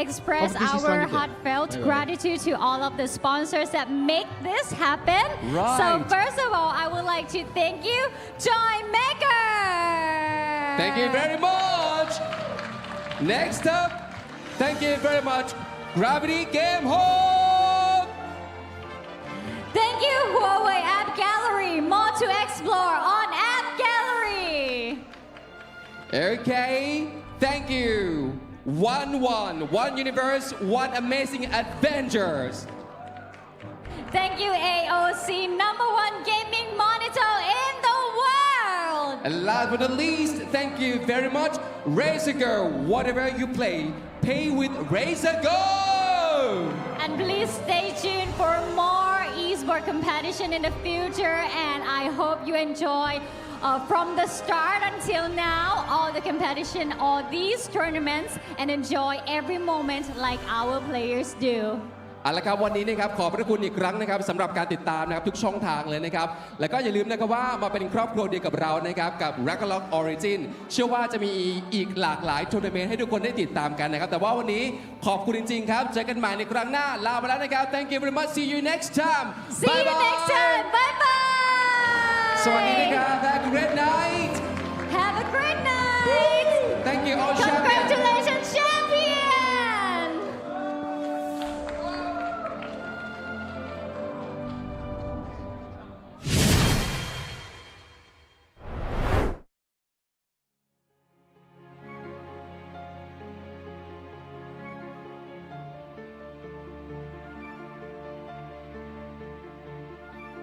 Speaker 7: express
Speaker 4: Kompetisi
Speaker 7: our
Speaker 4: selanjutnya.
Speaker 7: heartfelt
Speaker 4: Ayo.
Speaker 7: gratitude to all of the sponsors that make this happen. So
Speaker 6: Right.
Speaker 7: first of all, I would like to thank you, Joy Maker.
Speaker 6: Thank you very much. Next up, thank you very much, Gravity Game Home.
Speaker 7: Thank you, Huawei App Gallery. More to explore on App Gallery.
Speaker 6: Okay, thank you. One universe, one amazing adventures.
Speaker 7: Thank you, AOC, #1 gaming monitor in the world.
Speaker 6: And last but not least, thank you very much, Razor Girl. Whatever you play, pay with Razor Go.
Speaker 7: And please stay tuned for more esports competition in the future. And I hope you enjoy from the start until now all the competition, all these tournaments, and enjoy every moment like our players do.
Speaker 6: เอาละครับวันนี้นะครับขอบพระคุณอีกครั้งนะครับสำหรับการติดตามนะครับทุกช่องทางเลยนะครับแล้วก็อย่าลืมนะครับว่ามาเป็นครอบครัวเดียวกับเรานะครับกับ Ragnarok Origin เชื่อว่าจะมีอีกหลากหลายทัวร์นาเมนต์ให้ทุกคนได้ติดตามกันนะครับแต่ว่าวันนี้ขอบคุณจริงๆครับเจอกันใหม่ในครั้งหน้าลาไปแล้วนะครับ Thank you very much see you next time
Speaker 7: See you next time. Bye bye.
Speaker 6: สวัสดีนะครับ Have a great night
Speaker 7: Have a great night.
Speaker 6: Thank you all